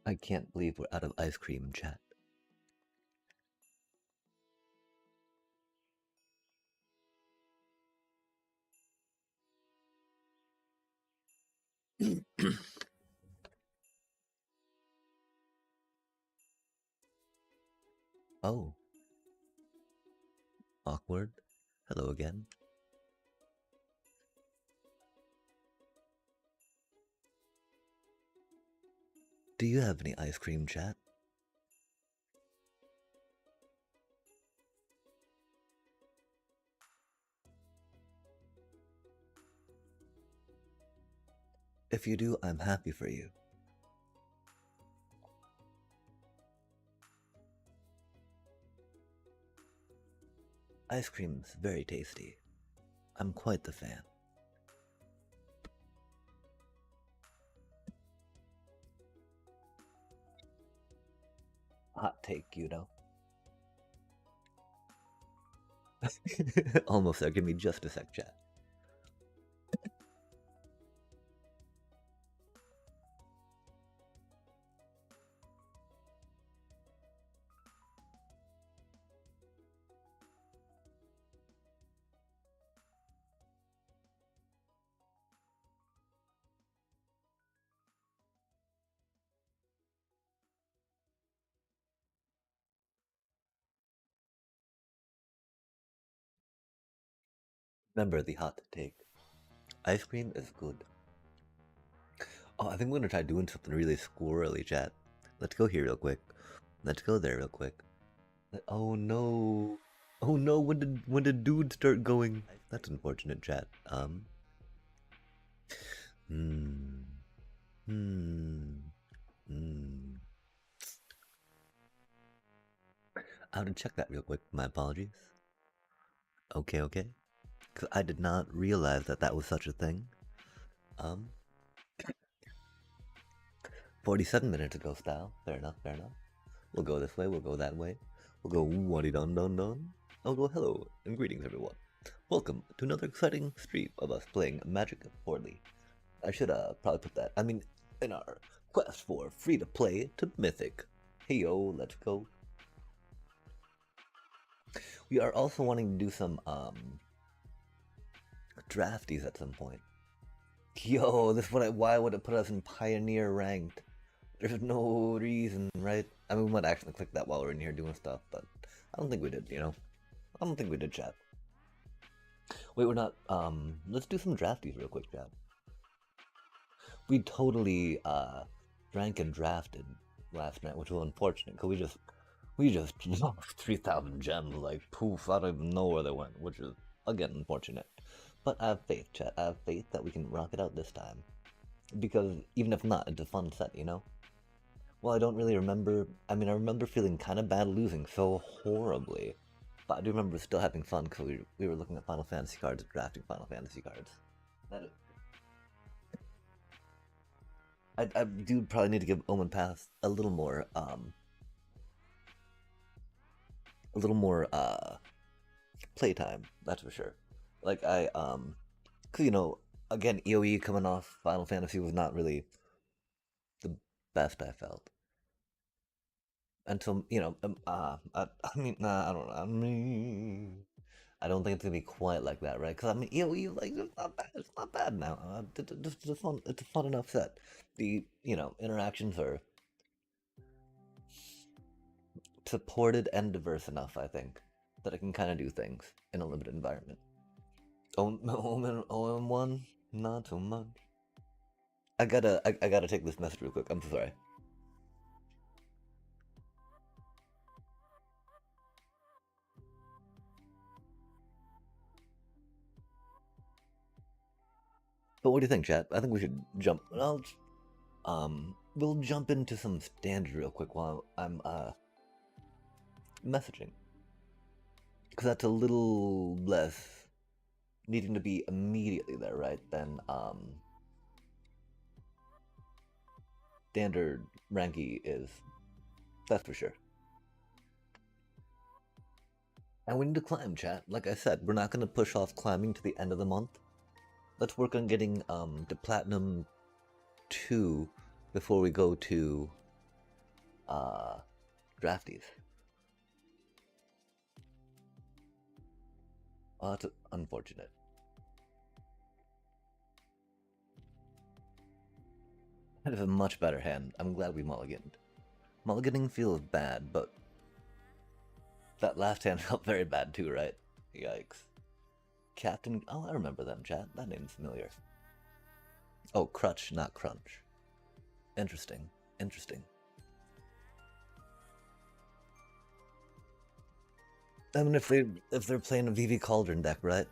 I can't believe we're out of ice cream, chat. Oh, awkward. Hello again. Do you have any ice cream, chat? If you do, I'm happy for you. Ice cream's very tasty. I'm quite the fan. Hot take, you know. Almost there. Give me just a sec, chat. Remember the hot take. Ice cream is good. Oh, I think we're gonna try doing something really squirrely, chat. Let's go here real quick. Let's go there real quick. Oh no. Oh no, when did dudes start going? That's unfortunate, chat. Hmm. I have to check that real quick. My apologies. Okay, okay. Cause I did not realize that that was such a thing. 47 minutes ago style. Fair enough, fair enough. We'll go this way, we'll go that way. We'll go waddy dun dun dun. Oh, well, hello, and greetings, everyone. Welcome to another exciting stream of us playing Magic poorly. I should probably put that, in our quest for free-to-play to Mythic. Hey yo, let's go. We are also wanting to do some, drafties at some point. Yo, this what why would it put us in Pioneer ranked? There's no reason, right? I mean, we might actually click that while we're in here doing stuff, but I don't think we did, you know? I don't think we did, chat. Wait, we're not, let's do some drafties real quick, chat. We totally, drank and drafted last night, which was unfortunate, because we just lost 3,000 gems, like, poof, I don't even know where they went, which is, again, unfortunate. But I have faith, chat, I have faith that we can rock it out this time. Because, even if not, it's a fun set, you know? Well, I don't really remember, I remember feeling kind of bad losing so horribly. But I do remember still having fun because we were looking at Final Fantasy cards, drafting Final Fantasy cards. I do probably need to give Omen Pass a little more playtime. That's for sure. Like cause you know, again, EOE coming off Final Fantasy was not really the best I felt until you know, I don't know. I don't think it's gonna be quite like that, right? Because EOE like it's not bad. It's not bad now. It's a fun. It's a fun enough set. The interactions are supported and diverse enough, I think, that I can kind of do things in a limited environment. OM1, not so much. I gotta take this message real quick. I'm so sorry. But what do you think, chat? I think we should jump. We'll jump into some standard real quick while I'm messaging, because that's a little less needing to be immediately there, right? Than standard ranky is. That's for sure. And we need to climb, chat. Like I said, we're not going to push off climbing to the end of the month. Let's work on getting to Platinum 2 before we go to drafties. Oh, that's unfortunate. I have a much better hand. I'm glad we mulliganed. Mulliganing feels bad, but that last hand felt very bad too, right? Yikes. Captain... Oh, I remember them, chat. That name's familiar. Oh, Crutch, not Crunch. Interesting. Interesting. I mean, if they're playing a VV Cauldron deck, right?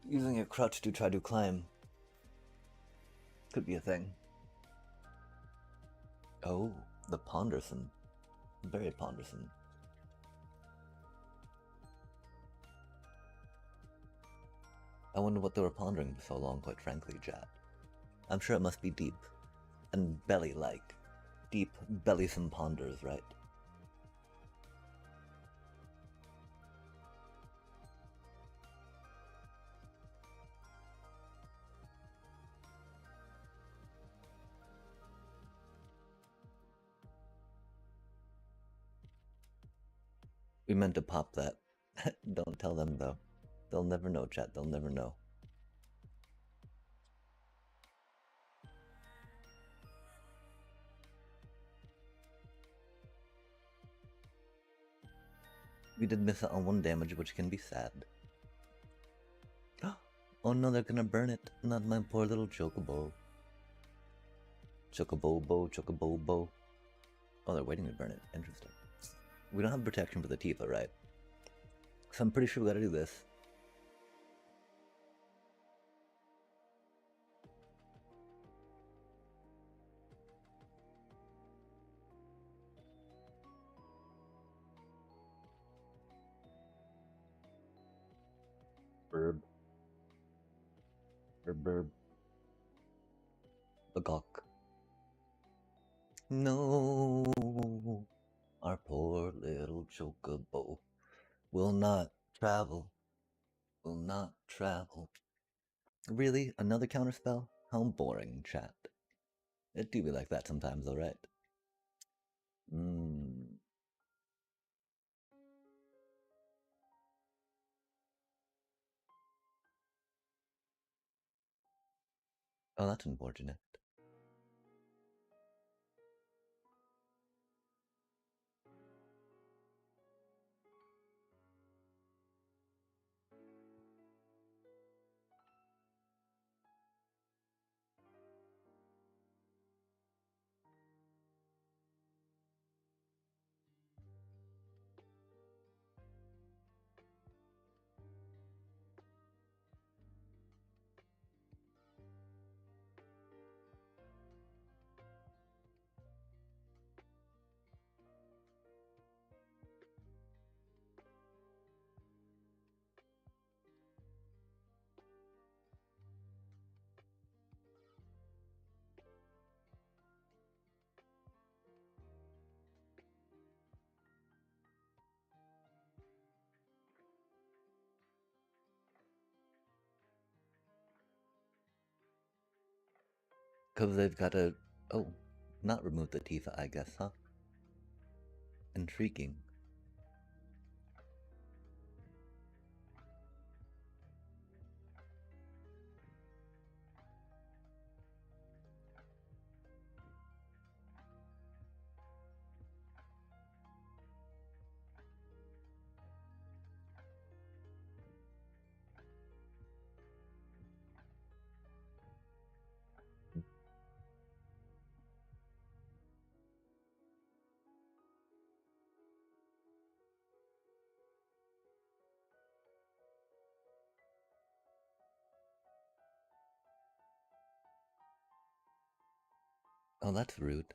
Using a Crutch to try to climb could be a thing. Oh, the Ponderson. Very Ponderson. I wonder what they were pondering for so long, quite frankly, chat. I'm sure it must be deep. And belly-like. Deep, bellysome ponders, right? We meant to pop that. Don't tell them, though. They'll never know, chat. They'll never know. We did miss out on 1 damage, which can be sad. Oh no, they're gonna burn it. Not my poor little chocobo. Chocobobo, chocobobo. Oh, they're waiting to burn it. Interesting. We don't have protection for the Tifa, right? So I'm pretty sure we gotta do this. Burb. Burb. Bagok. No, our poor little chocobo. Will not travel. Will not travel. Really? Another counterspell? How boring, chat. It do be like that sometimes, though, right? Mmm. Oh, that's unfortunate. Because they've got to. Oh, not remove the Tifa, I guess, huh? Intriguing. Oh, that's rude.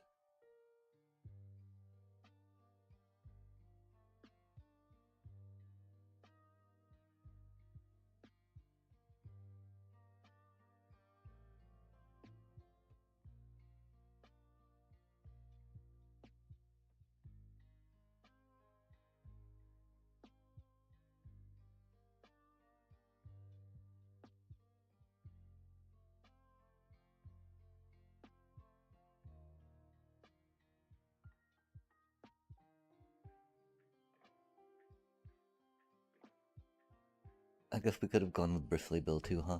I guess we could have gone with Bristly Bill too, huh?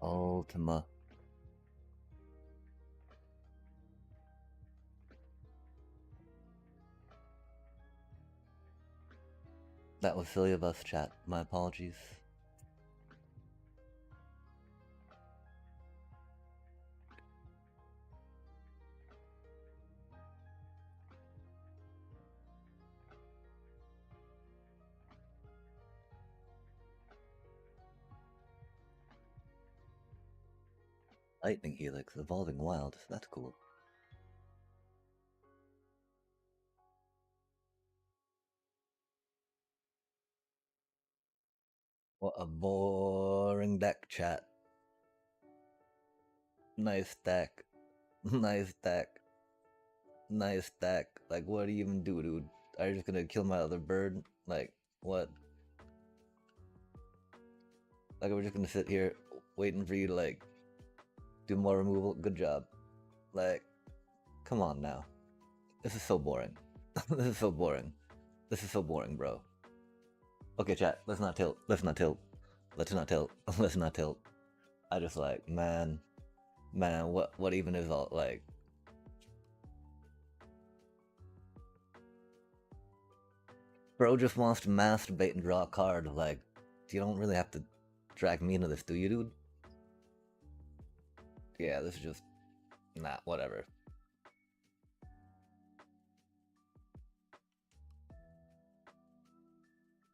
Ultima. That was silly of us, chat. My apologies. Lightning Helix, Evolving Wild. That's cool. What a boring deck, chat. Nice deck. Nice deck. Nice deck. Like, what do you even do, dude? Are you just gonna kill my other bird? Like, what? Like, we're just gonna sit here waiting for you to, like, do more removal? Good job. Like, come on now. This is so boring. This is so boring. This is so boring, bro. Okay, chat, let's not tilt. Let's not tilt. Let's not tilt. Let's not tilt. I just like, man, what even is all like? Bro just wants to masturbate and draw a card. Like, you don't really have to drag me into this, do you, dude? Yeah, this is just, nah, whatever.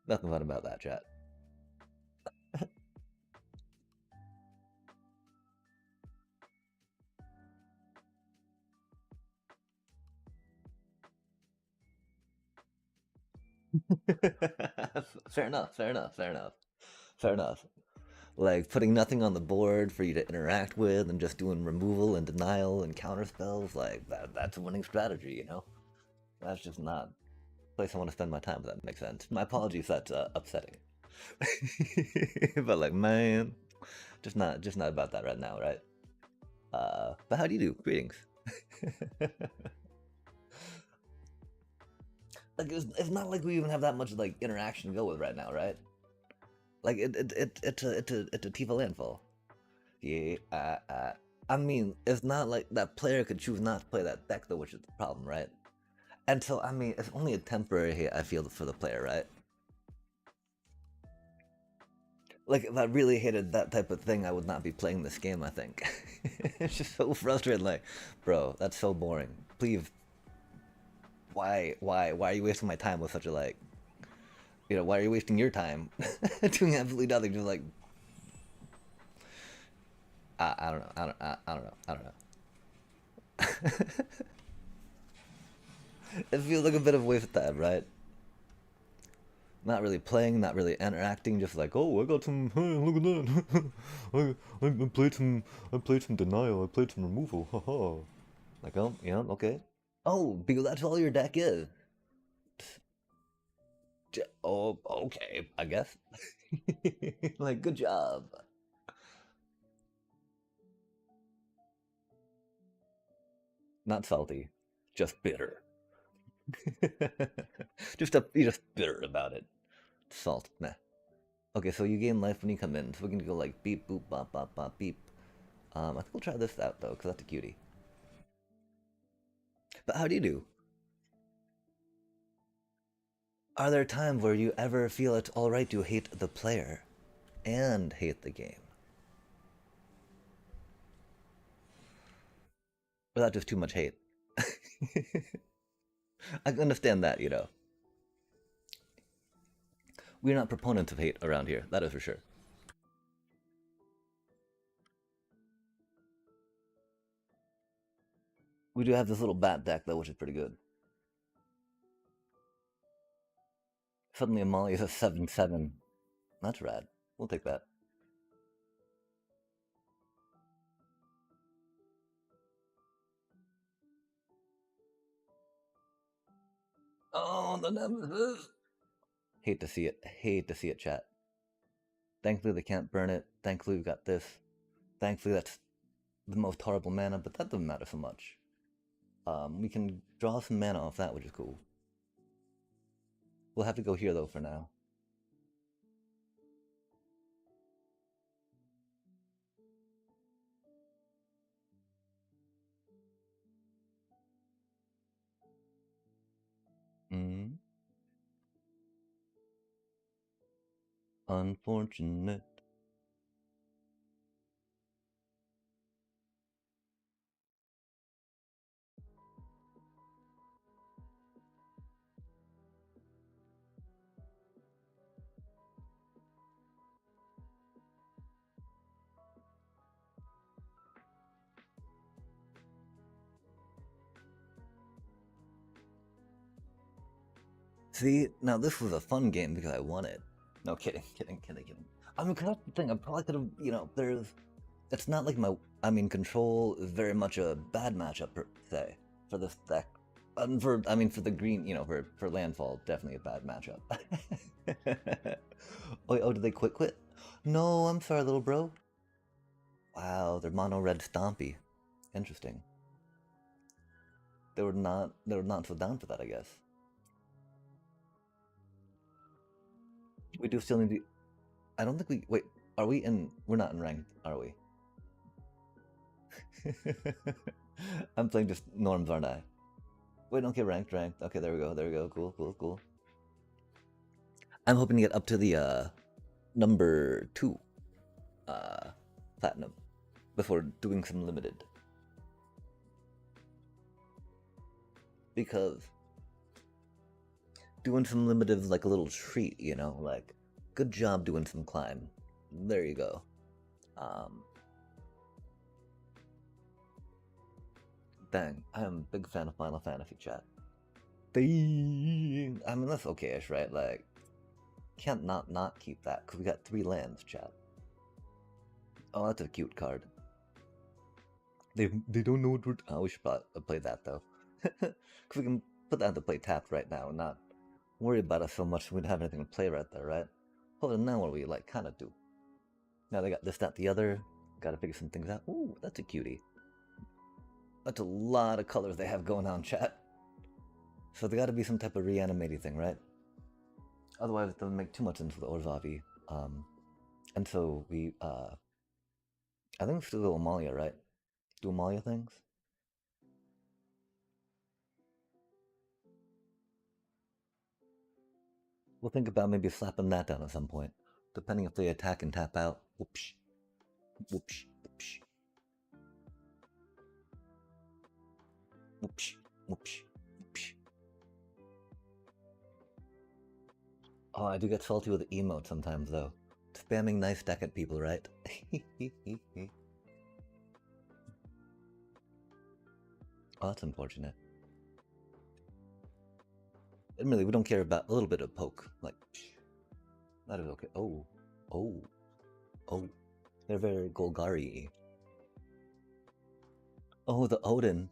Nothing fun about that, chat. Fair enough, fair enough, fair enough. Fair enough. Like putting nothing on the board for you to interact with and just doing removal and denial and counter spells, like that's a winning strategy, you know? That's just not place I want to spend my time, if that makes sense. My apologies if that's upsetting. But like, man, just not about that right now, right? But how do you do? Greetings. Like, it's not like we even have that much like interaction to go with right now, right? Like, it's a Tifa landfall. Yeah, I mean, it's not like that player could choose not to play that deck though, which is the problem, right? And so, I mean, it's only a temporary hit, I feel, for the player, right? Like, if I really hated that type of thing, I would not be playing this game, I think. It's just so frustrating, like, bro, that's so boring. Please, why are you wasting my time with such a, like, why are you wasting your time doing absolutely nothing, just like, I don't know, I don't know. It feels like a bit of a waste of time, right? Not really playing, not really interacting, just like, oh, I got some, hey, look at that. I played some denial, I played some removal, haha. Like, oh, yeah, okay. Oh, because that's all your deck is. Oh, okay, I guess. Like, good job. Not salty, just bitter. You're just bitter about it. Salt, nah. Okay, so you gain life when you come in, so we can go like beep, boop, bop, bop, bop, beep. I think we'll try this out though, because that's a cutie. But how do you do? Are there times where you ever feel it's alright to hate the player and hate the game? Or is that just too much hate? I can understand that. We're not proponents of hate around here, that is for sure. We do have this little bat deck though, which is pretty good. Suddenly Amalia is a 7/7. That's rad. We'll take that. Oh, the nemesis! Hate to see it. Hate to see it, chat. Thankfully they can't burn it. Thankfully we got this. Thankfully that's the most horrible mana, but that doesn't matter so much. We can draw some mana off that, which is cool. We'll have to go here though for now. Mm, unfortunate. See, now this was a fun game because I won it. No, kidding, kidding. I mean, 'cause that's the thing. I probably could have. It's not like my. I mean, control is very much a bad matchup per se for this deck. For the green, for landfall, definitely a bad matchup. Oh, did they quit? No, I'm sorry, little bro. Wow, they're mono red stompy. Interesting. They were not so down for that, I guess. We do still need to. I don't think we. Wait, are we in. We're not in ranked, are we? I'm playing just norms, aren't I? Wait, okay, ranked. Okay, there we go. Cool. I'm hoping to get up to the number 2 uh platinum before doing some limited. Because doing some limited is like a little treat, like good job doing some climb. There you go. Um Dang, I am a big fan of Final Fantasy chat. Dang. I mean that's okay-ish, right? Like can't not keep that because we got 3 lands, chat. Oh, that's a cute card. They don't know what we're. Oh, we should play that though, because we can put that to play tapped right now, not worry about us so much we don't have anything to play right there, right? Other than that, what we like kind of do. Now they got this, that, the other. Gotta figure some things out. Ooh, that's a cutie. That's a lot of colors they have going on, chat. So there gotta be some type of reanimating thing, right? Otherwise it doesn't make too much sense for the Orzavi. And so we, I think we should go Amalia, right? Do Amalia things? We'll think about maybe slapping that down at some point. Depending if they attack and tap out. Whoops. Whoops. Whoops. Whoops. Whoops. Whoops. Oh, I do get salty with the emote sometimes, though. Spamming nice stack at people, right? Oh, that's unfortunate. Admittedly, we don't care about a little bit of poke. Like, that is okay. Oh. Oh. Oh. They're very Golgari-y. Oh, the Odin.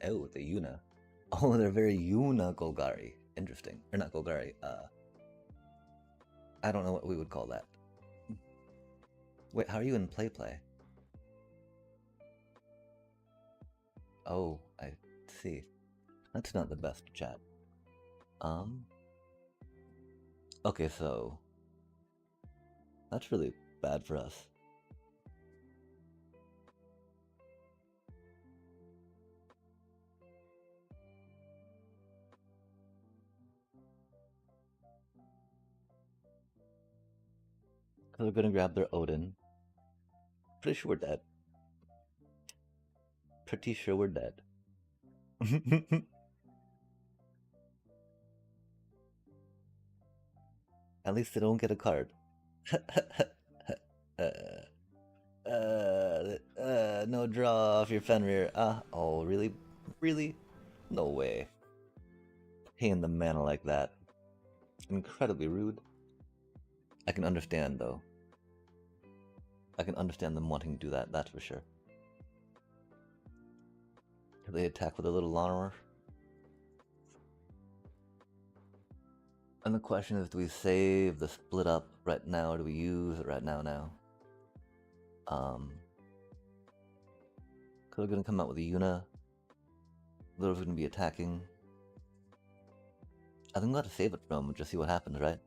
Oh, the Yuna. Oh, they're very Yuna Golgari. Interesting. Or not Golgari. I don't know what we would call that. Wait, how are you in Play? Oh, I see. That's not the best chat. Okay, so that's really bad for us. Because they're gonna grab their Odin. Pretty sure we're dead. Pretty sure we're dead. At least they don't get a card. No draw off your Fenrir. Oh, really? Really? No way. Paying the mana like that. Incredibly rude. I can understand, though. I can understand them wanting to do that, that's for sure. They attack with a little Lawnmower. And the question is, do we save the split up right now, or do we use it right now? Because we're going to come out with a Yuna. Those are going to be attacking. I think we'll have to save it for a moment, just see what happens, right?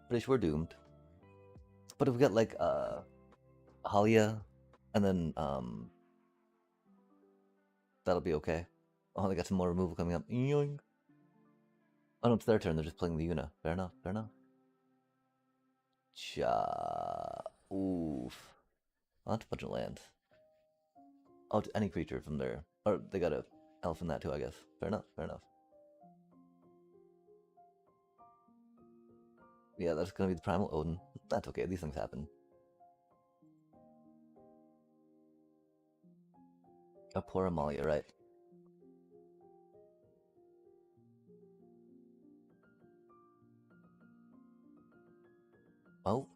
Pretty sure we're doomed. But if we get like Halia, and then that'll be okay. Oh, they got some more removal coming up. Yoink. Oh no, it's their turn. They're just playing the Yuna. Fair enough. Fair enough. Cha. Oof. Oh, that's a bunch of lands. Oh, it's any creature from there. Or they got a elf in that too, I guess. Fair enough. Fair enough. Yeah, that's gonna be the Primal Odin. That's okay. These things happen. A poor Amalia, right? Oh.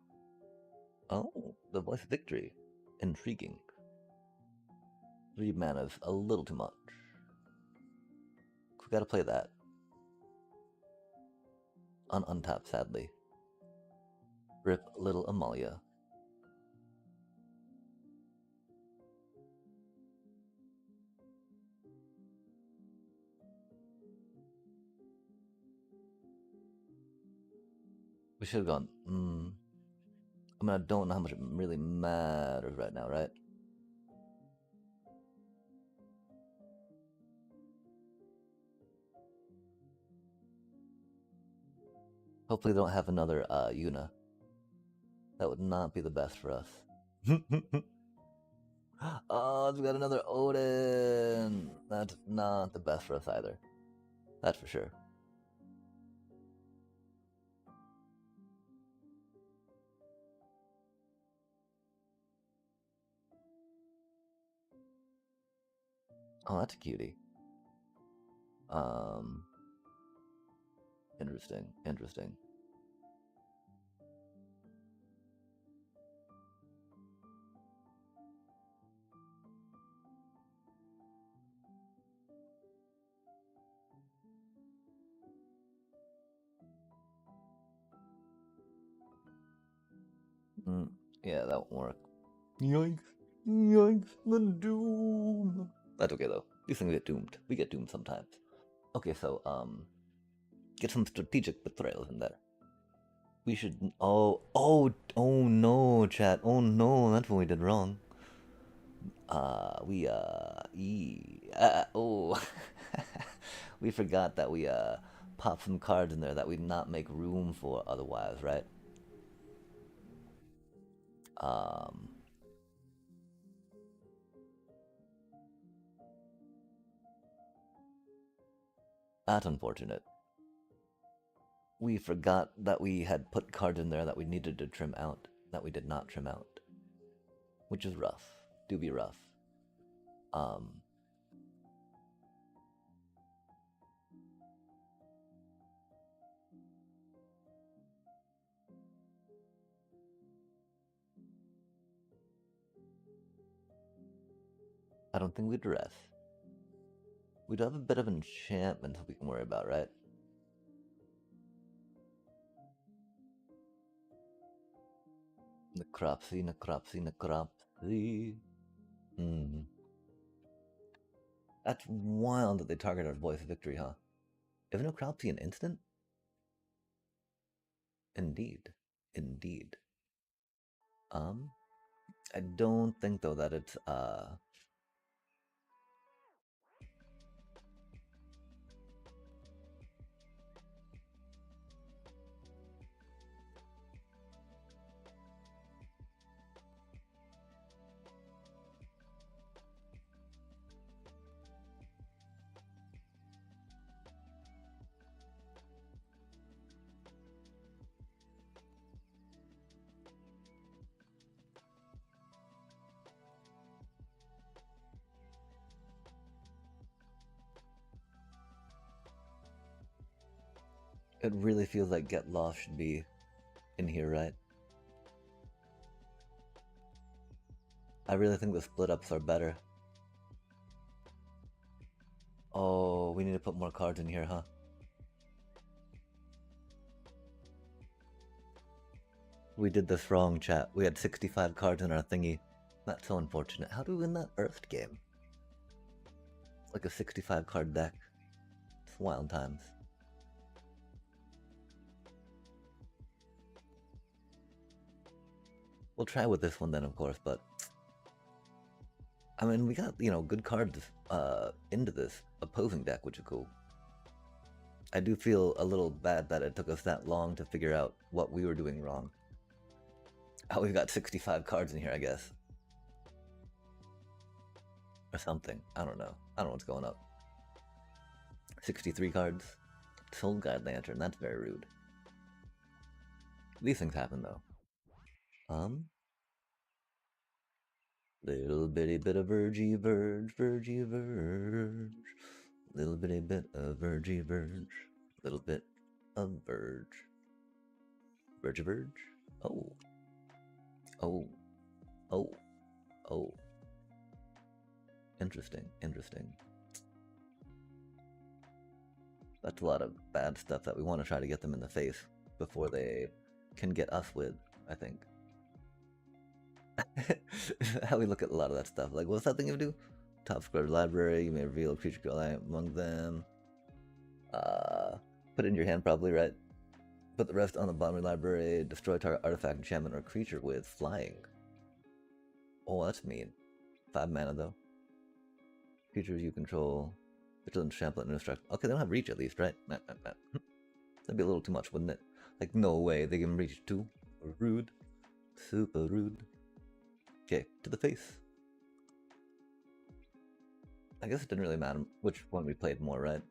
Oh, the Voice of Victory. Intriguing. 3 mana's a little too much. We gotta play that. On untap, sadly. Rip little Amalia. We should have gone. I mean, I don't know how much it really matters right now, right? Hopefully they don't have another Yuna. That would not be the best for us. Oh, we got another Odin. That's not the best for us either. That's for sure. Oh, that's a cutie. Interesting. Interesting. Yeah, that won't work. Yoinks. Yoinks. The doom. That's okay, though. These things get doomed. We get doomed sometimes. Okay, so, get some strategic betrayals in there. We should... Oh no, chat. Oh no, that's what we did wrong. Oh. We forgot that we, popped some cards in there that we'd not make room for otherwise, right? That's unfortunate. We forgot that we had put cards in there that we needed to trim out, that we did not trim out. Which is rough. Do be rough. I don't think we'd rest. We'd have a bit of enchantment we can worry about, right? Necropsy, necropsy, necropsy. That's wild that they target our voice of victory, huh? Is necropsy an instant? Indeed. Indeed. I don't think though that it's it really feels like Get Lost should be in here, right? I really think the split ups are better. Oh, we need to put more cards in here, huh? We did this wrong, chat. We had 65 cards in our thingy. That's so unfortunate. How do we win that Earth game? Like a 65 card deck. It's wild times. We'll try with this one then, of course, but... I mean, we got, you know, good cards into this opposing deck, which is cool. I do feel a little bad that it took us that long to figure out what we were doing wrong. Oh, we've got 65 cards in here, I guess. Or something. I don't know. I don't know what's going up. 63 cards. Soul Guide Lantern. That's very rude. These things happen, though. Little bitty bit of vergy verge. Little bitty bit of vergy verge. Little bit of verge. Verge. Oh. Interesting. That's a lot of bad stuff that we want to try to get them in the face before they can get us with, I think. How we look at a lot of that stuff. Like, what's that thing you do? Top square library, you may reveal a creature among them. Put it in your hand, probably, right? Put the rest on the bottom of the library. Destroy target artifact, enchantment, or creature with flying. Oh, that's mean. 5 mana, though. Creatures you control. Vigilant, Trample, and Instruct. Okay, they don't have reach at least, right? That'd be a little too much, wouldn't it? Like, no way, they can reach too. Rude. Super rude. Okay, to the face. I guess it didn't really matter which one we played more, right?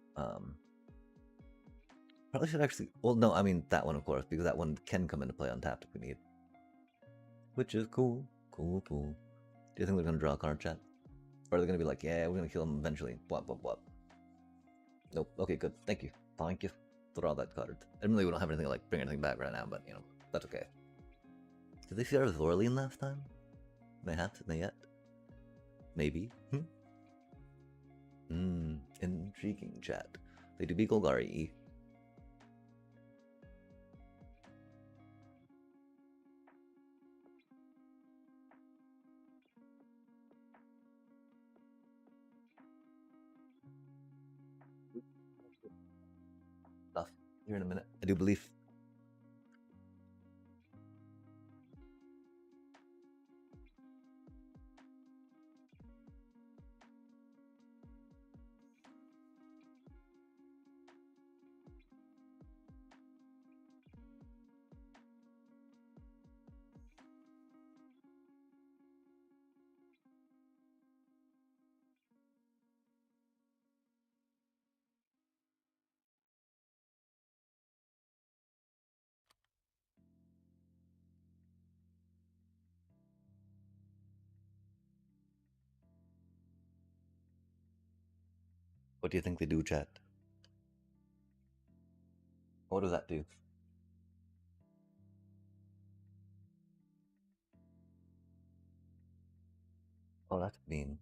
Probably should actually... Well, no, I mean that one, of course, because that one can come into play untapped if we need. Which is cool. Cool. Do you think they're going to draw a card, chat? Or are they going to be like, yeah, we're going to kill him eventually. What? Nope. Okay, good. Thank you for all that card. Admittedly, we don't have anything to, like, bring anything back right now, but, you know, that's okay. Did they see our Zorlian last time? Mayhaps? Not yet? Maybe? Intriguing, chat. They do be Golgari. Here in a minute. I do believe. What do you think they do, chat? What does that do? Oh, that's mean.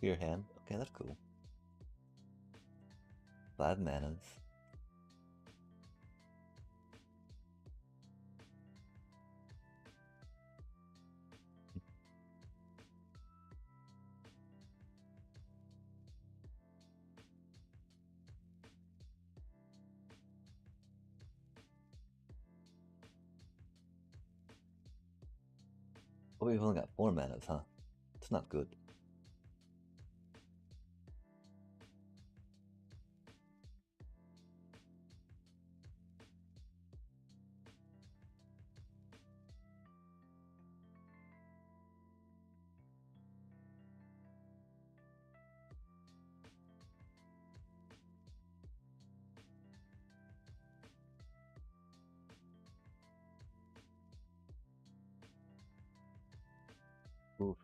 Your hand? Okay, that's cool. 5 manas. Oh, we've only got 4 manas, huh? It's not good. Oof.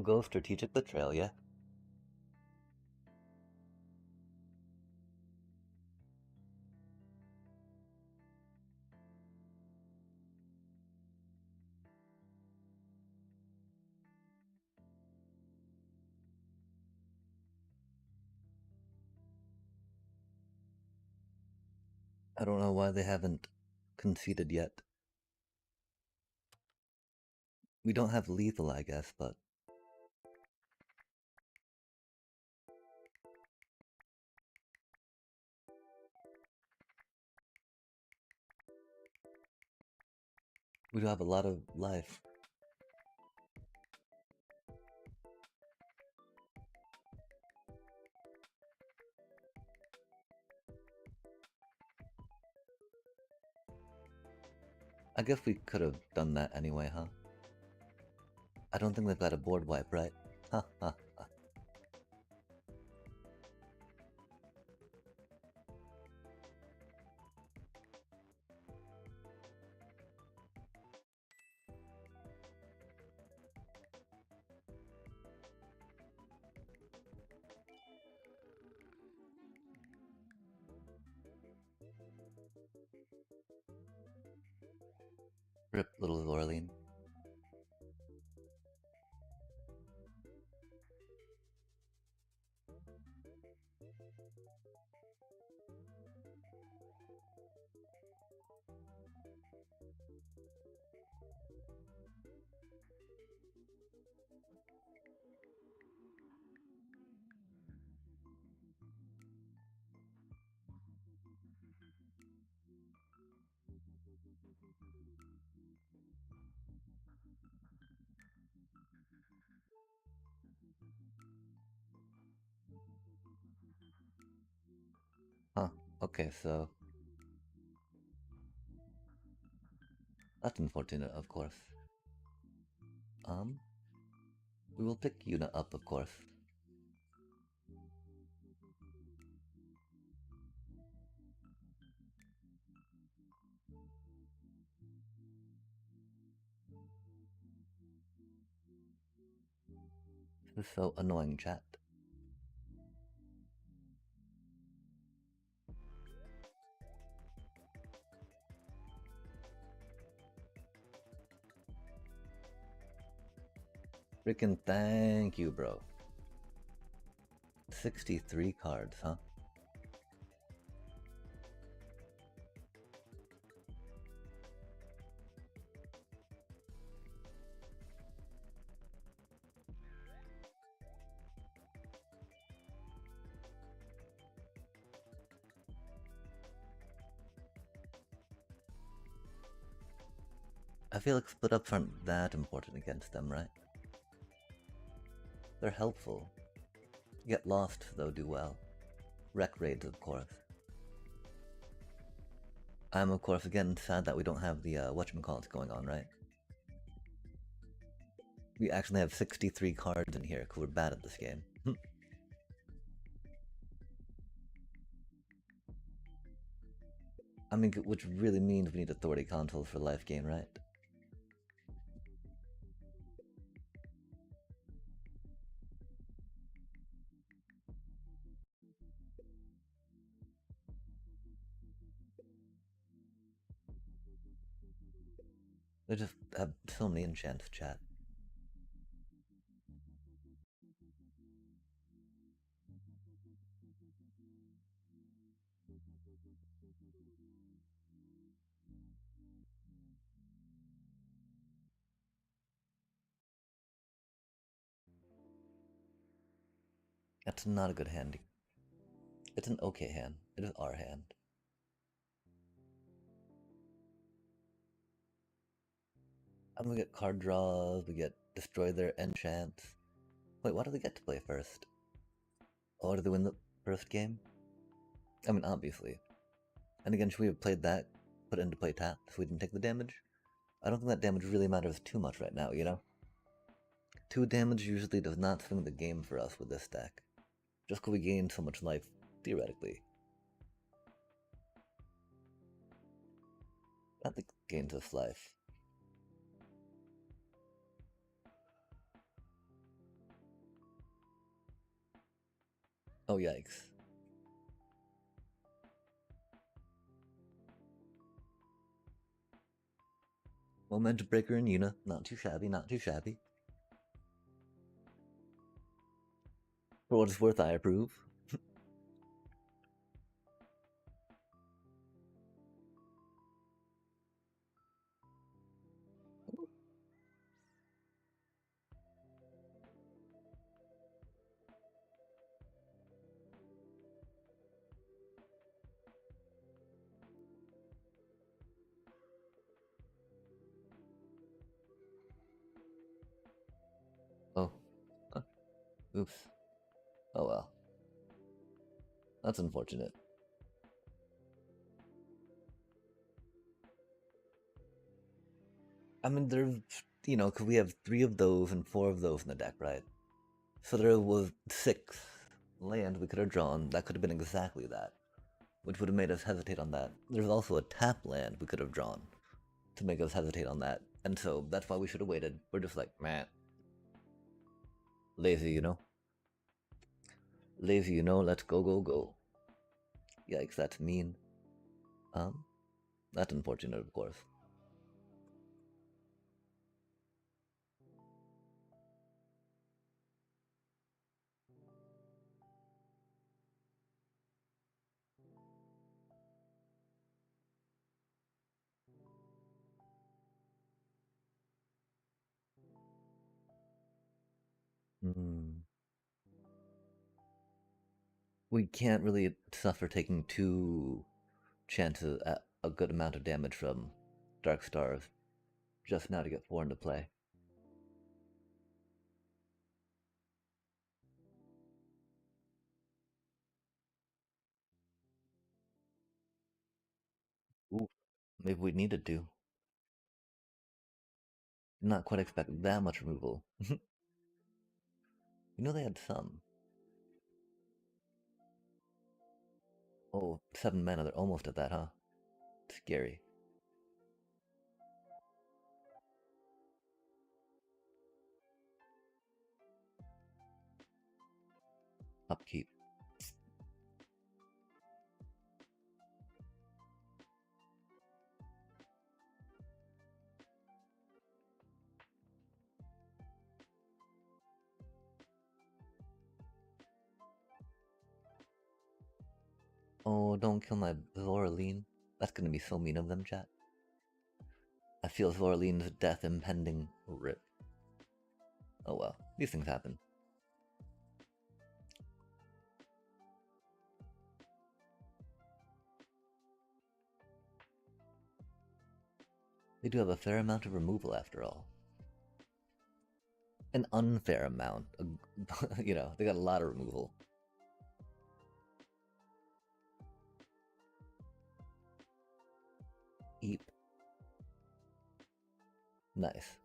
Go strategic betrayal, yeah? I don't know why they haven't conceded yet. We don't have lethal, I guess, but... we do have a lot of life. I guess we could have done that anyway, huh? I don't think they've got a board wipe, right? Ha ha ha. Rip, little Orlean. Huh, okay, so... that's unfortunate, of course. We will pick Yuna up, of course. This is so annoying, chat. Freaking thank you, bro. 63 cards, huh? I feel like split ups aren't that important against them, right? They're helpful. Get lost, though, do well. Wreck raids, of course. I'm, of course, again sad that we don't have the whatchamacallits going on, right? We actually have 63 cards in here because we're bad at this game. I mean, which really means we need authority consoles for life gain, right? They just have so many enchants, chat. That's not a good hand. It's an okay hand. It is our hand. And we get card draws, we get destroy their enchants. Wait, what do they get to play first? Oh, do they win the first game? I mean, obviously. And again, should we have played that, put it into play tap, so we didn't take the damage? I don't think that damage really matters too much right now, you know? 2 damage usually does not swing the game for us with this deck. Just because we gain so much life, theoretically. I think it gains us life. Oh, yikes. Momentum Breaker and Yuna, not too shabby, not too shabby. For what it's worth, I approve. Oh. Huh. Oops. Oh well. That's unfortunate. I mean, there's, you know, because we have 3 of those and 4 of those in the deck, right? So there was 6 lands we could have drawn. That could have been exactly that, which would have made us hesitate on that. There's also a tap land we could have drawn to make us hesitate on that. And so that's why we should have waited. We're just like, man. Lazy, you know? Lazy, you know? Let's go, go, go. Yikes, that's mean. That's unfortunate, of course. Hmm. We can't really suffer taking 2 chances at a good amount of damage from Dark Stars just now to get 4 into play. Ooh, maybe we needed to. Did not quite expect that much removal. You know they had some. Oh, 7 mana, they're almost at that, huh? Scary. Upkeep. Oh, don't kill my Zoraline. That's gonna be so mean of them, chat. I feel Zoraline's death impending. Rip. Oh well, these things happen. They do have a fair amount of removal after all. An unfair amount. You know, they got a lot of removal. Eep. Nice.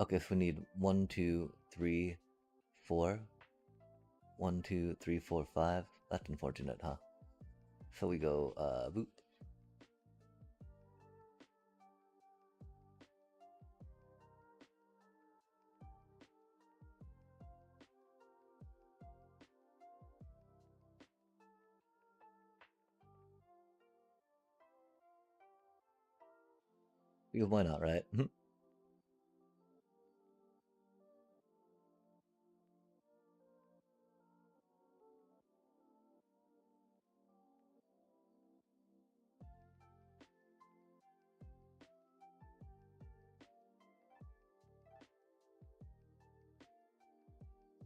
Okay, so we need 1, 2, 3, 4. 1, 2, 3, 4, 5. That's unfortunate, huh? So we go, boop. Because why not, right?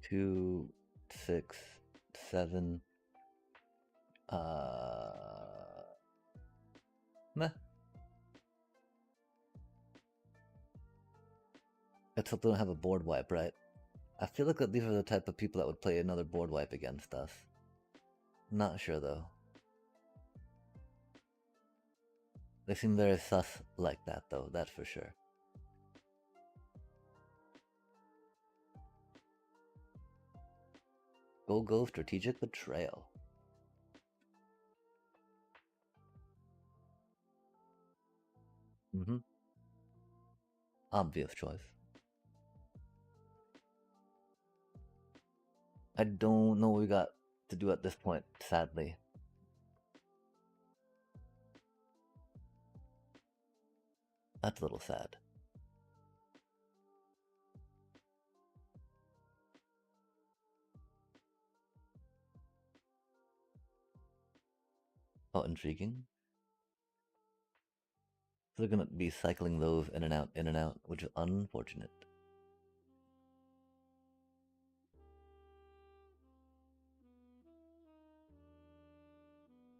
2, 6, 7. Meh. Let's hope they don't have a board wipe, right? I feel like that these are the type of people that would play another board wipe against us. Not sure though. They seem very sus like that though, that's for sure. Go strategic betrayal. Mm-hmm. Obvious choice. I don't know what we got to do at this point, sadly. That's a little sad. Oh, intriguing. So they're gonna be cycling those in and out, which is unfortunate.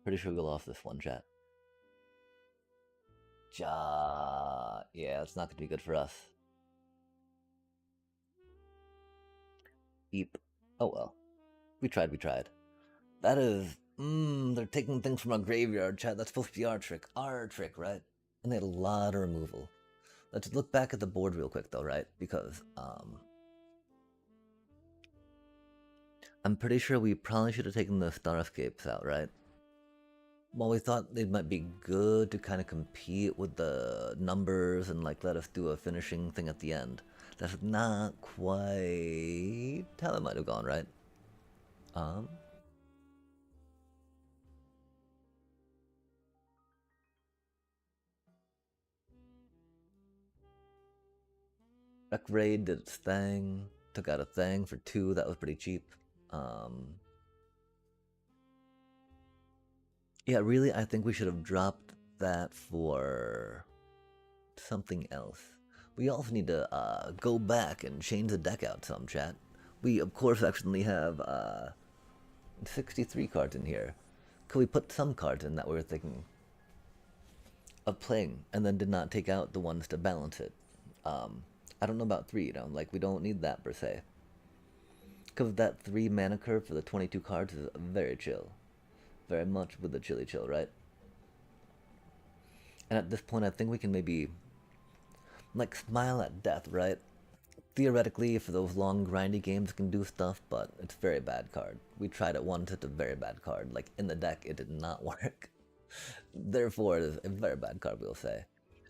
Pretty sure we lost this one, chat. Yeah, it's not gonna be good for us. Eep. Oh well. We tried. That is, they're taking things from our graveyard, chat. That's supposed to be our trick. Our trick, right? And they had a lot of removal. Let's look back at the board real quick, though, right? Because, I'm pretty sure we probably should have taken the Starscapes out, right? Well, we thought they might be good to kind of compete with the numbers and, like, let us do a finishing thing at the end. That's not quite how it might have gone, right? Wreck Raid did its thing, took out a thing for 2, that was pretty cheap. Yeah, really, I think we should have dropped that for something else. We also need to go back and change the deck out some, chat. We, of course, actually have 63 cards in here. Could we put some cards in that we were thinking of playing and then did not take out the ones to balance it? I don't know about 3, you know, like we don't need that per se. Because that 3 mana curve for the 22 cards is very chill. Very much with the chilly chill, right? And at this point, I think we can maybe, like, smile at death, right? Theoretically, for those long, grindy games, it can do stuff, but it's a very bad card. We tried it once, it's a very bad card. Like, in the deck, it did not work. Therefore, it is a very bad card, we'll say.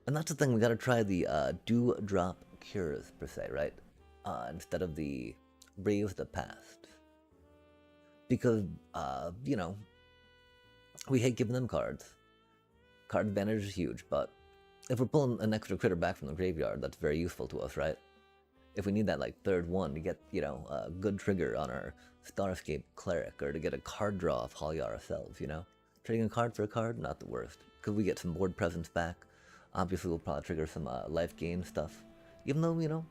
And that's the thing, we gotta try the do-drop cures, per se, right? Instead of the brave the past. Because, you know, we hate giving them cards. Card advantage is huge, but if we're pulling an extra critter back from the graveyard, that's very useful to us, right? If we need that, like, third one to get, you know, a good trigger on our Starscape Cleric, or to get a card draw off Hydraaaasss ourselves, you know? Trading a card for a card, not the worst. Could we get some board presence back? Obviously, we'll probably trigger some life gain stuff. Even though, you know...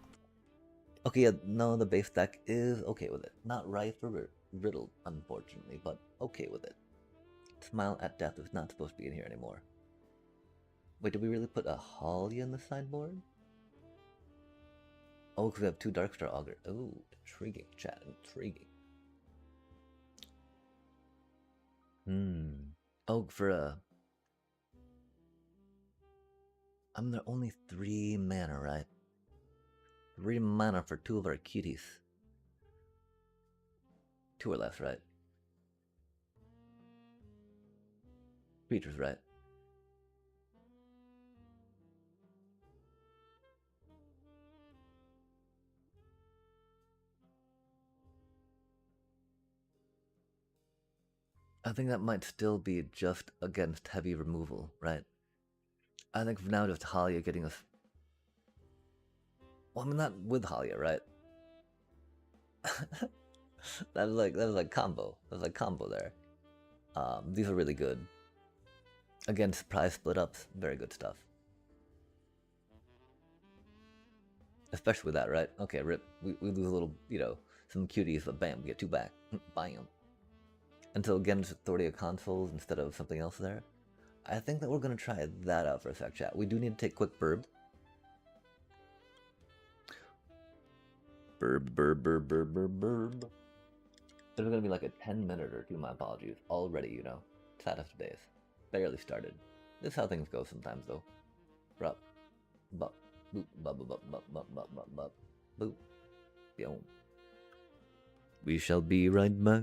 Okay, yeah, no, the base deck is okay with it. Not rife or riddled, unfortunately, but okay with it. Smile at Death is not supposed to be in here anymore. Wait, did we really put a Hydraaaasss in the sideboard? Oh, because we have 2 Darkstar Augur. Oh, intriguing, chat, intriguing. Oh, for a... there only 3 mana, right? 3 mana for 2 of our cuties. 2 or less, right? Creatures, right? I think that might still be just against heavy removal, right? I think for now just Hydraaaasss getting us... Well, I mean, not with Hydraaaasss, right? that was like combo. That was like combo there. These are really good. Again, surprise split ups, very good stuff. Especially with that, right? Okay, rip. We lose a little, you know, some cuties, but bam, we get 2 back. Bam. Until again, it's Authority of Consoles instead of something else there. I think that we're going to try that out for a sec, chat. We do need to take quick burb. Burb. There's going to be like a 10-minute or 2, my apologies. Already, you know. Saddest days. Barely started. This is how things go sometimes, though. Rup. Bup. Boop. Bup. Bup. Bup. Bup. Bup. Bup. Bup. Boop. Boom. We shall be right back.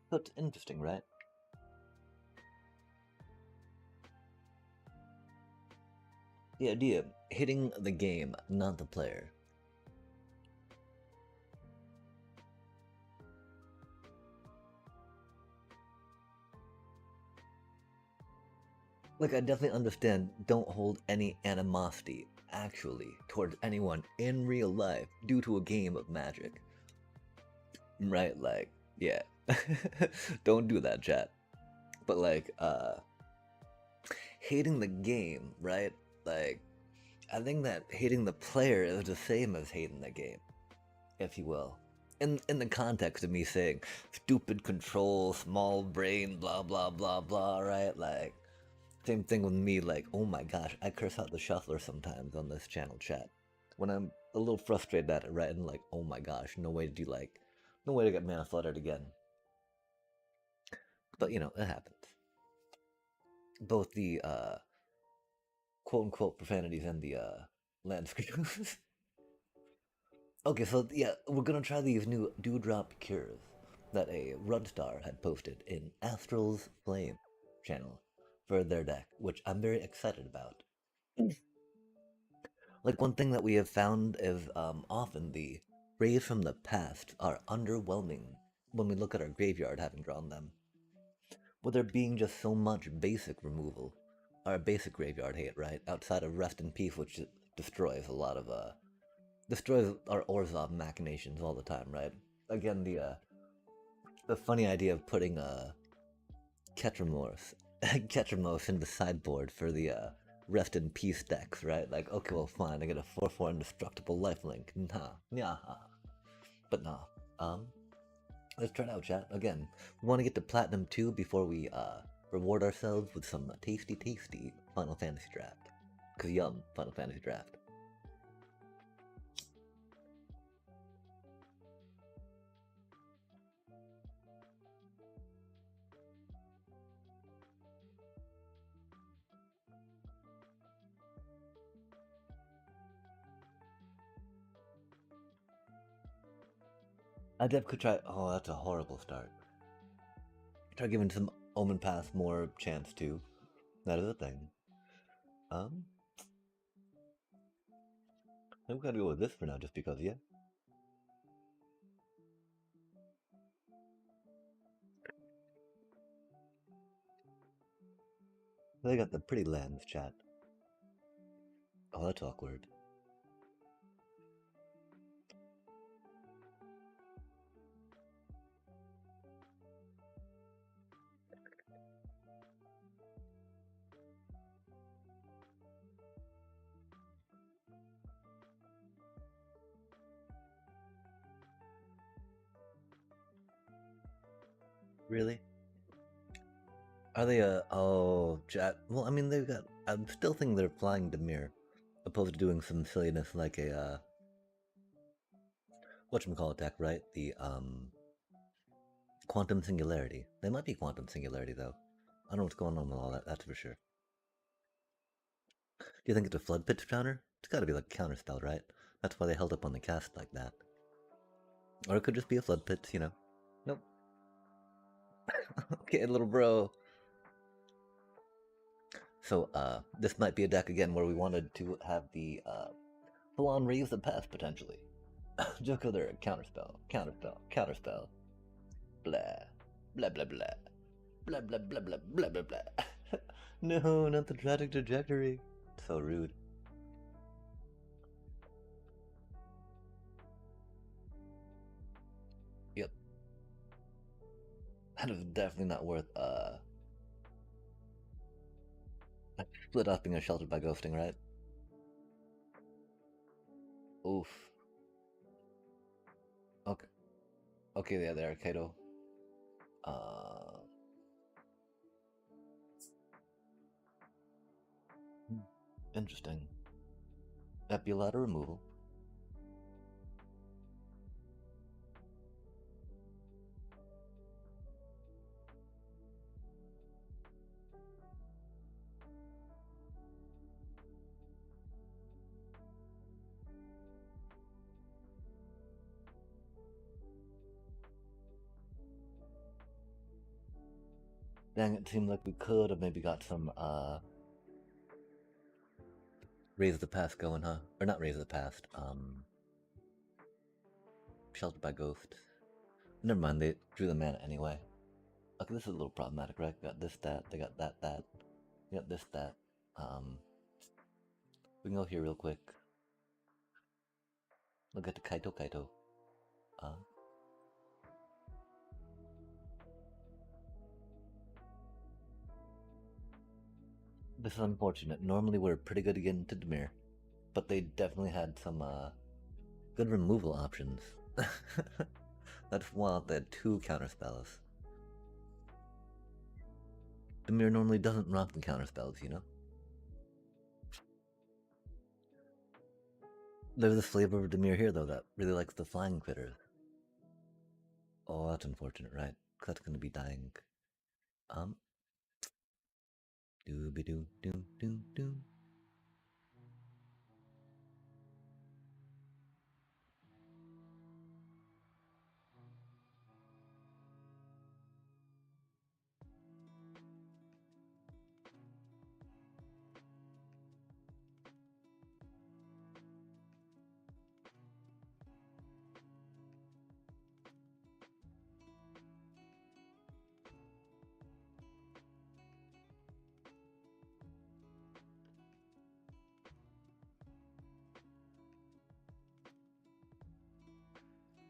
So it's interesting, right? The idea, hitting the game, not the player. Like, I definitely understand, don't hold any animosity, actually, towards anyone in real life due to a game of Magic. Right, like, yeah. Don't do that, chat. But, like, hating the game, right? Like, I think that hating the player is the same as hating the game, if you will. In the context of me saying stupid control, small brain, blah blah blah blah, right? Like same thing with me, like, oh my gosh, I curse out the shuffler sometimes on this channel chat. When I'm a little frustrated at it, right? And like, oh my gosh, no way to do like no way to get mana flooded again. But you know, it happens. Both the quote unquote profanities and the landscape. Okay, so yeah, we're gonna try these new dewdrop cures that a Rudstar had posted in Astral's Flame channel for their deck, which I'm very excited about. Like one thing that we have found is often the rays from the past are underwhelming when we look at our graveyard having drawn them. With there being just so much basic removal, our basic graveyard hate, right? Outside of Rest in Peace, which destroys a lot of destroys our Orzhov machinations all the time, right? Again, the funny idea of putting Ketramorphs Ketramorphs in the sideboard for the Rest in Peace decks, right? Like, okay, well, fine, I get a 4/4 indestructible lifelink. Nah, yeah, but nah. Um, let's try it out, chat. Again, we want to get to Platinum 2 before we reward ourselves with some tasty, tasty Final Fantasy Draft. Cause yum, Final Fantasy Draft. I def could try. Oh, that's a horrible start. Try giving some Omen Pass more chance too. That is a thing. Um, I think we gotta go with this for now, just because, yeah. They got the pretty lands, chat. Oh, that's awkward. Really? Are they oh, chat? Well, I mean, they've got. I'm still thinking they're flying Demir, opposed to doing some silliness like a whatchamacallit deck, right? The Quantum Singularity. They might be Quantum Singularity though. I don't know what's going on with all that. That's for sure. Do you think it's a Flood Pitch counter? It's got to be like a counter spell, right? That's why they held up on the cast like that. Or it could just be a Flood Pit, you know. Nope. Okay, little bro. So, this might be a deck again where we wanted to have the full-on Raise the Pest potentially. Just because they're a counterspell, counterspell, counterspell. Blah, blah, blah, blah, blah, blah, blah, blah, blah, blah, blah. No, not the tragic trajectory. So rude. Yep. That is definitely not worth split up being sheltered by ghosting, right? Oof. Okay. Okay, yeah, there, Kato. Interesting. Epulata removal. Dang, it seemed like we could have maybe got some, Raise the Past going, huh? Or not Raise the Past, Sheltered by Ghost. Never mind, they drew the mana anyway. Okay, this is a little problematic, right? Got this, that, they got that, that. We got this, that. We can go here real quick. Look at the Kaito Kaito. This is unfortunate. Normally we're pretty good again to Demir, but they definitely had some good removal options. That's wild. They had 2 counterspells. Demir normally doesn't rock the counterspells, you know? There's this flavor of Demir here, though, that really likes the flying critters. Oh, that's unfortunate, right? That's gonna be dying. Dooby doo doo doo doo.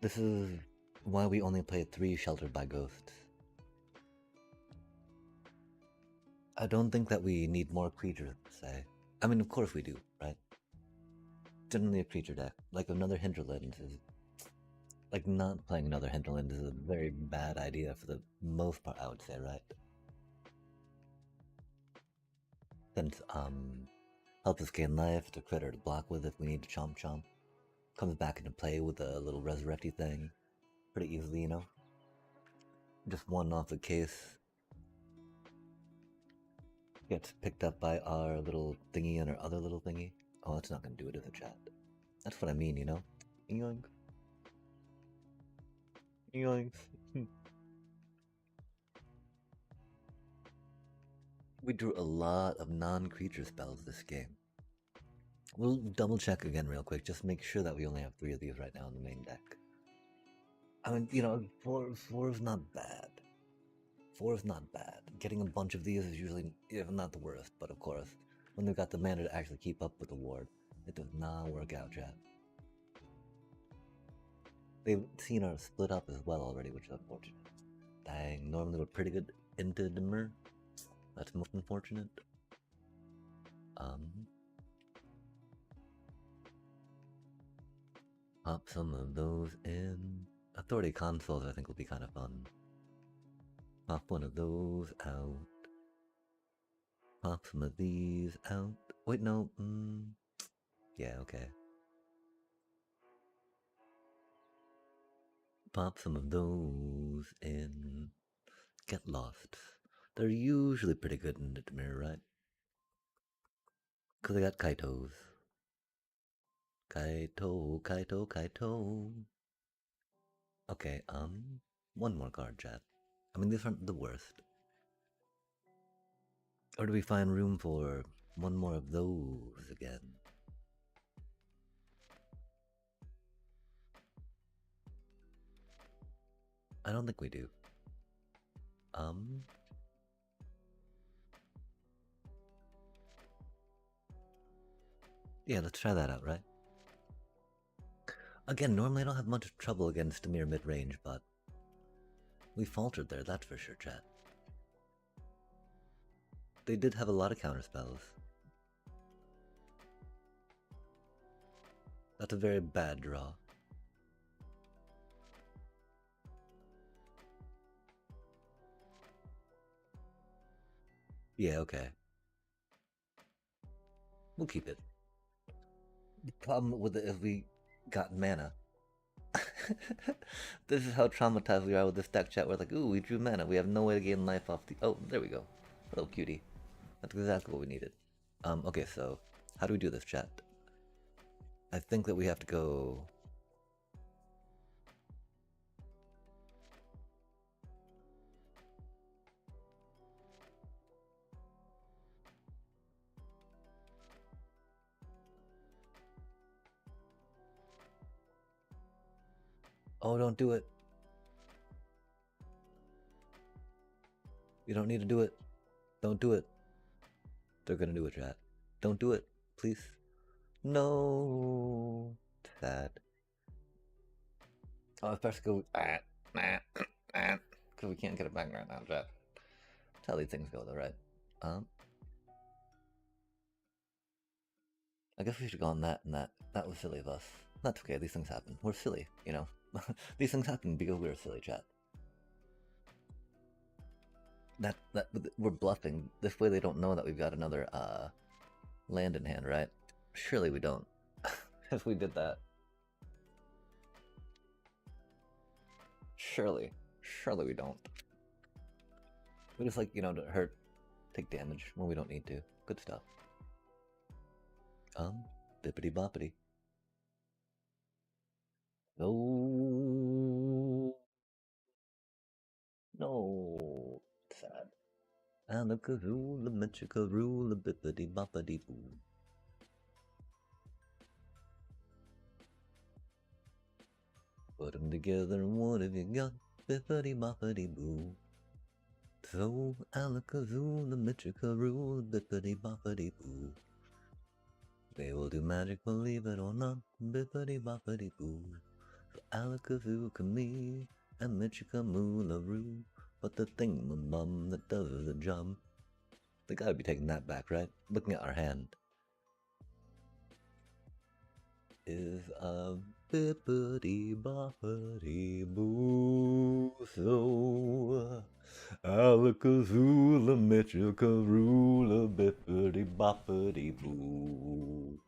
This is why we only play 3 Sheltered by Ghosts. I don't think that we need more creatures, say. I mean, of course we do, right? Generally a creature deck. Like another Hinterland is... Like, not playing another Hinterland is a very bad idea for the most part, I would say, right? Since, helps us gain life, to critter to block with if we need to chomp chomp. Comes back into play with a little resurrecty thing. Pretty easily, you know? Just one off the case. Gets picked up by our little thingy and our other little thingy. Oh, it's not gonna do it as a chat. That's what I mean, you know? Yoink. Yoink. We drew a lot of non-creature spells this game. We'll double check again real quick, just make sure that we only have 3 of these right now in the main deck. I mean, you know, four is not bad. 4 is not bad. Getting a bunch of these is usually, not the worst, but of course, when they've got the mana to actually keep up with the ward, it does not work out, chat. They've seen our split up as well already, which is unfortunate. Dang, normally we're pretty good into Dimmer. That's most unfortunate. Pop some of those in. Authority consoles I think will be kind of fun. Pop one of those out. Pop some of these out. Wait, no. Yeah, okay. Pop some of those in. Get lost. They're usually pretty good in the mirror, right? Because they got Kaitos. Kaito, Kaito, Kaito. Okay, one more card, chat. I mean, these aren't the worst. Or do we find room for one more of those again? I don't think we do. Yeah, let's try that out, right? Again, normally I don't have much trouble against a mere mid-range, but we faltered there, that's for sure, chat. They did have a lot of counterspells. That's a very bad draw. Yeah, okay. We'll keep it. The problem with it is we got mana. This is how traumatized we are with this deck, chat. We're like, ooh, we drew mana. We have no way to gain life off the... Oh, there we go. Hello, cutie. That's exactly what we needed. Okay, so how do we do this, chat? I think that we have to go... Oh, don't do it. You don't need to do it. Don't do it. They're gonna do it, chat. Don't do it, please. No. Sad. Oh, it's best to go. Because we can't get it back right now, chat. That's how these things go, though, right? I guess we should go on that and that. That was silly of us. That's okay, these things happen. We're silly, you know? These things happen because we're silly, chat. We're bluffing. This way they don't know that we've got another, land in hand, right? Surely we don't. If we did that. Surely we don't. We just like, you know, to hurt, take damage when we don't need to. Good stuff. Bippity boppity. No. No. Sad. And the kazoo, the mitchikaroo, the bippity boppity boo. Put them together and what have you got? Bippity boppity boo. So, alakazoo, the mitchikaroo, the bippity boppity boo. They will do magic, believe it or not, bippity boppity boo. So alakazoo can me, and mitchikamoo-laroo, but the thing-mum that does the job. They gotta be taking that back, right? Looking at our hand. Is a bippity boppity boo. So alakazoo, the mitchikaroo, the bippity boppity boo.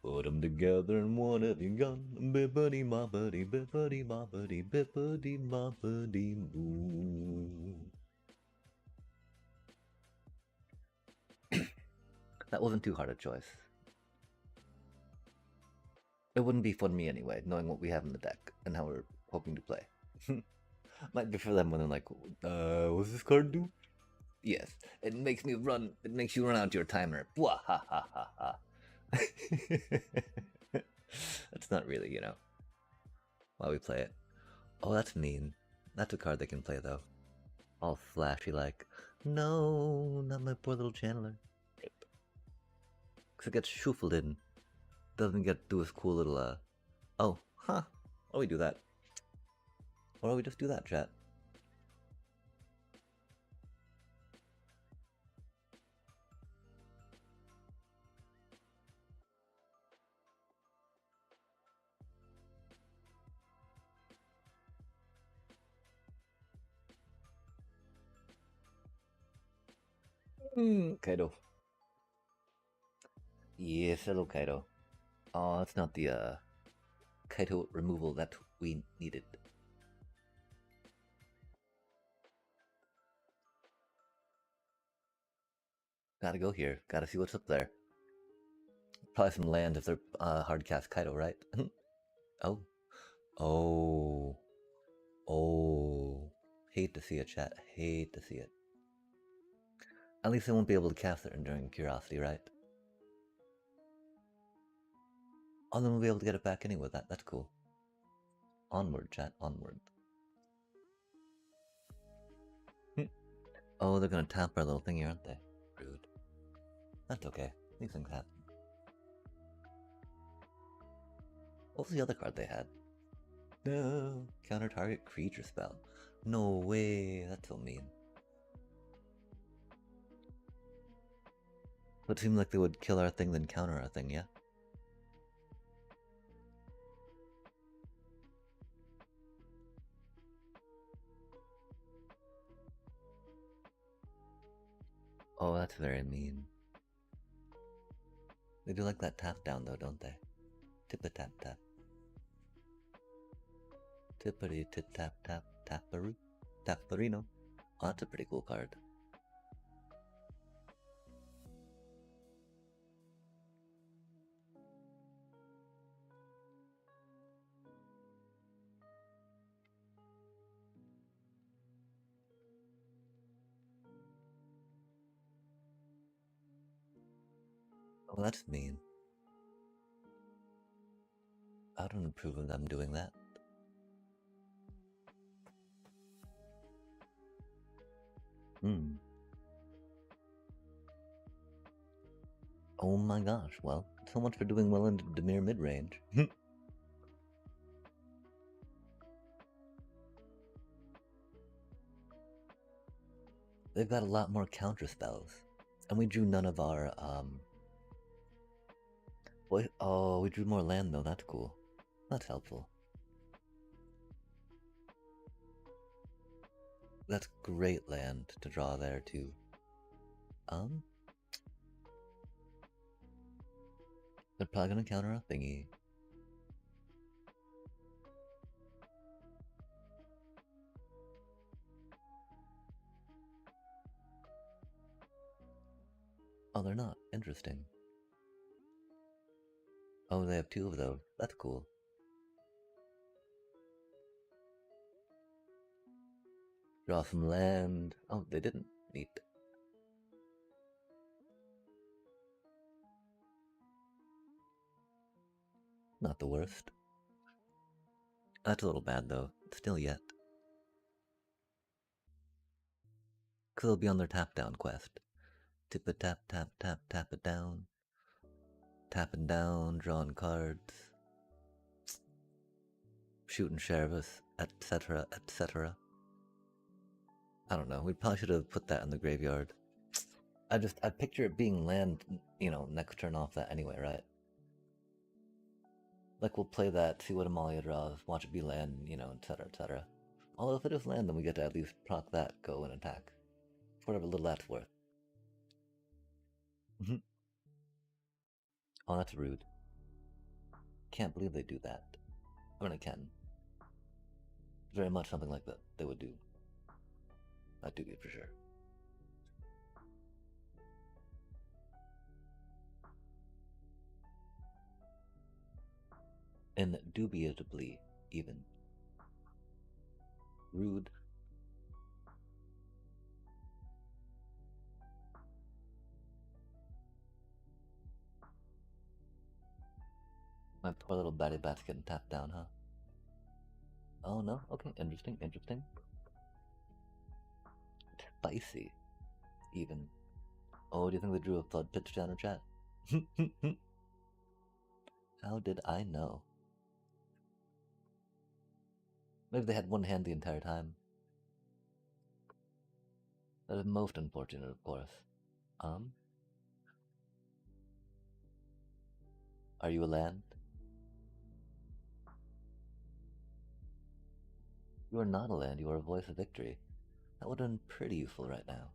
Put them together and what have you got? Bippity boppity, bippity boppity, bippity boppity boo. That wasn't too hard a choice. It wouldn't be for me anyway, knowing what we have in the deck and how we're hoping to play. Might be for them when they're like, what's this card do? Yes, it makes me run, it makes you run out your timer. Bwah, ha ha ha ha. That's not really, you know, why we play it. Oh, that's mean. That's a card they can play though. All flashy like, no, not my poor little channeler. Because it gets shuffled in. Doesn't get to do his cool little, oh, huh. Why do we do that? Why don't we just do that, chat? Kaido. Yes, hello, Kaido. Oh, it's not the, Kaido removal that we needed. Gotta go here. Gotta see what's up there. Probably some land if they're hard cast Kaido, right? Oh. Oh. Oh. Hate to see it, chat. Hate to see it. At least they won't be able to cast it during Curiosity, right? Oh, then we'll be able to get it back anyway. That's cool. Onward, chat. Onward. Oh, they're gonna tap our little thingy, aren't they? Rude. That's okay. These things happen. What was the other card they had? No. Counter target creature spell. No way. That's so mean. But it seemed like they would kill our thing, then counter our thing, yeah? Oh, that's very mean. They do like that tap down though, don't they? Tip-a-tap tap. Tippity tip tap tap taparoo. Taparino. Oh, that's a pretty cool card. Oh, that's mean. I don't approve of them doing that. Hmm. Oh my gosh, well, so much for doing well in Demir mid-range. They've got a lot more counter spells. And we drew none of our, oh, we drew more land though, that's cool. That's helpful. That's great land to draw there too. They're probably gonna counter a thingy. Oh, they're not. Interesting. Oh, they have two of those. That's cool. Draw some land. Oh, they didn't. Neat. Not the worst. That's a little bad though. Still yet. Cause they'll be on their tap down quest. Tip it tap tap tap tap it down. Tapping down, drawing cards. Shooting sheriffs, etc., etc. I don't know. We probably should have put that in the graveyard. I picture it being land, next turn off that anyway, right? Like we'll play that, see what Amalia draws, watch it be land, etc., etc. Although if it is land, then we get to at least proc that, go and attack. For whatever little that's worth. Oh, that's rude. Can't believe they do that. I mean, I can. Very much something like that they would do. That do be for sure. Indubitably, even. Rude. My poor little batty bat's getting tapped down, huh? Oh no? Okay, interesting, interesting. Spicy. Even. Oh, do you think they drew a flood pitch down in chat? How did I know? Maybe they had one hand the entire time. That is most unfortunate, of course. Are you a land? You are not a land, you are a voice of victory. That would have been pretty useful right now.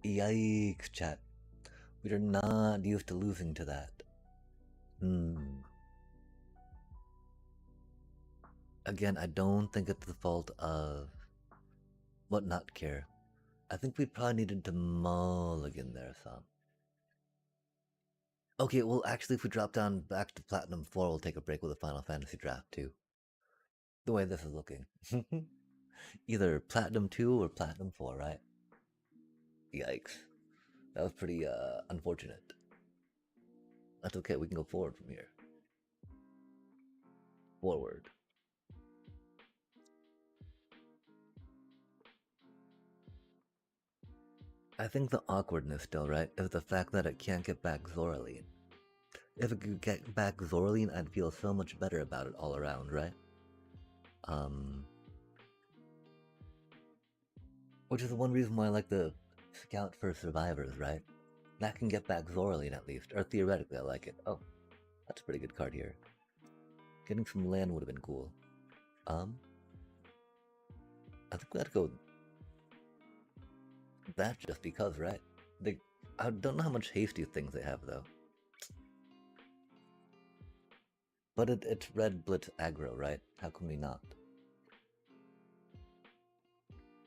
Yikes, chat. We are not used to losing to that. Again, I don't think it's the fault of what not care. I think we probably needed to mulligan there some. Okay, well actually if we drop down back to Platinum 4, we'll take a break with a Final Fantasy draft too. The way this is looking. Either Platinum 2 or Platinum 4, right? Yikes. That was pretty unfortunate. That's okay, we can go forward from here. Forward. I think the awkwardness still, right, is the fact that it can't get back Zoraline. If it could get back Zoraline, I'd feel so much better about it all around, right? Which is the one reason why I like the Scout for Survivors, right? That can get back Zoraline at least, or theoretically I like it. Oh, that's a pretty good card here. Getting some land would have been cool. I think we have to go that just because, right? I don't know how much hasty things they have though. But it's red blitz aggro, right? How can we not?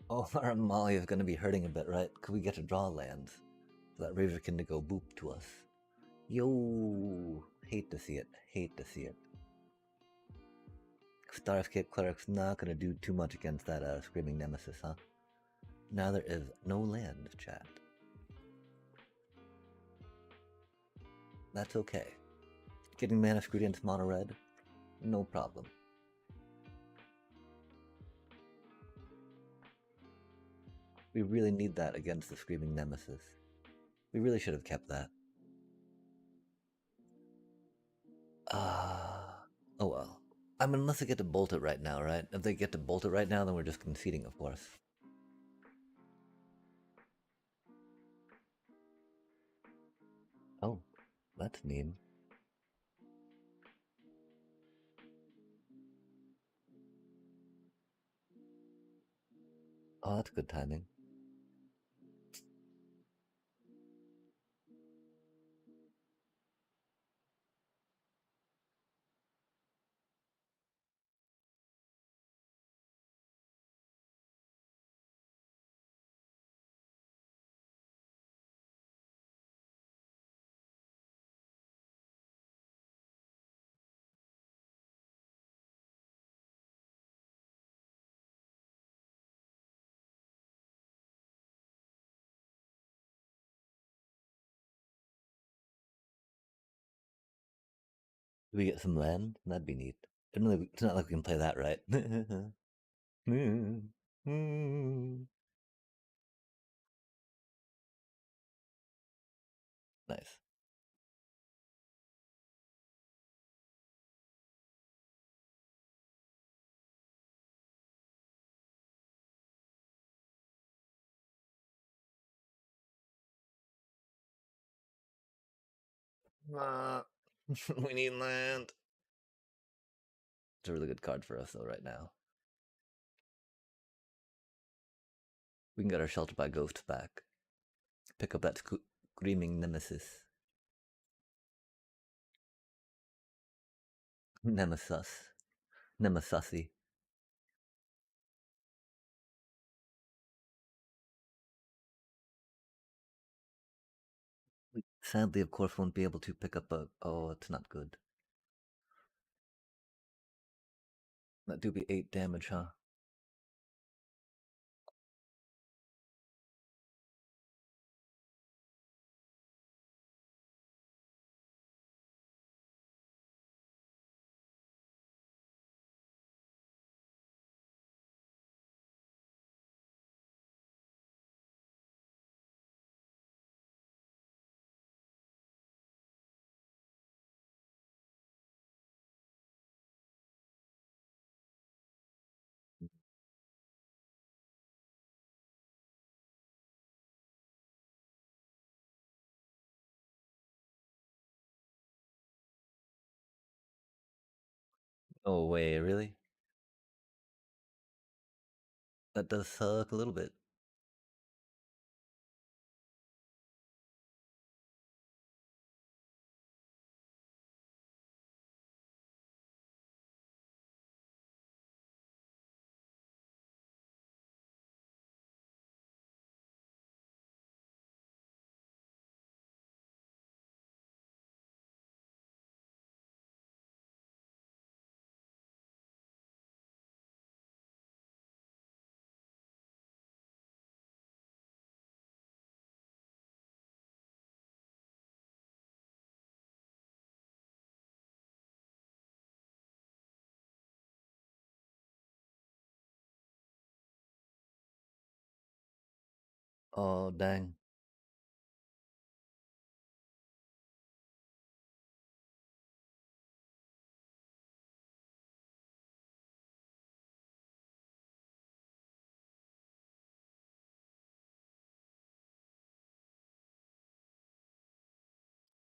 Oh, our Amalia is going to be hurting a bit, right? Could we get to draw lands? for that Raverkin to go boop to us. Yo, hate to see it. Hate to see it. Starscape Cleric's not gonna do too much against that Screaming Nemesis, huh? Now there is no land, chat. That's okay. Getting mana screwed into mono red, no problem. We really need that against the Screaming Nemesis. We really should have kept that. Oh well. I mean, unless they get to bolt it right now, right? If they get to bolt it right now, then we're just conceding, of course. Oh, that's mean. Oh, that's good timing. Do we get some land? That'd be neat. It's not like we can play that, right? Nice. We need land. It's a really good card for us, though, right now. We can get our Shelter by Ghost back. Pick up that Screaming Nemesis. Nemesis. Nemesisy. We sadly, of course, won't be able to pick up a. Oh, it's not good. That do be 8 damage, huh? Oh, way, really? That does suck a little bit. Oh, dang.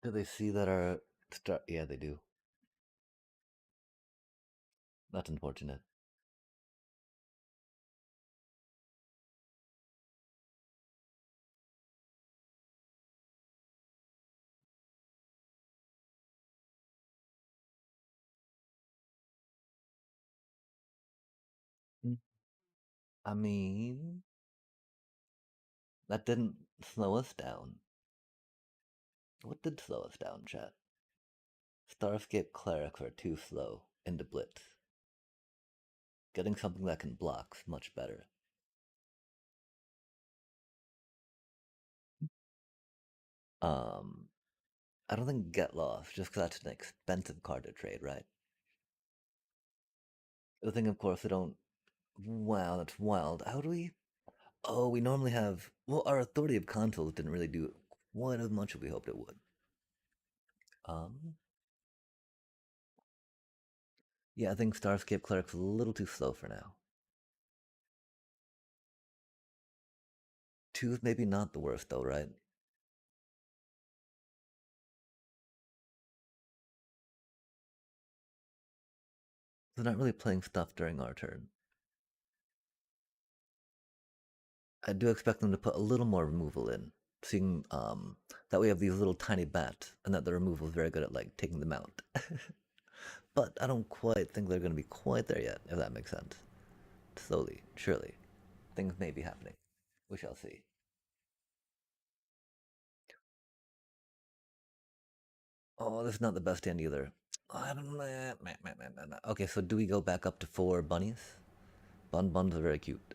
Do they see that our start? Yeah, they do. That's unfortunate. Mm. I mean, that didn't slow us down. What did slow us down, chat? Starscape clerics are too slow into blitz. Getting something that can block's much better. I don't think get lost, just because that's an expensive card to trade, right? The thing, of course, I don't. Wow, that's wild. How do we? Oh, we normally have. Well, our authority of consoles didn't really do quite as much as we hoped it would. Um, yeah, I think Starscape Cleric's a little too slow for now. Two's maybe not the worst though, right? They're not really playing stuff during our turn. I do expect them to put a little more removal in, seeing that we have these little tiny bats, and that the removal is very good at like taking them out. But I don't quite think they're going to be quite there yet, if that makes sense. Slowly, surely, things may be happening. We shall see. Oh, this is not the best hand either. I don't know. Okay, so do we go back up to 4 bunnies? Buns are very cute.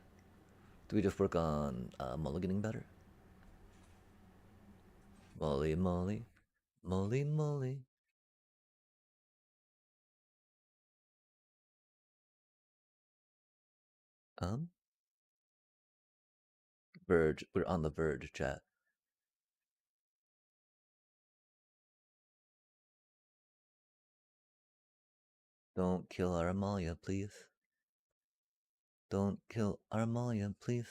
Do we just work on mulliganing better? Molly, Molly, Molly, Molly. Um, Verge. We're on the verge, chat. Don't kill our Amalia, please. Don't kill our Amalia, please.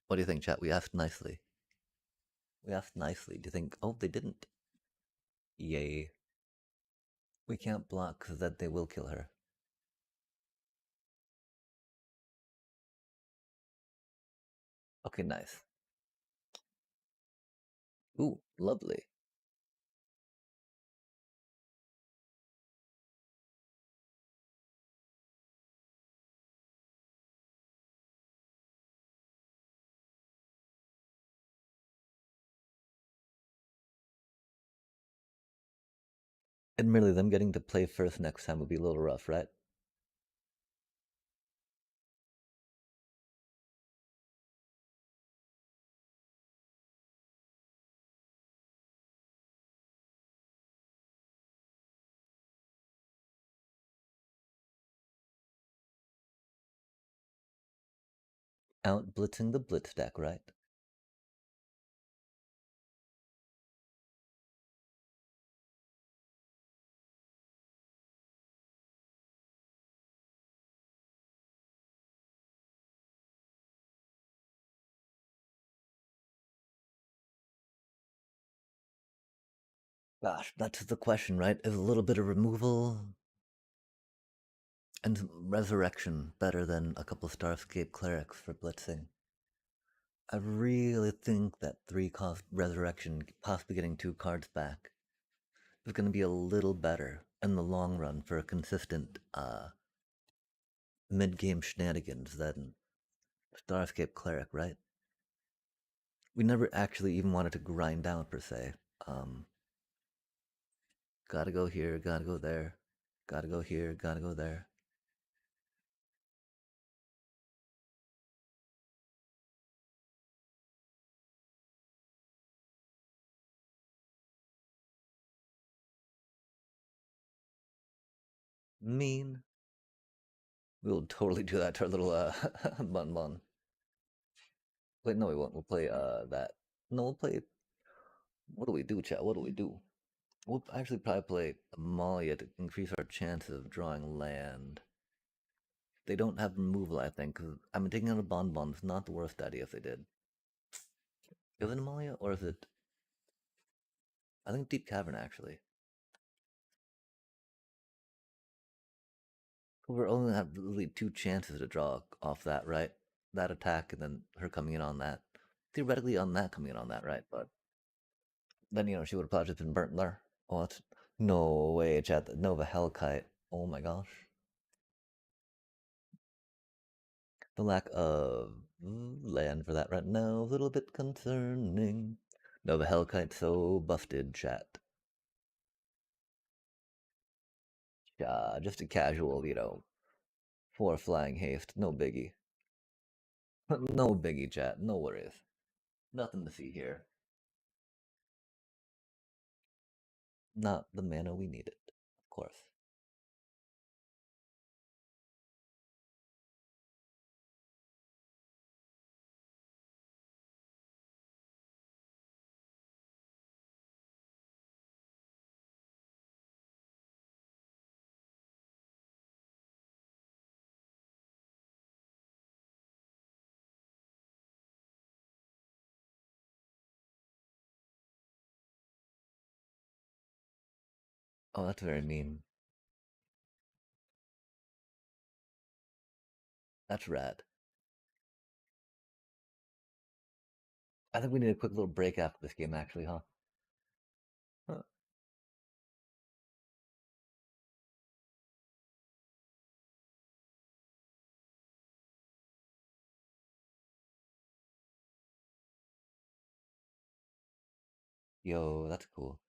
What do you think, chat? We asked nicely. We asked nicely. Do you think? Oh, they didn't. Yay. We can't block because that they will kill her. Okay, nice. Ooh, lovely. Admittedly, them getting to play first next time would be a little rough, right? Out blitzing the blitz deck, right? Gosh, that's the question, right? Is a little bit of removal and resurrection better than a couple Starscape clerics for blitzing? I really think that 3 cost resurrection, possibly getting 2 cards back, is going to be a little better in the long run for a consistent mid-game shenanigans than Starscape cleric, right? We never actually even wanted to grind out per se. Um, Gotta go here, gotta go there, gotta go here, gotta go there. Mean. We'll totally do that to our little bun bun. Wait, no, we won't. We'll play that. No, we'll play. What do we do, chat? What do we do? We'll actually probably play Amalia to increase our chances of drawing land. They don't have removal, I think. Cause I mean, taking out a Bonbon's not the worst idea if they did. Is it Amalia or is it? I think Deep Cavern actually. We're only gonna have really 2 chances to draw off that, right? That attack and then her coming in on that. Theoretically, on that coming in on that, right? But then she would have probably just been burnt there. What? No way, chat. Nova Hellkite. Oh my gosh. The lack of land for that right now is a little bit concerning. No, the Hellkite's so busted, chat. Just a casual, 4 flying haste, no biggie. No biggie, chat, no worries. Nothing to see here. Not the mana we needed, of course. Oh, that's very mean. That's rad. I think we need a quick little break after this game, actually, huh? Huh. Yo, that's cool.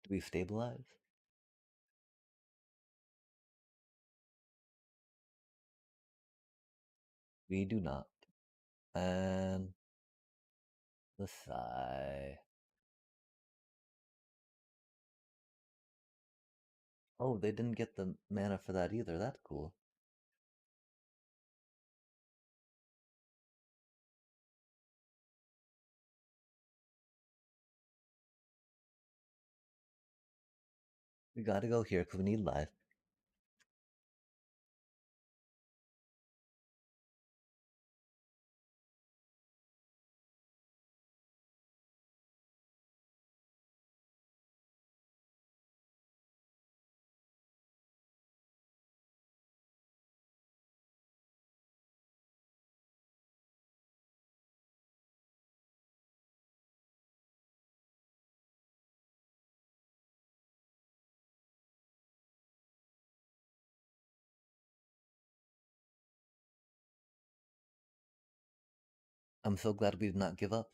Do we stabilize? We do not. And the sigh. Oh, they didn't get the mana for that either. That's cool. We gotta go here because we need life. I'm so glad we did not give up.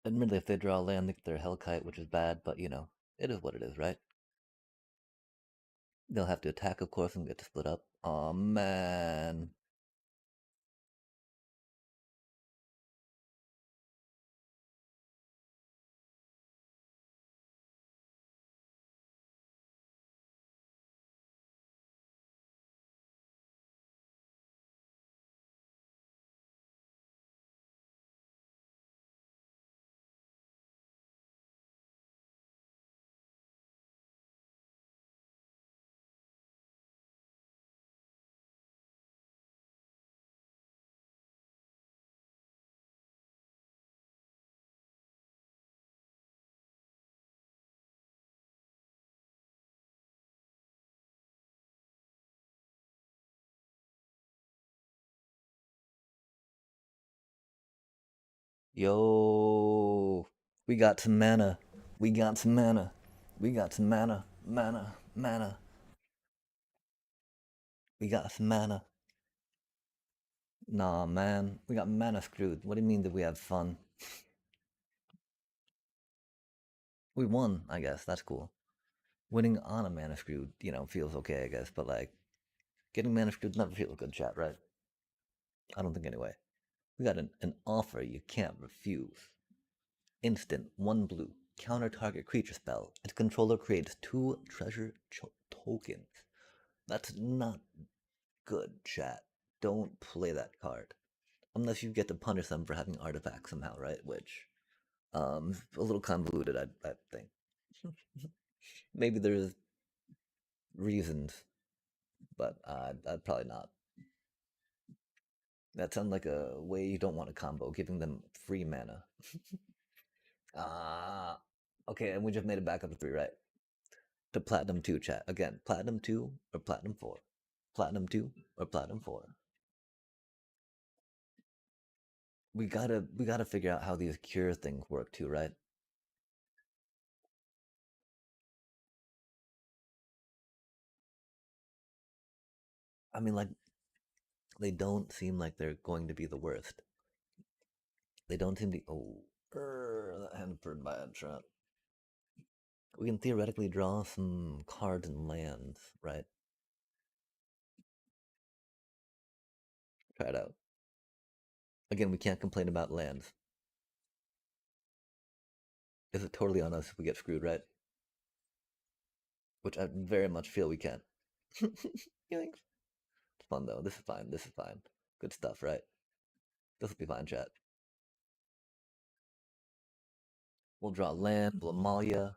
Admittedly, if they draw land, they get their Hellkite, which is bad, but it is what it is, right? They'll have to attack, of course, and get to split up. Aw, man. Yo, we got some mana. We got some mana. We got some mana. Mana. Mana. We got some mana. Nah, man. We got mana screwed. What do you mean that we have fun? We won, I guess. That's cool. Winning on a mana screwed, feels okay, I guess. But, getting mana screwed never feels good, chat, right? I don't think anyway. We got an offer you can't refuse. Instant, 1 blue. Counter target creature spell. Its controller creates 2 treasure tokens. That's not good, chat. Don't play that card. Unless you get to punish them for having artifacts somehow, right? Which, a little convoluted, I think. Maybe there's reasons, but I'd probably not. That sounds like a way you don't want to combo, giving them free mana. Okay, and we just made it back up to 3, right? To Platinum 2, chat. Again, Platinum 2 or Platinum 4? Platinum 2 or Platinum 4? We gotta figure out how these cure things work too, right? I mean, like, they don't seem like they're going to be the worst. They don't seem to. Oh, that hampered by a trap. We can theoretically draw some cards and lands, right? Try it out. Again, we can't complain about lands. Is it totally on us if we get screwed, right? Which I very much feel we can. Yikes. It's fun though. This is fine. This is fine. Good stuff, right? This will be fine, chat. We'll draw land. We'll Amalia.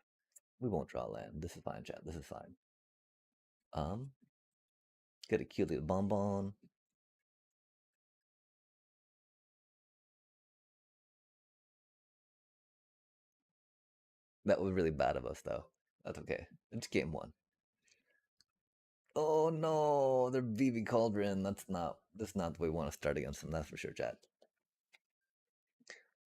We won't draw land. This is fine, chat. This is fine. Um, get a cute little bonbon. That was really bad of us, though. That's okay. It's game 1. Oh no, they're BB Cauldron. That's not the way we want to start against them. That's for sure, chat.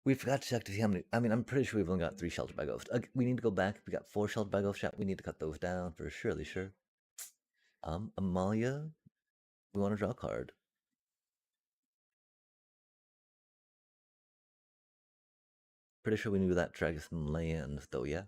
We forgot to check to see how many. I mean, I'm pretty sure we've only got 3 sheltered by ghost. We need to go back. We got 4 sheltered by ghost, chat. We need to cut those down for surely sure. Amalia, we want to draw a card. Pretty sure we knew that drag some lands, though. Yeah.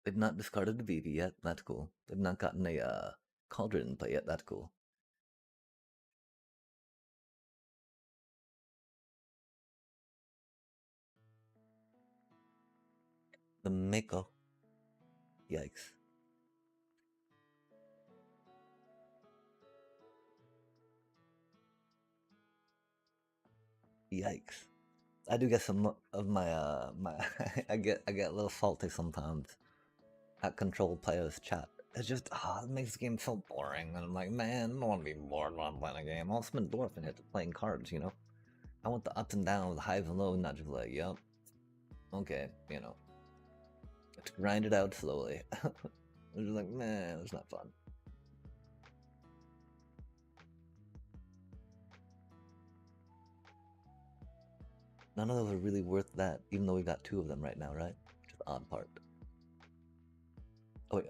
They've not discarded the BB yet. That's cool. They've not gotten a cauldron in play yet. That's cool. The Mako. Yikes. Yikes. I do get some of my I get a little salty sometimes at control players chat. It's just it makes the game so boring, and I'm like, man, I don't want to be bored while I'm playing a game. I'll spend endorphin into playing cards, you know. I want the ups and downs, the highs and lows, not just like, yep, okay, you know. Let's grind it out slowly. I'm just like, man, it's not fun. None of those are really worth that, even though we got 2 of them right now, right? Which is the odd part. Oh wait,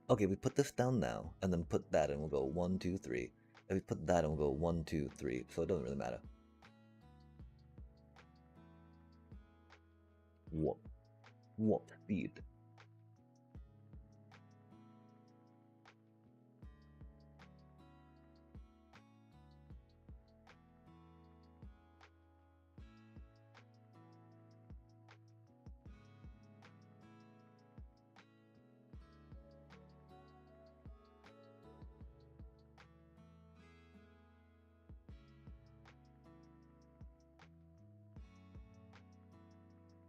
okay, we put this down now, and then put that, and we'll go 1, 2, 3. And we put that, and we'll go 1, 2, 3. So it doesn't really matter. Whoop, whoop, speed.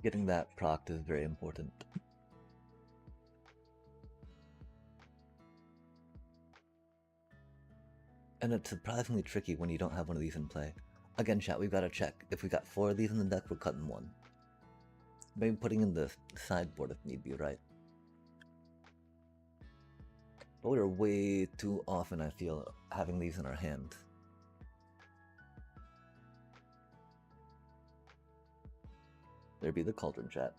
Getting that proc is very important. And it's surprisingly tricky when you don't have one of these in play. Again, chat, we've got to check. If we got 4 of these in the deck, we're cutting 1. Maybe putting in the sideboard if need be, right? But we're way too often, I feel, having these in our hands. There be the cauldron, chat.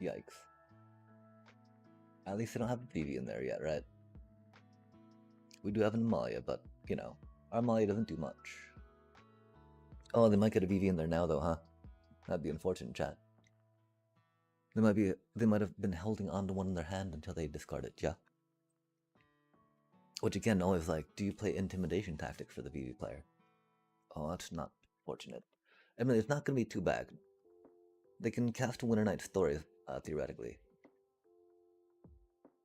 Yikes. At least they don't have a BB in there yet, right? We do have an Amalia, but, you know, our Amalia doesn't do much. Oh, they might get a BV in there now, though, huh? That'd be unfortunate, chat. They might have been holding on to one in their hand until they discard it, yeah? Which again, always like, do you play intimidation tactics for the BV player? Oh, that's not fortunate. I mean, it's not going to be too bad. They can cast a Winter Night Stories, theoretically.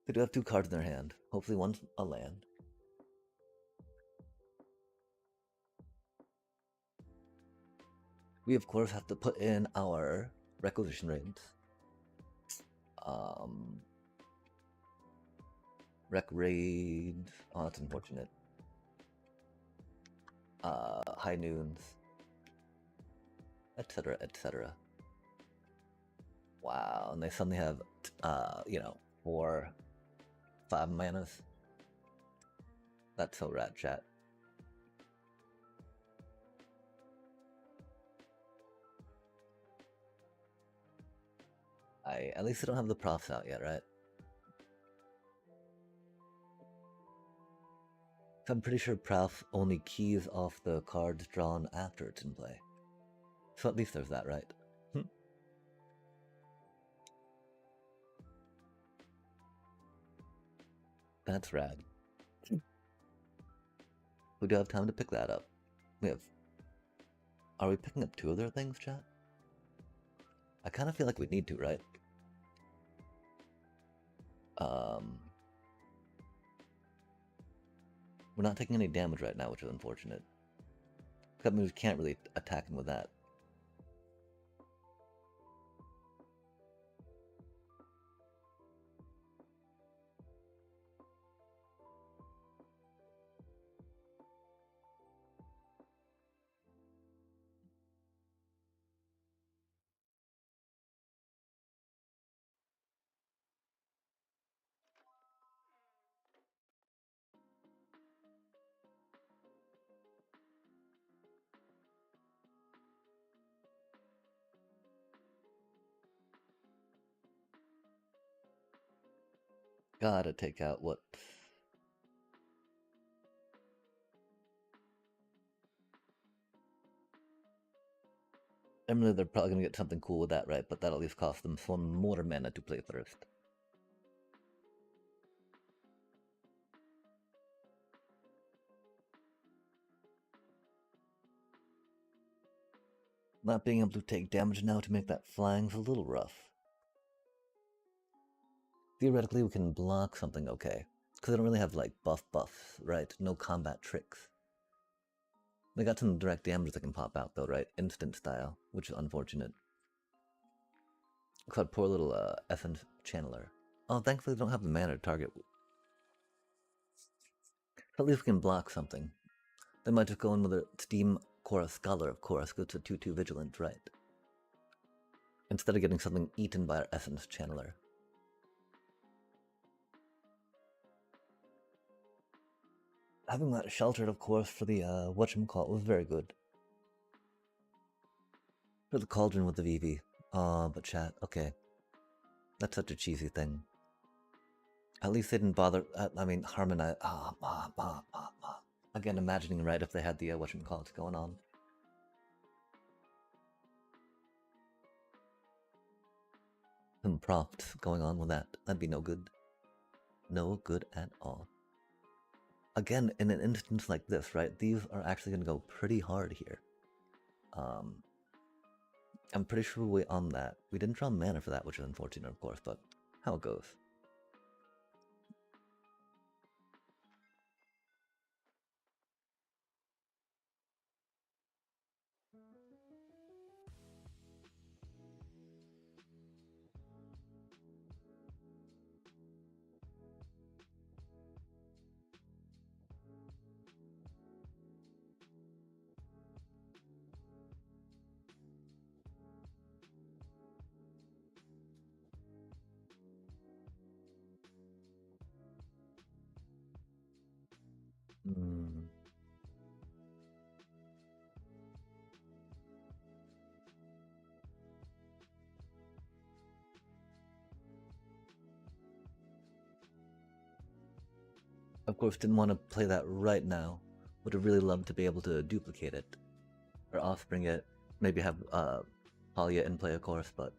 They do have 2 cards in their hand. Hopefully one's a land. We, of course, have to put in our requisition raids. Rec raids. Oh, that's unfortunate. High noons, etc., etc. Wow, and they suddenly have, 4, 5 manas. That's so rad, chat. At least I don't have the profs out yet, right? I'm pretty sure prof only keys off the cards drawn after it's in play. So at least there's that, right? That's rad. We do have time to pick that up. We have... Are we picking up 2 of their things, chat? I kind of feel like we need to, right? We're not taking any damage right now, which is unfortunate. That means we can't really attack him with that. Gotta take out what... Emily, they're probably gonna get something cool with that, right? But that'll at least cost them some more mana to play first. Not being able to take damage now to make that flying's a little rough. Theoretically, we can block something okay. Because they don't really have, like, buffs, right? No combat tricks. They got some direct damage that can pop out, though, right? Instant style, which is unfortunate. Looks like poor little Essence Channeler. Oh, thankfully they don't have the mana to target. At least we can block something. They might just go in with a Steam Chorus Scholar, of course, because it's a 2-2 Vigilant, right? Instead of getting something eaten by our Essence Channeler. Having that sheltered, of course, for the whatchamacallit was very good. For the Cauldron with the VV. But chat, okay. That's such a cheesy thing. At least they didn't bother, harmonize. Again, imagining, right, if they had the whatchamacallit going on. Some prompts going on with that. That'd be no good. No good at all. Again, in an instance like this, right, these are actually going to go pretty hard here. I'm pretty sure we on that. We didn't draw mana for that, which is unfortunate, of course, but how it goes. Of course, didn't want to play that right now. Would have really loved to be able to duplicate it. Or offspring it. Maybe have Halia in play, of course, but...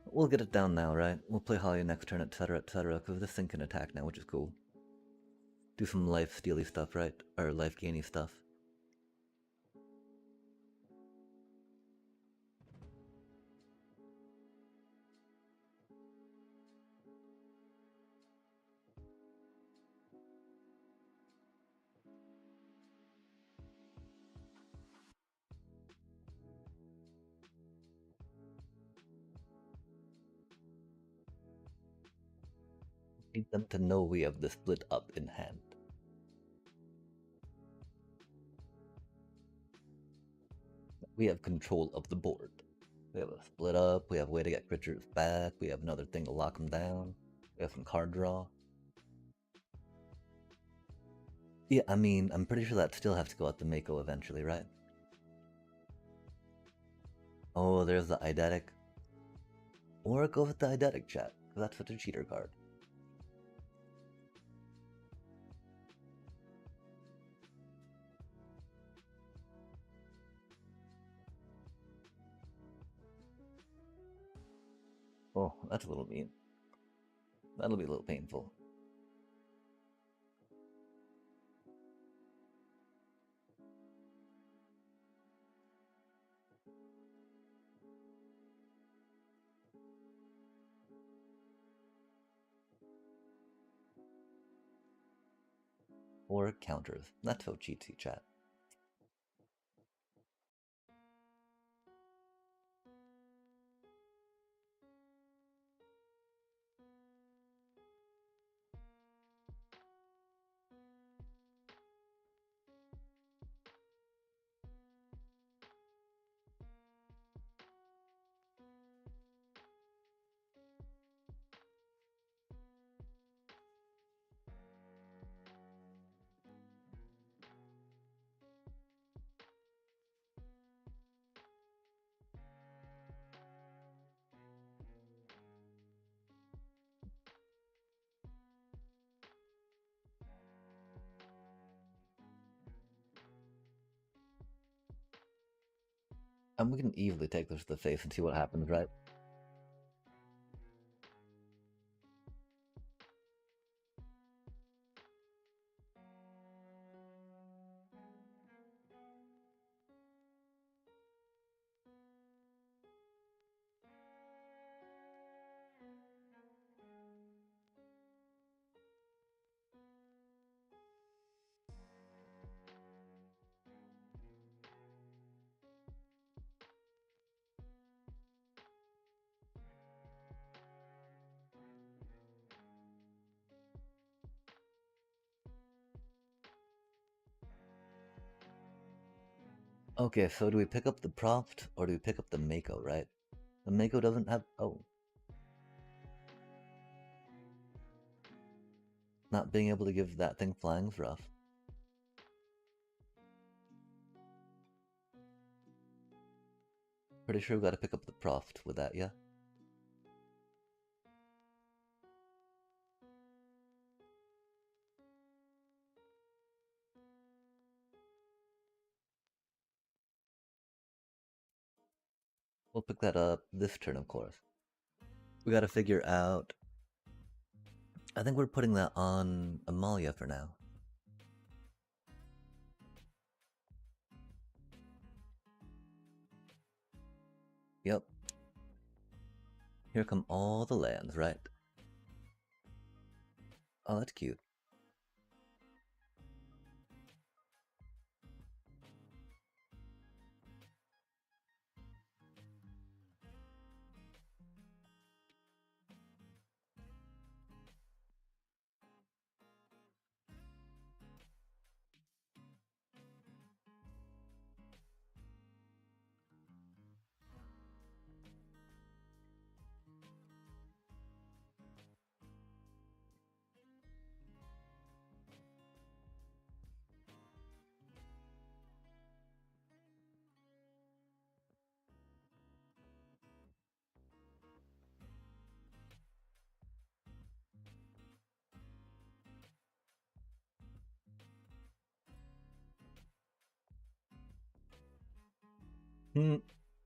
We'll get it down now, right? We'll play Halia next turn, etc, because this thing can attack now, which is cool. Do some life steely stuff, right? Or life gainy stuff. need them to know we have the split up in hand. We have control of the board. We have a split up, we have a way to get creatures back, we have another thing to lock them down, we have some card draw. Yeah, I mean, I'm pretty sure that still has to go out to Mako eventually, right? Oh, there's the eidetic. Or go with the eidetic, chat, because that's such a cheater card. Oh, that's a little mean. That'll be a little painful. Or counters. That's so cheatsy, chat. And we can easily take this to the face and see what happens, right? Okay, so do we pick up the Proft or do we pick up the Mako, right? The Mako doesn't have... Oh. Not being able to give that thing flying's rough. Pretty sure we gotta pick up the Proft with that, yeah? We'll pick that up this turn, of course. We gotta figure out... I think we're putting that on Amalia for now. Yep. Here come all the lands, right? Oh, that's cute.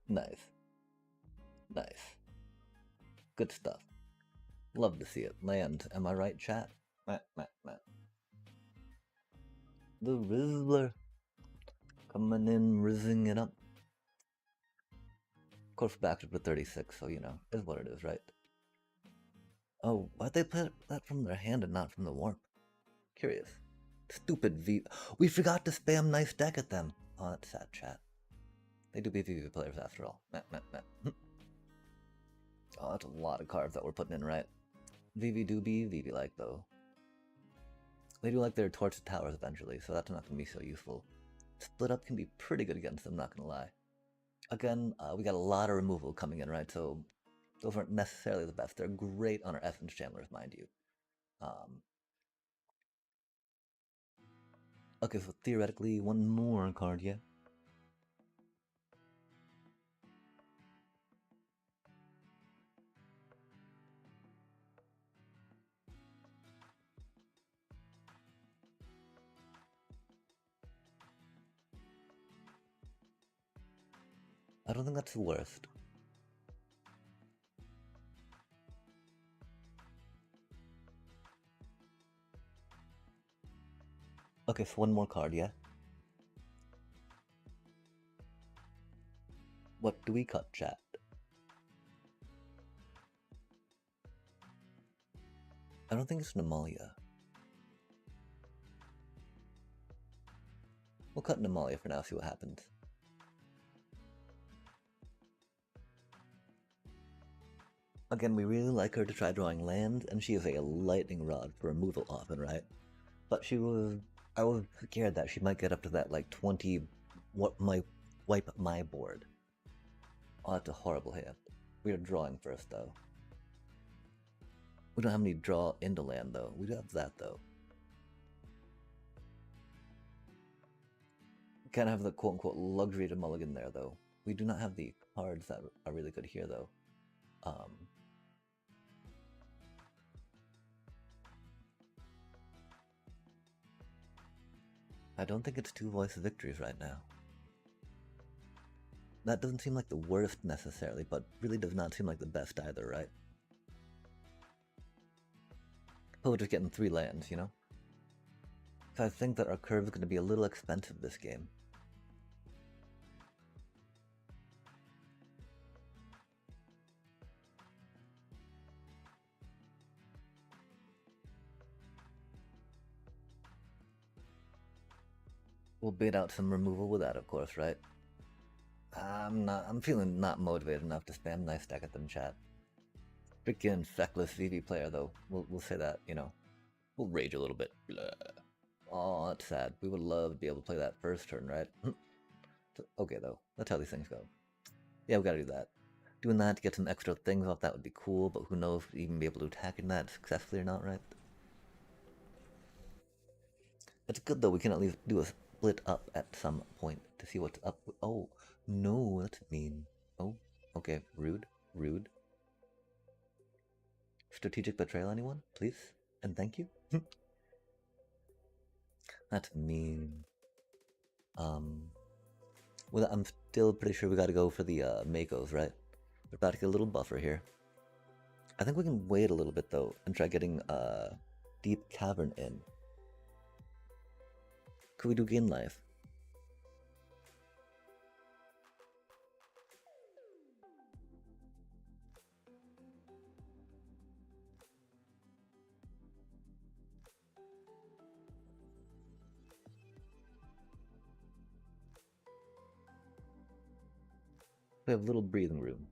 Nice. Nice. Good stuff. Love to see it land. Am I right, chat? The Rizzler. Coming in, rizzing it up. Of course, backed up to 36, so you know, is what it is, right? Oh, why'd they play that from their hand and not from the warp? Curious. Stupid V. We forgot to spam nice deck at them. Oh, that's sad, chat. They do be VV players after all. Oh, that's a lot of cards that we're putting in, right? Vivi do be Vivi-like, though. They do like their torch towers eventually, so that's not going to be so useful. Split up can be pretty good against them, not going to lie. Again, we got a lot of removal coming in, right? So those aren't necessarily the best. They're great on our essence channelers, mind you. Okay, so theoretically, one more card, yeah. I don't think that's the worst. Okay, so one more card, yeah? What do we cut, chat? I don't think it's an Amalia. We'll cut an Amalia for now, see what happens. Again, we really like her to try drawing lands, and she is a lightning rod for removal often, right? But I was scared that she might get up to that, like, 20, what might wipe my board. Oh, that's a horrible hand. We are drawing first, though. We don't have any draw into land, though. We do have that, though. We kind of have the quote-unquote luxury to mulligan there, though. We do not have the cards that are really good here, though. I don't think it's two voice victories right now. That doesn't seem like the worst necessarily, but really does not seem like the best either, right? But we're just getting 3 lands, you know? So I think that our curve is going to be a little expensive this game. We'll bait out some removal with that, of course, right? I'm feeling not motivated enough to spam nice stack at them, chat. Freaking feckless VV player, though. We'll say that, you know. We'll rage a little bit. Blah. Oh, that's sad. We would love to be able to play that first turn, right? Okay, though. That's how these things go. Yeah, we gotta do that. Doing that to get some extra things off, that would be cool, but who knows if we'd even be able to attack in that successfully or not, right? It's good, though. We can at least do a split up at some point to see what's up. Oh, no, that's mean. Oh, okay. Rude. Rude. Strategic betrayal, anyone? Please? And thank you? That's mean. Well, I'm still pretty sure we gotta go for the Makos, right? We're about to get a little buffer here. I think we can wait a little bit, though, and try getting Deep Cavern in. Could we do Gain Life? We have a little breathing room.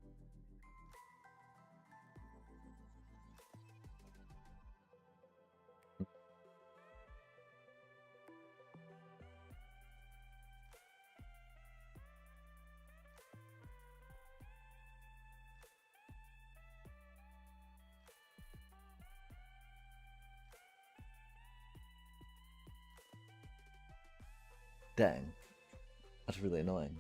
Dang. That's really annoying.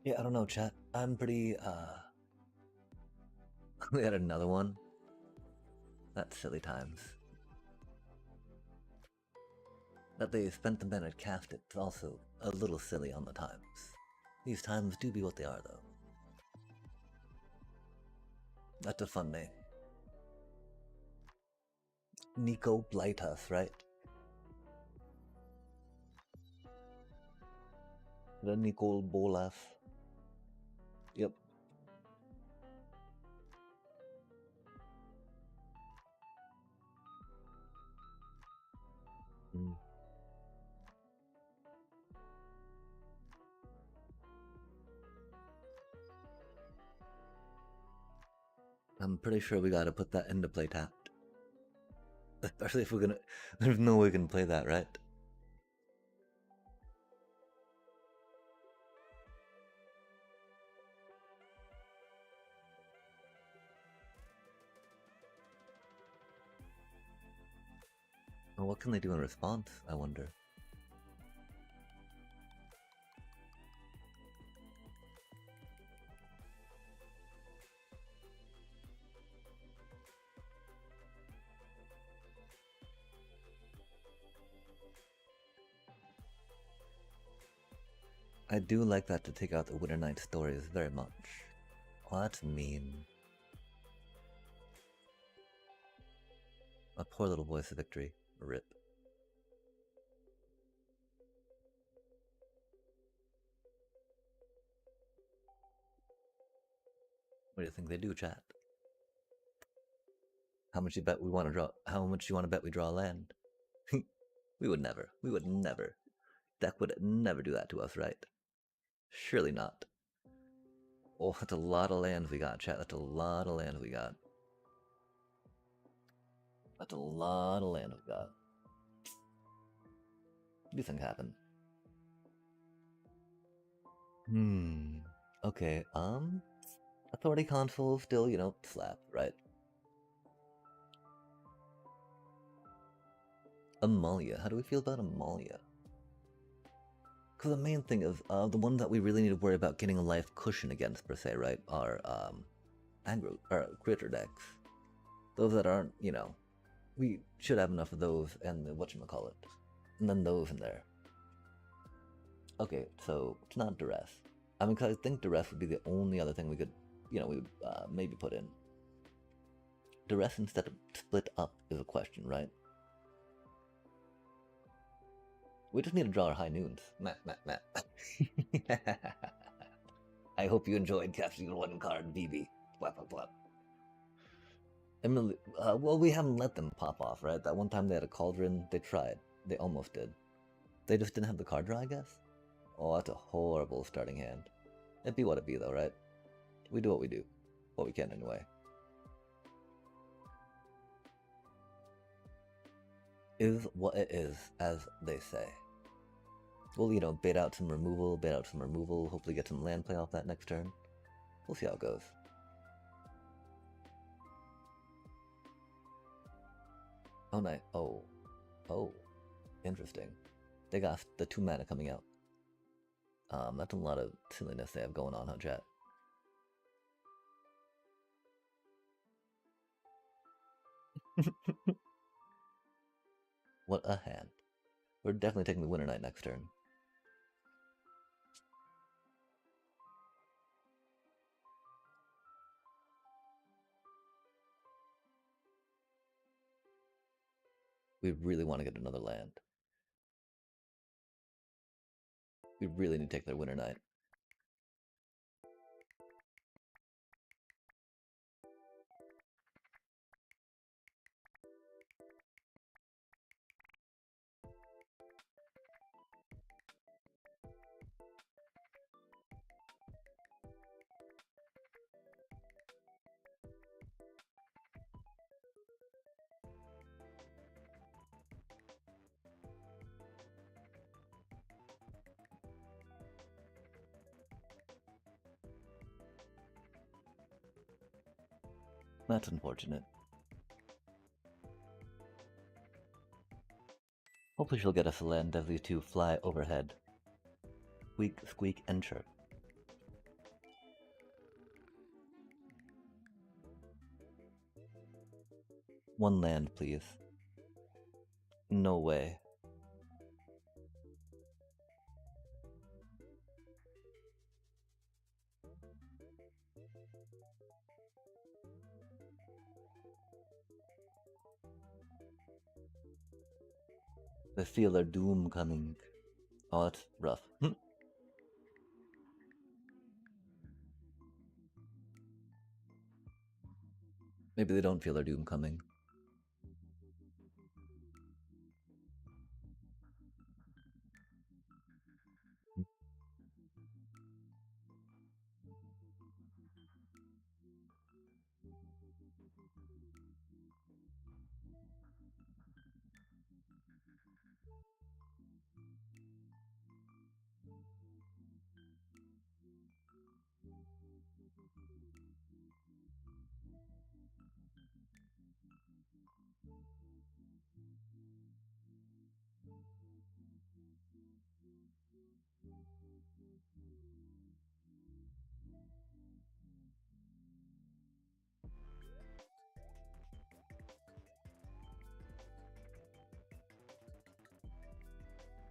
Yeah, I don't know, chat. I'm pretty, we had another one. That's silly times. That they spent the minute cast it's also a little silly on the times. These times do be what they are, though. That's a fun name. Nico Blightus, right? The Nicole Bolas. Yep. Mm. I'm pretty sure we gotta put that into play tapped. Especially if we're gonna. There's no way we can play that, right? Well, what can they do in response, I wonder? I do like that to take out the Winter Night stories very much. Oh, that's mean. A poor little voice of victory. Rip. What do you think they do, chat? How much you bet we want to draw? How much you want to bet we draw land? We would never. We would never. Deck would never do that to us, right? Surely not. Oh, that's a lot of land we got, chat. That's a lot of land we got. That's a lot of land we got. These things happen. Okay, Authority console still, you know, slap, right? Amalia. How do we feel about Amalia? Because the main thing is, the ones that we really need to worry about getting a life cushion against, per se, right, are, aggro, or critter decks. Those that aren't, you know, we should have enough of those and the whatchamacallit. And then those in there. Okay, so it's not duress. I mean, because I think duress would be the only other thing we could, you know, we would maybe put in. Duress instead of split up is a question, right? We just need to draw our high noons. Matt. I hope you enjoyed casting your one card, BB. Blah, blah, blah. Emily, well, we haven't let them pop off, right? That one time they had a cauldron, they tried. They almost did. They just didn't have the card draw, I guess? Oh, that's a horrible starting hand. It'd be what it be, though, right? We do what we do. What we can, anyway. Is what it is, as they say. We'll, you know, bait out some removal, hopefully get some land play off that next turn. We'll see how it goes. Oh, nice. Oh. Interesting. They got the 2 mana coming out. That's a lot of silliness they have going on, huh, chat? What a hand. We're definitely taking the Winter Night next turn. We really want to get another land. We really need to take their Winter Night. That's unfortunate. Hopefully she'll get us a land as these two fly overhead. Squeak, squeak, and chirp. One land, please. No way. They feel their doom coming. Oh, that's rough. Maybe they don't feel their doom coming.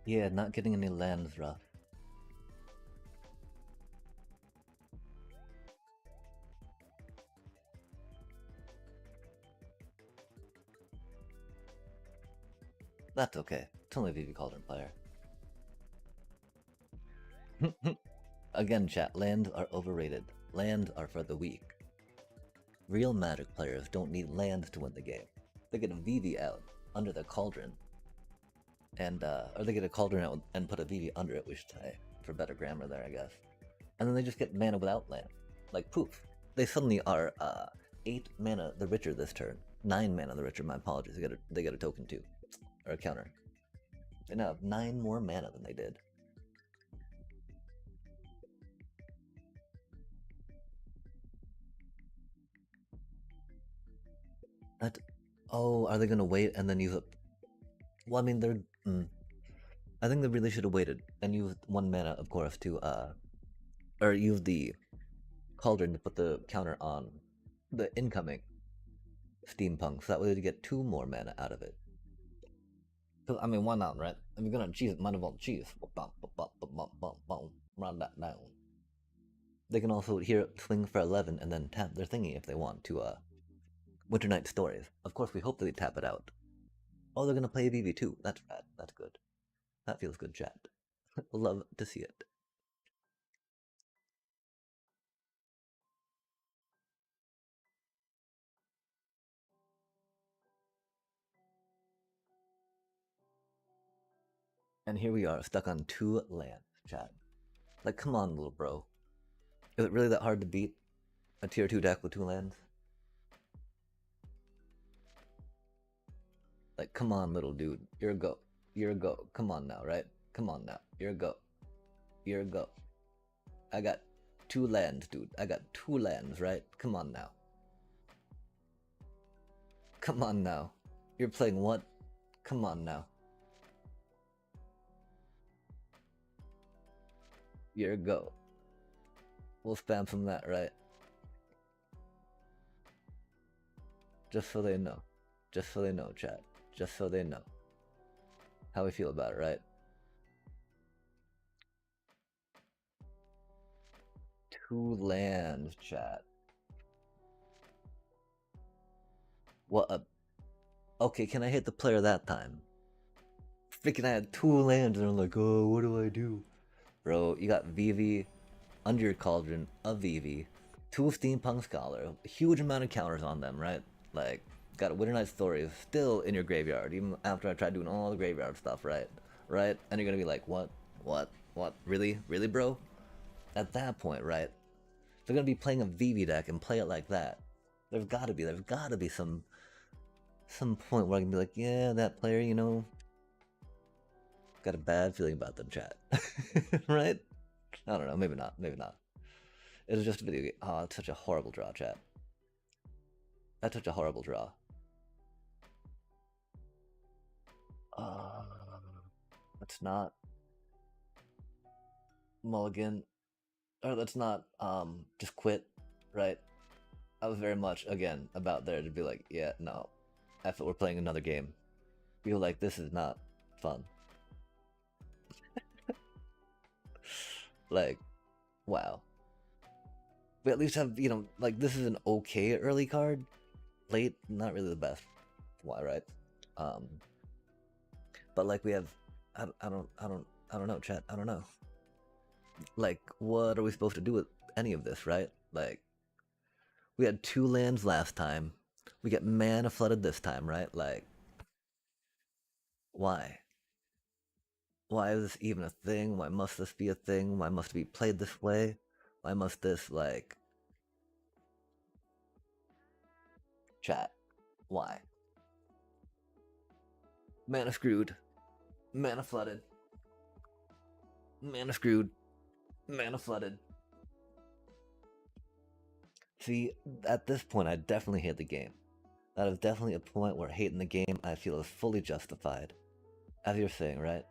Yeah, not getting any lands rough. That's okay. It's only a VV Cauldron player. Again, chat, lands are overrated. Lands are for the weak. Real Magic players don't need lands to win the game. They get a VV out under the Cauldron, and or they get a Cauldron out and put a VV under it, we should say, for better grammar there, I guess. And then they just get mana without land. Like, poof. They suddenly are 8 mana the richer this turn. 9 mana the richer, my apologies. They get a token too. Or a counter. They now have 9 more mana than they did. That, oh, are they gonna wait and then use up? Well, I mean, they're. I think they really should have waited and used 1 mana, of course, to or use the Cauldron to put the counter on the incoming Steampunk, so that way they get 2 more mana out of it. Cause I mean, why not, right? If you're gonna cheese it, might as well cheese. Run that down. They can also here swing for 11 and then tap their thingy if they want to Winter Night Stories. Of course, we hope that they tap it out. Oh, they're gonna play VV too. That's rad. That's good. That feels good, chat. Love to see it. And here we are, stuck on 2 lands, chat. Like, come on, little bro. Is it really that hard to beat a tier 2 deck with 2 lands? Like, come on, little dude. You're a go. You're a go. Come on now, right? Come on now. You're a go. You're a go. I got 2 lands, dude. I got 2 lands, right? Come on now. Come on now. You're playing what? Come on now. You're a go. We'll spam from that, right? Just so they know. Just so they know, chat. Just so they know how we feel about it, right? 2 lands, chat. What a... Okay, can I hit the player that time? Freaking I had 2 lands and I'm like, oh, what do I do? Bro, you got VV under your Cauldron, a VV, 2 Steampunk Scholar, a huge amount of counters on them, right? Like, got a Winter Night Story still in your graveyard, even after I tried doing all the graveyard stuff, right? Right? And you're gonna be like, what? Really? Really, bro? At that point, right? They're gonna be playing a VV deck and play it like that. There's gotta be some point where I can be like, yeah, that player, you know, got a bad feeling about them, chat. Right? I don't know, maybe not. It was just a video game. Oh, it's such a horrible draw, chat. That's such a horrible draw. That's not. mulligan, or let's not just quit, right? I was very much again about there to be like, yeah, no, F it, we're playing another game. Feel like this is not fun. Like, wow. We at least have, like this is an okay early card. Late, not really the best. Why, right? Um, but like we have, I don't know, chat. I don't know. Like, what are we supposed to do with any of this, right? Like, we had 2 lands last time. We get mana flooded this time, right? Like, why? Why is this even a thing? Why must this be a thing? Why must it be played this way? Why must this, like... Chat. Why? Mana screwed. Mana flooded. Mana screwed. Mana flooded. See, at this point, I definitely hate the game. That is definitely a point where hating the game I feel is fully justified. As you're saying, right?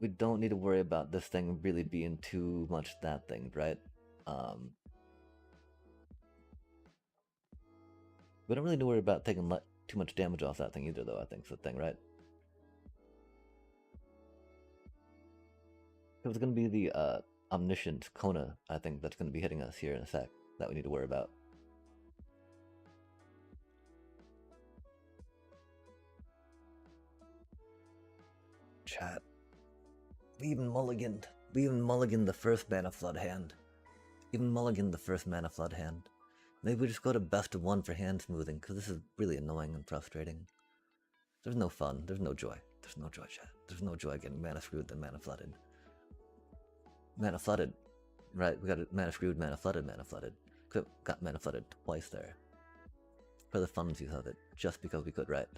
We don't need to worry about this thing really being too much that thing, right? We don't really need to worry about taking too much damage off that thing either, though, I think is the thing, right? It's going to be the omniscient Kona, I think, that's going to be hitting us here in a sec, that we need to worry about. Chat. We even mulliganed the first mana flood hand. Even mulliganed the first mana flood hand. Maybe we just go to best of 1 for hand smoothing, because this is really annoying and frustrating. There's no fun. There's no joy. There's no joy, chat. There's no joy getting mana screwed than mana flooded. Mana flooded. Right, we got mana screwed, mana flooded, mana flooded. Could have got mana flooded twice there. For the funsies of it, just because we could, right?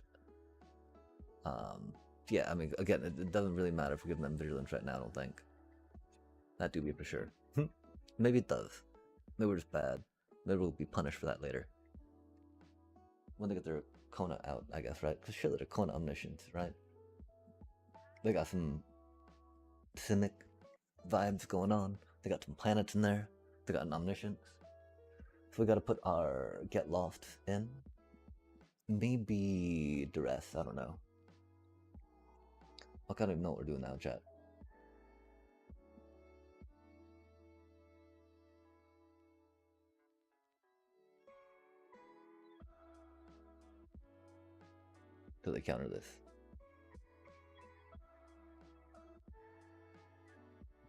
Yeah, I mean, again, it doesn't really matter if we're giving them vigilance right now, I don't think. That do be for sure. Maybe it does. Maybe we're just bad. Maybe we'll be punished for that later. When they get their Kona out, I guess, right? Because surely they're Kona omniscience, right? They got some Simic vibes going on. They got some planets in there. They got an omniscience. So we gotta put our Get Lost in. Maybe Duress, I don't know. I don't even know what we're doing now, chat. Do they counter this?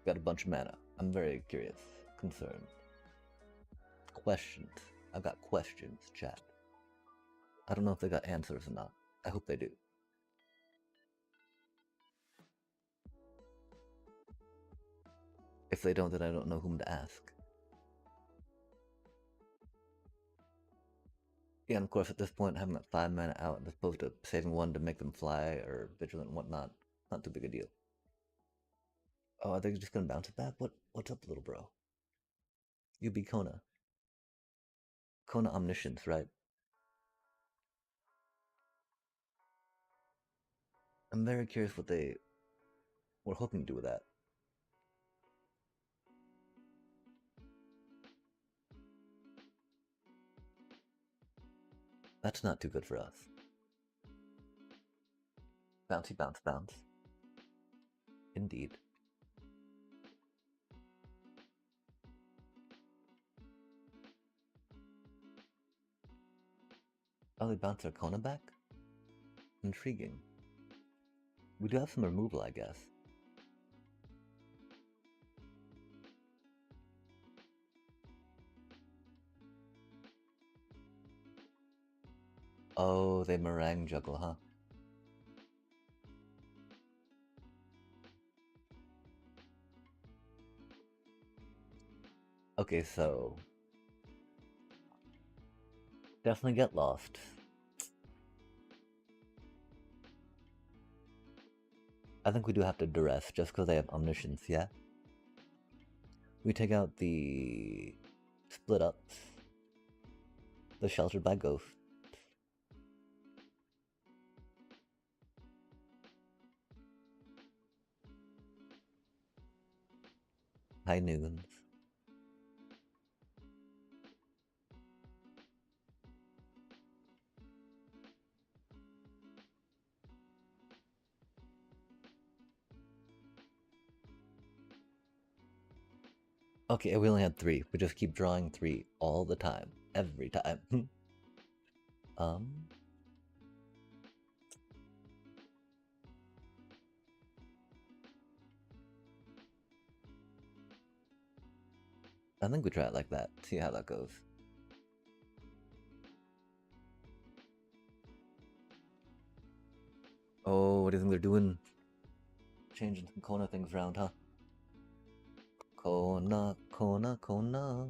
Got a bunch of mana. I'm very curious, concerned. Questions. I've got questions, chat. I don't know if they got answers or not. I hope they do. If they don't, then I don't know whom to ask. Yeah, and of course, at this point, having that 5 mana out as opposed to saving 1 to make them fly or vigilant and whatnot, not too big a deal. Oh, are they just gonna bounce it back? What's up, little bro? You be Kona. Kona omniscience, right? I'm very curious what they were hoping to do with that. That's not too good for us. Bouncy, bounce, bounce. Indeed. Oh, they bounce their Kona back? Intriguing. We do have some removal, I guess. Oh, they meringue juggle, huh? Okay, so... definitely get lost. I think we do have to duress just because they have omniscience, yeah? We take out the split ups, the sheltered by ghosts. High noons. Okay, we only had 3. We just keep drawing 3 all the time. Every time. um... I think we try it like that. See how that goes. Oh, what do you think they're doing? Changing some Kona things around, huh? Kona, Kona, Kona.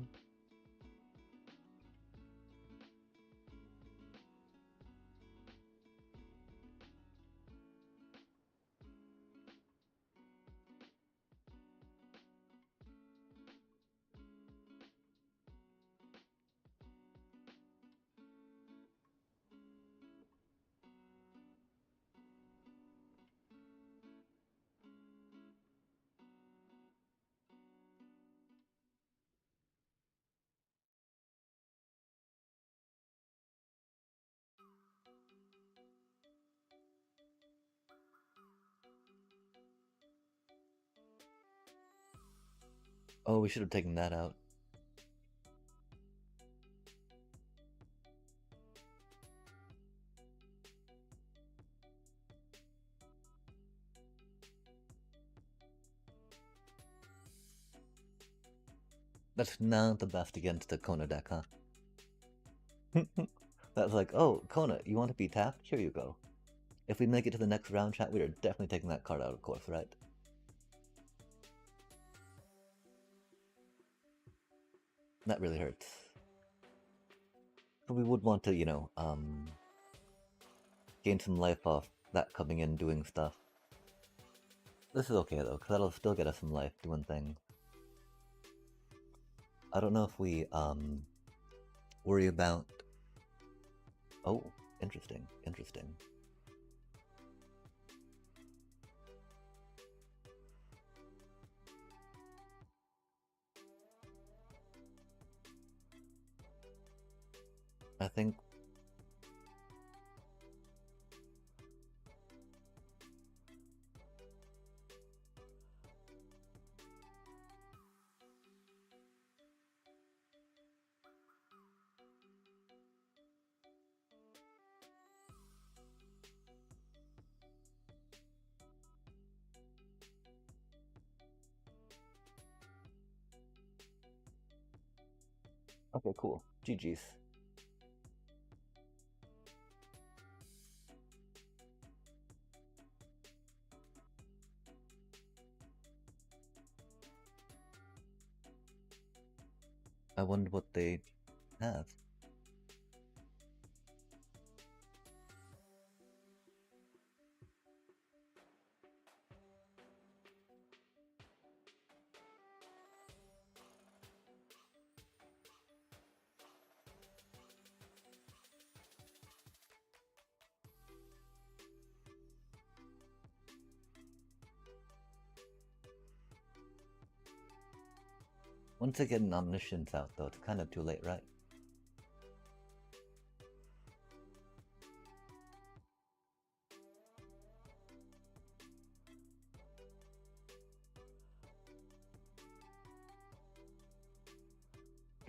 Oh, we should have taken that out. That's not the best against the Kona deck, huh? That's like, oh, Kona, you want to be tapped? Here you go. If we make it to the next round, chat, we are definitely taking that card out, of course, right? That really hurts. But we would want to, you know, gain some life off that coming in doing stuff. This is okay though, because that'll still get us some life doing things. I don't know if we, worry about... Oh, interesting, interesting. I think... Okay, cool. GG's. I wonder what they have. Once I get an Omniscience out though, it's kind of too late, right?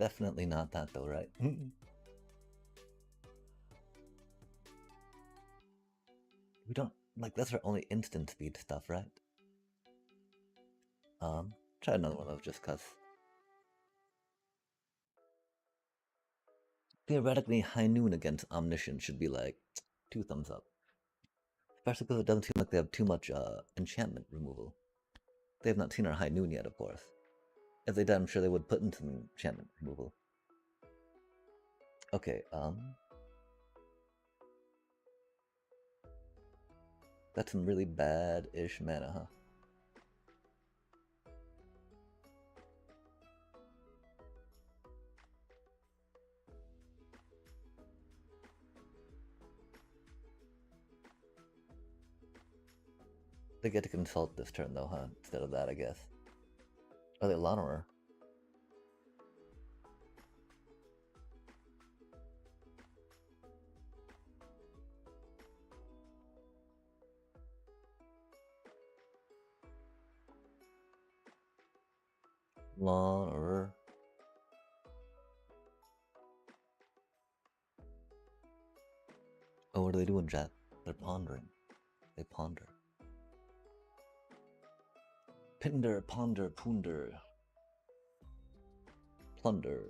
Definitely not that though, right? We don't... Like, that's our only instant speed stuff, right? Try another one of those just cuz. Theoretically, High Noon against Omniscience should be like 2 thumbs up. Especially because it doesn't seem like they have too much enchantment removal. They have not seen our High Noon yet, of course. If they did, I'm sure they would put in some enchantment removal. Okay, that's some really bad-ish mana, huh? They get to consult this turn though, huh? Instead of that, I guess. Are they Lanorer? Lanorer. Oh, what are they doing, chat? They're pondering. They ponder. Pinder, ponder, ponder. Plunder.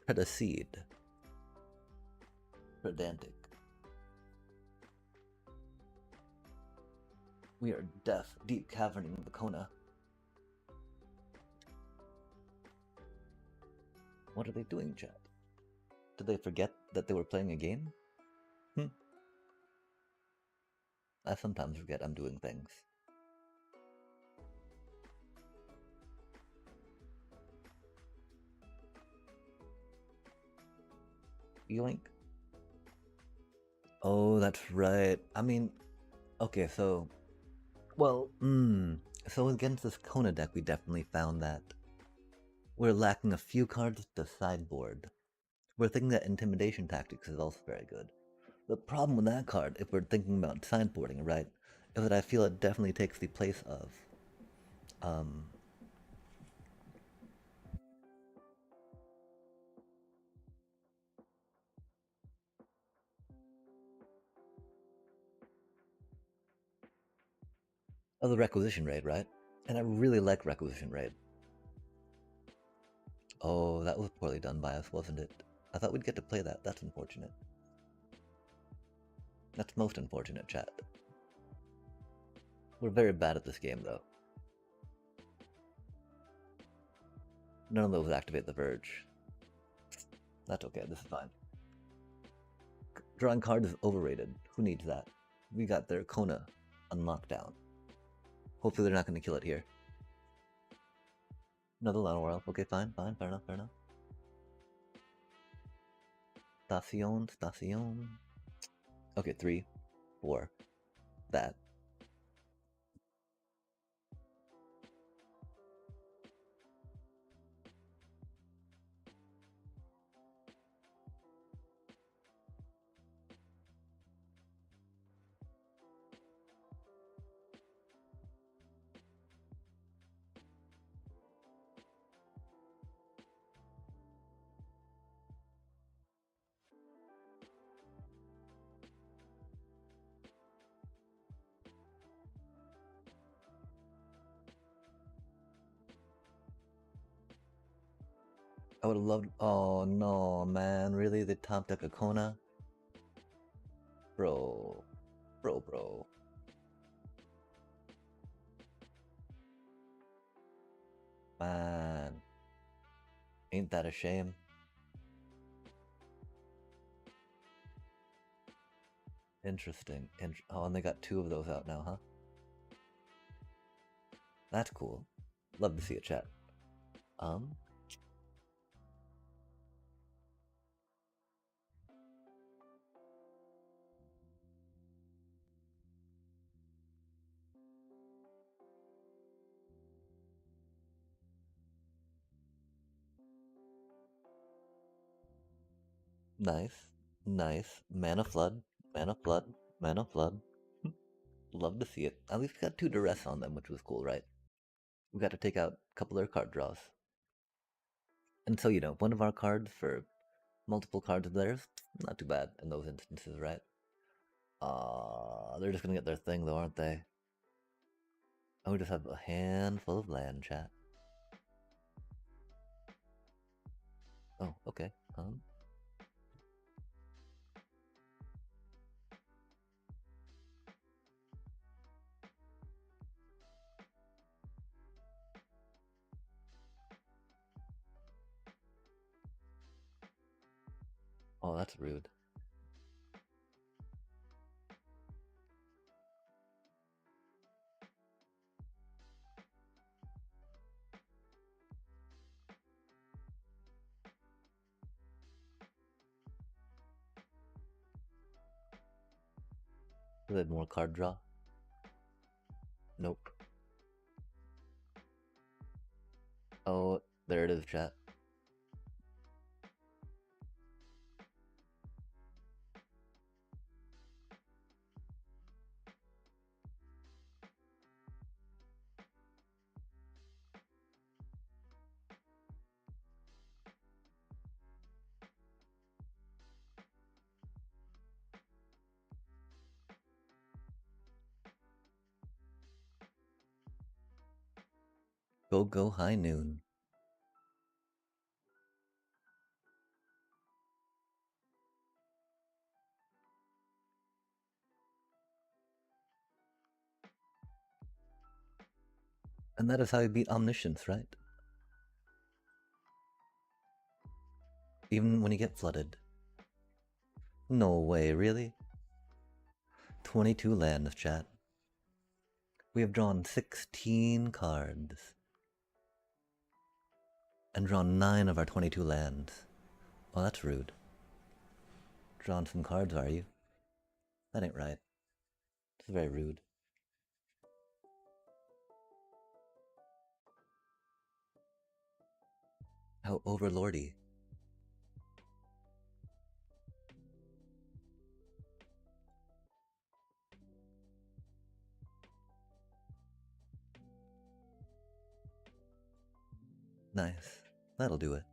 Predacede. Pedantic. We are deaf, deep caverning the Kona. What are they doing, chat? Did they forget that they were playing a game? I sometimes forget I'm doing things. Yoink. Oh, that's right. I mean, okay, so... Well, so against this Kona deck, we definitely found that we're lacking a few cards to sideboard. We're thinking that Intimidation Tactics is also very good. The problem with that card, if we're thinking about sideboarding, right, is that I feel it definitely takes the place of, the Requisition Raid, right? And I really like Requisition Raid. Oh, that was poorly done by us, wasn't it? I thought we'd get to play that. That's unfortunate. That's most unfortunate, chat. We're very bad at this game, though. None of those activate the Verge. That's okay, this is fine. Drawing card is overrated. Who needs that? We got their Kona on lockdown. Hopefully they're not going to kill it here. Another Llanowar Elf. Okay, fine, fair enough. Station. Okay, 3, 4. That. I would have loved. Oh no, man. Really? They top deck a Kona? Bro. Man. Ain't that a shame? Interesting. Oh, and they got 2 of those out now, huh? That's cool. Love to see it, chat. Nice. Mana Flood. Love to see it. At least we got 2 duress on them, which was cool, right? We got to take out a couple of their card draws. And so, one of our cards for multiple cards of theirs, not too bad in those instances, right? They're just gonna get their thing though, aren't they? Oh, we just have a handful of land, chat. Oh, okay. Oh, that's rude. They had more card draw? Nope. Oh, there it is, chat. Go high noon. And that is how you beat omniscience, right? Even when you get flooded. No way, really? 22 lands, chat. We have drawn 16 cards. And drawn 9 of our 22 lands. Oh, that's rude. Drawn some cards, are you? That ain't right. It's very rude. How overlordy. Nice. That'll do it.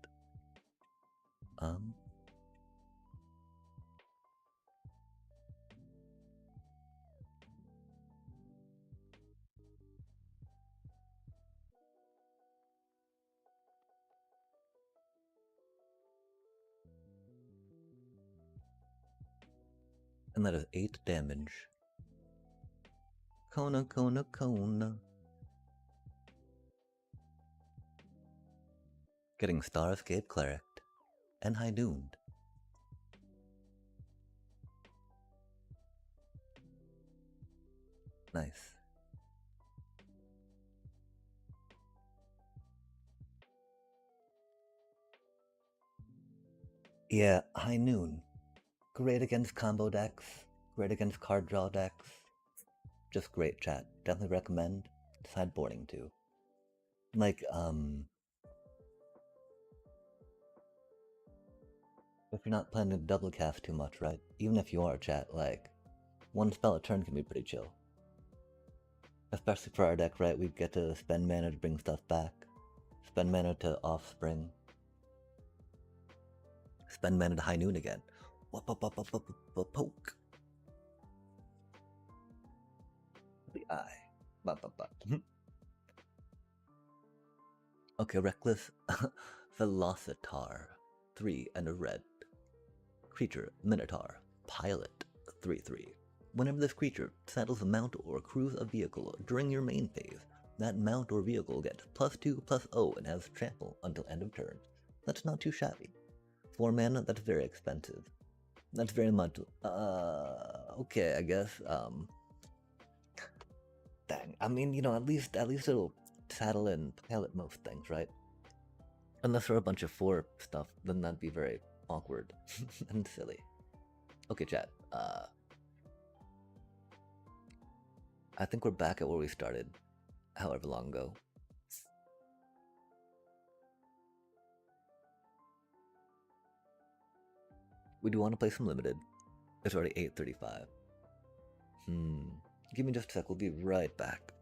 And that is 8 damage. Kona, Kona, Kona. Getting Starscape Cleric and High Nooned. Nice. Yeah, High Noon. Great against combo decks. Great against card draw decks. Just great, chat. Definitely recommend. Sideboarding too. Like, if you're not planning to double cast too much, right? Even if you are, chat, like, one spell a turn can be pretty chill. Especially for our deck, right? We get to spend mana to bring stuff back. Spend mana to Offspring. Spend mana to High Noon again. Poke. The eye. Okay, Reckless Velocitar. 3 and a red. Creature, Minotaur. Pilot. 3/3. Whenever this creature saddles a mount or crews a vehicle during your main phase, that mount or vehicle gets +2/+0 and has trample until end of turn. That's not too shabby. 4 mana, that's very expensive. That's very much, okay, I guess, dang, I mean, you know, at least it'll saddle and pilot most things, right? Unless there are a bunch of 4 stuff, then that'd be very awkward and silly. Okay, chat, I think we're back at where we started, however long ago. We do want to play some limited. It's already 8:35. Give me just a sec, we'll be right back.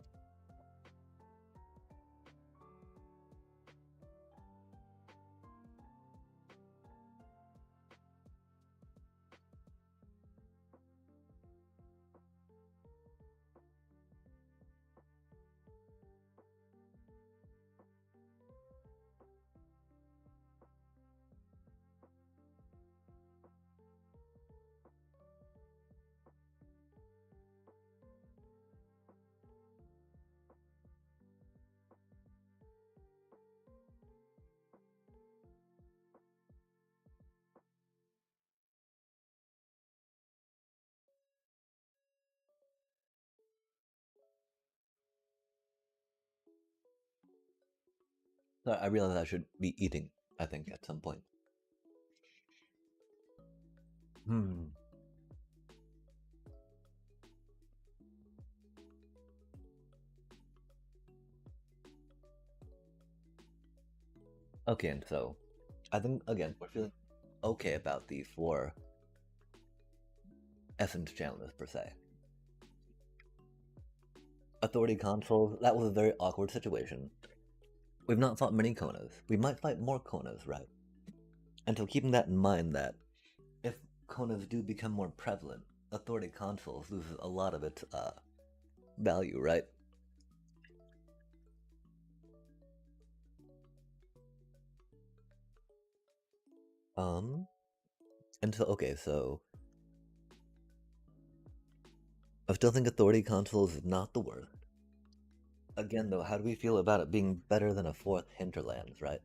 Sorry, I realize I should be eating, I think, at some point. Okay, and so I think again we're feeling okay about these four essence channels per se. Authority consoles, that was a very awkward situation. We've not fought many Konas. We might fight more Konas, right? And so keeping that in mind that if Konas do become more prevalent, Authority consoles loses a lot of its value, right? And so okay, so I still think Authority consoles is not the worst. Again though, how do we feel about it being better than a fourth Hinterlands, right?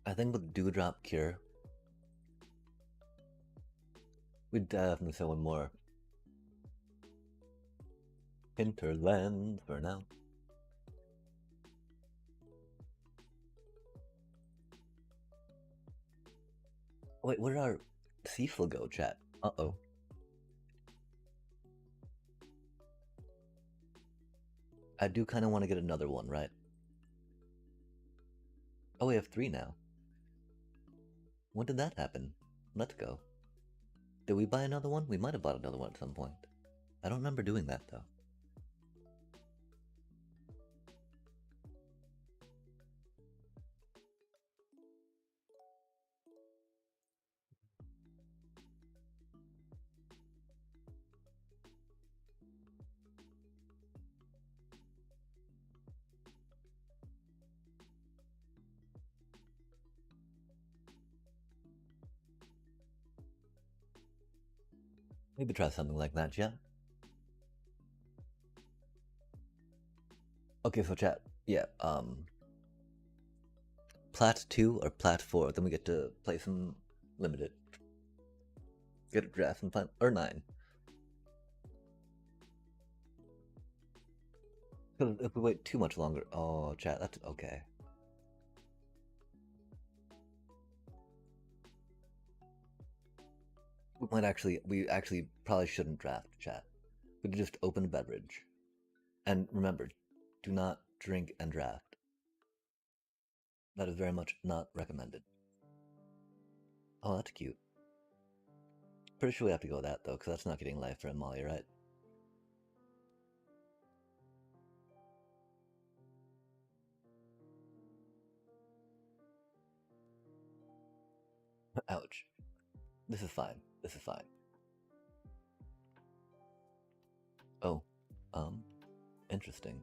I think with Dewdrop Cure, we'd definitely throw in more Hinterlands for now. Wait, where did our Cecil go, chat? Uh-oh. I do kind of want to get another one, right? Oh, we have 3 now. When did that happen? Let's go. Did we buy another one? We might have bought another one at some point. I don't remember doing that, though. Maybe try something like that, yeah? Okay, so chat, yeah, Plat 2 or Plat 4, then we get to play some limited. Get a draft and find, or 9. Because if we wait too much longer, oh, chat, that's okay. We actually probably shouldn't draft, chat. We could just open a beverage. And remember, do not drink and draft. That is very much not recommended. Oh, that's cute. Pretty sure we have to go with that, though, because that's not getting life for Molly, right? Ouch. This is fine. This is fine. Oh, interesting.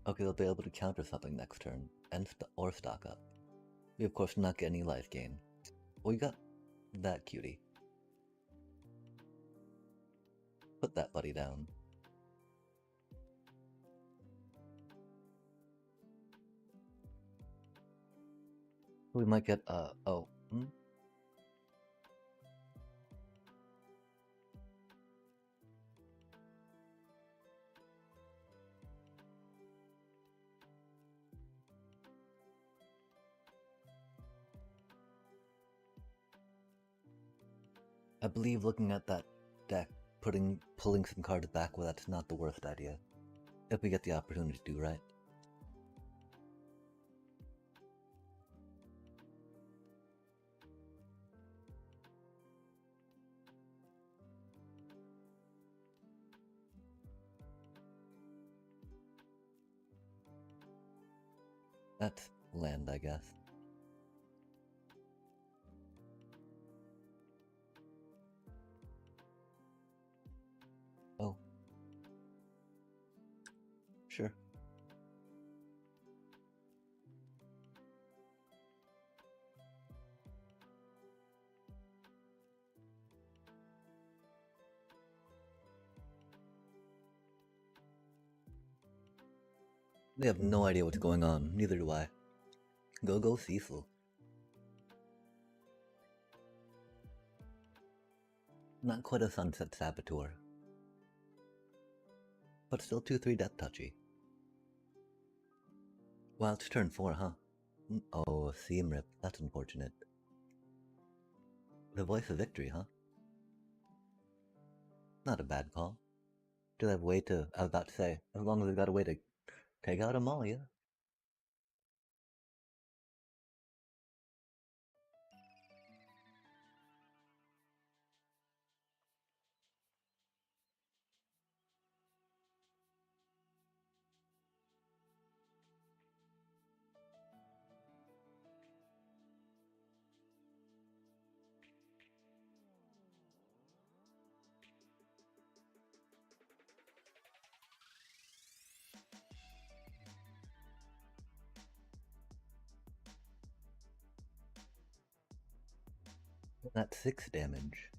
Okay, they'll be able to counter something next turn, and or stock up. We of course not get any life gain. We got that cutie. Put that buddy down. We might get, oh, I believe looking at that deck, pulling some cards back, well, that's not the worst idea. If we get the opportunity to do right. That's land, I guess. Oh. Sure. They have no idea what's going on, neither do I. Go Cecil. Not quite a Sunset Saboteur. But still 2-3 death touchy. Wow, it's turn 4, huh? Oh, Seam Rip, that's unfortunate. The Voice of Victory, huh? Not a bad call. Do they have a way to, I was about to say, as long as they've got a way to take out Amalia. That's 6 damage.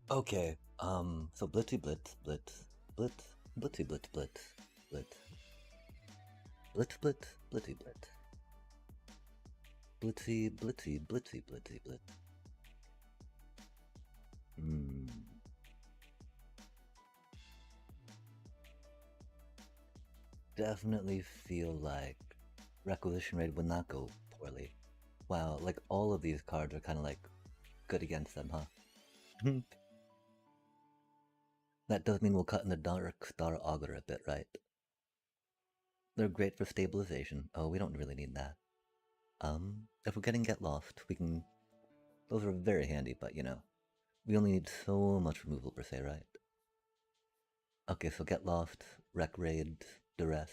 Okay, so Blitzy Blitz, Blitz, Blitz, Blitzy Blitz, Blitz, Blitz, Blitz, Blitz, Blitzy Blitz, Blitzy, Blitzy, Blitzy, Blitzy, Blitz. Definitely feel like Requisition Raid would not go poorly. Wow, like all of these cards are kind of like good against them, huh? That does mean we'll cut in the Dark Star Augur a bit, right? They're great for stabilization. Oh, we don't really need that. If we're getting Get Lost, we can... Those are very handy, but you know, we only need so much removal per se, right? Okay, so Get Lost, Wreck Raid, Duress.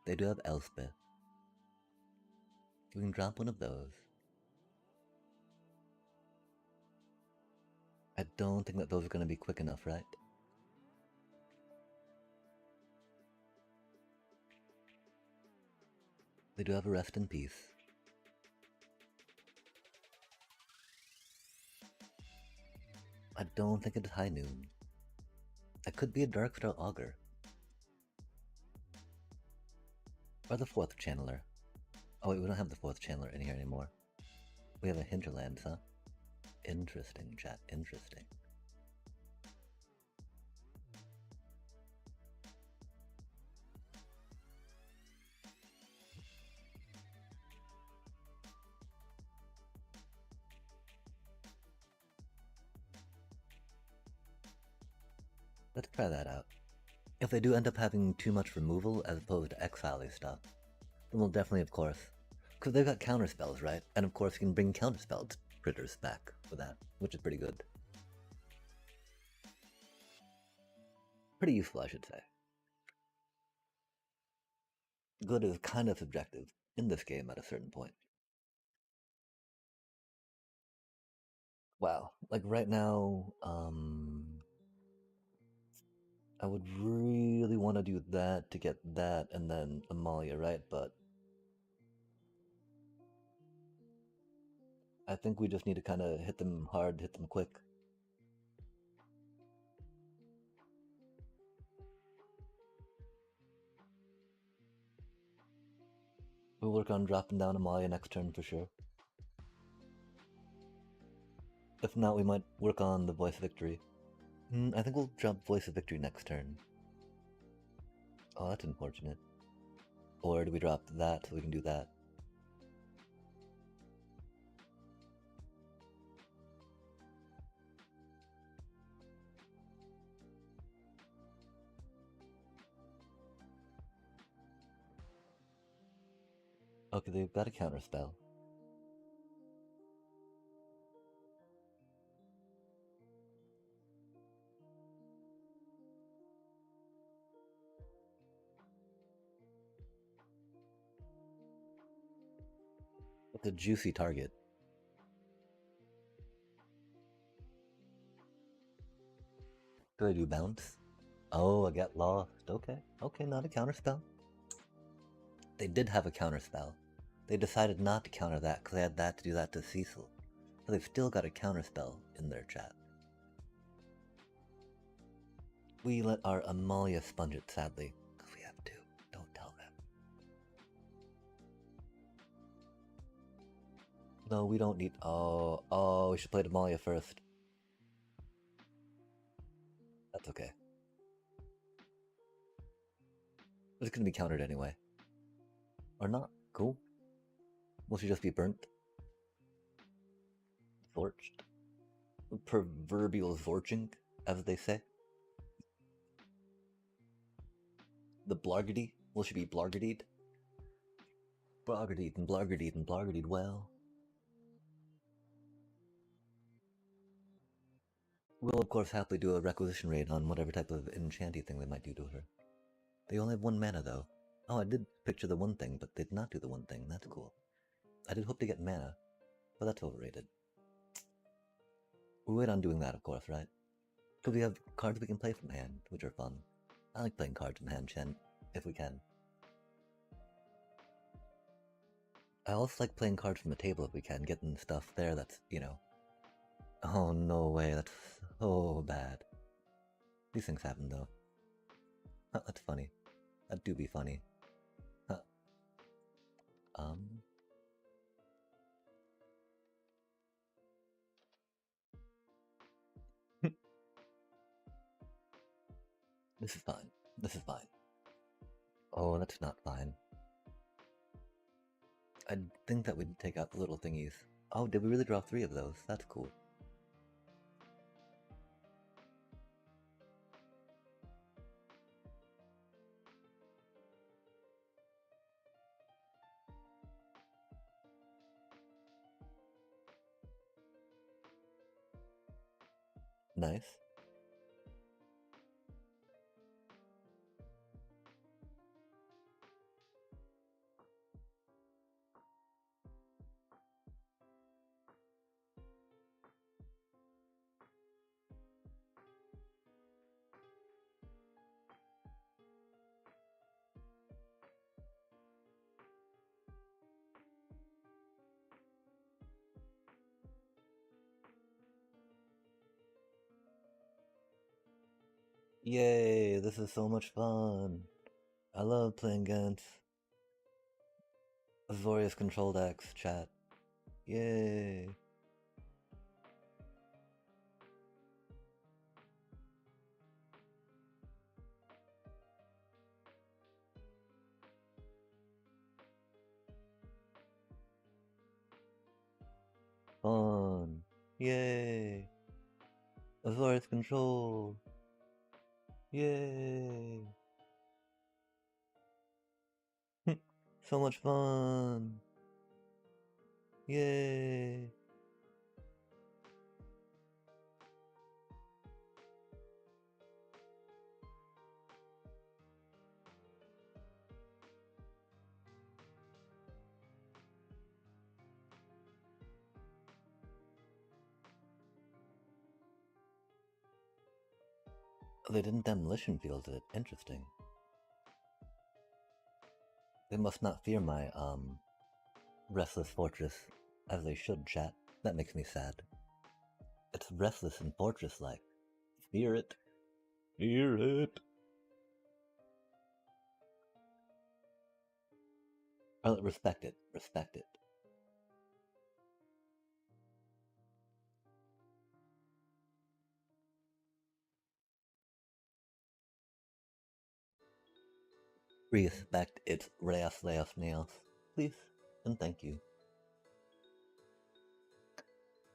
They do have Elspeth. We can drop one of those. I don't think that those are going to be quick enough, right? They do have a Rest in Peace. I don't think it's High Noon. It could be a Darkstar Augur. Or the 4th Channeler. Oh wait, we don't have the 4th Channeler in here anymore. We have a Hinterlands, huh? Interesting, chat, interesting. Let's try that out. If they do end up having too much removal as opposed to exile stuff, then we'll definitely, of course, because they've got counterspells, right? And of course you can bring counterspelled critters back for that, which is pretty good. Pretty useful, I should say. Good is kind of subjective in this game at a certain point. Wow, like right now, I would really want to do that to get that and then Amalia, right? But I think we just need to kind of hit them hard, hit them quick. We'll work on dropping down Amalia next turn for sure. If not, we might work on the Voice of Victory. I think we'll drop Voice of Victory next turn. Oh, that's unfortunate. Or do we drop that so we can do that? Okay, they've got a counterspell. It's a juicy target. Do I do bounce? Oh, I get lost. Okay, okay, not a counterspell. They did have a counterspell. They decided not to counter that because they had that to do that to Cecil. So they've still got a counterspell in their chat. We let our Amalia sponge it, sadly. Because we have to. Don't tell them. No, we don't need... Oh, we should play Amalia first. That's okay. It's gonna be countered anyway. Or not. Cool. Will she just be burnt? Zorched? Proverbial zorching, as they say. The blargedy? Will she be blargedied? Blargedied and blargedied and blargedied well. We'll of course happily do a requisition raid on whatever type of enchanty thing they might do to her. They only have 1 mana though. Oh, I did picture the one thing, but did not do the one thing. That's cool. I did hope to get mana, but that's overrated. We wait on doing that, of course, right? Because we have cards we can play from hand, which are fun. I like playing cards from hand, Chen, if we can. I also like playing cards from the table if we can, getting stuff there that's, you know... Oh, no way, that's so bad. These things happen, though. Huh, that's funny. That do be funny. Huh. This is fine. This is fine. Oh, that's not fine. I think that we'd take out the little thingies. Oh, did we really draw 3 of those? That's cool. Nice. Yay, this is so much fun. I love playing against Azorius control decks, chat. Yay. Fun. Yay. Azorius control. Yay. So much fun. Yay. They didn't demolition field it. Interesting. They must not fear my, Restless Fortress, as they should, chat. That makes me sad. It's restless and fortress-like. Fear it. Fear it. Respect it. Respect it. Respect its Hydraaaasss-OR-Sephiroth, please, and thank you.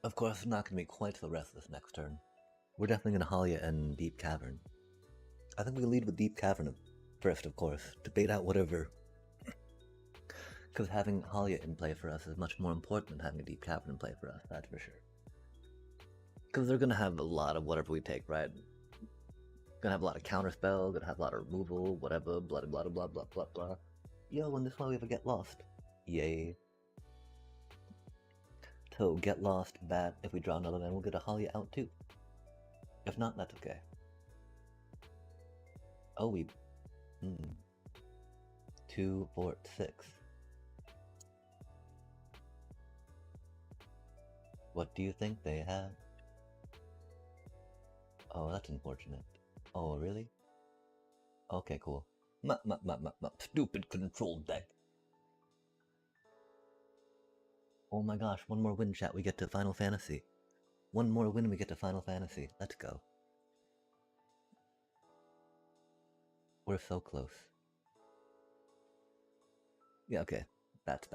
Of course, it's not going to be quite so restless next turn. We're definitely going to Halia and Deep Cavern. I think we can lead with Deep Cavern first, of course, to bait out whatever. Because having Halia in play for us is much more important than having a Deep Cavern in play for us, that's for sure. Because they're going to have a lot of whatever we take, right? Gonna have a lot of counterspell, gonna have a lot of removal, whatever, blah blah blah blah blah blah blah. Yo, and this one we ever get lost. Yay. So get lost, bad. If we draw another man, we'll get a Halia out too. If not, that's okay. Oh, we 2, 4, 6. What do you think they have? Oh, that's unfortunate. Oh, really? Okay, cool. Stupid control deck. Oh my gosh, one more win, chat, we get to Final Fantasy. One more win, we get to Final Fantasy. Let's go. We're so close. Yeah, okay. That's.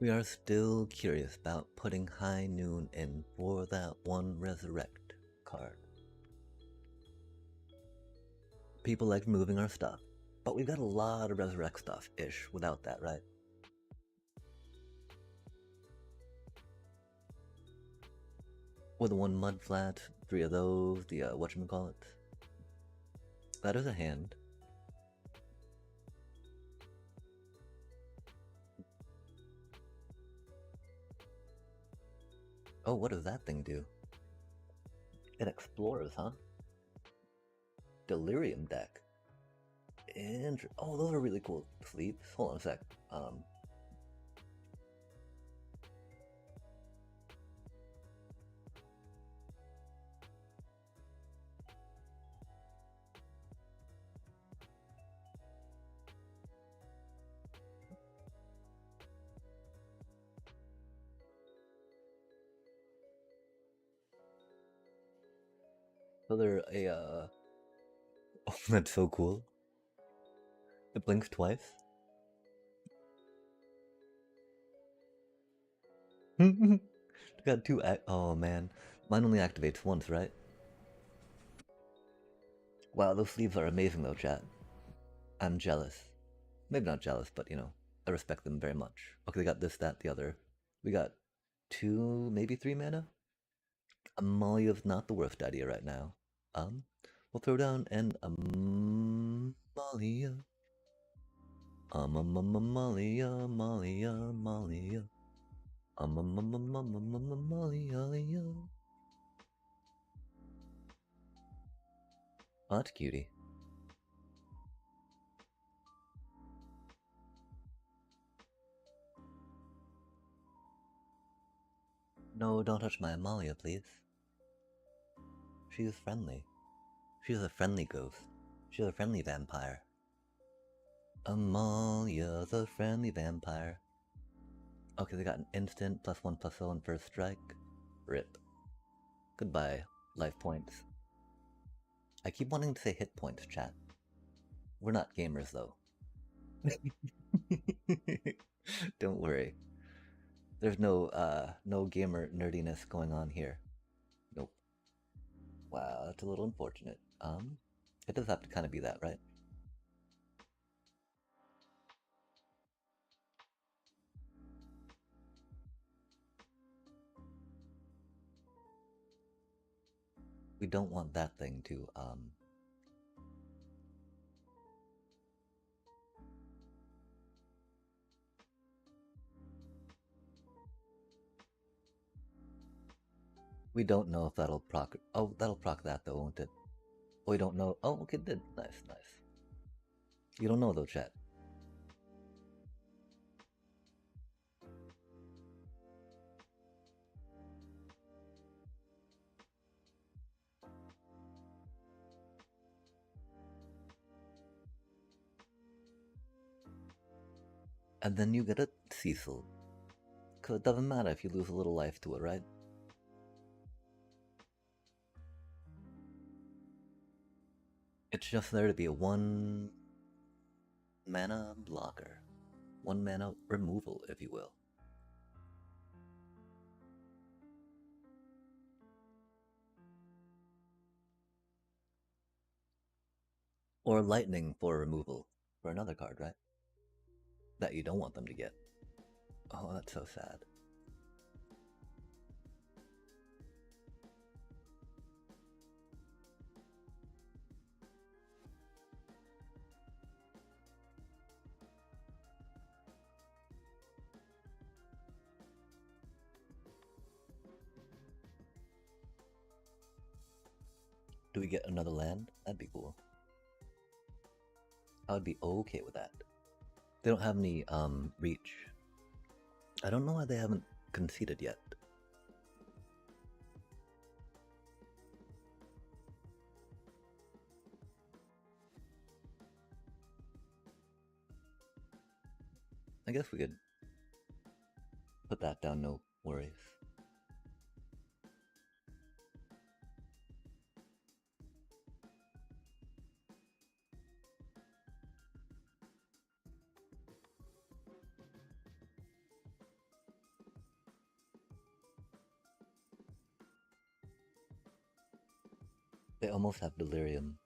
We are still curious about putting High Noon in for that one Resurrect card. People like moving our stuff, but we've got a lot of Resurrect stuff-ish without that, right? With the one Mud Flat, 3 of those, the whatchamacallit. That is a hand. Oh, what does that thing do? It explores, huh? Delirium deck. Oh, those are really cool sleeves. Hold on a sec. So they're a oh, that's so cool. It blinks twice. Got 2 oh man. Mine only activates once, right? Wow, those sleeves are amazing though, chat. I'm jealous. Maybe not jealous, but you know, I respect them very much. Okay, they got this, that, the other. We got 2, maybe 3 mana? Amalia's not the worst idea right now. We'll throw down an Amalia. Amalia, Amalia, Amalia. Amalia. Oh, that's cutie. No, don't touch my Amalia, please. She's friendly. She's a friendly ghost. She's a friendly vampire. Amalia, the friendly vampire. Okay, they got an instant +1/+0 on first strike. Rip. Goodbye, life points. I keep wanting to say hit points, chat. We're not gamers, though. Don't worry. There's no gamer nerdiness going on here. Nope. Wow, that's a little unfortunate. It does have to kind of be that, right? We don't want that thing to, we don't know if that'll proc. Oh, that'll proc that though, won't it? We don't know. Oh, okay, it did. Nice, nice. You don't know though, chat. And then you get a Cecil. Cause it doesn't matter if you lose a little life to it, right? It's just there to be a 1 mana blocker. 1 mana removal, if you will. Or lightning for removal for another card, right? That you don't want them to get. Oh, that's so sad. Do we get another land? That'd be cool. I would be okay with that. They don't have any reach. I don't know why they haven't conceded yet. I guess we could put that down, no worries. They almost have delirium.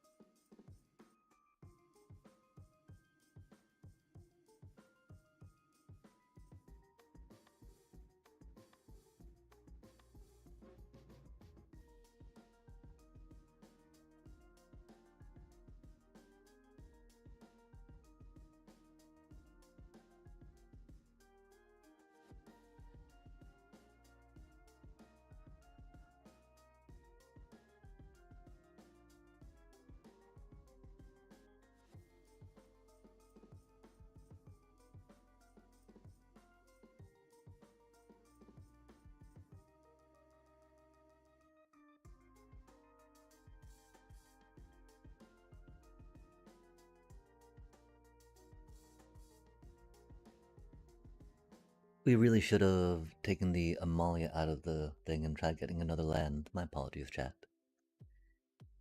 We really should have taken the Amalia out of the thing and tried getting another land. My apologies, chat.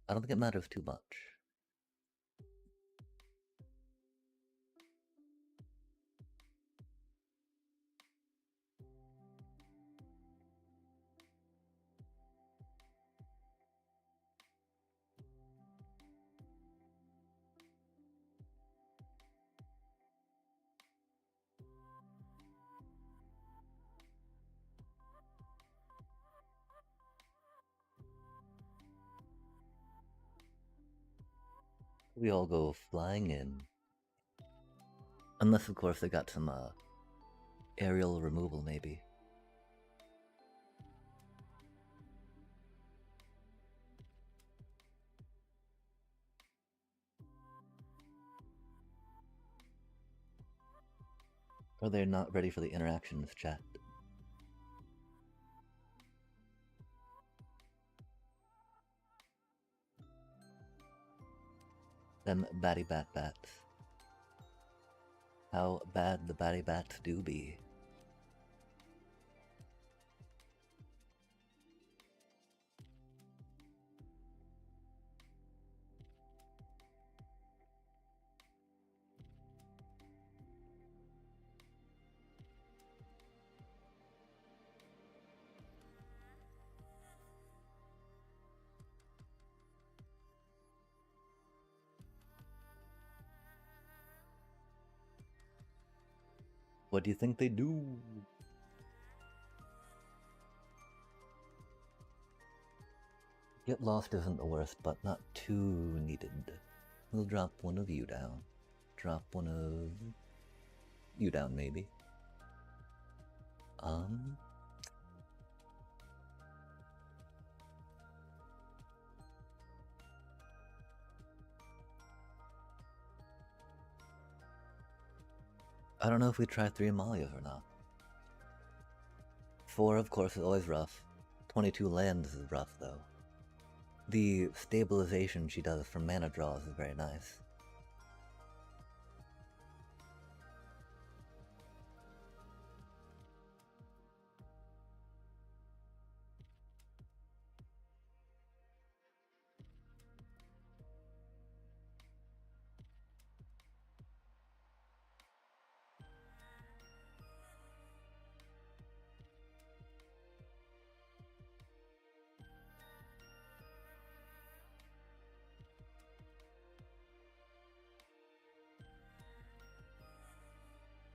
I don't think it matters too much. We all go flying in. Unless, of course, they got some aerial removal, maybe. Or they're not ready for the interactions, chat. Them batty bat bats. How bad the batty bats do be. What do you think they do? Get lost isn't the worst, but not too needed. We'll drop one of you down. Drop one of you down, maybe. I don't know if we try 3 Amalias or not. 4, of course, is always rough. 22 lands is rough, though. The stabilization she does from mana draws is very nice.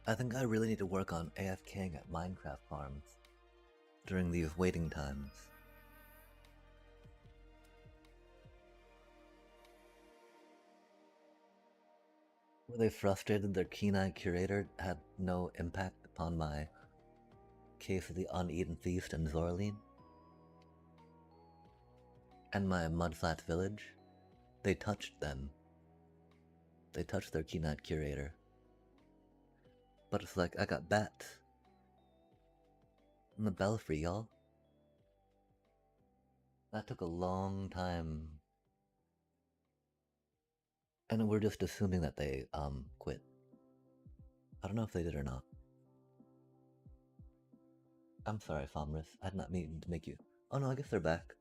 I think I really need to work on AFKing at Minecraft farms during these waiting times. Were they frustrated their keen-eyed curator had no impact upon my Case of the Uneaten Feast in Zorleen? And my Mudflat village? They touched them. They touched their keen-eyed curator. But it's like, I got bats. In the belfry, y'all. That took a long time. And we're just assuming that they, quit. I don't know if they did or not. I'm sorry, Fomris. I did not mean to make you... Oh no, I guess they're back.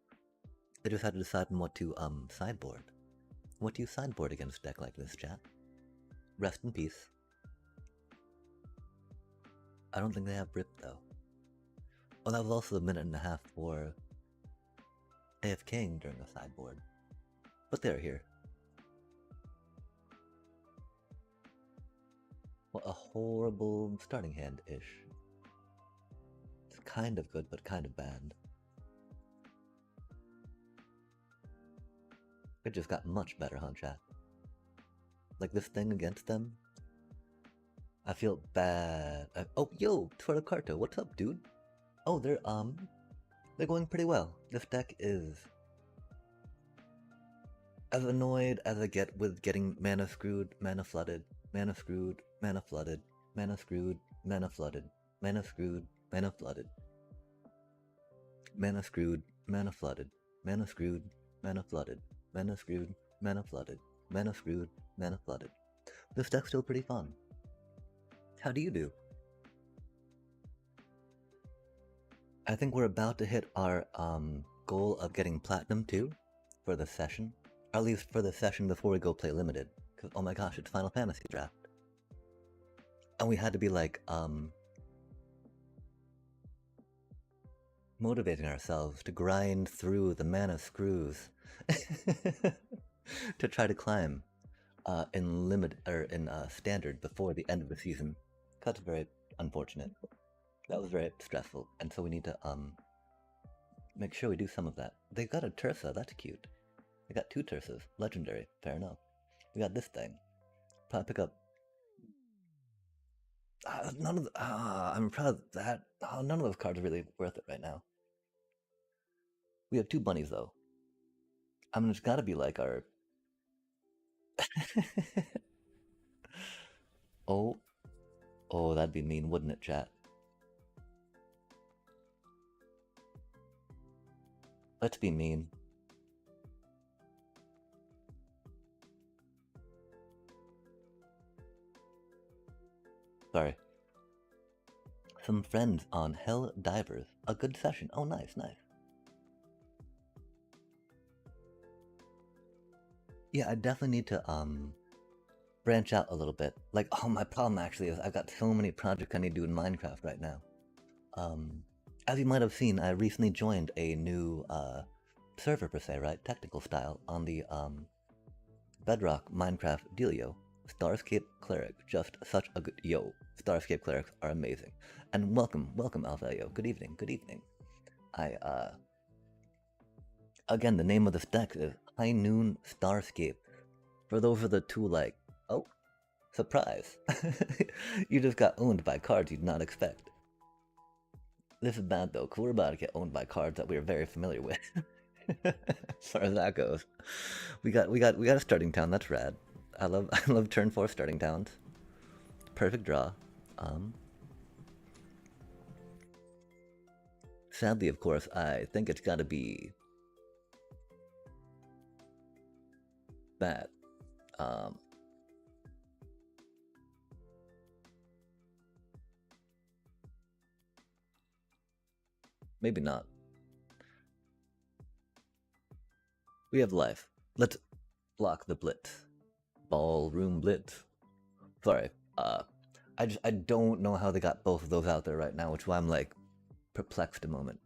They just had to decide on what to, sideboard. What do you sideboard against a deck like this, chat? Rest in peace. I don't think they have Rip, though. Oh, that was also a minute and a half for AFKing during the sideboard. But they're here. What a horrible starting hand-ish. It's kind of good, but kind of bad. It just got much better, huh, chat? Like this thing against them? I feel bad. Oh, yo, Toro Carto, what's up, dude? Oh, they're going pretty well. This deck is as annoyed as I get with getting mana screwed, mana flooded, mana screwed, mana flooded, mana screwed, mana flooded, mana screwed, mana flooded, mana screwed, mana flooded, mana screwed, mana flooded, mana screwed, mana flooded, mana screwed, mana flooded. This deck's still pretty fun. How do you do? I think we're about to hit our goal of getting platinum too for the session. Or at least for the session before we go play limited. Cause oh my gosh, it's Final Fantasy draft. And we had to be like motivating ourselves to grind through the mana screws to try to climb in limit or in standard before the end of the season. That's very unfortunate. That was very stressful, and so we need to make sure we do some of that. They got a Tersa, that's cute. They got 2 Tersas, legendary, fair enough. We got this thing. Probably pick up. None of the, I'm proud of that. None of those cards are really worth it right now. We have 2 bunnies though. I mean, it's got to be like our. Oh, that'd be mean, wouldn't it, chat? Let's be mean. Sorry. Some friends on Hell Divers. A good session. Oh, nice, nice. Yeah, I definitely need to branch out a little bit. Like, oh, my problem actually is I've got so many projects I need to do in Minecraft right now. As you might have seen, I recently joined a new server per se, right? Technical style on the Bedrock Minecraft dealio. Starscape Cleric, just such a good yo. Starscape Clerics are amazing. And welcome, Alvayo. Good evening, good evening. Again, the name of this deck is High Noon Starscape. For those are the 2 like, oh, surprise. You just got owned by cards you did not expect. This is bad though, because we're about to get owned by cards that we are very familiar with. As far as that goes. We got a starting town, that's rad. I love turn 4 starting towns. Perfect draw. Sadly, of course, I think it's gotta be that. Maybe not. We have life. Let's block the blitz. Ballroom blitz. Sorry. I don't know how they got both of those out there right now, which is why I'm like perplexed a moment.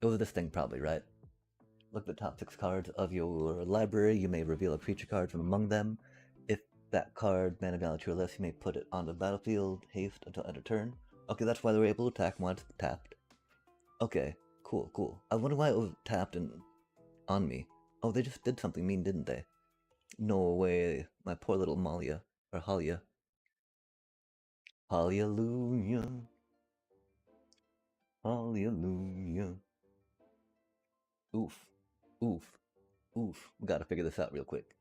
It was this thing probably, right? Look at the top 6 cards of your library. You may reveal a creature card from among them. If that card mana value 2 or less, you may put it on the battlefield. Haste until end of turn. Okay, that's why they were able to attack once tapped. Okay, cool. I wonder why it was tapped and on me. Oh, they just did something mean, didn't they? No way, my poor little Malia, or Halia. Hallelujah. Hallelujah. Oof. We gotta figure this out real quick.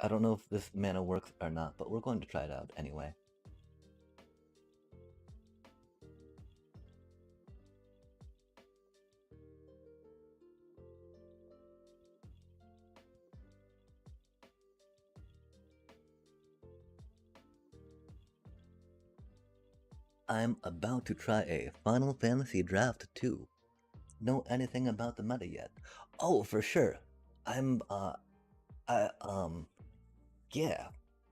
I don't know if this mana works or not, but we're going to try it out anyway. I'm about to try a Final Fantasy Draft 2. Know anything about the meta yet? Oh, for sure. I, yeah.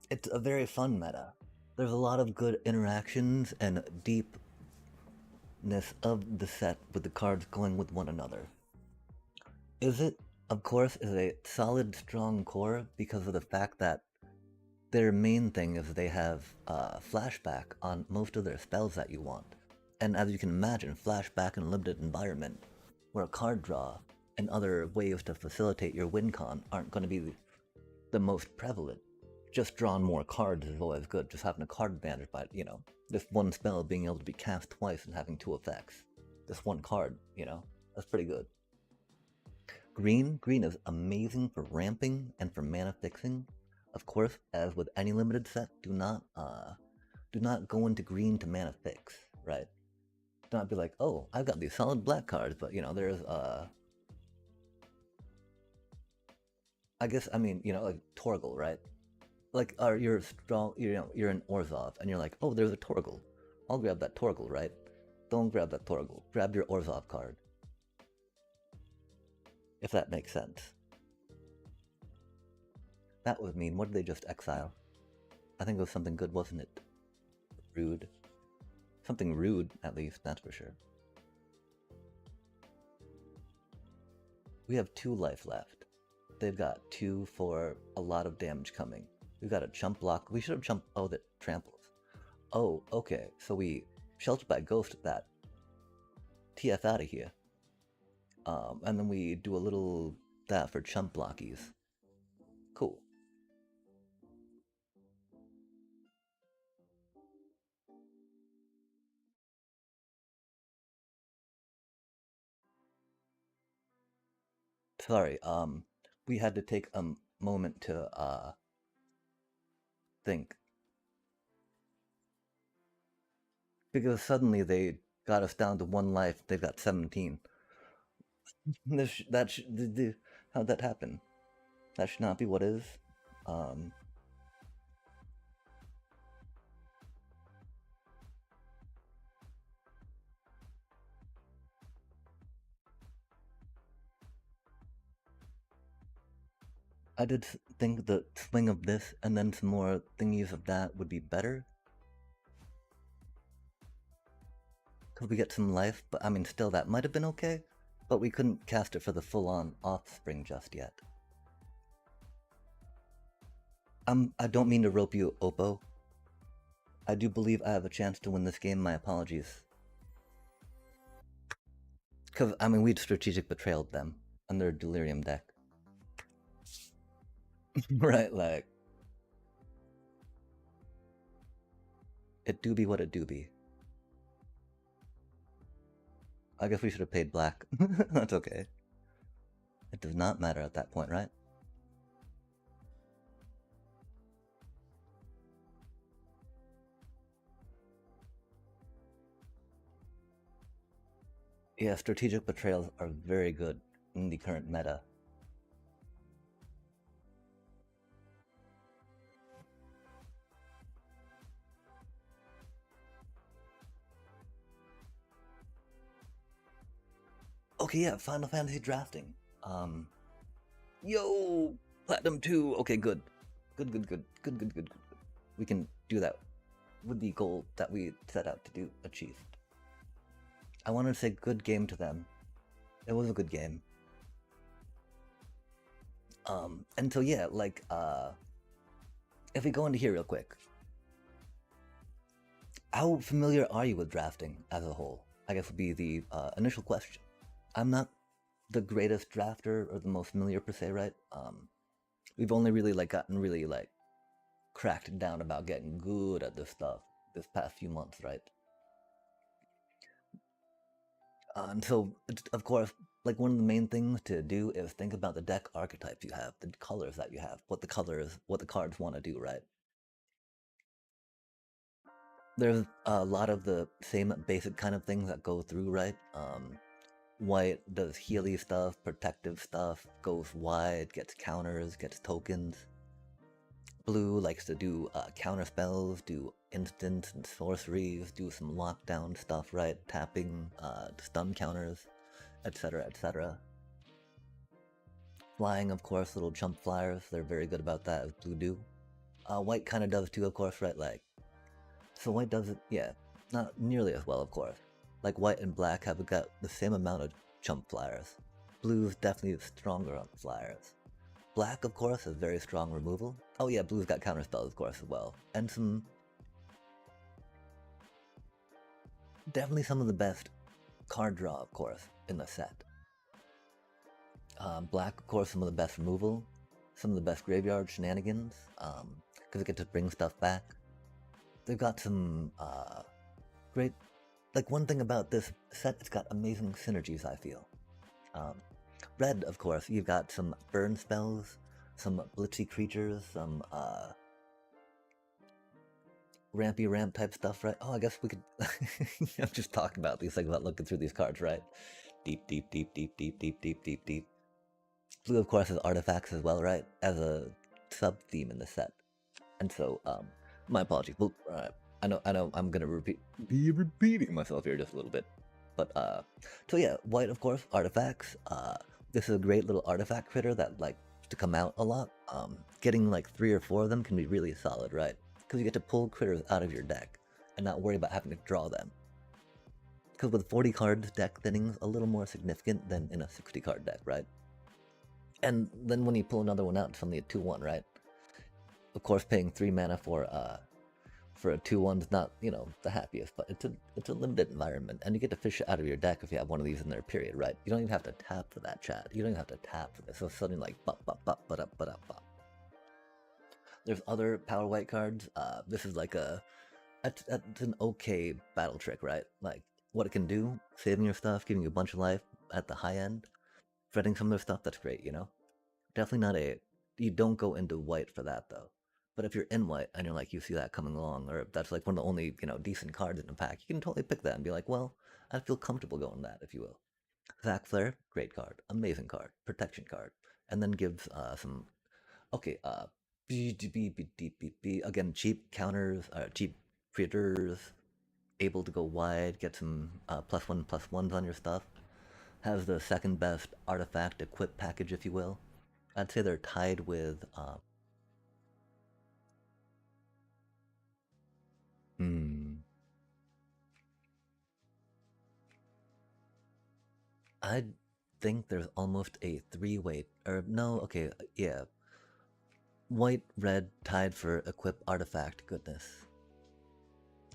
It's a very fun meta. There's a lot of good interactions and deepness of the set with the cards going with one another. Is it, of course, is a solid, strong core because of the fact that their main thing is they have flashback on most of their spells that you want. And as you can imagine, flashback in a limited environment, where card draw and other ways to facilitate your win con aren't going to be the most prevalent. Just drawing more cards is always good, just having a card advantage by, this one spell being able to be cast twice and having 2 effects. This one card, that's pretty good. Green is amazing for ramping and for mana fixing. Of course, as with any limited set, do not go into green to mana fix, right? Do not be like, oh, I've got these solid black cards, but there's I guess like Torgal, right? Like, you're strong, you're in Orzhov, and you're like, oh, there's a Torgal. I'll grab that Torgal, right? Don't grab that Torgal. Grab your Orzhov card. If that makes sense. That was mean. What did they just exile? I think it was something good, wasn't it? Rude. Something rude, at least, that's for sure. We have 2 life left. They've got 2 for a lot of damage coming. We've got a chump block. We should have chump. Oh, that tramples. Oh, okay. So we shelter by ghost that. TF out of here. And then we do a little that for chump blockies. Cool. Sorry, we had to take a moment to, think. Because suddenly they got us down to 1 life, they've got 17. How'd that happen? That should not be what is. I did think the swing of this and then some more thingies of that would be better. Could we get some life? But still, that might have been okay. But we couldn't cast it for the full-on offspring just yet. I don't mean to rope you, Oppo. I do believe I have a chance to win this game, my apologies. Because, we'd strategic betrayed them on their Delirium deck. Right, like... It do be what it do be. I guess we should have paid black. That's okay. It does not matter at that point, right? Yeah, strategic betrayals are very good in the current meta. Okay, yeah, Final Fantasy drafting. Yo, Platinum 2. Okay, good. Good. We can do that with the goal that we set out to achieve. I wanted to say good game to them. It was a good game. And so yeah, like, if we go into here real quick, how familiar are you with drafting as a whole? I guess would be the initial question. I'm not the greatest drafter or the most familiar per se, right? We've only really gotten really cracked down about getting good at this stuff this past few months, right? And so, of course, like one of the main things to do is think about the deck archetypes you have, the colors that you have, what the colors, what the cards want to do, right? There's a lot of the same basic kind of things that go through, right? White does healy stuff, protective stuff, goes wide, gets counters, gets tokens. Blue likes to do counter spells, do instants and sorceries, do some lockdown stuff, right? Tapping, stun counters, etc., etc. Flying, of course, little jump flyers, they're very good about that, as blue do. White kind of does too, of course, right? Like, so white does it, yeah, not nearly as well, of course. Like white and black have got the same amount of jump flyers. Blue's definitely stronger on flyers. Black, of course, has very strong removal. Oh yeah, blue's got counter spells, of course, as well. And definitely some of the best card draw, of course, in the set. Black, of course, some of the best removal, some of the best graveyard shenanigans, because it gets to bring stuff back. They've got some great, like one thing about this set, it's got amazing synergies, I feel. Red, of course, you've got some burn spells, some blitzy creatures, some rampy ramp type stuff, right? Oh, I guess we could. I'm just talking about these things without looking through these cards, right? Deep, deep, deep, deep, deep, deep, deep, deep, deep. Blue, of course, has artifacts as well, right? As a sub theme in the set. And so, my apologies. Well, I know, I'm gonna be repeating myself here just a little bit. But, so yeah, white, of course, artifacts. This is a great little artifact critter that likes to come out a lot. Getting like 3 or 4 of them can be really solid, right? Because you get to pull critters out of your deck and not worry about having to draw them. Because with 40 cards, deck thinning's a little more significant than in a 60 card deck, right? And then when you pull another one out, it's only a 2-1, right? Of course, paying 3 mana for a 2-1 is not, you know, the happiest, but it's a limited environment, and you get to fish it out of your deck if you have one of these in there, period, right? You don't even have to tap for that, chat. You don't even have to tap for this. So suddenly like bop bop bop ba up ba bop. There's other power white cards. This is like it's an okay battle trick, right? Like what it can do, saving your stuff, giving you a bunch of life at the high end, fretting some of their stuff. That's great, you know. Definitely not you don't go into white for that though. But if you're in white and you're like, you see that coming along, or if that's like one of the only, you know, decent cards in the pack, you can totally pick that and be like, well, I feel comfortable going that, if you will. Zac Flare, great card, amazing card, protection card, and then gives some, okay, again, cheap counters, cheap critters, able to go wide, get some +1/+1s on your stuff. Has the second best artifact equip package, if you will. I'd say they're tied with. I think there's almost a 3-way, or no, okay, yeah. White, red, tied for equip artifact, goodness.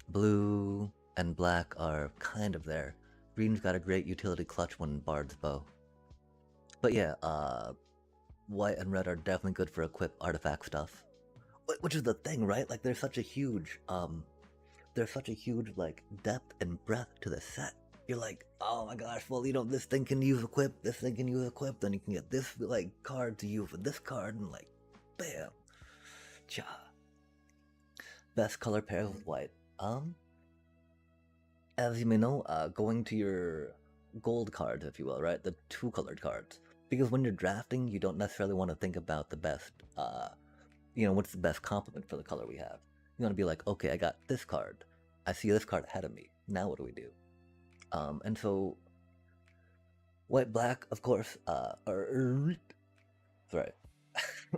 Blue and black are kind of there. Green's got a great utility clutch one, Bard's Bow. But yeah, white and red are definitely good for equip artifact stuff. Which is the thing, right? Like there's such a huge like depth and breadth to the set. You're like, oh my gosh, well, you know, this thing can use equip, this thing can use equip, then you can get this like card to use with this card, and like, bam, cha. Best color pairs with white. As you may know, going to your gold cards, if you will, right? The 2-colored cards. Because when you're drafting, you don't necessarily want to think about the best, you know, what's the best complement for the color we have. You want to be like, okay, I got this card. I see this card ahead of me. Now what do we do? And so, white, black, of course, sorry.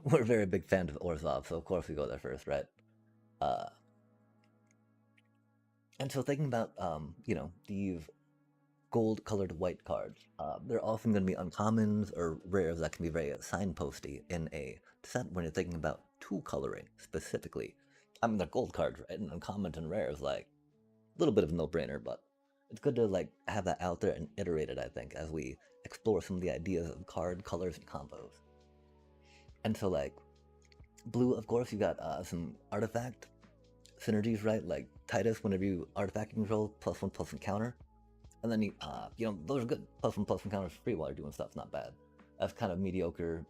We're very big fans of Orzhov, so of course we go there first, right? And so thinking about, you know, these gold-colored white cards, they're often going to be uncommons or rares that can be very signposty in a set when you're thinking about 2-coloring specifically. I mean, they're gold cards, right? And uncommons and rares, like, a little bit of a no-brainer, but it's good to, like, have that out there and iterate it, I think, as we explore some of the ideas of card, colors, and combos. And so, like, blue, of course, you got some artifact synergies, right? Like Titus, whenever you artifact control, +1/+1 counter. And then you know, those are good. Plus one counters free while you're doing stuff. Not bad. That's kind of mediocre.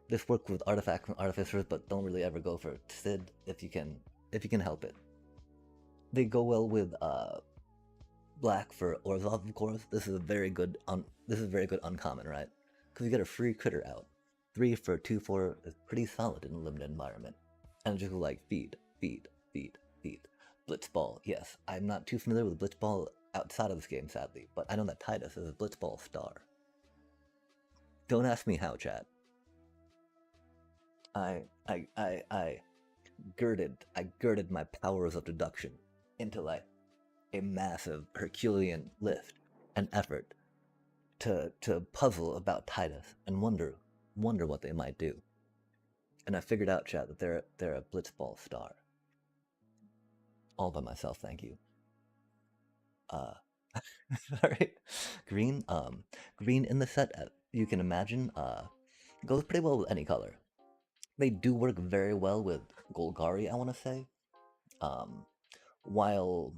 This works with artifacts and artificers, but don't really ever go for Sid if you can help it. They go well with black for Orzhov, of course. This is very good uncommon, right? Because you get a free critter out. 3 for 2/4 is pretty solid in a limited environment. And just like feed. Blitzball, yes. I'm not too familiar with Blitzball outside of this game, sadly, but I know that Titus is a Blitzball star. Don't ask me how, chat. I girded my powers of deduction into like a massive Herculean lift and effort to puzzle about Titus and wonder what they might do. And I figured out, chat, that they're a Blitzball star. All by myself, thank you. Alright. Green in the set, you can imagine, goes pretty well with any color. They do work very well with Golgari, I want to say. While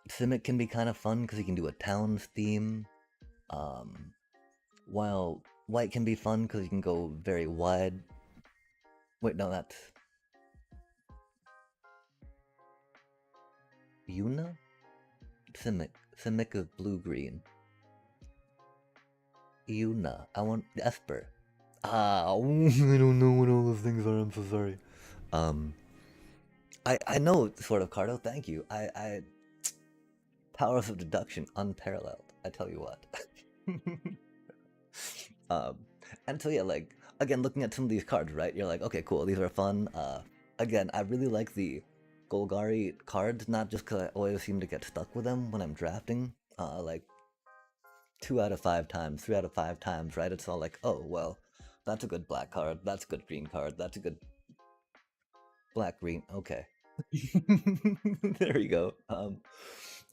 Simic can be kind of fun because you can do a town's theme. While white can be fun because you can go very wide. Wait, no, that's Yuna? Simic is blue-green. Yuna. I want Esper. I don't know what all those things are, I'm so sorry. I know sort of, Cardo, thank you. I powers of deduction unparalleled, I tell you what. And so yeah, like, again, looking at some of these cards, right, you're like, okay, cool, these are fun. Again, I really like the Golgari cards, not just because I always seem to get stuck with them when I'm drafting, like 2 out of 5 times, 3 out of 5 times, right? It's all like, oh, well, that's a good black card, that's a good green card, that's a good black-green, okay. There you go.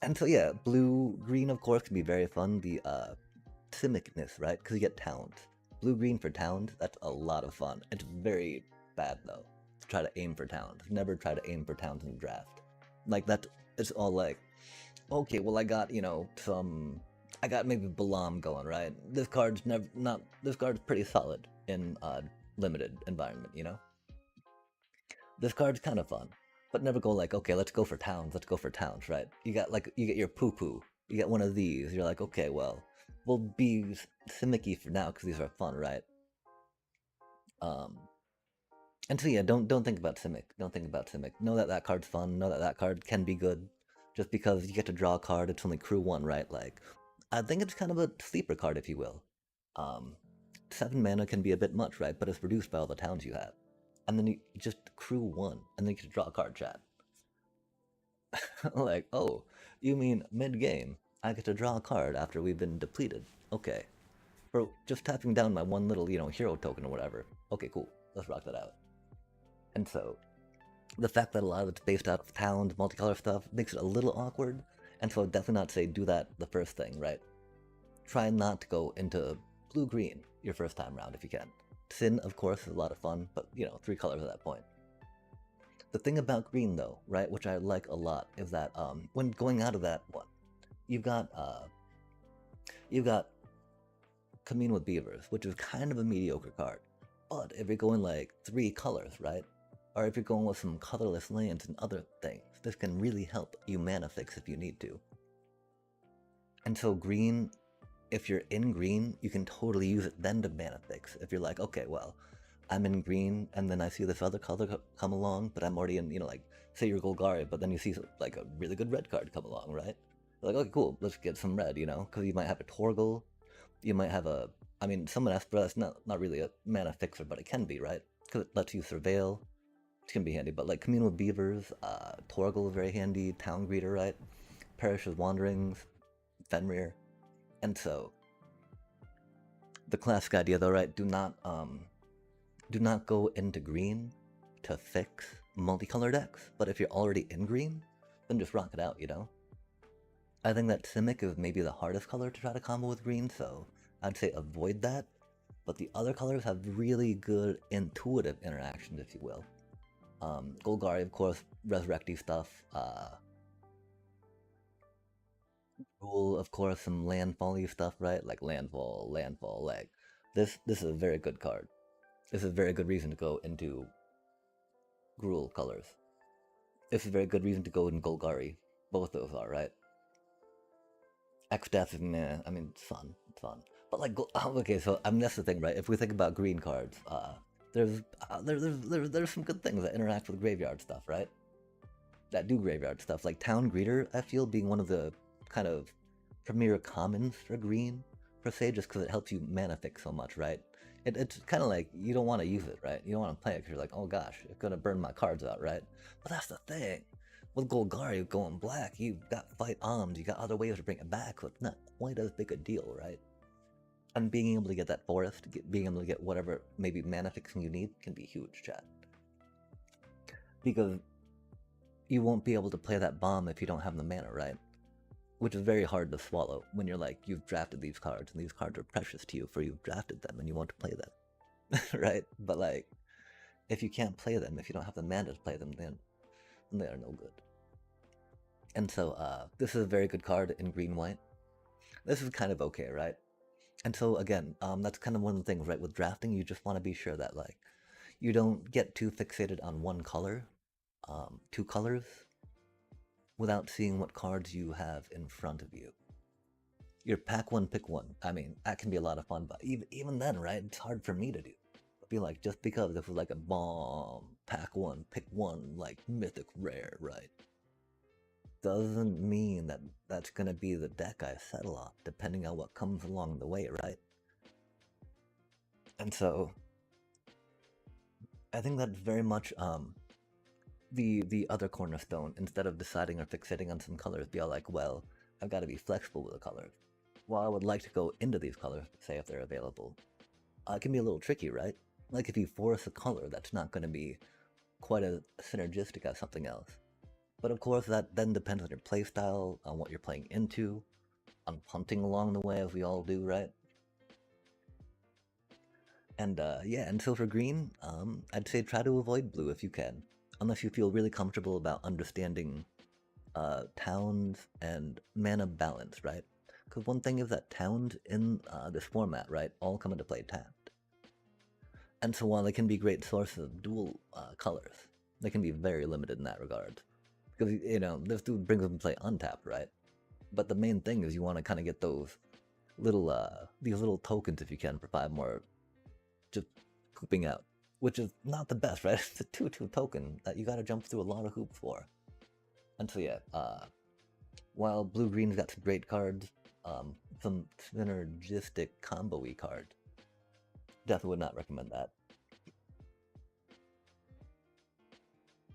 And so yeah, blue-green, of course, can be very fun, the Simicness, right? Because you get towns. Blue-green for towns, that's a lot of fun. It's very bad, though, to try to aim for towns. Never try to aim for towns in the draft. Like, it's all like, okay, well, I got, you know, I got maybe Balam going, right? This card's this card's pretty solid in limited environment, you know? This card's kind of fun, but never go like, okay, let's go for towns, right? You get your poo-poo, you get one of these, you're like, okay, well, we'll be Simicky for now because these are fun, right? And so yeah, don't think about Simic. Don't think about Simic. Know that card's fun. Know that card can be good. Just because you get to draw a card, it's only crew 1, right? Like, I think it's kind of a sleeper card, if you will. 7 mana can be a bit much, right? But it's reduced by all the towns you have. And then you just crew 1, and then you get to draw a card, chat. Like, oh, you mean mid-game? I get to draw a card after we've been depleted. Okay. For just tapping down my one little, you know, hero token or whatever. Okay, cool. Let's rock that out. And so, the fact that a lot of it's based out of towns, multicolor stuff, makes it a little awkward. And so I'd definitely not say do that the first thing, right? Try not to go into blue-green your first time round if you can. Sin, of course, is a lot of fun, but, you know, 3 colors at that point. The thing about green, though, right, which I like a lot, is that when going out of that one, you've got Commune with Beavers, which is kind of a mediocre card. But if you're going like 3 colors, right, or if you're going with some colorless lands and other things, this can really help you mana fix if you need to. And so green, if you're in green, you can totally use it then to mana fix. If you're like, okay, well, I'm in green, and then I see this other color come along, but I'm already in, you know, like, say you're Golgari, but then you see, like, a really good red card come along, right? You're like, okay, cool, let's get some red, you know? Because you might have a Torgal, you might have a, I mean, Summon Esper, that's not really a mana fixer, but it can be, right? Because it lets you surveil, it can be handy, but, like, Commune with Beavers, Torgal is very handy, Town Greeter, right? Perish's Wanderings, Fenrir, and so, the classic idea, though, right, do not go into green to fix multicolor decks, but if you're already in green, then just rock it out, you know? I think that Simic is maybe the hardest color to try to combo with green, so I'd say avoid that, but the other colors have really good intuitive interactions, if you will. Golgari, of course, resurrecty stuff, Rule, of course, some landfall-y stuff, right? Like landfall, like this is a very good card. This is a very good reason to go into Gruul colors. This is a very good reason to go in Golgari. Both those are, right? X-Death is meh. I mean, it's fun. It's fun. But like, okay, so I mean that's the thing, right? If we think about green cards, there's some good things that interact with graveyard stuff, right? That do graveyard stuff. Like Town Greeter, I feel being one of the kind of premier commons for green, per se, just because it helps you mana fix so much, right? It's kind of like you don't want to use it, right? You don't want to play it because you're like, oh gosh, it's gonna burn my cards out, right? But that's the thing. With Golgari going black, you've got fight arms, you got other ways to bring it back, so it's not quite as big a deal, right? And being able to get that forest, being able to get whatever maybe mana fixing you need can be huge, chat. Because you won't be able to play that bomb if you don't have the mana, right? Which is very hard to swallow when you're like, you've drafted these cards, and these cards are precious to you for you've drafted them and you want to play them, right? But like, if you can't play them, if you don't have the mana to play them, then they are no good. And so this is a very good card in green-white. This is kind of okay, right? And so again, that's kind of one of the things, right? With drafting, you just want to be sure that like, you don't get too fixated on one color, two colors, without seeing what cards you have in front of you. Your pack one, pick one. I mean, that can be a lot of fun, but even then, right? It's hard for me to do. Be like, just because this was like a bomb, pack one, pick one, like mythic rare, right? Doesn't mean that that's gonna be the deck I settle on, depending on what comes along the way, right? And so, I think that's very much the other cornerstone. Instead of deciding or fixating on some colors, be all like, well, I've got to be flexible with the colors. While I would like to go into these colors, say if they're available, it can be a little tricky, right? Like if you force a color, that's not going to be quite as synergistic as something else. But of course, that then depends on your playstyle, on what you're playing into, on punting along the way, as we all do, right? And yeah, and so for green, I'd say try to avoid blue if you can, unless you feel really comfortable about understanding towns and mana balance, right? Because one thing is that towns in this format, right, all come into play tapped. And so while they can be great sources of dual colors, they can be very limited in that regard. Because, you know, this dude brings them to play untapped, right? But the main thing is you want to kind of get those little, these little tokens if you can for 5 more, just cooping out. Which is not the best, right? It's a 2/2 token that you gotta jump through a lot of hoops for. And so yeah, while blue-green's got some great cards, some synergistic combo-y cards, definitely would not recommend that.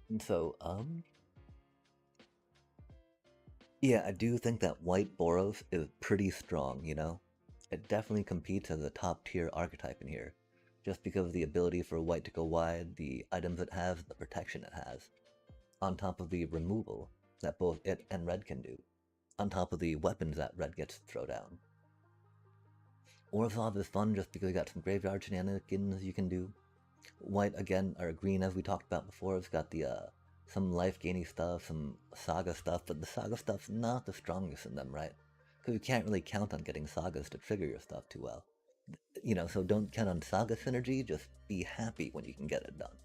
And so, yeah, I do think that white Boros is pretty strong, you know? It definitely competes as a top-tier archetype in here, just because of the ability for white to go wide, the items it has, the protection it has, on top of the removal that both it and red can do, on top of the weapons that red gets to throw down. Orzhov is fun just because you got some graveyard shenanigans you can do. White, again, or green, as we talked about before, has got the some life-gaining stuff, some saga stuff, but the saga stuff's not the strongest in them, right? Because you can't really count on getting sagas to trigger your stuff too well. You know, so don't count on saga synergy, just be happy when you can get it done.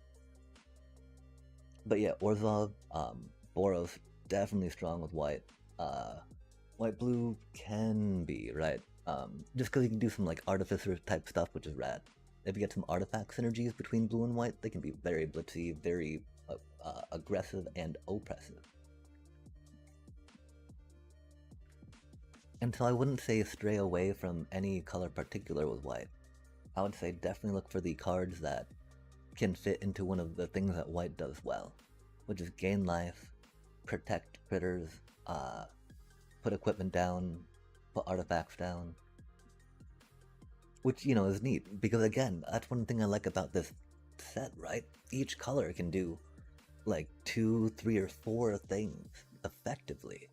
But yeah, Orzhov, Boros, definitely strong with white. White-blue can be, right? Just because you can do some like artificer type stuff, which is rad. If you get some artifact synergies between blue and white, they can be very blitzy, very aggressive and oppressive. And so I wouldn't say stray away from any color particular with white. I would say definitely look for the cards that can fit into one of the things that white does well, which is gain life, protect critters, put equipment down, put artifacts down. Which, you know, is neat, because again, that's one thing I like about this set, right? Each color can do like 2, 3, or 4 things effectively,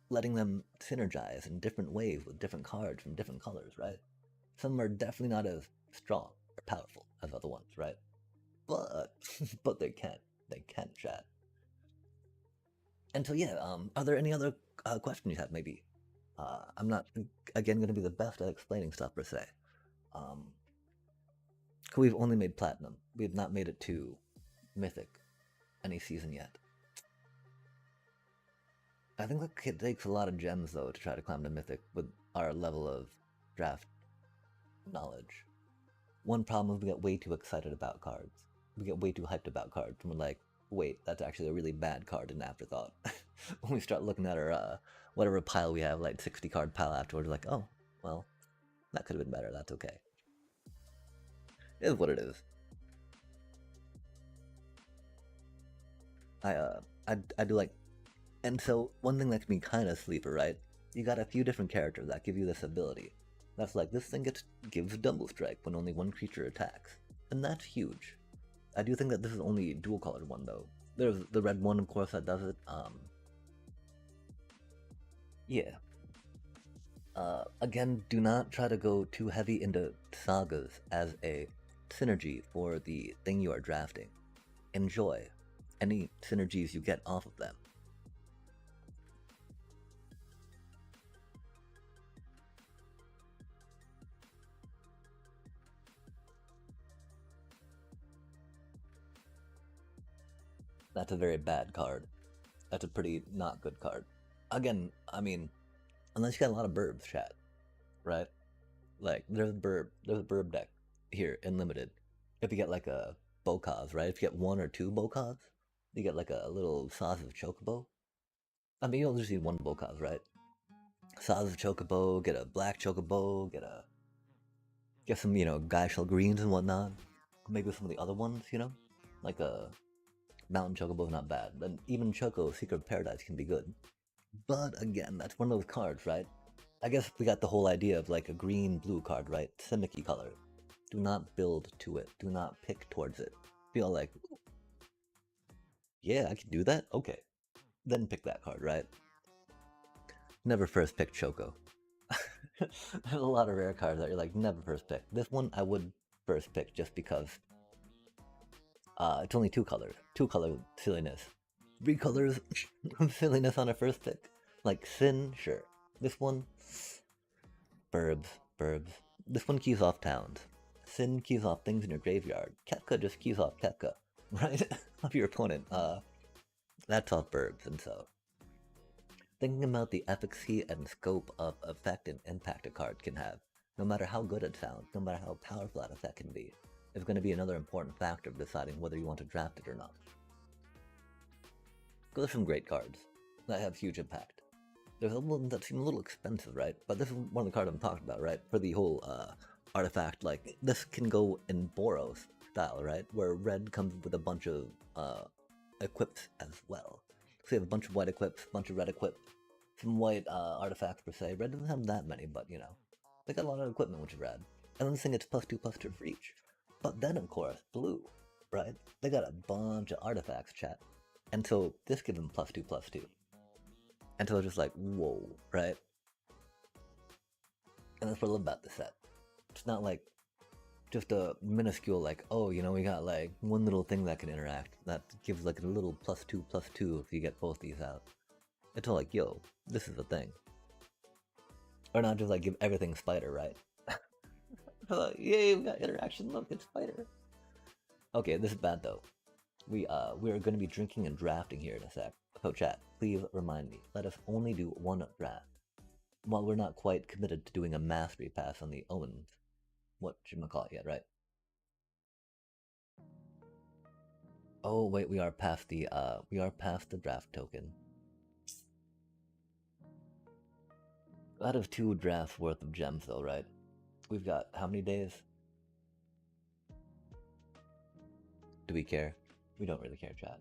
letting them synergize in different ways with different cards from different colors, right? Some are definitely not as strong or powerful as other ones, right? But but they can chat. And so yeah, are there any other questions you have maybe? I'm not, again, going to be the best at explaining stuff per se. Um, we've only made Platinum. We have not made it to Mythic any season yet. I think it takes a lot of gems, though, to try to climb to Mythic with our level of draft knowledge. One problem is we get way too excited about cards. We get way too hyped about cards, and we're like, wait, that's actually a really bad card, an afterthought. When we start looking at our, whatever pile we have, like 60 card pile afterwards, like, oh, well, that could have been better, that's okay. It is what it is. I do like, and so one thing that can be kind of sleeper, right? You got a few different characters that give you this ability. That's like, this thing gives double strike when only one creature attacks. And that's huge. I do think that this is only a dual colored one though. There's the red one, of course, that does it. Yeah. Again, do not try to go too heavy into sagas as a synergy for the thing you are drafting. Enjoy any synergies you get off of them. That's a very bad card. That's a pretty not good card. Again, I mean, unless you got a lot of burbs, chat, right? Like, there's a burb deck here in limited. If you get like a Bokaz, right? If you get one or two Bokaz, you get like a little Saz of Chocobo. I mean, you'll just need one Bokaz, right? Saz of Chocobo, get a black Chocobo, get some, Gyshell greens and whatnot. Maybe some of the other ones, like a Mountain Chocobo is not bad. And even Choco Secret of Paradise can be good. But again, that's one of those cards, right? I guess we got the whole idea of like a green-blue card, right? Simicky color. Do not build to it. Do not pick towards it. Feel like, yeah, I can do that? Okay. Then pick that card, right? Never first pick Choco. There's a lot of rare cards that you're like, never first pick. This one I would first pick just because it's only two colors. Two color silliness. Three colors of silliness on a first pick. Like Sin, sure. This one, burbs. This one keys off towns. Sin keys off things in your graveyard. Ketka just keys off Ketka, right? Of your opponent. That's off burbs, and so. Thinking about the efficacy and scope of effect and impact a card can have, no matter how good it sounds, no matter how powerful that effect can be, is going to be another important factor of deciding whether you want to draft it or not. There's some great cards that have huge impact. There's one that seem a little expensive, right? But this is one of the cards I'm talking about, right? For the whole artifact, like, this can go in Boros style, right? Where red comes with a bunch of equips as well. So you have a bunch of white equips, a bunch of red equips, some white artifacts per se. Red doesn't have that many, but they got a lot of equipment, which is rad. And then this thing gets +2/+2 for each. But then, of course, blue, right? They got a bunch of artifacts, chat. And so this gives them +2/+2. And so it's just like, whoa, right? And that's what I love about this set. It's not like just a minuscule, like, oh, we got like one little thing that can interact that gives like a little +2/+2 if you get both these out. It's all like, yo, this is a thing. Or not just like give everything spider, right? Like, yay, we got interaction, look, it's spider. Okay, this is bad though. We are going to be drinking and drafting here in a sec. So chat, please remind me, let us only do one draft. While we're not quite committed to doing a mastery pass on the omens, what should I call it yet, right? Oh wait, we are past the draft token. Out of 2 drafts worth of gems though, right? We've got how many days? Do we care? We don't really care, chat.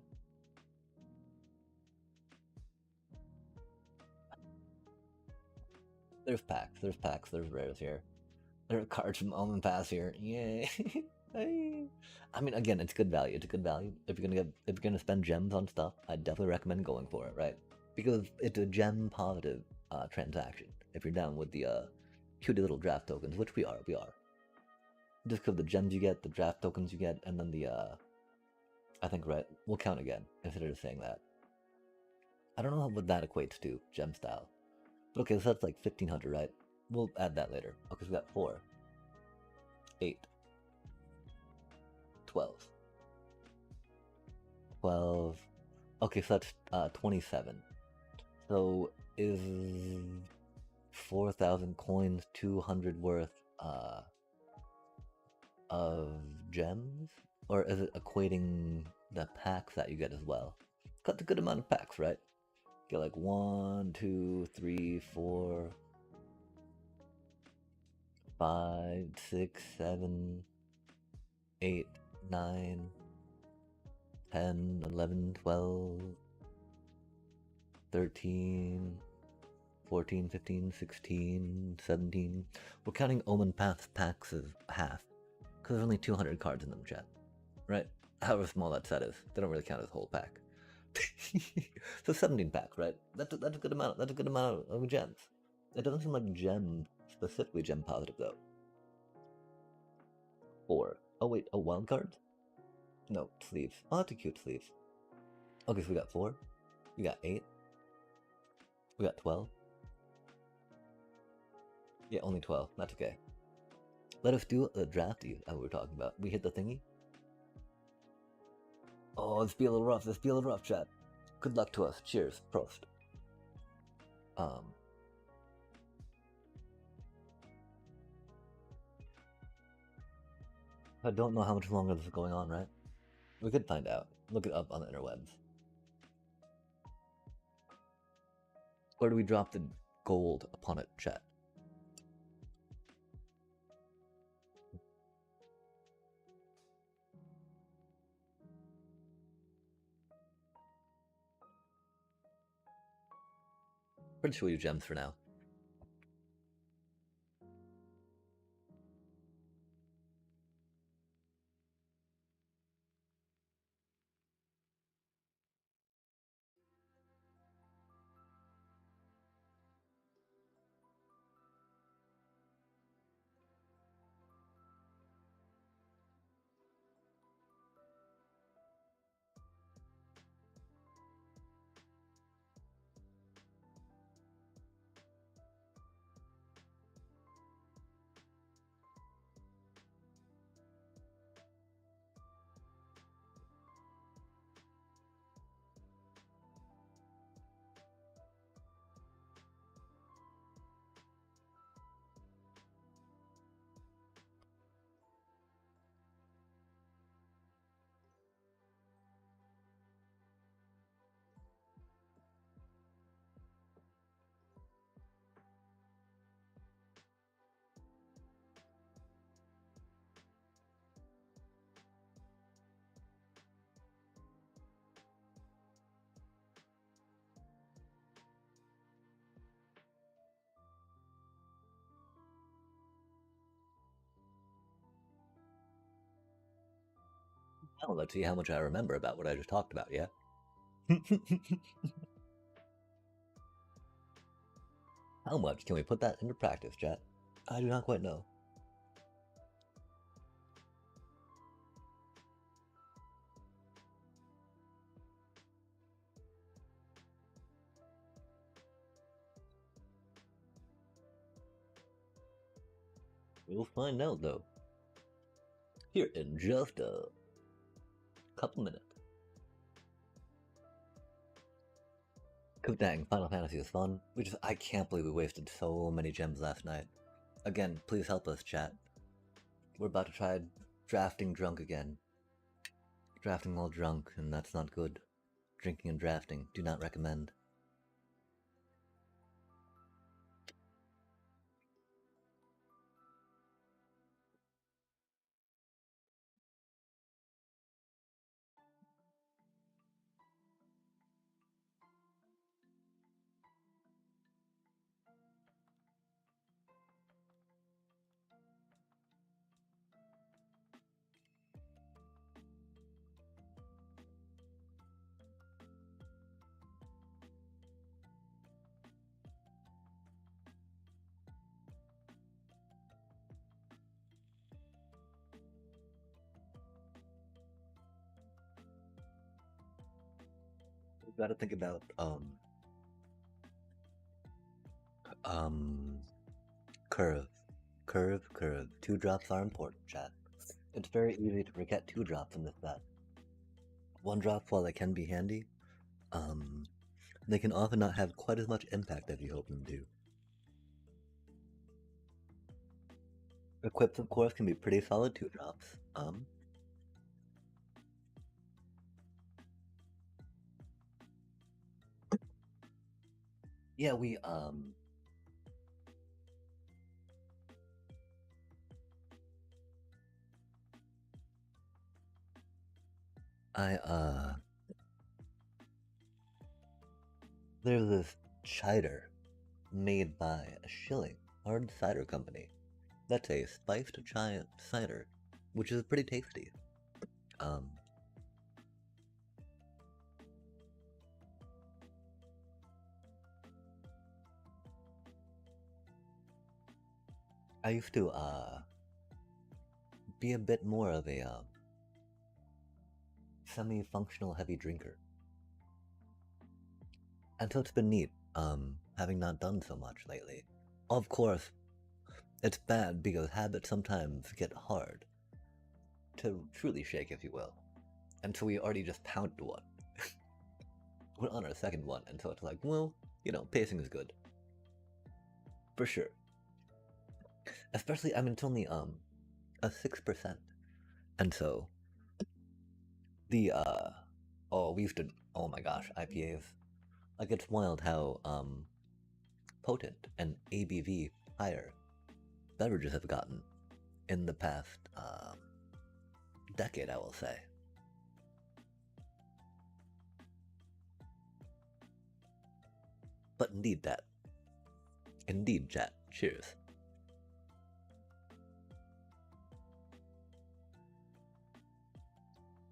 There's packs, there's rares here. There are cards from Omen Pass here. Yay! I mean, again, it's good value. It's good value. If you're gonna spend gems on stuff, I'd definitely recommend going for it, right? Because it's a gem positive transaction. If you're down with the cutie little draft tokens, which we are. Just because the gems you get, the draft tokens you get, and then the I think, right, we'll count again instead of just saying that. I don't know what that equates to, gem style. Okay, so that's like 1500, right? We'll add that later. Okay, so we got 4, 8, 12, 12. Okay, so that's 27. So is 4,000 coins 200 worth of gems? Or is it equating the packs that you get as well? Got a good amount of packs, right? Get like 1, 2, 3, 4, 5, 6, 7, 8, 9, 10, 11, 12, 13, 14, 15, 16, 17. We're counting Omen Path packs as half, because there's only 200 cards in them, chat. Right? However small that set is. They don't really count as a whole pack. So 17 packs, right? That's a good amount. That's a good amount of gems. It doesn't seem like specifically gem positive though. 4. Oh wait, wild cards? No, sleeves. Oh, that's a cute sleeve. Okay, so we got 4. We got 8. We got 12. Yeah, only 12. That's okay. Let us do a drafty that we were talking about. We hit the thingy. Oh, let's be a little rough. Let's be a little rough, chat. Good luck to us. Cheers. Prost. I don't know how much longer this is going on, right? We could find out. Look it up on the interwebs. Or do we drop the gold upon it, chat? Pretty sure we use gems for now. Now let's see how much I remember about what I just talked about, yeah? How much can we put that into practice, chat? I do not quite know. We'll find out, though. Here in just a couple minutes. Cause dang, Final Fantasy is fun. I can't believe we wasted so many gems last night. Again, please help us, chat. We're about to try drafting drunk again. Drafting while drunk, and that's not good. Drinking and drafting, do not recommend. We've got to think about Um, curve. Curve. 2 drops are important, chat. It's very easy to forget 2 drops in this set. 1 drop, while they can be handy, they can often not have quite as much impact as you hope them to. Equips, of course, can be pretty solid 2 drops. Yeah, there's this cider made by a Shilling hard cider company. That's a spiced chai cider, which is pretty tasty. I used to be a bit more of a semi-functional heavy drinker, and so it's been neat having not done so much lately. Of course, it's bad because habits sometimes get hard to truly shake, if you will, and so we already just pounded one. We're on our second one, and so it's like, well, pacing is good for sure. Especially, I mean, it's only a 6%, and so the we used to, oh my gosh, IPAs. Like, it's wild how potent and ABV higher beverages have gotten in the past decade, I will say. But indeed, chat. Cheers.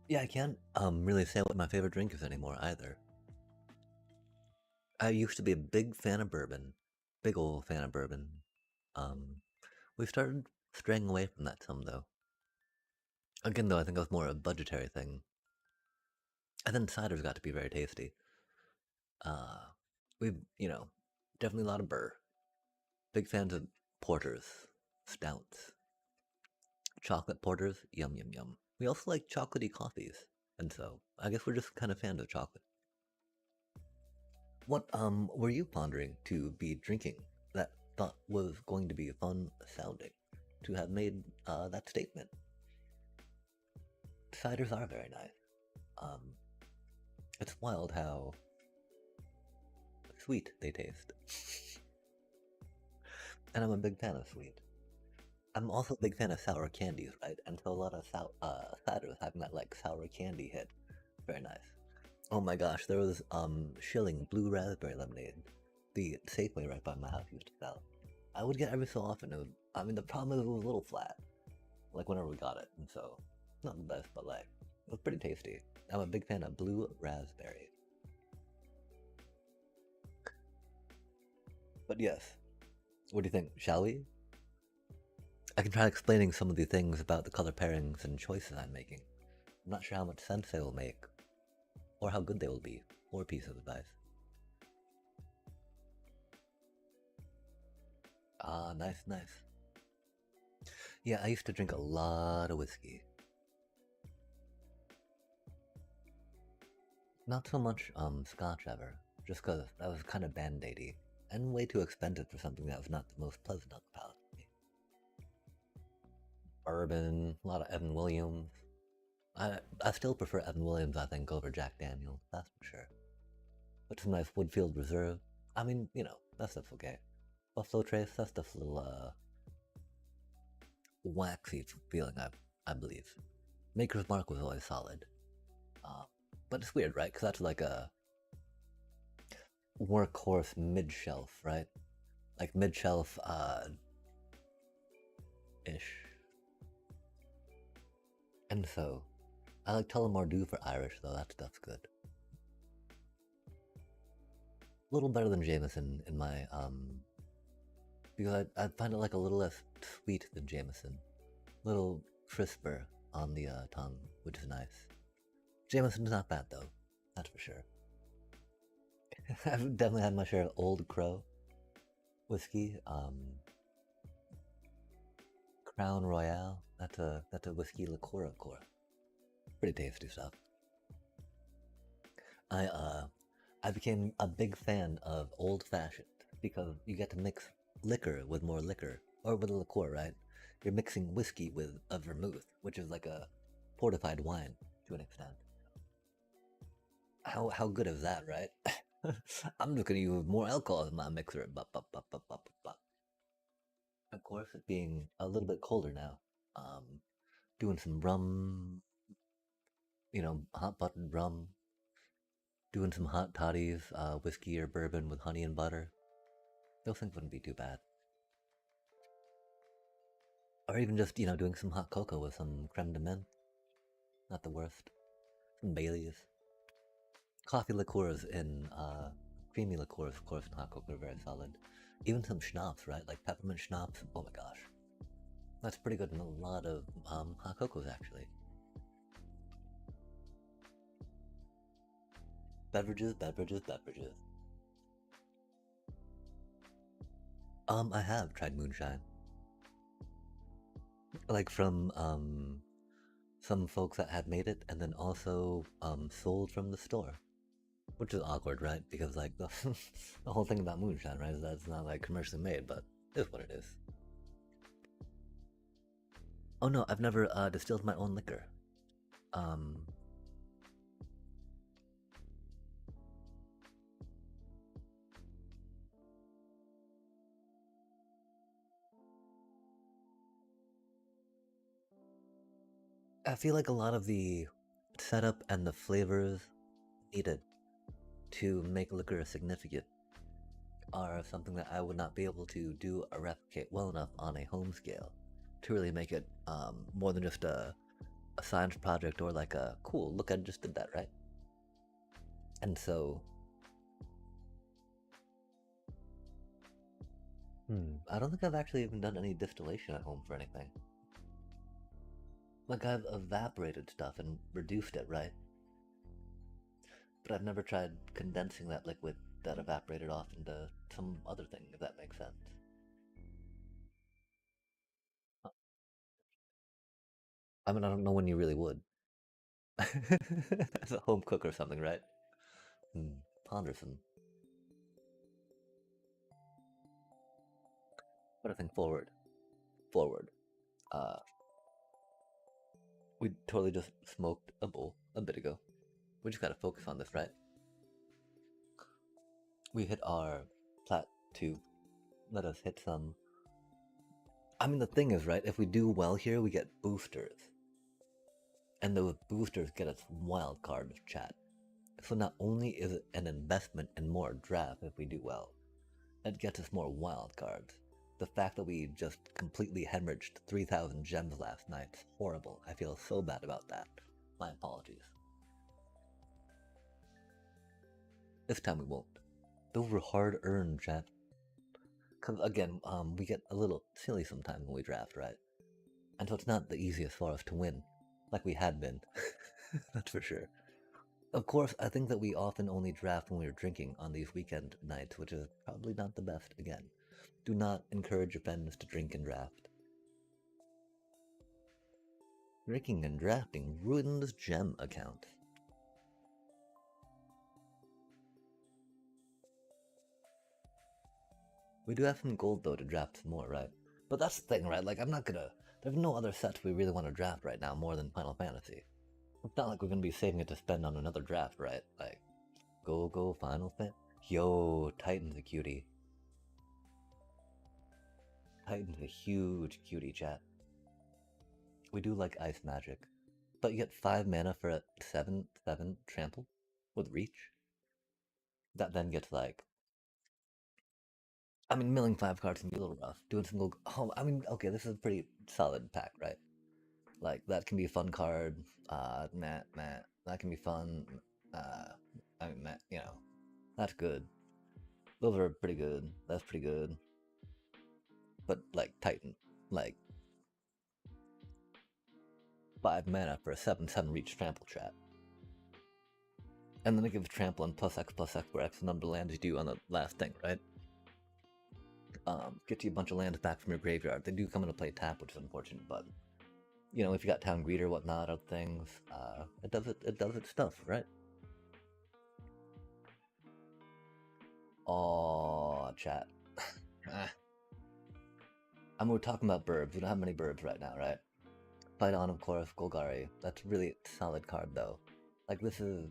Yeah, I can't really say what my favorite drink is anymore either. I used to be a big fan of bourbon, big old fan of bourbon. We started straying away from that some though. Again, though, I think it was more a budgetary thing. And then ciders got to be very tasty. We've, definitely a lot of burr. Big fans of porters, stouts, chocolate porters, yum yum yum. We also like chocolatey coffees, and so I guess we're just kind of fans of chocolate. What were you pondering to be drinking that thought was going to be fun sounding to have made that statement? Ciders are very nice. It's wild how sweet they taste. And I'm a big fan of sweet. I'm also a big fan of sour candies, right? And so a lot of ciders having that like sour candy hit. Very nice. Oh my gosh, there was Shilling blue raspberry lemonade. The Safeway right by my house used to sell. I would get every so often. I mean, the problem is it was a little flat, like whenever we got it, and so not the best, but like it was pretty tasty. I'm a big fan of blue raspberry. But yes, what do you think? Shall we? I can try explaining some of the things about the color pairings and choices I'm making. I'm not sure how much sense they will make, or how good they will be, or piece of advice. Ah, nice. Yeah, I used to drink a lot of whiskey. Not so much scotch ever, just because that was kind of band-aidy, and way too expensive for something that was not the most pleasant on the palate for me. Bourbon, a lot of Evan Williams. I still prefer Evan Williams, I think, over Jack Daniels, that's for sure. But some nice Woodfield Reserve. I mean, that stuff's okay. Buffalo Trace, that stuff's a little waxy feeling, I believe. Maker's Mark was always solid. But it's weird, right? Because that's like a workhorse mid-shelf, right? Like mid-shelf, ish. And so, I like Tullamore for Irish, though. That stuff's good. A little better than Jameson in my, because I find it like a little less sweet than Jameson. A little crisper on the tongue, which is nice. Jameson's not bad, though. That's for sure. I've definitely had my share of Old Crow. whiskey, Crown Royale. That's a whiskey liqueur, of course. Pretty tasty stuff. I became a big fan of old fashioned because you get to mix liquor with more liquor, or with a liqueur, right? You're mixing whiskey with a vermouth, which is like a fortified wine to an extent. How good is that, right? I'm just gonna use more alcohol in my mixer. Of course, it being a little bit colder now. Doing some rum, hot buttered rum. Doing some hot toddies, whiskey or bourbon with honey and butter. Those things wouldn't be too bad. Or even just, doing some hot cocoa with some creme de menthe. Not the worst. Some Baileys. Coffee liqueurs and creamy liqueurs, of course, and hot cocoa are very solid. Even some schnapps, right? Like peppermint schnapps. Oh my gosh. That's pretty good in a lot of hot cocos, actually. Beverages. I have tried moonshine. Like from some folks that had made it and then also sold from the store. Which is awkward, right? Because like the the whole thing about moonshine, right, is that it's not like commercially made, but it is what it is. Oh no, I've never distilled my own liquor. Um, I feel like a lot of the setup and the flavors needed to make liquor significant are something that I would not be able to do or replicate well enough on a home scale to really make it more than just a science project or like a cool look. I just did that, right? And so, I don't think I've actually even done any distillation at home for anything. Like I've evaporated stuff and reduced it, right? But I've never tried condensing that liquid that evaporated off into some other thing, if that makes sense. I mean, I don't know when you really would. As a home cook or something, right? Pondersome. But I think forward. Forward. Uh, we totally just smoked a bowl a bit ago. We just gotta focus on this, right? We hit our plat 2. Let us hit some. I mean, the thing is, right, if we do well here, we get boosters. And those boosters get us wild cards, chat. So not only is it an investment in more draft if we do well, it gets us more wild cards. The fact that we just completely hemorrhaged 3,000 gems last night is horrible. I feel so bad about that. My apologies. This time we won't. Those were hard-earned, chat. Because again, we get a little silly sometimes when we draft, right? And so it's not the easiest for us to win, like we had been. That's for sure. Of course, I think that we often only draft when we're drinking on these weekend nights, which is probably not the best, again. Do not encourage your friends to drink and draft. Drinking and drafting ruins gem accounts. We do have some gold though to draft some more, right? But that's the thing, right? Like, I'm not gonna. There's no other sets we really want to draft right now more than Final Fantasy. It's not like we're gonna be saving it to spend on another draft, right? Like, go Final Fantasy. Yo, Titan's a cutie. Titan's a huge cutie, chat. We do like ice magic. But you get 5 mana for a 7/7 trample with reach. That then gets like. I mean, milling 5 cards can be a little rough. Doing some gold. Oh, I mean, okay, this is a pretty solid pack, right? Like, that can be a fun card. Matt. That can be fun. I mean, Matt, that's good. Those are pretty good. That's pretty good. But, like, Titan. Like, 5 mana for a 7/7 reach trample, chat. And then it gives trample and +X for X number of lands you do on the last thing, right? get you a bunch of lands back from your graveyard. They do come into play tap, which is unfortunate, but you know, if you got Town Greeter, whatnot, other things, it does its stuff, right? Oh, chat. I mean, we're talking about burbs. We don't have many burbs right now, right? Fight on, of course, Golgari. That's a really solid card, though. Like, this is...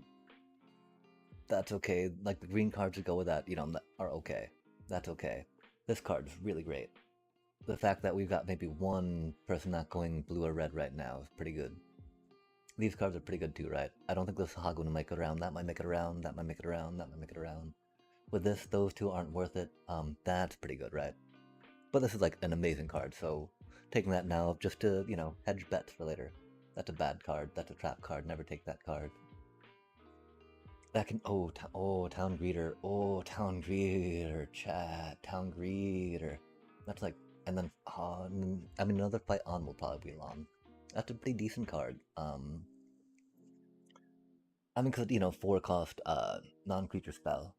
That's okay. Like, the green cards that go with that, you know, are okay. That's okay. This card is really great. The fact that we've got maybe one person not going blue or red right now is pretty good. These cards are pretty good too, right? I don't think this Hog will make it around. That might make it around. That might make it around. That might make it around. With this, those two aren't worth it. That's pretty good, right? But this is like an amazing card, so taking that now just to, you know, hedge bets for later. That's a bad card. That's a trap card. Never take that card. That can... Oh, Town Greeter. Oh, Town Greeter, chat. Town Greeter. That's like... And then... I mean, another fight on will probably be long. That's a pretty decent card. I mean, because, you know, 4-cost, non-creature spell.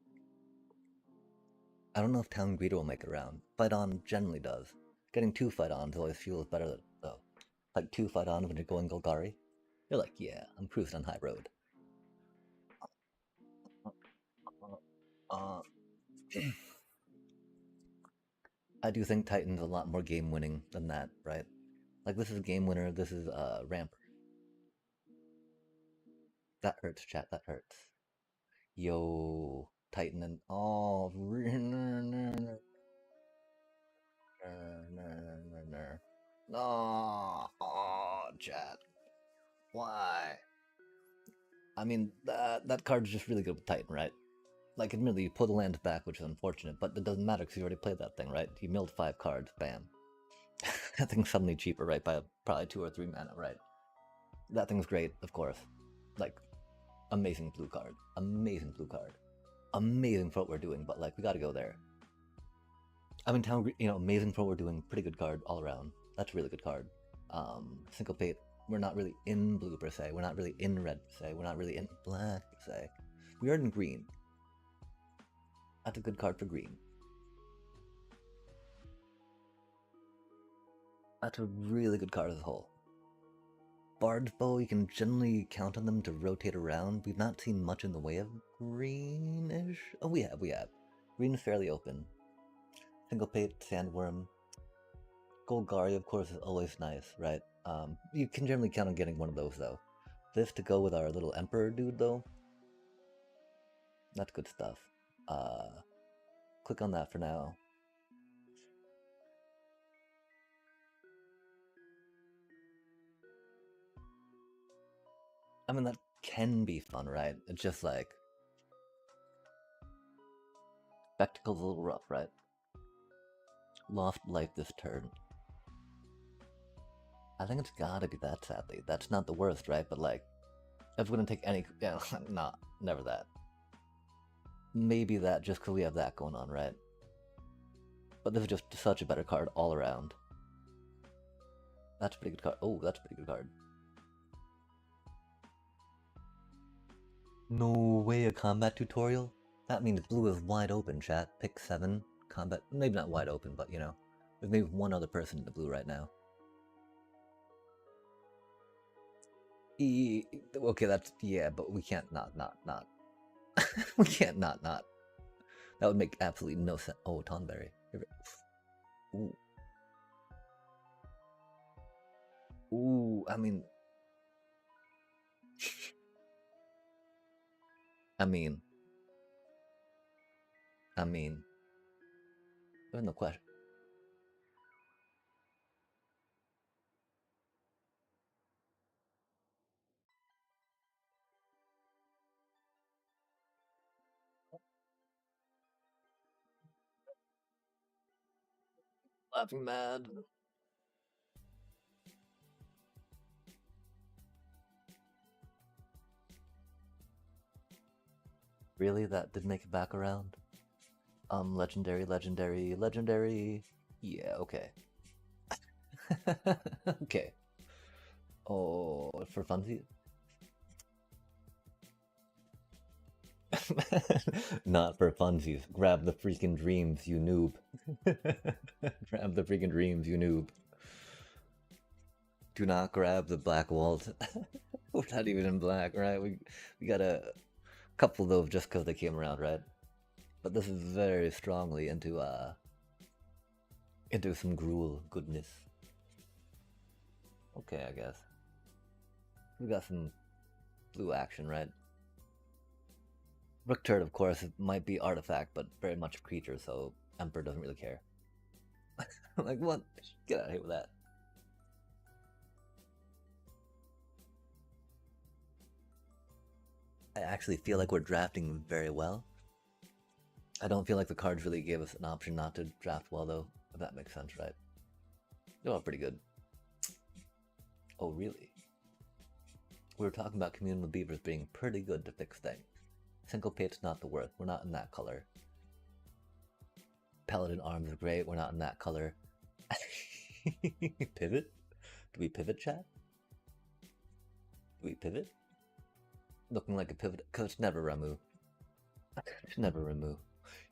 I don't know if Town Greeter will make it around. Fight on generally does. Getting 2 fight ons always feels better, though. Like 2 fight ons when you're going Golgari. You're like, yeah, I'm cruising on high road. I do think Titan's a lot more game winning than that, right? Like, this is a game winner, this is Ramper. That hurts, chat, that hurts. Yo, Titan and... Oh, no, oh, chat. Why? I mean, that card's just really good with Titan, right? Like, admittedly, you pull the land back, which is unfortunate, but it doesn't matter because you already played that thing, right? You milled 5 cards, bam. That thing's suddenly cheaper, right? By probably 2 or 3 mana, right? That thing's great, of course. Like, amazing blue card. Amazing blue card. Amazing for what we're doing, but like, we gotta go there. I mean, you know, amazing for what we're doing. Pretty good card all around. That's a really good card. Syncopate. We're not really in blue per se. We're not really in red per se. We're not really in black per se. We are in green. That's a good card for green. That's a really good card as a whole. Bard's Bow, you can generally count on them to rotate around. We've not seen much in the way of greenish. Oh, we have. Green's fairly open. Syncopate, Sandworm. Golgari, of course, is always nice, right? You can generally count on getting one of those, though. This to go with our little Emperor dude, though. That's good stuff. Click on that for now. I mean, that can be fun, right? It's just like... Spectacle's a little rough, right? Lost life this turn. I think it's gotta be that, sadly. That's not the worst, right? But like, if we're gonna take any... Yeah, nah, never that. Maybe that, just because we have that going on, right? But this is just such a better card all around. That's a pretty good card. Oh, that's a pretty good card. No way, a combat tutorial? That means blue is wide open, chat. Pick 7. Combat... Maybe not wide open, but you know. There's maybe one other person in the blue right now. Okay, that's... Yeah, but we can't not. We can't not. That would make absolutely no sense. Oh, Tonberry. Ooh. Ooh, I mean... There's no question. Laughing mad. Really? That did make it back around? Legendary. Yeah, okay. Okay. Oh, for funsies? Not for funsies. Grab the freaking dreams, you noob. Grab the freaking dreams, you noob. Do not grab the black walls. We're not even in black, right? We got a couple of those just because they came around, right? But this is very strongly into some gruel goodness. Okay, I guess. We got some blue action, right? Rook turret, of course, might be artifact, but very much creature, so Emperor doesn't really care. I'm like, what? Get out of here with that. I actually feel like we're drafting very well. I don't feel like the cards really gave us an option not to draft well, though, if that makes sense, right? They're all pretty good. Oh, really? We were talking about Communal Beavers being pretty good to fix things. Syncopate's not the worst. We're not in that color. Paladin Arms are great. We're not in that color. Pivot? Do we pivot, chat? Do we pivot? Looking like a pivot. Cause it's never Ramu. It's never Ramu.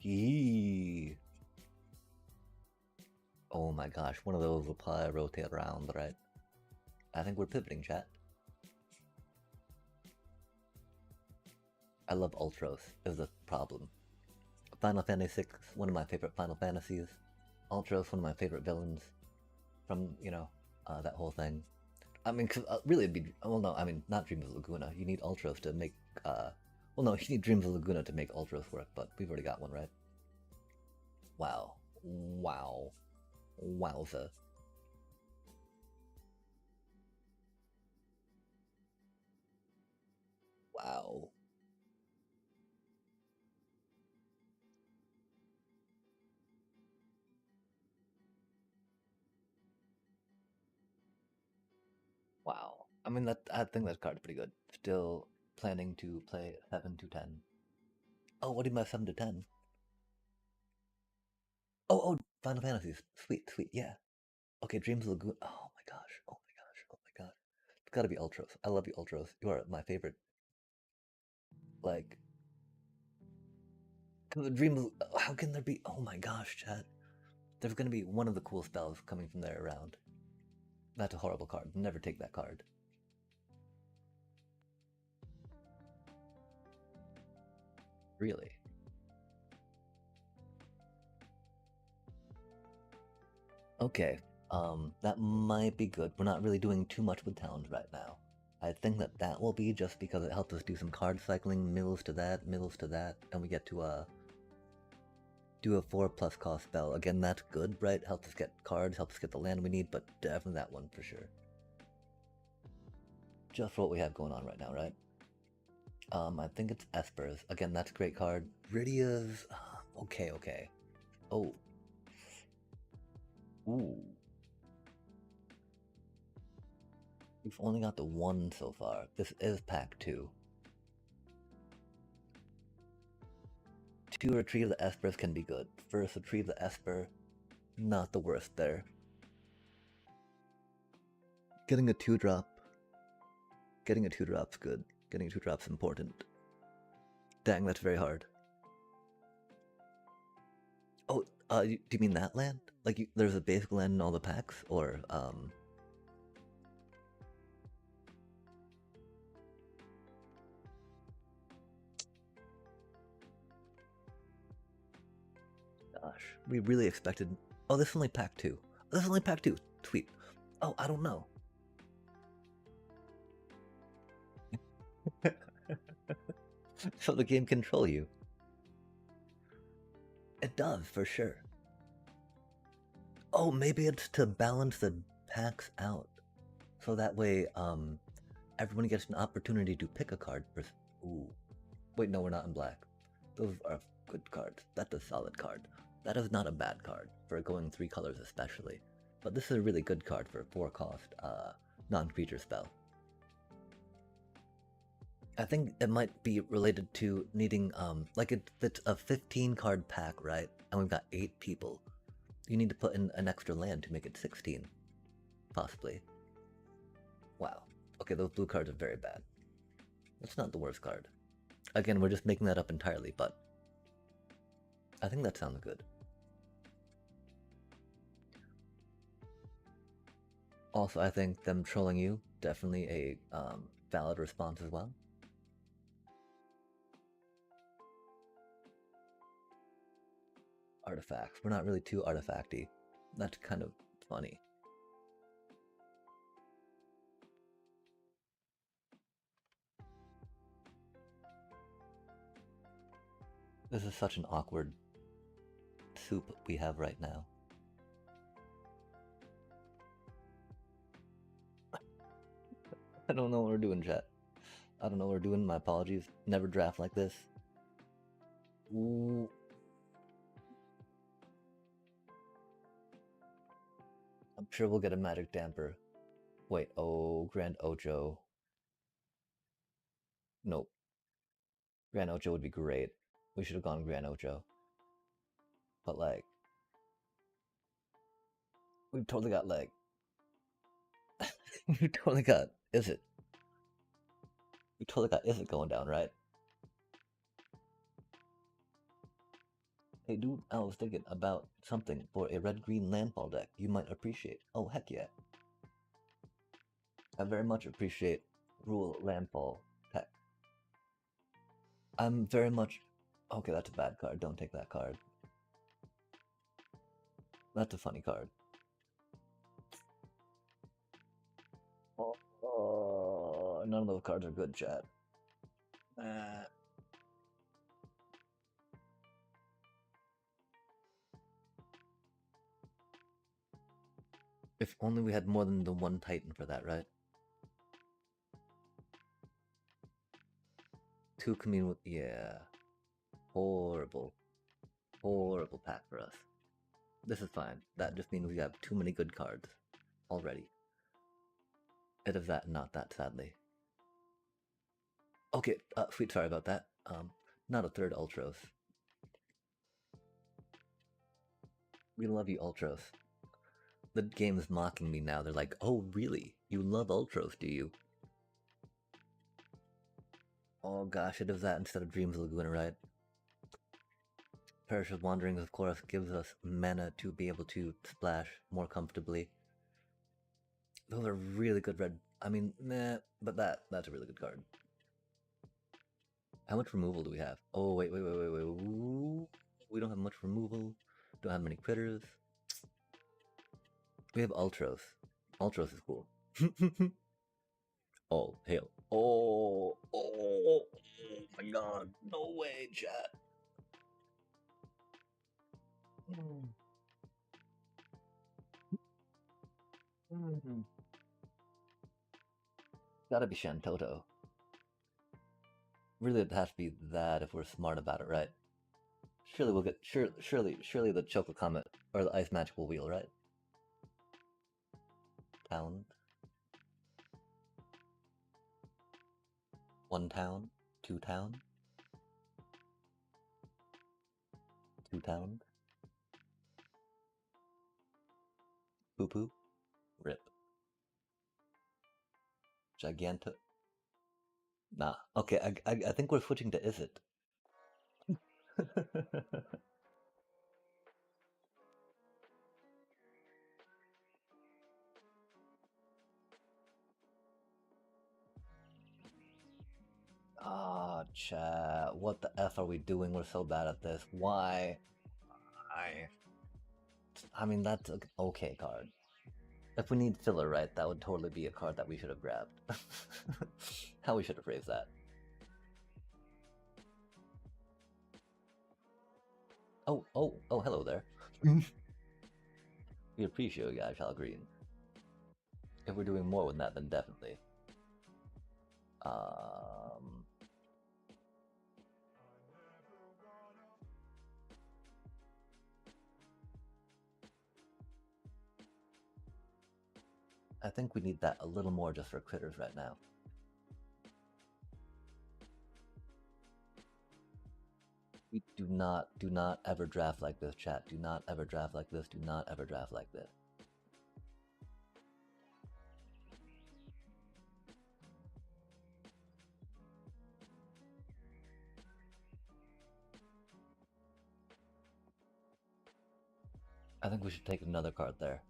Yee. Oh my gosh, one of those will probably rotate around, right? I think we're pivoting, chat. I love Ultros, is the problem. Final Fantasy VI, one of my favorite Final Fantasies. Ultros, one of my favorite villains. From, you know, that whole thing. I mean, cause, really it'd be, well no, I mean, not Dreams of Laguna. You need Ultros to make, well no, you need Dreams of Laguna to make Ultros work, but we've already got one, right? Wow. Wow. Wowza. Wow. Wow. I mean, I think that card's pretty good. Still planning to play 7 to 10. Oh, what do you mean by 7 to 10? Oh, Final Fantasies. Sweet, sweet, yeah. Okay, Dreams of Lagoon. Oh my gosh. Oh my gosh. Oh my god. It's gotta be Ultros. I love you, Ultros. You are my favorite. Like, the Dreams. How can there be? Oh my gosh, chat. There's gonna be one of the cool spells coming from there around. That's a horrible card. Never take that card. Really? Okay. That might be good. We're not really doing too much with towns right now. I think that will be just because it helps us do some card cycling, mills to that, and we get to do a 4+ cost spell. Again, that's good, right? Helps us get cards, helps us get the land we need, but definitely that one for sure. Just for what we have going on right now, right? I think it's Espers. Again, that's a great card. Rydia's... okay. Oh. Ooh. We've only got the one so far. This is pack 2. 2 retrieve the Espers can be good. First retrieve the Esper, not the worst there. Getting a 2-drop. Getting a 2-drop's good. Getting a 2-drop's important. Dang, that's very hard. Oh, do you mean that land? Like, there's a basic land in all the packs? Or, Gosh, we really expected... Oh, this is only pack 2. This is only pack 2. Sweet. Oh, I don't know. So the game control you. It does, for sure. Oh, maybe it's to balance the packs out. So that way, everyone gets an opportunity to pick a card. Ooh. Wait, no, we're not in black. Those are good cards. That's a solid card. That is not a bad card, for going 3 colors especially. But this is a really good card for a 4-cost, non-creature spell. I think it might be related to needing, like if it's a 15-card pack, right? And we've got 8 people. You need to put in an extra land to make it 16. Possibly. Wow. Okay, those blue cards are very bad. That's not the worst card. Again, we're just making that up entirely, but I think that sounds good. Also, I think them trolling you, definitely a valid response as well. Artifacts. We're not really too artifacty. That's kind of funny. This is such an awkward soup we have right now. I don't know what we're doing, chat. I don't know what we're doing. My apologies. Never draft like this. Ooh. I'm sure we'll get a magic damper. Wait, oh, Grand Ocho. Nope. Grand Ocho would be great. We should have gone Grand Ocho. But like, we totally got like, we totally got, is it? We totally got is it going down, right? Hey dude, I was thinking about something for a red-green landfall deck you might appreciate. Oh, heck yeah. I very much appreciate rule landfall tech. I'm very much... Okay, that's a bad card. Don't take that card. That's a funny card. Oh, none of those cards are good, chat. If only we had more than the one Titan for that, right? Two commune with... Yeah. Horrible. Horrible pack for us. This is fine. That just means we have too many good cards already. It is that, not that, sadly. Okay, sweet, sorry about that. Not a third Ultros. We love you, Ultros. The game is mocking me now. They're like, oh, really? You love Ultros, do you? Oh gosh, it is that instead of Dreams Laguna, right? Parish of Wanderings, of course, gives us mana to be able to splash more comfortably. Those are really good red... I mean, meh, but that's a really good card. How much removal do we have? Oh, wait. Ooh, we don't have much removal. Don't have many critters. We have Ultros. Ultros is cool. Oh, hail. Oh my god. No way, chat. Gotta be Shantoto. Really, it has to be that if we're smart about it, right? Surely we'll get... Surely the Choco Comet or the Ice Magical Wheel, right? Town. One town. Two town. Two town. Poo poo. Rip. Giganto. Nah. Okay, I think we're switching to Is It. Ah, chat. What the F are we doing? We're so bad at this. Why? I mean, that's an okay card. If we need filler, right, that would totally be a card that we should have grabbed. How we should have phrased that. Oh, hello there. We appreciate you guys, Shall Green. If we're doing more with that, then definitely. I think we need that a little more just for critters right now. We do not ever draft like this, chat. Do not ever draft like this. Do not ever draft like this. I think we should take another card there.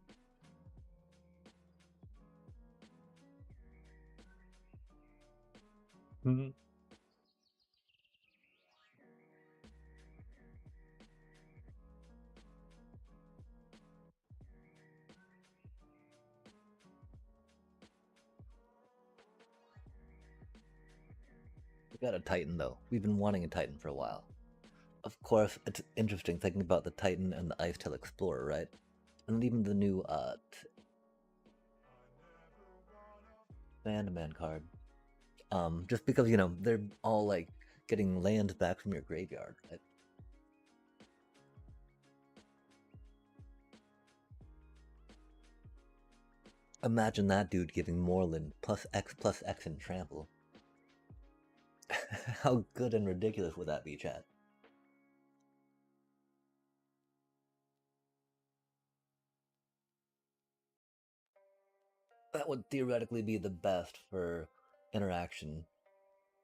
Mm-hmm. We got a Titan though. We've been wanting a Titan for a while. Of course, it's interesting thinking about the Titan and the Ice Tail Explorer, right? And even the new Sandman card. Just because, you know, they're all like getting lands back from your graveyard, right? Imagine that dude giving Moreland plus X and trample. How good and ridiculous would that be, chat? That would theoretically be the best for interaction.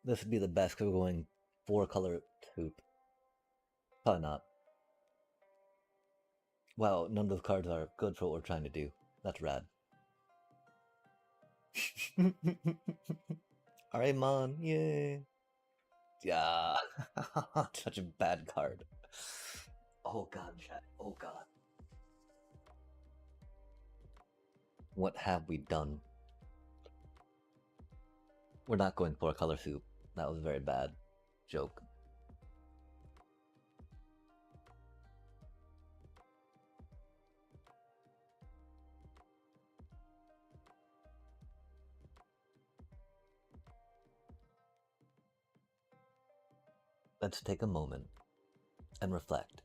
This would be the best because we're going 4-color hoop. Probably not. Wow, none of those cards are good for what we're trying to do. That's rad. Aramon, yay! Yeah, such a bad card. Oh god, chat. Oh god. What have we done? We're not going for a color soup. That was a very bad joke. Let's take a moment and reflect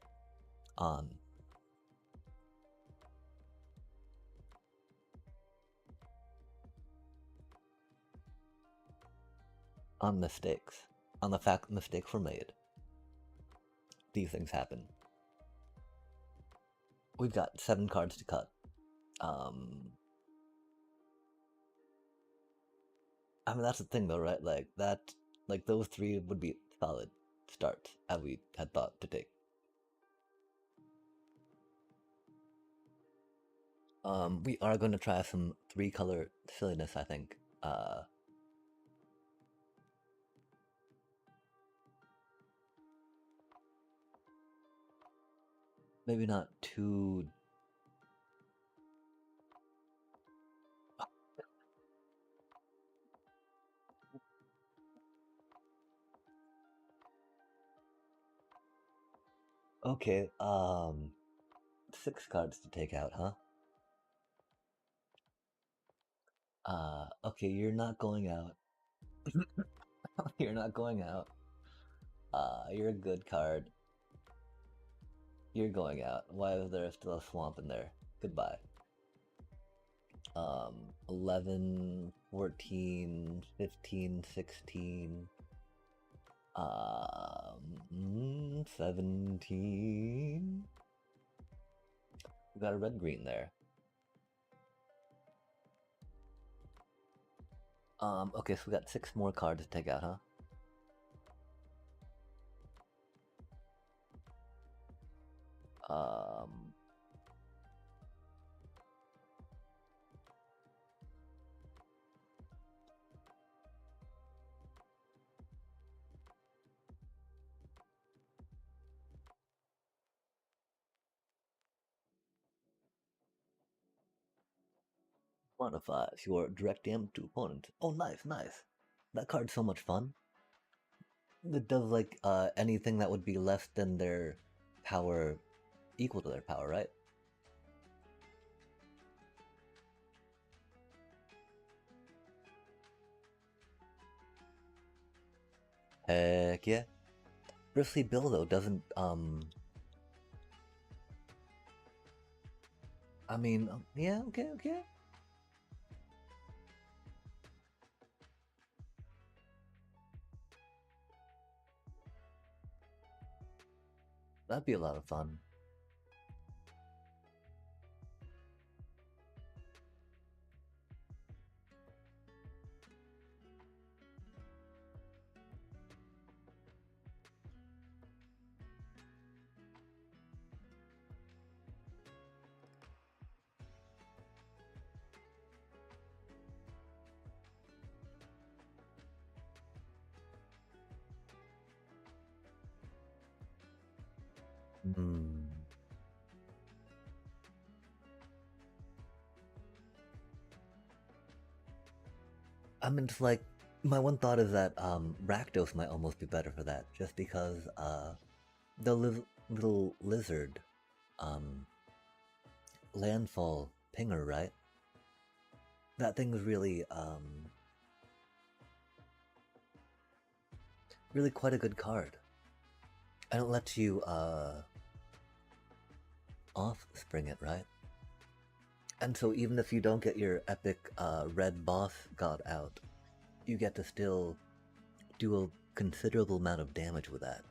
on mistakes, on the fact that mistakes were made. These things happen. We've got 7 cards to cut. I mean, that's the thing though, right? Like that, like those 3 would be solid starts as we had thought to take. We are going to try some 3-color silliness, I think. Maybe not too. Okay, 6 cards to take out, huh? Okay, you're not going out. You're not going out. You're a good card. You're going out. Why is there still a swamp in there? Goodbye. 11, 14, 15, 16, 17. We got a red-green there. Okay, so we got 6 more cards to take out, huh? Quantifies your direct damage to opponents. Oh, nice, nice. That card's so much fun. It does like anything that would be less than their power, equal to their power, right? Heck yeah. Bristly Bill though doesn't I mean yeah, okay. That'd be a lot of fun. Hmm. I mean, it's like, my one thought is that Rakdos might almost be better for that, just because the little lizard um, landfall pinger, right? That thing's really quite a good card. I don't let you off spring it, right? And so even if you don't get your epic red boss god out, you get to still do a considerable amount of damage with that.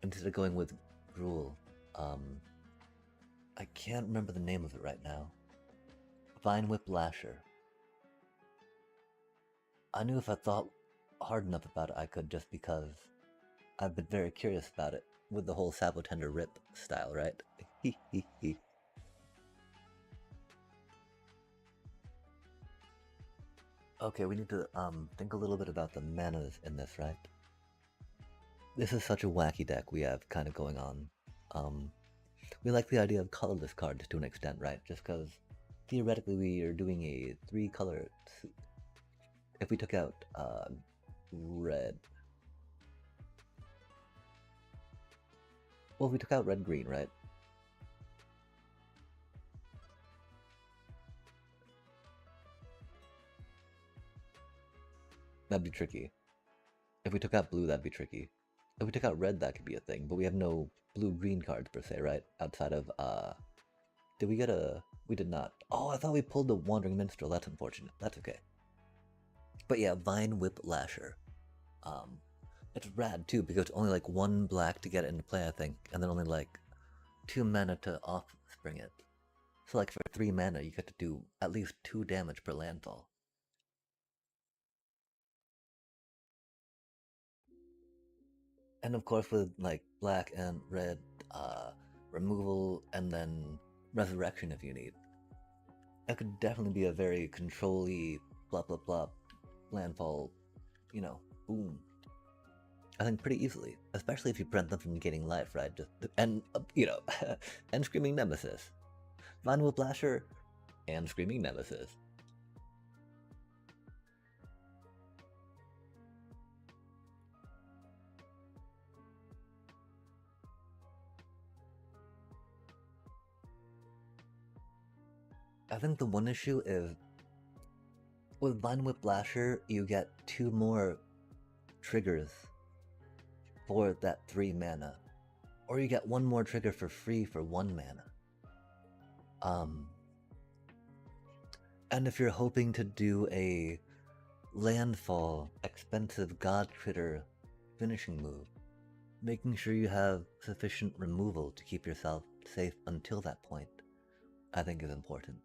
Instead of going with Gruul, I can't remember the name of it right now. Vine Whip Lasher. I knew if I thought hard enough about it I could, just because I've been very curious about it with the whole Sabotender Rip style, right? Okay, we need to think a little bit about the manas in this, right? This is such a wacky deck we have kind of going on. We like the idea of colorless cards to an extent, right? Just because theoretically we are doing a 3-color. If we took out red, well, if we took out red-green, right? That'd be tricky. If we took out blue, that'd be tricky. If we took out red, that could be a thing, but we have no blue-green cards per se, right? Outside of, did we get a... We did not. Oh, I thought we pulled the Wandering Minstrel. That's unfortunate. That's okay. But yeah, Vine Whip Lasher. It's rad too, because it's only like 1 black to get it into play, I think, and then only like 2 mana to off-spring it. So like for 3 mana, you get to do at least 2 damage per landfall. And of course with like black and red, removal and then resurrection if you need. That could definitely be a very control-y, blah blah blah, landfall, you know, boom. I think pretty easily, especially if you prevent them from gaining life, right? Just and you know, and Screaming Nemesis, Vine Whip Lasher, and Screaming Nemesis. I think the one issue is with Vine Whip Lasher, you get 2 more triggers for that 3 mana, or you get 1 more trigger for free for 1 mana. And if you're hoping to do a landfall expensive god critter finishing move, making sure you have sufficient removal to keep yourself safe until that point, I think is important.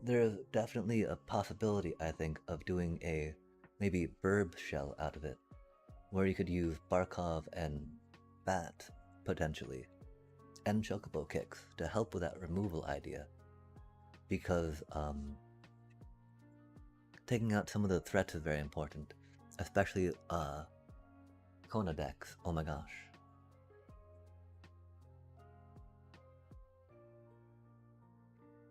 There's definitely a possibility, I think, of doing a maybe Burb shell out of it, where you could use Barkov and Bat, potentially, and Chocobo Kicks to help with that removal idea. Because taking out some of the threats is very important, especially Kona decks, oh my gosh.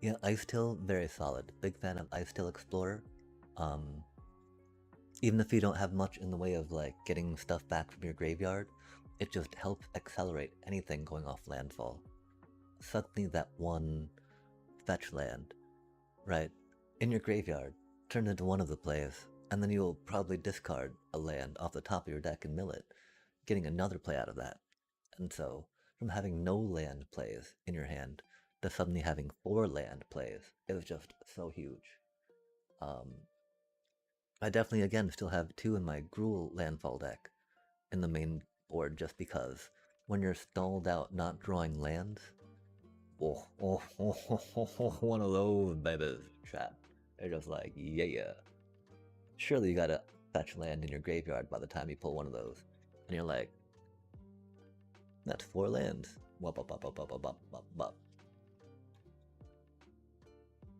Yeah, Ice Tail, very solid. Big fan of Ice Tail Explorer. Even if you don't have much in the way of like getting stuff back from your graveyard, it just helps accelerate anything going off landfall. Suddenly that 1 fetch land, right, in your graveyard, turns into 1 of the plays, and then you'll probably discard a land off the top of your deck and mill it, getting another play out of that. And so, from having no land plays in your hand to suddenly having 4 land plays, it was just so huge. I definitely, again, still have 2 in my Gruul landfall deck in the main board, just because when you're stalled out not drawing lands, one of those babies, chat. They're just like, yeah. Surely you gotta fetch land in your graveyard by the time you pull one of those. And you're like, that's 4 lands.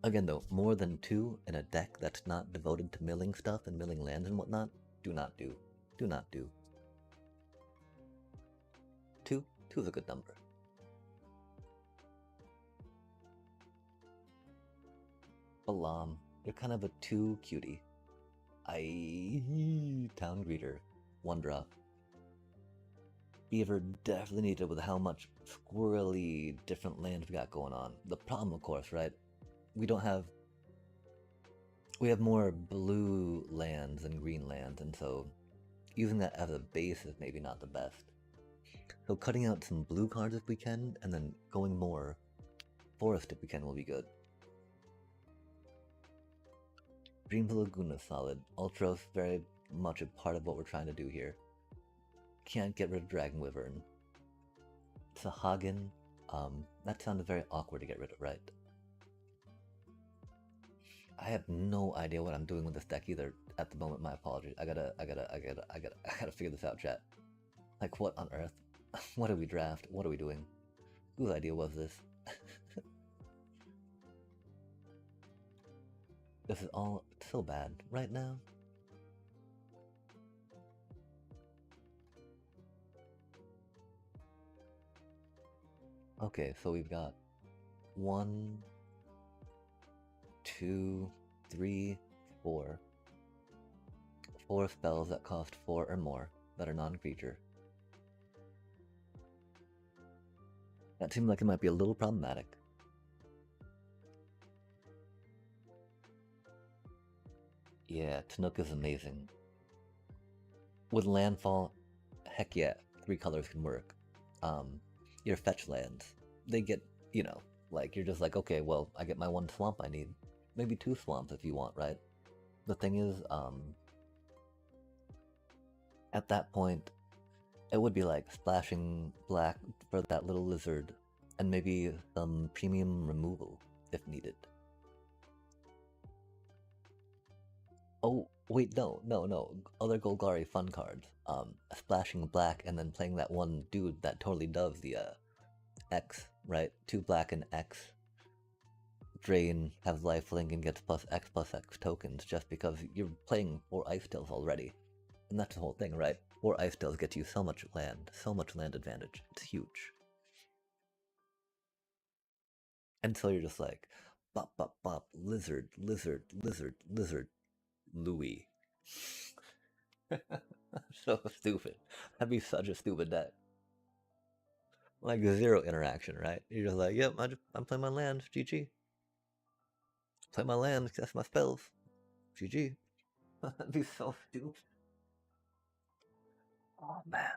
Again though, more than 2 in a deck that's not devoted to milling stuff and milling lands and whatnot, do not do. Do not do. 2 2 is a good number. Balam, you're kind of a 2 cutie. Town greeter. 1 drop. Beaver definitely needed with how much squirrely different land we got going on. The problem, of course, right? We have more blue lands than green lands, and so using that as a base is maybe not the best. So cutting out some blue cards if we can, and then going more forest if we can will be good. Dreamville Lagoon is solid. Ultros very much a part of what we're trying to do here. Can't get rid of Dragon Wyvern. Sahagin, that sounded very awkward to get rid of, right? I have no idea what I'm doing with this deck either at the moment. My apologies. I gotta figure this out, chat. Like, what on earth? What did we draft? What are we doing? Whose idea was this? This is all so bad right now. Okay, so we've got 1, 2, 3, 4. 4 spells that cost 4 or more that are non-creature. That seems like it might be a little problematic. Yeah, Tanook is amazing. With landfall, heck yeah, 3 colors can work. Your fetch lands, they get, you know, like, you're just like, okay, well, I get my 1 swamp I need. Maybe 2 swamps if you want, right? The thing is, at that point, it would be like splashing black for that little lizard, and maybe some premium removal if needed. Oh, wait, no. Other Golgari fun cards. Splashing black and then playing that one dude that totally does the, X, right? 2 black and X. Drain, has lifelink, and gets +X tokens just because you're playing 4 Ice Tails already. And that's the whole thing, right? 4 Ice Tails gets you so much land advantage. It's huge. And so you're just like, bop, bop, bop, lizard, Louis. So stupid. That'd be such a stupid deck. Like 0 interaction, right? You're just like, yep, I'm playing my land, GG. Play my land, cast my spells, GG. That'd be so stupid. Oh man.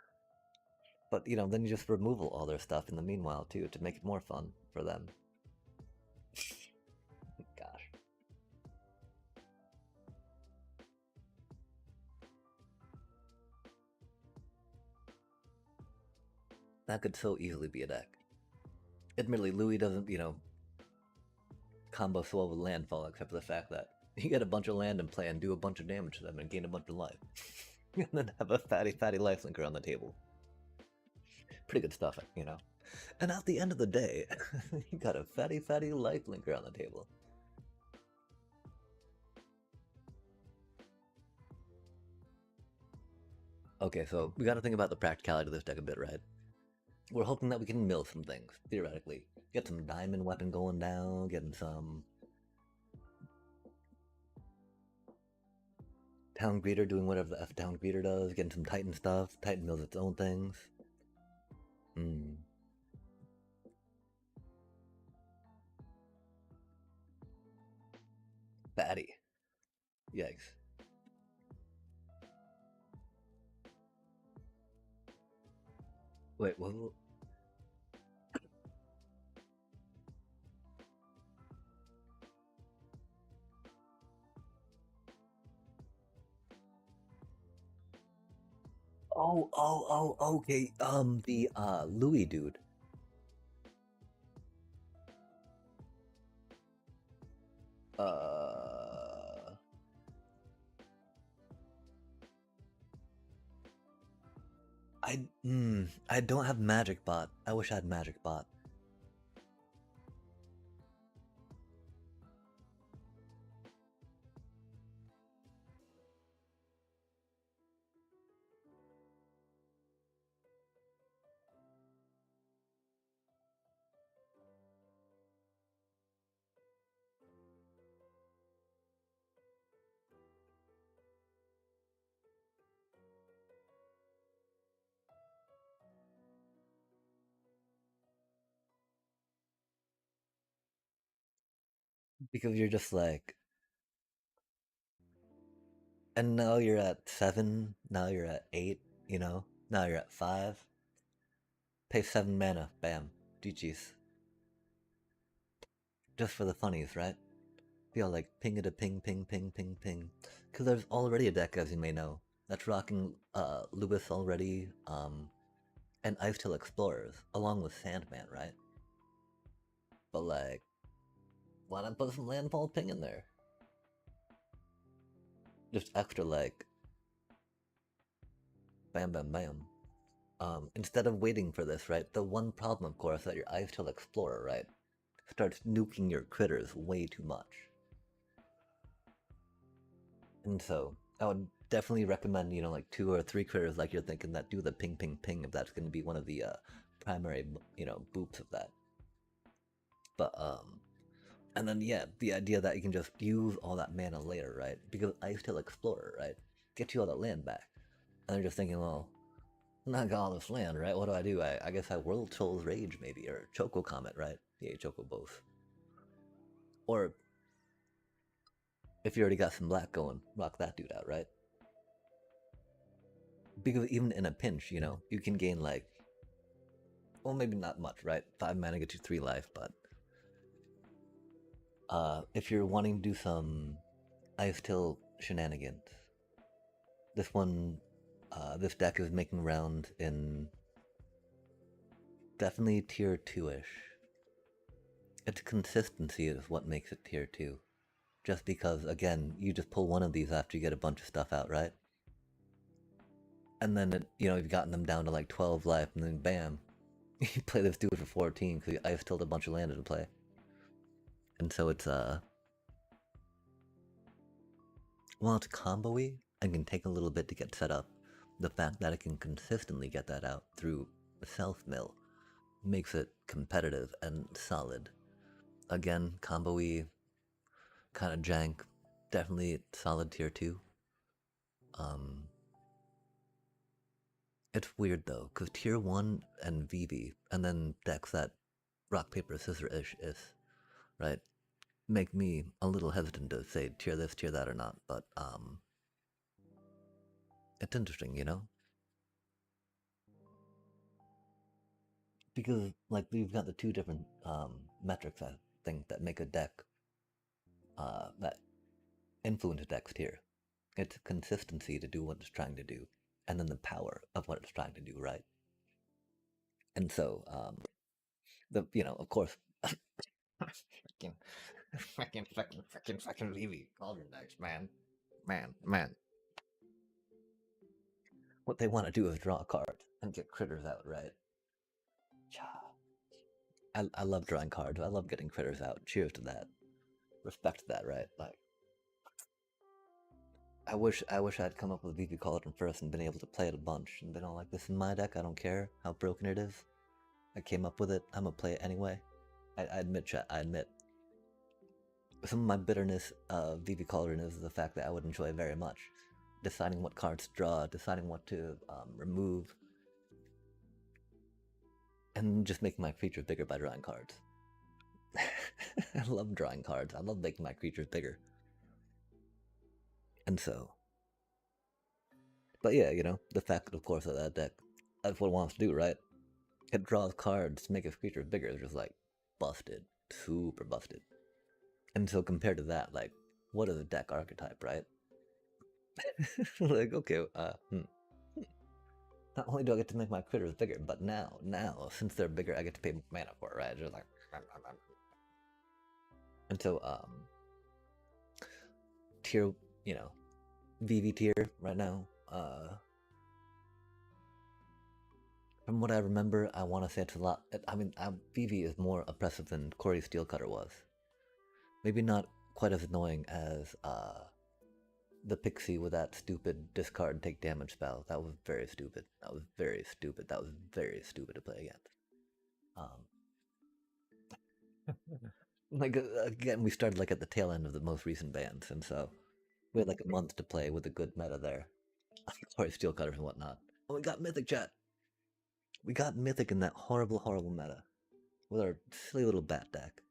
But you know, then you just removal all their stuff in the meanwhile too to make it more fun for them. Gosh. That could so easily be a deck. Admittedly, Louis doesn't, you know, combo so well with landfall, except for the fact that you get a bunch of land and play and do a bunch of damage to them and gain a bunch of life. And then have a fatty lifelinker on the table. Pretty good stuff, you know. And at the end of the day, you got a fatty lifelinker on the table. Okay, so we gotta think about the practicality of this deck a bit, right? We're hoping that we can mill some things, theoretically. Get some diamond weapon going down, getting some town greeter doing whatever the F town greeter does, getting some Titan stuff. Titan mills its own things. Fatty. Yikes. Wait, what? Oh, okay. The Louis dude. I don't have Magic Bot. I wish I had Magic Bot. Because you're just like, and now you're at 7, now you're at 8, you know? Now you're at 5. Pay 7 mana, bam, GG's. Just for the funnies, right? Feel like ping it a ping, ping, ping, ping, ping. Because there's already a deck, as you may know, that's rocking Lewis already, and Ice Tail Explorers, along with Sandman, right? But like, why not put some landfall ping in there? Just extra like, bam, bam, bam. Instead of waiting for this, right? The one problem, of course, that your Ice Tail Explorer, right, starts nuking your critters way too much. And so, I would definitely recommend, you know, like 2 or 3 critters like you're thinking that do the ping, ping, ping if that's going to be one of the primary, you know, boops of that. But, and then, yeah, the idea that you can just use all that mana later, right? Because Ice Tail Explorer, right, gets you all that land back. And they're just thinking, well, I got all this land, right? What do? I guess I World Troll's Rage, maybe, or Choco Comet, right? Yeah, Choco both. Or, if you already got some black going, rock that dude out, right? Because even in a pinch, you know, you can gain like, well, maybe not much, right? 5 mana gets you 3 life, but if you're wanting to do some Ice Tail shenanigans, this one, this deck is making rounds in definitely tier 2-ish. Its consistency is what makes it tier 2. Just because, again, you just pull one of these after you get a bunch of stuff out, right? And then, you know, you've gotten them down to like 12 life, and then bam, you play this dude for 14 because I've still a bunch of land to play. And so it's, well, it's combo-y and can take a little bit to get set up. The fact that it can consistently get that out through self-mill makes it competitive and solid. Again, combo-y, kind of jank, definitely solid tier 2. It's weird though, because tier 1 and VV, and then decks that rock, paper, scissors-ish is, right, make me a little hesitant to say tier this, tier that, or not, but, it's interesting, you know? Because, like, we've got the 2 different, metrics, I think, that make a deck, that influence a deck's tier. It's consistency to do what it's trying to do, and then the power of what it's trying to do, right? And so, you know, of course, fucking, fucking Vivi, Cauldron decks, man. Man. What they want to do is draw a card and get critters out, right? I love drawing cards. I love getting critters out. Cheers to that. Respect to that, right? Like, I wish I'd come up with VP Cauldron first and been able to play it a bunch and been all like, this is my deck. I don't care how broken it is. I came up with it. I'm gonna play it anyway. I admit, chat. I admit. Some of my bitterness of VP Cauldron is the fact that I would enjoy very much deciding what cards to draw, deciding what to remove, and just making my creatures bigger by drawing cards. I love drawing cards. I love making my creatures bigger. And so, but yeah, you know, the fact, of course, that deck, that's what it wants to do, right? It draws cards to make its creatures bigger. It's just like busted, super busted. And so compared to that, like, what is a deck archetype, right? Like, okay, not only do I get to make my critters bigger, but now, since they're bigger, I get to pay mana for it, right? Just like, and so, tier, you know, VV tier right now, from what I remember, I want to say it's a lot. I mean, VV is more oppressive than Corey Steelcutter was. Maybe not quite as annoying as the Pixie with that stupid discard take damage spell. That was very stupid. That was very stupid to play against. Like again, we started like at the tail end of the most recent bans, and so we had like a month to play with a good meta there. Or steel cutters and whatnot. Oh, we got Mythic, chat. We got Mythic in that horrible meta with our silly little bat deck.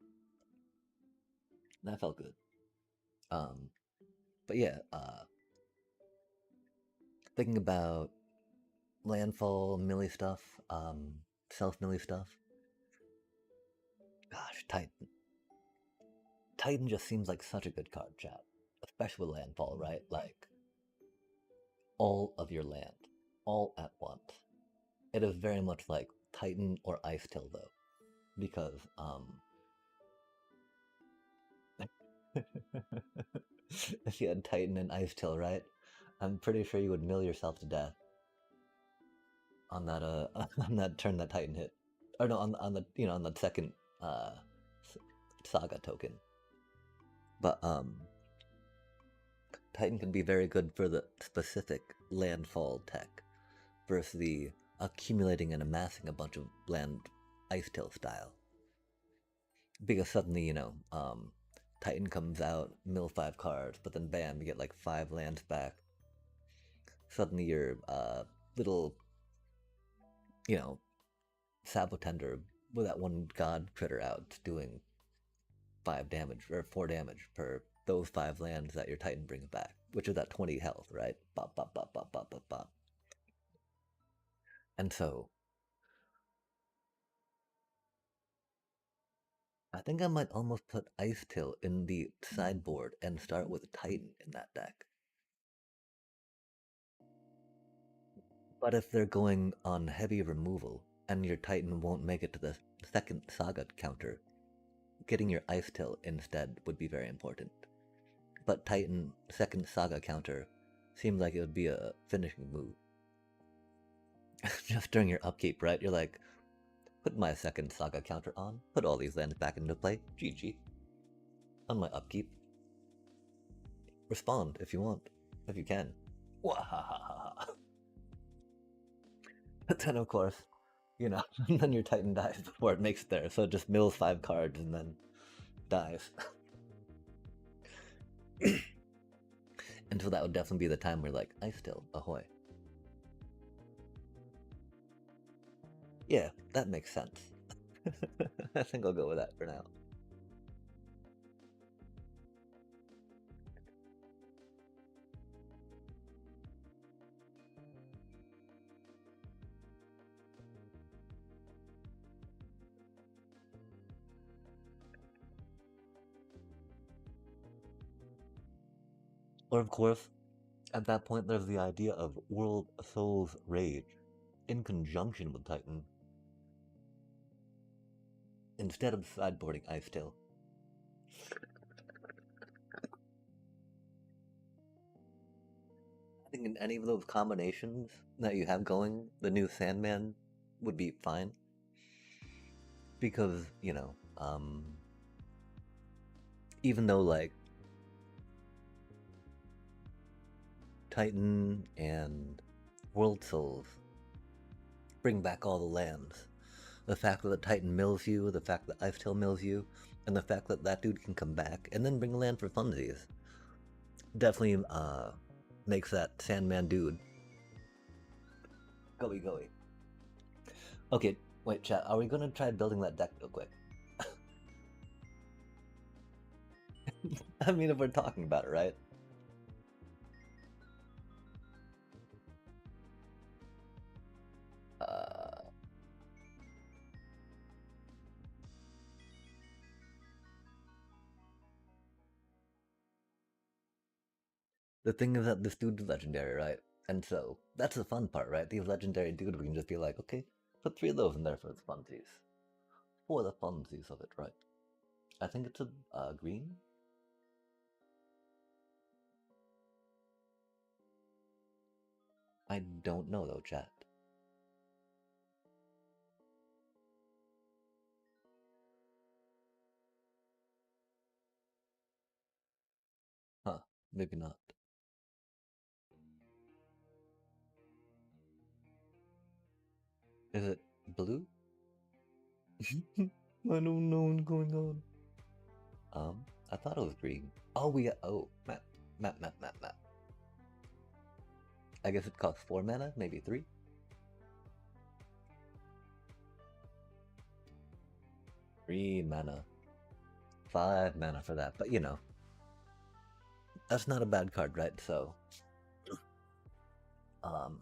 That felt good. But yeah, thinking about landfall, melee stuff, self melee stuff. Gosh, Titan. Titan just seems like such a good card, chat. Especially with landfall, right? Like, all of your land, all at once. It is very much like Titan or Ice Till, though. Because, if you had Titan and Ice Till, right? I'm pretty sure you would mill yourself to death on that on that turn that Titan hit, or no, on the on the second saga token. But Titan can be very good for the specific landfall tech versus the accumulating and amassing a bunch of land Ice Till style. Because suddenly, Titan comes out, mill 5 cards, but then bam, you get like 5 lands back. Suddenly your little, Sabotender with that one god critter out doing 5 damage, or 4 damage per those 5 lands that your Titan brings back, which is at 20 health, right? Bop, bop, bop, bop, bop, bop, bop. And so, I think I might almost put Ice Till in the sideboard and start with Titan in that deck. But if they're going on heavy removal, and your Titan won't make it to the second Saga counter, getting your Ice Till instead would be very important. But Titan second Saga counter seems like it would be a finishing move. Just during your upkeep, right? You're like, put my second Saga counter on, put all these lands back into play, GG. On my upkeep. Respond if you want, if you can. Wahahaha. But then, of course, then your Titan dies before it makes it there, so it just mills 5 cards and then dies. And so that would definitely be the time where, like, Ice Till, ahoy. Yeah, that makes sense. I think I'll go with that for now. Or, of course, at that point, there's the idea of World Soul's Rage in conjunction with Titan instead of sideboarding Ice Till. I think in any of those combinations that you have going, the new Sandman would be fine. Because, even though, like, Titan and World Souls bring back all the lands, the fact that the Titan mills you, the fact that Ice Till mills you, and the fact that that dude can come back and then bring a land for funsies definitely makes that Sandman dude goey goey. Okay, wait, chat, are we gonna try building that deck real quick? I mean, if we're talking about it, right? The thing is that this dude's legendary, right? And so, that's the fun part, right? These legendary dudes, we can just be like, okay, put 3 of those in there for the funsies. For the funsies of it, right? I think it's a green? I don't know though, chat. Huh, maybe not. Is it blue? I don't know what's going on. I thought it was green. Oh, map. I guess it costs 4 mana, maybe 3? Green mana. 5 mana for that, but you know, that's not a bad card, right? So, um,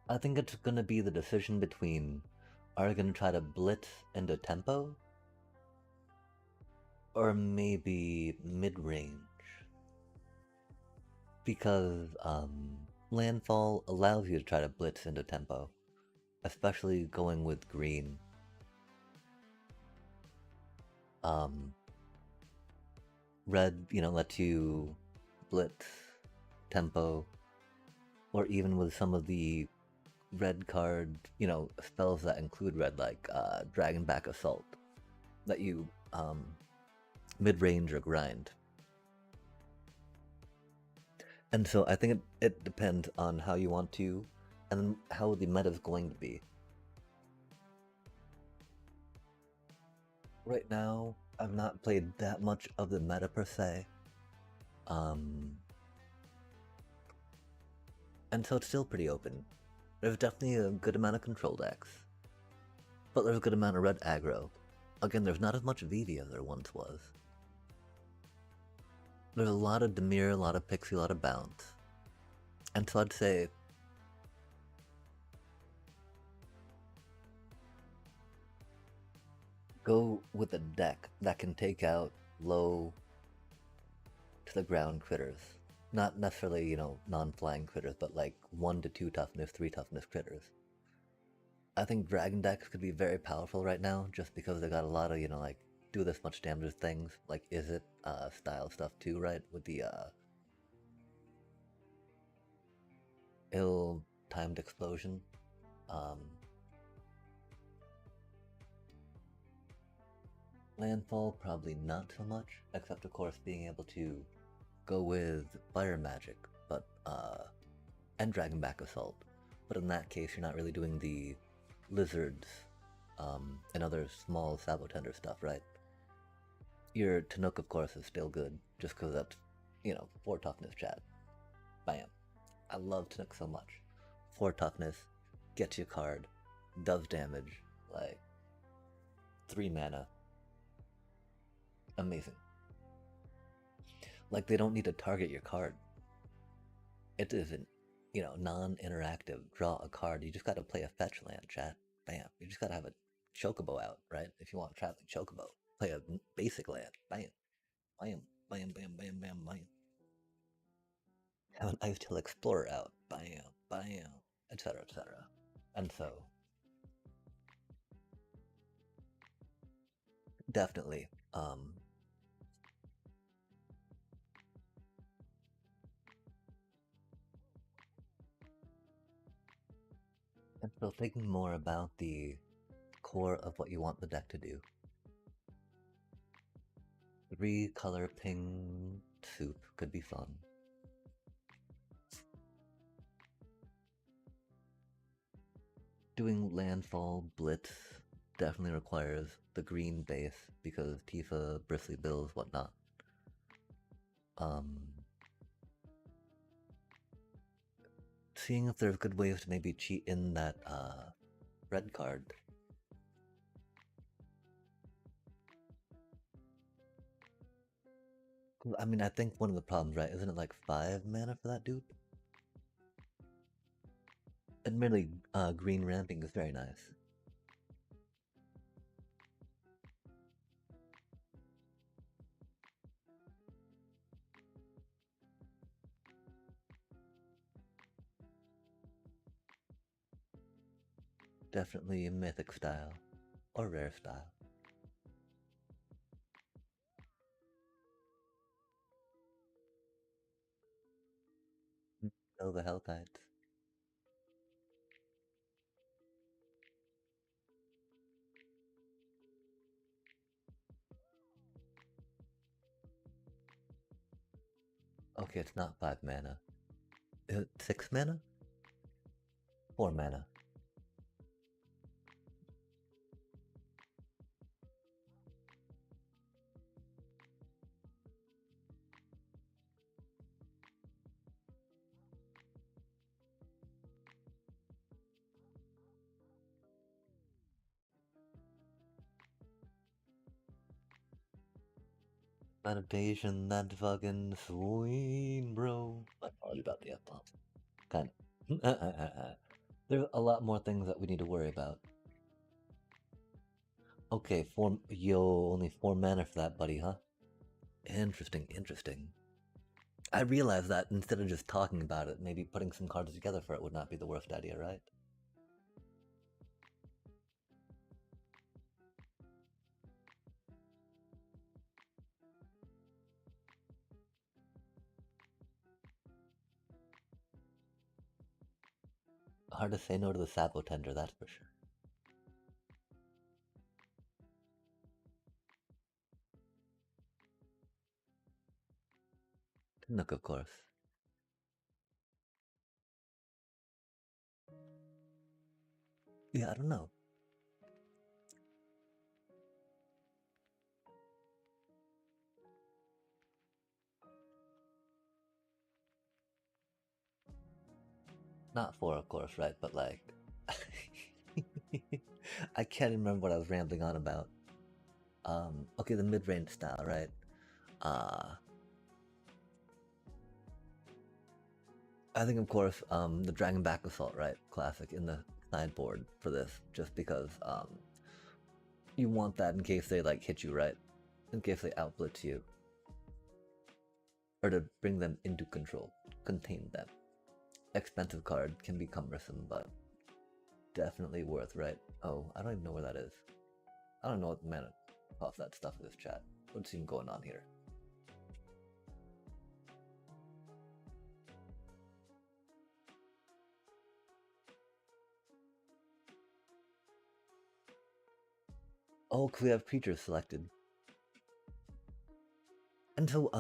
I think it's gonna be the decision between are you gonna try to blitz into tempo or maybe mid range, because landfall allows you to try to blitz into tempo, especially going with green. Red, you know, lets you blitz tempo, or even with some of the red card, you know, spells that include red, like Dragon Back Assault, that you mid range or grind. And so I think it depends on how you want to, and how the meta is going to be. Right now, I've not played that much of the meta per se. And so it's still pretty open. There's definitely a good amount of control decks, but there's a good amount of red aggro. Again, there's not as much VV as there once was. There's a lot of Dimir, a lot of Pixie, a lot of Bounce. And so I'd say go with a deck that can take out low to the ground critters. Not necessarily, you know, non-flying critters, but like 1 to 2 toughness, 3 toughness critters. I think dragon decks could be very powerful right now, just because they got a lot of, you know, like, do this much damage things, like is it style stuff too, right? With the ill-timed explosion. Landfall, probably not so much, except of course being able to go with fire magic, but and dragon back assault. But in that case, you're not really doing the lizards and other small sabotender stuff, right? Your Tanook, of course, is still good, just because that's, you know, 4 toughness, chat. Bam. I love Tanook so much. 4 toughness, gets you a card, does damage, like 3 mana. Amazing. Like, they don't need to target your card. It isn't, you know, non-interactive. Draw a card. You just gotta play a fetch land, chat. Bam. You just gotta have a chocobo out, right? If you want a traveling chocobo. Play a basic land. Bam. Bam. Bam, bam, bam, bam, bam. Have an Ice Tail Explorer out. Bam. Bam. Etc., etc. And so, definitely, and so thinking more about the core of what you want the deck to do. 3-color ping soup could be fun. Doing landfall blitz definitely requires the green base because Tifa, Bristly Bills, whatnot. Seeing if there's good ways to maybe cheat in that red card. I mean, I think one of the problems, right, isn't it like 5 mana for that dude? Admittedly, green ramping is very nice. Definitely mythic style, or rare style. Oh, the Hellkites. Okay, it's not 5 mana. Is it 6 mana? 4 mana. Meditation, that fucking swing, bro. I'm already about the F-bomb. Kind of. There's a lot more things that we need to worry about. Okay, only 4 mana for that, buddy, huh? Interesting, interesting. I realize that instead of just talking about it, maybe putting some cards together for it would not be the worst idea, right? Hard to say no to the Sapo Tender, that's for sure. Nook, of course. Yeah, I don't know. Not 4, of course, right? But like... I can't remember what I was rambling on about. Okay, the mid-range style, right? I think, of course, the Dragonback Assault, right? Classic in the sideboard for this, just because you want that in case they like hit you, right? In case they outblitz you, or to bring them into control, contain them. Expensive card can be cumbersome, but definitely worth, right? Oh, I don't even know where that is. I don't know what mana cost that stuff in this chat. What's even going on here? Oh, we have creatures selected. And so,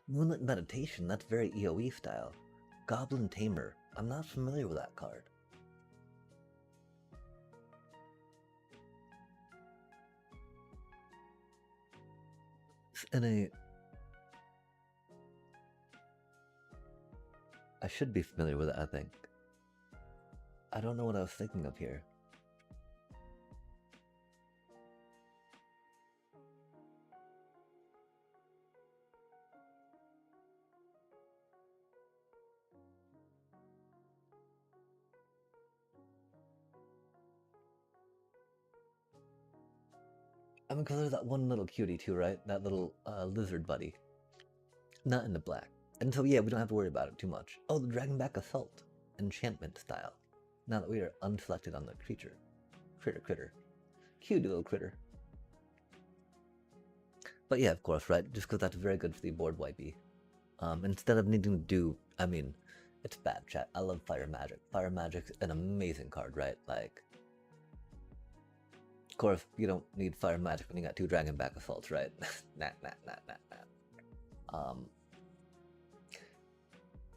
Moonlit Meditation, that's very EOE style. Goblin Tamer, I'm not familiar with that card. I should be familiar with it, I think. I don't know what I was thinking of here. I mean, because there's that one little cutie too, right? That little lizard buddy. Not in the black. And so, yeah, we don't have to worry about it too much. Oh, the Dragonback Assault. Enchantment style. Now that we are unselected on the creature. Critter. Cute little critter. But yeah, of course, right? Just because that's very good for the board wipey. Instead of needing to do, I mean, it's bad, chat. I love Fire Magic. Fire Magic's an amazing card, right? Like, of course, you don't need Fire Magic when you got 2 Dragonback Assaults, right? Nah.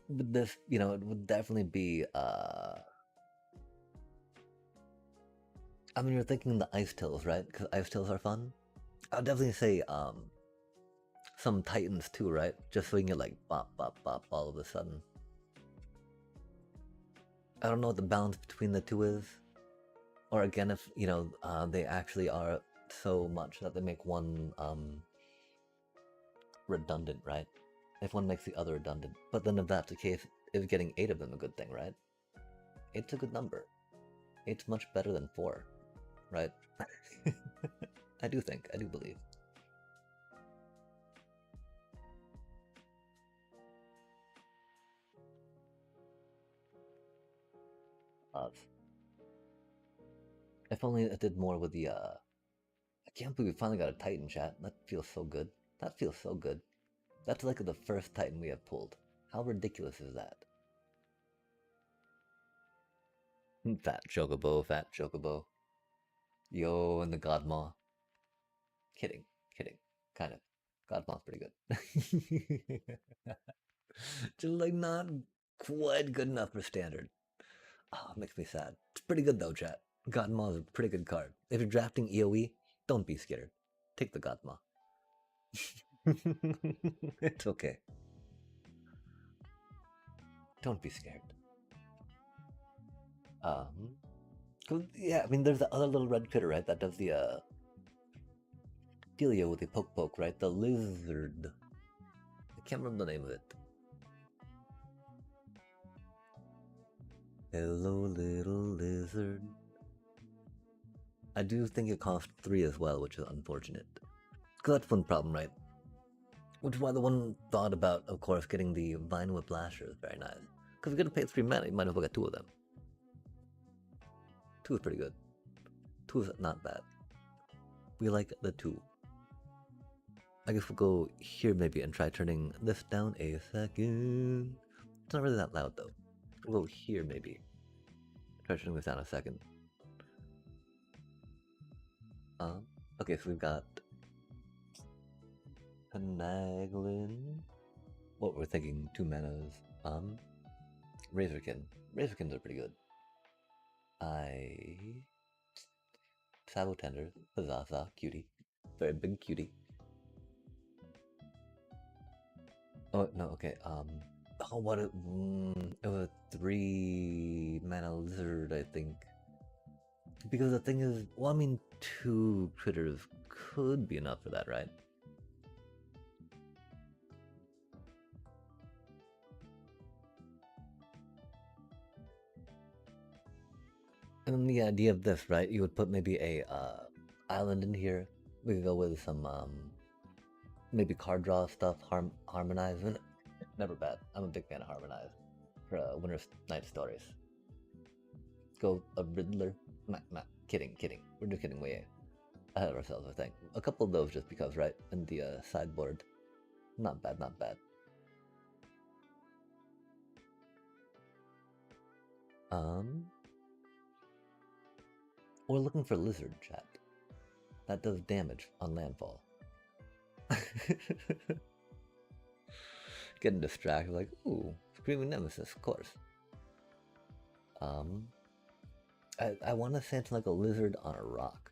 But this, it would definitely be, I mean, you're thinking the Ice Tills, right? Because Ice Tills are fun. I'll definitely say, some Titans too, right? Just so you can get like bop all of a sudden. I don't know what the balance between the two is. Or again, if, they actually are so much that they make one redundant, right? If one makes the other redundant. But then if that's the case, is getting 8 of them a good thing, right? 8's a good number. 8's much better than 4, right? I do believe. If only it did more with the, I can't believe we finally got a Titan, chat. That feels so good. That feels so good. That's like the first Titan we have pulled. How ridiculous is that? Fat Chocobo. Yo, and the Godmaw. Kidding. Kind of. Godmaw's pretty good. Just like not quite good enough for standard. Oh, it makes me sad. It's pretty good though, chat. Godmaw is a pretty good card. If you're drafting EOE, don't be scared. Take the Godmaw. It's okay. Don't be scared. Yeah, I mean, there's the other little red critter, right? That does the dealio with the poke, right? The lizard. I can't remember the name of it. Hello, little lizard. I do think it cost 3 as well, which is unfortunate. Because that's one problem, right? Which is why the one thought about, of course, getting the Vine Whip Lasher is very nice. Because if you're going to pay 3 mana, you might as well get 2 of them. 2 is pretty good. 2 is not bad. We like the 2. I guess we'll go here maybe and try turning this down a second. It's not really that loud though. We'll go here maybe. Try turning this down a second. Okay, so we've got Panaglin. What we're thinking, 2 manas. Razorkin. Razorkins are pretty good. Sabo Tender, Huzzah, cutie. Very big cutie. Oh, no, okay, oh, what it was a 3 mana lizard, I think. Because the thing is, well, I mean, 2 critters could be enough for that, right? And then the idea of this, right? You would put maybe a island in here. We could go with some maybe card draw stuff, harmonize. Never bad. I'm a big fan of harmonize for Winter's Night Stories. Go a Riddler. Kidding. We're just getting way ahead of ourselves, I think. A couple of those just because, right? And the sideboard. Not bad. We're looking for lizard, chat. That does damage on landfall. Getting distracted, like, ooh, Screaming Nemesis, of course. I want to say it's like a lizard on a rock.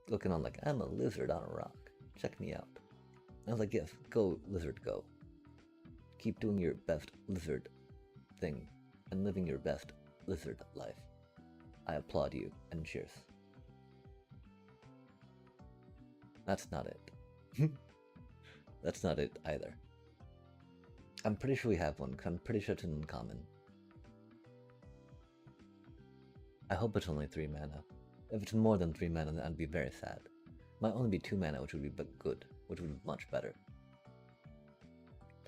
Looking on like, I'm a lizard on a rock. Check me out. I was like, yes, go, lizard, go. Keep doing your best lizard thing and living your best lizard life. I applaud you and cheers. That's not it. That's not it either. I'm pretty sure we have one, because I'm pretty sure it's an uncommon. I hope it's only 3 mana. If it's more than 3 mana, then I'd be very sad. Might only be 2 mana, which would be good, which would be much better.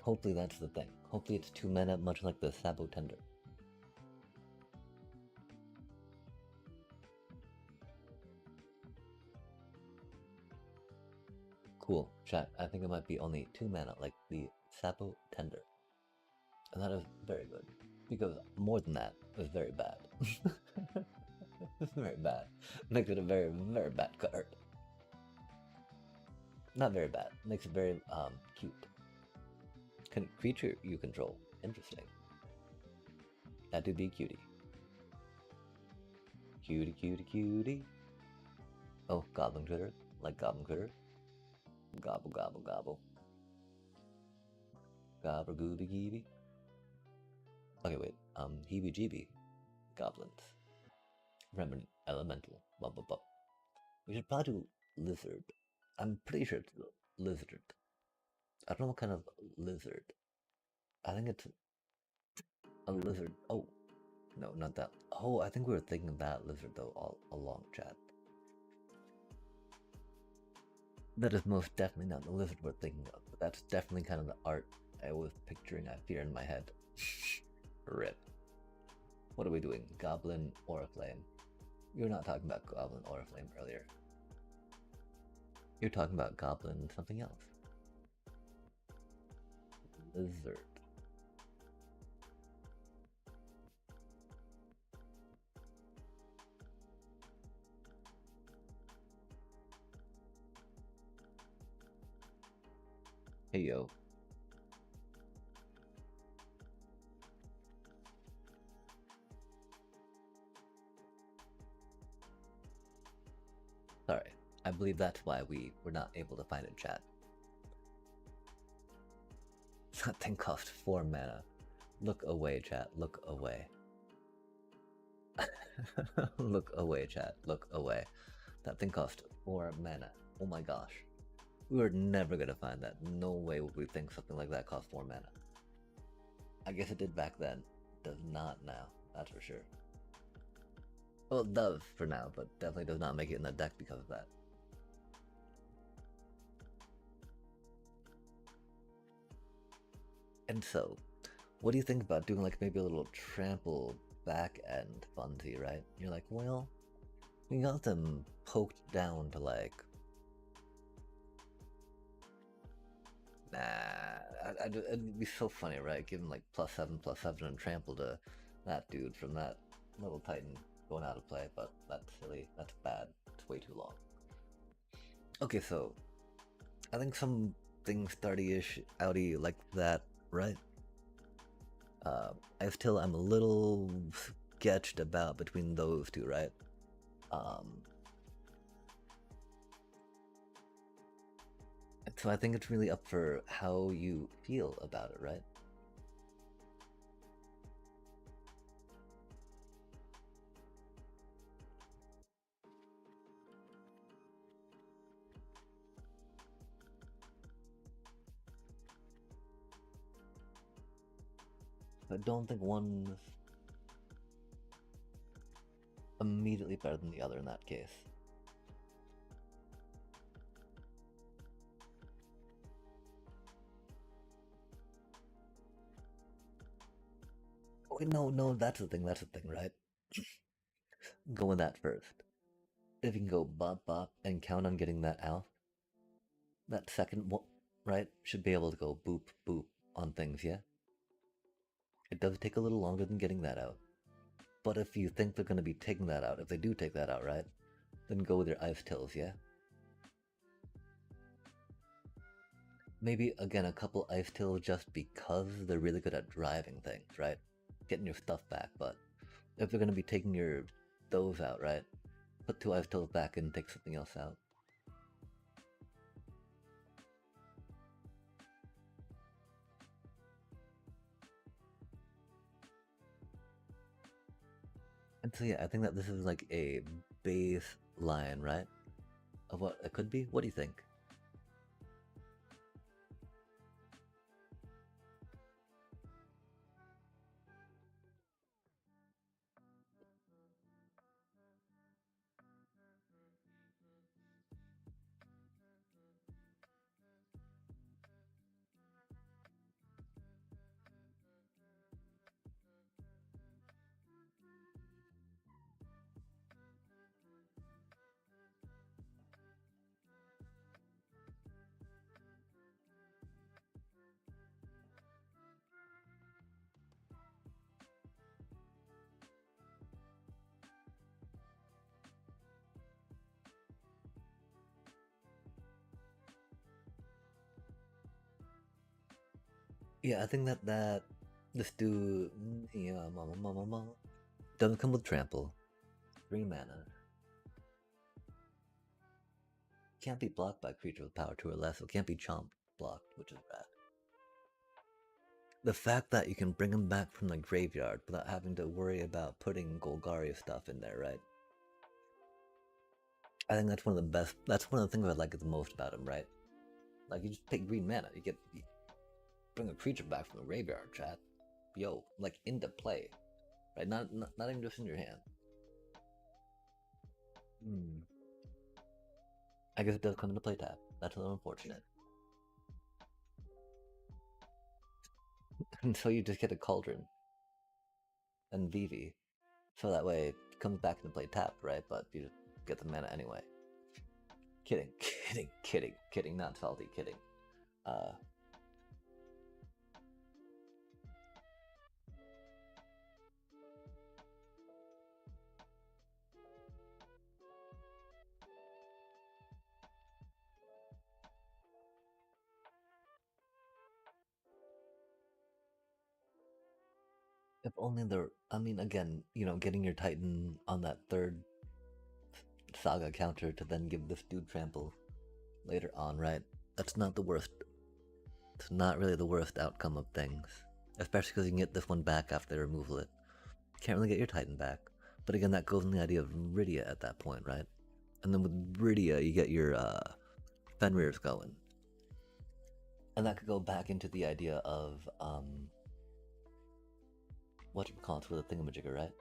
Hopefully that's the thing. Hopefully it's 2 mana, much like the Sabo Tender. Cool, chat. I think it might be only 2 mana, like the Sabo Tender. And that is very good. Because more than that is very bad. It's very bad. Makes it a very, very bad card. Not very bad. Makes it very cute. Creature you control. Interesting. That would be cutie. Cutie. Oh, goblin critter. Like goblin critter. Gobble. Gobble gooby geeby. Okay, wait. Heebie jeebie. Goblins. Remnant elemental. Blah. We should probably do lizard. I'm pretty sure it's lizard. I don't know what kind of lizard. I think it's a lizard. Oh, no, not that. Oh, I think we were thinking of that lizard though all along, chat. That is most definitely not the lizard we're thinking of, but that's definitely kind of the art I was picturing, I fear, in my head. Rip. What are we doing? Goblin Oriflame. You were not talking about Goblin Oriflame earlier. You're talking about Goblin something else. Lizard. Hey yo. Sorry, I believe that's why we were not able to find a chat. That thing cost 4 mana. Look away, chat, look away. Look away, chat, look away. That thing cost 4 mana. Oh my gosh. We were never gonna find that. No way would we think something like that cost 4 mana. I guess it did back then. Does not now, that's for sure. Well, it does for now, but definitely does not make it in the deck because of that. And so, what do you think about doing like maybe a little trample back end funzy, right? You're like, well, we got them poked down to like, nah, it'd be so funny, right? Giving like +7/+7 and trample to that dude from that little Titan going out of play, but that's silly, that's bad, it's way too long. Okay, so I think something starty-ish, outy like that, right? I still am a little sketched about between those two, right? So I think it's really up for how you feel about it, right? I don't think one's immediately better than the other in that case. Oh, no, that's the thing, right? Go with that first. If you can go bop bop and count on getting that out, that second one, right, should be able to go boop boop on things, yeah? It does take a little longer than getting that out. But if you think they're going to be taking that out, if they do take that out, right, then go with your ice tills, yeah? Maybe, again, a couple ice tills just because they're really good at driving things, right? Getting your stuff back, but if they're going to be taking your those out, right, put 2 ice tills back and take something else out. And so yeah, I think that this is like a baseline, right, of what it could be. What do you think? Yeah, I think that this dude, yeah, mama, doesn't come with trample, 3 mana, can't be blocked by creature with power 2 or less, so it can't be chomp blocked, which is bad. The fact that you can bring him back from the graveyard without having to worry about putting Golgari stuff in there, right? I think that's one of the best. That's one of the things I like the most about him, right? Like you just pay green mana, you bring a creature back from the graveyard, chat. Yo, like into play, right? Not even just in your hand. Hmm. I guess it does come into play tap. That's a little unfortunate. And so you just get a Cauldron and Vivi, so that way it comes back into play tap, right? But you just get the mana anyway. Kidding, kidding, not salty, kidding. Uh, if only there. I mean, again, getting your Titan on that third Saga counter to then give this dude trample later on, right? That's not the worst. It's not really the worst outcome of things. Especially because you can get this one back after they removal it. Can't really get your Titan back. But again, that goes in the idea of Rydia at that point, right? And then with Rydia, you get your Fenrir's going. And that could go back into the idea of, whatchamacallit for the thingamajigger, right?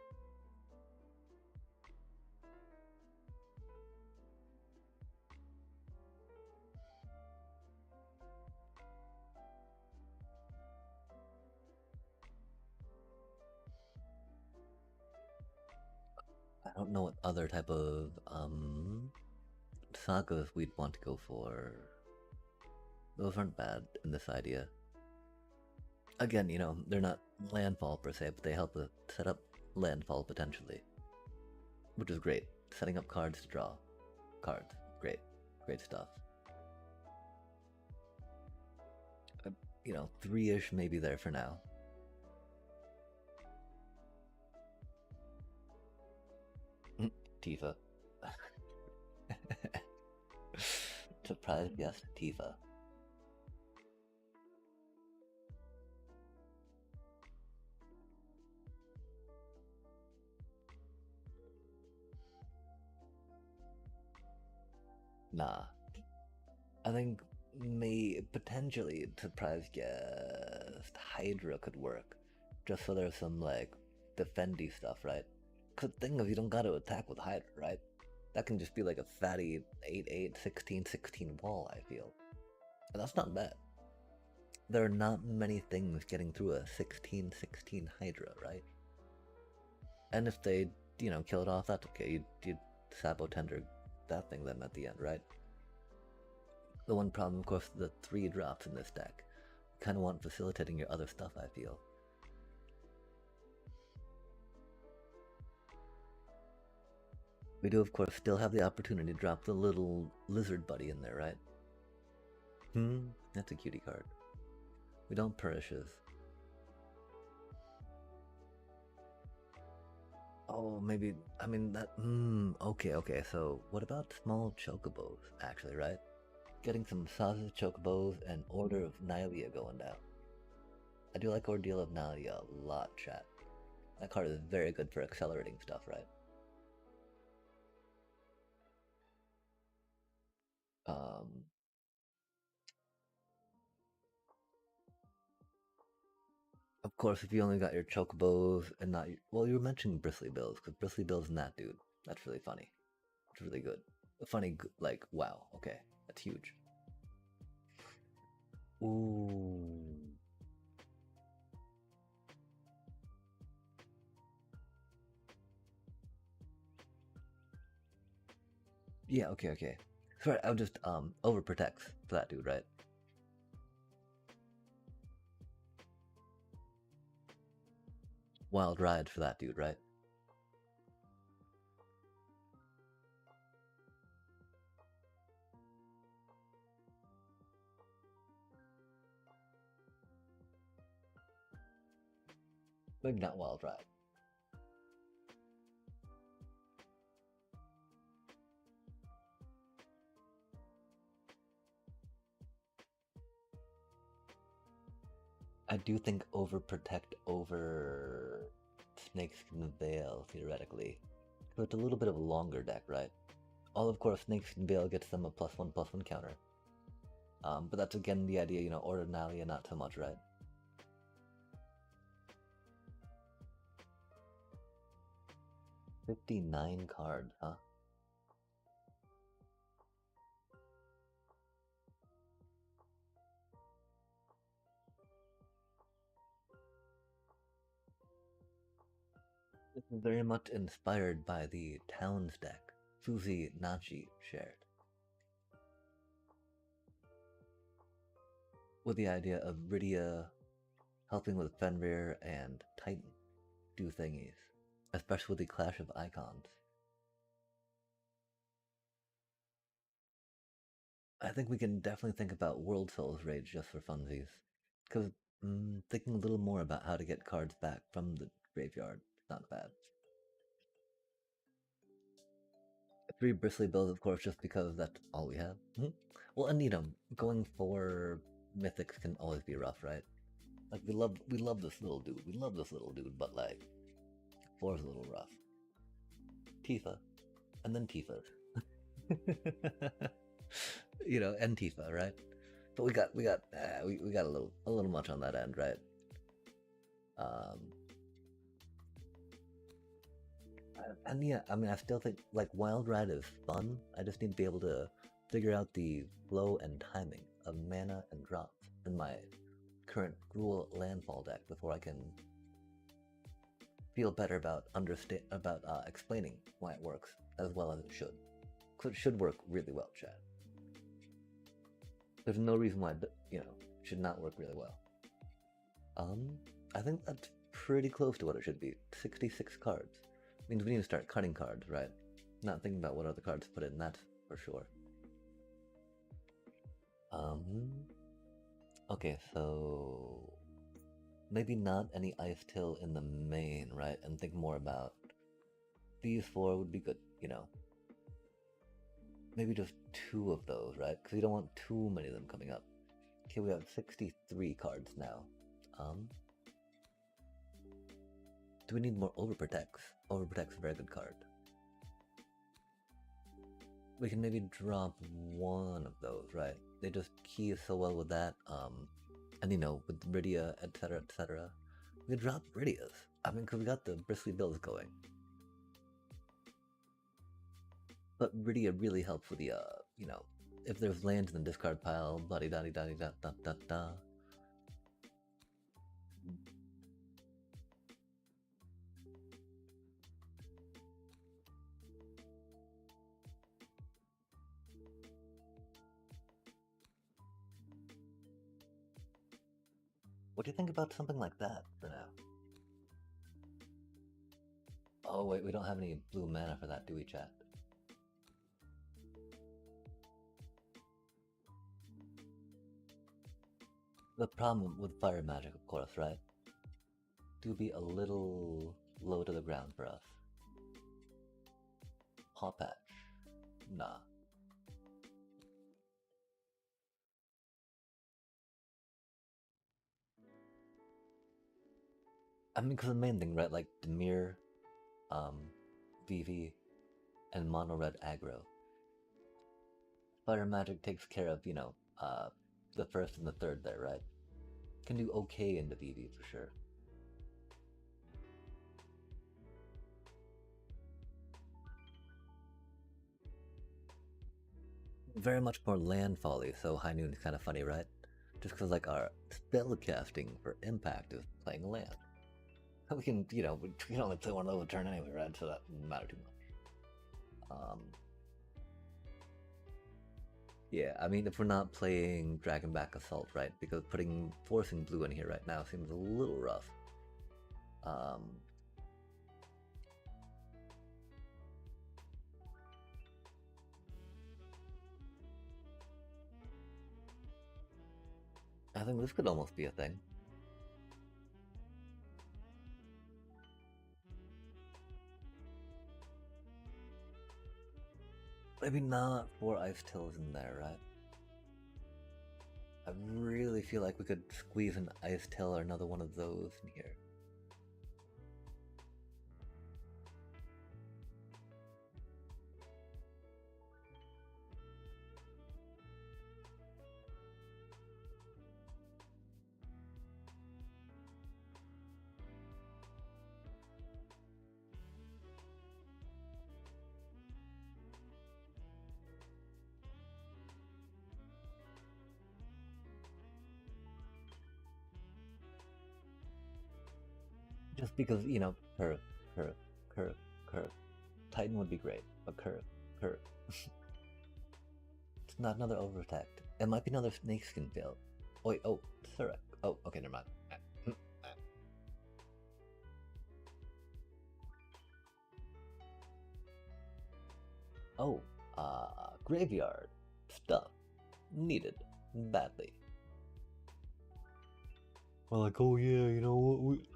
I don't know what other type of, sagas we'd want to go for. Those aren't bad in this idea. Again, you know, they're not landfall per se, but they help set up landfall potentially. Which is great. Setting up cards to draw. Cards. Great. Great stuff. You know, 3-ish maybe there for now. Tifa. Surprise, yes, Tifa. Nah. I think potentially surprise guest Hydra could work. Just so there's some like defendy stuff, right? Cause the thing is, you don't gotta attack with Hydra, right? That can just be like a fatty 8-8, 16-16 wall, I feel. And that's not bad. There are not many things getting through a 16-16 Hydra, right? And if they, you know, kill it off, that's okay. You'd Sabo Tender that thing then at the end, right? The one problem, of course, the 3 drops in this deck. Kind of want facilitating your other stuff, I feel. We do, of course, still have the opportunity to drop the little lizard buddy in there, right? That's a cutie card. We don't perishes. Oh, maybe, I mean, that, okay, so what about small chocobos, actually, right? Getting some sausage chocobos and Order of Nylea going down. I do like Ordeal of Nylea a lot, chat. That card is very good for accelerating stuff, right? Of course, if you only got your chocobos and not your, well, you were mentioning Bristly Bills, because Bristly Bills and that dude, that's really funny. It's really good. Funny, like, wow, okay, that's huge. Ooh. Yeah, okay. Sorry, I'll just, overprotect for that dude, right? Wild Ride for that dude, right? Maybe not Wild Ride. I do think overprotect over Snakeskin Veil, theoretically. So it's a little bit of a longer deck, right? All, of course, Snakeskin Veil gets them a +1/+1 counter. But that's again the idea, you know, Ordinalia not so much, right? $59 cards, huh? This is very much inspired by the Towns deck Suzy Nachi shared. With the idea of Rydia helping with Fenrir and Titan do thingies, especially with the Clash of Icons. I think we can definitely think about World Souls Rage just for funsies, because thinking a little more about how to get cards back from the graveyard, not bad. 3 Bristly Bills, of course, just because that's all we have. Well, and you know, going for Mythics can always be rough, right? Like we love this little dude, but like 4 is a little rough. Tifa, and then Tifa. you know, Antifa, right? But we got a little much on that end, right? Um, and yeah, I mean, I still think like Wild Ride is fun. I just need to be able to figure out the flow and timing of mana and drops in my current Gruul landfall deck before I can feel better about explaining why it works as well as it should. Because it should work really well, Chad. There's no reason why it should not work really well. I think that's pretty close to what it should be. 66 cards. Means we need to start cutting cards, right? Not thinking about what other cards to put in, that's for sure. Okay, so maybe not any Ice Till in the main, right? And think more about these four would be good, you know. Maybe just 2 of those, right? Because you don't want too many of them coming up. Okay, we have 63 cards now. Do we need more Overprotects? Overprotect's a very good card. We can maybe drop 1 of those, right? They just key so well with that, and you know, with Rydia, etc, etc. We could drop Rydias. I mean, because we got the Bristly Bills going. But Rydia really helps with the, you know, if there's lands in the discard pile, bloody da da da da da da. What do you think about something like that for now? Oh wait, we don't have any blue mana for that, do we, chat? The problem with fire magic, of course, right? Do be a little low to the ground for us. Paw Patch. Nah. I mean, because the main thing, right? Like Demir, VV, and Mono Red aggro. Fire magic takes care of, you know, the first and the third there, right? Can do okay in the VV for sure. Very much more landfall-y, so High Noon is kind of funny, right? Just because like our spell casting for impact is playing a land. We can, you know, we can only play one of those a turn anyway, right? So that doesn't matter too much. Yeah, I mean, if we're not playing Dragonback Assault, right? Because forcing blue in here right now seems a little rough. I think this could almost be a thing. Maybe not 4 Ice Tills in there, right? I really feel like we could squeeze an Ice Till or another one of those in here. Just because, you know, curve, curve, curve, curve. Titan would be great, but curve, curve. It's not another Overprotect. It might be another Snakeskin build. Oh wait, oh, Surek. Oh, okay, never mind. Oh, graveyard stuff needed badly. Well, like, oh yeah, you know what? We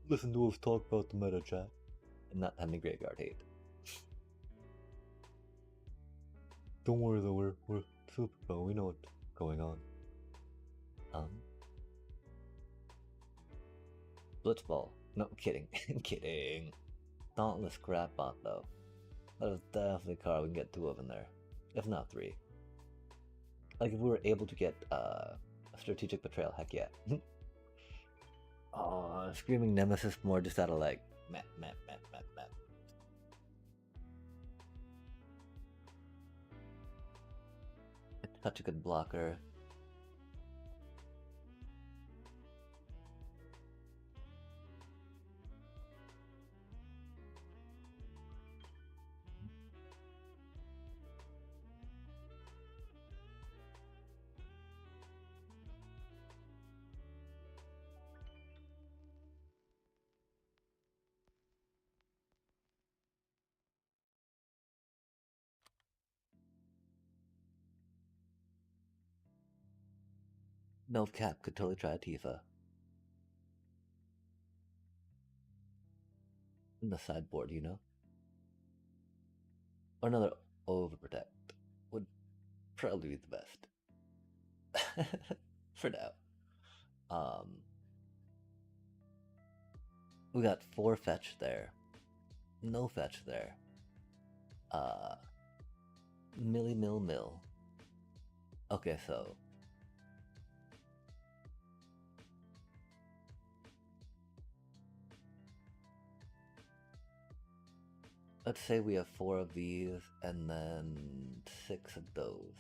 listen to us talk about the meta, chat, and not having graveyard hate. Don't worry though, we're super pro. We know what's going on. Blitzball. No, kidding, kidding. Dauntless Scrapbot though. That is definitely a card we can get 2 of in there, if not 3. Like if we were able to get a strategic betrayal, heck yeah. Oh, screaming nemesis more just out of like meh. It's such a good blocker. No cap could totally try a Tifa. In the sideboard, you know? Or another overprotect would probably be the best. For now. We got 4 fetch there. No fetch there. Uh mill. Okay, so let's say we have 4 of these and then 6 of those.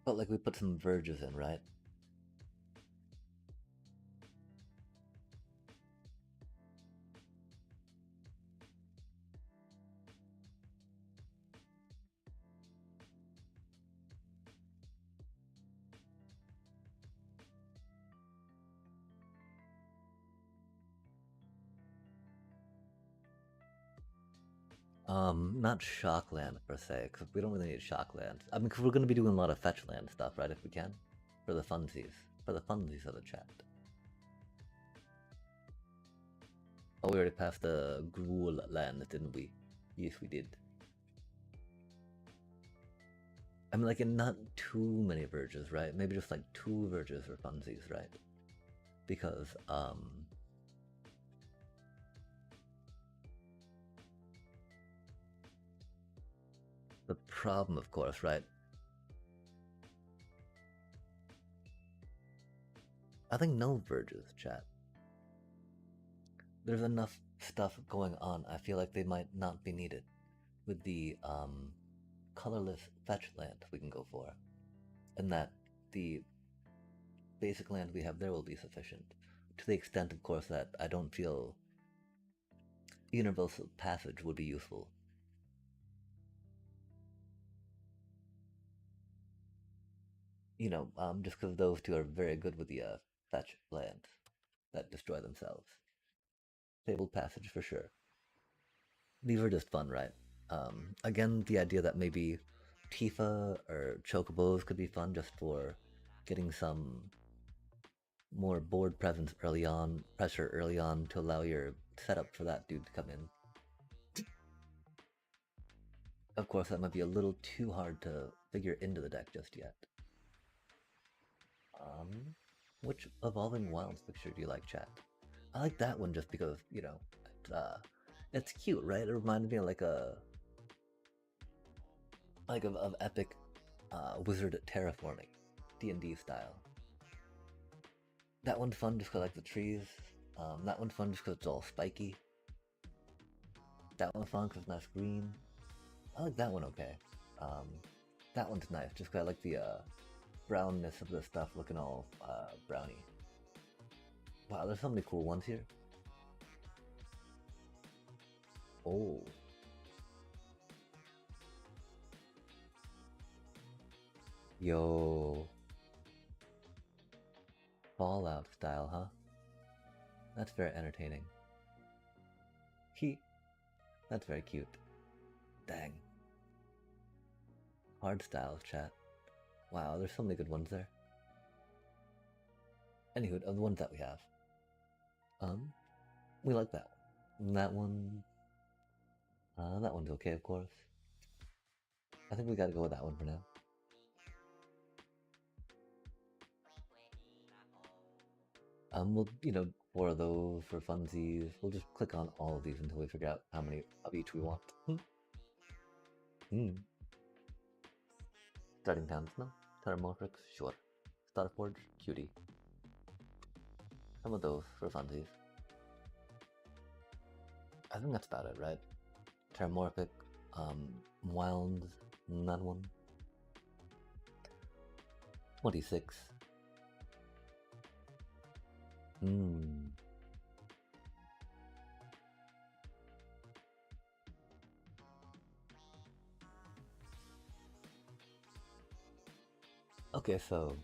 But like we put some verges in, right? Not shockland per se, because we don't really need shockland. I mean, because we're going to be doing a lot of fetch land stuff, right? If we can, for the funsies of the chat. Oh, we already passed the Gruul land, didn't we? Yes, we did. I mean, like, in not too many verges, right? Maybe just like 2 verges for funsies, right? Because the problem, of course, right? I think no verges, chat. There's enough stuff going on. I feel like they might not be needed with the colorless fetch land we can go for, and that the basic land we have there will be sufficient. To the extent, of course, that I don't feel universal passage would be useful. You know, just because those 2 are very good with the fetch lands that destroy themselves. Fabled passage for sure. These are just fun, right? Again, the idea that maybe Tifa or Chocobos could be fun just for getting some more board presence pressure early on to allow your setup for that dude to come in. Of course, that might be a little too hard to figure into the deck just yet. Which Evolving Wilds picture do you like, chat? I like that one just because, you know, it's cute, right? It reminded me of like of epic wizard terraforming, D&D style. That one's fun just because I like the trees. That one's fun just because it's all spiky. That one's fun because it's nice green. I like that one okay. That one's nice just because I like the brownness of the stuff looking all browny. Wow, there's so many cool ones here. Oh. Yo. Fallout style, huh? That's very entertaining. That's very cute. Dang. Hard styles, chat. Wow, there's so many good ones there. Anywho, of the ones that we have. We like that one. That one's okay, of course. I think we gotta go with that one for now. We'll, you know, 4 of those for funsies. We'll just click on all of these until we figure out how many of each we want. Hmm. Starting towns, no? Terramorphics, sure. Starforge, cutie. How about those for funsies? I think that's about it, right? Terramorphic, Wild, none one. 26. Hmm. Okay, so...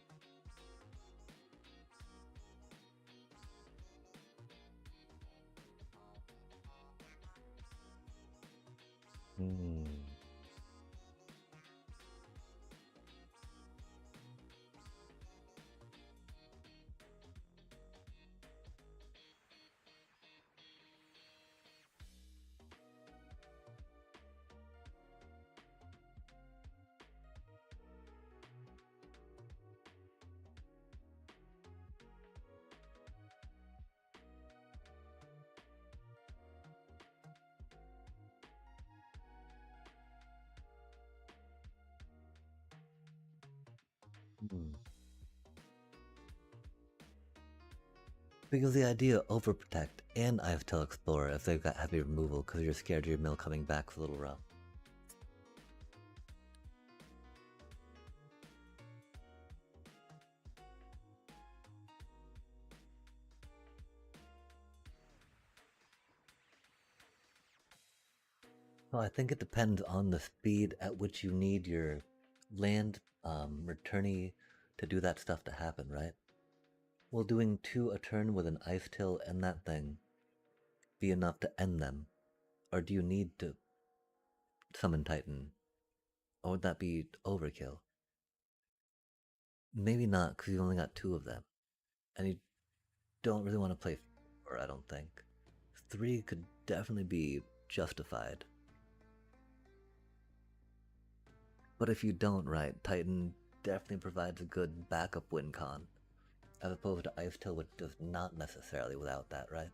Hmm. Hmm. Because the idea overprotect and I have Tell Explorer if they've got heavy removal because you're scared of your mill coming back is a little rough. Well, I think it depends on the speed at which you need your land returnee to do that stuff to happen, right? Will doing 2 a turn with an Ice Till and that thing be enough to end them? Or do you need to summon Titan? Or would that be overkill? Maybe not, because you only got 2 of them. And you don't really want to play 4, I don't think. 3 could definitely be justified. But if you don't, right, Titan definitely provides a good backup win con. As opposed to Ice Till, which does not necessarily without that, right?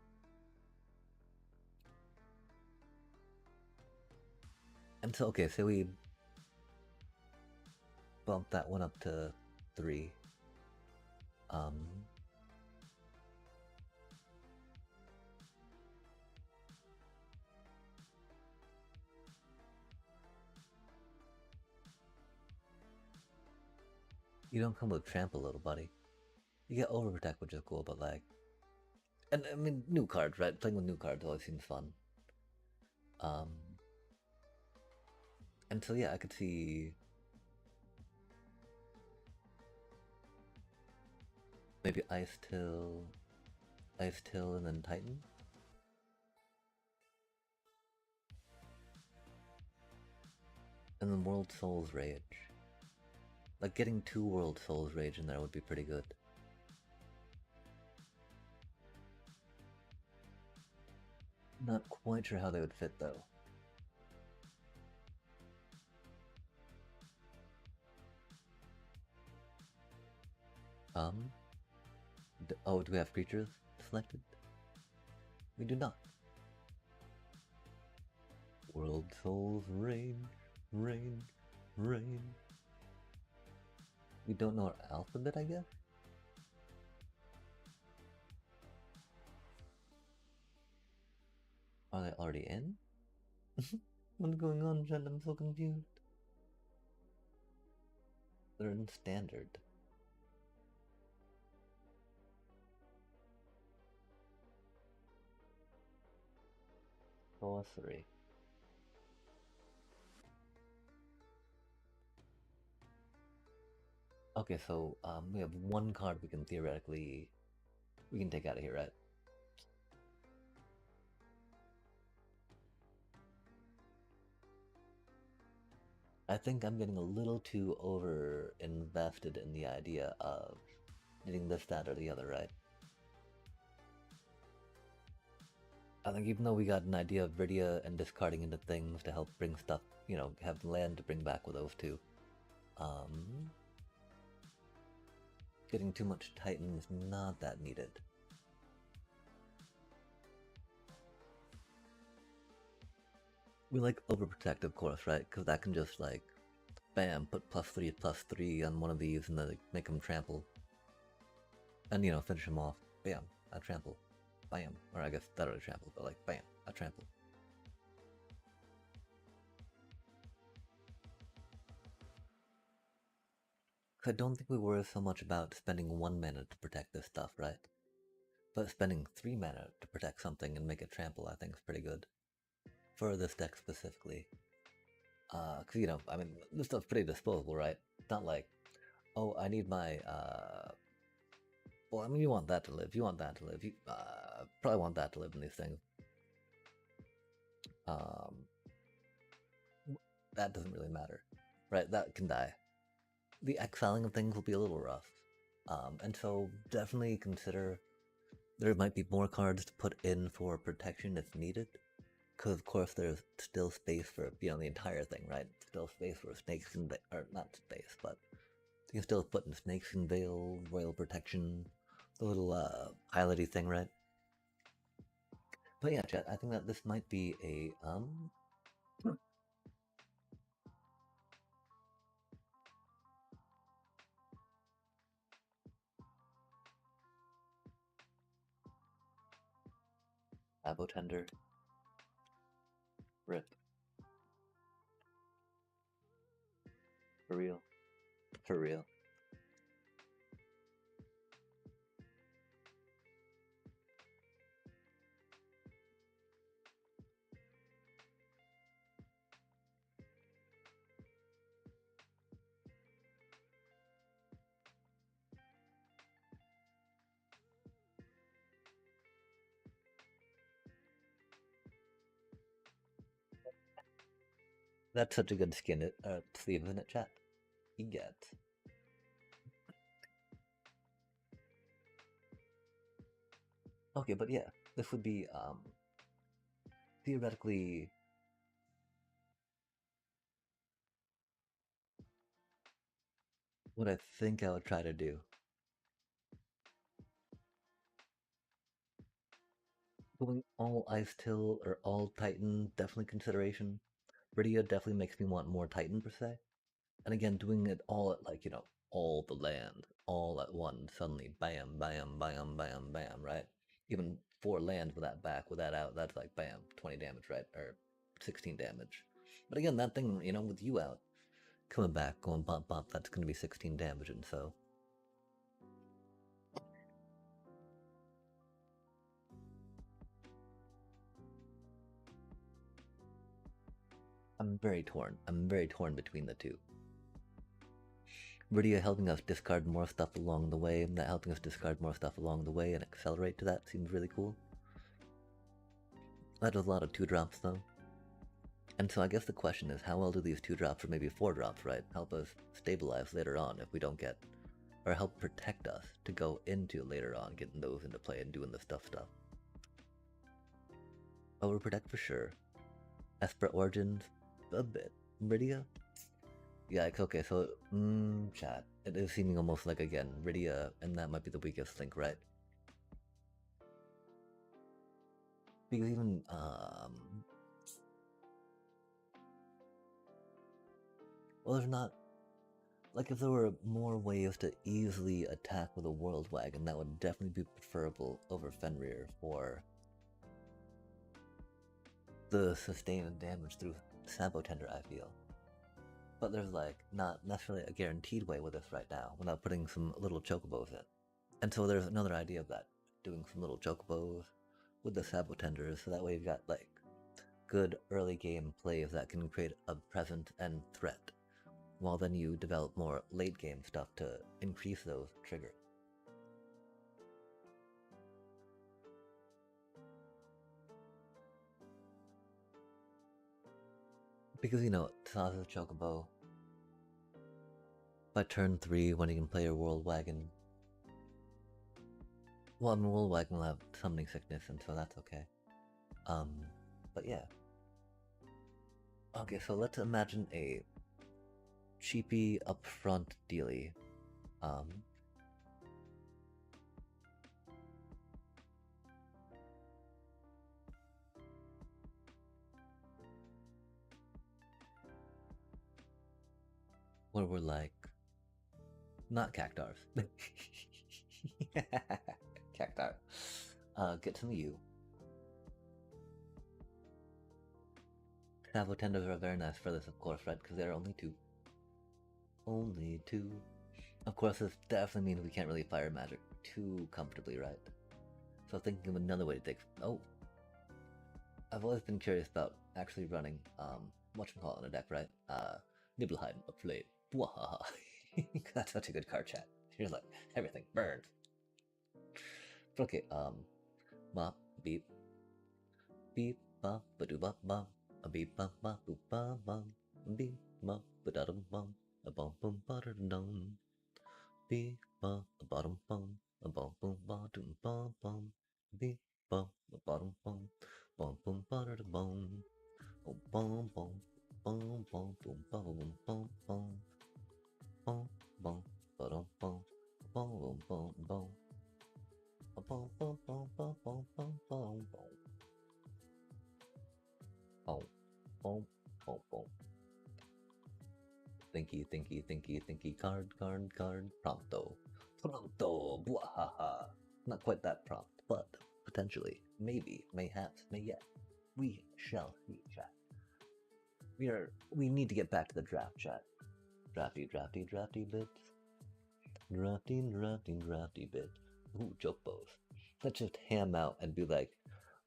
And so, okay, say we bump that one up to 3. You don't come with Trample, little buddy. You get Overprotect, which is cool, but like... And I mean, new cards, right? Playing with new cards always seems fun. And so yeah, I could see... maybe Ice Till, and then Titan? And then World Souls Rage. Like, getting 2 World Souls Rage in there would be pretty good. Not quite sure how they would fit, though. Oh, do we have creatures selected? We do not. World Souls Rage, Rage, Rage. We don't know our alphabet, I guess? Are they already in? What's going on, Jen? I'm so confused. They're in standard. Sorcery. Okay, so we have 1 card we can theoretically take out of here, right? I think I'm getting a little too over invested in the idea of getting this, that, or the other, right? I think even though we got an idea of Viridia and discarding into things to help bring stuff, you know, have land to bring back with those 2. Getting too much Titan is not that needed. We like overprotect, of course, right? Because that can just like, bam, put +3/+3 on one of these and then like, make them trample. And you know, finish them off. Bam, a trample. Bam. Or I guess that would a trample, but like, bam, a trample. I don't think we worry so much about spending 1 mana to protect this stuff, right? But spending 3 mana to protect something and make it trample, I think is pretty good. For this deck specifically. Cause you know, I mean, this stuff's pretty disposable, right? It's not like, oh, I need my, well, I mean, you want that to live, you want that to live, you, probably want that to live in these things. That doesn't really matter, right? That can die. The exiling of things will be a little rough. And so definitely consider there might be more cards to put in for protection if needed. Because of course there's still space for, you know, the entire thing, right? Still space for snakes and, or not space, but you can still put in snakes and veil, royal protection, the little piloty thing, right? But yeah, chat, I think that this might be a Abotender, rip. For real. For real. That's such a good skin sleeve, isn't it, chat? You get. Okay, but yeah, this would be theoretically what I think I would try to do. Going all Ice Till or all Titan, definitely consideration. Rydia definitely makes me want more Titan per se. And again, doing it all at like, you know, all the land, all at once, suddenly, bam, bam, bam, bam, bam, right? Even 4 lands with that back, with that out, that's like bam, 20 damage, right? Or 16 damage. But again, that thing, you know, with you out, coming back, going bump bump, that's gonna be 16 damage, and so. I'm very torn. I'm very torn between the two. Rydia helping us discard more stuff along the way, and that helping us discard more stuff along the way and accelerate to that seems really cool. That does a lot of 2-drops though. And so I guess the question is, how well do these 2-drops or maybe 4-drops, right, help us stabilize later on if we don't get, or help protect us to go into later on getting those into play and doing the stuff. Overprotect for sure. Esper Origins, a bit. Rydia? Yeah, okay, so, chat. It is seeming almost like, again, Rydia, and that might be the weakest link, right? Because even, well, there's not, like, if there were more ways to easily attack with a World Wagon, that would definitely be preferable over Fenrir for the sustained damage through Sabotender, I feel. But there's like not necessarily a guaranteed way with this right now without putting some little chocobos in. And so there's another idea of that, doing some little chocobos with the Sabotenders, so that way you've got like good early game plays that can create a present and threat, while then you develop more late game stuff to increase those triggers. Because, you know, Sasa's Chocobo, by turn 3 when you can play your World Wagon, well, I mean, World Wagon will have Summoning Sickness, and so that's okay. But yeah. Okay, so let's imagine a cheapy upfront dealy. where we're like, not cactars. Cactar. Get some of you. Savo tenders are very nice for this, of course, right? Because there are only two. Only two. Of course, this definitely means we can't really fire magic too comfortably, right? So thinking of another way to take... Oh! I've always been curious about actually running, whatchamacallit in a deck, right? Nibelheim, a Flame. Wahaha. That's such a good card, chat. You're like, everything burns. Okay, bop, beep. Beep, bop, ba-doo, bop, bop. A beep, bop, bop, boop, bop, bop. Beep, bop, ba-da-dum, bum. A bum, bum, ba-da-dum. Beep, bop, a bottom, bum. A bum, bum, ba-dum, bum, bum. Beep, bop, a bottom, bum. Bum, bum, ba-da-dum, bum. Oh, bum, bum. Bum, bum, boom, bum, bum, bum, bum. Bum, bum, ba-dum, bum. Bum, bum, bum, bum. Bum, bum, bum, bum, bum, bum, bum, bum. Oh, boom, boom, boom. Thinky, card, prompto. Prompto, bwahaha. Not quite that prompt, but potentially, maybe, mayhaps, may yet. We shall see, chat. We need to get back to the draft, chat. Drafty bits. Drafty bits. Ooh, joke bows. Let's just ham out and be like,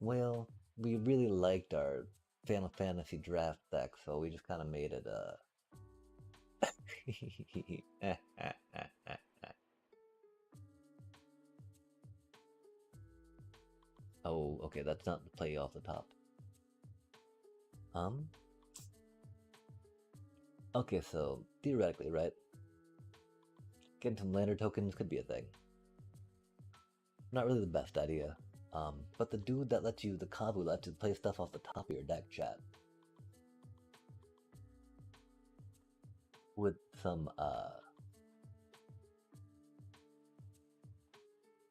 well, we really liked our Final Fantasy draft deck, so we just kind of made it, Oh, okay, that's not the play off the top. Okay, so theoretically, right? Getting some lander tokens could be a thing. Not really the best idea. But the dude that lets you, the Kabu, lets you play stuff off the top of your deck, chat. With some,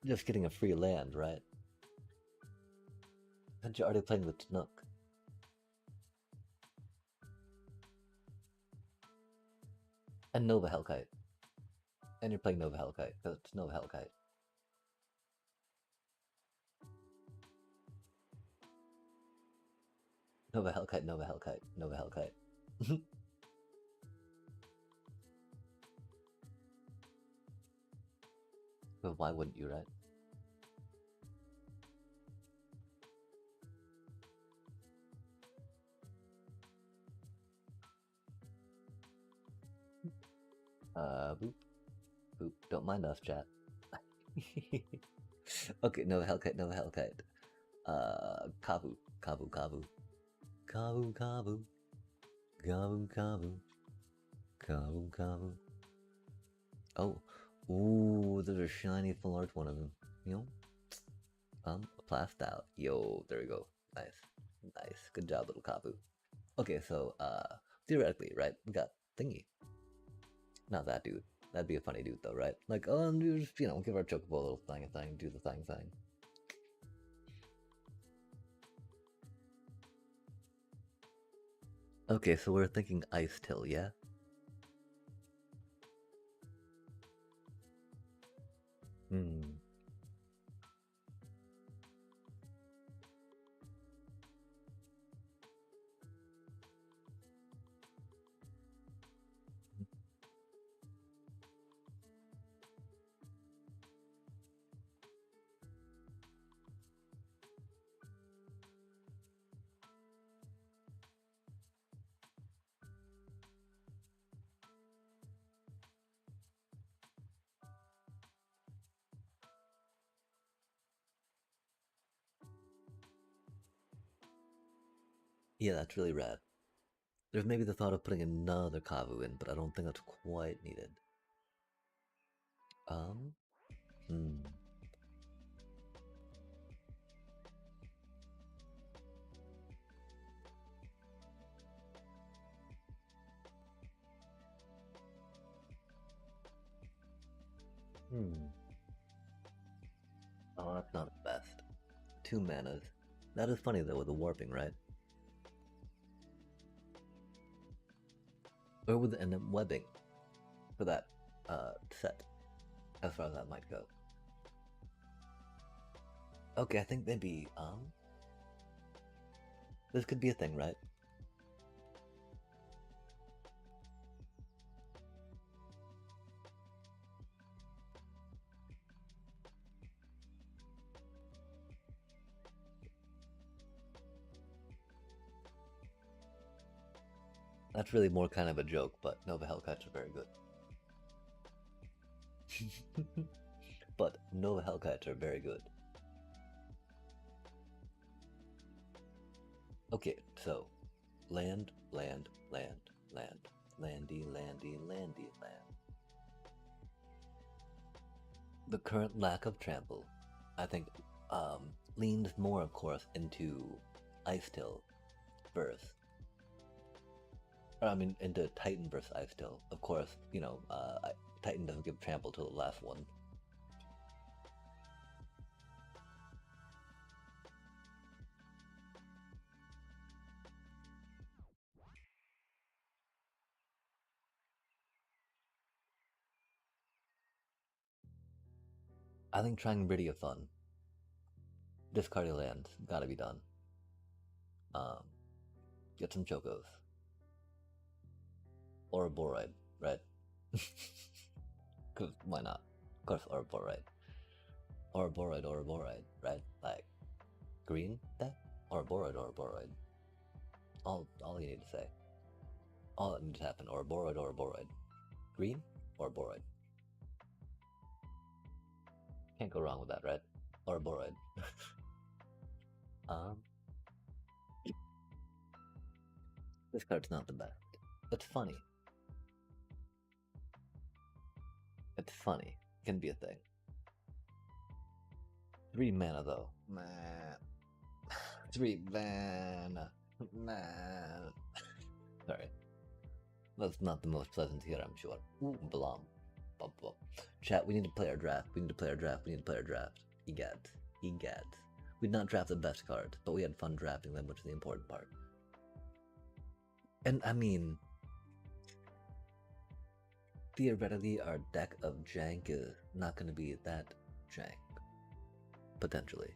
just getting a free land, right? Since you're already playing with Chinook. And Nova Hellkite. And you're playing Nova Hellkite, because it's Nova Hellkite. Nova Hellkite. But why wouldn't you, right? Boop. Boop. Don't mind us, chat. Okay, Nova Hellkite. Kabu. Oh, ooh, there's a shiny full art one of them. You know, plast out. Yo, there we go. Nice. Good job, little Kabu. Okay, so theoretically, right? We got Thingy. Not that dude. That'd be a funny dude, though, right? Like, oh, just give our Chocobo a little thing, do the thing. Okay, so we're thinking Ice Till, yeah? Yeah, that's really rad. There's maybe the thought of putting another Kavu in, but I don't think that's quite needed. Oh, that's not the best. 2 manas. That is funny though with the warping, right? Or with and then webbing. for that set, as far as that might go. Okay, I think maybe, this could be a thing, right? That's really more kind of a joke, but Nova Hellcats are very good. But Nova Hellcats are very good. Okay, so land, land, land, land, landy, landy, landy, land. The current lack of trample, I think, leans more, of course, into Ice Till verse. I mean, into Titan versus Ice Till. Of course, you know, Titan doesn't give trample to the last one. I think trying Bridia fun. Discard your lands, gotta be done. Get some Chocos. Or a Boroid, right? Cause why not? Of course, or a Boroid. Or a Boroid, right? Like, green deck? Or a Boroid. All you need to say. All that needs to happen, or a Boroid. Green or Boroid. Can't go wrong with that, right? Or a Boroid. This card's not the best. It's funny. It's funny. Can be a thing. 3 mana though. Man. 3 mana. Man. Sorry. That's not the most pleasant to hear, I'm sure. Ooh, Blam. Bum, bum. Chat, we need to play our draft. Egad. We did not draft the best cards, but we had fun drafting them, which is the important part. And I mean, theoretically, our deck of jank is not going to be that jank. Potentially.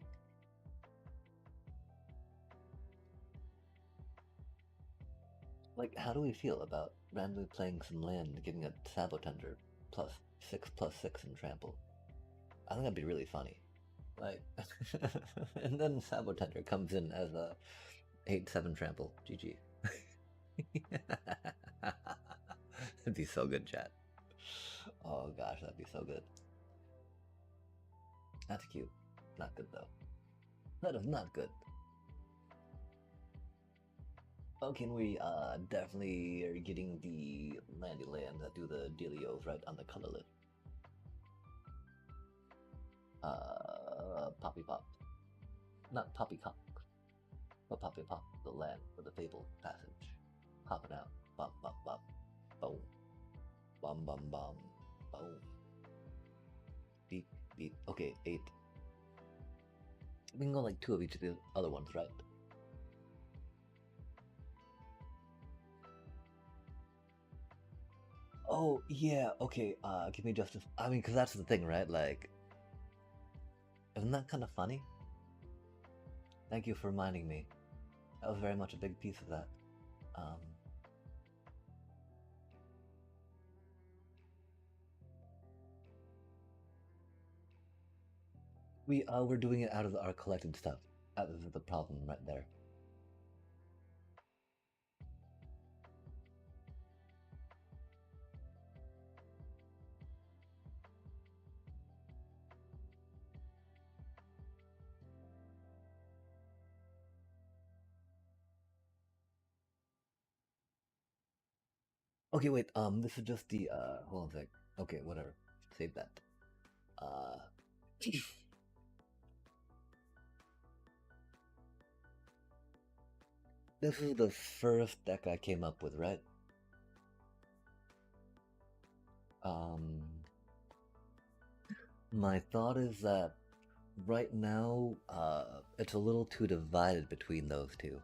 Like, how do we feel about randomly playing some land and getting a Sabotender +6/+6 in trample? I think that'd be really funny. Like, and then Sabotender comes in as a 8/7 trample. GG. That'd be so good, chat. Oh gosh, that'd be so good. That's cute. Not good though. That is not good. Okay, and we definitely are getting the landy lands that do the dealios right on the color list. Poppy Pop. Not Poppycock, but Poppy Pop, the land for the Fable passage. Popping out. Bum bum bum. Boom. Bum bum bum. Boom. Beep beep. Okay, 8. We can go like 2 of each of the other ones, right? Oh, yeah, okay, give me justice. I mean, because that's the thing, right? Like, isn't that kind of funny? Thank you for reminding me. That was very much a big piece of that. We're doing it out of our collected stuff. That is the problem right there. Okay, wait, this is just the, hold on a sec. Okay, whatever. Save that. This is the first deck I came up with, right? My thought is that right now, it's a little too divided between those two.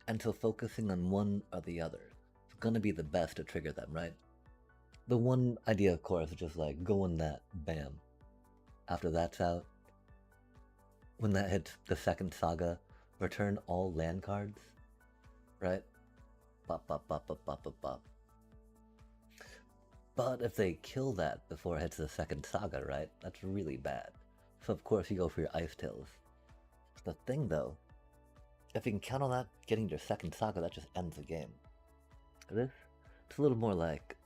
And so focusing on one or the other is gonna be the best to trigger them, right? The one idea, of course, is just like go in that, bam. After that's out, when that hits the second saga, return all land cards, right? Bop, bop, bop, bop, bop, bop, bop. But if they kill that before it hits the second saga, right? That's really bad. So of course you go for your Ice Tails. The thing though, if you can count on that getting your second saga, that just ends the game. This, it's a little more like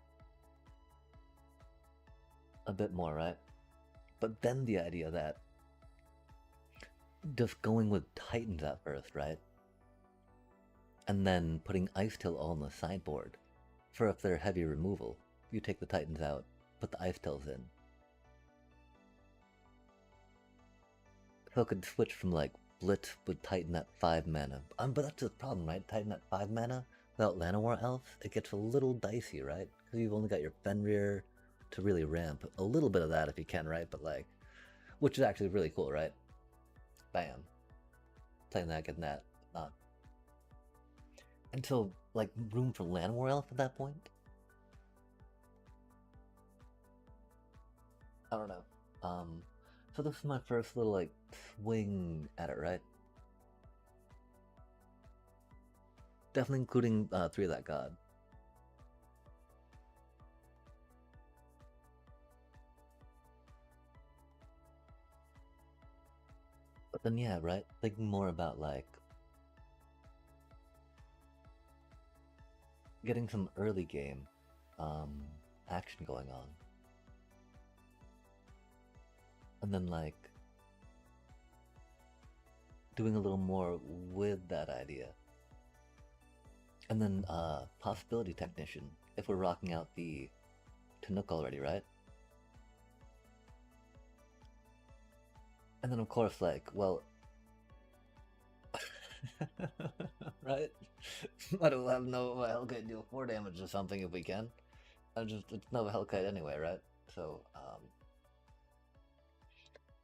a bit more, right? But then the idea that just going with Titans at first, right? And then putting Ice Tail all on the sideboard for if they're heavy removal. You take the Titans out, put the Ice Tails in. So it could switch from like Blitz with Titan at 5 mana. But that's the problem, right? Titan at 5 mana without Llanowar Elves, it gets a little dicey, right? Because you've only got your Fenrir to really ramp. A little bit of that if you can, right? But like, which is actually really cool, right? Bam. Playing that, getting that, not. And so, like, room for Llanowar Elf at that point? I don't know. So this is my first little, like, swing at it, right? Definitely including 3 of that god. But then yeah, right? Thinking more about, like, getting some early game action going on. And then, like, doing a little more with that idea. And then Possibility Technician, if we're rocking out the Tanook already, right? And then of course, like, well, right? I don't have no Hellkite deal 4 damage or something if we can. It's no Hellkite anyway, right? So,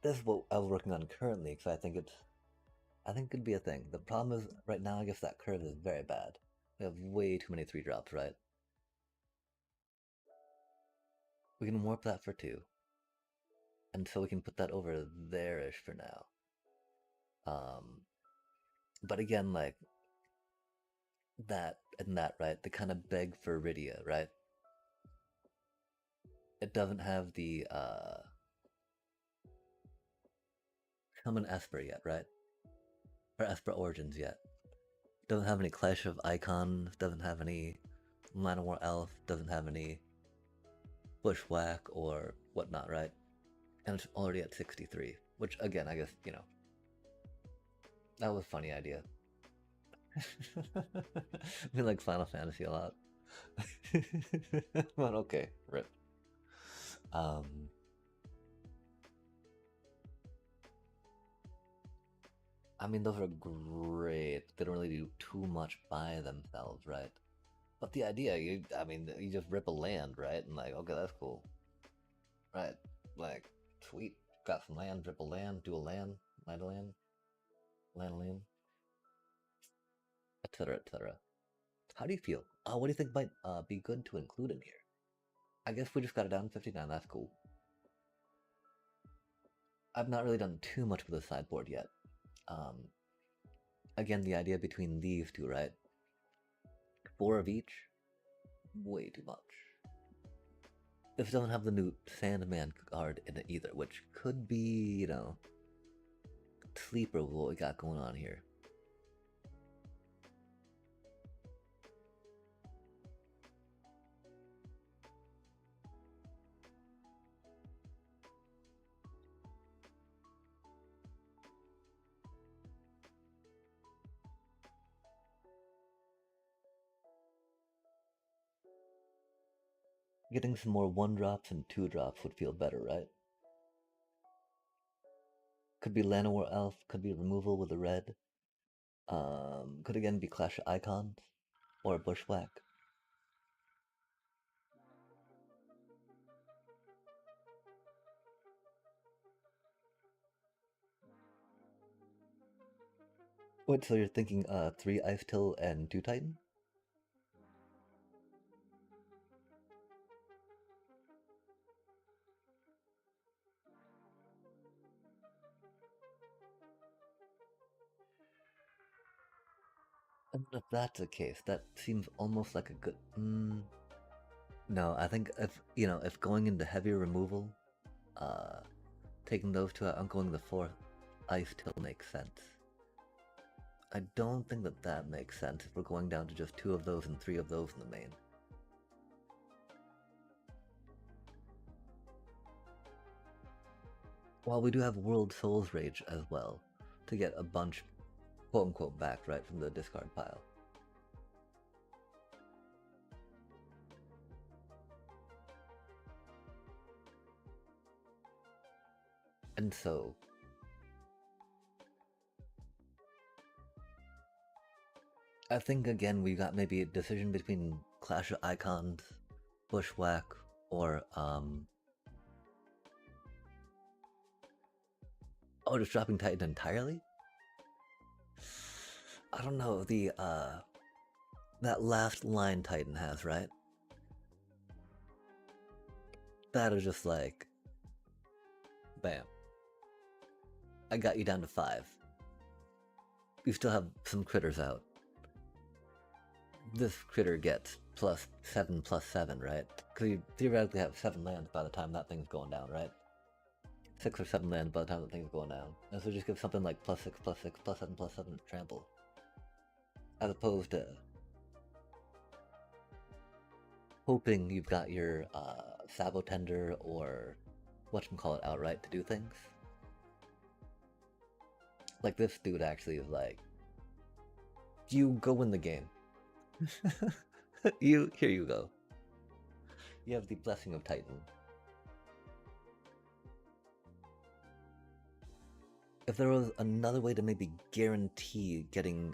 this is what I was working on currently, because I think it could be a thing. The problem is, right now, I guess that curve is very bad. We have way too many 3-drops, right? We can warp that for 2. And so we can put that over there-ish for now. But again, like, that and that, right? They kind of beg for Iridia, right? It doesn't have the Common Esper yet, right? Or Esper Origins yet. Doesn't have any Clash of Icons, doesn't have any Llanowar Elf, doesn't have any Bushwhack or whatnot, right? And it's already at 63, which again, I guess, you know, that was a funny idea. We like Final Fantasy a lot. But okay, rip. I mean, those are great. They don't really do too much by themselves, right? But the idea, I mean, you just rip a land, right? And like, okay, that's cool. Right. Like, sweet. Got some land, rip a land, do a land, land a land, land a land, etc., etc. How do you feel? What do you think might be good to include in here? I guess we just got it down to 59, that's cool. I've not really done too much with the sideboard yet. Again, the idea between these two, right? 4 of each? Way too much. This doesn't have the new Sandman card in it either, which could be, you know, sleeper with what we got going on here. Getting some more 1-drops and 2-drops would feel better, right? Could be Llanowar Elf, could be removal with a red. Could again be Clash of Icons or Bushwhack. Wait, so you're thinking 3 Ice Tail and 2 Titan? And if that's the case, that seems almost like a good. No, I think if going into heavy removal, uh, taking those two out, I'm going the fourth ice till makes sense. I don't think that makes sense if we're going down to just 2 of those and 3 of those in the main. While we do have World Souls Rage as well, to get a bunch, quote unquote, back right from the discard pile. And so, I think again we got maybe a decision between Clash of Icons, Bushwhack, or oh, just dropping Titan entirely? I don't know, that last line Titan has, right? That is just like, bam. I got you down to 5. You still have some critters out. This critter gets +7/+7, right? Because you theoretically have 7 lands by the time that thing's going down, right? 6 or 7 lands by the time that thing's going down. And so just give something like +6/+6, +7/+7 trample. As opposed to hoping you've got your Sabotender or whatchamacallit outright to do things. Like this dude actually is like, you go win the game. Here you go. You have the Blessing of Titan. If there was another way to maybe guarantee getting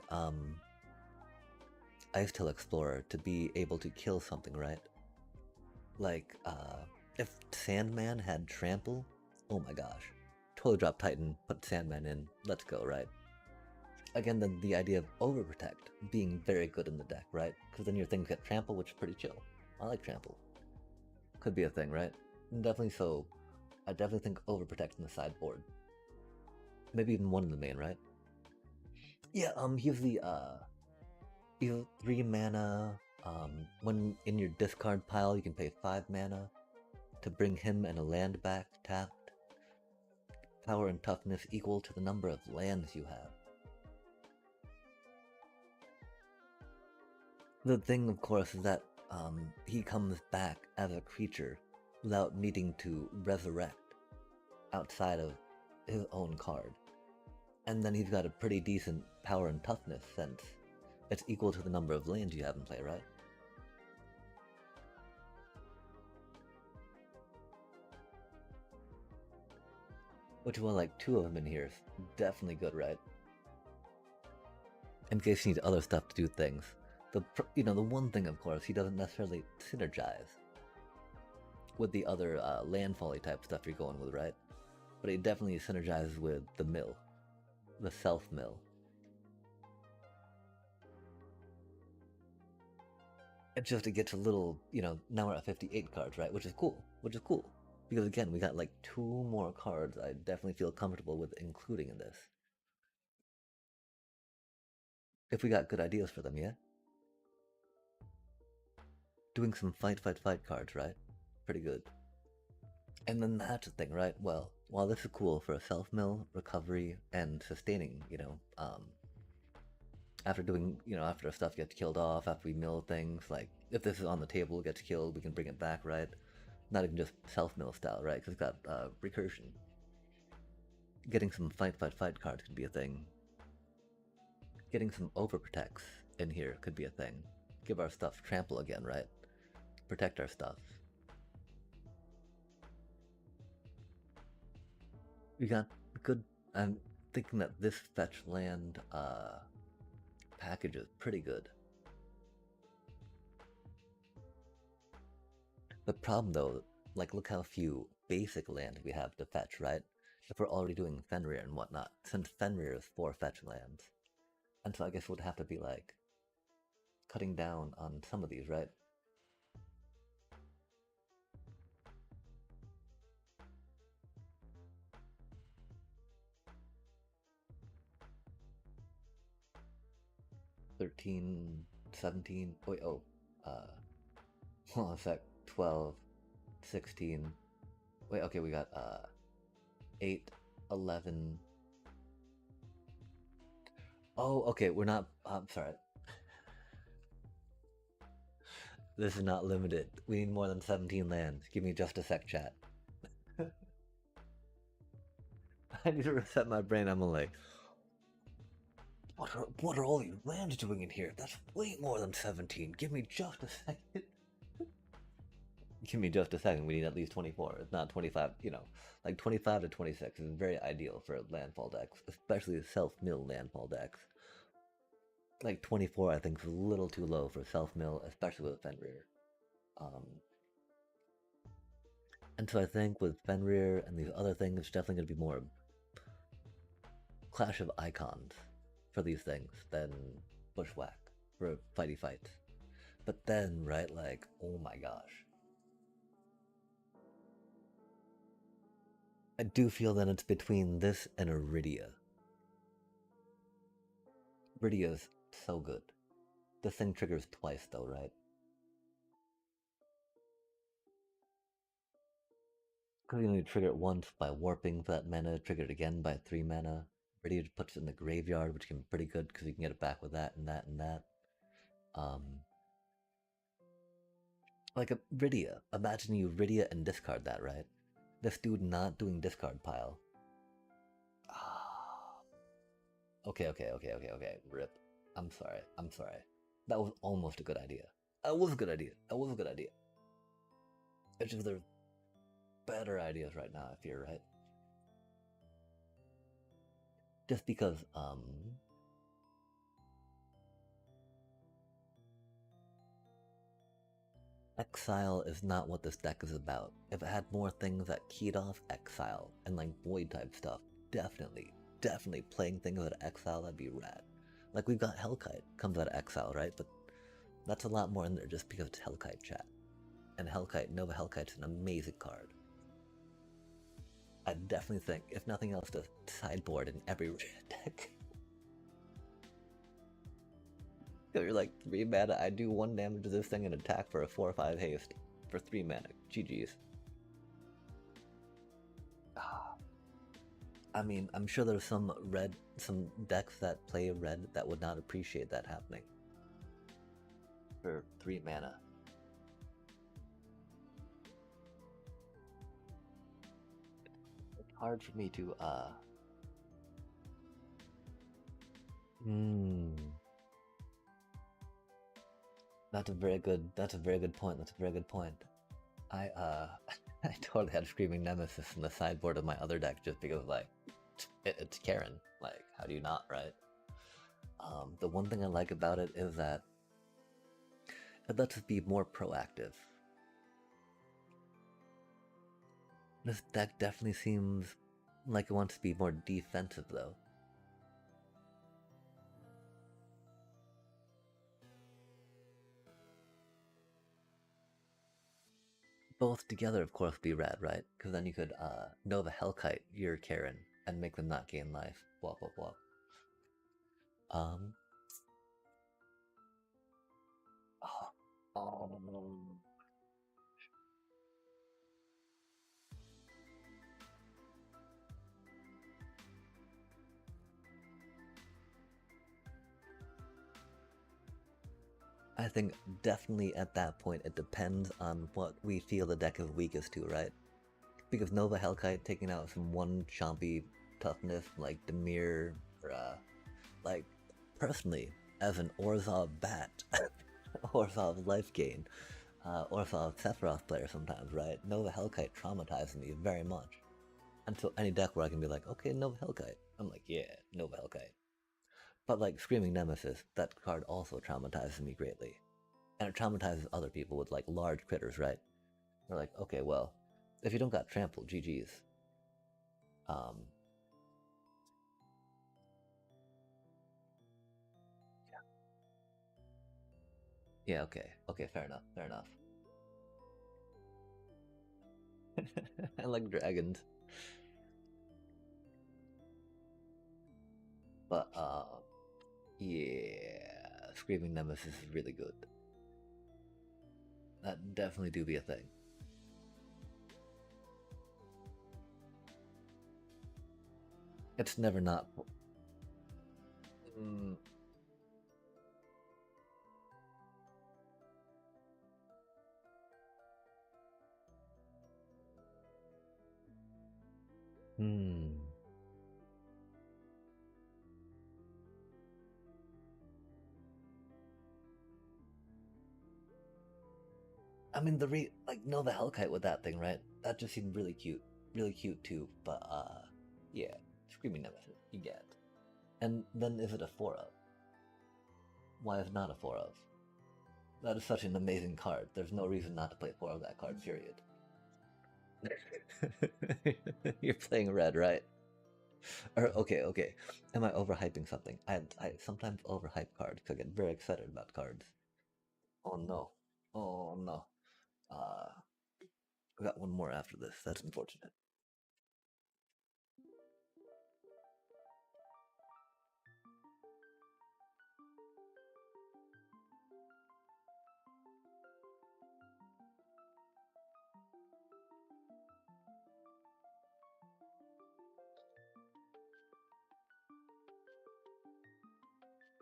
Icetail Explorer to be able to kill something, right? Like, if Sandman had Trample, oh my gosh. Totally drop Titan, put Sandman in, let's go, right? Again, then the idea of Overprotect being very good in the deck, right? Because then your things get Trample, which is pretty chill. I like Trample. Could be a thing, right? Definitely so. I definitely think Overprotect in the sideboard. Maybe even one in the main, right? Yeah, he's the, you have 3 mana. When in your discard pile, you can pay 5 mana to bring him and a land back tapped. Power and toughness equal to the number of lands you have. The thing, of course, is that he comes back as a creature without needing to resurrect outside of his own card. And then he's got a pretty decent power and toughness since it's equal to the number of lands you have in play, right? Which one, like 2 of them in here is definitely good, right? In case you need other stuff to do things. The one thing, of course, he doesn't necessarily synergize with the other landfally type stuff you're going with, right? But he definitely synergizes with the mill, the self mill. It's just it gets a little, now we're at 58 cards, right? Which is cool. Because again, we got like 2 more cards I definitely feel comfortable with including in this. If we got good ideas for them, yeah? Doing some fight cards, right? Pretty good. And then that's the thing, right? Well, while this is cool for a self-mill, recovery, and sustaining, after doing, after stuff gets killed off, after we mill things, like, if this is on the table, gets killed, we can bring it back, right? Not even just self-mill style, right? Because it's got recursion. Getting some fight cards could be a thing. Getting some overprotects in here could be a thing. Give our stuff trample again, right? Protect our stuff. We got good. I'm thinking that this fetch land package is pretty good. The problem though, like look how few basic lands we have to fetch, right? If we're already doing Fenrir and whatnot, since Fenrir is 4 fetch lands. And so I guess we'd have to be like cutting down on some of these, right? 13, 17. Wait, oh, uh, hold on a sec. 12, 16. Wait, okay, we got 8, 11. Oh, okay, we're not. I'm sorry. This is not limited. We need more than 17 lands. Give me just a sec, chat. I need to reset my brain. I'm like, what are all these lands doing in here? That's way more than 17. Give me just a second. Give me just a second. We need at least 24. It's not 25. You know, like 25 to 26 is very ideal for landfall decks, especially self-mill landfall decks. Like 24, I think, is a little too low for self-mill, especially with Fenrir. And so I think with Fenrir and these other things, it's definitely going to be more Clash of Icons for these things than Bushwhack for fighty fights. But then, right, like, oh my gosh. I do feel that it's between this and Iridia. Iridia's so good. This thing triggers twice though, right? Because you only trigger it once by warping for that mana, trigger it again by 3 mana. Iridia puts it in the graveyard, which can be pretty good because you can get it back with that and that and that. Like a Iridia. Imagine you Iridia and discard that, right? This dude not doing discard pile. Ah. Okay. Rip. I'm sorry. That was almost a good idea. That was a good idea. It's just there's better ideas right now, I fear, right? Just because, Exile is not what this deck is about. If it had more things that keyed off Exile and like Void type stuff, definitely playing things out of Exile, that'd be rad. Like we've got Hellkite, comes out of Exile, right? But that's a lot more in there just because it's Hellkite, chat. And Hellkite, Nova Hellkite's an amazing card. I definitely think, if nothing else, to sideboard in every deck. So you're like 3 mana, I do 1 damage to this thing and attack for a 4 or 5 haste for 3 mana. GG's. I mean, I'm sure there's some decks that play red that would not appreciate that happening. For 3 mana. It's hard for me to, That's a very good point. I I totally had Screaming Nemesis in the sideboard of my other deck just because like it's Karen. Like, how do you not, right? The one thing I like about it is that it lets us be more proactive. This deck definitely seems like it wants to be more defensive though. Both together, of course, would be rad, right? Because then you could Nova Hellkite your Karen and make them not gain life. Blah blah blah. I think definitely at that point it depends on what we feel the deck is weakest to, right? Because Nova Hellkite taking out some one chompy toughness like Demir, or like personally, as an Orzhov bat, Orzhov life gain, Orzhov Sephiroth player sometimes, right? Nova Hellkite traumatizes me very much. Until any deck where I can be like, okay, Nova Hellkite. I'm like, yeah, Nova Hellkite. But like Screaming Nemesis, that card also traumatizes me greatly. And it traumatizes other people with like large critters, right? They're like, okay, well, if you don't got trampled, GG's. Yeah, okay, fair enough. I like dragons. But, yeah, Screaming Nemesis is really good. That definitely do be a thing. It's never not. Mm. Hmm. I mean, the no, the Hellkite with that thing, right? That just seemed really cute too. But yeah, Screaming Nemesis, you get. And then is it a 4-of? Why is not a 4-of? That is such an amazing card. There's no reason not to play 4 of that card. Period. You're playing red, right? Or okay. Am I overhyping something? I sometimes overhype cards because I get very excited about cards. Oh no. Oh no. Uh, we got one more after this. That's unfortunate.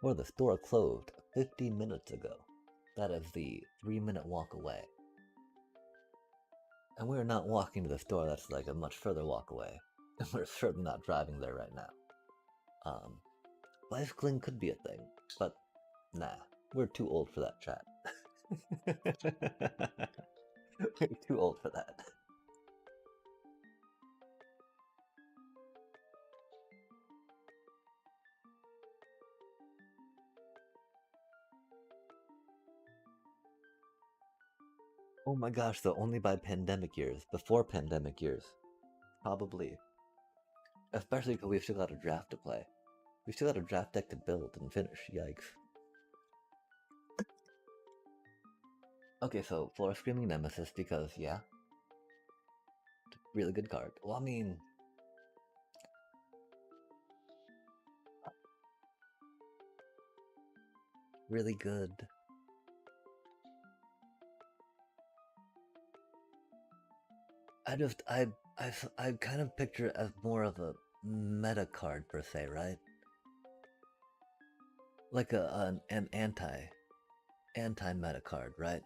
Or the store closed 15 minutes ago. That is the 3-minute walk away. And we're not walking to the store, that's like a much further walk away. And we're certainly not driving there right now. Bicycling could be a thing, but nah, we're too old for that, chat. We're too old for that. Oh my gosh, though, only by pandemic years. Before pandemic years. Probably. Especially because we've still got a draft to play. We've still got a draft deck to build and finish, yikes. Okay, so Floor Screaming Nemesis because, yeah. Really good card. Well, I mean... Really good. I kind of picture it as more of a meta card per se, right? Like an anti-meta card, right?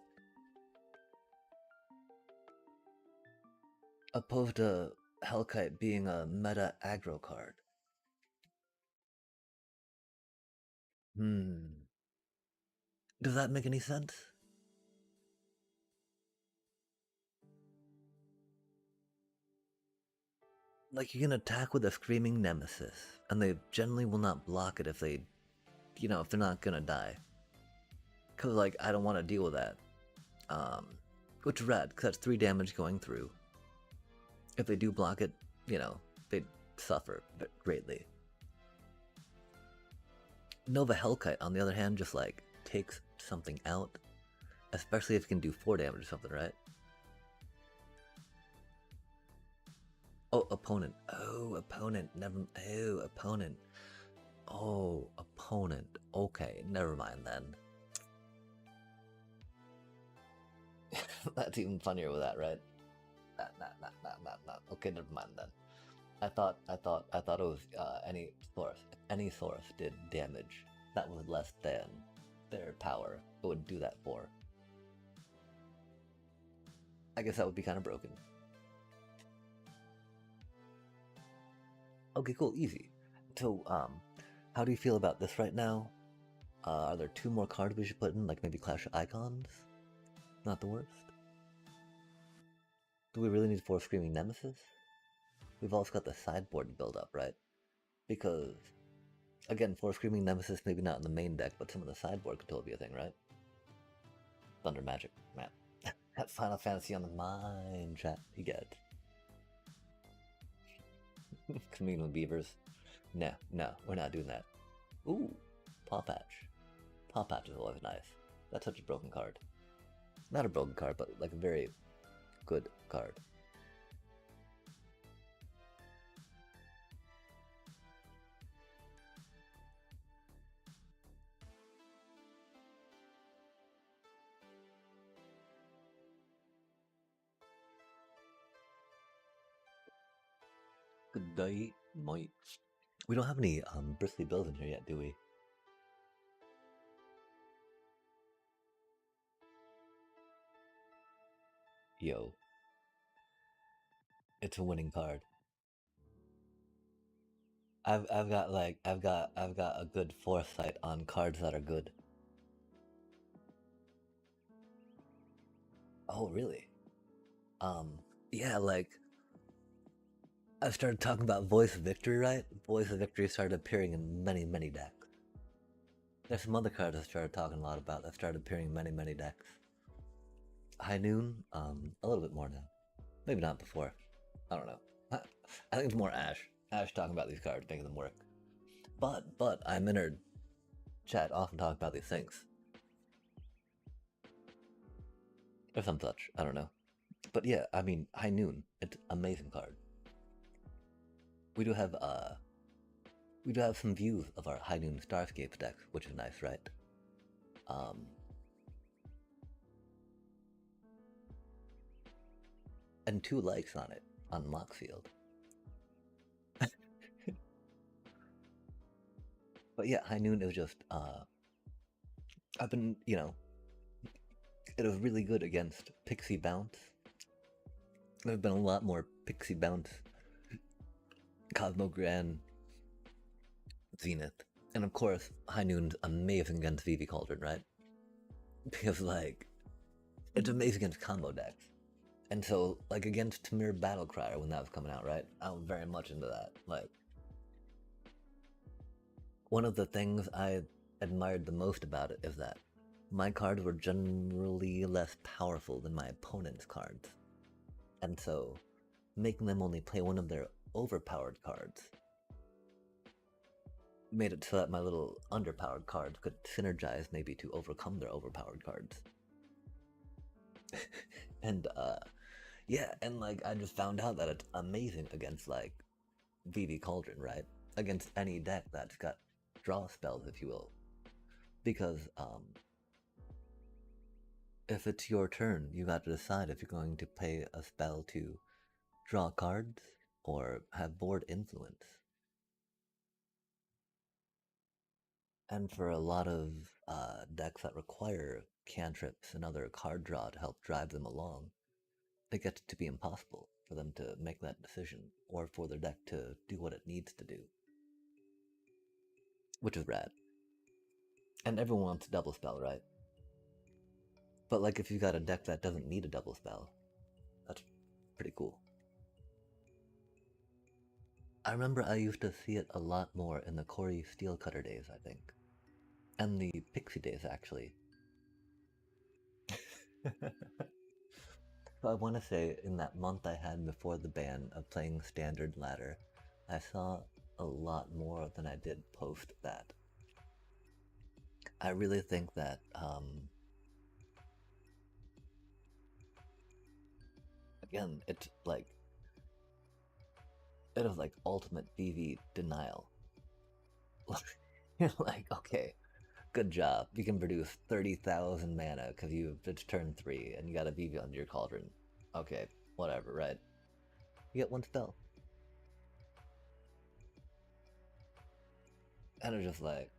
Opposed to Hellkite being a meta aggro card. Does that make any sense? Like, you can attack with a Screaming Nemesis, and they generally will not block it if they, if they're not gonna die. Cause, like, I don't want to deal with that. Which is rad, because that's 3 damage going through. If they do block it, they suffer greatly. Nova Hellkite, on the other hand, just, like, takes something out. Especially if it can do 4 damage or something, right? Oh, opponent. Oh, opponent. Never. Oh, opponent. Oh, opponent. Okay, never mind then. That's even funnier with that, right? Nah. Okay, never mind then. I thought it was any source. If any source did damage that was less than their power, it would do that for. I guess that would be kind of broken. Okay, cool, easy. So, how do you feel about this right now? Are there 2 more cards we should put in, like maybe Clash of Icons? Not the worst. Do we really need 4 Screaming Nemesis? We've also got the sideboard to build up, right? Because, again, 4 Screaming Nemesis, maybe not in the main deck, but some of the sideboard could totally be a thing, right? Thunder Magic, man. That Final Fantasy on the mind, chat. You get it. Communing with beavers. No, we're not doing that. Ooh, Paw Patch. Paw Patch is always nice. That's such a broken card. Not a broken card, but like a very good card. Good day, mate. We don't have any bristly bills in here yet, do we? Yo, it's a winning card. I've got a good foresight on cards that are good. Oh really? Um yeah, like I started talking about Voice of Victory, right? Voice of Victory started appearing in many, many decks. There's some other cards I started talking a lot about that started appearing in many, many decks. High Noon, a little bit more now. Maybe not before. I don't know. I think it's more Ash. Ash talking about these cards, making them work. But I'm in her chat often talking about these things. Or some such. I don't know. But yeah, I mean, High Noon, it's an amazing card. We do have some views of our High Noon Starscapes deck, which is nice, right? And 2 likes on it on Moxfield. But yeah, High Noon is just I've been, it was really good against Pixie Bounce. There's been a lot more Pixie Bounce, Cosmogran, Zenith. And of course, High Noon's amazing against Vivi Cauldron, right? Because like it's amazing against combo decks. And so, like against Tamir Battlecryer when that was coming out, right? I was very much into that. Like, one of the things I admired the most about it is that my cards were generally less powerful than my opponent's cards. And so, making them only play one of their overpowered cards made it so that my little underpowered cards could synergize maybe to overcome their overpowered cards. And yeah, and like I just found out that it's amazing against like Vivi Cauldron, right? Against any deck that's got draw spells, if you will. Because if it's your turn, you got to decide if you're going to play a spell to draw cards or have board influence. And for a lot of decks that require cantrips and other card draw to help drive them along, it gets to be impossible for them to make that decision or for their deck to do what it needs to do. Which is rad. And everyone wants a double spell, right? But like if you got a deck that doesn't need a double spell, that's pretty cool. I remember I used to see it a lot more in the Corey Steelcutter days, I think. And the Pixie days, actually. So I want to say in that month I had before the ban of playing Standard Ladder, I saw a lot more than I did post that. I really think that, again, it's like, it was like ultimate BV denial. You're like, okay, good job. You can produce 30,000 mana because it's turn 3 and you got a BV under your cauldron. Okay, whatever, right? You get 1 spell. And it's just like,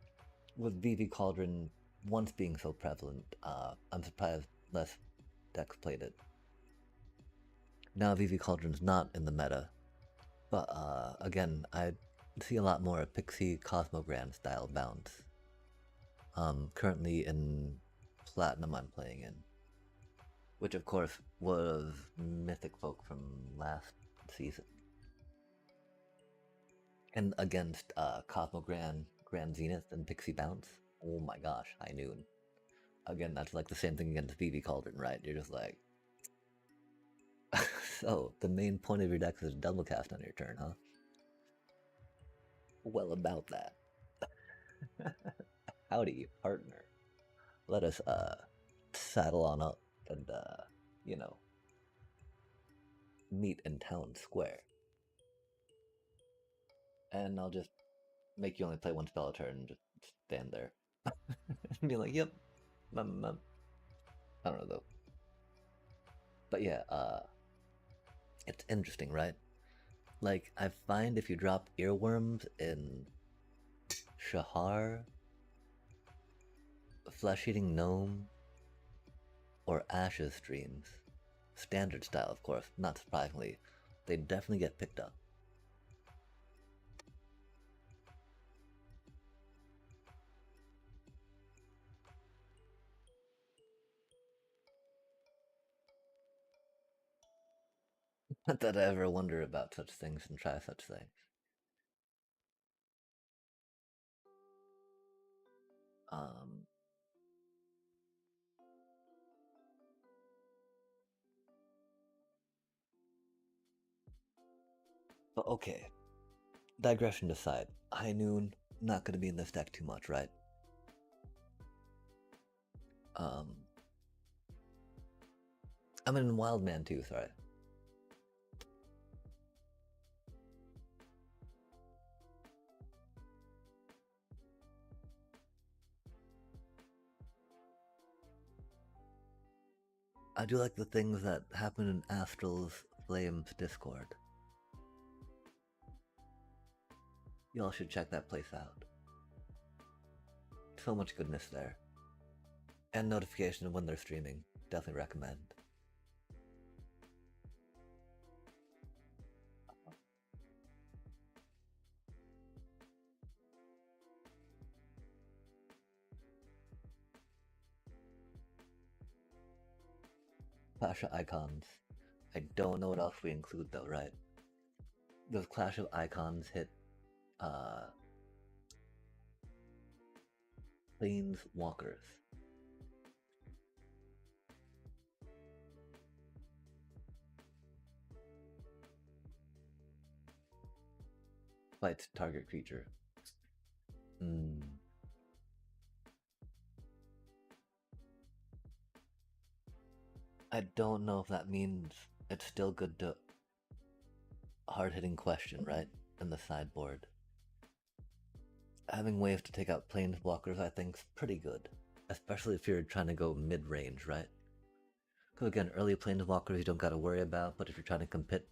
with BV Cauldron once being so prevalent, I'm surprised less decks played it. Now VV Cauldron's not in the meta, but again, I see a lot more Pixie Cosmogran style bounce. Currently in Platinum I'm playing in, which of course was Mythic folk from last season. And against Cosmogran, Grand Zenith, and Pixie Bounce, oh my gosh, High Noon. Again, that's like the same thing against VV Cauldron, right? You're just like, so the main point of your deck is double cast on your turn, huh? Well, about that. Howdy, partner. Let us saddle on up and you know, meet in town square. And I'll just make you only play 1 spell a turn and just stand there. And be like, yep. I don't know though. But yeah, it's interesting, right? Like, I find if you drop earworms in Shahar, Flesh Eating Gnome, or Ashes streams, standard style, of course, not surprisingly, they definitely get picked up. Not that I ever wonder about such things and try such things. Um, but okay, digression aside, High Noon, not gonna be in this deck too much, right? Um, I'm in Wild Man too, sorry. I do like the things that happen in Astral's Flames Discord. Y'all should check that place out. So much goodness there. And notification of when they're streaming. Definitely recommend. Clash of Icons. I don't know what else we include though, right? Does Clash of Icons hit Planeswalkers? Fights target creature. I don't know if that means it's still good to hard-hitting question, right? In the sideboard. Having ways to take out planeswalkers, I think, is pretty good. Especially if you're trying to go mid-range, right? Because again, early planeswalkers you don't gotta worry about, but if you're trying to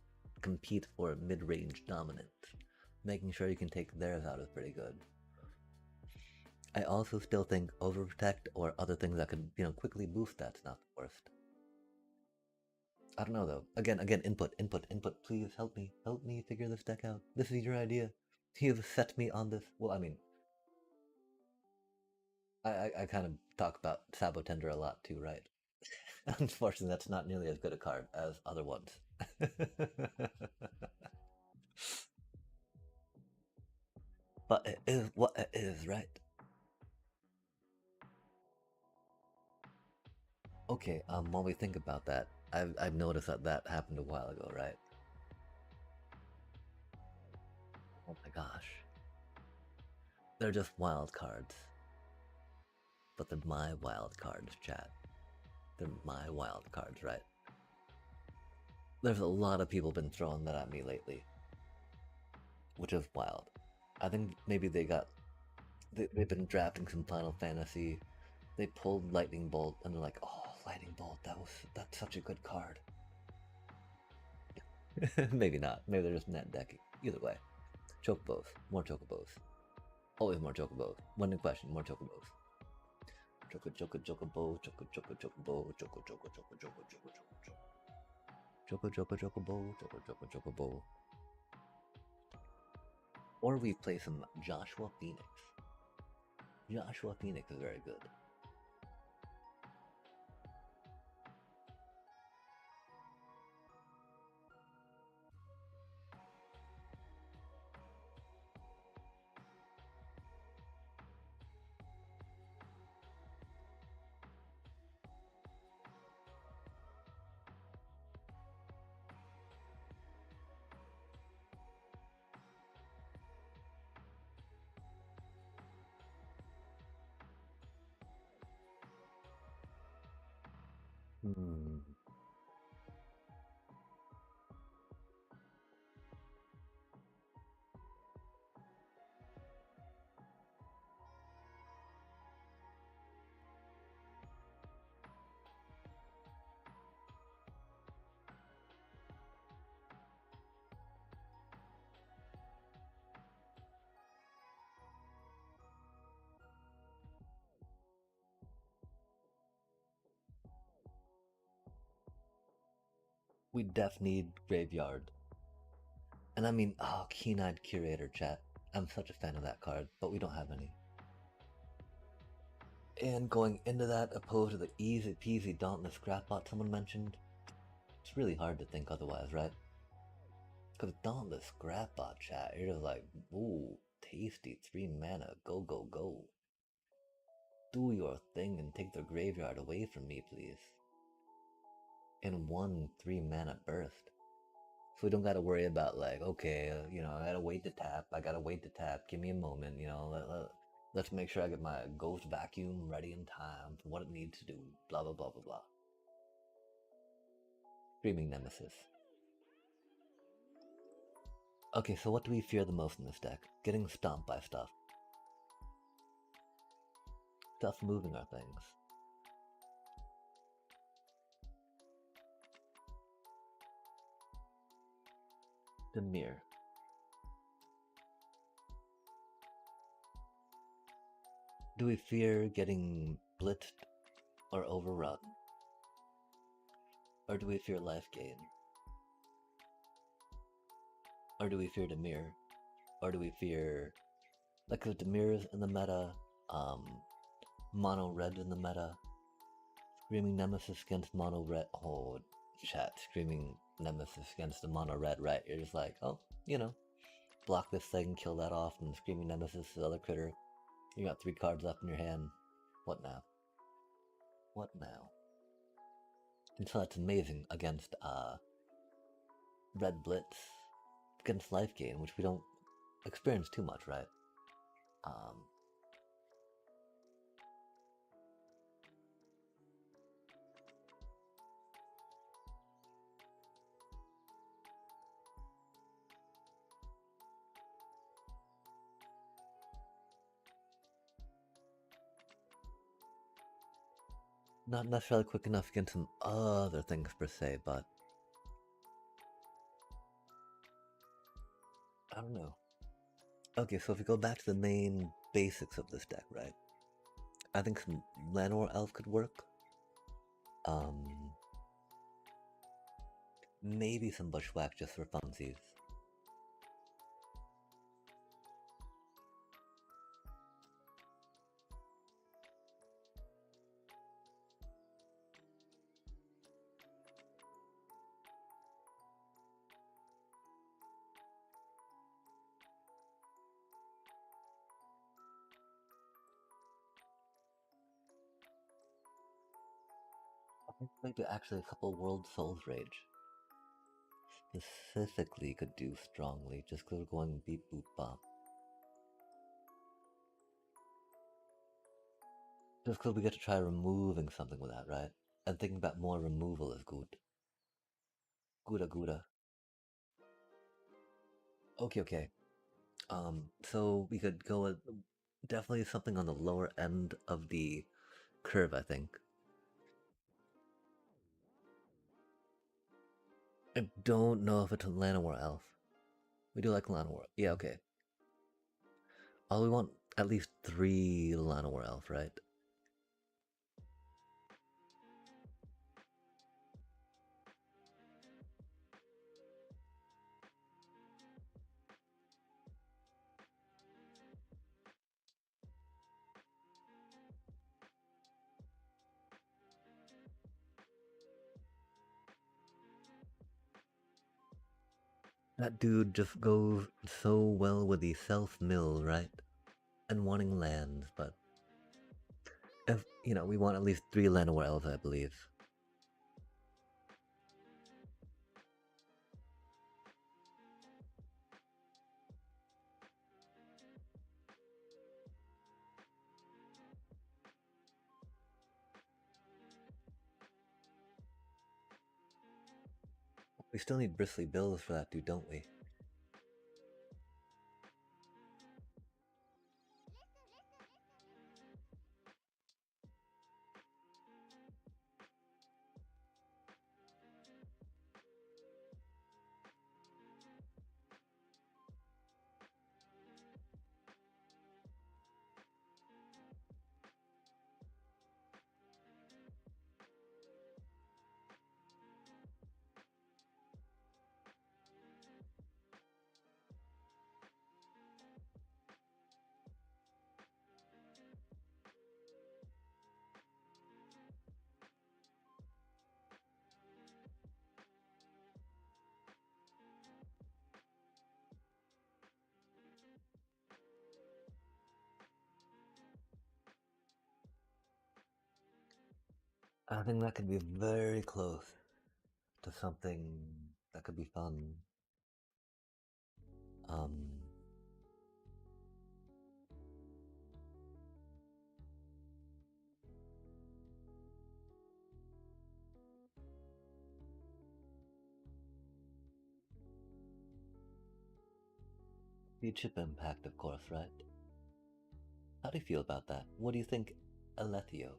compete for mid-range dominance, making sure you can take theirs out is pretty good. I also still think Overprotect or other things that could, quickly boost that's not the worst. I don't know though. Again, input. Please help me figure this deck out. This is your idea. You've set me on this. Well, I mean, I kind of talk about Sabotender a lot too, right? Unfortunately, that's not nearly as good a card as other ones. But it is what it is, right? Okay, while we think about that, I've noticed that happened a while ago, right? Oh my gosh. They're just wild cards. But they're my wild cards, chat. They're my wild cards, right? There's a lot of people been throwing that at me lately, which is wild. I think maybe they've been drafting some Final Fantasy. They pulled Lightning Bolt and they're like, oh, Lightning Bolt, that's such a good card. Maybe not. Maybe they're just net decking. Either way, chocobos, more chocobos, always more chocobos. One new question, more chocobos. Choco chocobo, chocobo, chocobo. Or we play some Joshua Phoenix. Joshua Phoenix is very good. We def need Graveyard. And I mean, oh, Keen-Eyed Curator, chat. I'm such a fan of that card, but we don't have any. And going into that, opposed to the easy peasy Dauntless Scrapbot someone mentioned, it's really hard to think otherwise, right? Because Dauntless Scrapbot, chat, you're just like, ooh, tasty, 3 mana, go, go, go. Do your thing and take the graveyard away from me, please. In 1 3 mana burst. So we don't gotta worry about like, okay, I gotta wait to tap, give me a moment, let's make sure I get my ghost vacuum ready in time for what it needs to do, blah blah blah blah blah. Screaming Nemesis. Okay, so what do we fear the most in this deck? Getting stomped by stuff. Stuff moving our things. Demir. Do we fear getting blitzed or overrun? Or do we fear life gain? Or do we fear Demir? Or do we fear, like, if Demir's in the meta, mono red in the meta, Screaming Nemesis against mono red, oh, chat, Screaming Nemesis against the mono red, right? You're just like, oh, block this thing, kill that off, and Screaming Nemesis, the other critter. You got 3 cards left in your hand. What now? What now? And so that's amazing against Red Blitz, against life gain, which we don't experience too much, right? Not necessarily quick enough against some other things per se, but I don't know. Okay, so if we go back to the main basics of this deck, right? I think some Llanowar Elf could work. Maybe some Bushwhack just for funsies. I think maybe actually a couple World Souls Rage specifically could do strongly, just because we're going beep boop bop. Just because we get to try removing something with that, right? And thinking about more removal is good. Gouda Gouda. Okay. So we could go with definitely something on the lower end of the curve, I think. I don't know if it's a Llanowar Elf. We do like Llanowar. Yeah, okay. Oh, we want at least 3 Llanowar Elf, right? That dude just goes so well with the self-mill, right? And wanting lands, but if, we want at least 3 Llanowar Elves, I believe. We still need Bristly Bills for that dude, don't we? I think that could be very close to something that could be fun. The chip impact, of course, right? How do you feel about that? What do you think, Alethio,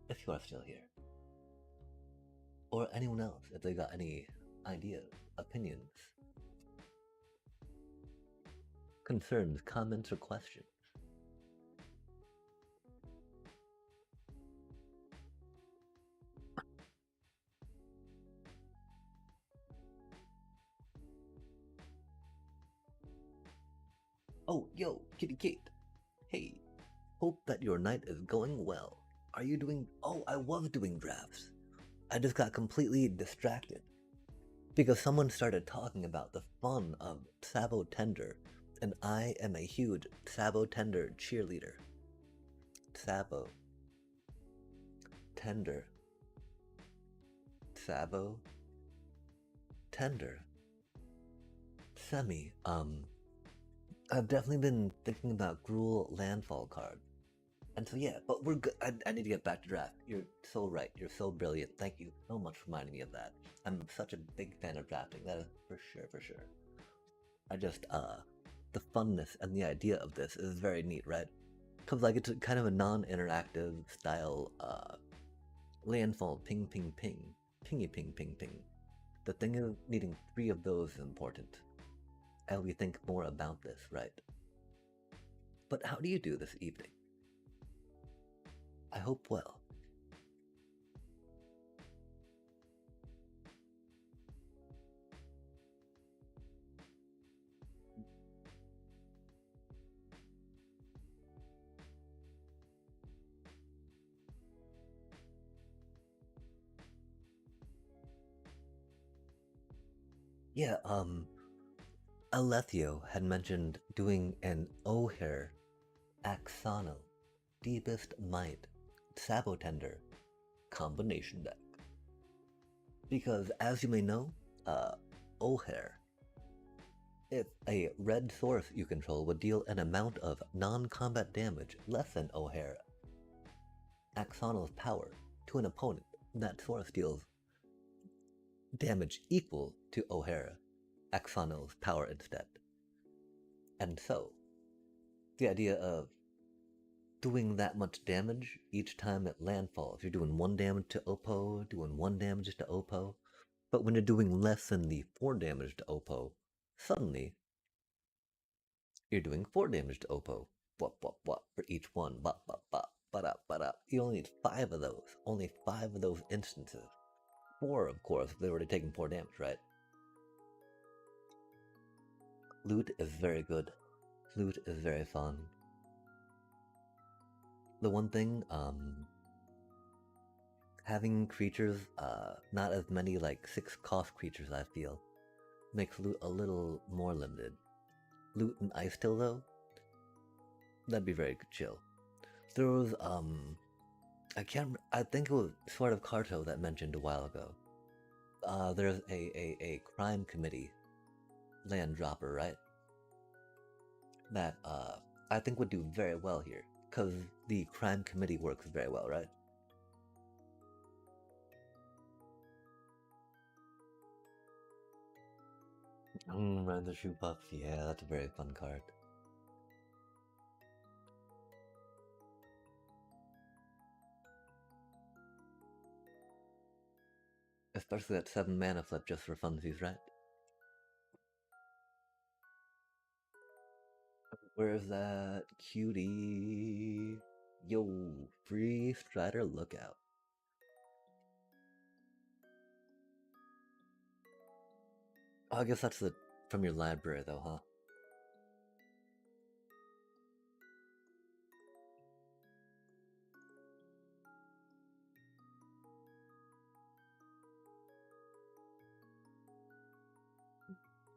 if you are still here? Or anyone else, if they got any ideas, opinions, concerns, comments, or questions? Oh, yo, Kitty Kate. Hey, hope that your night is going well. Are you doing... Oh, I was doing drafts. I just got completely distracted. Because someone started talking about the fun of Sabo Tender, and I am a huge Sabo Tender cheerleader. Sabo Tender. Sabo Tender. Semi, I've definitely been thinking about Gruul Landfall card. And so yeah, but we're good. I need to get back to draft. You're so right. You're so brilliant. Thank you so much for reminding me of that. I'm such a big fan of drafting. That is for sure, for sure. I just, the funness and the idea of this is very neat, right? Because like it's kind of a non-interactive style, landfall ping ping ping. Pingy ping ping ping. The thing of needing 3 of those is important. And we think more about this, right? But how do you do this evening? I hope well. Yeah, Alethio had mentioned doing an O'Hare Axano Deepest Might Sabotender combination deck. Because as you may know, O'Hare, if a red source you control would deal an amount of non-combat damage less than O'Hare Axano's power to an opponent, that source deals damage equal to O'Hare Axano's power instead. And so, the idea of doing that much damage each time at landfall, if you're doing 1 damage to Oppo, doing 1 damage to Oppo, but when you're doing less than the 4 damage to Oppo, suddenly you're doing 4 damage to Oppo. What for each one. You only need 5 of those. Only 5 of those instances. 4, of course, if they're already taking 4 damage, right? Loot is very good. Loot is very fun. The one thing, having creatures, not as many like 6 cost creatures, I feel, makes loot a little more limited. Loot and ice still though, that'd be very chill. There was, I think it was Sword of Carto that mentioned a while ago. There's a crime committee land dropper, right? That, I think would do very well here, because the crime committee works very well, right? Run the shoe puffs, yeah, that's a very fun card. Especially that 7 mana flip just for funsies, right? Where's that cutie? Yo, free Strider Lookout. Oh, I guess that's from your library though, huh?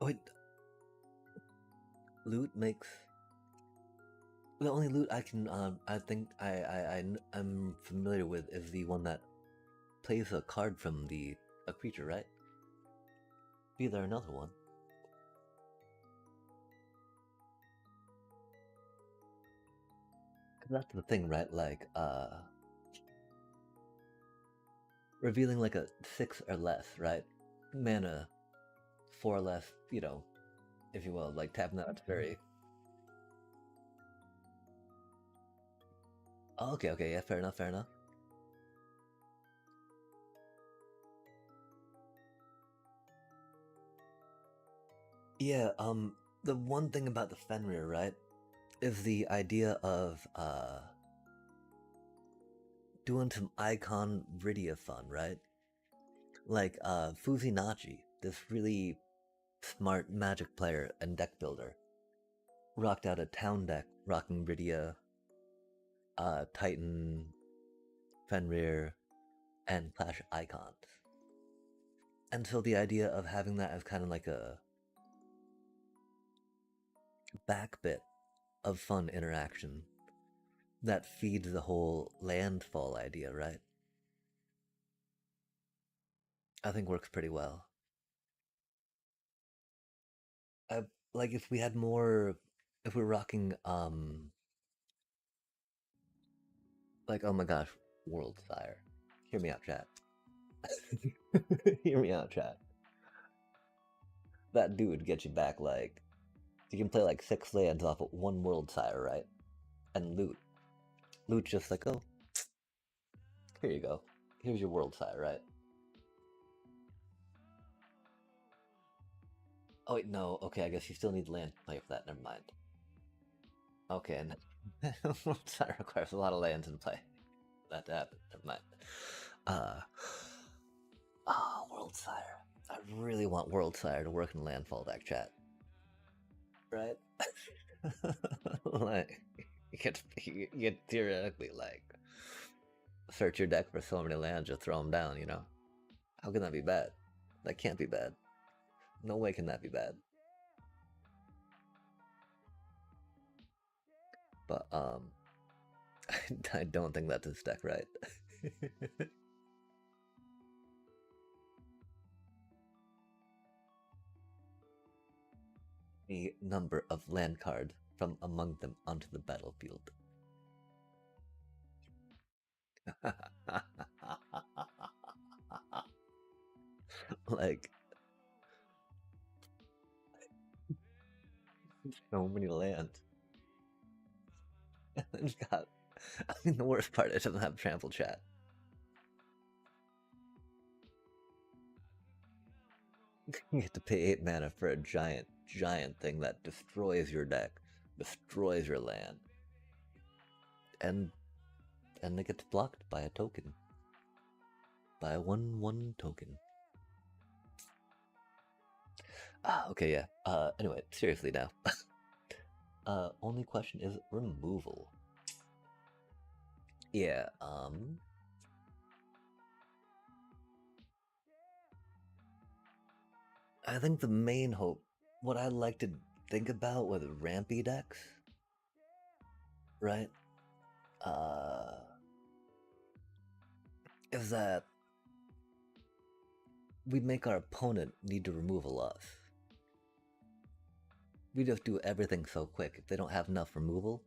Oh, wait. Loot makes... The only loot I can, I think I'm familiar with is the one that plays a card from a creature, right? Be there another one. That's the thing, right? Like, revealing like a 6 or less, right? Mana, 4 or less, you know, if you will, like tapping that, it's very... Oh, okay, yeah, fair enough. Yeah, the one thing about the Fenrir, right, is the idea of, doing some icon Rydia fun, right? Like, Fuzinachi, this really smart Magic player and deck builder, rocked out a town deck rocking Rydia, Titan, Fenrir, and Clash icons. And so the idea of having that as kind of like a back bit of fun interaction that feeds the whole landfall idea, right? I think works pretty well. I, like if we had more, if we're rocking, like, oh my gosh, World Sire. Hear me out, chat. Hear me out, chat. That dude gets you back like, you can play like 6 lands off of 1 World Sire, right? And loot. Loot's just like, oh, here you go. Here's your World Sire, right? Oh wait, no, okay, I guess you still need land to play for that, never mind. Okay, and World Sire requires a lot of lands in play. That to happen, never mind. World Sire. I really want World Sire to work in landfall deck, chat. Right? Like, you get theoretically, like, search your deck for so many lands, just throw them down, you know? How can that be bad? That can't be bad. No way can that be bad. But, I don't think that's his deck, right? A number of land cards from among them onto the battlefield. Like, so many lands. It's got, I mean, the worst part is it doesn't have trample, chat. You get to pay 8 mana for a giant thing that destroys your deck, destroys your land, and it gets blocked by a token, by a 1/1 token. Okay, yeah. Anyway, seriously now. Only question is removal. Yeah, I think the main hope, what I like to think about with rampy decks, right, is that we make our opponent need to removal us. We just do everything so quick. If they don't have enough removal,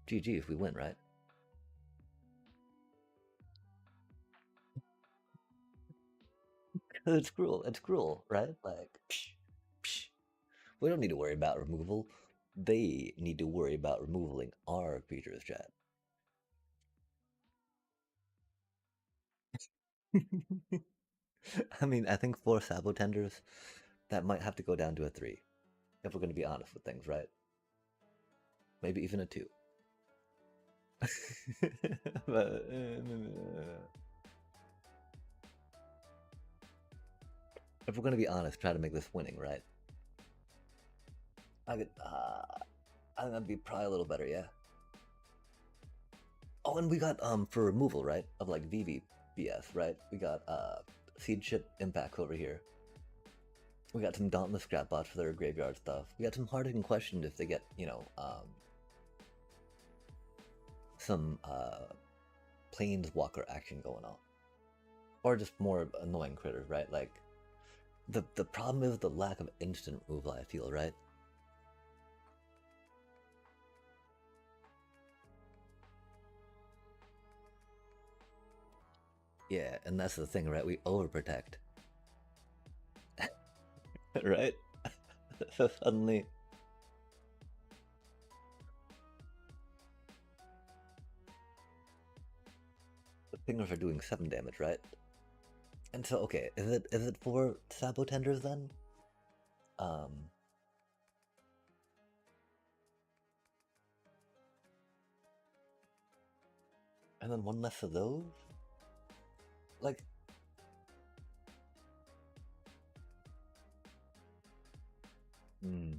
GG if we win, right? It's cruel, right? Like, psh, psh. We don't need to worry about removal. They need to worry about removaling our creatures, chat. I mean, I think 4 Sabotenders, that might have to go down to a 3. If we're going to be honest with things, right? Maybe even a 2. But, if we're going to be honest, try to make this winning, right? I think that'd be probably a little better, yeah. Oh, and we got, for removal, right? Of like VVBS, right? We got, Seed Ship Impacts over here. We got some Dauntless Scrap Bots for their graveyard stuff. We got some Hard-Hitting Questions if they get, you know, some, Planeswalker action going on. Or just more annoying critters, right? Like, the problem is the lack of instant removal, I feel, right? Yeah, and that's the thing, right? We overprotect. Right? So suddenly, the fingers are doing 7 damage, right? And so, okay, is it 4 Sabo Tenders then? Um, and then one less of those? Like, hmm.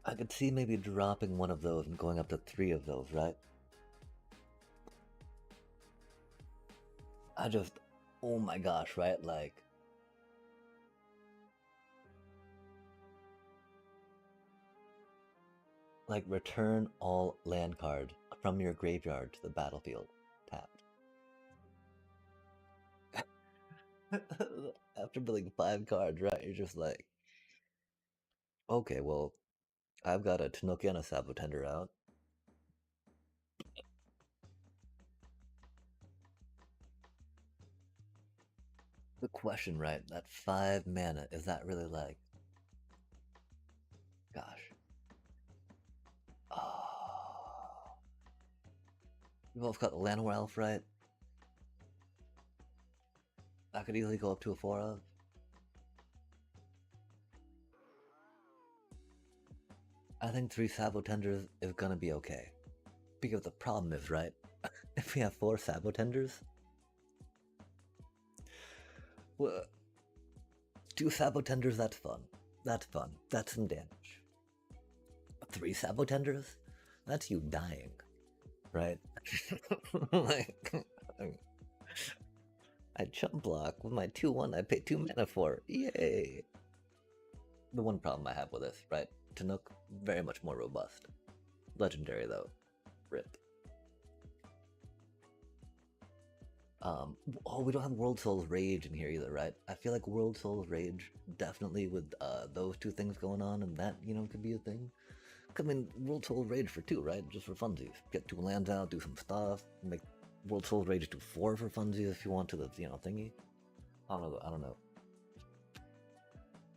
I could see maybe dropping one of those and going up to 3 of those, right? I just, oh my gosh, right? Like return all land cards from your graveyard to the battlefield, tapped. After building 5 cards, right? You're just like, okay, well, I've got a Tanuki and a Sabo Tender out. The question, right? That 5 mana, is that really like, gosh. Oh. We both got the Llanowar Elf, right? I could easily go up to a 4 of. I think 3 Sabo Tenders is gonna be okay. Because the problem is, right? If we have 4 Sabo Tenders, well, 2 Sabo Tenders, that's fun. That's fun. That's some damage. 3 Sabo Tenders? That's you dying, right? Like, I jump block with my 2/1 I pay 2 mana for. Yay! The one problem I have with this, right? Tanook, very much more robust. Legendary though. Rip. Oh, we don't have World Soul's Rage in here either, right? I feel like World Soul's Rage, definitely with those 2 things going on, and that, could be a thing. I mean, World Soul's Rage for 2, right? Just for funsies. Get 2 lands out, do some stuff, make World Soul's Rage do 4 for funsies if you want to the, thingy. I don't know.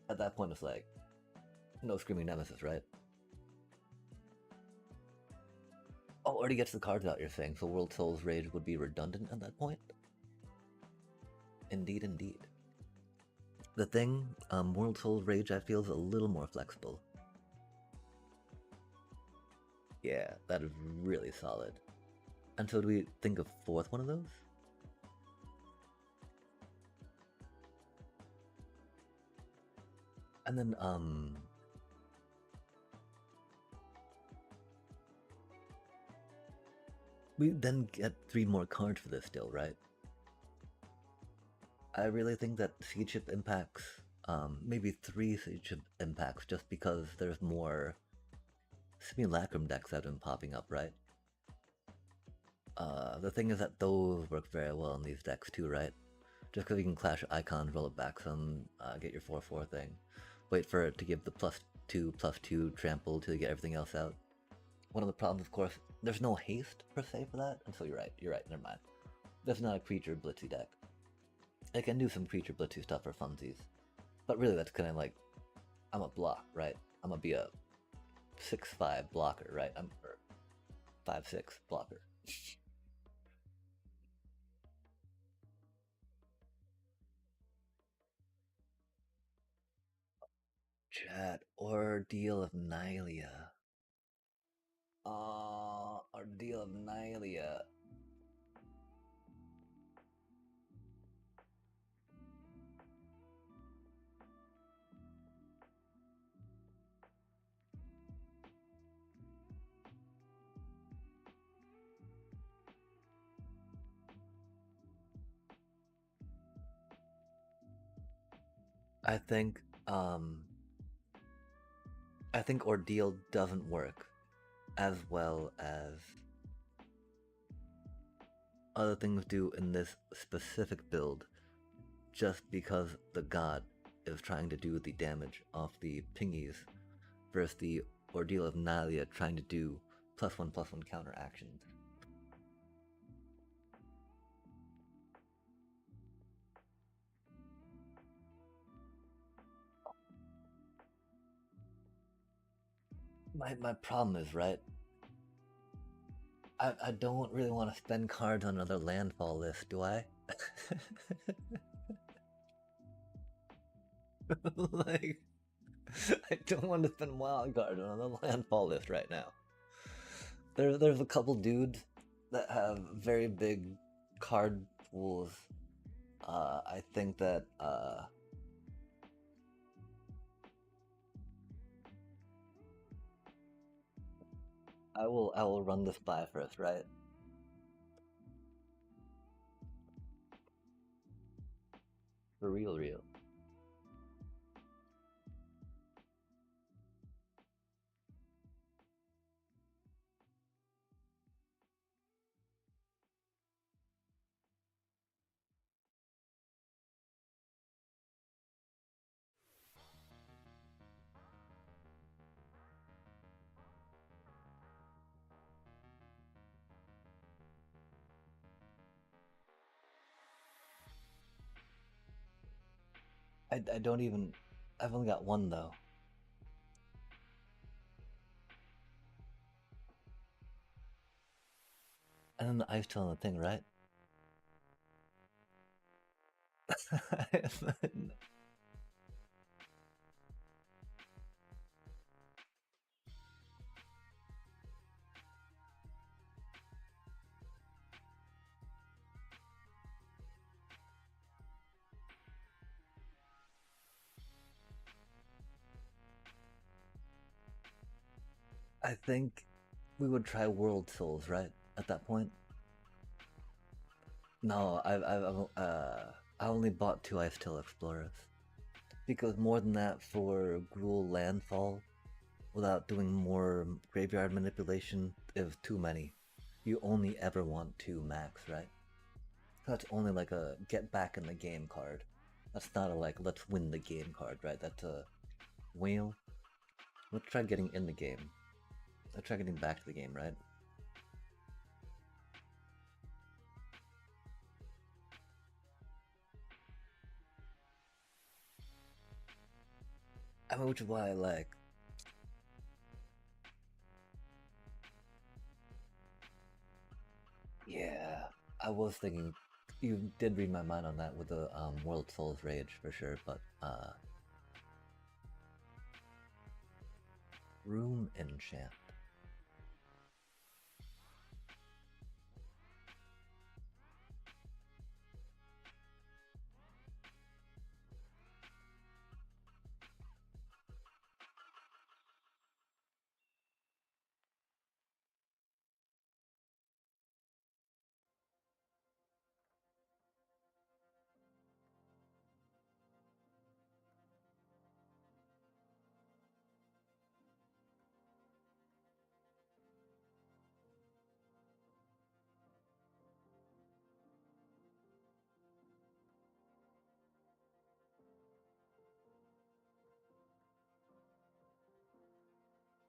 At that point, it's like, no Screaming Nemesis, right? Oh, already gets the cards out, you're saying, so World Soul's Rage would be redundant at that point? Indeed, indeed. The thing, World Soul's Rage, I feel, is a little more flexible. Yeah, that is really solid. And so do we think of 4th one of those? And then, we then get 3 more cards for this still, right? I really think that Siege Ship impacts, maybe 3 Siege Ship impacts just because there's more Simulacrum decks that have been popping up, right? The thing is that those work very well in these decks too, right? Just because you can clash icons, roll it back some, get your 4/4 thing. Wait for it to give the +2/+2 trample till you get everything else out. One of the problems, of course, there's no haste per se for that, and so you're right, never mind. There's not a creature blitzy deck. It can do some creature blitzy stuff for funsies, but really that's kind of like, I'm a block, right? I'm gonna be a 6/5 blocker, right? I'm 5/6 blocker. Chat, Ordeal of Nylea. Ordeal of Nylea. I think I think Ordeal doesn't work as well as other things do in this specific build, just because the god is trying to do the damage off the pingies versus the Ordeal of Nalia trying to do +1/+1 counter actions. My problem is, right, I don't really want to spend cards on another landfall list, do I? Like, I don't want to spend wild card on another landfall list right now. There's a couple dudes that have very big card pools. I think that I will run this by first, right? For real, real. I don't even. I've only got one though. And then the ice still on the thing, right? I think we would try World Souls, right? At that point. No, I only bought 2 Ice Tail Explorers. Because more than that for Gruul Landfall, without doing more graveyard manipulation, is too many. You only ever want 2 max, right? That's only like a get back in the game card. That's not a like let's win the game card, right? That's a whale. Let's try getting in the game. Let's try getting back to the game, right? I mean, which is why I like. Yeah, I was thinking. You did read my mind on that with the World Souls Rage for sure, but Room Enchant.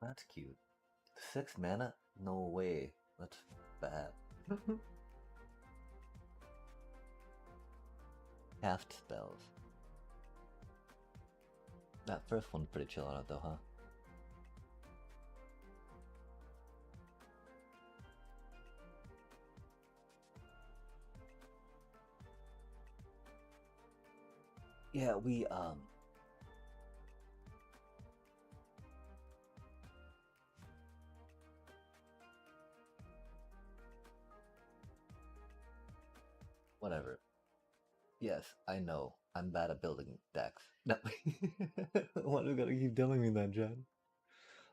That's cute. 6 mana? No way. That's bad. Cast spells. That first one's pretty chill on it though, huh? Yeah, we whatever. Yes, I know. I'm bad at building decks. No. Why do you gotta keep telling me that, John?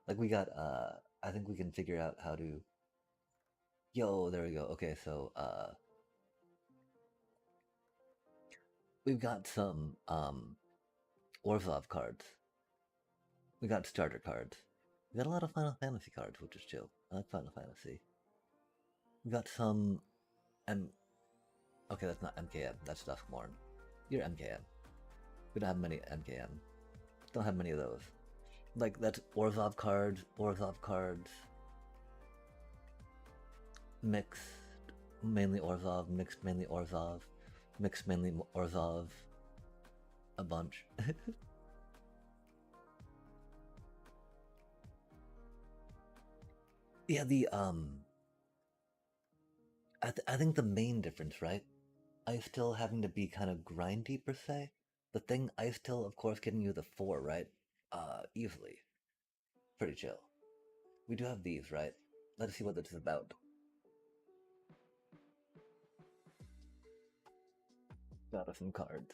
Like we got I think we can figure out how to. Yo, there we go. Okay, so we've got some Orzhov cards. We got starter cards. We got a lot of Final Fantasy cards, which is chill. I like Final Fantasy. We got some okay, that's not MKM, that's Duskmorn. You're MKM. We don't have many MKM. Don't have many of those. Like, that's Orzhov cards, mixed, mainly Orzhov, mixed, mainly Orzhov, mixed, mainly Orzhov, a bunch. Yeah, I think the main difference, right? Ice Till having to be kind of grindy per se. The thing Ice Till, of course, getting you the 4, right? Easily. Pretty chill. We do have these, right? Let's see what this is about. Got us some cards.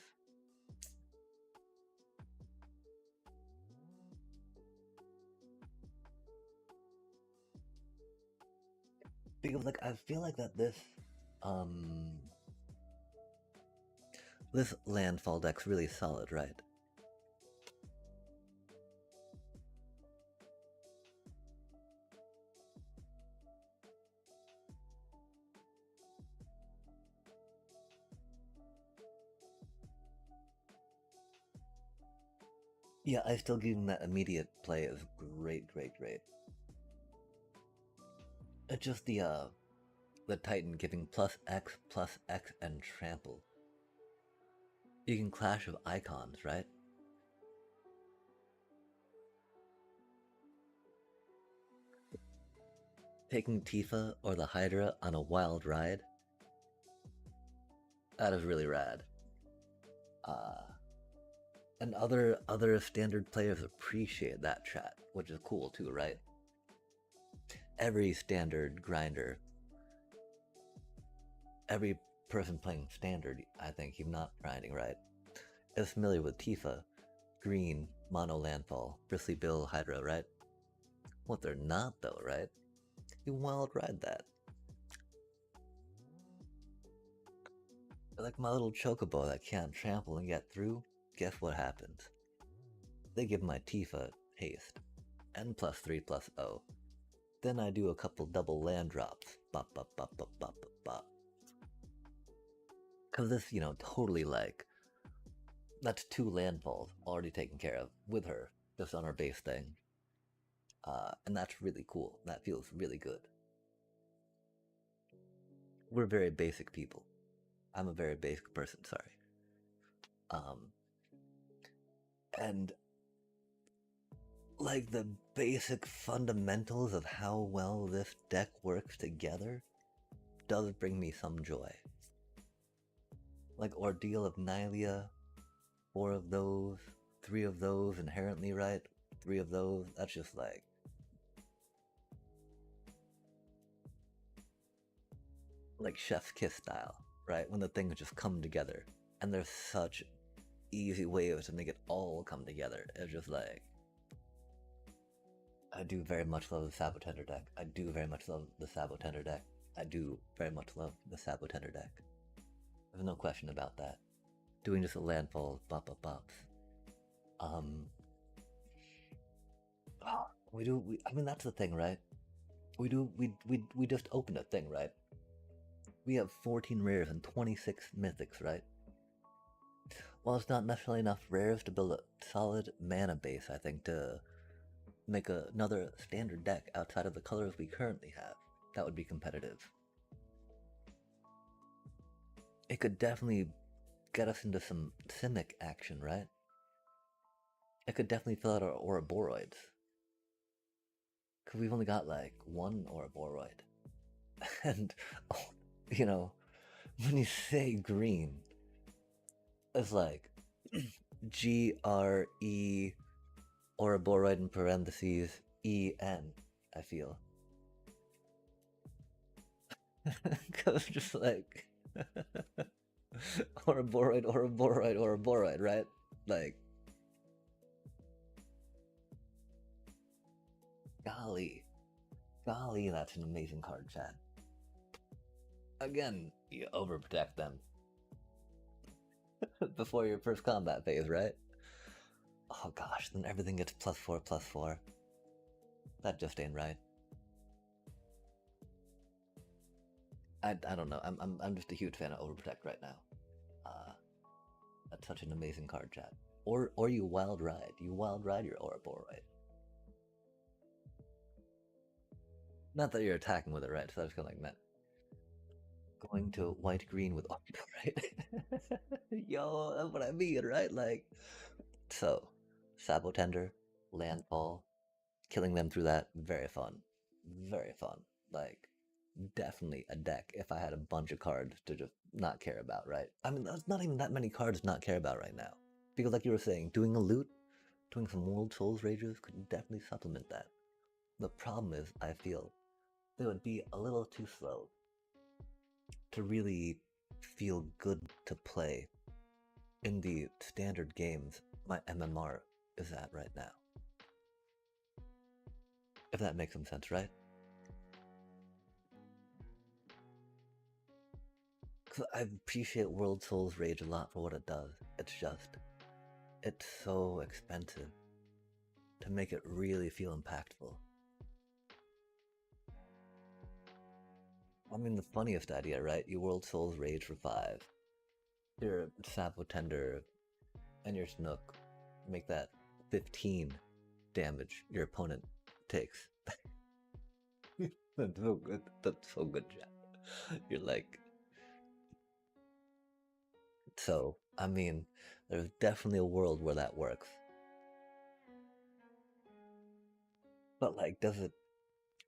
Because, like, I feel like that this landfall deck's really solid, right? Yeah, I still give him that immediate play is great. It's just the Titan giving +X, and trample. You can clash of icons, right? Taking Tifa or the Hydra on a wild ride. That is really rad. And other standard players appreciate that chat, which is cool too, right? Every standard grinder, every person playing standard, I think, even not grinding, right, is familiar with Tifa, green, mono landfall, bristly bill Hydra, right? What they're not though, right? You wild ride that. Like my little chocobo that can't trample and get through, guess what happens? They give my Tifa haste, and +3/+0. Then I do a couple double land drops, bop bop bop bop bop bop bop. Cause this, totally like, that's 2 landfalls already taken care of with her, just on her base thing. And that's really cool. That feels really good. We're very basic people. I'm a very basic person, sorry. And like the basic fundamentals of how well this deck works together does bring me some joy. Like Ordeal of Nylea, 4 of those, 3 of those inherently, right? 3 of those, that's just like... like chef's kiss style, right? When the things just come together. And there's such easy ways to make it all come together. It's just like... I do very much love the Sabotender deck. I do very much love the Sabotender deck. I do very much love the Sabotender deck. There's no question about that. Doing just a landfall, bop bop bops. I mean, that's the thing, right? We just opened a thing, right? We have 14 rares and 26 mythics, right? Well, it's not necessarily enough rares to build a solid mana base, I think, to make another standard deck outside of the colors we currently have. That would be competitive. It could definitely get us into some Simic action, right? It could definitely fill out our Ouroboros. Because we've only got like 1 Ouroboros. And, when you say green, it's like GRE Ouroboros in parentheses EN, I feel. Because just like Ouroboros, right? Like, golly, that's an amazing card, chat. Again, you overprotect them before your first combat phase, right? Oh gosh, then everything gets plus 4, plus 4. That just ain't right. I don't know. I'm just a huge fan of Overprotect right now. Uh, that's such an amazing card, chat. Or you wild ride. You wild ride your Ouroboros, right? Not that you're attacking with it, right? So I was kind of like, man, going to white green with Octo, right? Yo, that's what I mean, right? Like, so, Sabotender, Landfall, killing them through that, very fun. Very fun. Like, definitely a deck if I had a bunch of cards to just not care about, right? I mean, there's not even that many cards to not care about right now. Because, like you were saying, doing a loot, doing some World Souls Rages could definitely supplement that. The problem is, I feel they would be a little too slow to really feel good to play in the standard games my MMR is at right now. If that makes some sense, right? Because I appreciate World Souls Rage a lot for what it does. It's just, it's so expensive to make it really feel impactful. I mean, the funniest idea, right? You World Souls Rage for 5. Your Sapo Tender and your Snook make that 15 damage your opponent takes. That's so good. That's so good, Jack. You're like, so, I mean, there's definitely a world where that works. But, like, does it,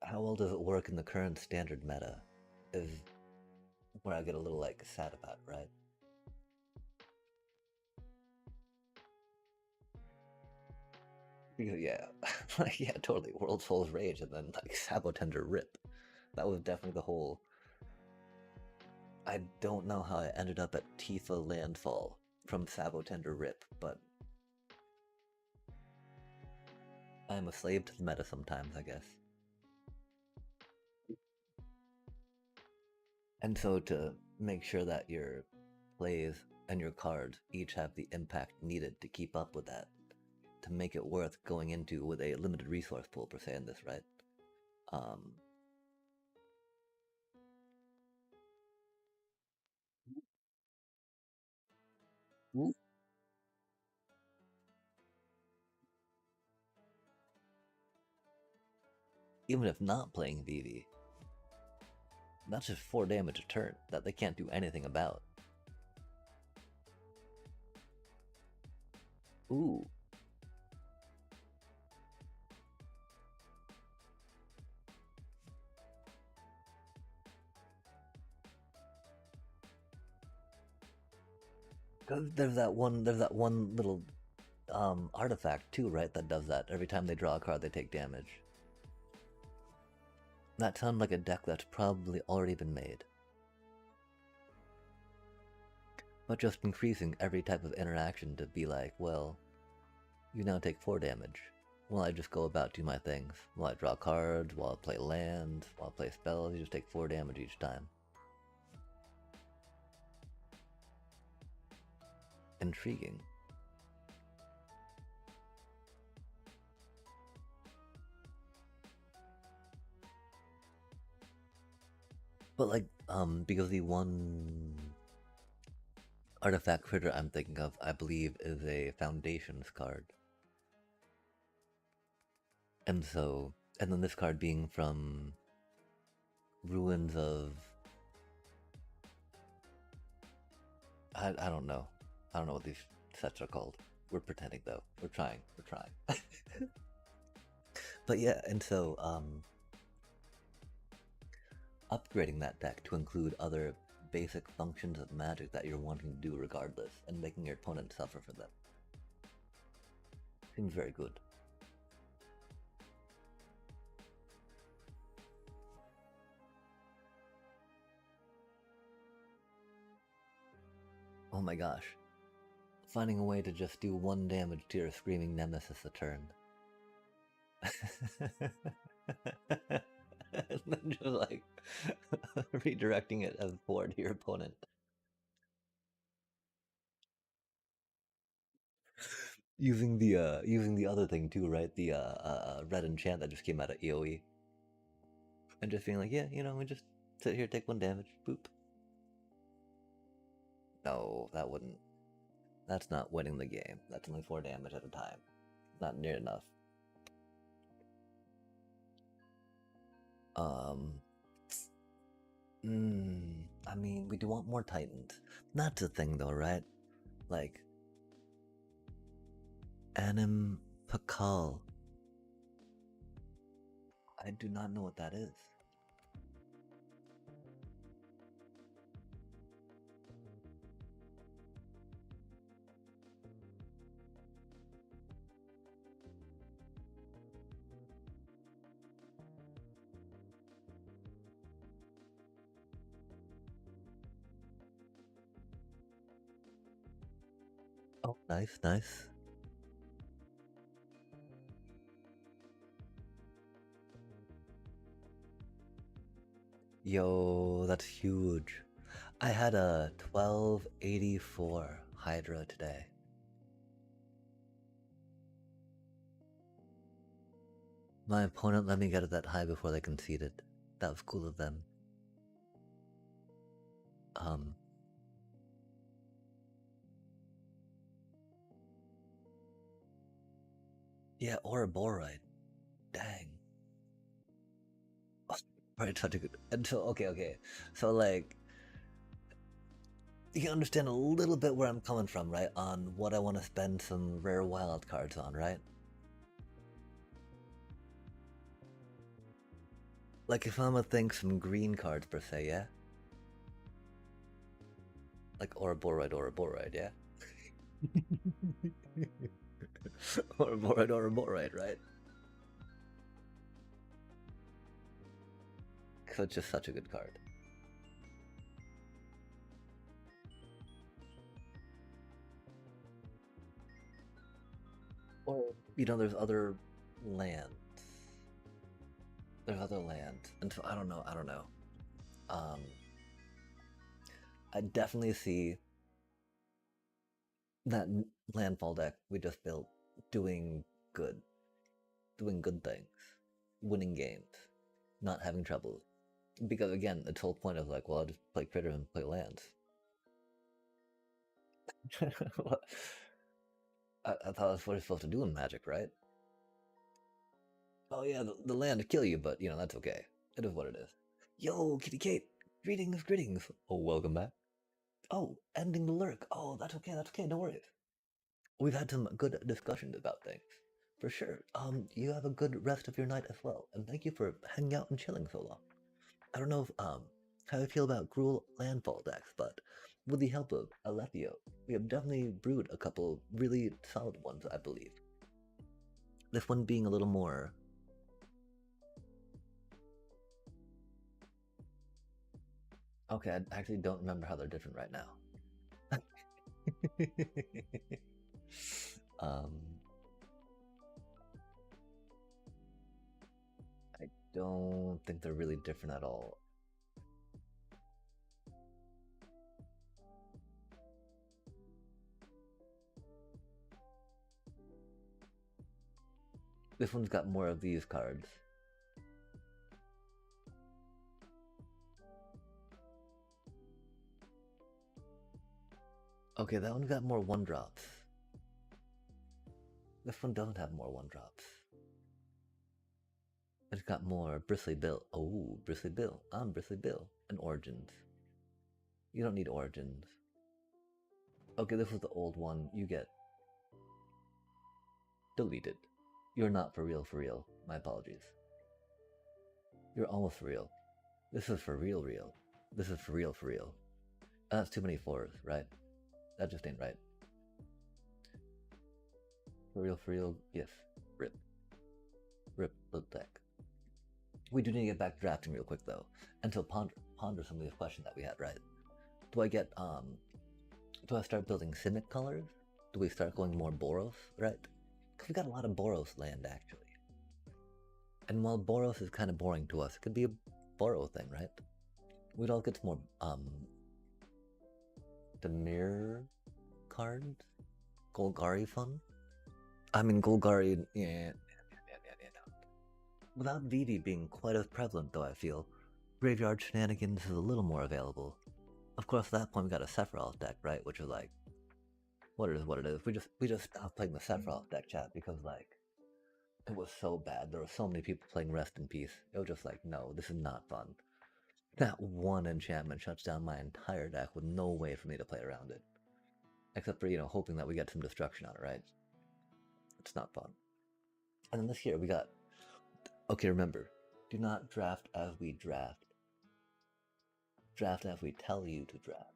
how well does it work in the current standard meta? Is where I get a little, like, sad about, right? Because, yeah, like, yeah, totally. World Souls Rage and then, like, Sabotender Rip. That was definitely the whole. I don't know how I ended up at Tifa Landfall from Sabotender Rip, but I'm a slave to the meta sometimes, I guess. And so to make sure that your plays and your cards each have the impact needed to keep up with that, to make it worth going into with a limited resource pool per se in this, right? Um, Even if not playing VV, that's just 4 damage a turn that they can't do anything about. Ooh. Cause there's that one little artifact too, right? That does that. Every time they draw a card, they take damage. That sounds like a deck that's probably already been made. But just increasing every type of interaction to be like, well, you now take 4 damage. While I just go about do my things. While I draw cards, while I play lands, while I play spells, you just take 4 damage each time. Intriguing. But like, because the one artifact critter I'm thinking of, I believe, is a Foundations card. And so, and then this card being from Ruins of... I don't know. I don't know what these sets are called. We're pretending though. We're trying. We're trying. But yeah, and so, upgrading that deck to include other basic functions of magic that you're wanting to do regardless, and making your opponent suffer for them. Seems very good. Oh my gosh. Finding a way to just do 1 damage to your Screaming Nemesis a turn. And then just like redirecting it as 4 to your opponent. using the other thing too, right? The red enchant that just came out of AoE. And just being like, yeah, you know, we just sit here, take 1 damage, boop. No, that wouldn't. That's not winning the game. That's only 4 damage at a time. Not near enough. I mean, we do want more Titans. That's the thing though, right? Like, Anim Pakal. I do not know what that is. Oh, nice, nice. Yo, that's huge. I had a 1284 Hydra today. My opponent let me get it that high before they conceded. That was cool of them. Yeah, or a Borite. Dang. Right, such a good. And so, okay. So, like, you can understand a little bit where I'm coming from, right? On what I want to spend some rare wild cards on, right? Like, if I'm gonna think some green cards per se, yeah? Like, or a Borite, yeah? or a Borite, right? Because it's just such a good card. Or, you know, there's other lands. There's other lands. And so, I don't know. I definitely see that landfall deck we just built doing good. Doing good things. Winning games. Not having trouble. Because again, the whole point of like, well, I'll just play critter and play lands. I thought that's what you're supposed to do in Magic, right? Oh yeah, the land to kill you, but you know, that's okay. It is what it is. Yo, Kitty Kate! Greetings! Oh, welcome back. Oh, ending the lurk. Oh, that's okay, no worries. We've had some good discussions about things. For sure. You have a good rest of your night as well, and thank you for hanging out and chilling so long. I don't know if, how you feel about Gruul landfall decks, but with the help of Alethio, we have definitely brewed a couple really solid ones, I believe. This one being a little more... Okay, I actually don't remember how they're different right now. I don't think they're really different at all. This one's got more of these cards. Okay, that one got more 1-drops. This one doesn't have more 1-drops. It's got more Bristly Bill. Oh, Bristly Bill. I'm Bristly Bill. And Origins. You don't need Origins. Okay, this was the old one. You get deleted. You're not for real. My apologies. You're almost for real. This is for real. This is for real. That's too many 4s, right? That just ain't right. For real, yes. Rip the deck. We do need to get back to drafting real quick though, and to ponder some of these questions that we had, right? Do I start building Simic colors? Do we start going more Boros, right? Because we got a lot of Boros land actually. And while Boros is kind of boring to us, it could be a Boro thing, right? We'd all get some more the mirror cards, Golgari fun. I mean, Golgari, yeah. Without Vivi being quite as prevalent, though, I feel, Graveyard Shenanigans is a little more available. Of course, at that point, we got a Sephiroth deck, right? Which is like, what it is, what it is. We just stopped playing the Sephiroth deck, chat, because, like, it was so bad. There were so many people playing Rest in Peace. It was just like, no, this is not fun. That one enchantment shuts down my entire deck with no way for me to play around it. Except for, hoping that we get some destruction on it, right? It's not fun. And then this year we got... Okay, remember, do not draft as we draft. Draft as we tell you to draft.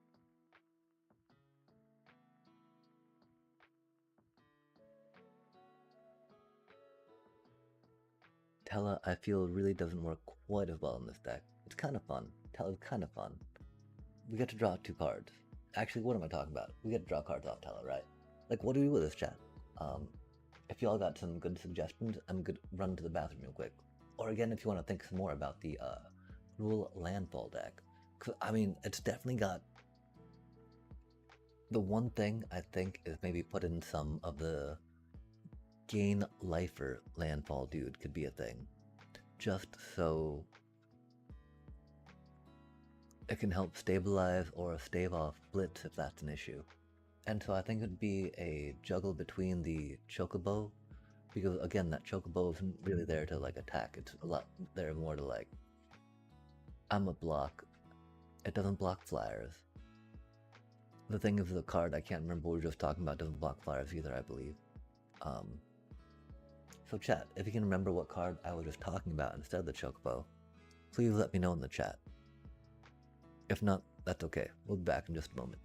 Tella, I feel, really doesn't work quite as well in this deck. It's kind of fun. Tella's kind of fun. We get to draw 2 cards. Actually, what am I talking about? We get to draw cards off Tella, right? Like, what do we do with this, chat? If y'all got some good suggestions, I'm gonna run to the bathroom real quick. Or again, if you want to think some more about the Rule Landfall deck. Cause, I mean, it's definitely got... The one thing I think is maybe put in some of the gain lifer landfall dude could be a thing. Just so it can help stabilize or stave off blitz if that's an issue. And so I think it'd be a juggle between the Chocobo, because again, that Chocobo isn't really there to like attack, it's a lot there more to like, I'm a block, it doesn't block flyers. The thing is the card, I can't remember what we were just talking about, doesn't block flyers either, I believe. So chat, if you can remember what card I was just talking about instead of the Chocobo, please let me know in the chat. If not, that's okay, we'll be back in just a moment.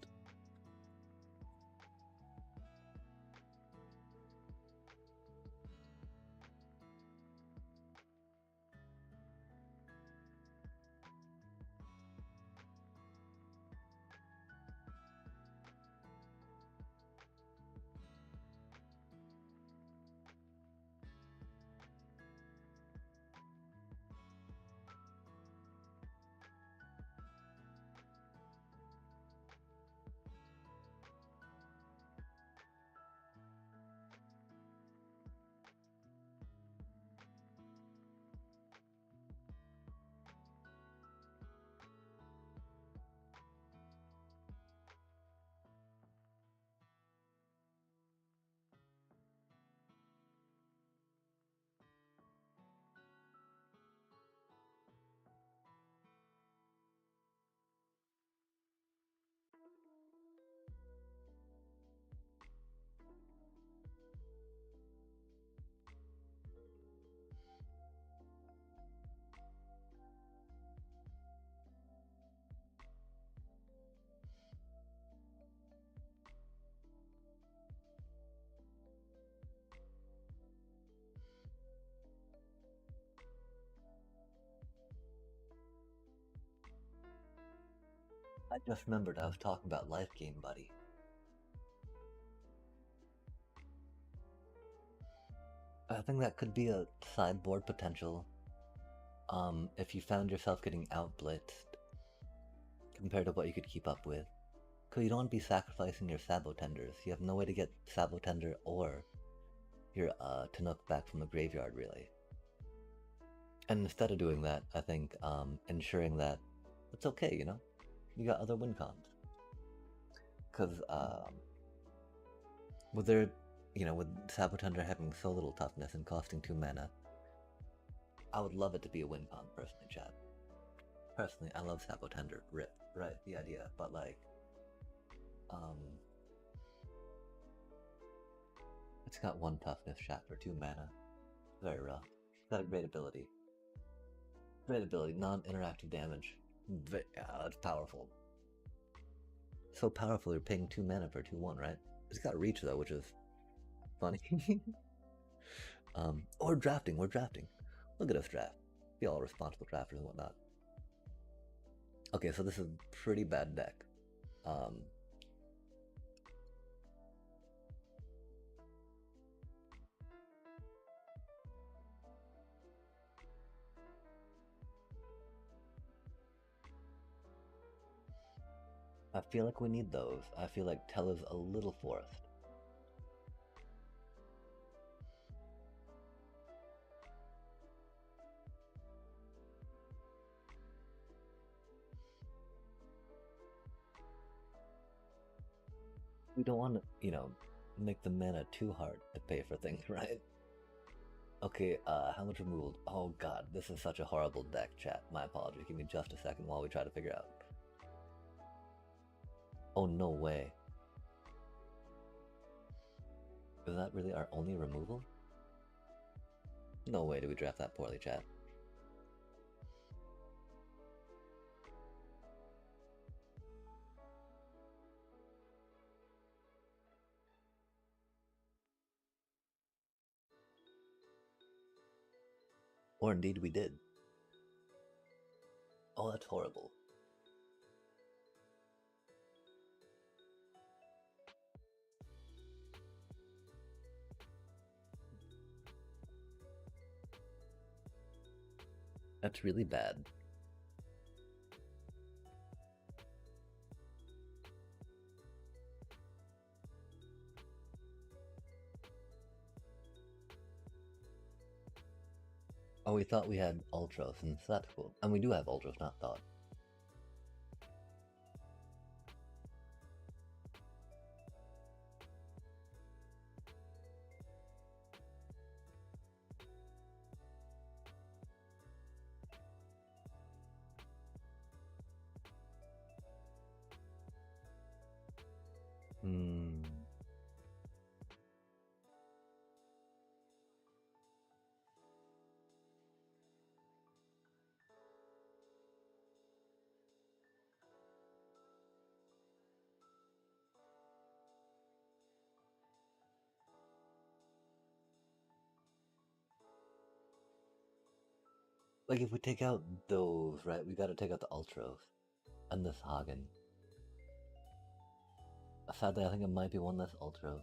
I just remembered I was talking about life game, buddy. I think that could be a sideboard potential. If you found yourself getting out-blitzed compared to what you could keep up with. Because you don't want to be sacrificing your Sabo Tenders. You have no way to get Sabo Tender or your Tanook back from the graveyard, really. And instead of doing that, I think ensuring that it's okay, you know? You got other win cons. Because with their, with Sabo Tender having so little toughness and costing 2 mana, I would love it to be a win con, personally, chat. Personally, I love Sabo Tender, rip, right, the idea, but like, it's got 1 toughness shot for 2 mana. Very rough. It's got a great ability. Great ability, non-interactive damage. It's powerful. So powerful, you're paying 2 mana for 2/1, right? It's got reach though, which is funny. Or drafting, we're drafting. Look at us draft. Be all responsible drafters and whatnot. Okay, so this is a pretty bad deck. I feel like we need those. I feel like Tella's a little forced. We don't want to, make the mana too hard to pay for things, right? Okay, how much removal? Oh god, this is such a horrible deck, chat. My apologies. Give me just a second while we try to figure out. Oh, no way. Is that really our only removal? No way do we draft that poorly, chat. Or indeed we did. Oh, that's horrible. That's really bad. Oh, we thought we had Ultros, and that's cool. And we do have Ultros, not thought. Like, if we take out those, right, we gotta take out the Ultros. And this Hagen. Sadly, I think it might be one less Ultros.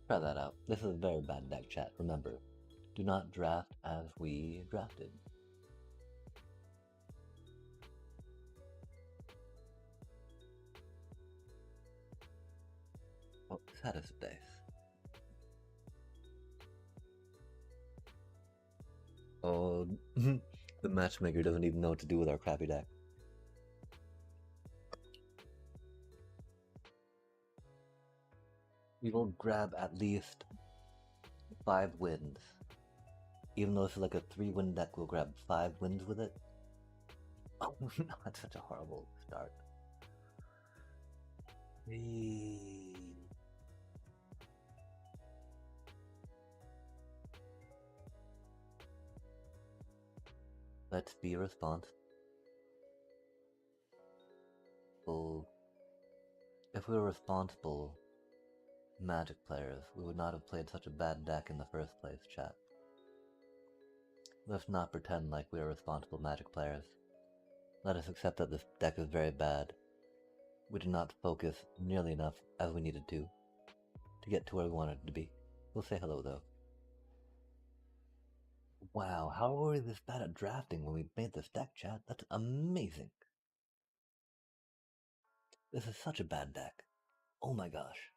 Try that out. This is a very bad deck, chat. Remember, do not draft as we drafted. Oh, status dice. Oh, the matchmaker doesn't even know what to do with our crappy deck. We will grab at least 5 wins. Even though this is like a 3-win deck, we'll grab 5 wins with it. Oh no, that's such a horrible start. Let's be responsible. If we were responsible Magic players, we would not have played such a bad deck in the first place, chat. Let's not pretend like we are responsible Magic players. Let us accept that this deck is very bad. We did not focus nearly enough as we needed to get to where we wanted to be. We'll say hello though. Wow, how were we this bad at drafting when we made this deck, chat? That's amazing. This is such a bad deck. Oh my gosh.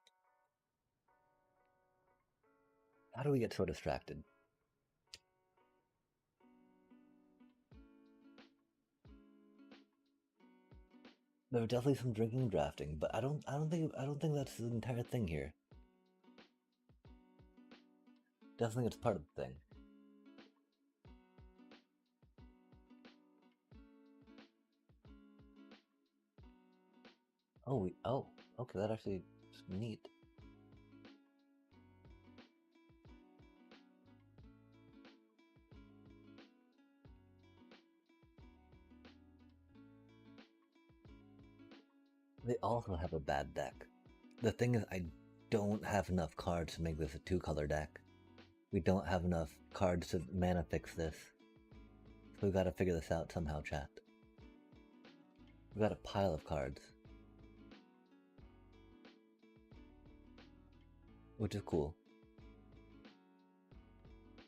How do we get so distracted? There was definitely some drinking and drafting, but I don't think that's the entire thing here. Definitely think it's part of the thing. Oh, okay, that actually is neat. They also have a bad deck. The thing is, I don't have enough cards to make this a 2-color deck. We don't have enough cards to mana fix this. So we gotta figure this out somehow, chat. We got a pile of cards. Which is cool.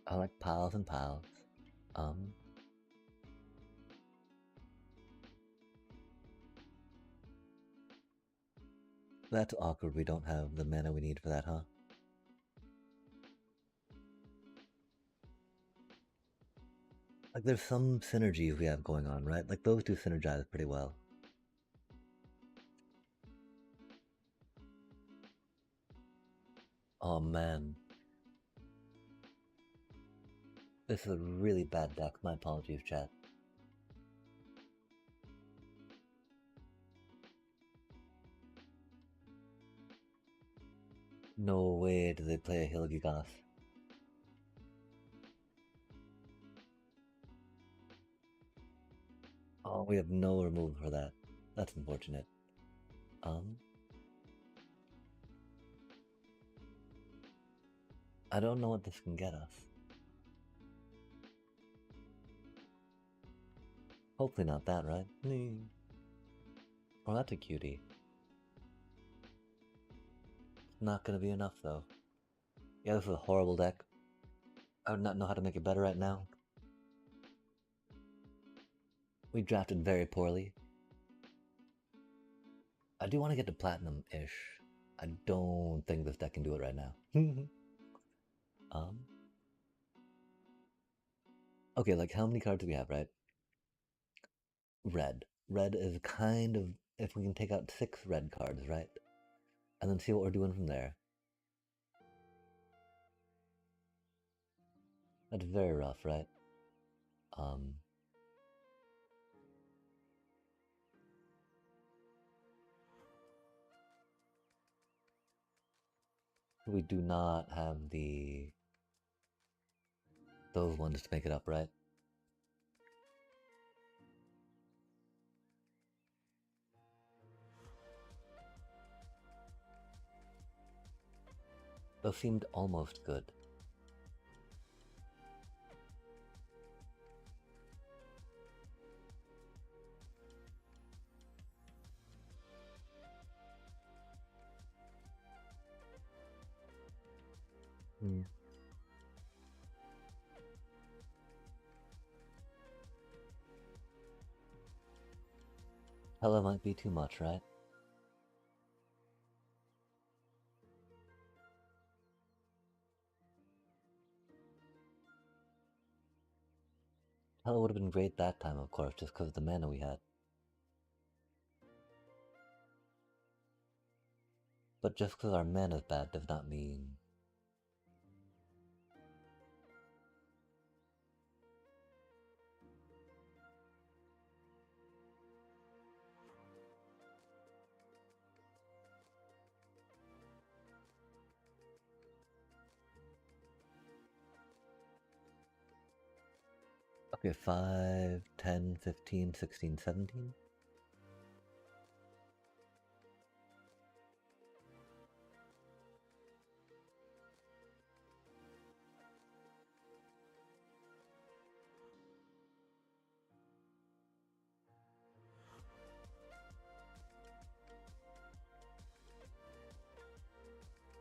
I like piles and piles. That's awkward we don't have the mana we need for that, huh? Like there's some synergies we have going on, right? Like those two synergize pretty well. Oh man. This is a really bad deck. My apologies, chat. No way do they play a Hydraaaasss. Oh, we have no removal for that. That's unfortunate. I don't know what this can get us. Hopefully not that, right? Oh, that's a cutie. Not gonna be enough, though. Yeah, this is a horrible deck. I would not know how to make it better right now. We drafted very poorly. I do want to get to platinum-ish. I don't think this deck can do it right now. Okay, like how many cards do we have, right? Red. Red is kind of, if we can take out 6 red cards, right? And then see what we're doing from there. That's very rough, right? We do not have those ones to make it up, right? Those seemed almost good. Hella might be too much, right? Hella would have been great that time, of course, just because of the mana we had. But just because our mana is bad does not mean... Okay, 5, 10, 15, 16, 17?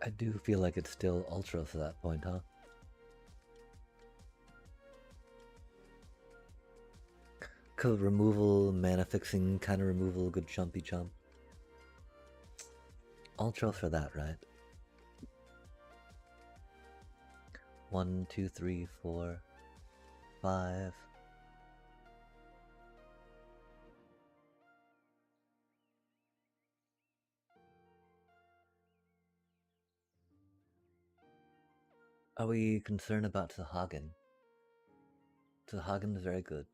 I do feel like it's still Ultros at that point, huh? Cause removal, mana fixing, kind of removal, good chumpy chump. Ultros for that, right? 1, 2, 3, 4, 5. Are we concerned about Sahagin? Sahagin is very good.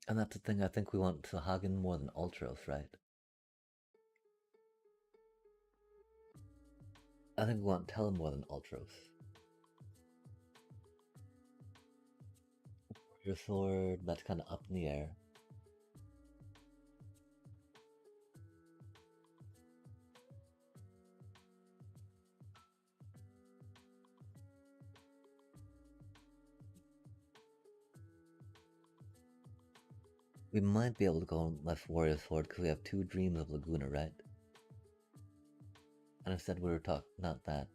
And that's the thing, I think we want Sahagin more than Ultros, right? I think we want Tele more than Ultros. Your sword, that's kind of up in the air. We might be able to go left Warrior Sword because we have 2 Dreams of Laguna, right? And instead we were talking, not that,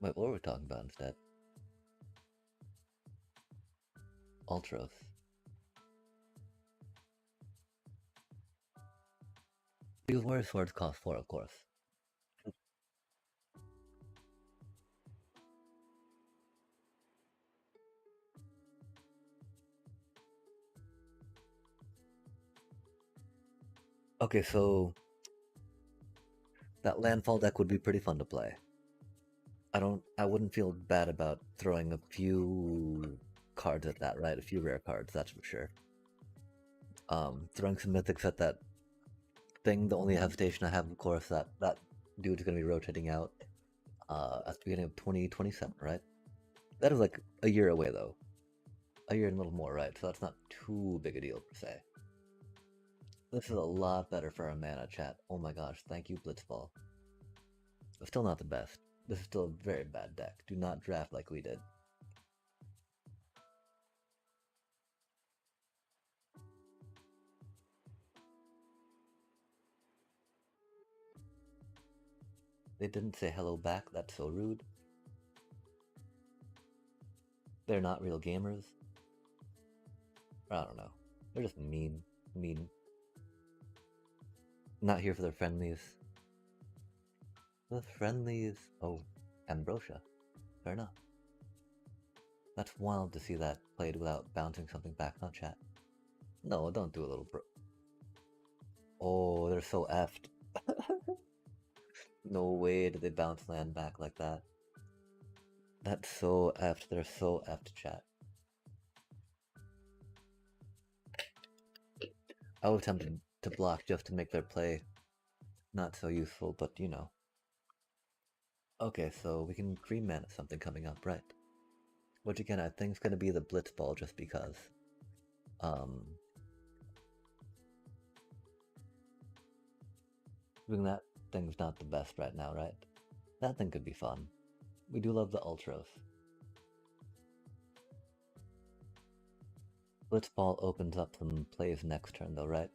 wait, what were we talking about instead? Ultros. Because Warrior Swords cost 4, of course. Okay, so that landfall deck would be pretty fun to play. I wouldn't feel bad about throwing a few cards at that, right? A few rare cards, that's for sure. Throwing some mythics at that thing. The only hesitation I have, of course, that dude's gonna be rotating out at the beginning of 2027, right? That is like a year away, though. A year and a little more, right? So that's not too big a deal per se. This is a lot better for our mana, chat. Oh my gosh, thank you, Blitzball. But still not the best. This is still a very bad deck. Do not draft like we did. They didn't say hello back, that's so rude. They're not real gamers. Or I don't know. They're just mean. Mean. Not here for their friendlies. The friendlies. Oh, Ambrosia. Fair enough. That's wild to see that played without bouncing something back, not chat. No, don't do a little bro. Oh, they're so effed. No way did they bounce land back like that. That's so effed. They're so effed, chat. I was tempted to block just to make their play not so useful, but you know. Okay, so we can green mana something coming up, right? Which again, I think is going to be the Blitzball just because. Um, doing that thing's not the best right now, right? That thing could be fun. We do love the Ultras. Blitzball opens up some plays next turn though, right?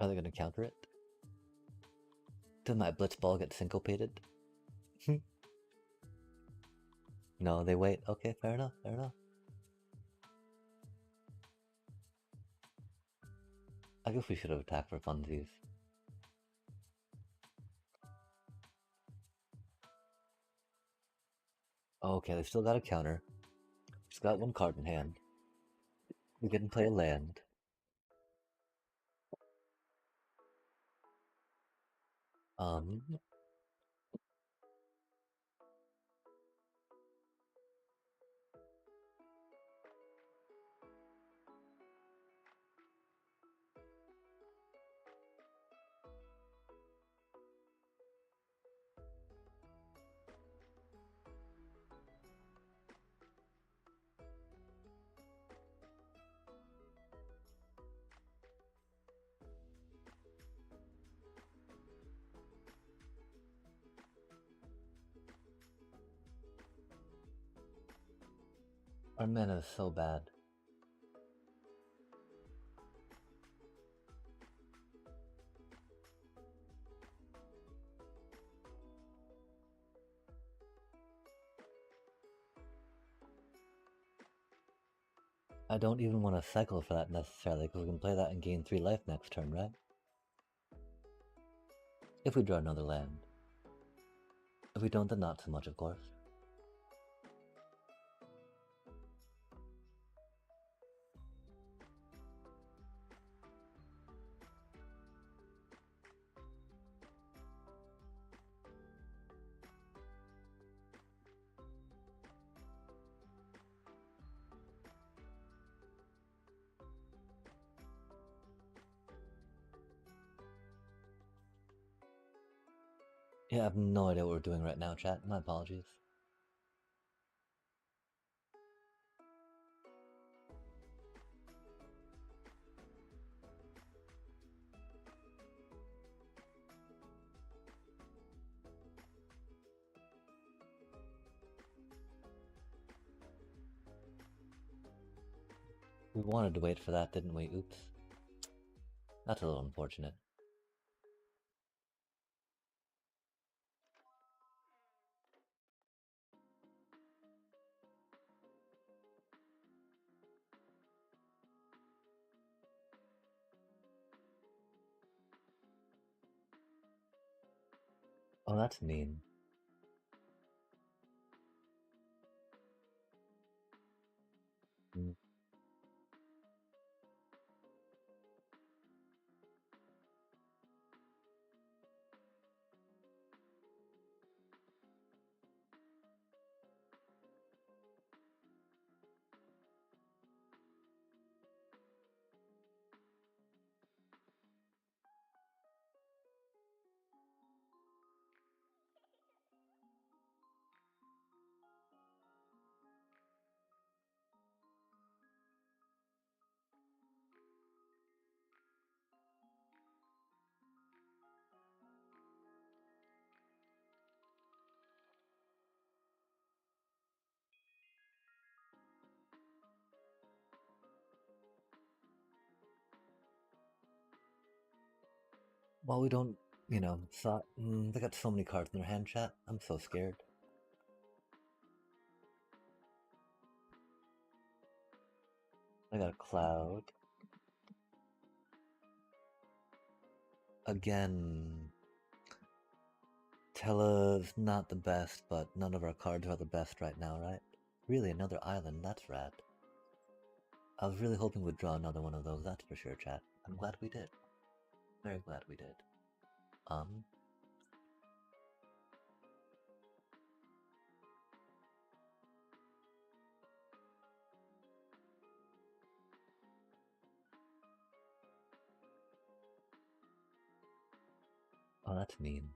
Are they going to counter it? Did my Blitzball get syncopated? No, they wait. Okay, fair enough, fair enough. I guess we should have attacked for funsies. Okay, they still got a counter. Just got one card in hand. We can play a land. Um, our mana is so bad. I don't even want to cycle for that necessarily, because we can play that and gain 3 life next turn, right? If we draw another land. If we don't, then not so much, of course. Yeah, I have no idea what we're doing right now, chat. My apologies. We wanted to wait for that, didn't we? Oops. That's a little unfortunate. Oh, that's mean. Well, we don't, you know, they got so many cards in their hand, chat. I'm so scared. I got a cloud. Again, Tella's not the best, but none of our cards are the best right now, right? Really, another island, that's rad. I was really hoping we'd draw another one of those, that's for sure, chat. I'm glad we did. Very glad we did. Oh, that's mean.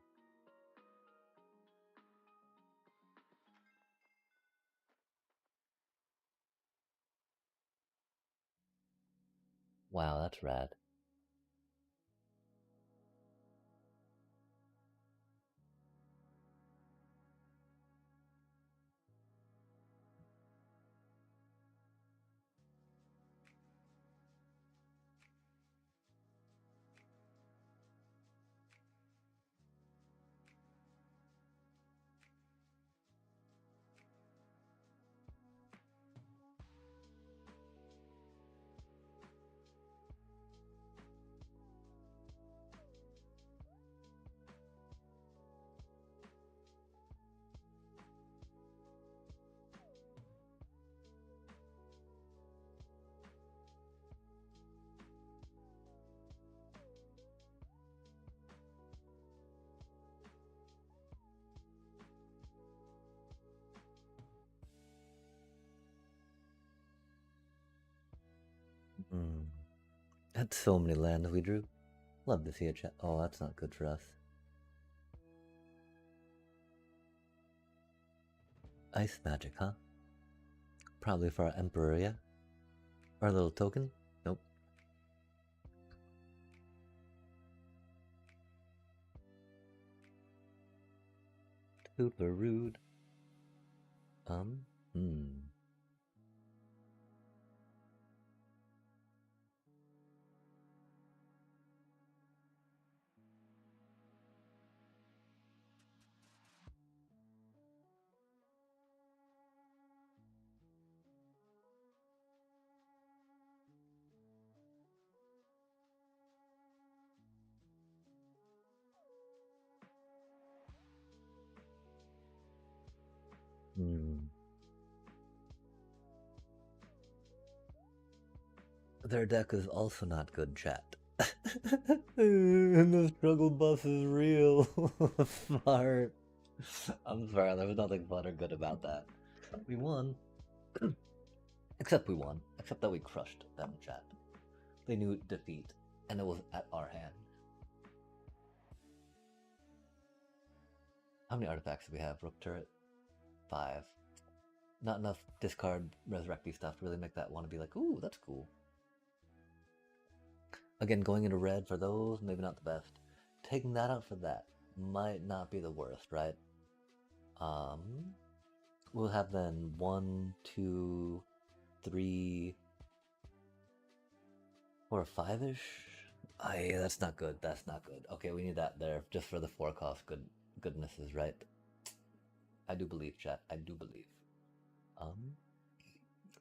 Wow, that's rad. That's so many lands we drew. Love to see a chat. Oh, that's not good for us. Ice magic, huh? Probably for our Emperor, yeah? Our little token? Nope. Super rude. Their deck is also not good, chat. And the struggle bus is real. Smart. I'm sorry, there was nothing fun or good about that. We won. Except we won. Except that we crushed them, chat. They knew defeat, and it was at our hand. How many artifacts do we have? Rook turret? 5. Not enough discard resurrecty stuff to really make that want to be like, ooh, that's cool. Again, going into red for those, maybe not the best. Taking that out for that might not be the worst, right? We'll have then 1, 2, 3, 4, 5-ish. Yeah, that's not good. That's not good. Okay, we need that there just for the 4 cost goodnesses, right? I do believe, chat. I do believe.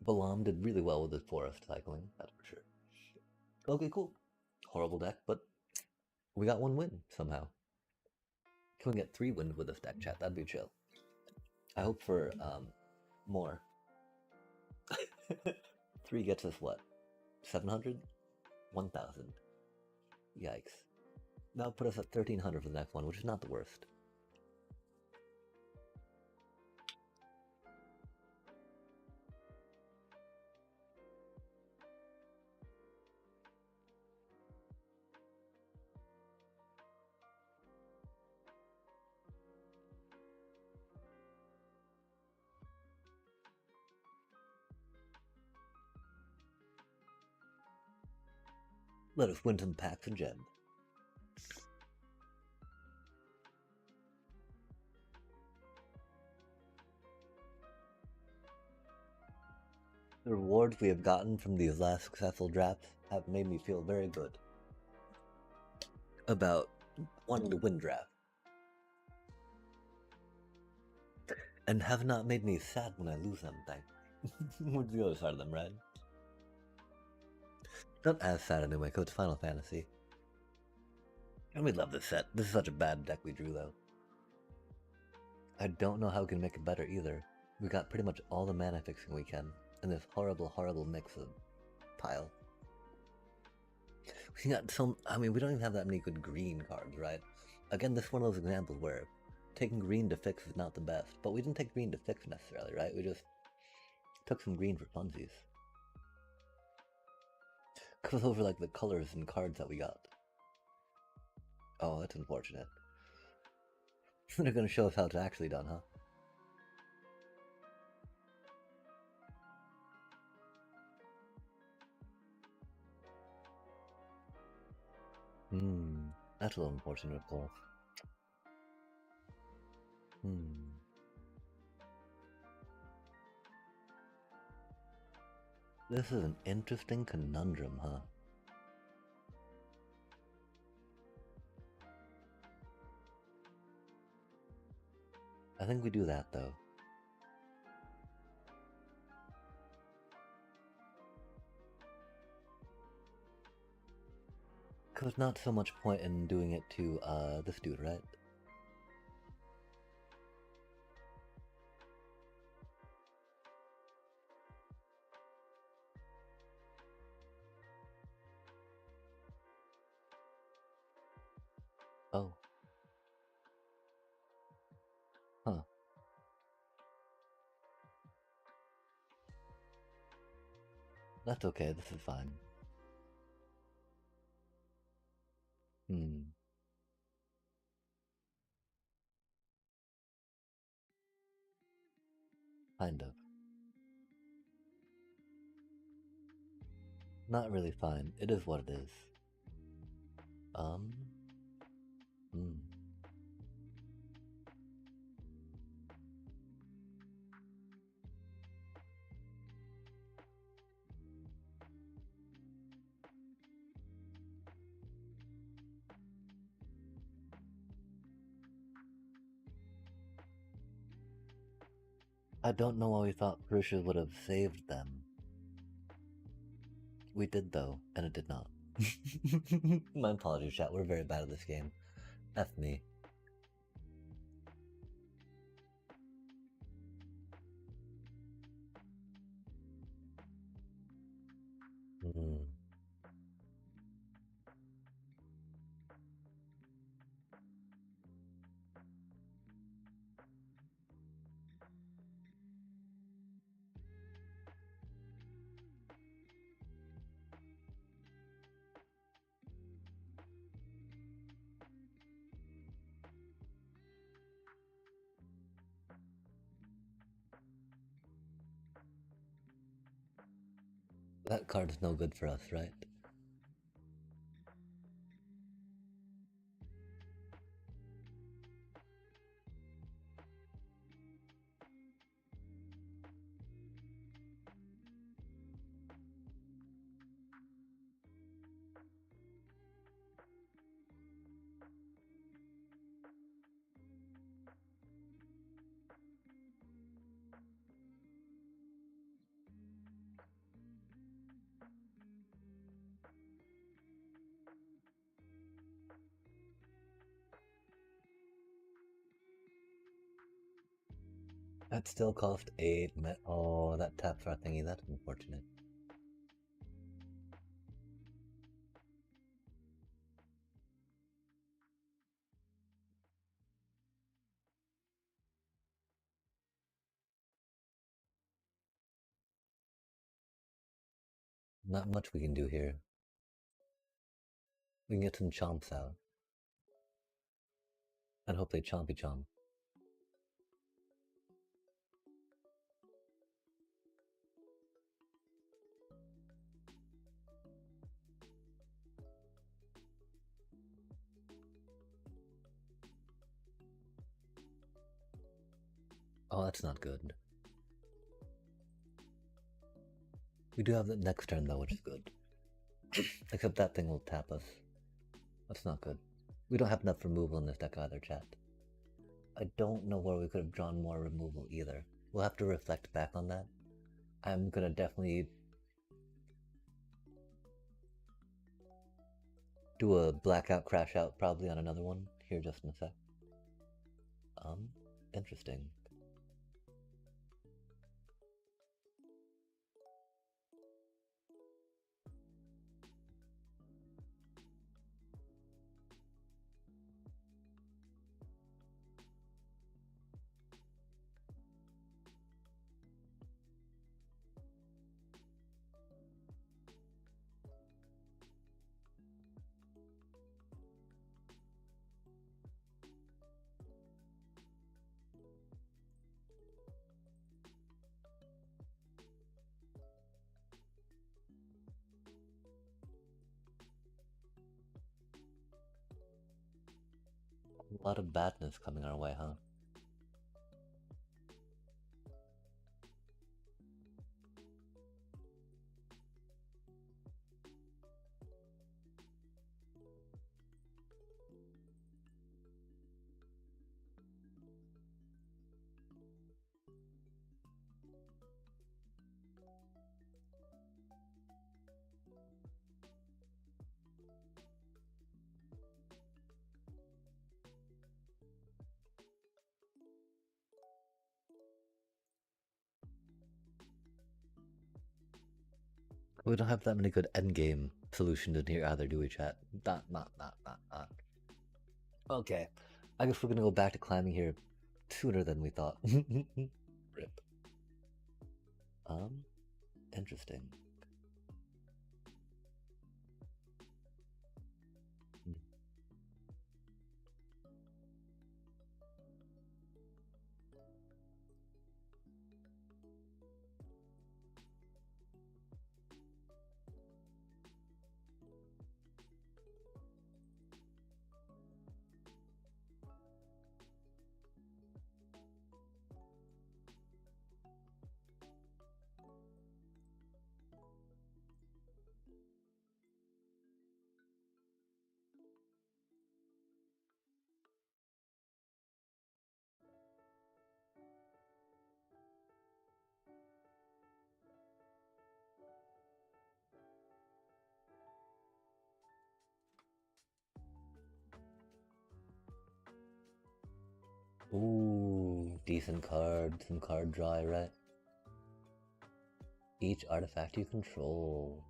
Balam did really well with his forest cycling, that's for sure. Okay, cool. Horrible deck, but we got 1 win somehow. Can we get 3 wins with this deck, chat? That'd be chill. I hope for more. 3 gets us what? 700? 1,000. Yikes. That'll put us at 1,300 for the next one, which is not the worst. Let us win some packs and gems. The rewards we have gotten from these last successful drafts have made me feel very good about wanting to win draft. And have not made me sad when I lose them, thank. What's the other side of them, right? Not as sad anyway, because it's Final Fantasy. And we love this set. This is such a bad deck we drew, though. I don't know how we can make it better either. We got pretty much all the mana fixing we can, in this horrible, horrible mix of pile. We got some. I mean, we don't even have that many good green cards, right? Again, this is one of those examples where taking green to fix is not the best, but we didn't take green to fix necessarily, right? We just took some green for funsies. Goes over like the colors and cards that we got. Oh, that's unfortunate. They're gonna show us how it's actually done, huh? That's a little unfortunate, of course. This is an interesting conundrum, huh? I think we do that, though. Because not so much point in doing it to, this dude, right? Oh. Huh. That's okay, this is fine. Kind of. Not really fine. It is what it is. I don't know why we thought Purusha would have saved them. We did though, and it did not. My apologies, chat. We're very bad at this game. F me. That card is no good for us, right? That still cost 8 oh, that taps our thingy, that's unfortunate. Not much we can do here. We can get some chomps out. And hope they chompy chomp. Oh, that's not good. We do have the next turn though, which is good. Except that thing will tap us. That's not good. We don't have enough removal in this deck either, chat. I don't know where we could have drawn more removal either. We'll have to reflect back on that. I'm gonna definitely do a blackout crash out probably on another one here just in a sec. Interesting. A lot of badness coming our way, huh? We don't have that many good endgame solutions in here either, do we, chat? Not. Okay, I guess we're gonna go back to climbing here sooner than we thought. Rip. Interesting. Ooh, decent card, some card draw, right? Each artifact you control.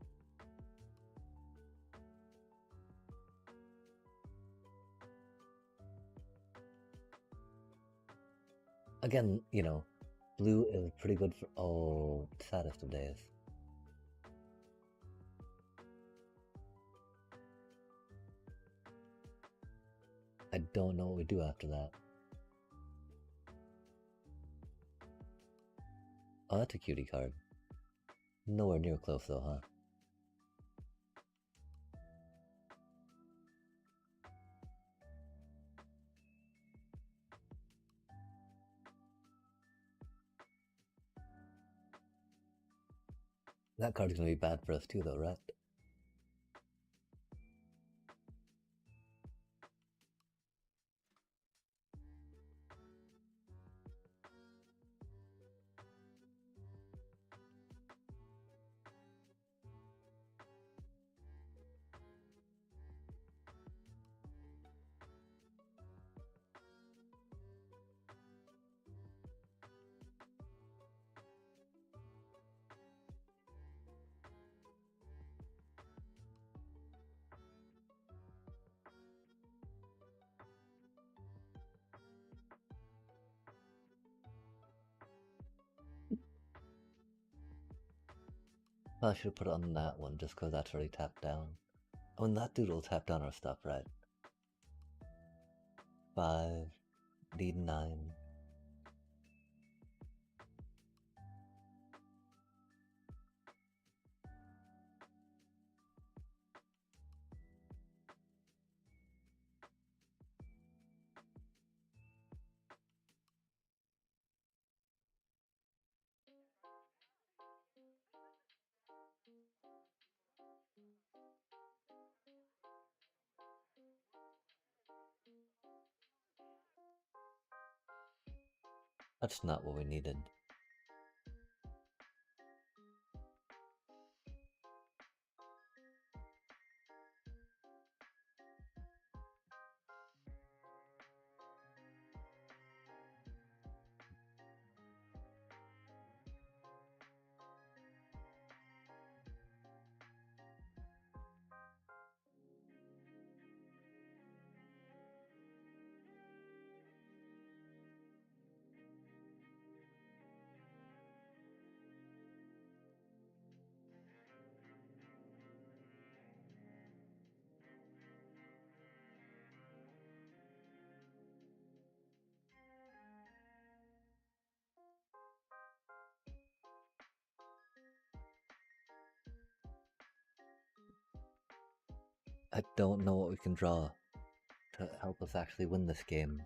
Again, you know, blue is pretty good for. Oh, saddest of days. I don't know what we do after that. Oh, that's a cutie card. Nowhere near close though, huh? That card's gonna be bad for us too though, right? I should have put it on that one just because that's already tapped down. Oh, and that dude will tap down our stuff, right? 5, need 9. That's not what we needed. I don't know what we can draw to help us actually win this game.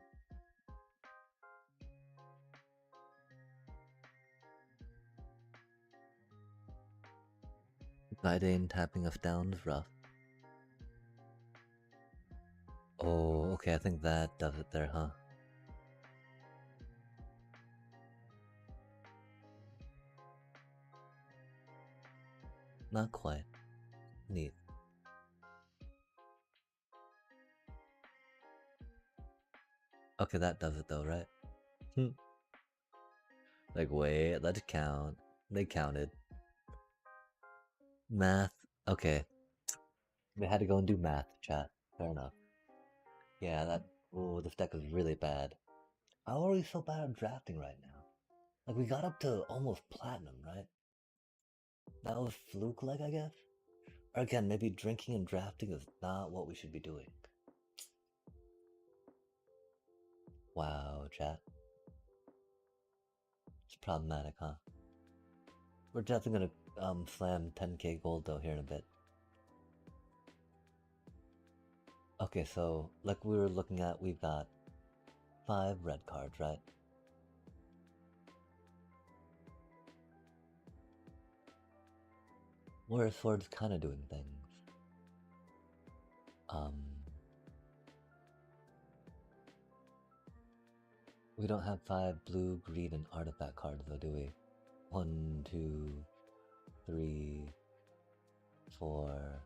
Guiding tapping us down is rough. Oh, okay, I think that does it there, huh? Not quite. Neat. Okay, that does it though, right? Like, wait, let's count. They counted. Math. Okay. They had to go and do math, chat. Fair enough. Yeah, that. Oh, this deck is really bad. How are we so bad at drafting right now? Like, we got up to almost platinum, right? That was fluke-like, I guess? Or again, maybe drinking and drafting is not what we should be doing. Wow, chat. It's problematic, huh? We're definitely gonna slam 10k gold though here in a bit. Okay, so like we were looking at, we've got 5 red cards, right? Where Sword's kind of doing things. We don't have 5 blue, green, and artifact cards though, do we? 1, 2, 3, 4.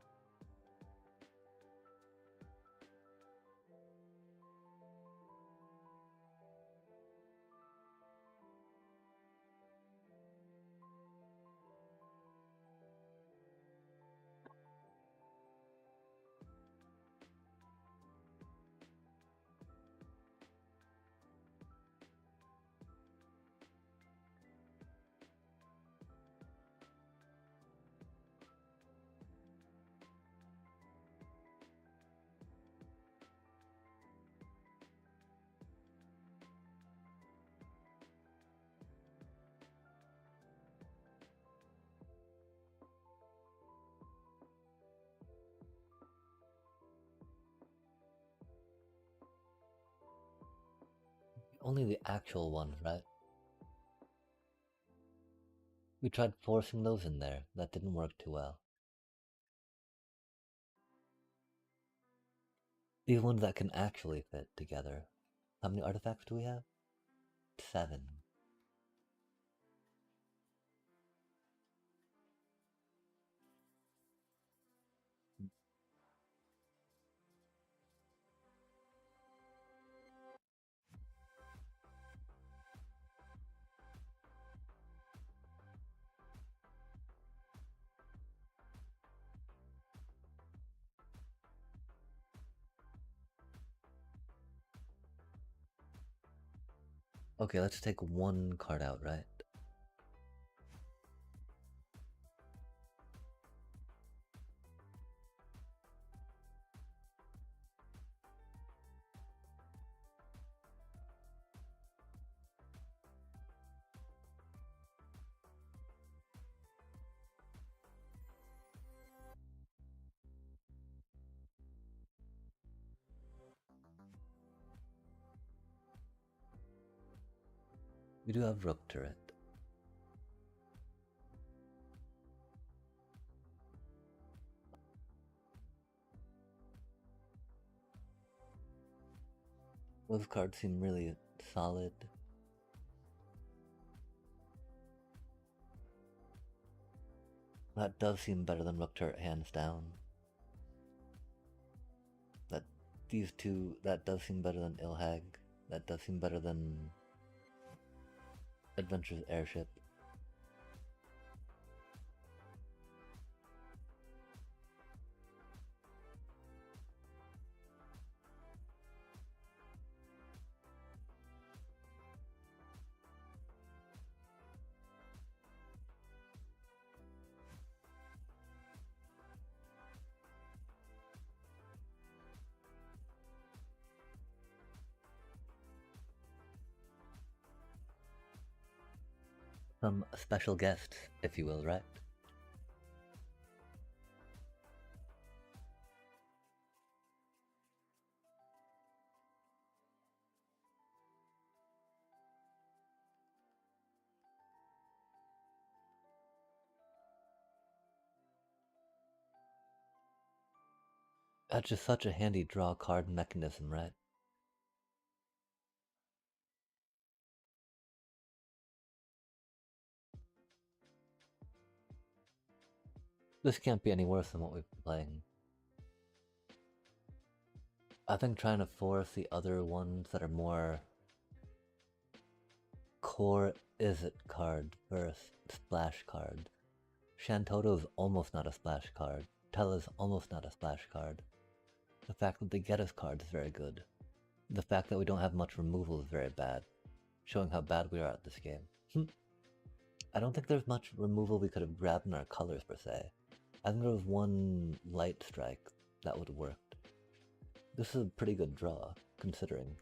Only the actual ones, right? We tried forcing those in there. That didn't work too well. These ones that can actually fit together. How many artifacts do we have? 7. Okay, let's take 1 card out, right? We do have Rook Turret. Those cards seem really solid. That does seem better than Rook Turret, hands down. These two, that does seem better than Ilhag. That does seem better than Adventure's Airship. Some special guests, if you will, right? That's just such a handy draw card mechanism, right? This can't be any worse than what we've been playing. I think trying to force the other ones that are more core is it card versus splash card. Shantoto is almost not a splash card. Tell is almost not a splash card. The fact that they get us cards is very good. The fact that we don't have much removal is very bad, showing how bad we are at this game. I don't think there's much removal we could have grabbed in our colors per se. I think there was one light strike that would have worked. This is a pretty good draw, considering.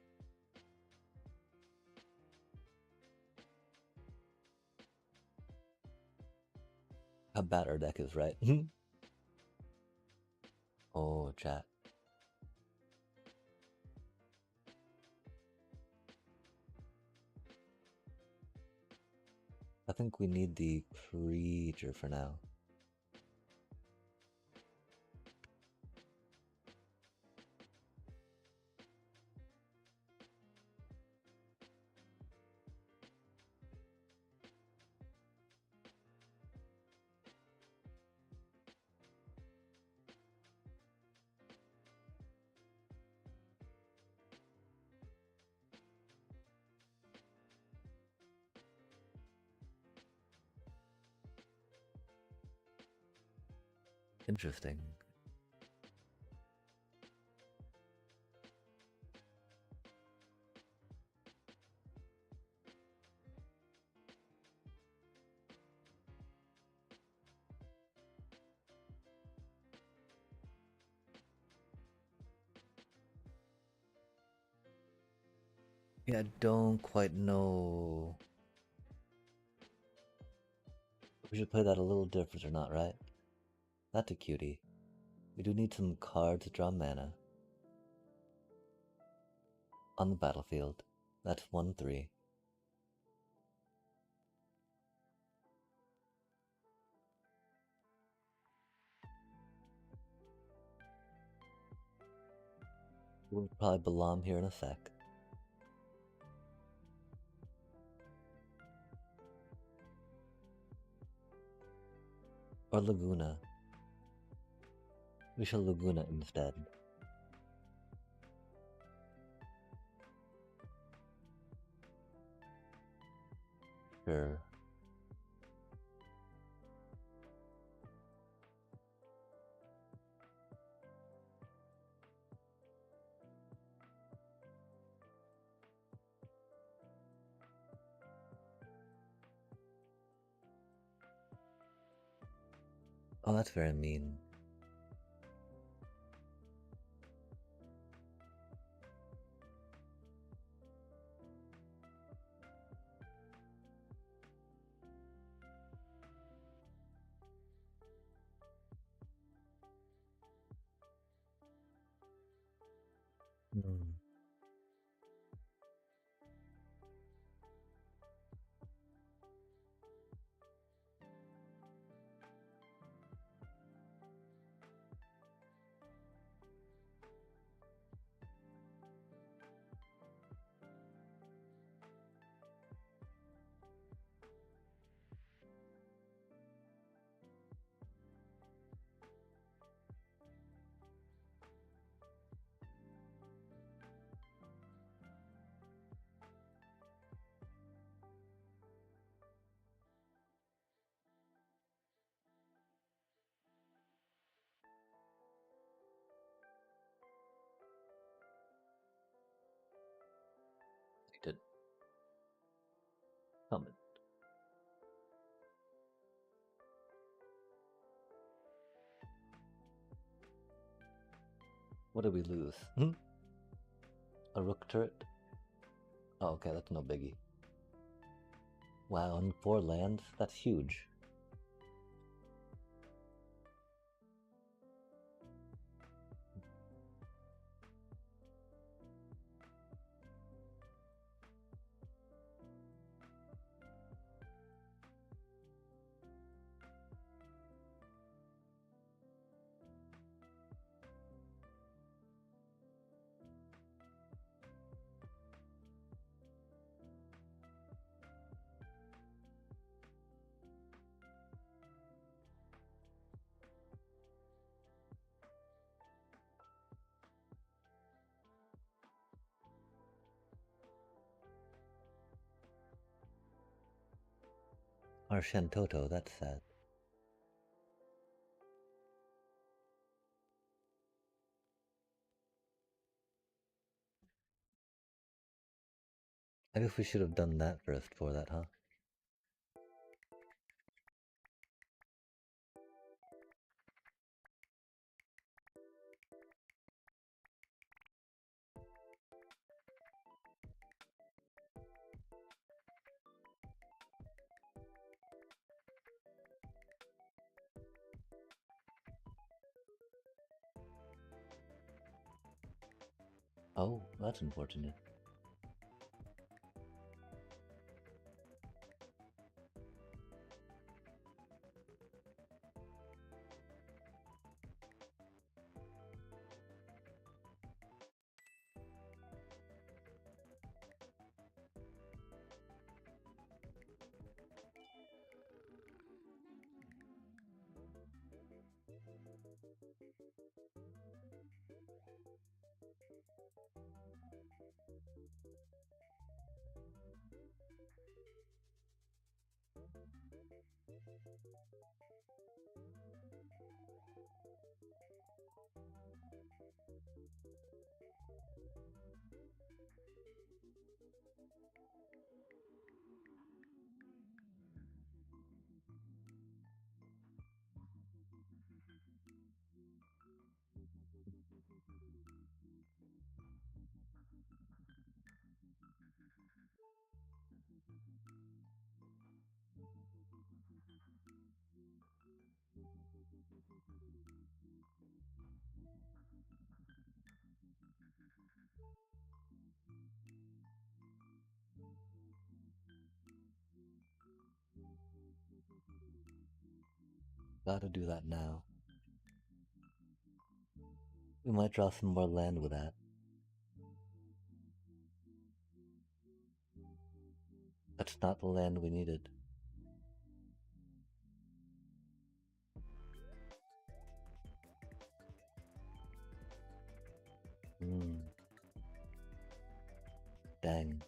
How bad our deck is, right? Oh, chat. I think we need the creature for now. Interesting. Yeah, I don't quite know. We should play that a little different or not, right? That's a cutie. We do need some cards to draw mana. On the battlefield. That's 1-3. We'll probably belong here in a sec. Or Laguna. We shall Laguna instead. Sure. Oh, that's very mean. Hmm. What did we lose? A rook turret? Oh, okay, that's no biggie. Wow, on 4 lands? That's huge. Our Shantoto, that's sad. I guess we should have done that first for that, huh? Oh, that's unfortunate. Gotta do that now. We might draw some more land with that. That's not the land we needed. Dang.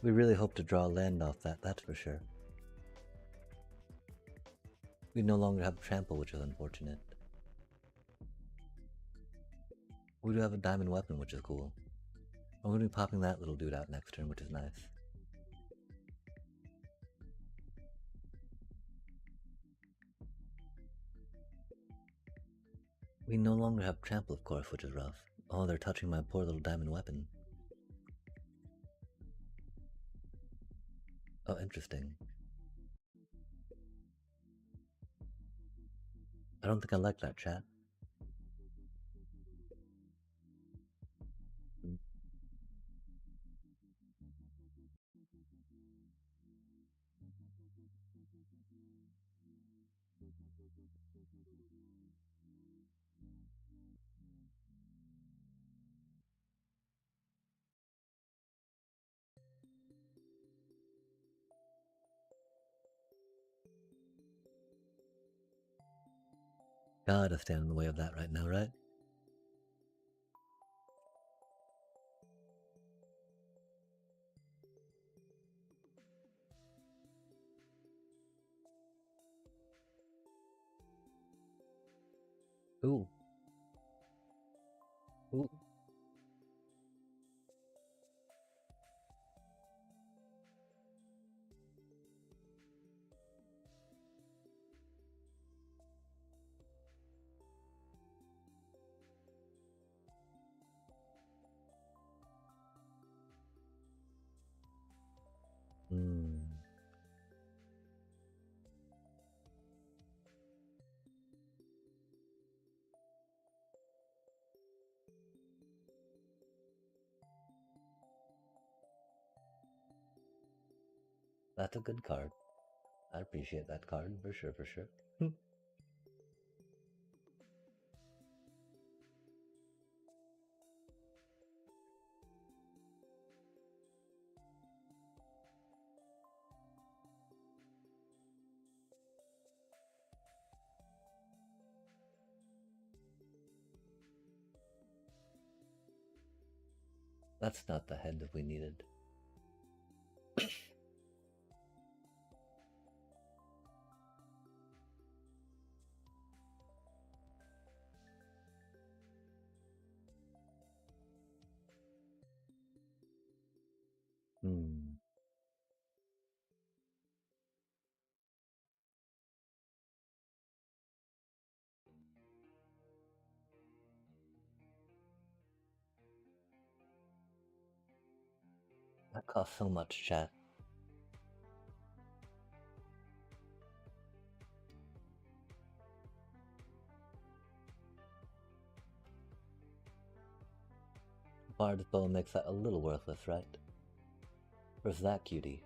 We really hope to draw land off that, that's for sure. We no longer have trample, which is unfortunate. We do have a diamond weapon, which is cool. I'm going to be popping that little dude out next turn, which is nice. We no longer have trample, of course, which is rough. Oh, they're touching my poor little diamond weapon. Oh, interesting. I don't think I like that, chat. Gotta stand in the way of that right now, right? Ooh. Ooh. Hmm. That's a good card. I appreciate that card for sure, for sure. That's not the head that we needed. Hmm. That costs so much, chat. Bard's bow makes that a little worthless, right? Where's that cutie?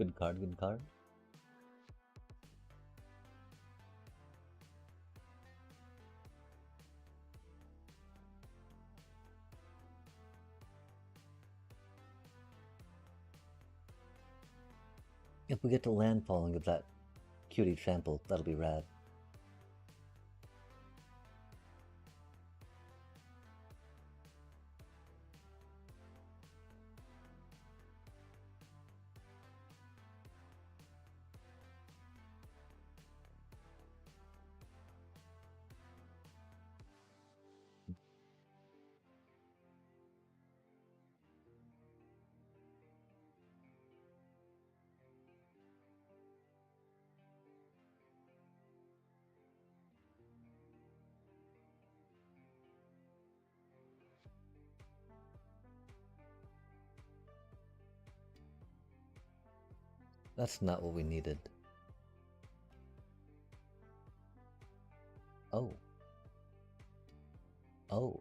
Good card, good card. If we get to landfall and get that cutie sample, that'll be rad. That's not what we needed. Oh. Oh.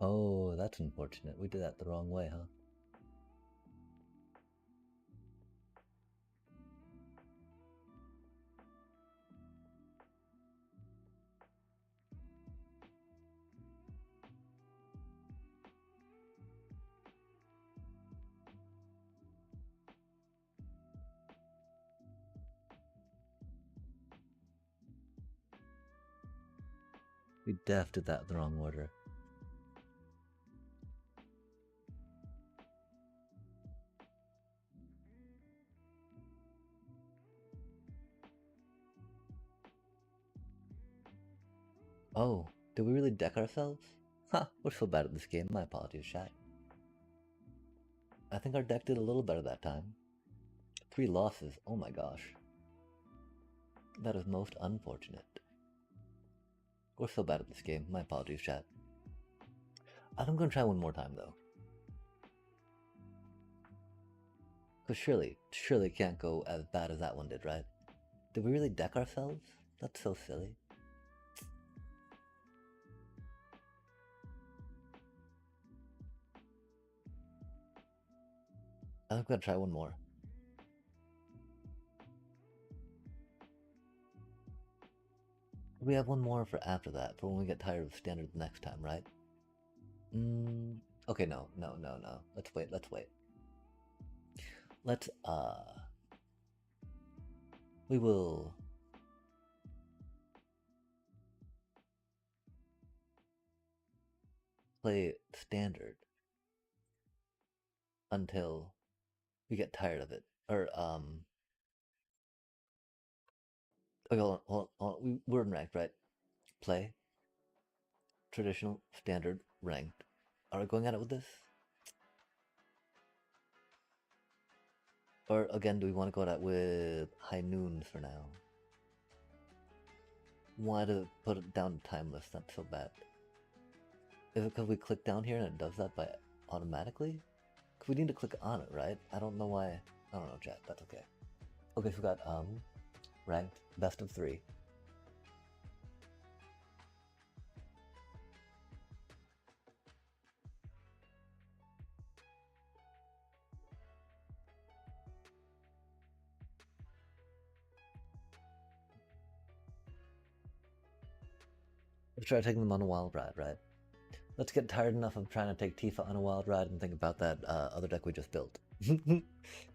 Oh, that's unfortunate. We did that the wrong way, huh? We def did that in the wrong order. Oh, did we really deck ourselves? Huh, we're so bad at this game. My apologies, chat. I think our deck did a little better that time. 3 losses, oh my gosh. That is most unfortunate. We're so bad at this game. My apologies, chat. I think I'm gonna try one more time though. Cause surely it can't go as bad as that one did, right? Did we really deck ourselves? That's so silly. I think I'm gonna try one more. We have one more for after that, for when we get tired of standard the next time, right? Okay, no. Let's wait. We will play standard until we get tired of it. Or, okay, hold on. We're in ranked, right? Play, traditional, standard, ranked. Are we going at it with this? Or again, do we want to go at it with high noon for now? Why does it put it down to timeless? That's so bad. Is it because we click down here and it does that by automatically? Because we need to click on it, right? I don't know why. I don't know, chat. That's okay. Okay, so we got ranked best of 3. Let's try taking them on a wild ride, right? Let's get tired enough of trying to take Tifa on a wild ride and think about that other deck we just built. Because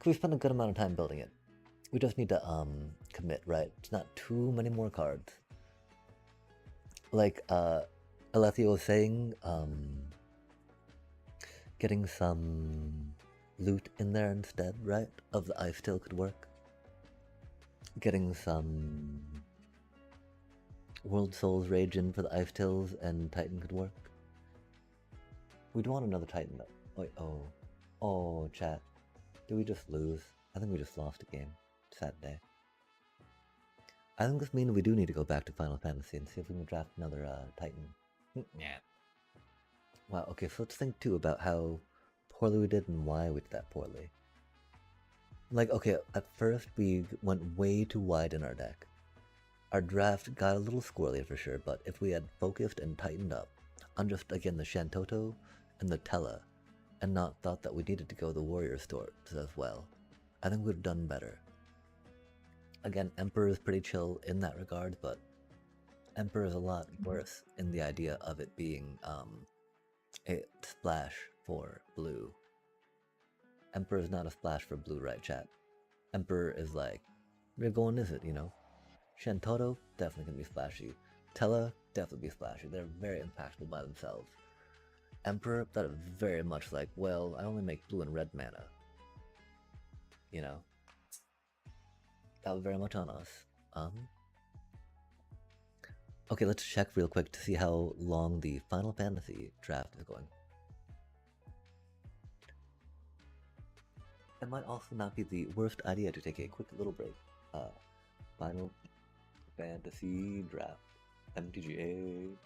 we spent a good amount of time building it. We just need to commit, right? It's not too many more cards. Like Alethea was saying, getting some loot in there instead, right? Of the ice tail could work. Getting some World Souls Rage in for the Ice Tails and Titan could work. We do want another Titan though. Wait, oh, chat. Did we just lose? I think we just lost a game. Sad day. I think this means we do need to go back to Final Fantasy and see if we can draft another Titan. Yeah. Wow, okay, so let's think too about how poorly we did and why we did that poorly. Like, okay, at first we went way too wide in our deck. Our draft got a little squirrely for sure, but if we had focused and tightened up on just, again, the Shantoto and the Tella, and not thought that we needed to go the Warrior Swords as well, I think we'd have done better. Again, Emperor is pretty chill in that regard, but Emperor is a lot worse in the idea of it being a splash for blue. Emperor is not a splash for blue, right, chat? Emperor is like, where going is it, you know? Shantoto, definitely can be splashy. Tella, definitely be splashy. They're very impactful by themselves. Emperor, that is very much like, well, I only make blue and red mana. You know? That was very much on us. Okay, let's check real quick to see how long the Final Fantasy draft is going. It might also not be the worst idea to take a quick little break. Final Fantasy draft. MTGA.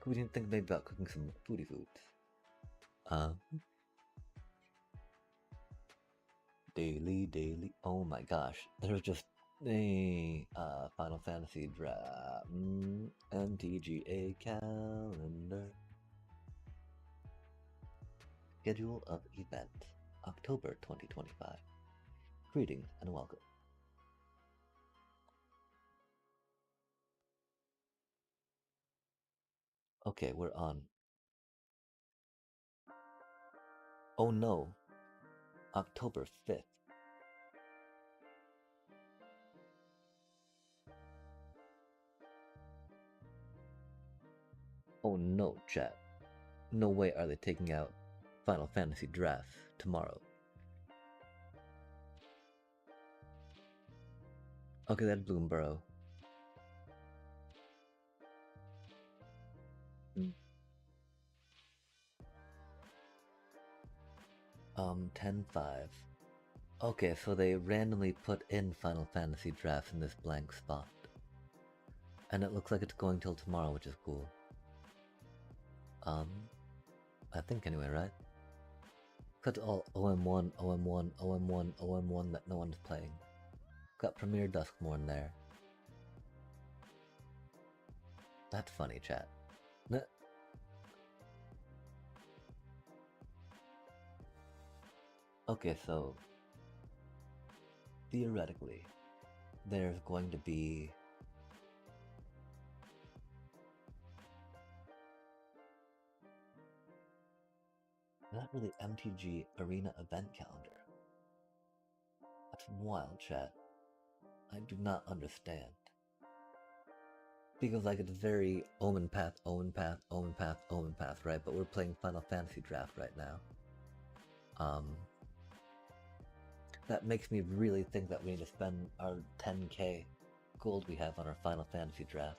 We didn't think maybe about cooking some foodie foods. Daily. Oh my gosh, there's just a Final Fantasy draft. MTGA calendar. Schedule of event, October 2025. Greetings and welcome. Okay, we're on. Oh no, October 5th. Oh no, chat. No way are they taking out Final Fantasy Draft tomorrow. Okay, that's Bloomborough. 10-5. Okay, so they randomly put in Final Fantasy Draft in this blank spot. And it looks like it's going till tomorrow, which is cool. I think anyway, right? Cut all OM1, OM1, OM1, OM1 that no one's playing. Got Premier Duskmorn there. That's funny, chat. Okay, so theoretically, there's going to be not really MTG Arena event calendar. That's wild, chat. I do not understand. Because like it's very Omen Path, Omen Path, Omen Path, Omen Path, right? But we're playing Final Fantasy Draft right now. That makes me really think that we need to spend our 10k gold we have on our Final Fantasy Draft.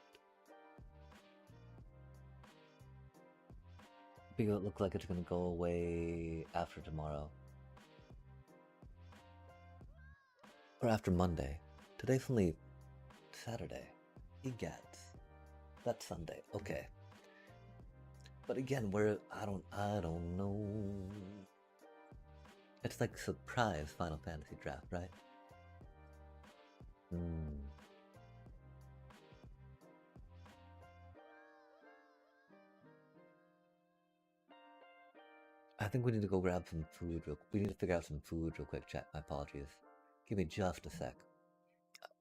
Because it looks like it's gonna go away after tomorrow. Or after Monday. Today's only Saturday. Egats. That's Sunday. Okay. But again, I don't know. It's like surprise Final Fantasy Draft, right? I think we need to go grab some food we need to figure out some food real quick, chat. My apologies. Give me just a sec.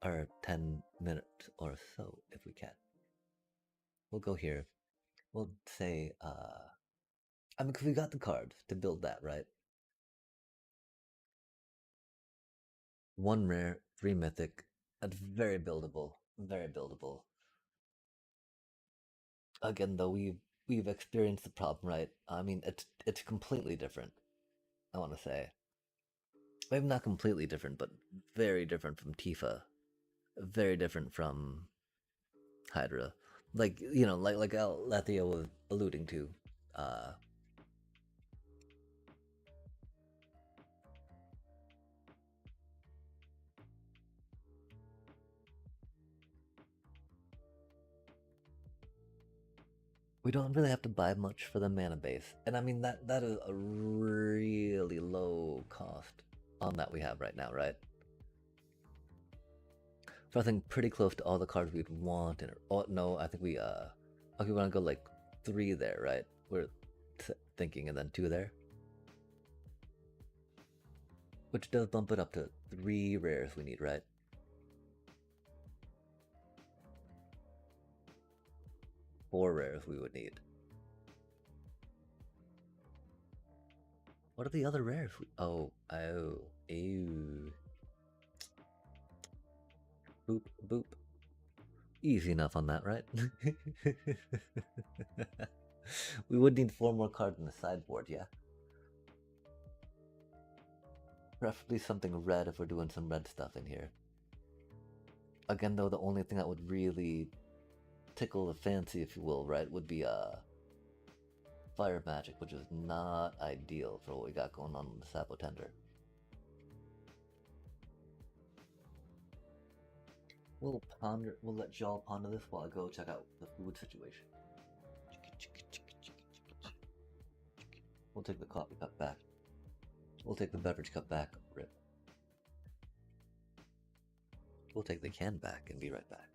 Or 10 minutes or so, if we can. We'll go here. We'll say, I mean, because we got the cards to build that, right? 1 rare, 3 mythic. That's very buildable. Very buildable. Again, though, we've experienced the problem, right? I mean, it's completely different. I want to say, maybe not completely different, but very different from Tifa. Very different from Hydra. Like like Lethia was alluding to. We don't really have to buy much for the mana base, and I mean that is a really low cost on that we have right now, right? So I think pretty close to all the cards we'd want. And oh no, I think we okay, we want to go like 3 there, right? We're thinking, and then 2 there, which does bump it up to 3 rares we need, right? 4 rares we would need. What are the other rares? Oh, ew. Boop, boop. Easy enough on that, right? We would need 4 more cards in the sideboard, yeah. Preferably something red if we're doing some red stuff in here. Again, though, the only thing that would really tickle the fancy, if you will, right, would be fire magic, which is not ideal for what we got going on with the Sapo Tender. We'll let Jal ponder this while I go check out the food situation. We'll take the coffee cup back. We'll take the beverage cup back. Rip. We'll take the can back and be right back.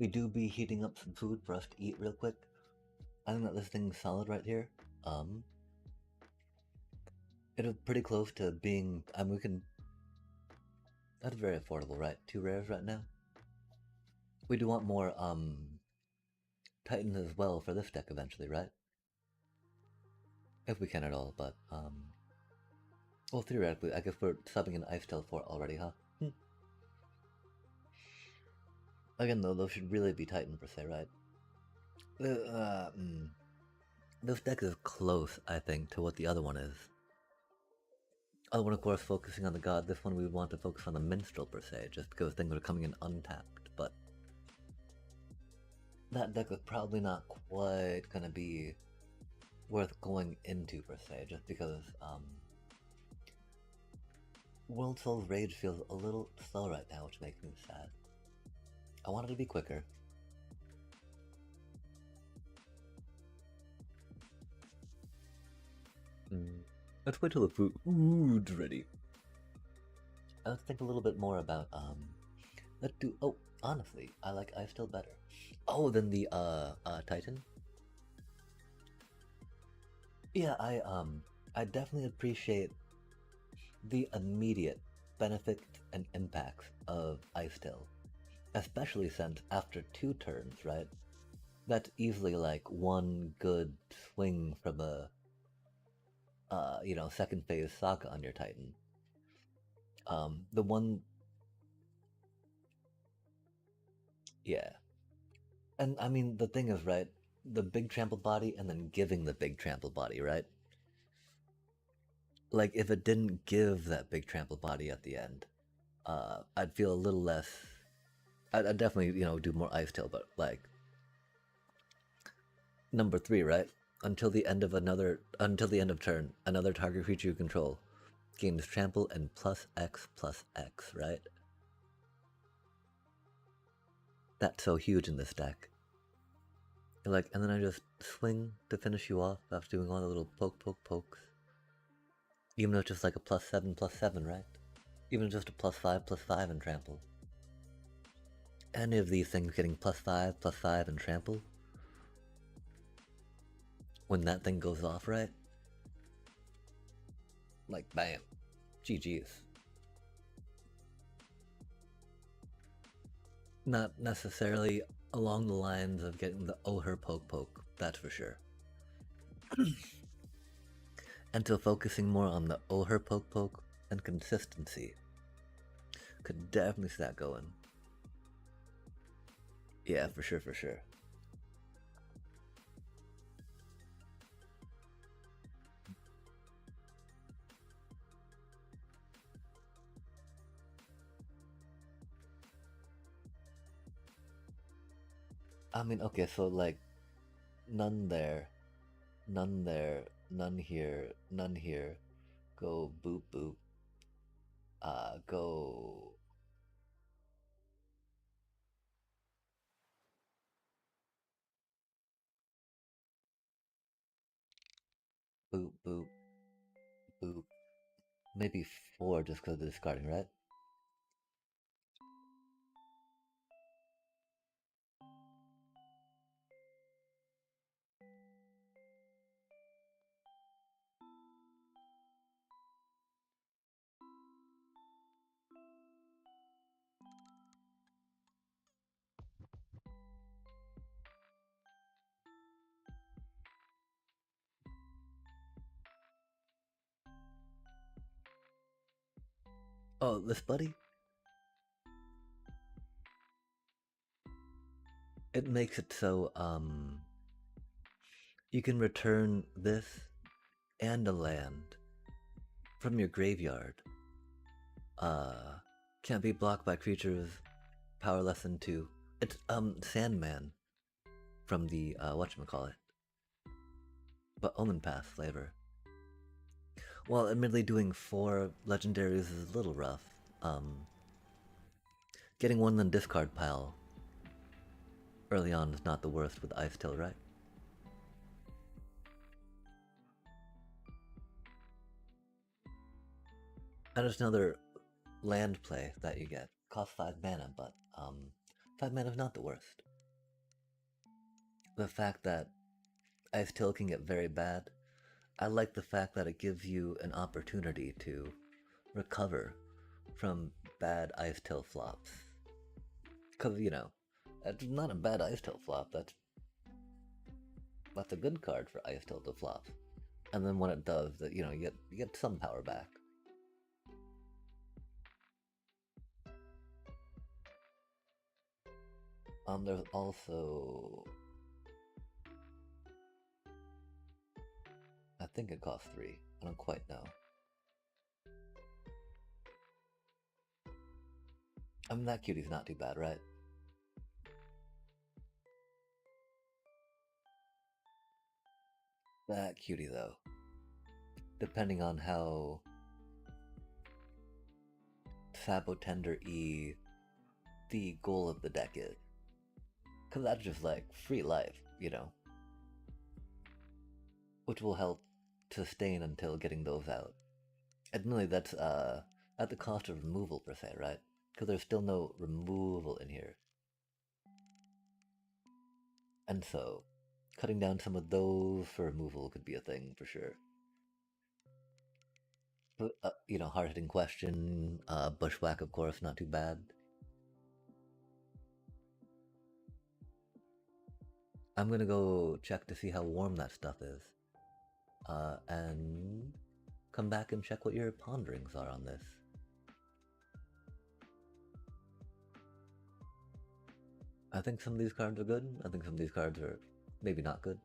we do be heating up some food for us to eat real quick. I think that this thing's solid right here. It's pretty close to being. We can. That's very affordable, right? 2 rares right now. We do want more Titans as well for this deck eventually, right? If we can at all, but well, theoretically, I guess we're subbing an Ice Tail for it already, huh? Again, though, those should really be Titan per se, right? This deck is close, I think, to what the other one is. Other one, of course, focusing on the god. This one we would want to focus on the Minstrel per se, just because things are coming in untapped, but that deck is probably not quite gonna be worth going into per se, just because World Soul's Rage feels a little slow right now, which makes me sad. I want it to be quicker. Let's wait till the food's ready. Let's think a little bit more about let's do. Oh, honestly, I like Ice Tail better. Oh, than the Titan. Yeah, I definitely appreciate the immediate benefits and impacts of Ice Tail, especially since after 2 turns, right? That's easily like one good swing from a second phase Saga on your Titan. The one, yeah, and I mean the thing is, right? The big trampled body and then giving the big trampled body, right? Like if it didn't give that big trampled body at the end, I'd feel a little less. I'd definitely do more Ice Tail, but like number 3, right? Until the end of turn, another target creature you control gains trample and +X/+X, right? That's so huge in this deck. Like, and then I just swing to finish you off after doing all the little pokes. Even though it's just like a +7/+7, right? Even just a +5/+5 and trample. Any of these things getting +5/+5 and trample, when that thing goes off, right? Like, bam. GG's. Not necessarily along the lines of getting the her poke, that's for sure. And so focusing more on the her poke and consistency. Could definitely see that going. Yeah, for sure. I mean, okay, so like, none there, none there, none here, none here. Go boop boop. Go. Boop boop boop. Maybe 4 just because of the discarding, right? Oh, this buddy? It makes it so, you can return this and a land from your graveyard. Can't be blocked by creatures power less than 2. It's, Sandman from the, whatchamacallit, but Omen Path flavor. Well, admittedly doing 4 legendaries is a little rough. Getting one in the discard pile early on is not the worst with Ice Tail, right? And there's another land play that you get. Costs 5 mana, but 5 mana is not the worst. the fact that Ice Tail can get very bad. I like the fact that it gives you an opportunity to recover from bad Ice Tail flops. Because, you know, that's not a bad Ice Tail flop, that's a good card for Ice Tail to flop. And then when it does, that you know, you get some power back. There's also, I think it costs 3. I don't quite know. I mean, that cutie's not too bad, right? That cutie, though, depending on how Sabotender-y the goal of the deck is. Because that's just like free life, you know? Which will help sustain until getting those out. Admittedly, that's at the cost of removal per se, right? Because there's still no removal in here. And so, cutting down some of those for removal could be a thing for sure. But, you know, hard-hitting question, Bushwhack, of course, not too bad. I'm gonna go check to see how warm that stuff is. And come back and check what your ponderings are on this. I think some of these cards are good. I think some of these cards are maybe not good.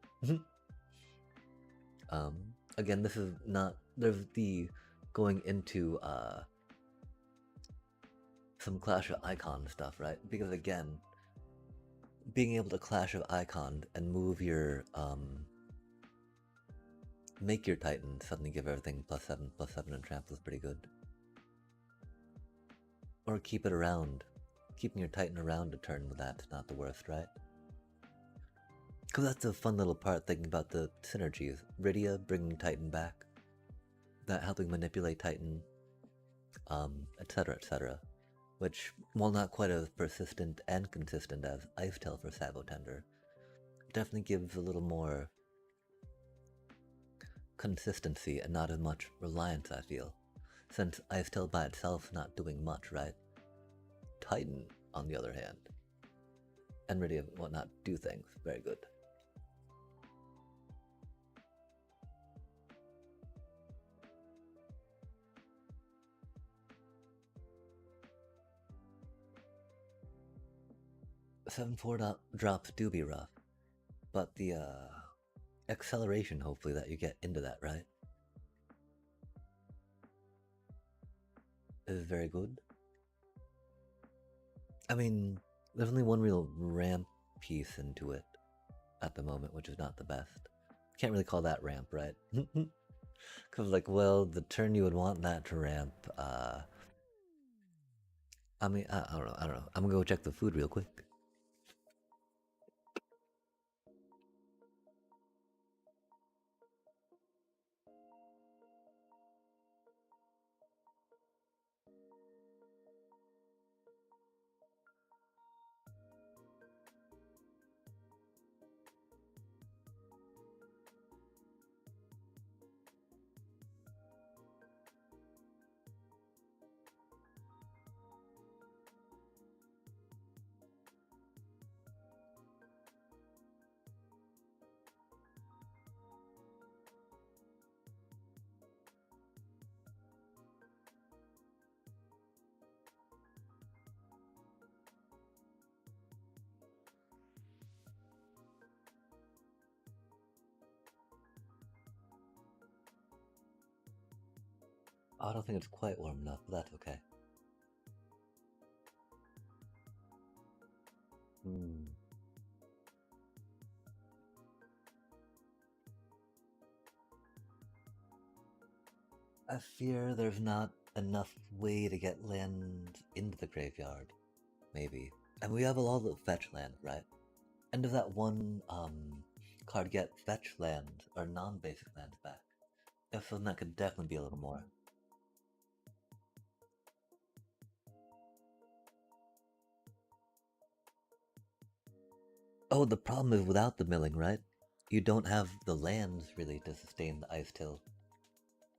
Again, this is not, there's the going into some Clash of Icon stuff, right? Because again, being able to Clash of Icon and move your make your Titan suddenly give everything +7/+7 and trample is pretty good. Or keep it around. Keeping your Titan around a turn with that's not the worst, right? Because that's a fun little part thinking about the synergies. Rydia bringing Titan back, that helping manipulate Titan, etc, etc. Which, while not quite as persistent and consistent as Ice Tail for Sabotender, definitely gives a little more consistency and not as much reliance, I feel. Since Ice Tail by itself not doing much, right? Titan, on the other hand, and Rydia and whatnot do things very good. Seven 4 drops do be rough, but the acceleration hopefully that you get into that, right, is very good. I mean, there's only one real ramp piece into it at the moment, which is not the best. Can't really call that ramp, right? Because, like, well, the turn you would want that to ramp, I mean, I don't know, I'm gonna go check the food real quick. I don't think it's quite warm enough, but that's okay. I fear there's not enough way to get land into the graveyard, maybe. And we have a lot of fetch land, right? And does that one card get fetch land or non-basic lands back? If so, then that could definitely be a little more. Oh, the problem is without the milling, right? You don't have the lands really to sustain the ice till,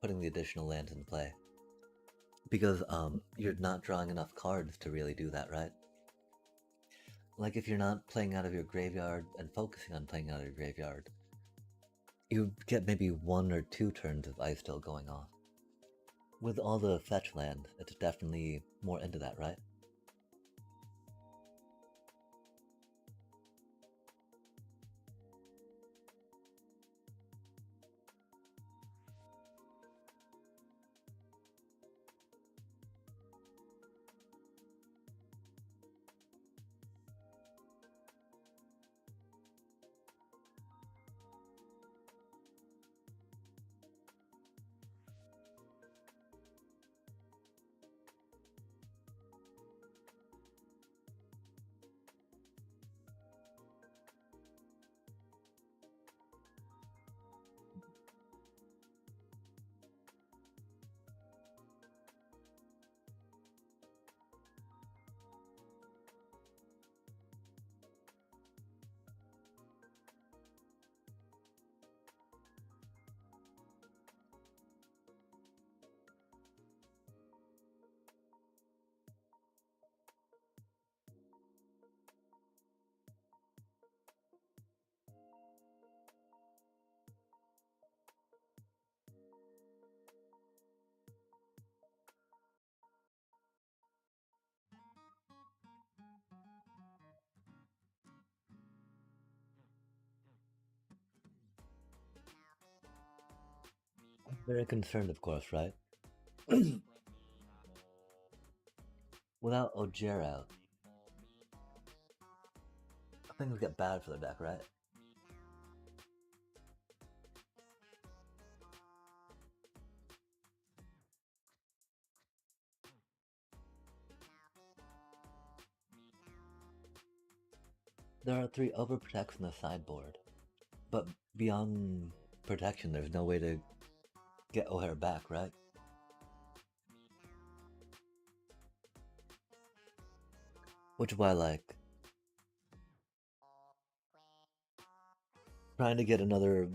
putting the additional lands in play. Because you're not drawing enough cards to really do that, right? Like if you're not playing out of your graveyard and focusing on playing out of your graveyard, you get maybe 1 or 2 turns of ice still going off. With all the fetch land, it's definitely more into that, right? Very concerned, of course, right? Without Ojer out, things get bad for the deck, right? There are 3 overprotects in the sideboard, but beyond protection, there's no way to get O'Hare back, right? Which is why, like, trying to get another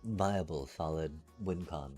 viable, solid win con.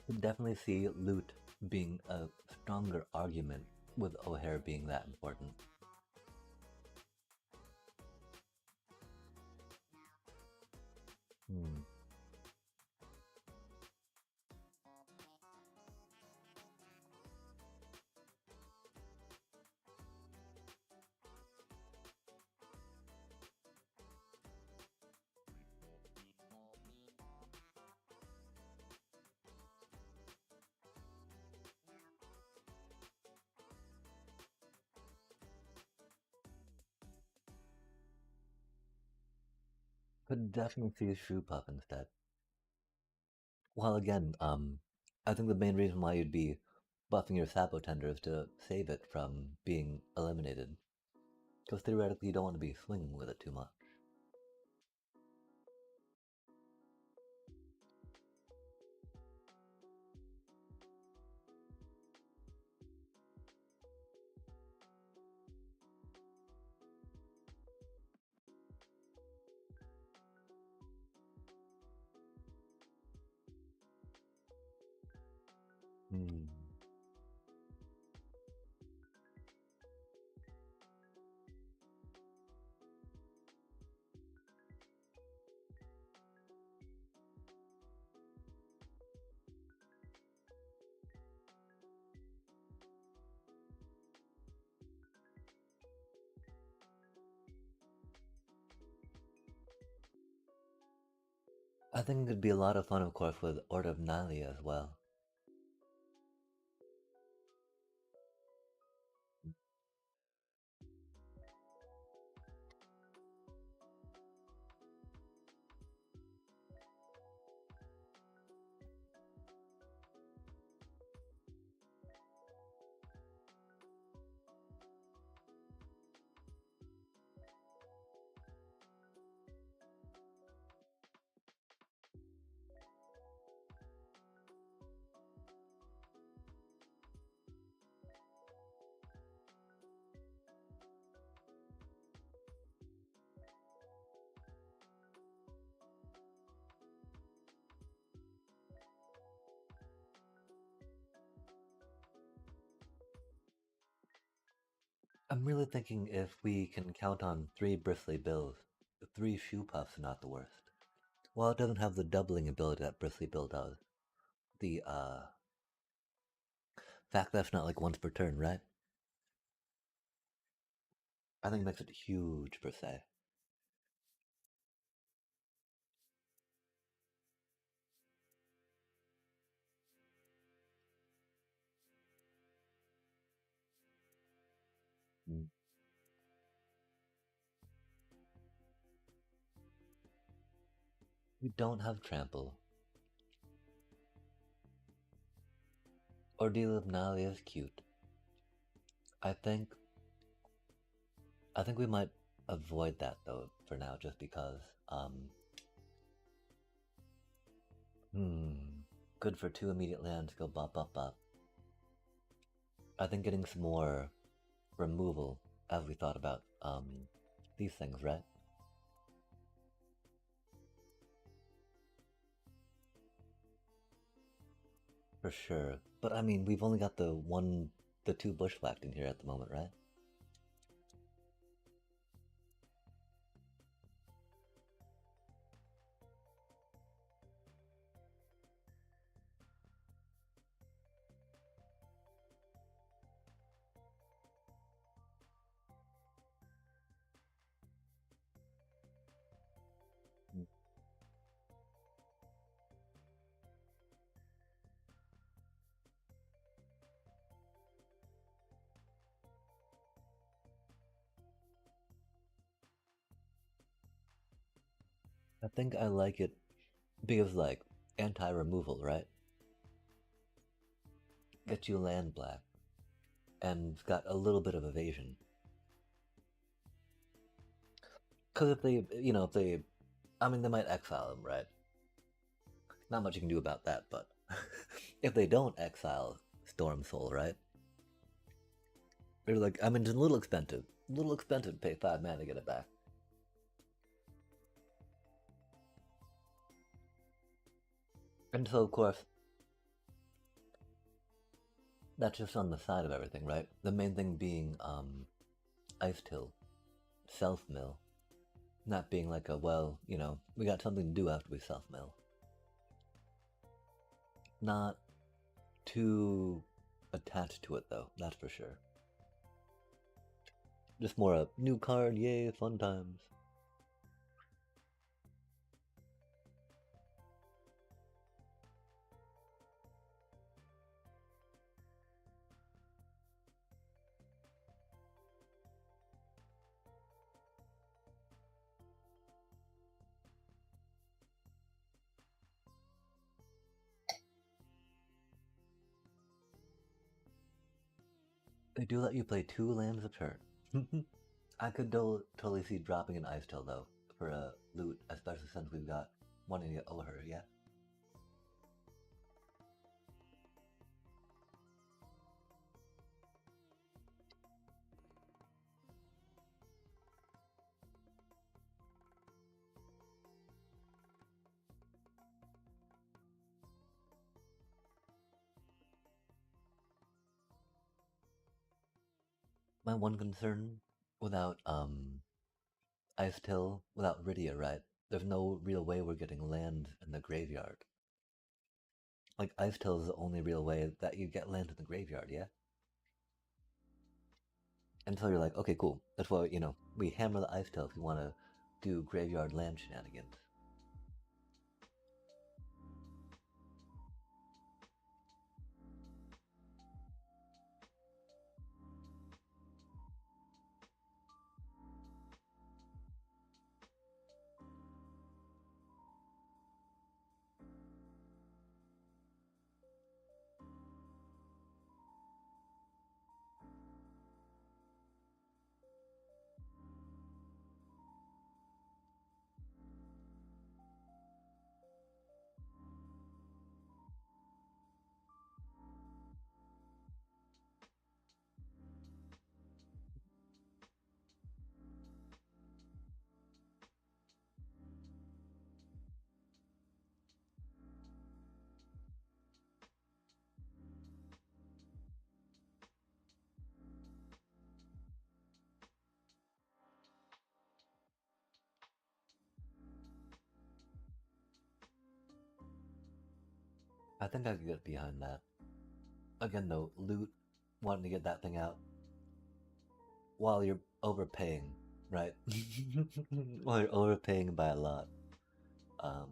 I can definitely see loot being a stronger argument with O'Hare being that important. Hmm. Could definitely see a shoe puff instead. Well, again, I think the main reason why you'd be buffing your Sapo Tender is to save it from being eliminated. Because theoretically, you don't want to be swinging with it too much. Hmm. I think it'd be a lot of fun, of course, with Order of Nali as well. I'm really thinking if we can count on 3 bristly bills, 3 shoe puffs are not the worst. Well, it doesn't have the doubling ability that bristly bill does. The fact that's not like once per turn, right? I think it makes it huge per se. Mm. We don't have trample. Ordeal of Nali is cute. I think I think we might avoid that though for now, just because. Hmm. Good for 2 immediate lands. Go bop bop bop. I think getting some more removal as we thought about these things, right? For sure. But I mean, we've only got the 2 bushwhacked in here at the moment, right? Mm. I think I like it because, like, anti-removal, right? Get you land black, and it's got a little bit of evasion. Because if they, if they, I mean, they might exile him, right? Not much you can do about that, but if they don't exile Storm Soul, right? They're like, I mean, it's a little expensive. A little expensive to pay 5 mana to get it back. And so, of course, that's just on the side of everything, right? The main thing being Ice Till, Self Mill. Not being like a, well, we got something to do after we self mill. Not too attached to it, though, that's for sure. Just more a new card, yay, fun times. They do let you play 2 lands a turn. I could totally see dropping an Ice Tail though for a loot, especially since we've got wanting to get Oher, yeah. My one concern without Ice Tail, without Rydia, right? There's no real way we're getting land in the graveyard. Like Ice Tail is the only real way that you get land in the graveyard, yeah? And so you're like, okay, cool. That's why, we hammer the Ice Tail if you want to do graveyard land shenanigans. I think I could get behind that. Again, though, loot, wanting to get that thing out while you're overpaying, right? While you're overpaying by a lot. Um,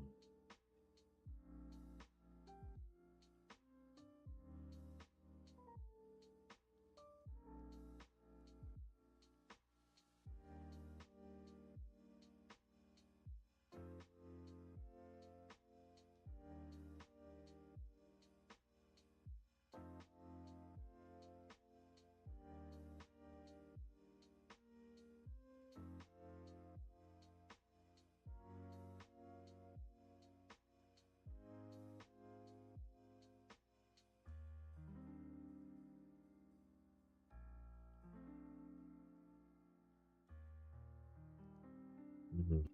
mhm.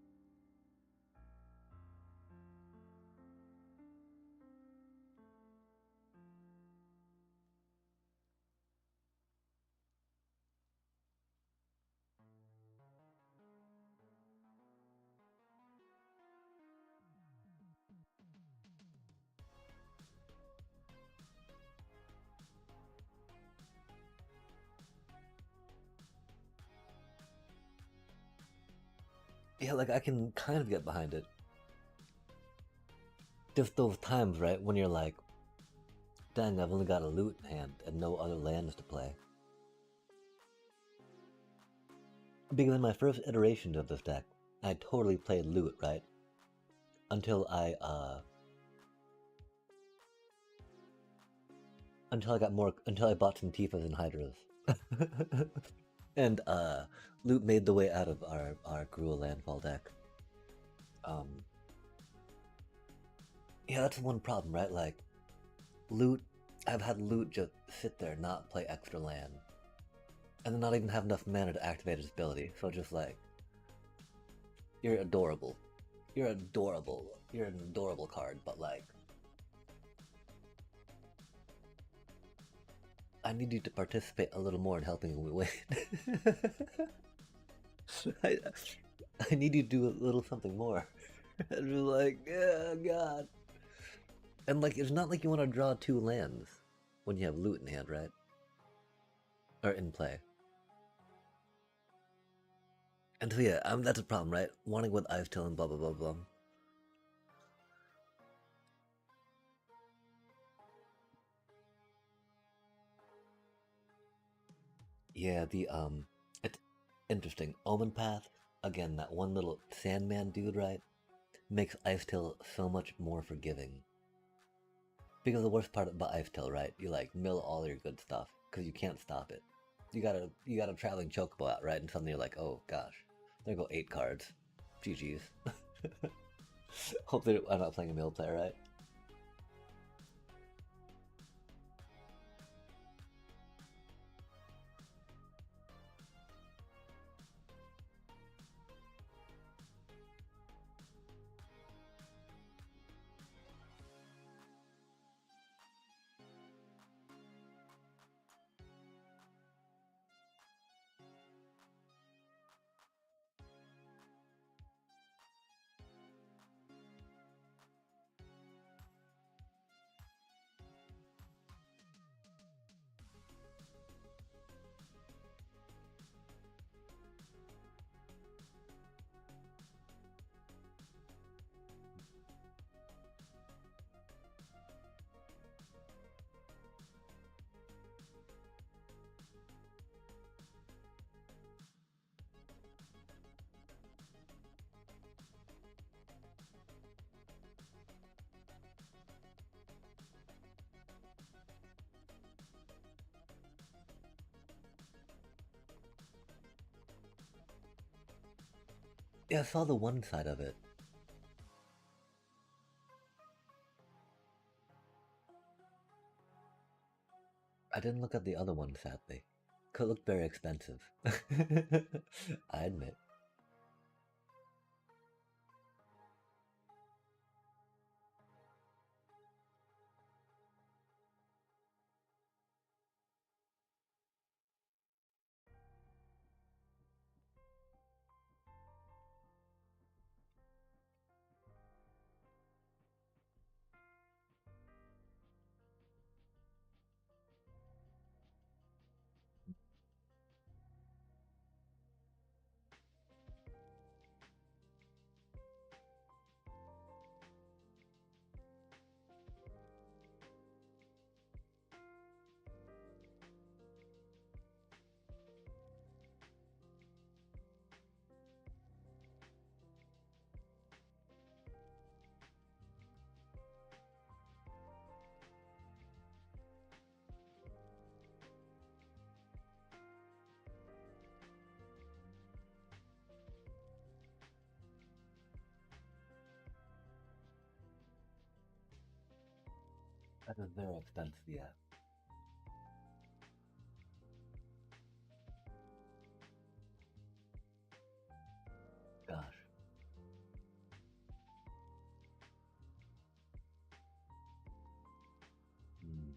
Yeah, like I can kind of get behind it. Just those times, right, when you're like, dang, I've only got a loot in hand and no other lands to play. Because in my first iteration of this deck, I totally played loot, right? Until until I bought some Tifas and Hydras. And loot made the way out of our Gruul landfall deck. Um, yeah, that's one problem, right? Like, loot, I've had loot just sit there, not play extra land, and then not even have enough mana to activate its ability. So just like, you're adorable, you're adorable, you're an adorable card, but like, I need you to participate a little more in helping me win. I, I need you to do a little something more. And be like, yeah, God. And like, it's not like you want to draw two lands when you have loot in hand, right? Or in play. And so yeah, that's a problem, right? Wanting with Ice Tail and blah blah blah blah. Yeah, it's interesting. Omen Path, again, that one little Sandman dude, right? Makes Ice Tail so much more forgiving. Because the worst part about Ice Tail, right? You like mill all your good stuff because you can't stop it. You got a traveling chocobo out, right? And suddenly you're like, oh gosh, there go 8 cards. GG's. Hope I'm not playing a mill player, right? Yeah, I saw the one side of it. I didn't look at the other one, sadly. Could look very expensive. I admit. At a zero expense, yeah. Gosh. Hmm.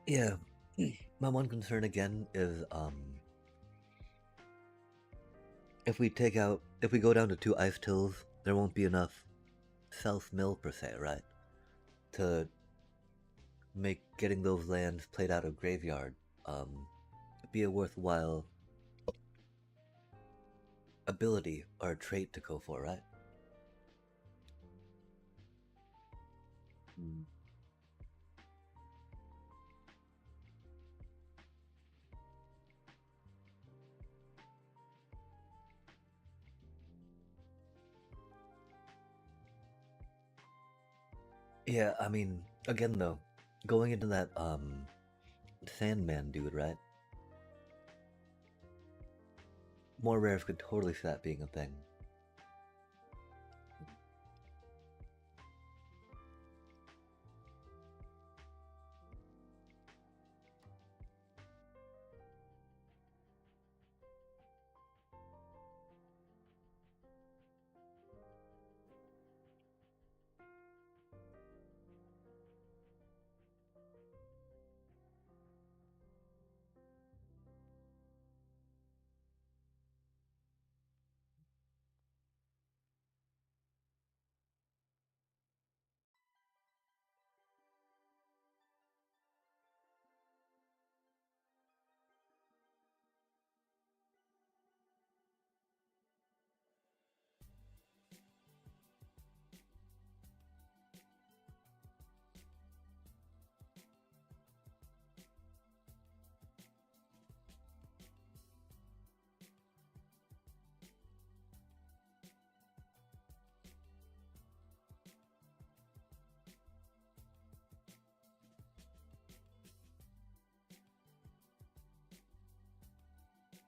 Yeah. My one concern again is if we go down to 2 ice tills, there won't be enough self-mill per se, right? To make getting those lands played out of graveyard be a worthwhile ability or trait to go for, right? Mm. Yeah, I mean, again though, going into that Sandman dude, right? More rares could totally see that being a thing.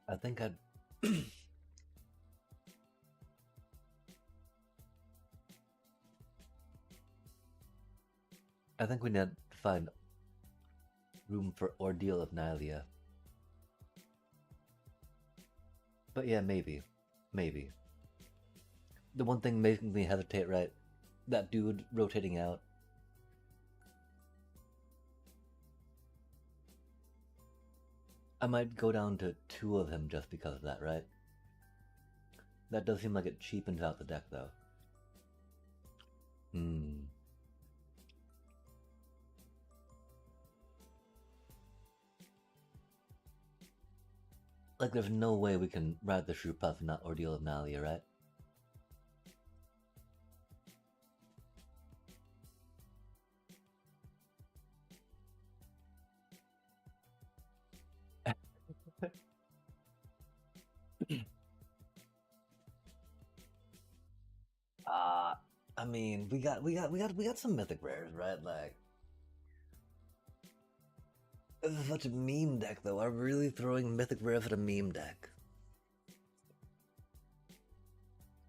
I think I'd I think we need to find room for Ordeal of Nylea. But yeah, maybe. Maybe. The one thing making me hesitate, right? That dude rotating out. I might go down to 2 of him just because of that, right? That does seem like it cheapens out the deck, though. Hmm. Like, there's no way we can ride the Shroop and not Ordeal of Nylea, right? Uh I mean, we got some mythic rares, right? Like, this is such a meme deck, though. I'm really throwing mythic rares at a meme deck.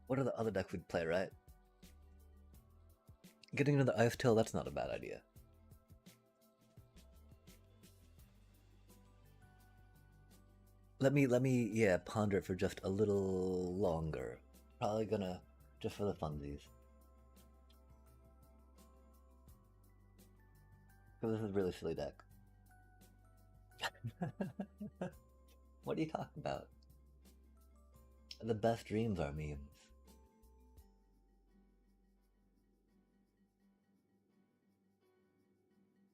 What are the other decks we'd play, right? Getting into the Ice Tail, that's not a bad idea. Let me yeah, ponder it for just a little longer. Probably gonna just for the funsies. Because this is a really silly deck. What are you talking about? The best dreams are memes.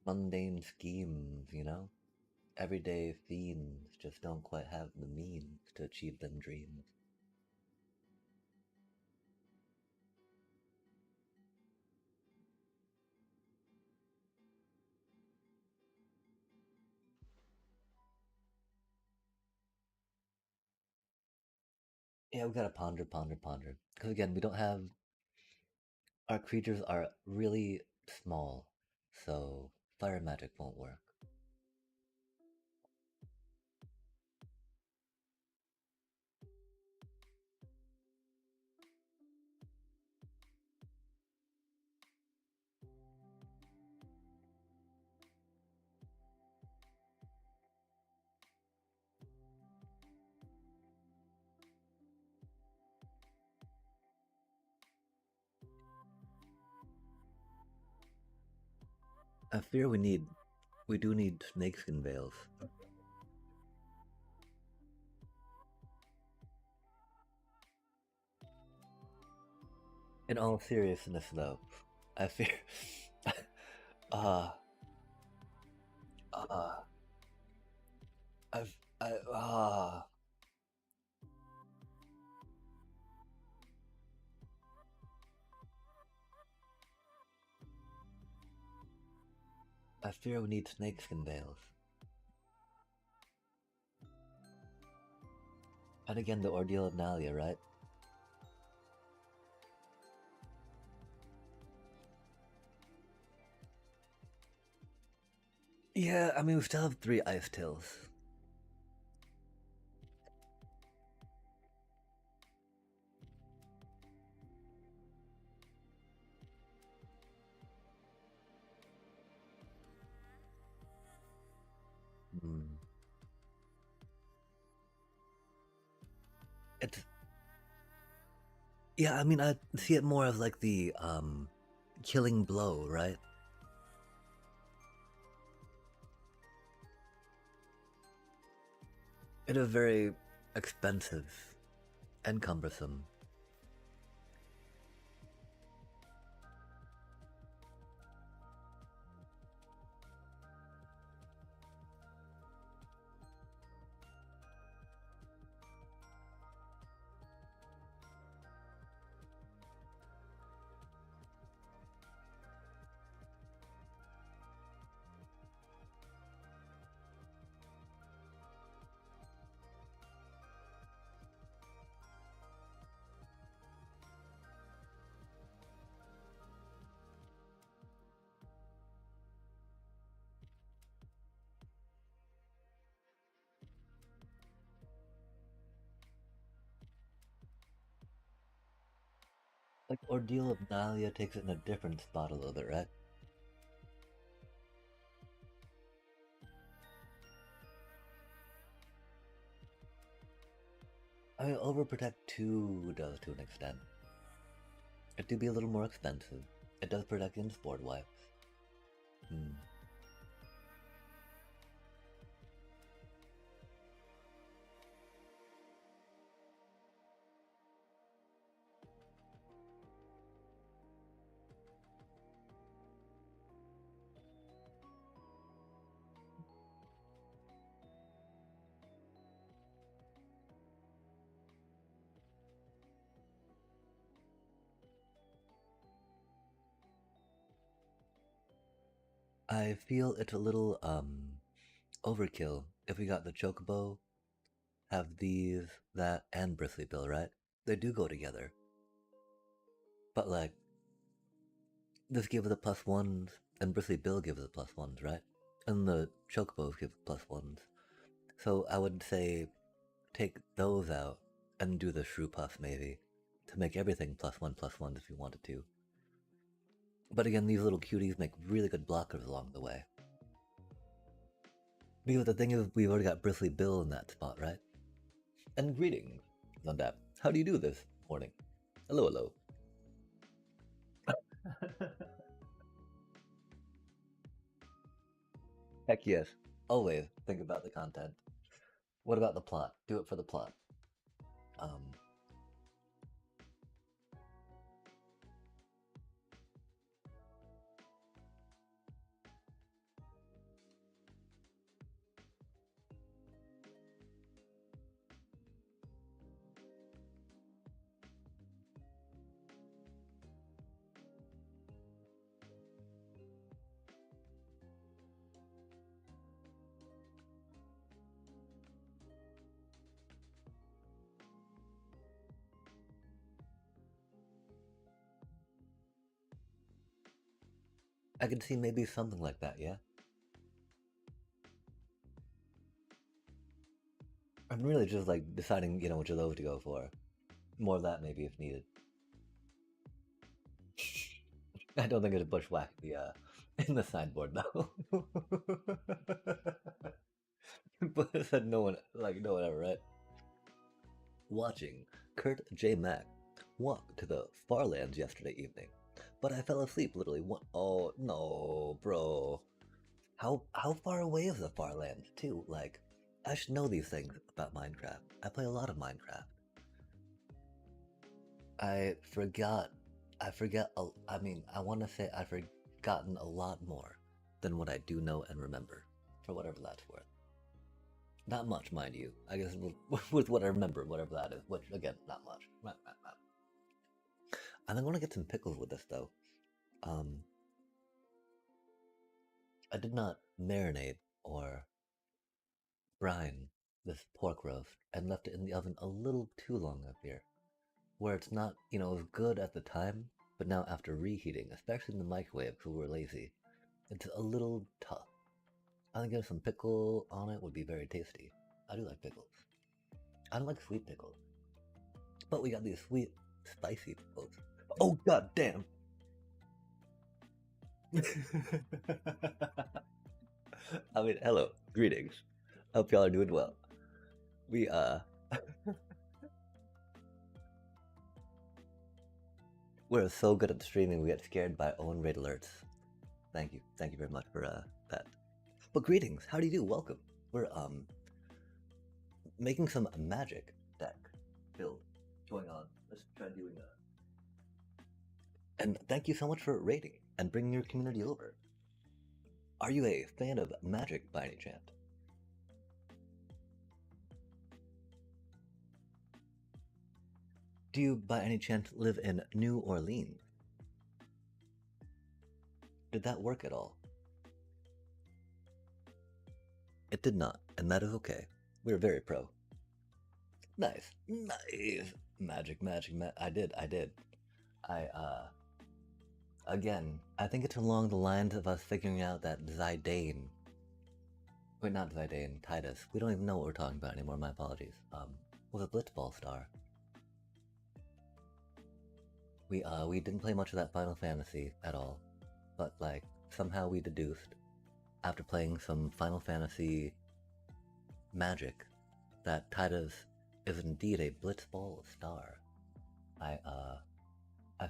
Mundane schemes, you know? Everyday fiends just don't quite have the means to achieve them dreams. Yeah, we gotta ponder, ponder, ponder. Because again, we don't have. Our creatures are really small, so fire magic won't work. I fear we do need snakeskin veils. In all seriousness, though, I fear, uh, uh, I've, I fear we need snakeskin veils. And again, the ordeal of Nalia, right? Yeah, I mean, we still have 3 ice tails. Hmm. It's yeah. I mean, I see it more as like the killing blow, right? It is very expensive and cumbersome. Like Ordeal of Nalia takes it in a different spot a little bit, right? I mean, Overprotect 2 does to an extent. It do be a little more expensive. It does protect against board wipes. Hmm. I feel it's a little overkill if we got the Chocobo, have these, that, and Bristly Bill, right? They do go together. But like, this gives the plus ones, and Bristly Bill gives the plus ones, right? And the Chocobos give plus ones. So I would say take those out and do the Shrew Puff maybe to make everything plus ones if you wanted to. But again, these little cuties make really good blockers along the way. Because the thing is, we've already got Bristly Bill in that spot, right? And greetings, Zundap. How do you do this morning? Hello, hello. Heck yes. Always think about the content. What about the plot? Do it for the plot. Um, I could see maybe something like that, yeah? I'm really just like deciding, which of those to go for. More of that maybe if needed. I don't think it'd bushwhack the in the sideboard though. But I said no one ever, right? Watching Kurt J. Mack walk to the Farlands yesterday evening, but I fell asleep literally one. Oh no, bro! How far away is the Farlands too? Like, I should know these things about Minecraft. I play a lot of Minecraft. I forgot. I forget. I mean, I want to say I've forgotten a lot more than what I do know and remember, for whatever that's worth. Not much, mind you. I guess with what I remember, whatever that is. Which again, not much. And I'm gonna get some pickles with this though. Um, I did not marinate or brine this pork roast and left it in the oven a little too long up here, where it's not, it was good at the time, but now after reheating, especially in the microwave because we're lazy, it's a little tough. I think some pickle on it would be very tasty. I do like pickles. I don't like sweet pickles, but we got these sweet, spicy pickles. Oh god damn! I mean, hello, greetings. Hope y'all are doing well. We we're so good at streaming we get scared by own raid alerts. Thank you very much for that. But greetings, how do you do? Welcome. We're making some magic deck build going on. Let's try doing that. And thank you so much for raiding and bringing your community over. Are you a fan of magic by any chance? Do you by any chance live in New Orleans? Did that work at all? It did not, and that is okay. We're very pro. Nice. Magic. I did. Again, I think it's along the lines of us figuring out that Zidane. Wait, not Zidane, Titus. We don't even know what we're talking about anymore, my apologies. Was a Blitzball star. We didn't play much of that Final Fantasy at all, but like, somehow we deduced, after playing some Final Fantasy Magic, that Titus is indeed a Blitzball star. I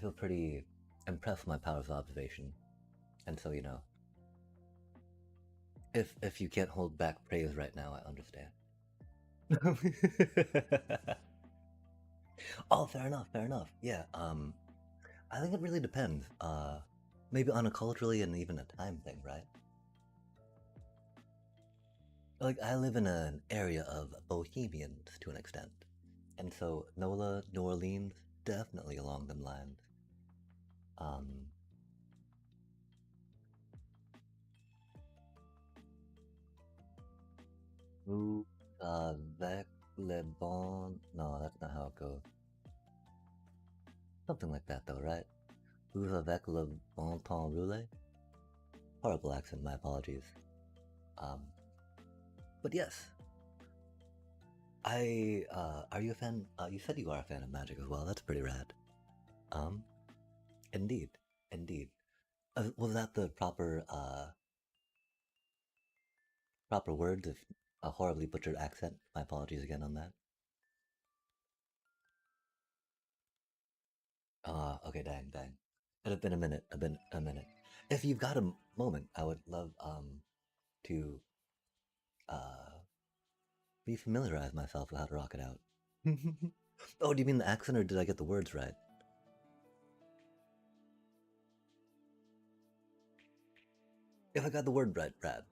feel pretty impressed with my powers of observation, and so if you can't hold back praise right now, I understand. Oh, fair enough. Yeah, I think it really depends. Maybe on a culturally and even a time thing, right? Like, I live in an area of bohemians to an extent, and so NOLA, New Orleans, definitely along them lines. Vous avec le bon... No, that's not how it goes. Something like that though, right? Vous avec le bon temps roulé? Horrible accent, my apologies. But yes. Are you a fan? You said you are a fan of magic as well. That's pretty rad. Indeed. Was that the proper words of a horribly butchered accent? My apologies again on that. Okay, dang. It have been a minute. If you've got a moment, I would love to refamiliarize myself with how to rock it out. Oh, do you mean the accent, or did I get the words right? If I got the word right, Brad.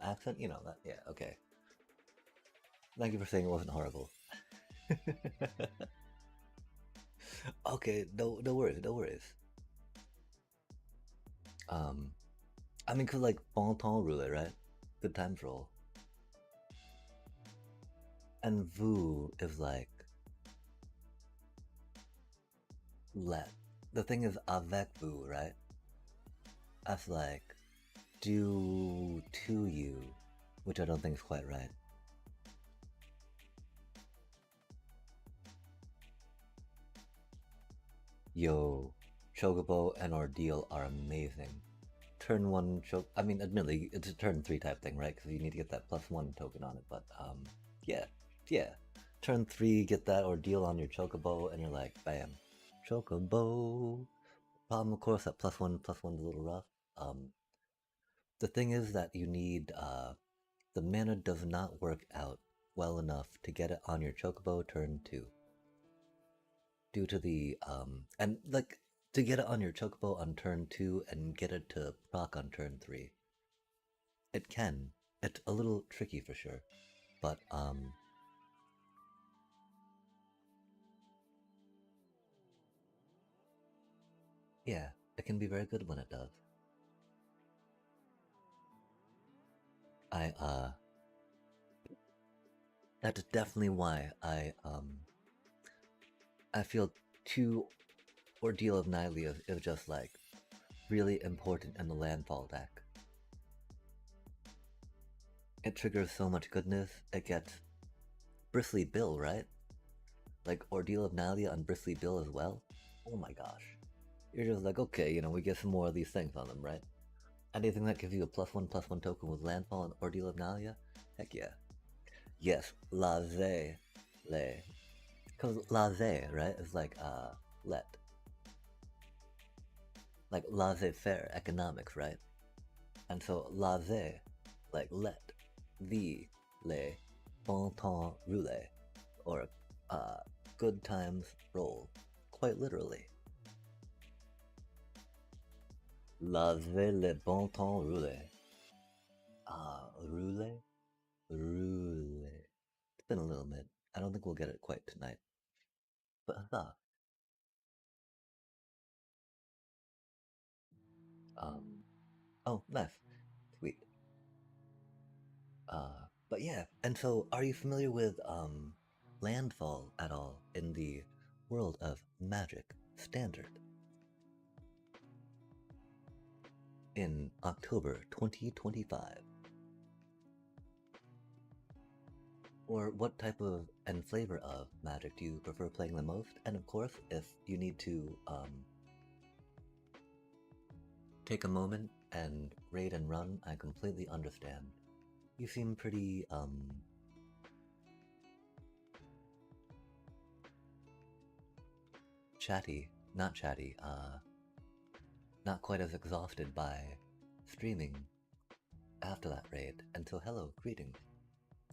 Accent, that. Yeah, okay. Thank you for saying it wasn't horrible. Okay, no worries. I mean, cause like bon temps roulette, right? Good times roll. And vous is like let. The thing is avec vous, right? That's like, do to you, which I don't think is quite right. Yo, Chocobo and Ordeal are amazing. Turn 1 I mean, admittedly, it's a turn 3 type thing, right? Because you need to get that +1 token on it, but, yeah, yeah. Turn 3, get that Ordeal on your Chocobo, and you're like, bam. Chocobo! Problem, of course, that +1/+1's a little rough. The thing is that you need, the mana does not work out well enough to get it on your Chocobo turn 2. Due to the, and like, to get it on your Chocobo on turn 2 and get it to proc on turn 3. It can. It's a little tricky for sure, but, yeah, it can be very good when it does. That's definitely why I feel 2 Ordeal of Nylea is just like really important in the landfall deck. It triggers so much goodness. It gets Bristly Bill, right? Like Ordeal of Nylea on Bristly Bill as well. Oh my gosh. You're just like, okay, we get some more of these things on them, right? Anything that gives you a +1/+1 token with landfall and Ordeal of Nylea? Heck yeah. Yes, laissez lay. Because laissez, right, is like, let. Like laissez-faire economics, right? And so laissez, like let, the, lay, bon temps roulé, or good times roll, quite literally. Laissez le bon temps rouler. Roulé? Roulé. It's been a little bit. I don't think we'll get it quite tonight. But huzzah. Um, oh, nice. Sweet. But yeah, and so are you familiar with, landfall at all in the world of Magic Standard? In October 2025? Or what type of and flavor of Magic do you prefer playing the most? And of course, if you need to take a moment and raid and run, I completely understand. You seem pretty chatty, not chatty, not quite as exhausted by streaming after that raid, and so hello, greetings.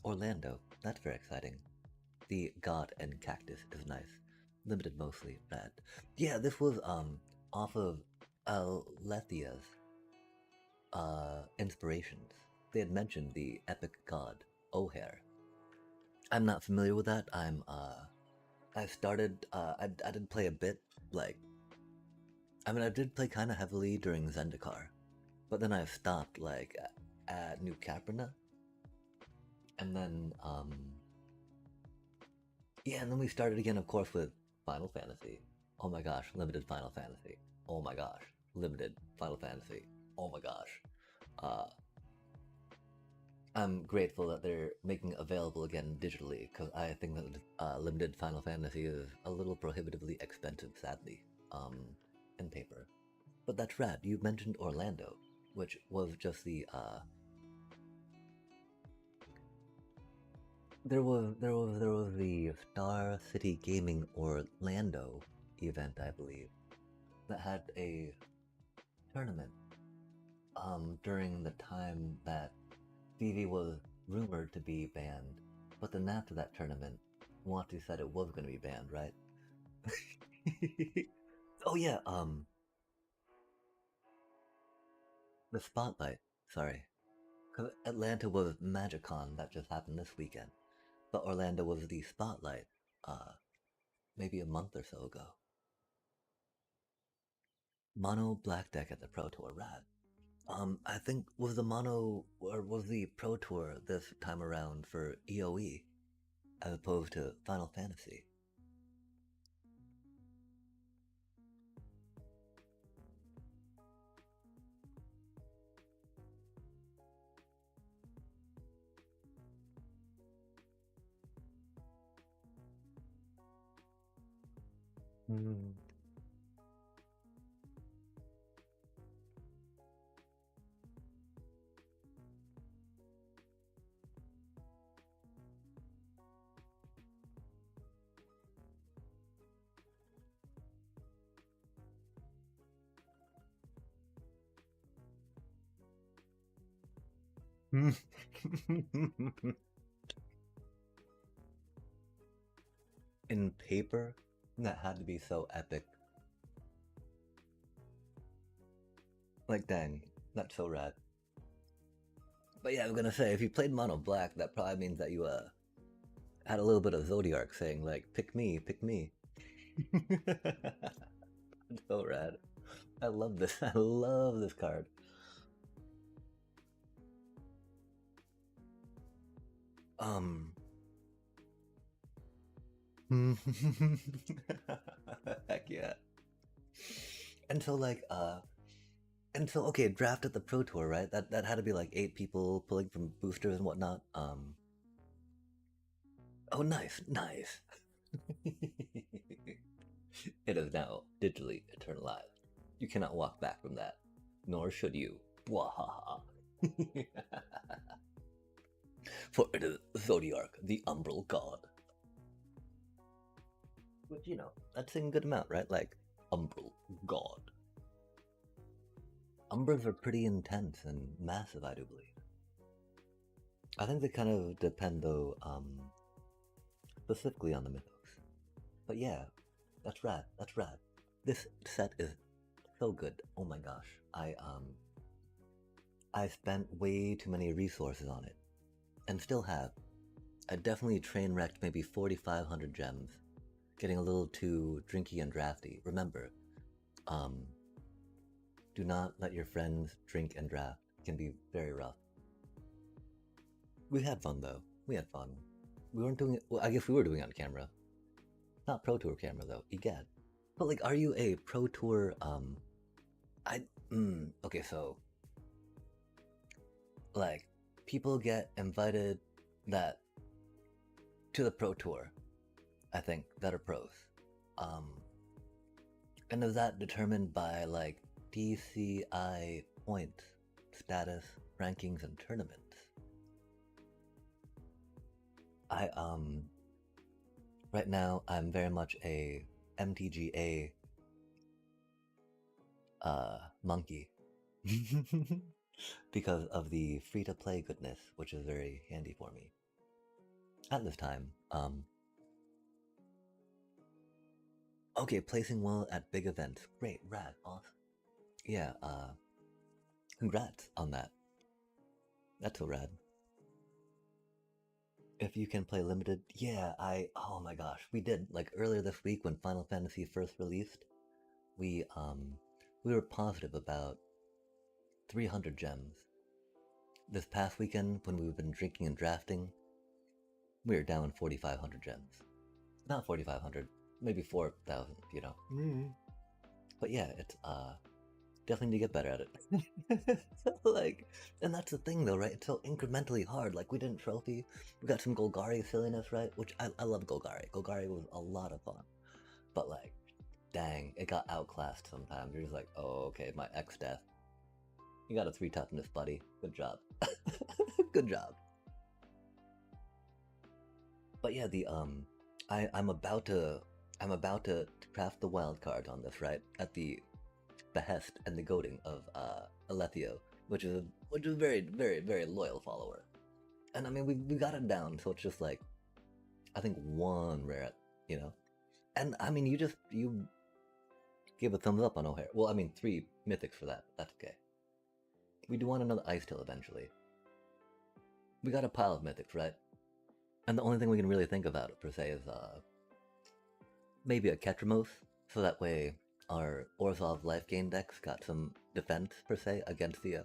Orlando, that's very exciting. The God and Cactus is nice. Limited mostly, red. Yeah, this was off of Alethia's inspirations. They had mentioned the epic god, O'Hare. I'm not familiar with that. I started, I did play a bit, like, I mean, I did play kind of heavily during Zendikar, but then I stopped, like, at New Caprina, and then, yeah, and then we started again, of course, with Final Fantasy. Oh my gosh, limited Final Fantasy. Oh my gosh, limited Final Fantasy. Oh my gosh. Uh, I'm grateful that they're making it available again digitally, because I think that limited Final Fantasy is a little prohibitively expensive, sadly, in paper. But that's rad. You mentioned Orlando, which was just the there was the Star City Gaming Orlando event, I believe, that had a tournament during the time that Vivi was rumored to be banned, but then after that tournament, Wantu said it was going to be banned, right? Oh yeah, the Spotlight. Sorry, because Atlanta was MagicCon that just happened this weekend, but Orlando was the Spotlight. Maybe a month or so ago. Mono Black Deck at the Pro Tour, rad. I think was the mono or was the Pro Tour this time around for EOE as opposed to Final Fantasy. Mm. In paper, that had to be so epic. Like, dang, that's so rad. But yeah, I'm gonna say, if you played mono black, that probably means that you had a little bit of Zodiac saying like, pick me, pick me. So rad. I love this. I love this card. Heck yeah. And so like okay, draft at the Pro Tour, right? That had to be like 8 people pulling from boosters and whatnot. Oh, nice, nice. It is now digitally eternalized. You cannot walk back from that, nor should you. Wahaha. For it is Zodiac, the umbral god. Which, you know, that's a good amount, right? Like, umbral god. Umbras are pretty intense and massive, I do believe. I think they kind of depend, though, specifically on the mythos. But yeah, that's rad. That's rad. This set is so good. Oh my gosh. I spent way too many resources on it, and still have. I definitely train wrecked maybe 4,500 gems, getting a little too drinky and drafty. Remember, do not let your friends drink and draft. It can be very rough. We had fun though. We had fun. We weren't doing it. Well, I guess we were doing it on camera. Not Pro Tour camera though. Egad. But like, are you a Pro Tour? Okay, so like, people get invited that to the Pro Tour, I think, that are pros. And is that determined by like DCI points, status, rankings, and tournaments? Right now I'm very much a MTGA monkey. Because of the free-to-play goodness, which is very handy for me at this time. Okay, placing well at big events. Great, rad, awesome. Yeah, congrats on that. That's so rad. If you can play limited, yeah, oh my gosh, we did, like, earlier this week when Final Fantasy first released, we were positive about 300 gems. This past weekend, when we've been drinking and drafting, we are down 4,500 gems. Not 4,500, maybe 4,000, you know. But yeah, it's definitely need to get better at it. So, like, and that's the thing though, right? It's so incrementally hard. Like, we didn't trophy. We got some Golgari silliness, right? Which I love Golgari. Golgari was a lot of fun. But like, dang, it got outclassed sometimes. You're just like, oh, okay, my X death. You got a 3 toughness, buddy. Good job. Good job. But yeah, the I'm about to craft the wild card on this, right? At the behest and the goading of Alethio, which is a very, very, very loyal follower. And I mean, we got it down, so it's just like, I think 1 rare, you know. And I mean, you gave a thumbs up on O'Hare. Well, I mean, 3 mythics for that. That's okay. We do want another Ice Tail eventually. We got a pile of mythics, right? And the only thing we can really think about, per se, is maybe a Ketramos, so that way our Orzhov life gain decks got some defense, per se, against the...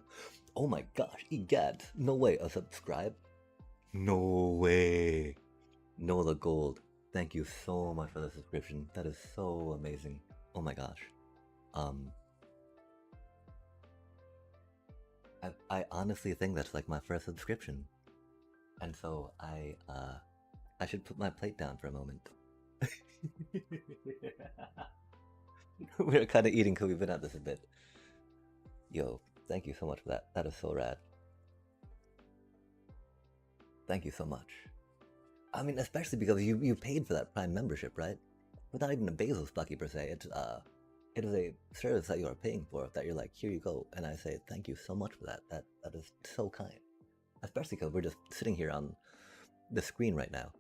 Oh my gosh, egad! No way, a subscribe? No way! No, the gold. Thank you so much for the subscription. That is so amazing. Oh my gosh. I honestly think that's like my first subscription. And so I should put my plate down for a moment. We're kind of eating because we've been at this a bit. Yo, thank you so much for that. That is so rad. Thank you so much. I mean, especially because you paid for that Prime membership, right? Without even a Bezos bucky per se. It is a service that you are paying for. That you're like, here you go, and I say thank you so much for that. That is so kind. Especially because we're just sitting here on the screen right now,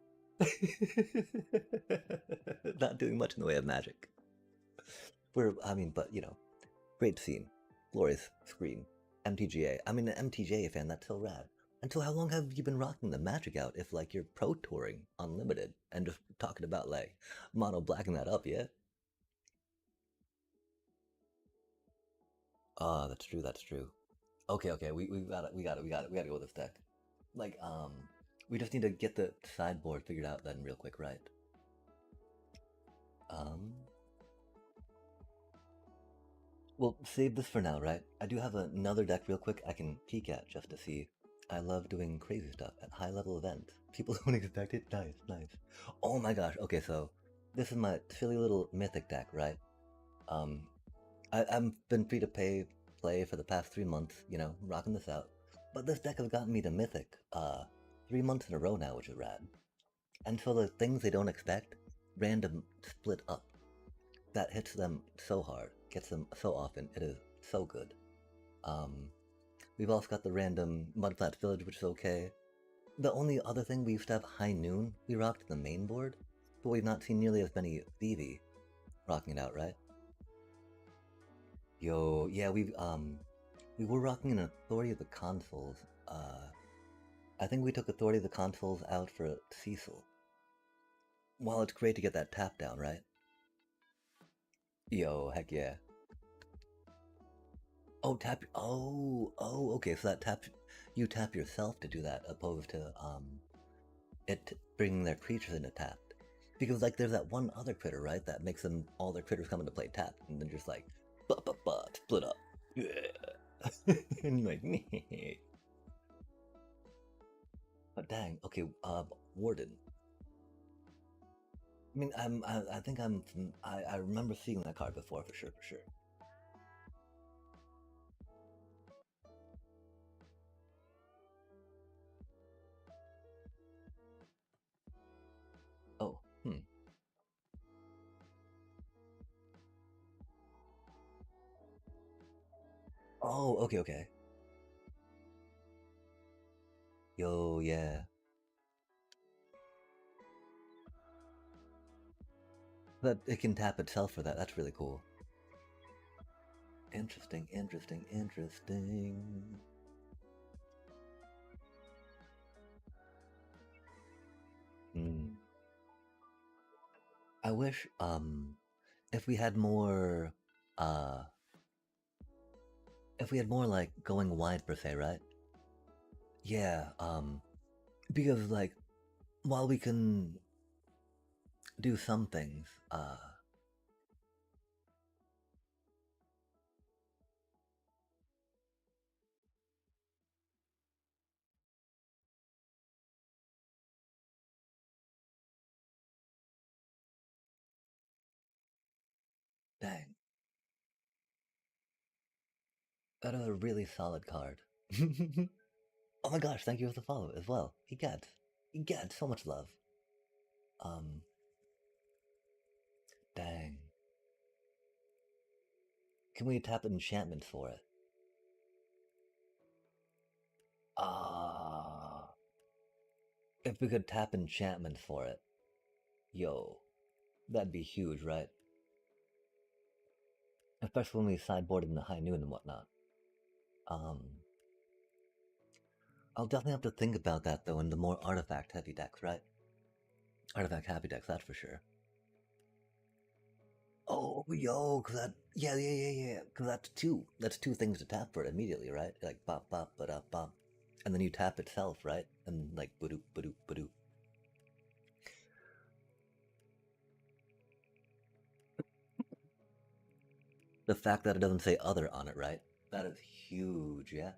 not doing much in the way of magic. But you know, great scene, glorious screen, MTGA. I mean, an MTGA fan. That's so rad. And so, how long have you been rocking the magic out? If like you're pro touring unlimited and just talking about like mono blacking that up, yeah. Ah, that's true. That's true. Okay, okay. We gotta go with this deck. Like, we just need to get the sideboard figured out then, real quick, right? Um, Well, save this for now, right? I do have another deck real quick I can peek at just to see. I love doing crazy stuff at high level events. People don't expect it. Nice, nice. Oh my gosh. Okay, so this is my silly little Mythic deck, right? Um, I've been free to play for the past 3 months, you know, rocking this out. But this deck has gotten me to Mythic, 3 months in a row now, which is rad. And so the things they don't expect, random split up. That hits them so hard, gets them so often. It is so good. Um, we've also got the random Mudflats Village, which is okay. The only other thing we used to have High Noon. We rocked the main board, but we've not seen nearly as many Vivi rocking it out, right? Yo, yeah, we were rocking an Authority of the Consoles. I think we took Authority of the Consoles out for Cecil. While it's great to get that tap down, right? Yo, heck yeah. Oh, tap. Oh, okay. So that tap, you tap yourself to do that, opposed to it bringing their creatures into tapped. Because like there's that one other critter, right? That makes them all their critters come into play tapped, and then just like, split up. And you're like, meh. But dang, okay. Warden. I mean, I think I remember seeing that card before for sure, for sure. Oh, hmm. Oh, okay, okay. Yo, yeah. But it can tap itself for that. That's really cool. Interesting, interesting, interesting. Hmm. I wish, if we had more, uh, if we had more like going wide per se, right? Yeah, because like while we can do some things, dang, that is a really solid card. Oh my gosh, thank you for the follow as well. He gets so much love. Um, dang. Can we tap enchantments for it? Ah, if we could tap enchantments for it, yo, that'd be huge, right? Especially when we sideboarded in the high noon and whatnot. Um, I'll definitely have to think about that though in the more artifact heavy decks, right? Artifact heavy decks, that's for sure. Oh, yo, cause that, yeah, cause that's two things to tap for it immediately, right? Like bop, bop, ba da bop. And then you tap itself, right? And like ba-doop, ba-doop, ba-doop. The fact that it doesn't say other on it, right? That is huge, yeah?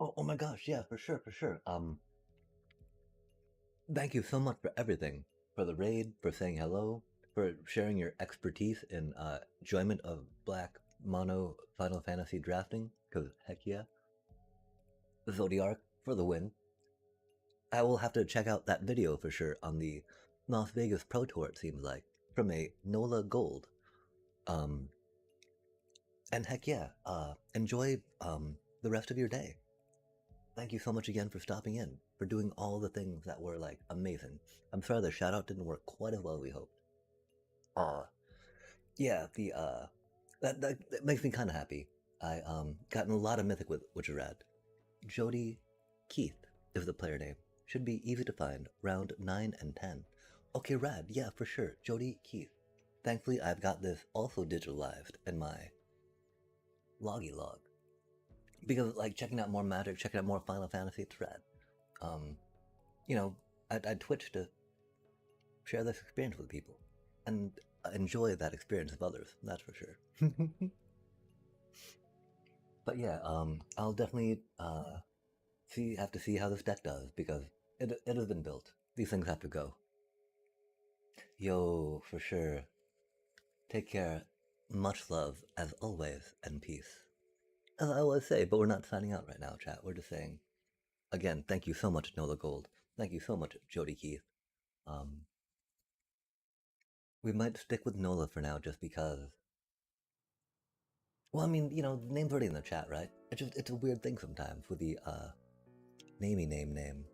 Oh my gosh, yeah, for sure, for sure. Thank you so much for everything. For the raid, for saying hello, for sharing your expertise in enjoyment of black mono Final Fantasy drafting, because heck yeah. Zodiac for the win. I will have to check out that video for sure on the Las Vegas Pro Tour, it seems like, from a NOLA Gold. Um, and heck yeah, enjoy the rest of your day. Thank you so much again for stopping in, for doing all the things that were like amazing. I'm sorry the shout out didn't work quite as well as we hoped. Yeah, the that makes me kind of happy. I gotten a lot of Mythic with which are rad. Jody Keith is the player name. Should be easy to find. Round 9 and 10. Okay, rad. Yeah, for sure. Jody Keith. Thankfully, I've got this also digitalized in my loggy log. Because like checking out more Magic, checking out more Final Fantasy, it's rad. You know, I'd Twitch to share this experience with people and enjoy that experience of others. That's for sure. But yeah, I'll definitely have to see how this deck does because it has been built. These things have to go. Yo, for sure. Take care. Much love as always, and peace. As I always say, but we're not signing out right now, chat. We're just saying, again, thank you so much, Nola Gold. Thank you so much, Jody Keith. We might stick with Nola for now just because. Well, I mean, you know, the name's already in the chat, right? It's a weird thing sometimes with the name.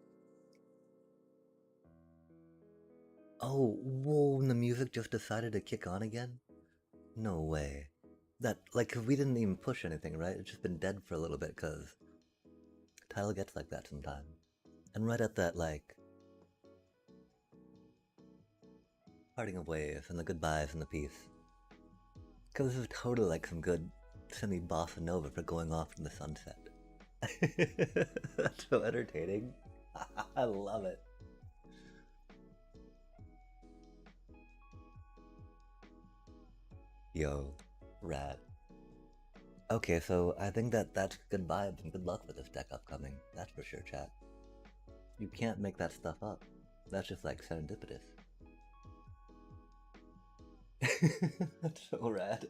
Oh, whoa, and the music just decided to kick on again? No way. That, like, 'cause we didn't even push anything, right? It's just been dead for a little bit, because title gets like that sometimes. And right at that, like, parting of ways, and the goodbyes and the peace. Because this is totally like some good semi-bossa nova for going off in the sunset. That's so entertaining. I love it. Yo, rad. Okay, so I think that's good vibes and good luck for this deck upcoming. That's for sure, chat. You can't make that stuff up. That's just like serendipitous. That's so rad.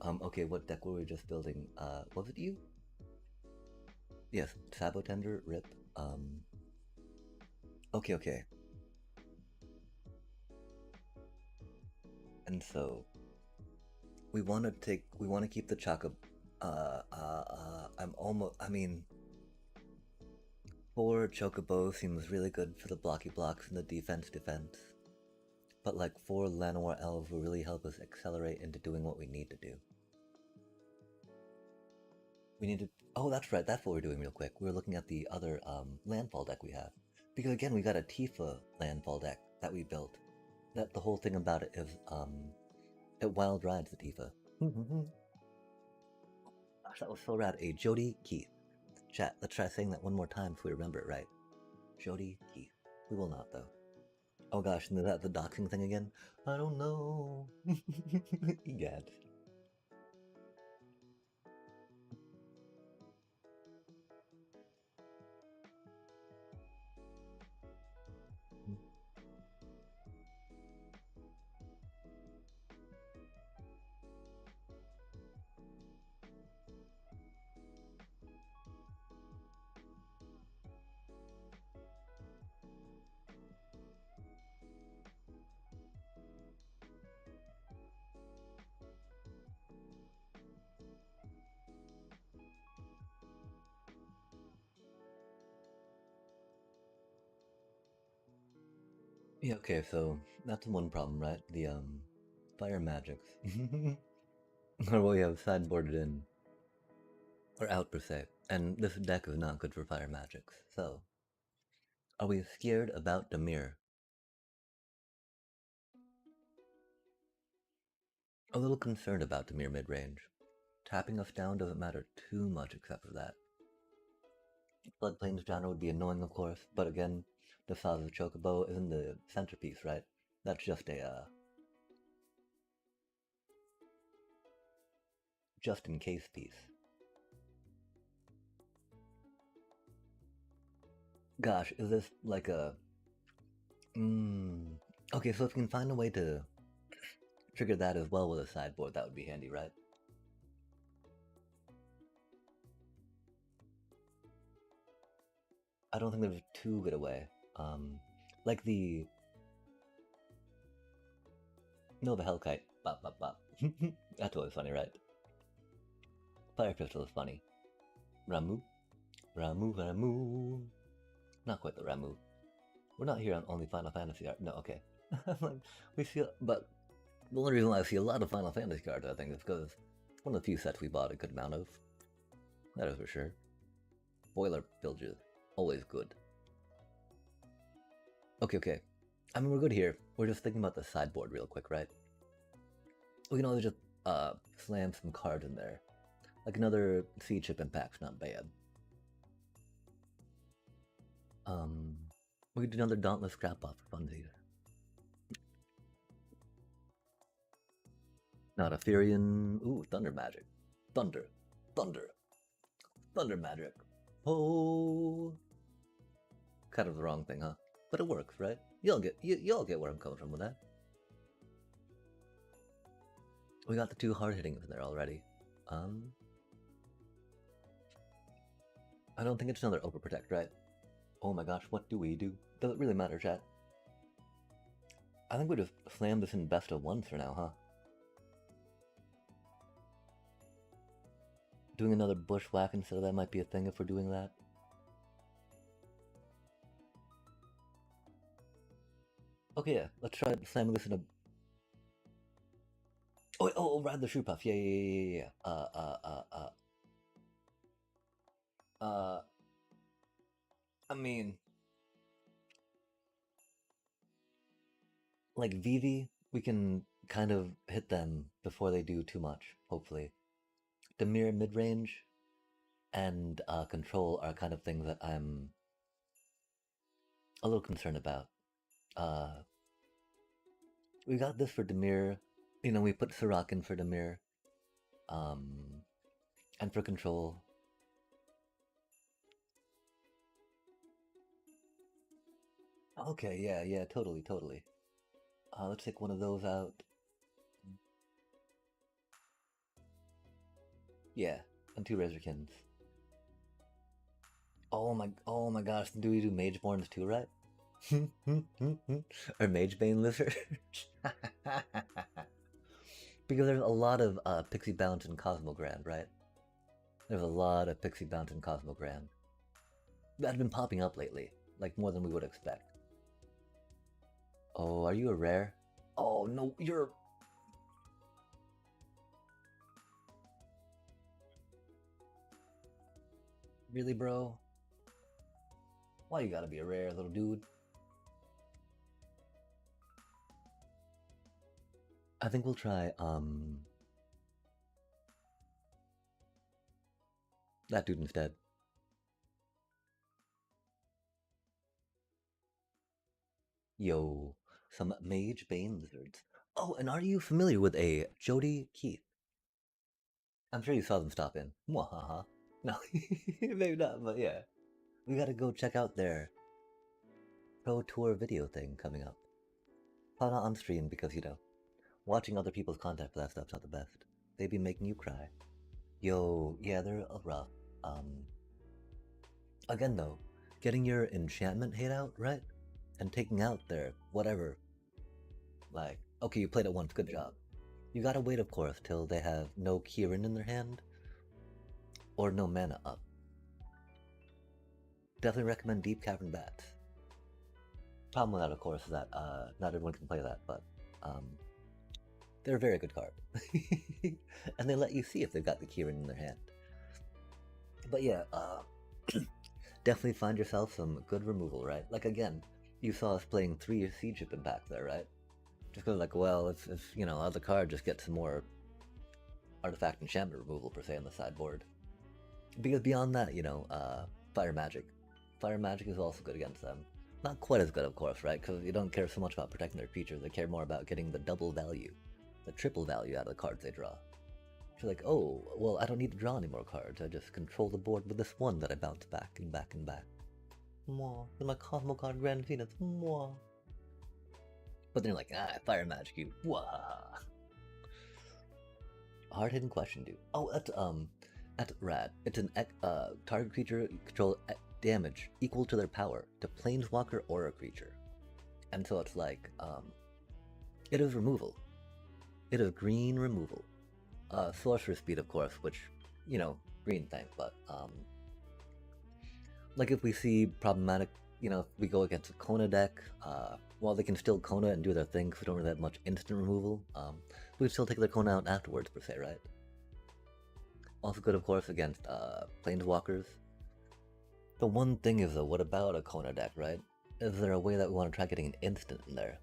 Okay, what deck were we just building? Was it you? Yes, Sabotender, Rip. Okay. And so we want to keep the Choco. I mean, 4 Chocobo seems really good for the blocky blocks and the defense. But like 4 Llanowar Elves will really help us accelerate into doing what we need to do. We need to. Oh, that's right. That's what we're doing real quick. We're looking at the other landfall deck we have, because again we got a Tifa landfall deck that we built. That the whole thing about it is it wild rides the Tifa. Gosh, that was so rad. A Jody Keith. Chat. Let's try saying that one more time so we remember it right. Jody Keith. We will not though. Oh gosh, and is that the doxing thing again? I don't know. Egad. Yeah, okay, so that's one problem, right? The fire magics. Or what we have sideboarded in. Or out per se. And this deck is not good for fire magics. So are we scared about Demir? A little concerned about Demir mid-range. Tapping us down doesn't matter too much except for that. Floodplains genre would be annoying, of course, but again, the size of Chocobo isn't the centerpiece, right? That's just a, just in case piece. Gosh, is this like a... Okay, so if we can find a way to trigger that as well with a sideboard, that would be handy, right? I don't think there's too good a way. Like the... No, the Hellkite. Bop, bop, bop. That's always funny, right? Fire Pistol is funny. Ramu. Ramu, Ramu. Not quite the Ramu. We're not here on only Final Fantasy art. No, okay. Like, we see... But the only reason why I see a lot of Final Fantasy cards, I think, is because one of the few sets we bought a good amount of. That is for sure. Boiler Bilges. Always good. Okay. I mean, we're good here. We're just thinking about the sideboard real quick, right? We can always just slam some cards in there. Like another Seed Chip Impact's not bad. We could do another Dauntless Scrap Off for funsies. Not Ethereum. Ooh, Thunder Magic. Thunder Magic. Oh, kind of the wrong thing, huh? But it works, right? Y'all get where I'm coming from with that. We got the two hard hitting in there already. I don't think it's another overprotect, right? Oh my gosh, what do we do? Does it really matter, chat? I think we just slam this in best of ones for now, huh? Doing another bushwhack instead of that might be a thing if we're doing that. Okay, yeah, let's try slamming this in a... Oh, ride the shoe puff. Yeah. I mean... Like Vivi, we can kind of hit them before they do too much, hopefully. Dimir mid-range and control are kind of things that I'm a little concerned about. We got this for Dimir. You know, we put Sirac in for Dimir. And for control. Okay, yeah, totally. Let's take one of those out. Yeah, and two Razorkins. Oh my gosh, do we do Mageborns too, right? Or Magebane Lizard? Because there's a lot of Pixie Bounce and Cosmogrand, right? There's a lot of Pixie Bounce and Cosmogrand that have been popping up lately, like more than we would expect. Oh, are you a rare? Oh no, you're... Really, bro? Why you gotta be a rare, little dude? I think we'll try, that dude instead. Yo, some Magebane Lizards. Oh, and are you familiar with a Jody Keith? I'm sure you saw them stop in. Mwahaha. No, maybe not, but yeah. We gotta go check out their Pro Tour video thing coming up. Probably not on stream because, you know, watching other people's content for that stuff's not the best. They be making you cry. Yo, yeah, they're rough. Again though, getting your enchantment hate out, right? And taking out their whatever. Like, okay, you played it once, good job. You gotta wait, of course, till they have no Kieran in their hand, or no mana up. Definitely recommend Deep Cavern Bats. Problem with that, of course, is that not everyone can play that, but they're a very good card. And they let you see if they've got the Kieran in their hand. But yeah, definitely find yourself some good removal, right? Like again, you saw us playing 3 Siege Ship Impact there, right? Just because, like, well, if you know, other card just gets some more artifact enchantment removal per se on the sideboard. Because beyond that, you know, Fire Magic. Fire Magic is also good against them. Not quite as good, of course, right? Because you don't care so much about protecting their creatures, they care more about getting the double value, the triple value out of the cards they draw. So like, oh, well, I don't need to draw any more cards, I just control the board with this one that I bounce back and back and back. Mwah. You're my Cosmo Card Grand Phoenix. Mwah. But then you're like, Fire Magic you. Wah. Hard hitting question, dude. Oh, that's rad. It's an target creature control damage equal to their power to Planeswalker or a creature. And so it's like, it is removal. It is green removal. Sorcerer speed, of course, which, you know, green thing, but, like if we see problematic, you know, if we go against a Kona deck, while they can still Kona and do their thing because we don't really have much instant removal, we still take their Kona out afterwards, per se, right? Also good, of course, against Planeswalkers. The one thing is, though, what about a Kona deck, right? Is there a way that we want to try getting an instant in there?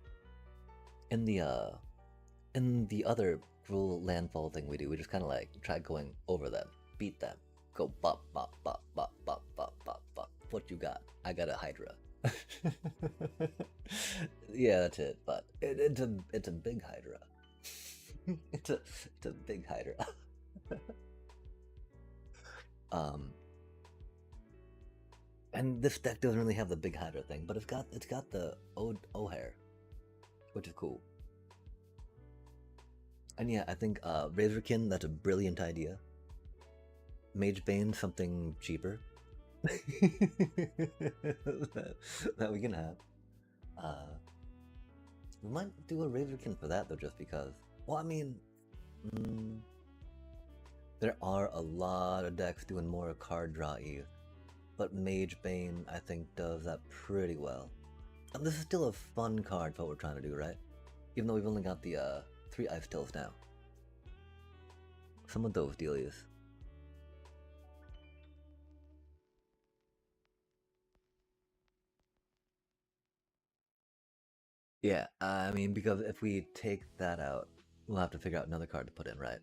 In the other rule landfall thing we do, we just kind of like try going over them, beat them, go bop, bop, bop, bop, bop, bop, bop, bop. What you got? I got a Hydra. Yeah, that's it. But it's a big Hydra. it's a big Hydra. And this deck doesn't really have the big Hydra thing, but it's got the O'Hare, which is cool. And yeah, I think Razorkin, that's a brilliant idea. Magebane, something cheaper that we can have. We might do a Razorkin for that though, just because. Well, I mean, there are a lot of decks doing more card draw-y, but Magebane, I think, does that pretty well. And this is still a fun card for what we're trying to do, right? Even though we've only got the 3 Ice Tills now. Some of those dealies. Yeah, I mean, because if we take that out, we'll have to figure out another card to put in, right?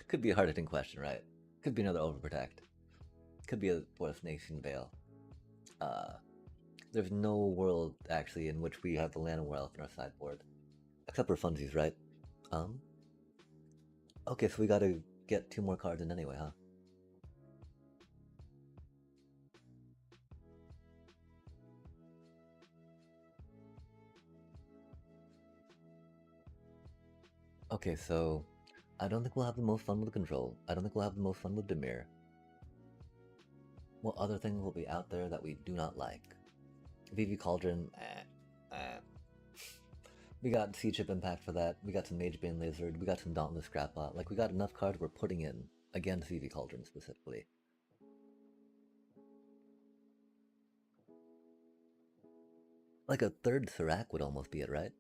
Could be a hard-hitting question, right? Could be another Overprotect. Could be a Forest Nation Veil. There's no world, actually, in which we have the Land Elf in our sideboard. Except for funsies, right? Okay, so we gotta get 2 more cards in anyway, huh? Okay, so I don't think we'll have the most fun with Control. I don't think we'll have the most fun with Dimir. What other things will be out there that we do not like? VV Cauldron, We got Sea Chip Impact for that, we got some Magebane Lizard, we got some Dauntless Scrapbot. Like, we got enough cards we're putting in against VV Cauldron specifically. Like a third Serac would almost be it, right?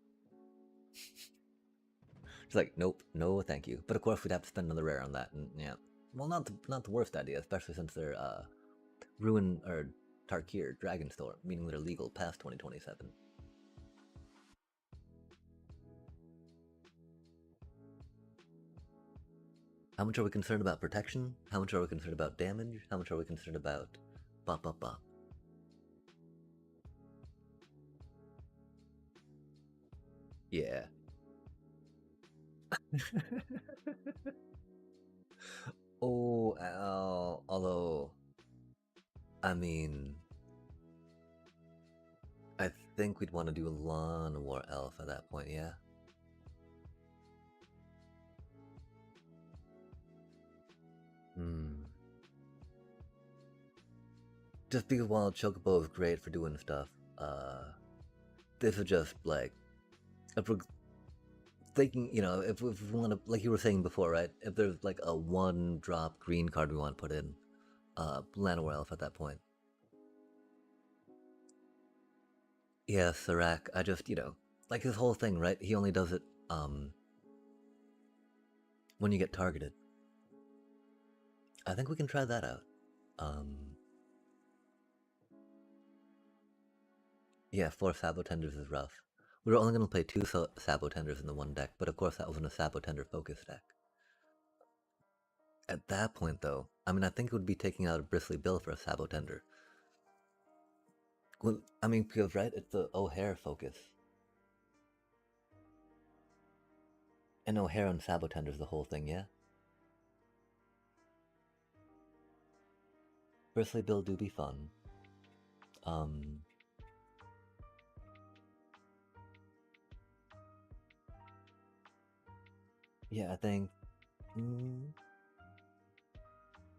It's like, nope, no thank you. But of course we'd have to spend another rare on that, and yeah. Well, not the worst idea, especially since they're Ruin or Tarkir Dragonstorm, meaning they're legal past 2027. How much are we concerned about protection? How much are we concerned about damage? How much are we concerned about bop bop bop? Yeah. Oh, although, I mean, I think we'd want to do a Lawn War Elf at that point, yeah? Just because while Chocobo is great for doing stuff, this is just like, if we're thinking, you know, if we want to, like you were saying before, right? If there's like a 1-drop green card we want to put in, Llanowar Elf at that point. Yeah, Serac, I just, you know, like his whole thing, right? He only does it, when you get targeted. I think we can try that out. Yeah, 4 Sabotenders is rough. We were only going to play 2 Sabotenders in the one deck, but of course that wasn't a Sabotender focus deck. At that point, though, I mean, I think it would be taking out a Bristly Bill for a Sabotender. Well, I mean, because, right, it's the O'Hare focus. And O'Hare and Sabotender's the whole thing, yeah? Bristly Bill do be fun. Yeah, I think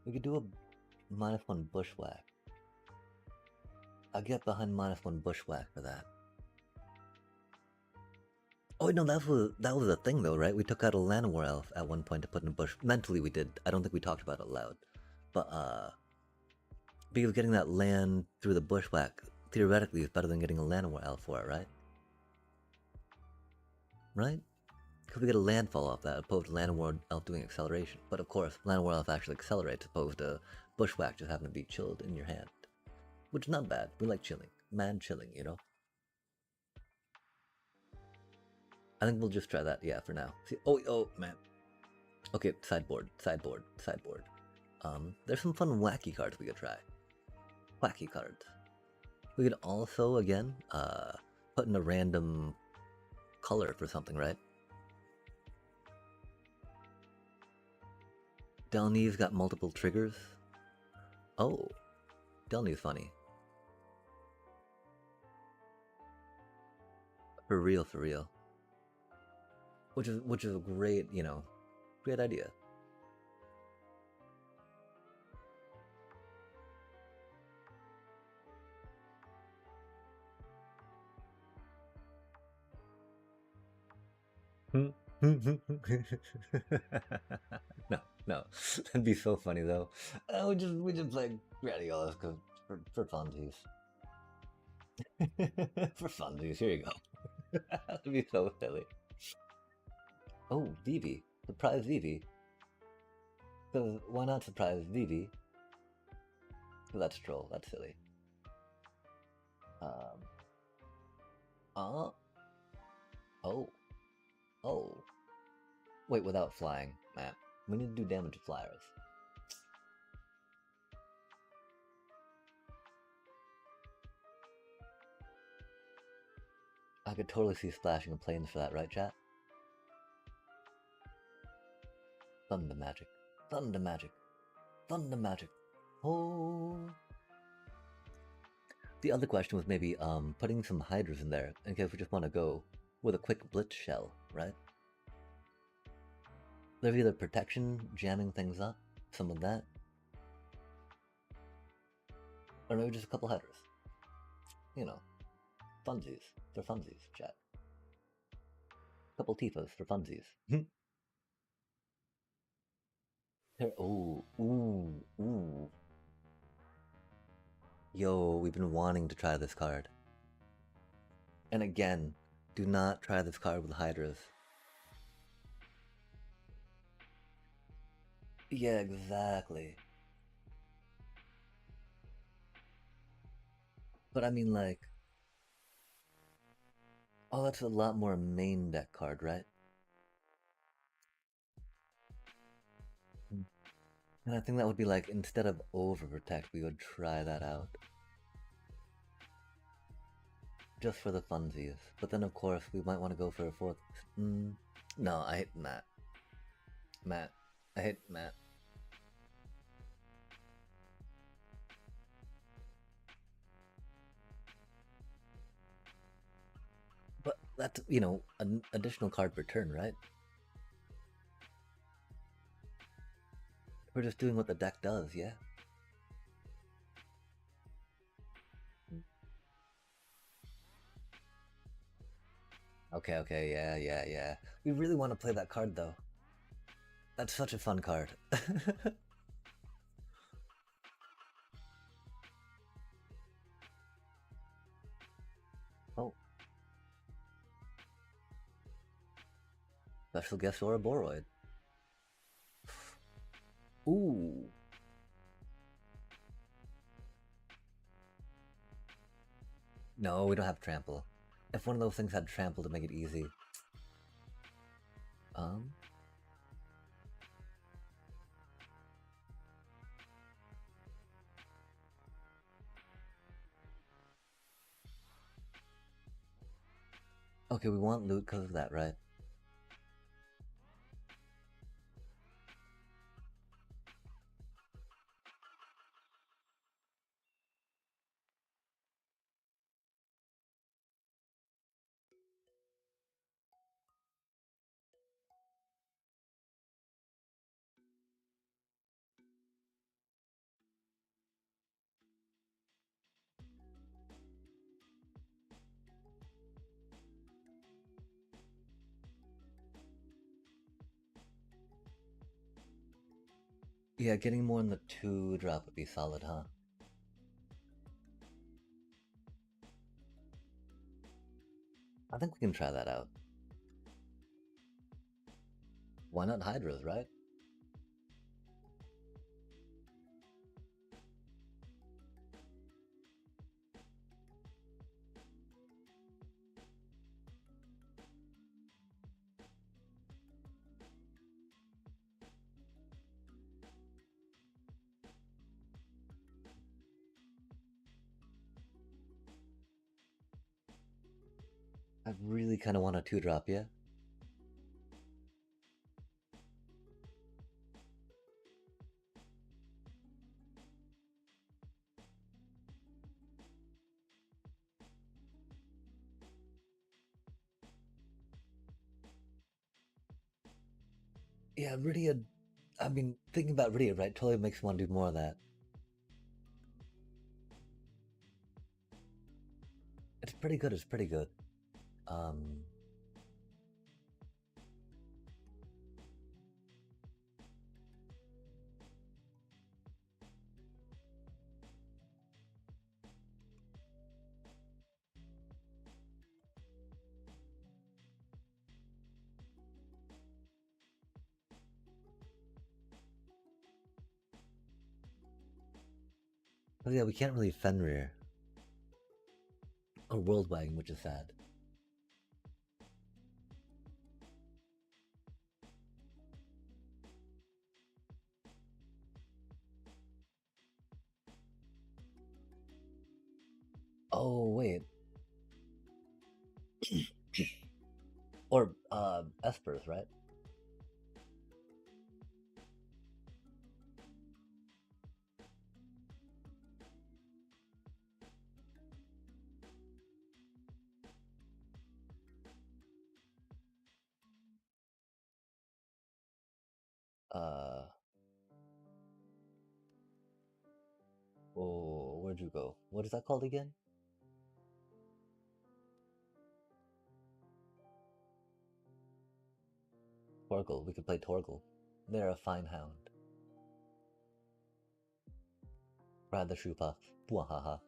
we could do a -1 bushwhack. I'll get behind -1 bushwhack for that. Oh no, that was a thing though, right? We took out a Llanowar elf at one point to put in a bush. Mentally we did. I don't think we talked about it loud. But because getting that land through the bushwhack theoretically is better than getting a Llanowar elf for it, right? Right? Because we get a landfall off that opposed to Llanowar elf doing acceleration. But of course, Llanowar elf actually accelerates opposed to bushwhack just having to be chilled in your hand. Which is not bad. We like chilling. Man chilling, you know? I think we'll just try that, yeah, for now. See, oh, man. Okay, sideboard. There's some fun wacky cards we could try. Wacky cards. We could also, again, put in a random color for something, right? Delny's got multiple triggers. Oh, Delny's funny. For real. Which is a great, you know, great idea. No, that'd be so funny though. We just play Gradiolus for funsies. For funsies, here you go. That'd be so silly. Oh, Vivi, surprise Vivi. Because why not surprise Vivi? That's troll. That's silly. Oh. Wait, without flying, man. We need to do damage to flyers. I could totally see splashing of planes for that, right, chat? Thunder magic. Oh. The other question was maybe putting some hydras in there in case we just want to go with a quick blitz shell, right? There's either protection, jamming things up, some of that, or maybe just a couple hydras. You know, funsies. For funsies, chat. Couple Tifas for funsies. Ooh. Yo, we've been wanting to try this card. And again, do not try this card with hydras. Yeah, exactly. But I mean, like, oh, that's a lot more main deck card, right? And I think that would be like, instead of overprotect, we would try that out. Just for the funsies. But then, of course, we might want to go for a fourth. No, I hate Matt. I hate Matt. But that's, you know, an additional card per turn, right? We're just doing what the deck does, yeah? Okay, yeah. We really want to play that card, though. That's such a fun card. Oh. Special guest or a Boroid. Ooh. No, we don't have trample. If one of those things had trample to make it easy. Okay, we want loot because of that, right? Yeah, getting more in the 2-drop would be solid, huh? I think we can try that out. Why not Hydras, right? I really kind of want a 2-drop, yeah? Yeah, Rydia. I mean, thinking about Rydia, right, totally makes me want to do more of that. It's pretty good, it's pretty good. Um, but yeah, we can't really Fenrir or World Wagon, which is sad. Oh, wait. Or, Espers, right? Uh, oh, where'd you go? What is that called again? Torgal. We could play Torgal. They're a fine hound. Ride the shoe puff. Wahaha.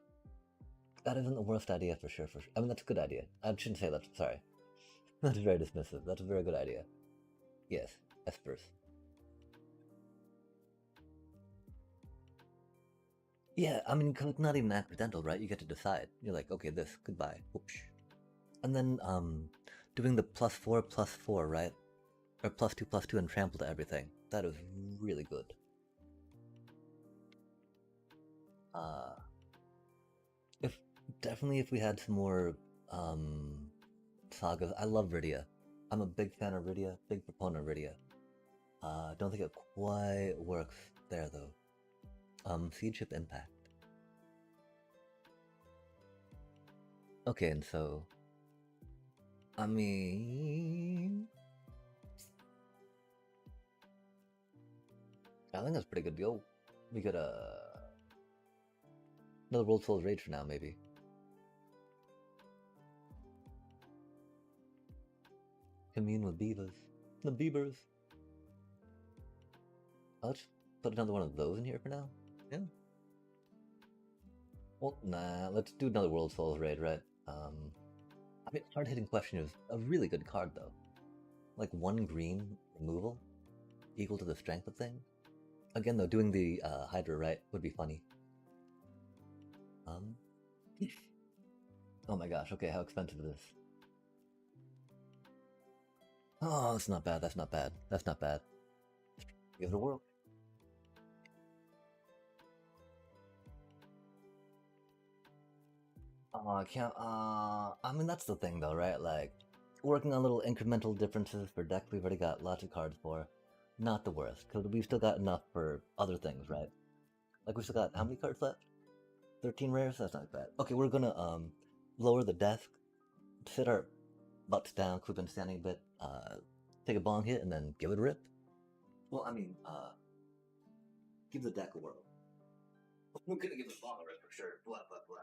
That isn't the worst idea for sure. I mean, that's a good idea. I shouldn't say that. Sorry. That's very dismissive. That's a very good idea. Yes, Espers. Yeah, I mean, 'cause it's not even accidental, right? You get to decide. You're like, okay, this, goodbye. Whoosh. And then, doing the +4/+4, right? Or +2/+2 and trample to everything. That is really good. Uh, if definitely if we had some more sagas. I love Rydia. I'm a big fan of Rydia, big proponent of Rydia. Don't think it quite works there though. Siege Ship Impact. Okay, and so I mean, I think that's a pretty good deal. We could another World Souls Rage for now, maybe. Commune with beavers. The beavers. Let's put another one of those in here for now. Yeah. Well, nah. Let's do another World Souls raid, right? I mean, hard hitting question is a really good card though. Like 1 green removal equal to the strength of things. Again, though, doing the Hydra right would be funny. Um. Oh my gosh. Okay, how expensive is this? Oh, that's not bad. That's not bad. That's not bad. Give it a whirl. Oh, I can't. I mean, that's the thing, though, right? Like, working on little incremental differences for deck we've already got lots of cards for. Not the worst, because we've still got enough for other things, right? Like, we still got how many cards left? 13 rares? That's not bad. Okay, we're gonna, lower the desk, sit our butts down, we've been standing a bit, take a bong hit, and then give it a rip. Well, I mean, give the deck a whirl. We're gonna give the bong a rip for sure. Blah, blah, blah.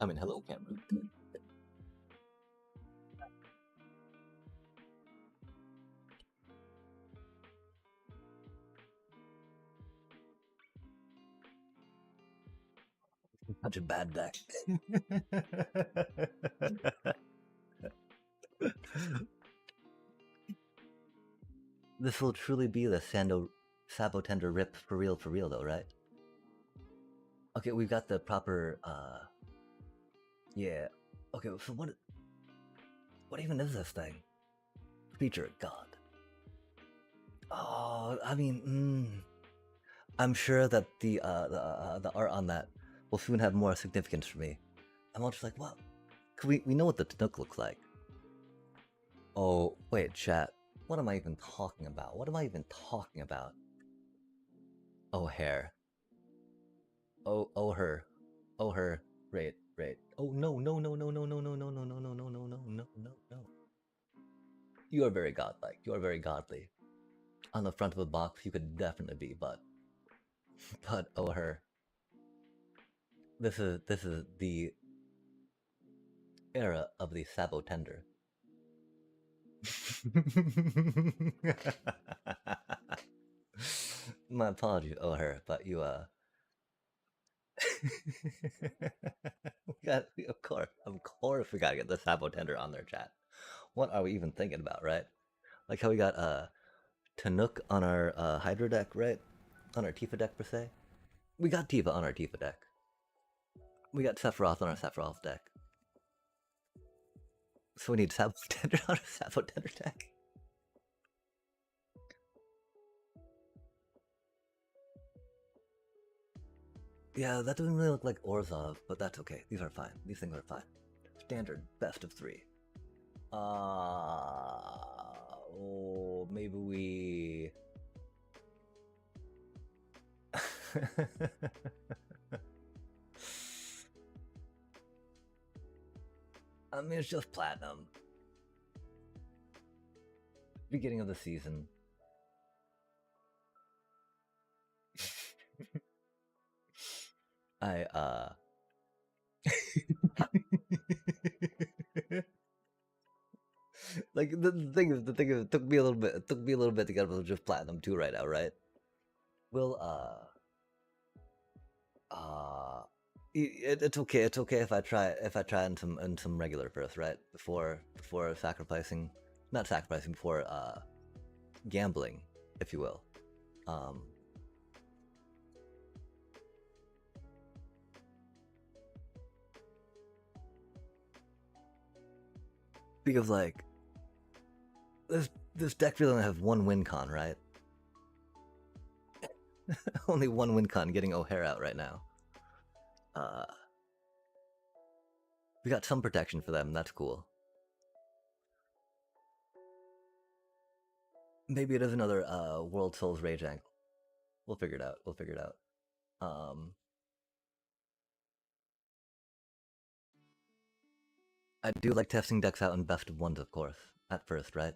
I mean, hello, camera. Such a bad deck. This will truly be the Sabotender rip for real, though, right? Okay, we've got the proper, yeah. Okay, so what even is this thing? Feature God. Oh, I mean, I'm sure that the art on that will soon have more significance for me. I'm all just like, what? Cause we know what the Tanook looks like. Oh, wait, chat. What am I even talking about? What am I even talking about? Oh, hair. Oh, her. Oh, her. Right. Oh, no. You are very godlike. You are very godly. On the front of a box, you could definitely be, but oh, her. This is the era of the Sabotender. My apologies, oh, her, but you of course, we gotta get the Sabotender on their chat. What are we even thinking about, right? Like how we got Tanook on our Hydra deck, right? On our Tifa deck per se. We got Tifa on our Tifa deck. We got Sephiroth on our Sephiroth deck. So we need Sabotender on our Sabotender deck. Yeah, that doesn't really look like Orzhov, but that's okay. These are fine. These things are fine. Standard, best of 3. Oh, maybe we... I mean, it's just platinum. Beginning of the season. Like the thing is, it took me a little bit. It took me a little bit to get up to just platinum 2 right now, right? We'll it's okay. It's okay if I try in some regular first, right? Before sacrificing, not sacrificing, before gambling, if you will. Because like this deck really only has one win con, right? Only one win con getting O'Hare out right now. We got some protection for them. That's cool. Maybe it is another World Souls Rage angle. We'll figure it out. I do like testing decks out in best of ones, of course. At first, right?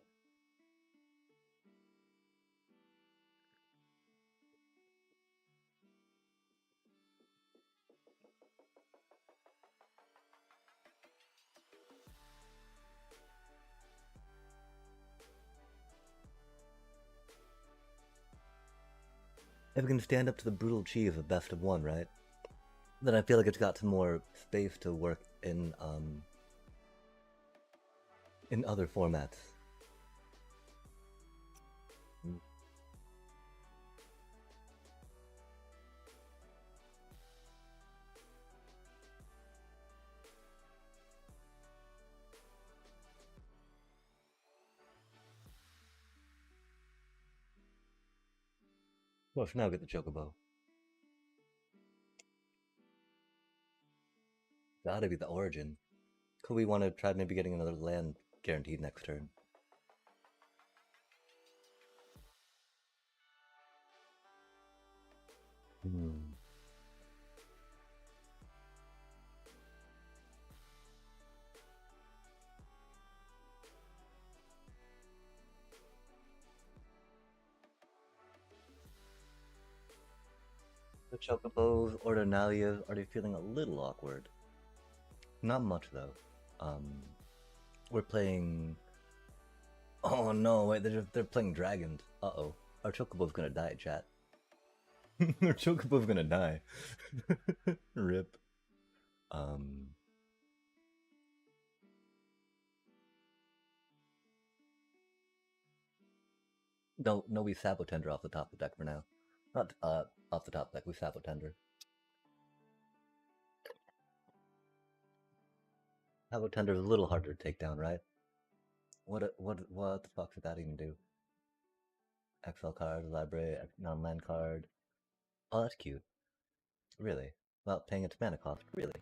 If it can stand up to the brutal chi of a best of one, right? Then I feel like it's got some more space to work in other formats. Well, for now, get the Chocobo. Gotta be the Origin. Could we want to try maybe getting another land guaranteed next turn? The Chocobos or the Nalias, are they feeling a little awkward? Not much though. We're playing. Oh no! Wait, they're playing dragons. Uh-oh, our chocobo's gonna die, chat. Our chocobo's gonna die. Rip. No, we Sabotender off the top of the deck for now. Not off the top of the deck. We Sabotender. Sabotender's a little harder to take down, right? What the fuck did that even do? XL card, library, non-land card. Oh, that's cute. Really? Well, paying its mana cost, really?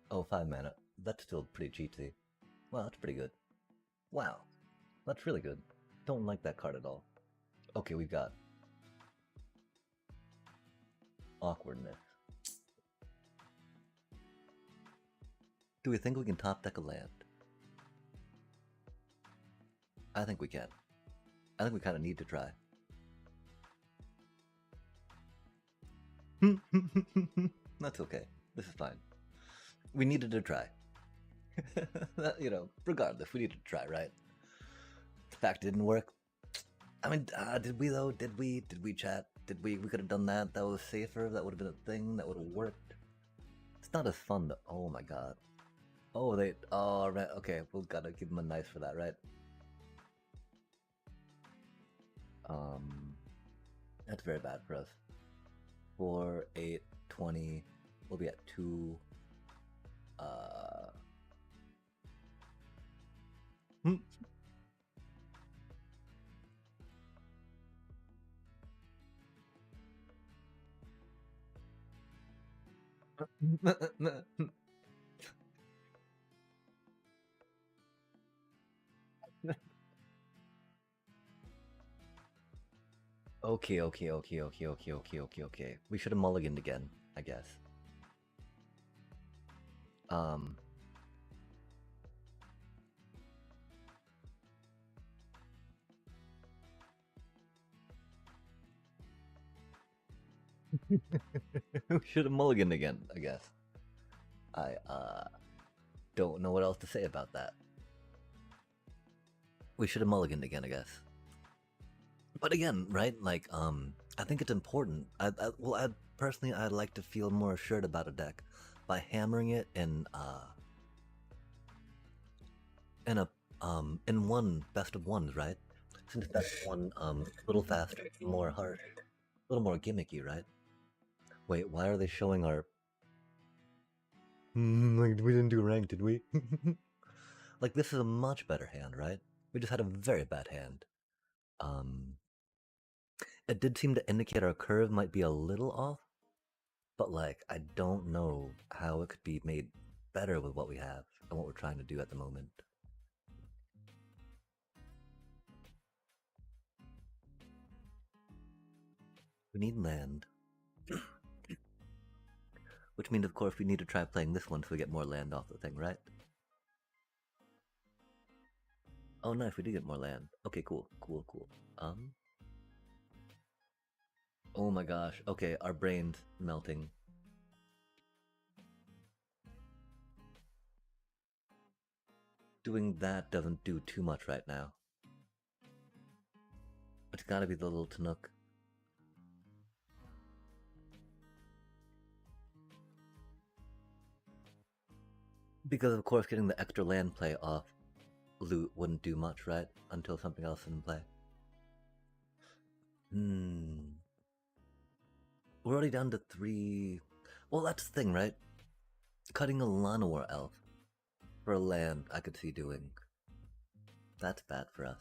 Oh, 5 mana. That's still pretty cheatsy. Wow, that's pretty good. Wow, that's really good. Don't like that card at all. Okay, we've got awkwardness. Do we think we can top deck a land? I think we can. I think we kind of need to try. That's okay. This is fine. We needed to try. You know, regardless, we needed to try, right? The fact it didn't work. I mean, did we though? Did we chat? Did we? We could have done that. That was safer. That would have been a thing. That would have worked. It's not as fun though. Oh my god. Oh, they. Oh, right. Okay, we've got to give them a nice for that, right? That's very bad for us. 4, 8, 20. We'll be at 2. Okay. We should have mulliganed again, I guess. We should have mulliganed again, I guess. I don't know what else to say about that. We should have mulliganed again, I guess. But again, right? Like, I think it's important. Well, personally, I'd like to feel more assured about a deck by hammering it in one best of ones, right? Since best of one, a little faster, more harsh, a little more gimmicky, right? Wait, why are they showing our? Like, we didn't do rank, did we? Like, this is a much better hand, right? We just had a very bad hand. It did seem to indicate our curve might be a little off, but like, I don't know how it could be made better with what we have and what we're trying to do at the moment. We need land. Which means, of course, we need to try playing this one so we get more land off the thing, right? Oh, nice, we do get more land. Okay, cool. Oh my gosh. Okay, our brain's melting. Doing that doesn't do too much right now. It's gotta be the little Tanook. Because of course getting the extra land play off loot wouldn't do much, right? Until something else is in play. We're already down to 3. Well, that's the thing, right? Cutting a Llanowar elf for a land I could see doing. That's bad for us.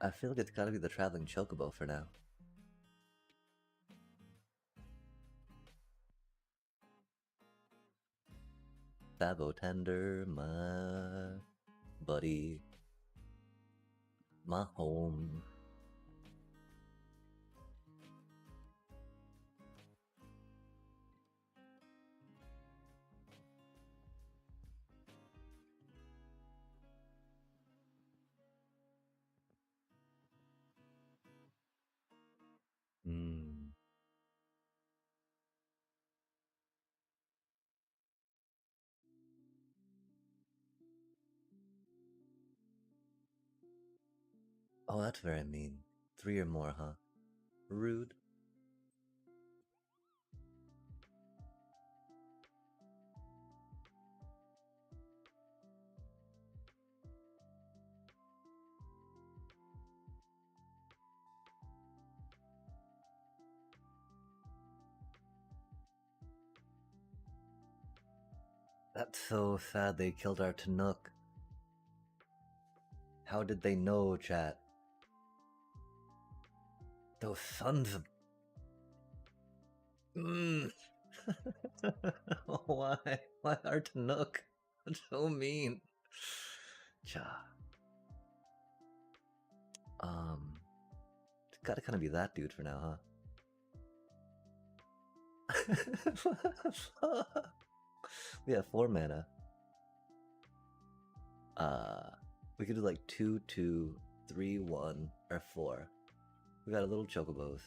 I feel like it's gotta be the Traveling Chocobo for now. Sabotender, my buddy, my home. Oh, that's very mean. 3 or more, huh? Rude. That's so sad they killed our Tanook. How did they know, chat? Those sons of... Why? Why our Tanook? That's so mean. Cha. It's gotta kind of be that dude for now, huh? We have 4 mana. We could do like 2, 2, 3, 1, or 4. We got a little chocobos.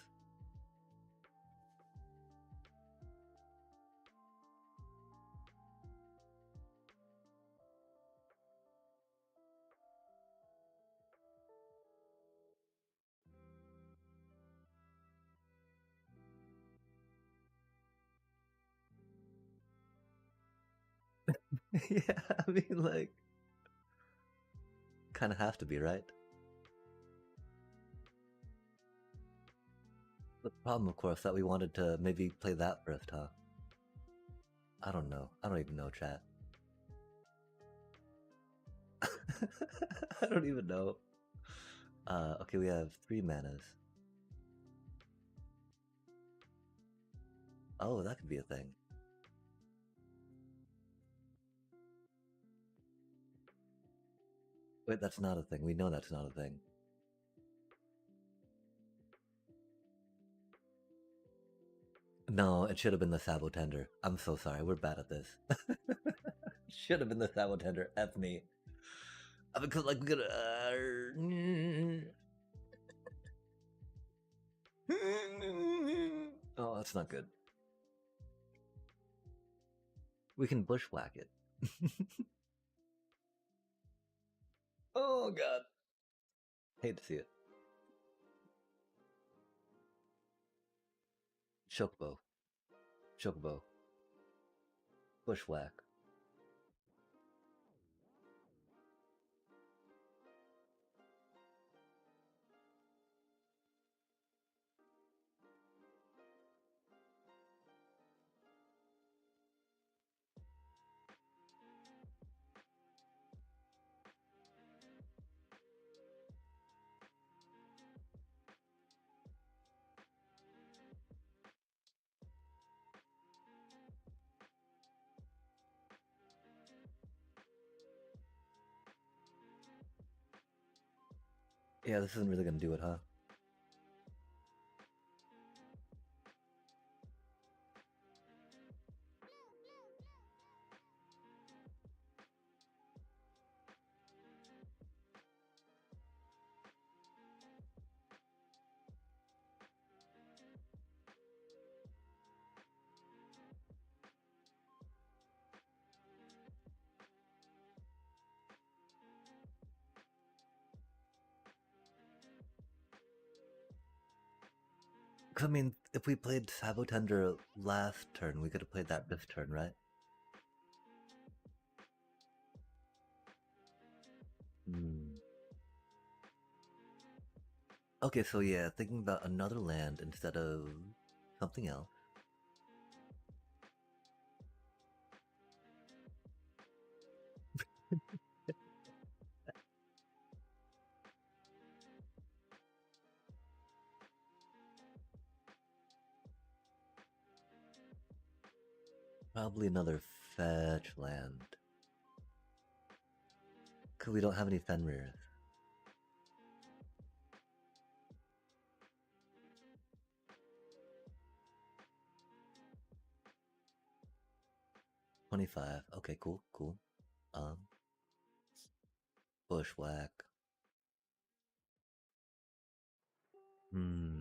Yeah, I mean, like, kind of have to be, right? The problem, of course, that we wanted to maybe play that first, huh? I don't know. I don't even know, chat. I don't even know. Okay, we have 3 manas. Oh, that could be a thing. Wait, that's not a thing. We know that's not a thing. No, it should have been the Sabotender. I'm so sorry. We're bad at this. Should have been the Sabotender. F me. Because, like, we could. Oh, that's not good. We can bushwhack it. Oh, God. Hate to see it. Chocobo. Chocobo. Bushwhack. Yeah, this isn't really gonna do it, huh? I mean, if we played Sabotender last turn, we could have played that this turn, right? Hmm. Okay, so yeah, thinking about another land instead of something else. Probably another fetch land. Because we don't have any Fenrirs. 25. Okay, cool, cool. Bushwhack. Hmm.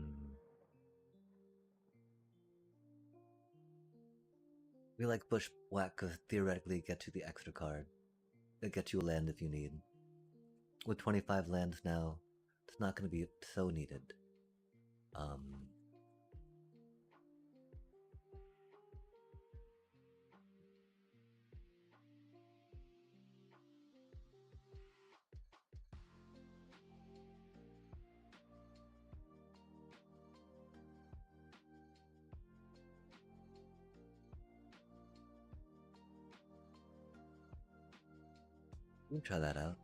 We like Bushwhack because theoretically it gets you the extra card. It gets you a land if you need. With 25 lands now, It's not going to be so needed. We can try that out.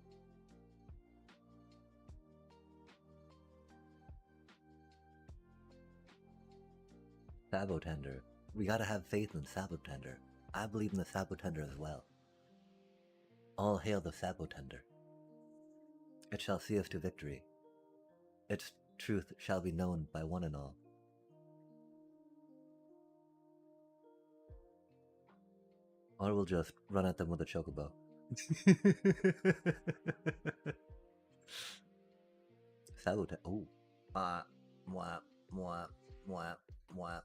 Sabotender. We gotta have faith in Sabotender. I believe in the Sabotender as well. All hail the Sabotender. It shall see us to victory. Its truth shall be known by one and all. Or we'll just run at them with a chocobo. Sabotender. Oh. Mwah, mwah, mwah, mwah.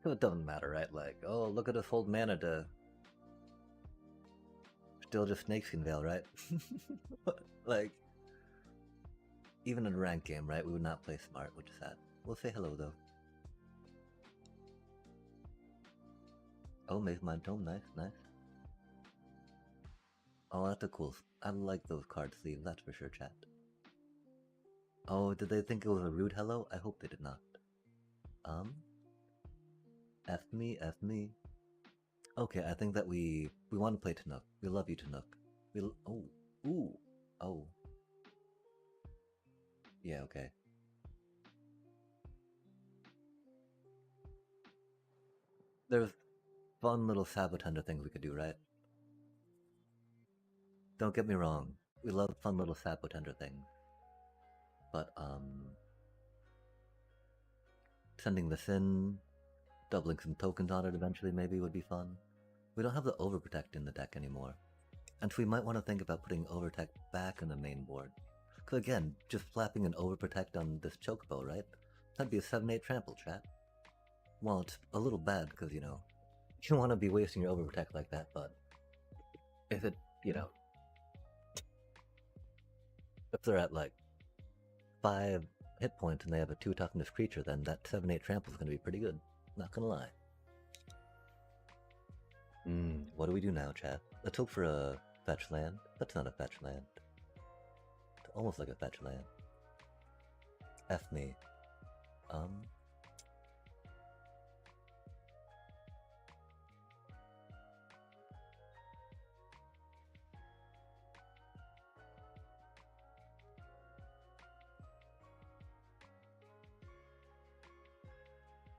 So it doesn't matter, right? Like, oh, look at us hold mana to still just Snakeskin Veil, right? Like, even in a ranked game, right? We would not play smart, which is sad. We'll say hello, though. Oh, Maze Mind Tome, nice, nice. Oh, that's a cool... I like those card sleeves, that's for sure, chat. Oh, did they think it was a rude hello? I hope they did not. F me, F me. Okay, I think that we want to play Tanook. We love you, Tanook. Oh, ooh, oh. Yeah, okay. There's fun little Sabotender things we could do, right? Don't get me wrong. We love fun little Sabotender things. But, sending this in, doubling some tokens on it eventually maybe would be fun. We don't have the Overprotect in the deck anymore. And so we might want to think about putting Overprotect back in the main board. Because again, just slapping an Overprotect on this Chocobo, right? That'd be a 7-8 trample, chat. Well, it's a little bad because, you know, you don't want to be wasting your Overprotect like that, but if it, you know, if they're at like 5 hit points and they have a 2 toughness creature, then that 7-8 trample is going to be pretty good. Not gonna lie. What do we do now, chat? Let's hope for a fetch land. That's not a fetch land. It's almost like a fetch land. F me.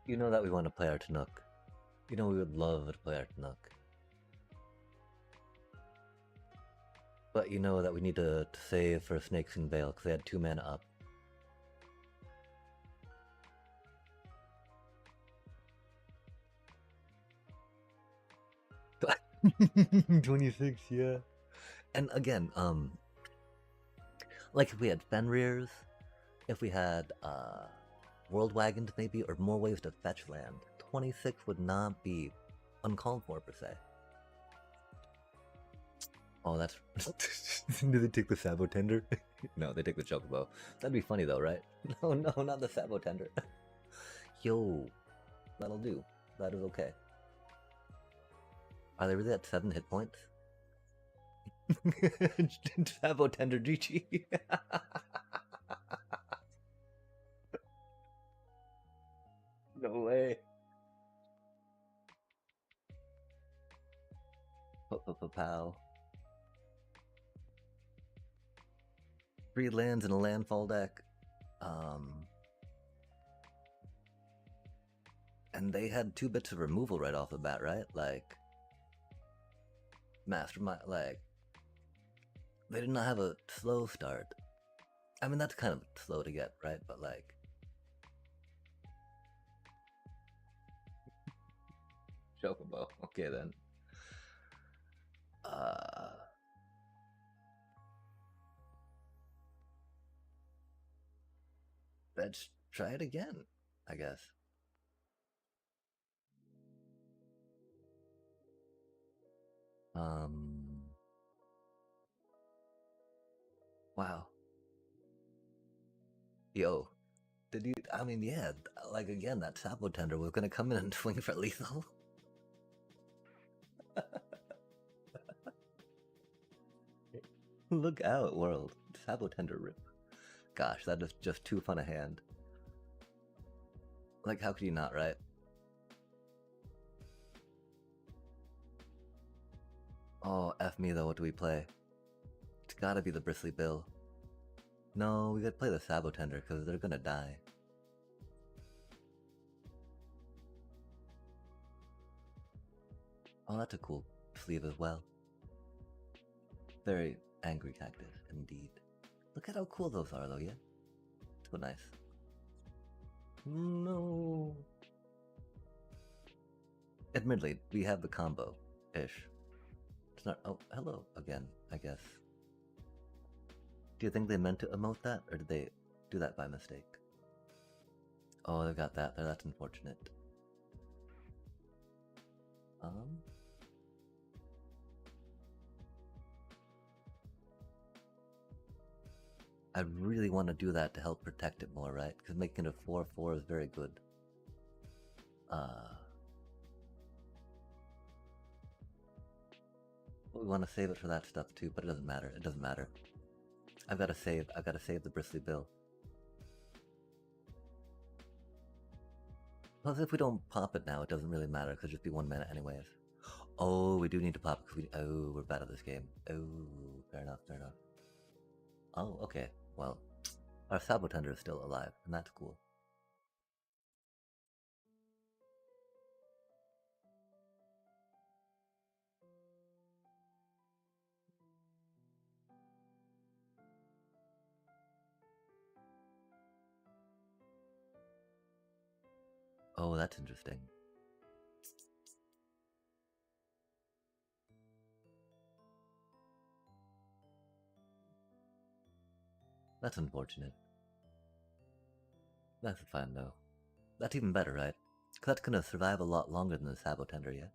You know that we want to play our Tanook. You know we would love to play our Tanook. But you know that we need to save for Snakeskin Veil because they had 2 mana up. $26, yeah. And again, like if we had Fenrir's, if we had World Wagons maybe, or more ways to fetch land, 26 would not be uncalled for per se. Oh, that's... Do they take the Sabotender? No, they take the Chocobo. That'd be funny though, right? No, not the Sabotender. Yo, that'll do. That is okay. Are they really at 7 hit points? Sabotender GG. No way. Pow. 3 lands in a landfall deck. And they had 2 bits of removal right off the bat, right? Like, Mastermind, like, they did not have a slow start. I mean, that's kind of slow to get, right? But like, Chocobo. Okay then. Let's try it again, I guess. Wow. Yo. Did you... I mean, yeah, like, again, that Sapo Tender was gonna come in and swing for lethal. Look out, world. Sapo Tender rip. Gosh, that is just too fun a hand. Like, how could you not, right? Oh, F me though, what do we play? It's gotta be the Bristly Bill. No, we gotta play the Sabo Tender, because they're gonna die. Oh, that's a cool sleeve as well. Very angry cactus, indeed. Look at how cool those are though, yeah? So nice. No. Admittedly, we have the combo-ish. It's not... Oh, hello again, I guess. Do you think they meant to emote that, or did they do that by mistake? Oh, they got that there, that's unfortunate. I really want to do that to help protect it more, right? Because making it a 4-4 is very good. We want to save it for that stuff too, but it doesn't matter. It doesn't matter. I've got to save. I've got to save the Bristly Bill. Plus, if we don't pop it now, it doesn't really matter, because it'll just be 1 minute anyways. Oh, we do need to pop it, because we... Oh, we're bad at this game. Oh, fair enough, fair enough. Oh, okay. Well, our Sabo Tender is still alive, and that's cool. Oh, that's interesting. That's unfortunate. That's fine though. That's even better, right? Because that's gonna survive a lot longer than the Sabo Tender, yeah?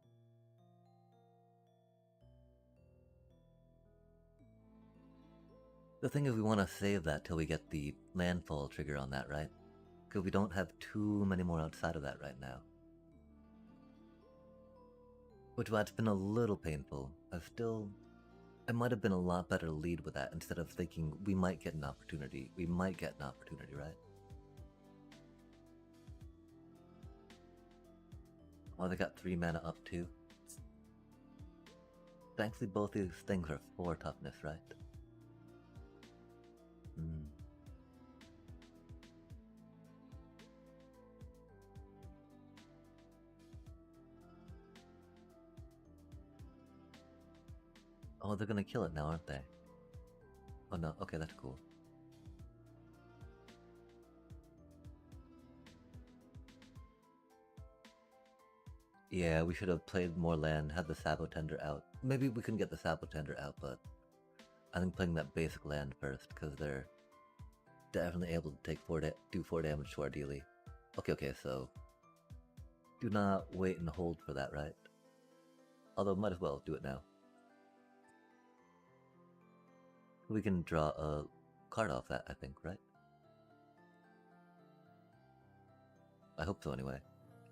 The thing is, we want to save that till we get the landfall trigger on that, right? Because we don't have too many more outside of that right now. Which is why it's been a little painful. It might have been a lot better to lead with that instead of thinking we might get an opportunity. We might get an opportunity, right? Oh, they got 3 mana up too. Thankfully, both these things are 4 toughness, right? Oh, they're gonna kill it now, aren't they? Oh no, okay, that's cool. Yeah, we should have played more land, had the Sabo Tender out. Maybe we can get the Sabo Tender out, but I think playing that basic land first, because they're definitely able to do 4 damage to our dealie. Okay, so do not wait and hold for that, right? Although might as well do it now. We can draw a card off that, I think, right? I hope so anyway.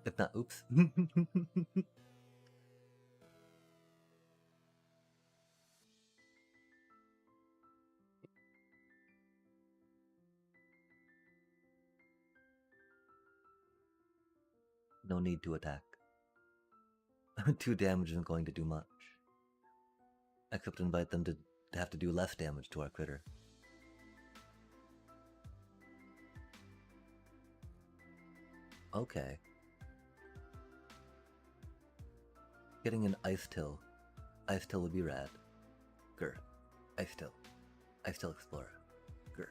If not, oops. No need to attack. 2 damage isn't going to do much. Except invite them to have to do less damage to our critter. Okay. Getting an Ice Till. Ice Till would be rad. Grr. Ice Till. Ice Till Explorer. Grr.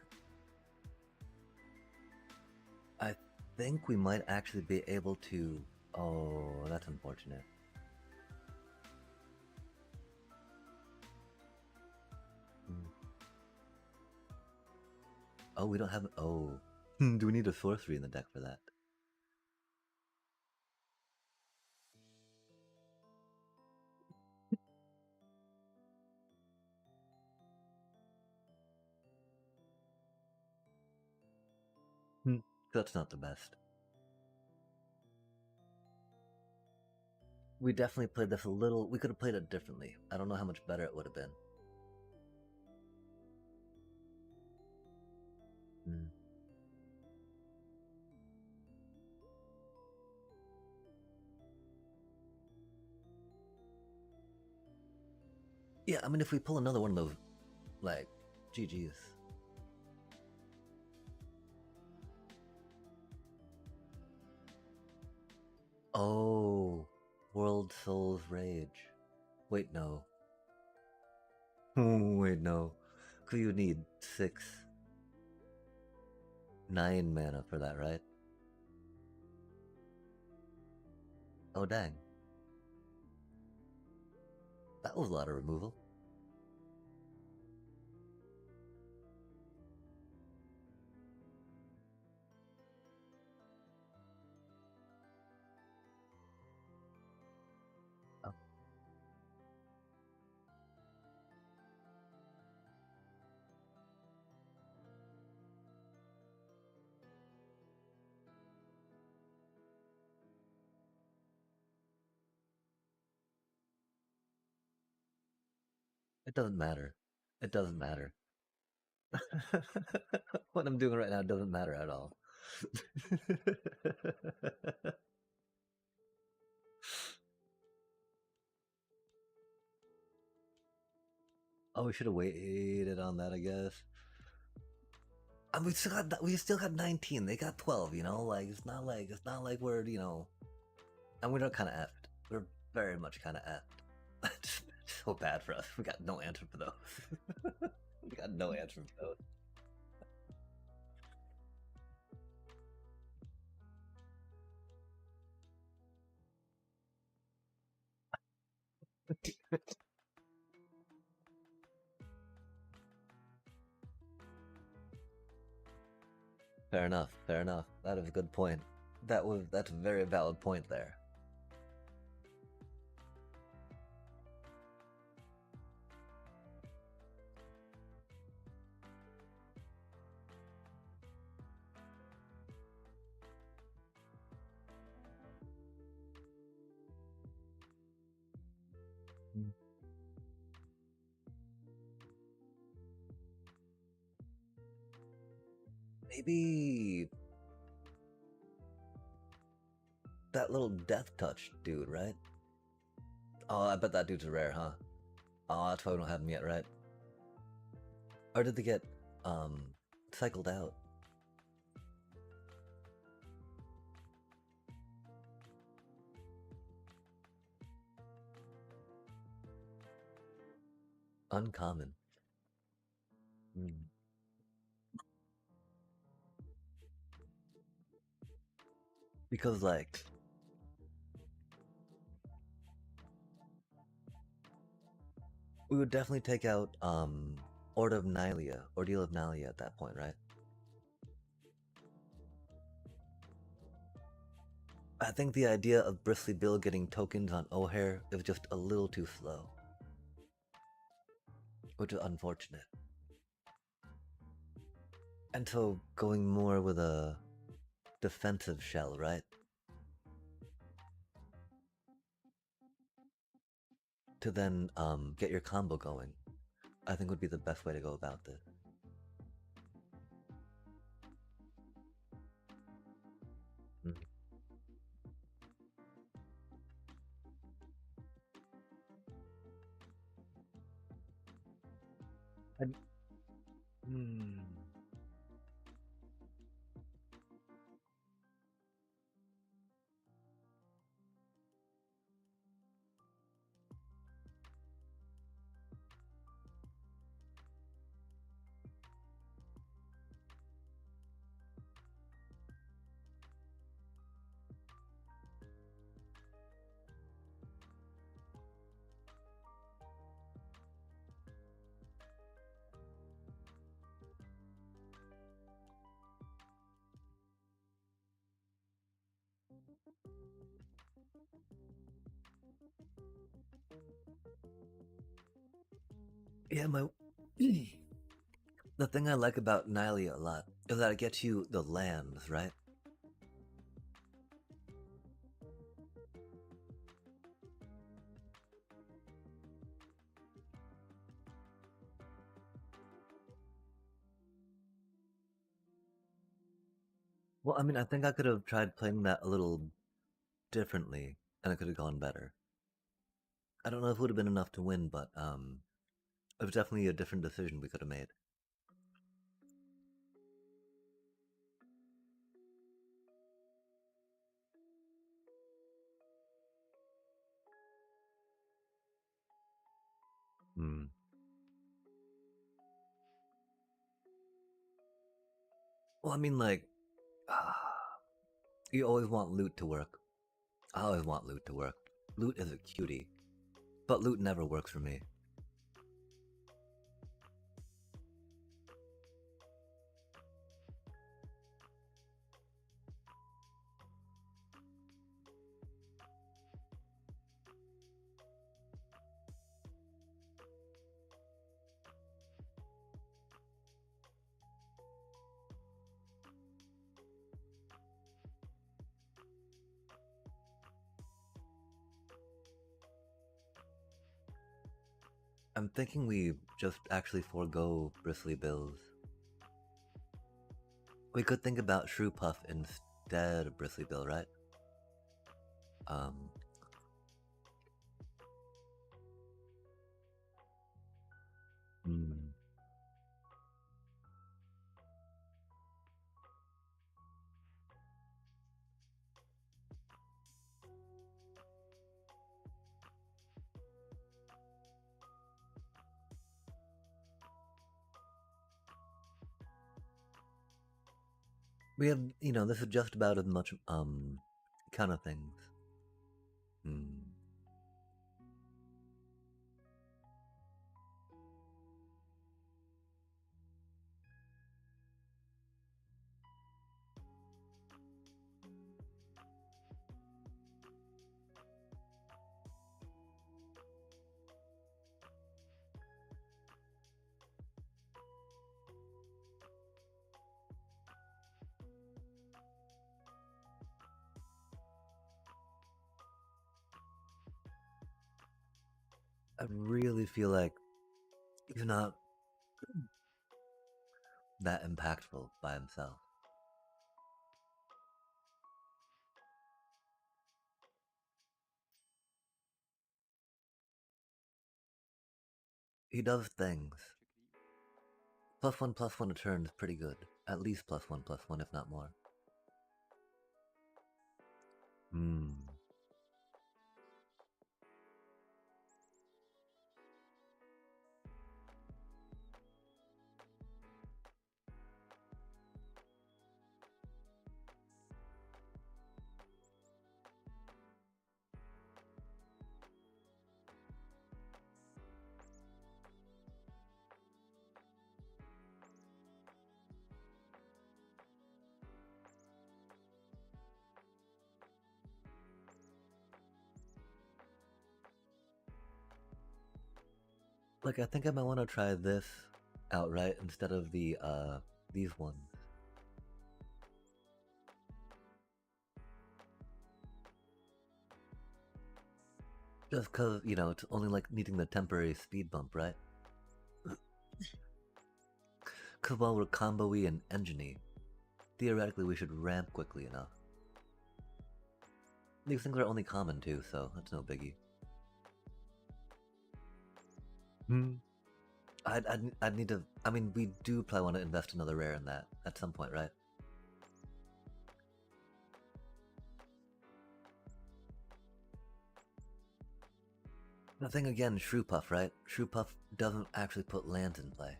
I think we might actually be able to... Oh, that's unfortunate. Oh, we don't have... Oh. Do we need a sorcery in the deck for that? That's not the best. We definitely played this a little. We could have played it differently. I don't know how much better it would have been. Mm. Yeah, I mean, if we pull another one of those, like, GG's. Oh, World Souls Rage. Wait, no. Wait, no. Because you need 9 mana for that, right? Oh, dang. That was a lot of removal. Oh. It doesn't matter. It doesn't matter. What I'm doing right now doesn't matter at all. Oh, we should have waited on that, I guess. And we still got 19. They got 12. You know, like it's not like we're and we're not kind of effed. We're very much kind of effed. It's so bad for us. We got no answer for those. We got no answer for those. Fair enough. Fair enough. That is a good point. That's a very valid point there. Maybe that little death touch dude, right? Oh, I bet that dude's a rare, huh? Oh, that's why we don't have him yet, right? Or did they get cycled out? Uncommon. Because like we would definitely take out Ordeal of Nylia at that point, right? I think the idea of Bristly Bill getting tokens on O'Hare is just a little too slow, which is unfortunate. And so going more with a defensive shell, right? To then get your combo going, I think would be the best way to go about this. Mm. Hmm. Yeah, my the thing I like about Nylia a lot That gets you the lands, right? Well, I mean, I think I could have tried playing that a little differently, and it could have gone better. I don't know if it would have been enough to win, but it was definitely a different decision we could have made. Hmm. Well, I mean, like, you always want loot to work. I always want loot to work. Loot is a cutie, but loot never works for me. I'm thinking we just actually forego bristly bills. We could think about Shrew Puff instead of Bristly Bill, right? Um, hmm. We have, this is just about as much, kind of things. Hmm. I really feel like he's not that impactful by himself. He does things. +1/+1 a turn is pretty good. At least +1/+1, if not more. Hmm. Like, I think I might want to try this outright instead of these ones. Just cause, it's only like needing the temporary speed bump, right? Cause while we're combo-y and engine-y, theoretically we should ramp quickly enough. These things are only common too, so that's no biggie. Hmm. I'd need to. I mean, we do probably want to invest another rare in that at some point, right? The thing again, Shrew Puff, right? Shrew Puff doesn't actually put lands in play.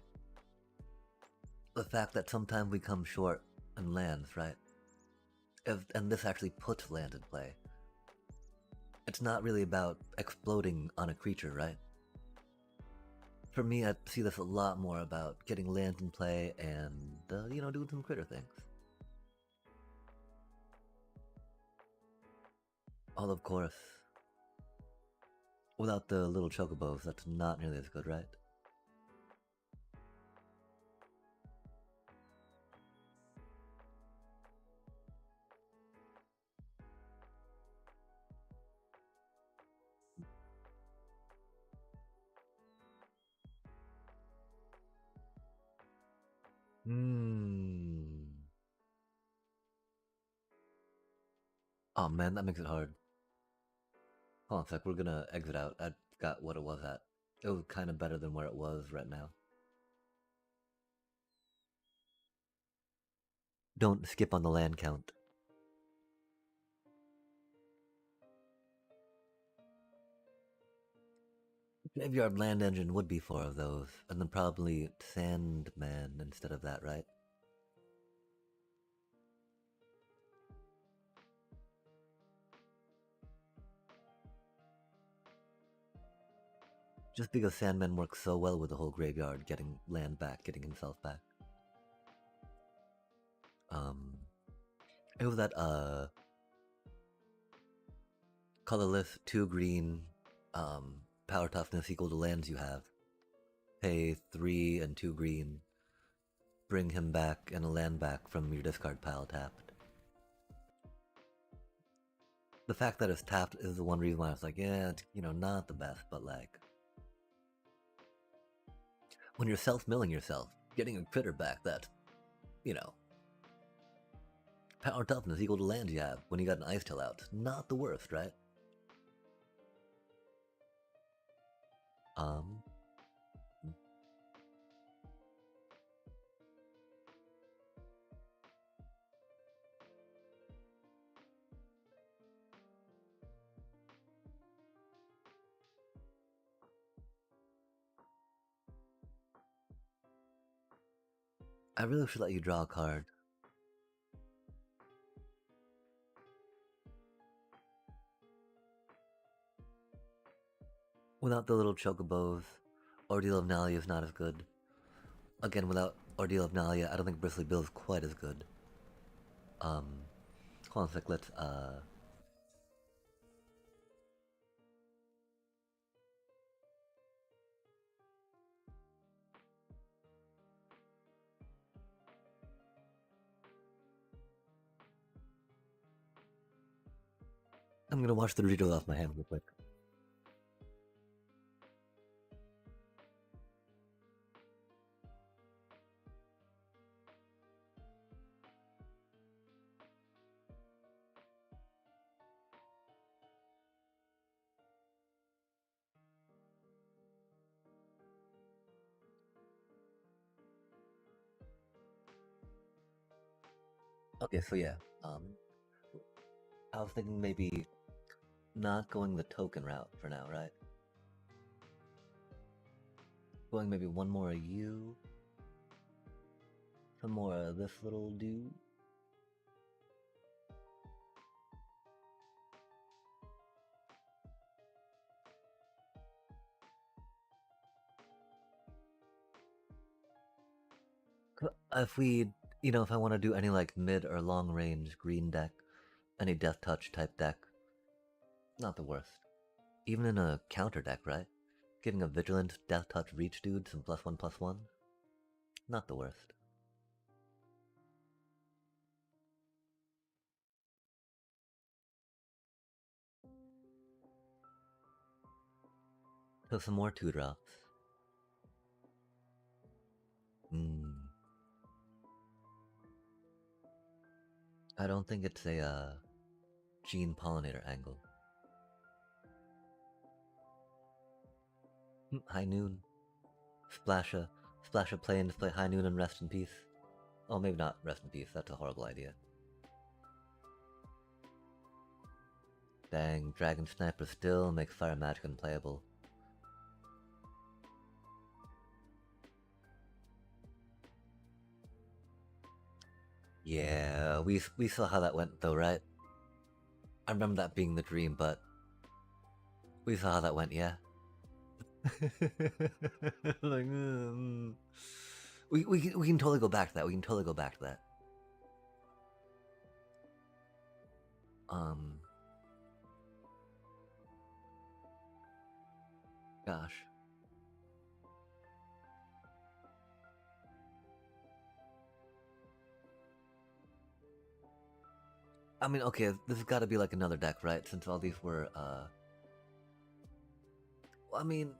The fact that sometimes we come short in lands, right? And this actually puts land in play. It's not really about exploding on a creature, right? For me, I see this a lot more about getting land in play and, doing some critter things. All of course. Without the little chocobos, that's not nearly as good, right? Hmm. Oh man, that makes it hard. Hold on a sec, we're gonna exit out. I got what it was at. It was kind of better than where it was right now. Don't skip on the land count. Graveyard Land Engine would be 4 of those, and then probably Sandman instead of that, right? Just because Sandman works so well with the whole graveyard, getting land back, getting himself back. It was that, colorless, 2 green, power toughness equal to lands you have. Pay 3 and 2 green. Bring him back and a land back from your discard pile tapped. The fact that it's tapped is the one reason why I was like, yeah, it's, not the best, but like, when you're self-milling yourself, getting a critter back that, power toughness equal to lands you have when you got an Ice Tail out, not the worst, right? I really should let you draw a card. Without the little chocobos, Ordeal of Nalia is not as good. Again, without Ordeal of Nalia, I don't think Bristly Bill is quite as good. Hold on a sec, let's, I'm gonna wash the Doritos off my hands real quick. Okay, so yeah, I was thinking maybe not going the token route for now, right? Going maybe one more of you, some more of this little dude. If we, if I want to do any like mid or long range green deck, any death touch type deck, not the worst. Even in a counter deck, right? Giving a vigilant death touch reach dude some +1/+1, not the worst. So some more 2-drops. I don't think it's a gene pollinator angle. High Noon. Splash a plane to play High Noon and Rest in Peace. Oh, maybe not Rest in Peace, that's a horrible idea. Dang, Dragon Sniper still makes Fire Magic unplayable. Yeah, we saw how that went though, right? I remember that being the dream, but we saw how that went, yeah. Like, we can totally go back to that. We can totally go back to that. Gosh. I mean, okay, this has got to be like another deck, right? Since all these were, I mean,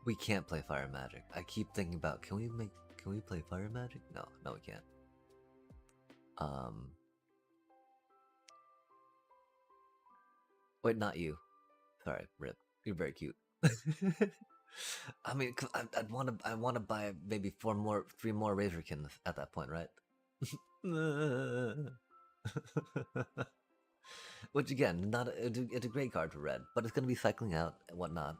We can't play fire magic. I keep thinking about can we play fire magic? No, we can't. Wait, not you. Sorry, Rip. You're very cute. I mean, I want to buy maybe three more Razorkins at that point, right? Which again, it's a great card for red, but it's going to be cycling out and whatnot.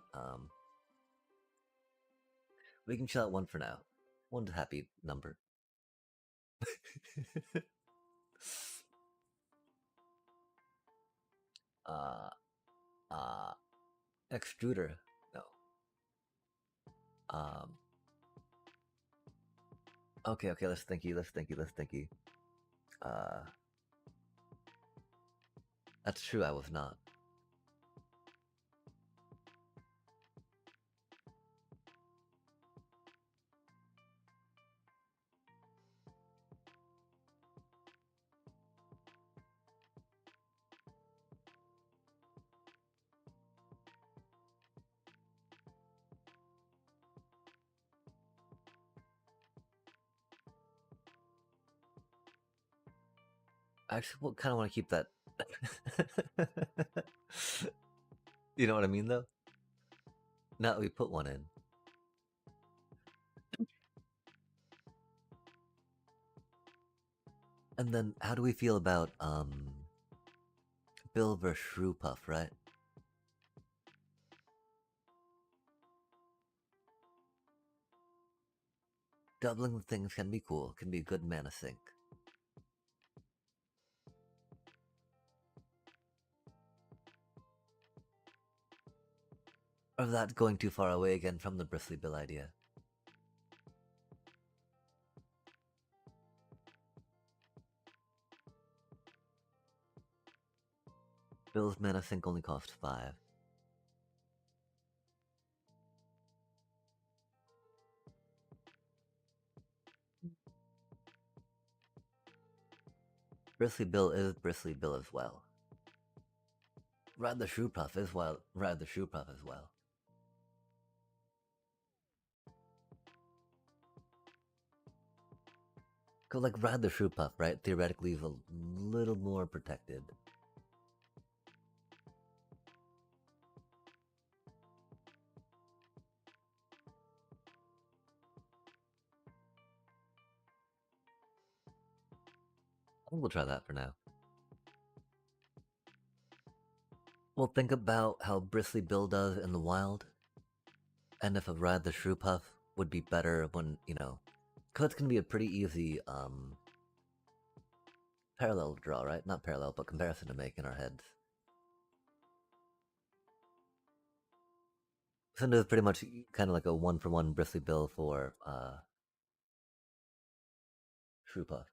We can chill out one for now. One's a happy number. uh, extruder. No. Okay. Let's thinky. That's true. I was not. I actually kind of want to keep that. You know what I mean, though? Now that we put one in. And then, how do we feel about, Bill vs. Shrewpuff, right? Doubling things can be cool, can be a good mana sink. Or that going too far away again from the Bristly Bill idea. Bill's mana sink only cost 5. Bristly Bill is Bristly Bill as well. Ride the Shrewpuff as well. Cause like Ride the Shrewpuff, right? Theoretically is a little more protected. I think we'll try that for now. We'll think about how Bristly Bill does in the wild, and if a Ride the Shrewpuff would be better when, you know, cause it's gonna be a pretty easy, parallel draw, right? Not parallel, but comparison to make in our heads. Cinder is pretty much kind of like a 1-for-1 Bristly Bill for Shrewpuff.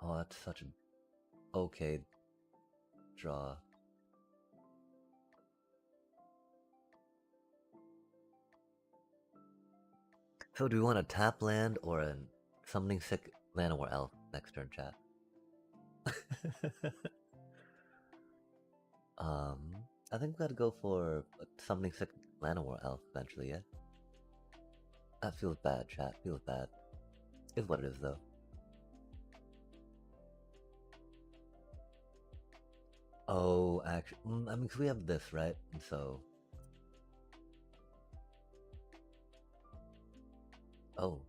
Oh, that's such an okay draw. So do we want a tap land or a summoning sick Llanowar Elf next turn, chat? I think we gotta go for a summoning sick Llanowar Elf eventually, yeah? That feels bad, chat. Feels bad. Is what it is, though. Oh, actually, I mean, cause we have this, right? And so... Oh.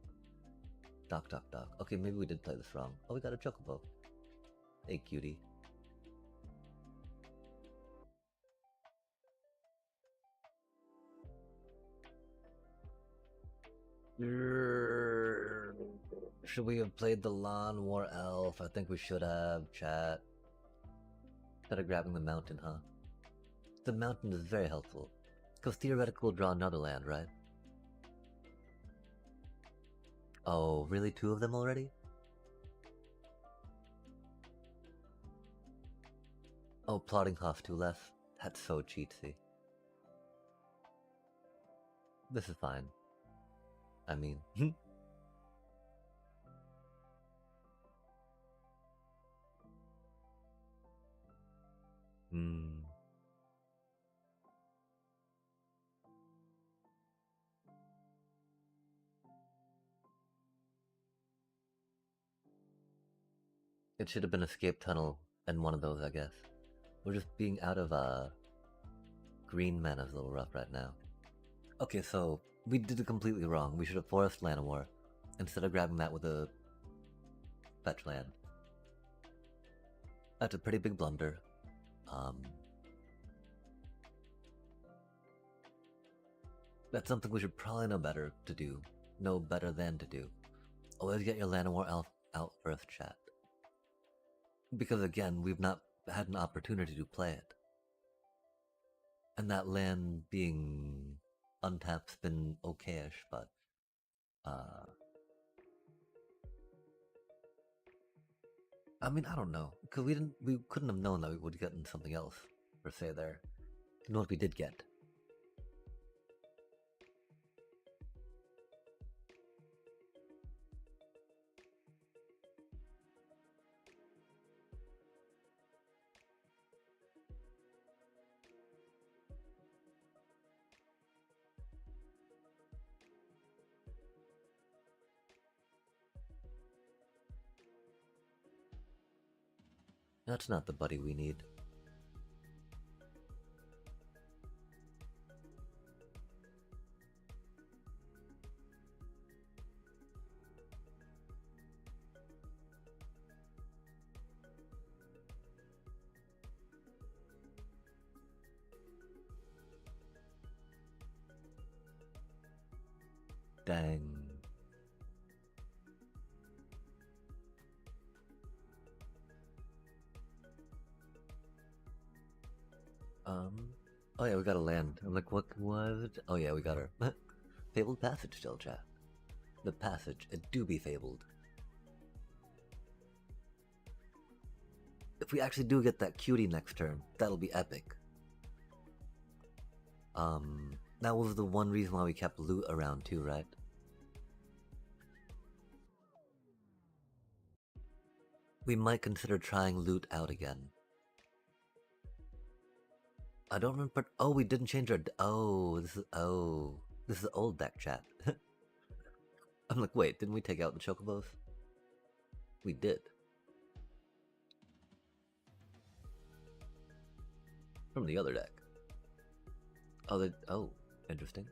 Doc. Okay, maybe we did play this wrong. Oh, we got a Chocobo. Hey, cutie. Should we have played the Llanowar Elf? I think we should have, chat. Instead of grabbing the mountain, huh? The mountain is very helpful. Because theoretically we'll draw another land, right? Oh, really? 2 of them already? Oh, plotting costs 2 less? That's so cheatsy. This is fine. I mean... It should have been escape tunnel and one of those, I guess. We're just being out of green mana is a little rough right now. Okay, so we did it completely wrong. We should have forest Llanowar instead of grabbing that with a fetch land. That's a pretty big blunder. That's something we should probably know better to do. Know better than to do. Always get your Llanowar out first, chat. Because again, we've not had an opportunity to play it. And that land being untapped's been okayish, but I mean, I don't know, because we couldn't have known that we would get something else per se there. You know what we did get? That's not the buddy we need. Dang. Oh yeah, we got a land. I'm like, what was it? Oh yeah, we got our fabled passage still, chat. The passage, it do be fabled. If we actually do get that cutie next turn, that'll be epic. That was the one reason why we kept loot around too, right? We might consider trying loot out again. I don't remember. Oh, we didn't change our. This is old deck, chat. I'm like, wait, didn't we take out the chocobos? We did. From the other deck. Oh, interesting.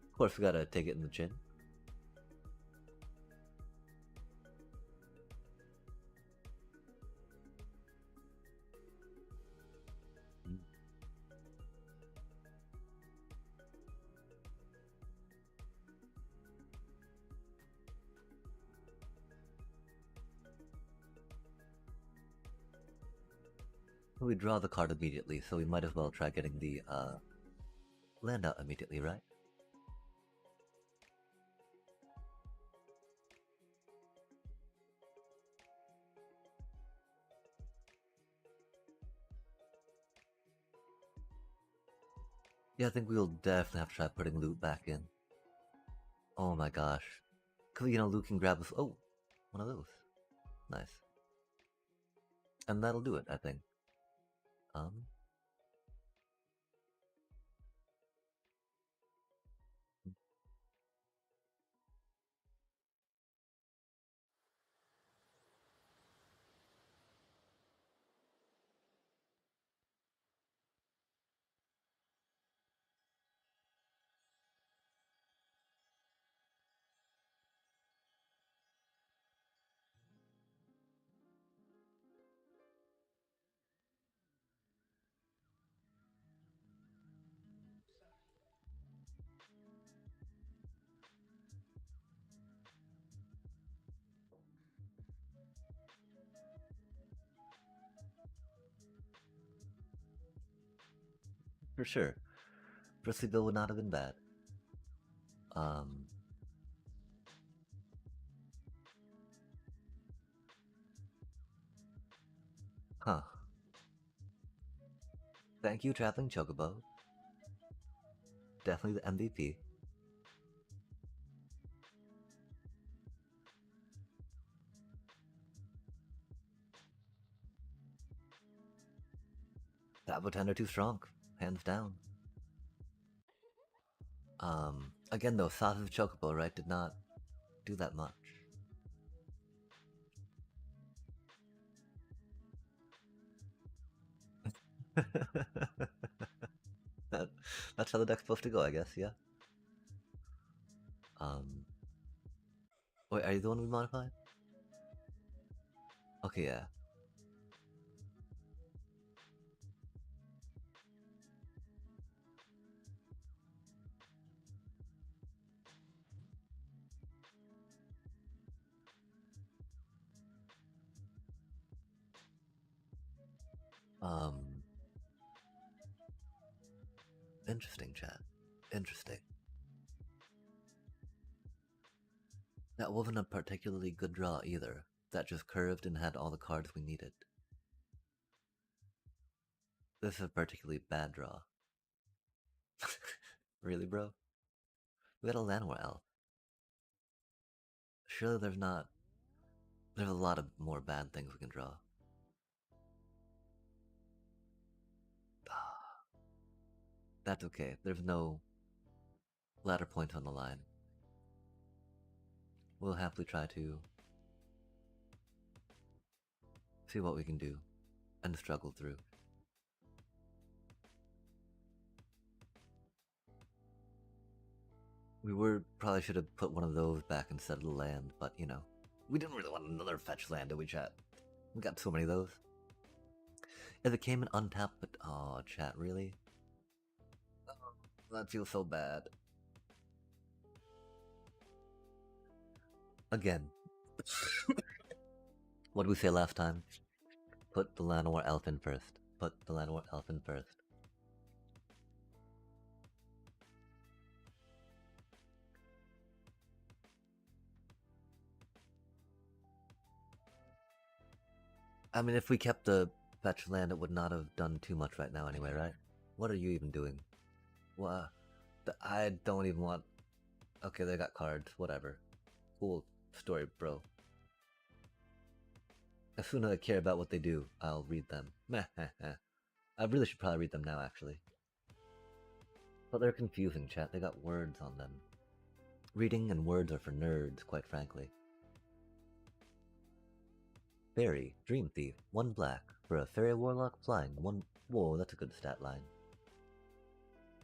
Of course, we gotta take it in the chin. We draw the card immediately, so we might as well try getting the land out immediately, right? Yeah, I think we'll definitely have to try putting loot back in. Oh my gosh. Because, you know, Luke can grab us. Oh, one of those. Nice. And that'll do it, I think. For sure. Bristly Bill would not have been bad. Huh. Thank you, Traveling Chocobo. Definitely the MVP. That Botender too strong. Hands down. Again though, Sausage Chocobo, right, did not do that much. That's how the deck's supposed to go, I guess, yeah. Um, wait, are you the one we modified? Okay, yeah. Um, interesting, chat. Interesting. That wasn't a particularly good draw either. That just curved and had all the cards we needed. This is a particularly bad draw. Really, bro? We got a Llanowar Elf. Surely there's not... There's a lot of more bad things we can draw. That's okay. There's no ladder points on the line. We'll happily try to see what we can do and struggle through. We probably should have put one of those back instead of the land, but you know, we didn't really want another fetch land, did we, chat? We got so many of those. If it came in untapped, but oh, chat, really? Oh, that feels so bad. Again, what did we say last time? Put the Llanowar Elf in first. Put the Llanowar Elf in first. I mean, if we kept the fetch land, it would not have done too much right now anyway, right? What are you even doing? What? I don't even want... Okay, they got cards, whatever. Cool story, bro. As soon as I care about what they do, I'll read them. Meh, heh, heh. I really should probably read them now, actually. But they're confusing, chat. They got words on them. Reading and words are for nerds, quite frankly. Fairy, Dream Thief, 1 black. For a Fairy Warlock flying, 1... Whoa, that's a good stat line.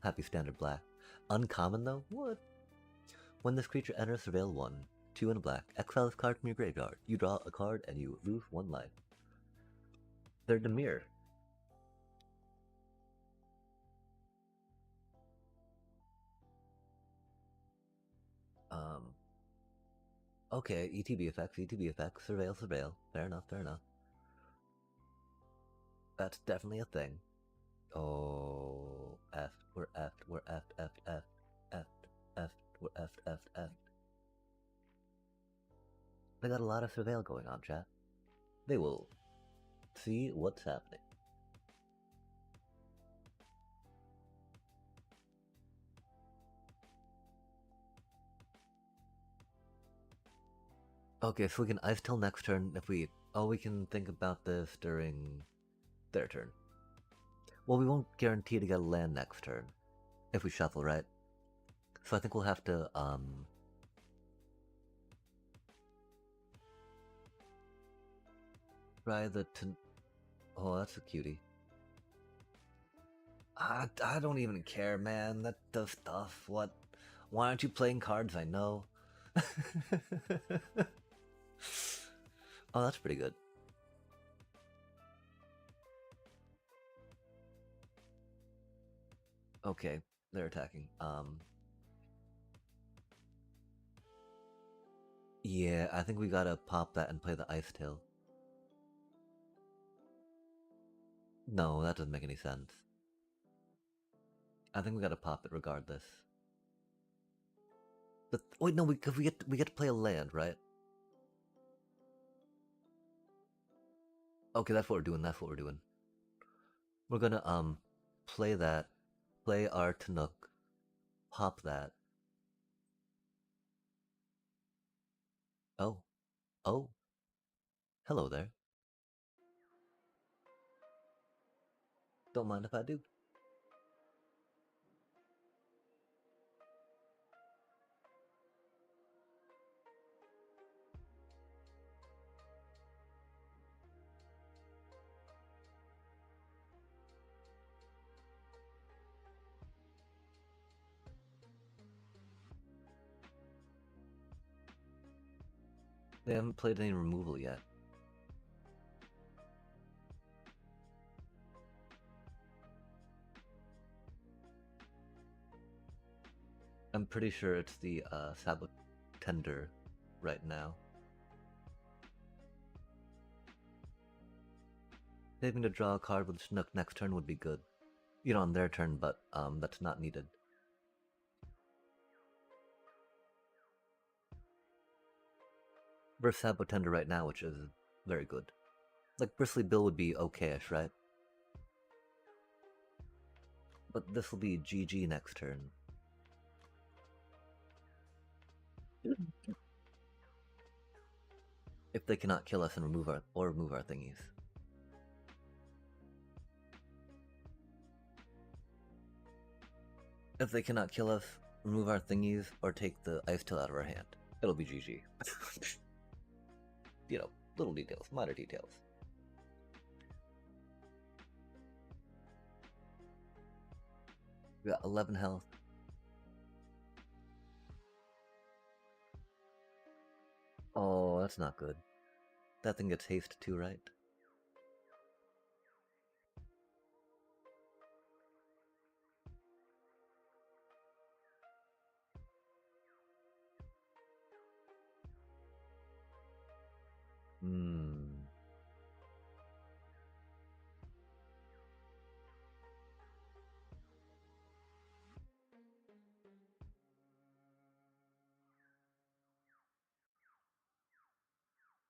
Happy standard black. Uncommon though? What? When this creature enters Surveil 1, 2 in black, exile this card from your graveyard. You draw a card and you lose 1 life. They're Demir. Okay, ETB effects, Surveil, Surveil. Fair enough, fair enough. That's definitely a thing. Oh, F, we're effed, we're effed, effed, effed, effed, effed, we're effed, effed, effed. They got a lot of Surveil going on, chat. They will see what's happening. Okay, so we can ice till next turn if we... Oh, we can think about this during their turn. Well, we won't guarantee to get a land next turn if we shuffle, right? So I think we'll have to, try the... Oh, that's a cutie. I don't even care, man. That does stuff. What? Why aren't you playing cards I know? Oh, that's pretty good. Okay, they're attacking. Yeah, I think we gotta pop that and play the Ice Tail. No, that doesn't make any sense. I think we gotta pop it regardless. But wait, no, because we get to play a land, right? Okay, that's what we're doing. That's what we're doing. We're gonna play that, play our Tanook, pop that. Oh, oh, hello there. Don't mind if I do. They haven't played any removal yet. I'm pretty sure it's the Sabotender right now. Saving to draw a card with Chinook next turn would be good. You know, on their turn, but that's not needed. Versus Sabotender right now, which is very good. Like, Bristly Bill would be okayish, right? But this will be GG next turn. If they cannot kill us and remove our thingies. If they cannot kill us, remove our thingies, or take the Ice Tail out of our hand, it'll be GG. You know, little details, minor details. We got 11 health. Oh, that's not good. That thing gets haste too, right? Hmm.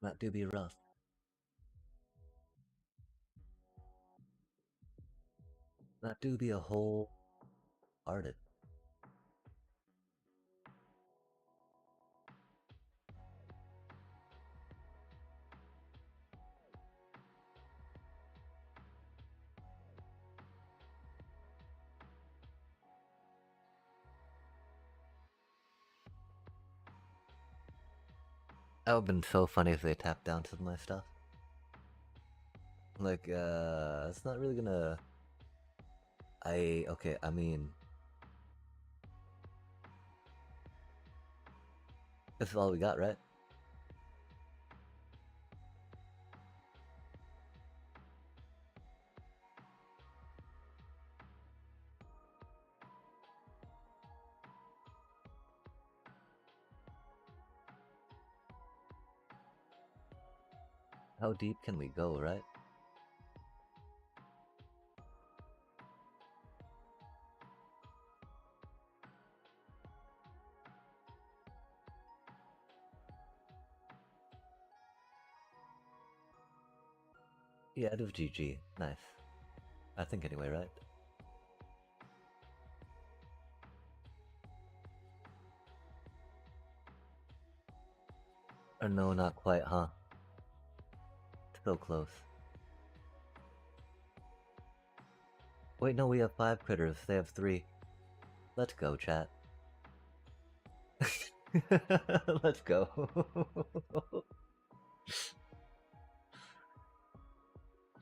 That do be rough. That do be a whole artist. That would've been so funny if they tapped down some of my stuff. Like, it's not really gonna... okay, I mean... This is all we got, right? How deep can we go, right? Yeah, it was GG. Nice. I think anyway, right? Or no, not quite, huh? So close. Wait, no, we have 5 critters. They have 3. Let's go, chat. Let's go.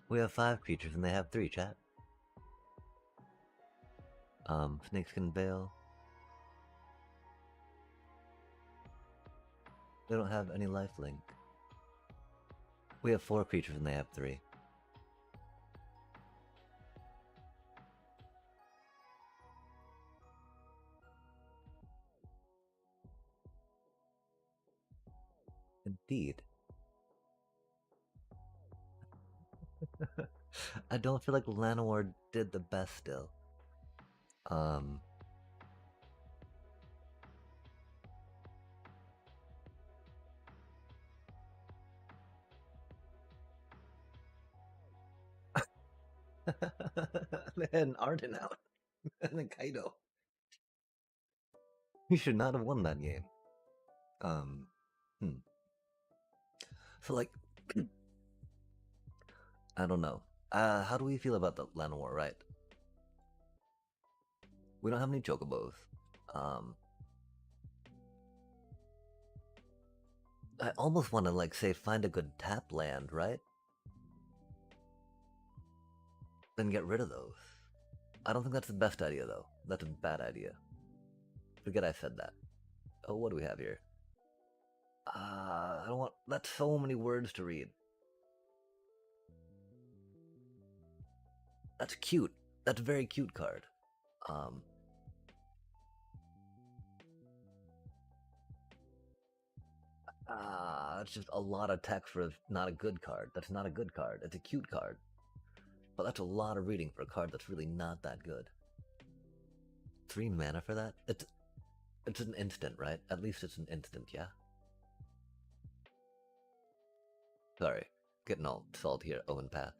We have 5 creatures and they have 3, chat. Snakeskin Veil. They don't have any lifelink. We have 4 creatures and they have 3. Indeed. I don't feel like Llanowar did the best still. They had an Arden out. And then Kaido. You should not have won that game. So like, I don't know. How do we feel about the Llanowar, right? We don't have any chocobos. I almost want to like say find a good tap land, right? Then get rid of those. I don't think that's the best idea though. That's a bad idea. Forget I said that. Oh, what do we have here? I don't want. That's so many words to read. That's cute. That's a very cute card. Um, it's just a lot of text for not a good card. That's not a good card. It's a cute card. But that's a lot of reading for a card that's really not that good. 3 mana for that? It's an instant, right? At least it's an instant, yeah? Sorry. Getting all salty here, Owen Path.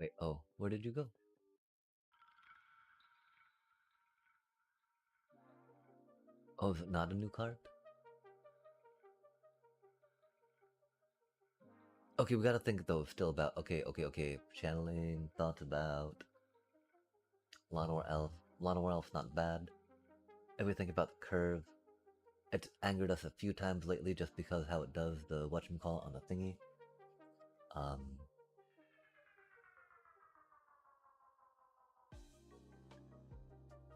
Wait, oh, where did you go? Oh, is it not a new card? Okay, we gotta think though still about okay. Channeling, thoughts about Llanowar Elf. Llanowar Elf's not bad. If we think about the curve, it's angered us a few times lately just because how it does the whatchamacallit on the thingy.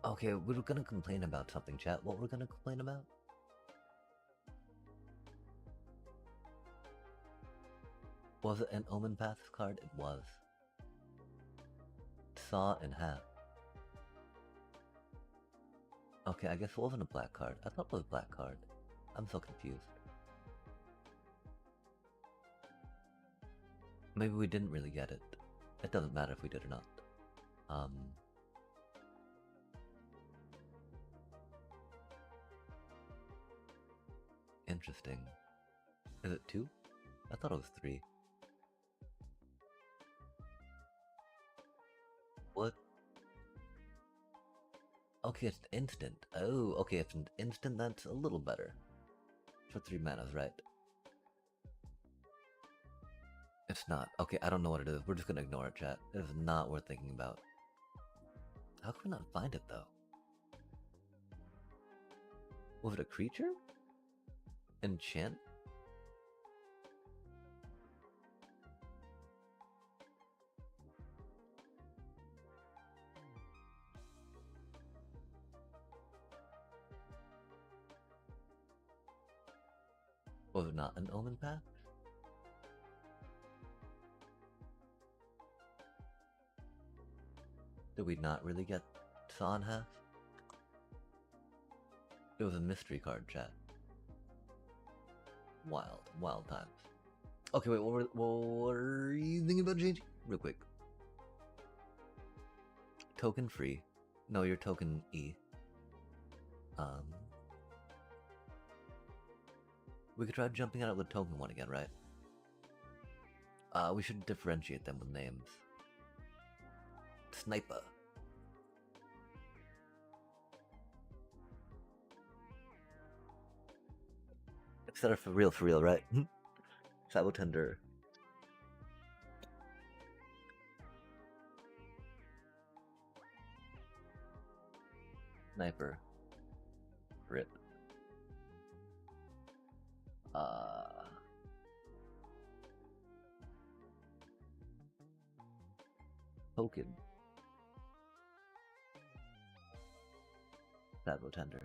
Okay, we were gonna complain about something, chat. What we're gonna complain about? Was it an Omen Path card? It was. Saw in half. Okay, I guess it wasn't a black card. I thought it was a black card. I'm so confused. Maybe we didn't really get it. It doesn't matter if we did or not. Interesting. Is it 2? I thought it was 3. What? Okay, it's an instant. Oh, okay, it's an instant. That's a little better. For 3 manas, right? It's not. Okay, I don't know what it is. We're just gonna ignore it, chat. It is not worth thinking about. How can we not find it, though? Was it a creature? Enchant? Was it not an Omen Path? Did we not really get Saw in half? It was a mystery card, chat. Wild times. Okay, wait, what were you thinking about changing? Real quick. Token free. No, you're token E. We could try jumping out with token one again, right? We should differentiate them with names. Sniper. Instead of for real, right? Sabotender. Sniper. Rip. Token. Sabotender.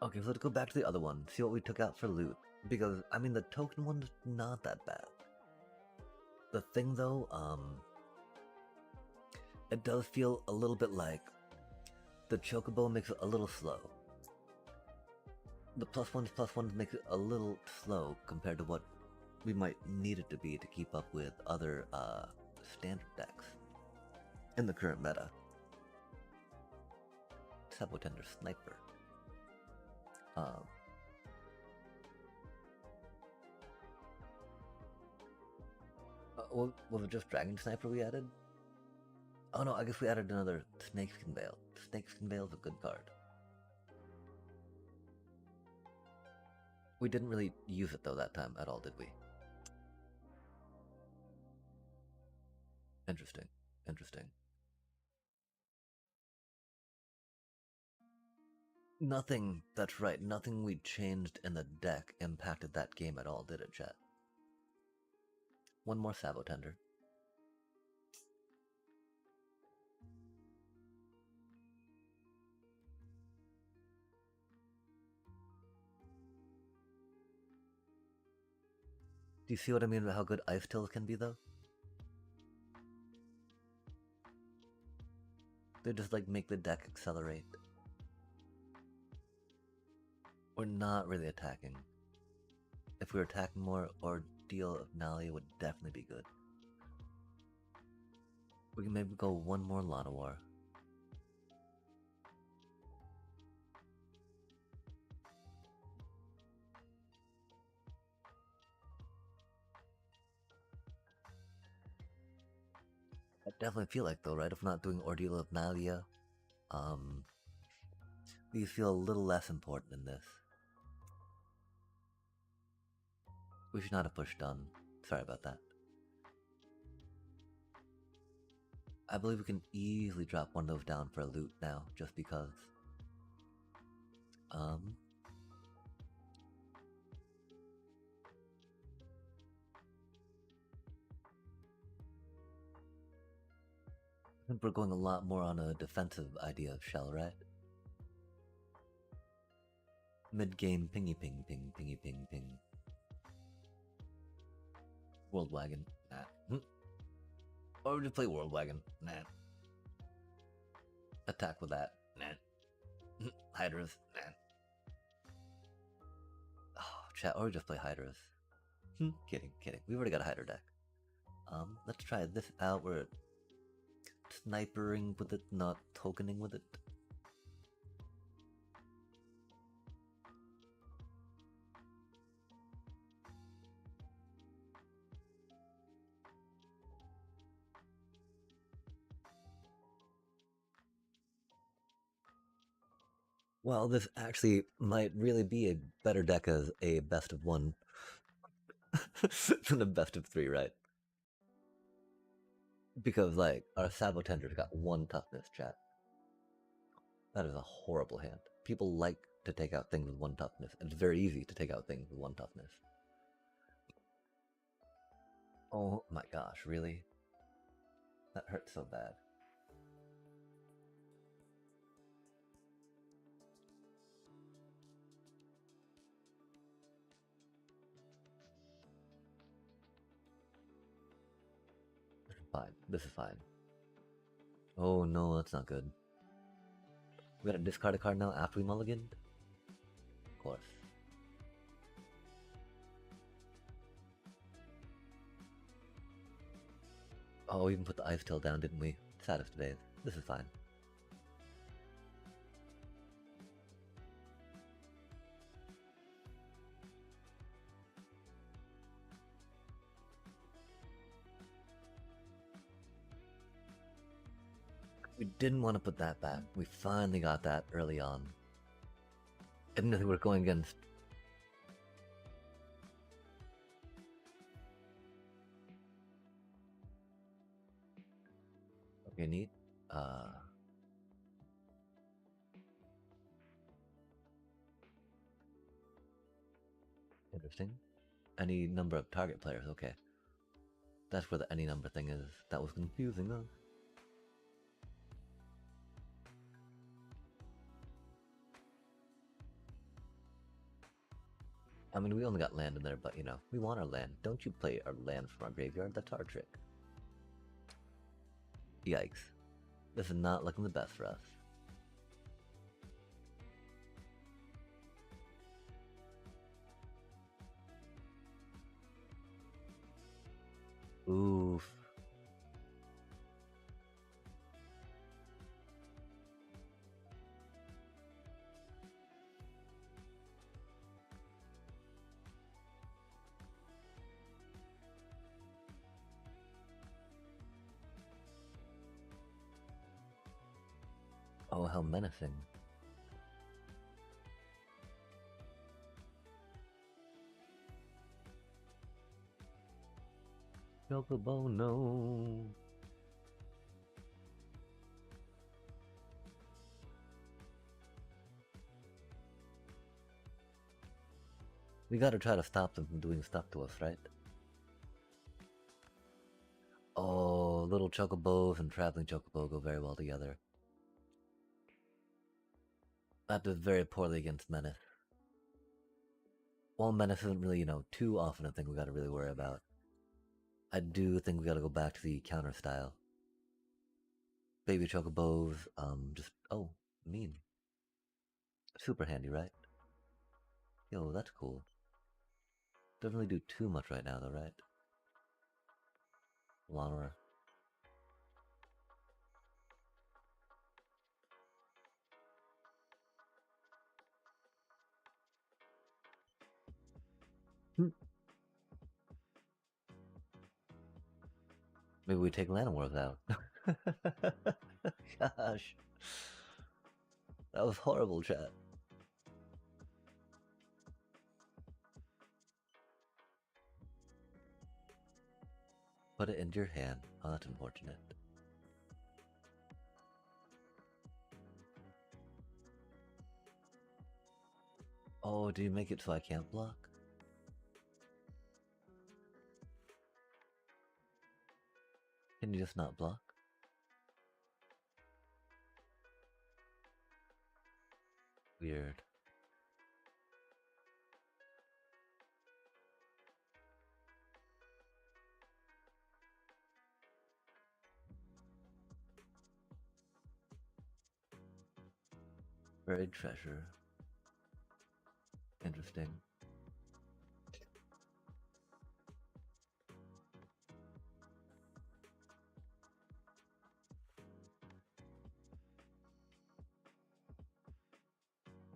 Okay, so let's go back to the other one, see what we took out for loot. Because, I mean, the token one's not that bad. The thing, though, it does feel a little bit like the Chocobo makes it a little slow. The +1s makes it a little slow compared to what we might need it to be to keep up with other, standard decks in the current meta. Sabotender Sniper. Was it just Dragon Sniper we added? Oh no, I guess we added another Snakeskin Veil. Snakeskin Veil is a good card. We didn't really use it though that time at all, did we? Interesting. Nothing, that's right, nothing we changed in the deck impacted that game at all, did it, chat? One more Sabo Tender. Do you see what I mean about how good Ice Tills can be, though? They just, like, make the deck accelerate. We're not really attacking. If we were attacking more, Ordeal of Nalia would definitely be good. We can maybe go one more Llanowar. I definitely feel like, though, right? If not doing Ordeal of Nalia, these feel a little less important in this. We should not have pushed done. Sorry about that. I believe we can easily drop one of those down for a loot now, just because. I think we're going a lot more on a defensive idea of Shell, right? Mid-game pingy ping ping pingy ping ping. World Wagon, nah. Or just play World Wagon, nah. Attack with that, nah. Hydras, nah. Oh, chat, or just play Hydras. Kidding. We've already got a Hydra deck. Let's try this out. We're snipering with it, not tokening with it. Well, this actually might really be a better deck as a best of one than a best of three, right? Because, like, our Sabo Tender's got one toughness, chat. That is a horrible hand. People like to take out things with one toughness, and it's very easy to take out things with one toughness. Oh my gosh, really? That hurts so bad. This is fine. Oh no, that's not good. We gotta discard a card now after we mulliganed? Of course. Oh, we even put the ice tail down, didn't we? Saddest days. This is fine. We didn't want to put that back. We finally got that early on. I didn't think we were going against. Okay, neat. Interesting. Any number of target players, okay. That's where the any number thing is. That was confusing, though. I mean, we only got land in there, but you know, we want our land. Don't you play our land from our graveyard? That's our trick. Yikes. This is not looking the best for us. Oof. Oh, how menacing. Chocobo, no. We gotta try to stop them from doing stuff to us, right? Oh, little chocobos and traveling chocobo go very well together. That does very poorly against Menace. While Menace isn't really, too often a thing we gotta really worry about. I do think we gotta go back to the counter style. Baby chocobos, mean. Super handy, right? Yo, that's cool. Doesn't really do too much right now, though, right? Llama. Maybe we take Llanowars out. Gosh. That was horrible, chat. Put it into your hand. Oh, that's unfortunate. Oh, do you make it so I can't block? Can you just not block? Weird. Buried treasure. Interesting.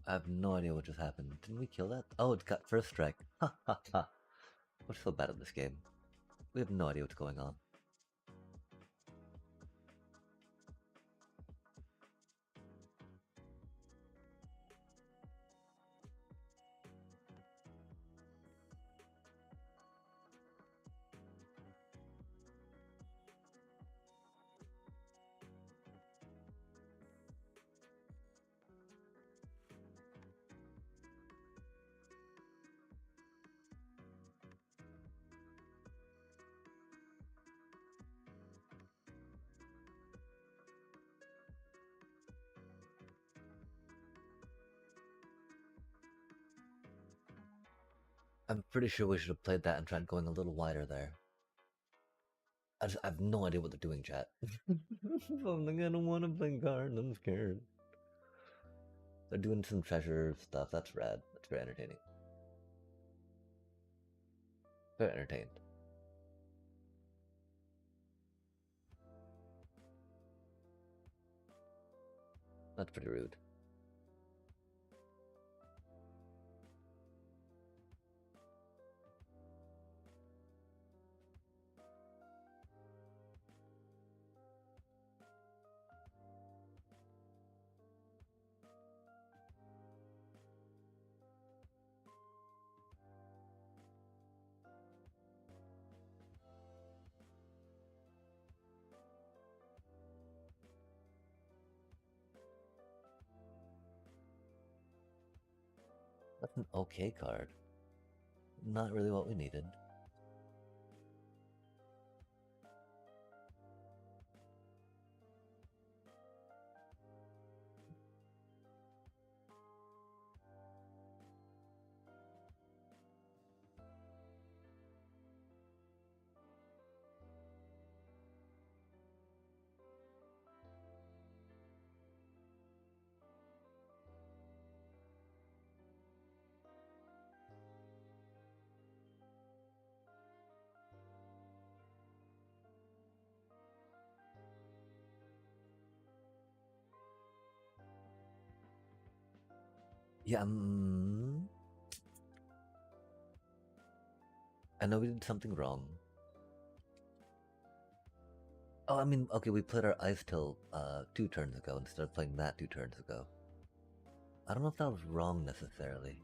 I have no idea what just happened. Didn't we kill that? Oh, it got first strike. Ha ha ha. We're so bad at this game. We have no idea what's going on. I'm pretty sure we should have played that and tried going a little wider there. I have no idea what they're doing, chat. I'm gonna want to play card. I'm scared. They're doing some treasure stuff. That's rad. That's very entertaining. Very entertained. That's pretty rude. That's an okay card. Not really what we needed. Yeah, I know we did something wrong. Oh, I mean, okay, we played our Ice Till 2 turns ago instead of playing that 2 turns ago. I don't know if that was wrong necessarily.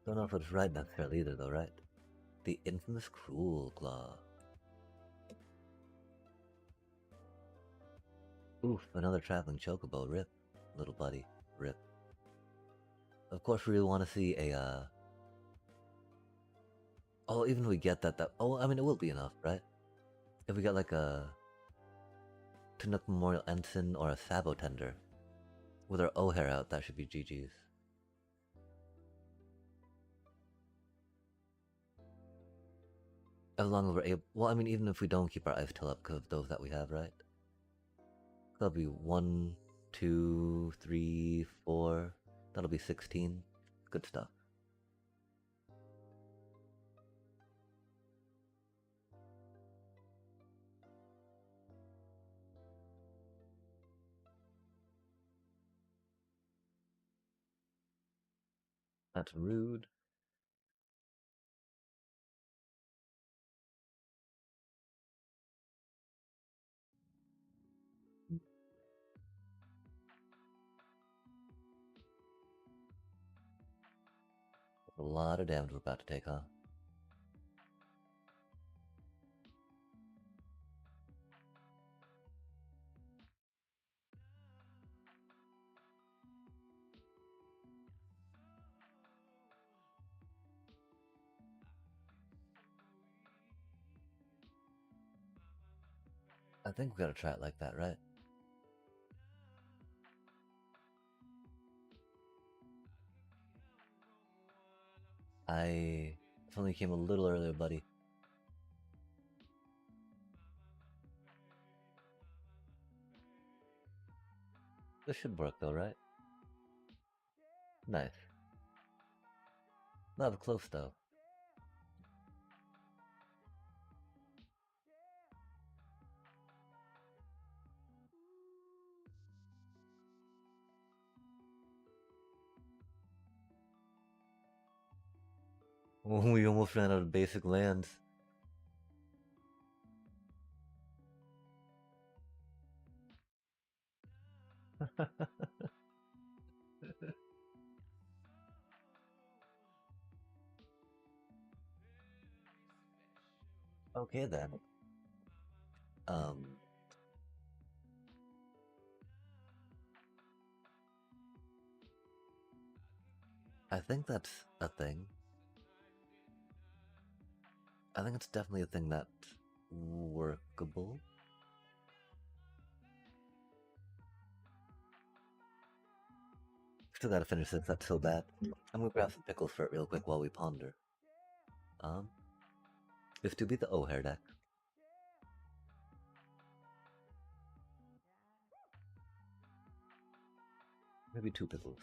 Don't know if it's right necessarily either, though, right? The infamous Cruel Claw. Oof, another traveling chocobo. Rip, little buddy. Rip. Of course, we really want to see a Oh, even if we get that, oh, I mean, it will be enough, right? If we get like a Tunic Memorial Ensign or a Sabo Tender with our O'Hare out, that should be GG's. As long as we're able, well, I mean, even if we don't keep our Ice Tail up because of those that we have, right? That'll be 1, 2, 3, 4. That'll be 16. Good stuff. That's rude. A lot of damage we're about to take, huh? I think we gotta try it like that, right? I only came a little earlier, buddy. This should work though, right? Nice. Not close though. We almost ran out of basic lands. Okay then. I think that's a thing. I think it's definitely a thing that's workable. Still gotta finish this, that's so bad. I'm gonna grab some pickles for it real quick while we ponder. F2P the O'Hare deck. Maybe 2 pickles.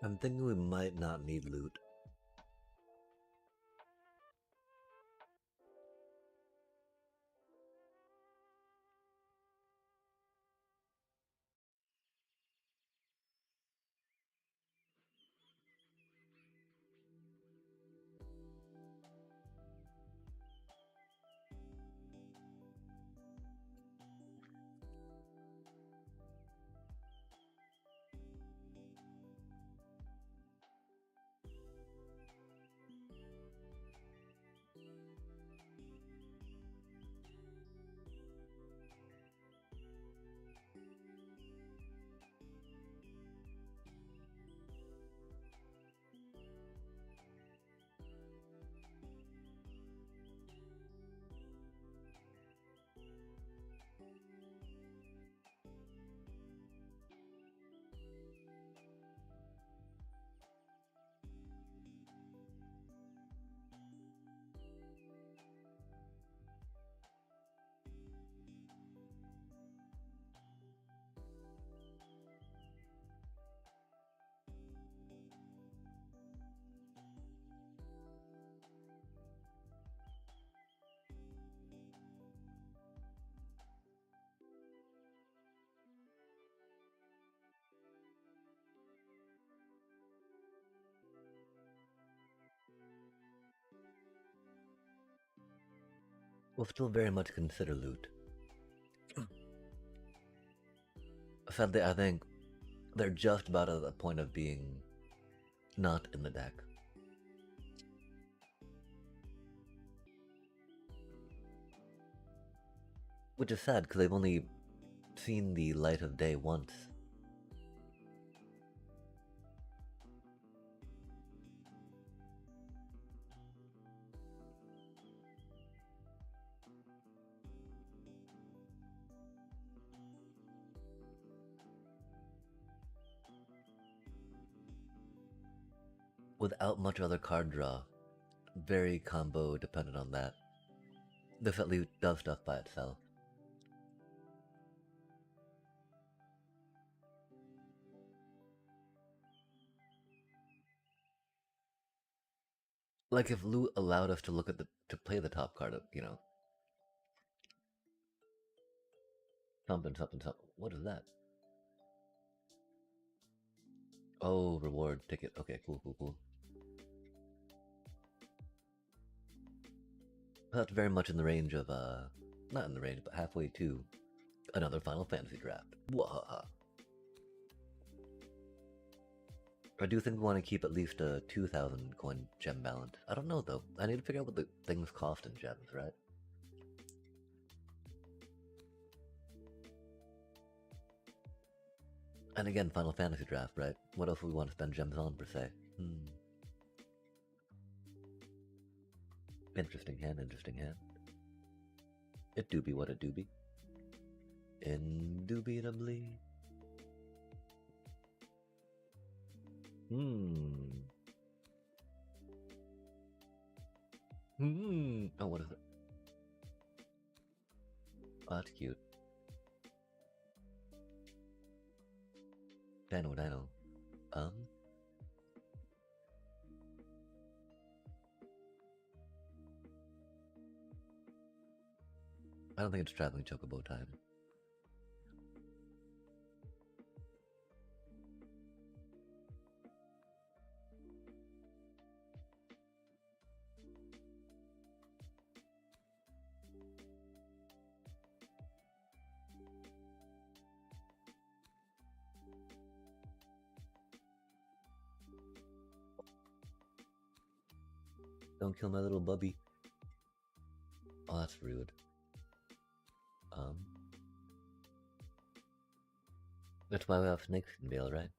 I'm thinking we might not need loot. will still very much consider loot. Sadly, I think they're just about at the point of being not in the deck. Which is sad, because they've only seen the light of day once. Without much other card draw. Very combo dependent on that. This at least does stuff by itself. Like if loot allowed us to look at to play the top card, you know. Something. What is that? Oh, reward ticket. Okay, cool. That's very much in the range of, not in the range, but halfway to another Final Fantasy draft. Wahaha. I do think we want to keep at least a 2,000 coin gem balance. I don't know though. I need to figure out what the things cost in gems, right? And again, Final Fantasy draft, right? What else would we want to spend gems on, per se? Interesting hand. It do be what it do be. Indubitably. Oh, what is it? Oh, that's cute. Dino. I don't think it's traveling chocobo time. Don't kill my little bubby. Oh, that's rude. That's why we have snakes in Vale, right?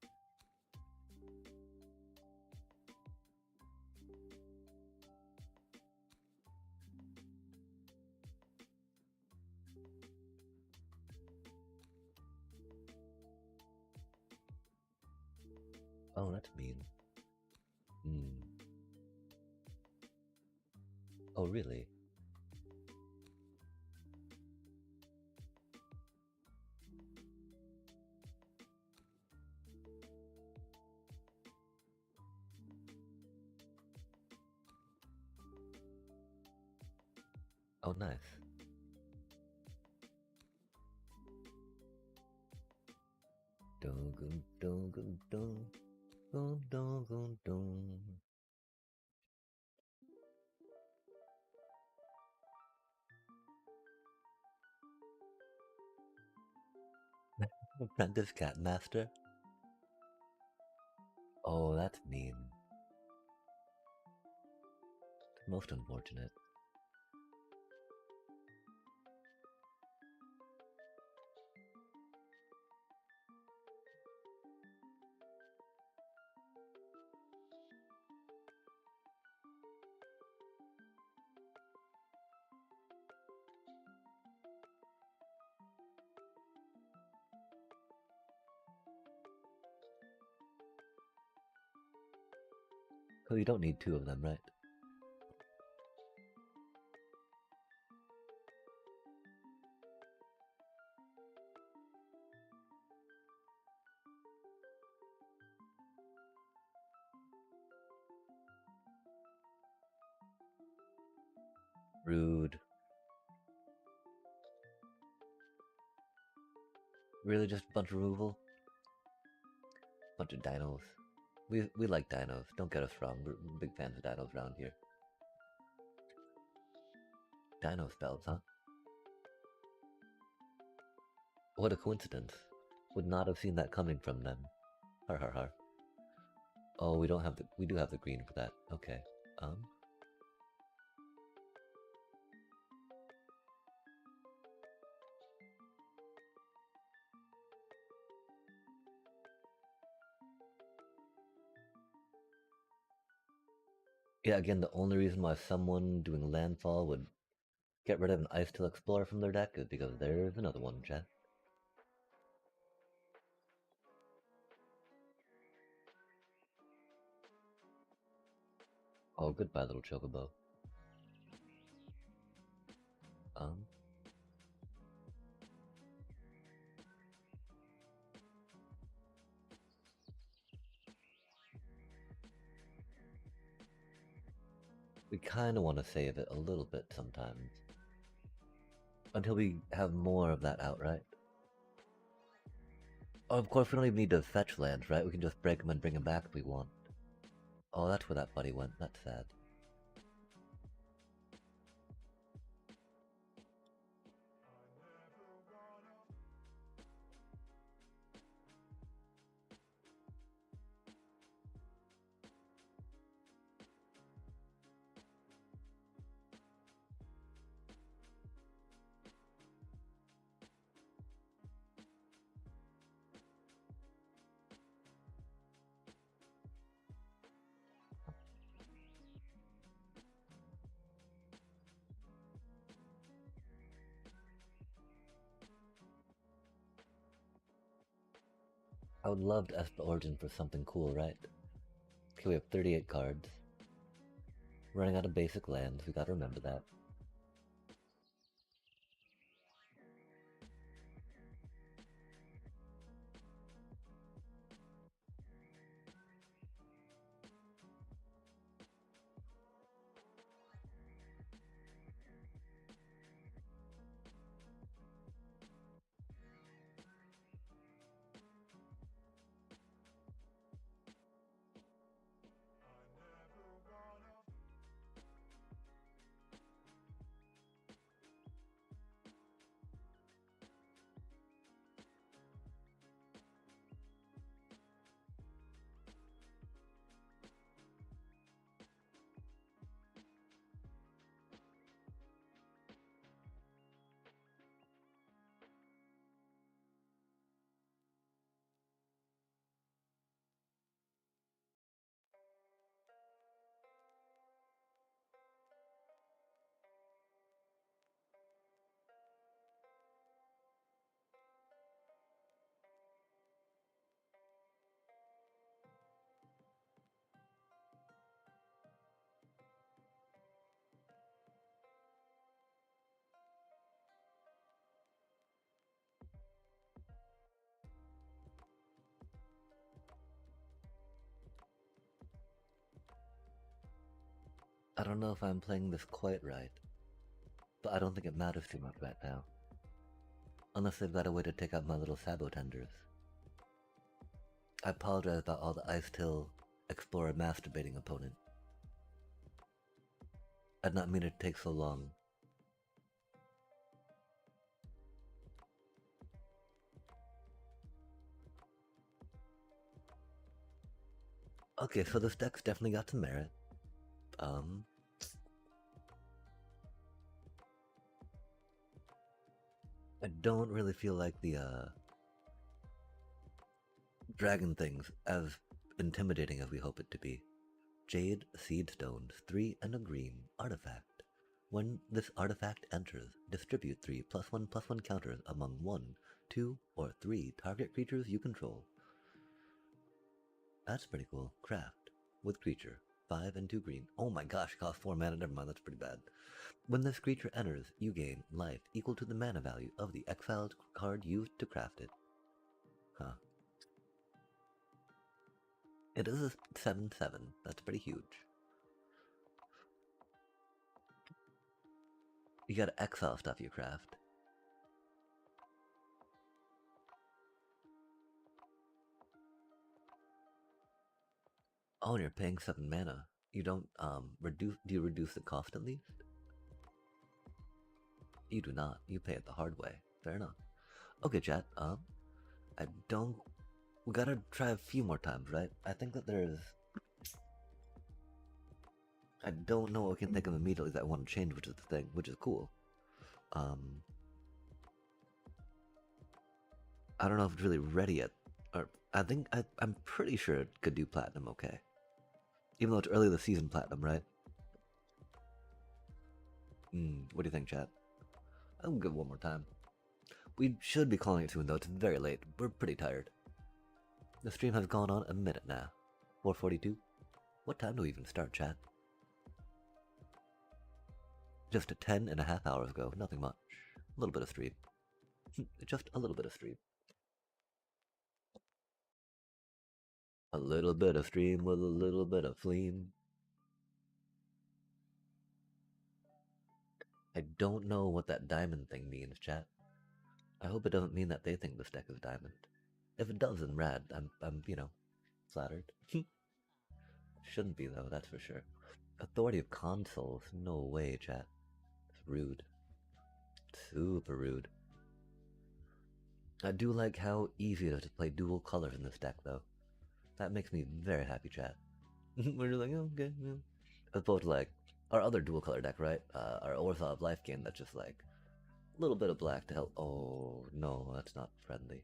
Oh, that's mean. Oh, really? Oh, nice. Apprentice Cat Master? Oh, that's mean. Most unfortunate. Oh, you don't need two of them, right? Rude. Really just a bunch of removal? Bunch of dinos. We like dinos. Don't get us wrong. We're big fans of dinos around here. Dino spells, huh? What a coincidence. Would not have seen that coming from them. Har har har. Oh, we don't have the. We do have the green for that. Okay. Um. Yeah, again, the only reason why someone doing landfall would get rid of an Ice Tail Explorer from their deck is because there's another one, chat. Oh, goodbye, little Chocobo. Um. We kind of want to save it a little bit sometimes. Until we have more of that outright. Oh, of course, we don't even need to fetch lands, right? We can just break them and bring them back if we want. Oh, that's where that buddy went. That's sad. I would love to ask the Origin for something cool, right? Okay, we have 38 cards. Running out of basic lands, we gotta remember that. I don't know if I'm playing this quite right, but I don't think it matters too much right now. Unless they've got a way to take out my little Sabotenders. I apologize about all the Ice Tail Explorer masturbating opponent. I did not mean it to take so long. Okay, so this deck's definitely got some merit. I don't really feel like the dragon thing's as intimidating as we hope it to be. Jade Seed Stones, 3 and a green artifact. When this artifact enters, distribute 3 +1/+1 counters among 1, 2, or 3 target creatures you control. That's pretty cool. Craft. With creature. 5 and 2 green. Oh my gosh, cost 4 mana, never mind, that's pretty bad. When this creature enters, you gain life equal to the mana value of the exiled card used to craft it. Huh. It is a 7/7. That's pretty huge. You gotta exile stuff you craft. Oh, and you're paying 7 mana. You don't, do you reduce the cost at least? You do not. You pay it the hard way. Fair enough. Okay, chat. I don't. We gotta try a few more times, right? I think that there's. I don't know what we can think of immediately that I want to change, which is the thing, which is cool. I don't know if it's really ready yet. Or I think I'm pretty sure it could do platinum okay. Even though it's early in the season platinum, right? What do you think, chat? I'll give it one more time. We should be calling it soon, though. It's very late. We're pretty tired. The stream has gone on a minute now. 4:42. What time do we even start, chat? Just 10.5 hours ago. Nothing much. A little bit of stream. Just a little bit of stream. A little bit of stream with a little bit of fleam. I don't know what that diamond thing means, chat. I hope it doesn't mean that they think this deck is diamond. If it does, then rad. I'm flattered. Shouldn't be though, that's for sure. Authority of consoles? No way, chat. It's rude. Super rude. I do like how easy it is to play dual colors in this deck, though. That makes me very happy, chat. We're just like, oh, okay, yeah. As opposed to like our other dual color deck, right? Our Orthodox of Life game that's just like a little bit of black to help. Oh no, that's not friendly.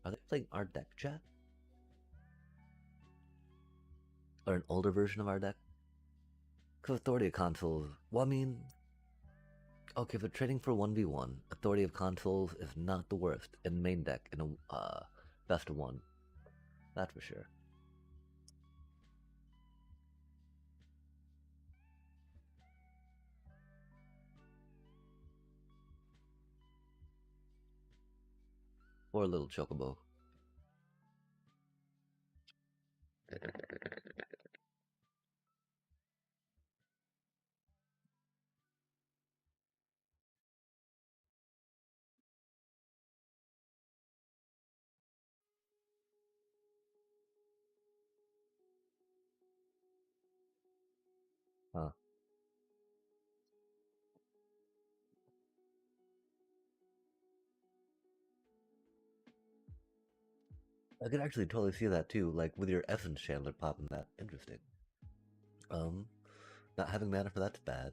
Are they playing our deck, chat? Or an older version of our deck? Because Authority of Consoles, well, I mean, okay, if we're trading for 1v1, Authority of Consoles is not the worst in main deck in a best of one. That's for sure. Or a little chocobo. Huh. I could actually totally see that too, like with your Essence Chandler popping that. Interesting. Not having mana for that's bad.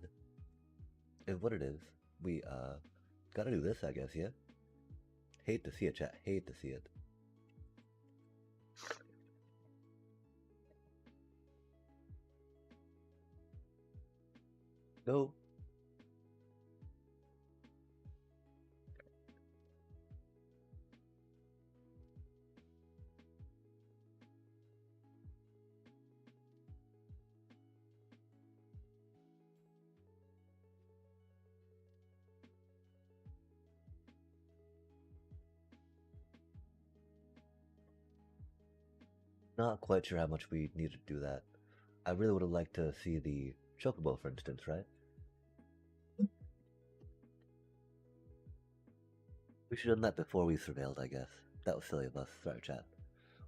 Is what it is. We, gotta do this, I guess, yeah? Hate to see it, chat. Hate to see it. Go. Not quite sure how much we need to do that. I really would have liked to see the Chocobo, for instance, right? We should have done that before we surveilled, I guess. That was silly of us. Sorry, chat.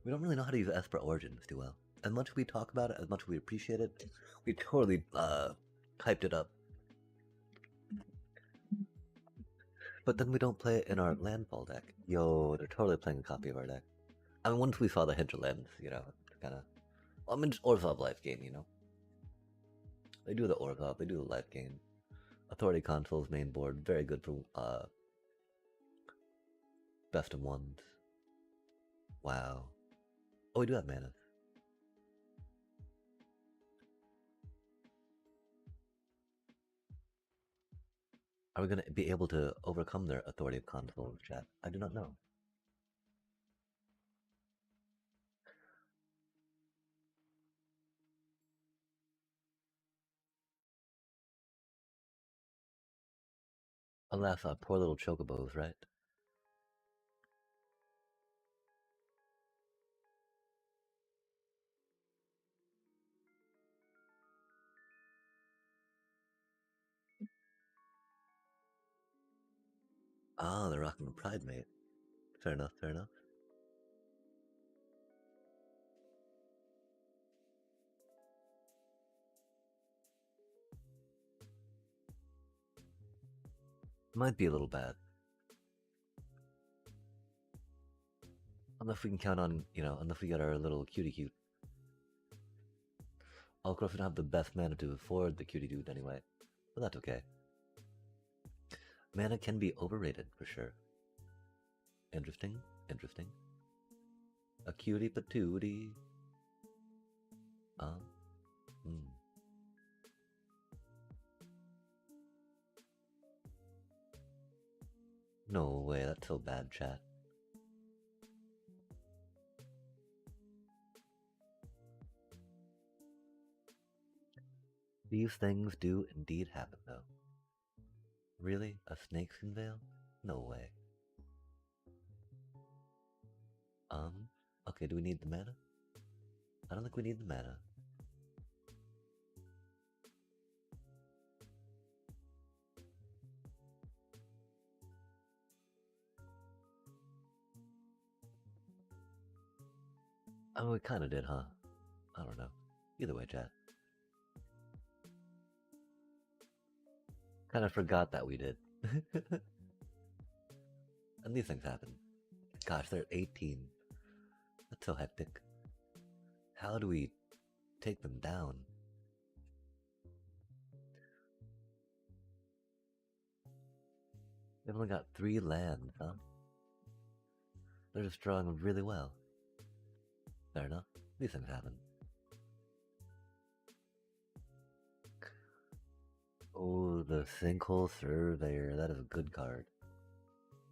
We don't really know how to use Esper Origins too well. As much as we talk about it, as much as we appreciate it, we totally, hyped it up. But then we don't play it in our landfall deck. Yo, they're totally playing a copy of our deck. I mean, once we saw the hinterlands, kind of. I mean, just Orzhov life gain, They do the Orzhov, they do the life gain. Authority Consoles main board, very good for best of ones. Wow. Oh, we do have mana. Are we gonna be able to overcome their Authority of Consoles, chat? I do not know. Alas, our poor little chocobos, right? Ah, they're rocking the Pride Mate. Fair enough, fair enough. Might be a little bad. Unless we can count on, unless we get our little cutie cute. Of course, we don't have the best mana to afford the cutie dude anyway, but that's okay. Mana can be overrated, for sure. Interesting, interesting. A cutie patootie. No way, that's so bad, chat. These things do indeed happen, though. Really? A snakeskin veil? No way. Okay, do we need the mana? I don't think we need the mana. I mean, we kinda did, huh? I don't know. Either way, chat. Kinda forgot that we did. And these things happen. Gosh, they're 18. That's so hectic. How do we take them down? They've only got 3 lands, huh? They're just drawing really well. Fair enough. These things happen. Oh, the Sinkhole Surveyor. That is a good card.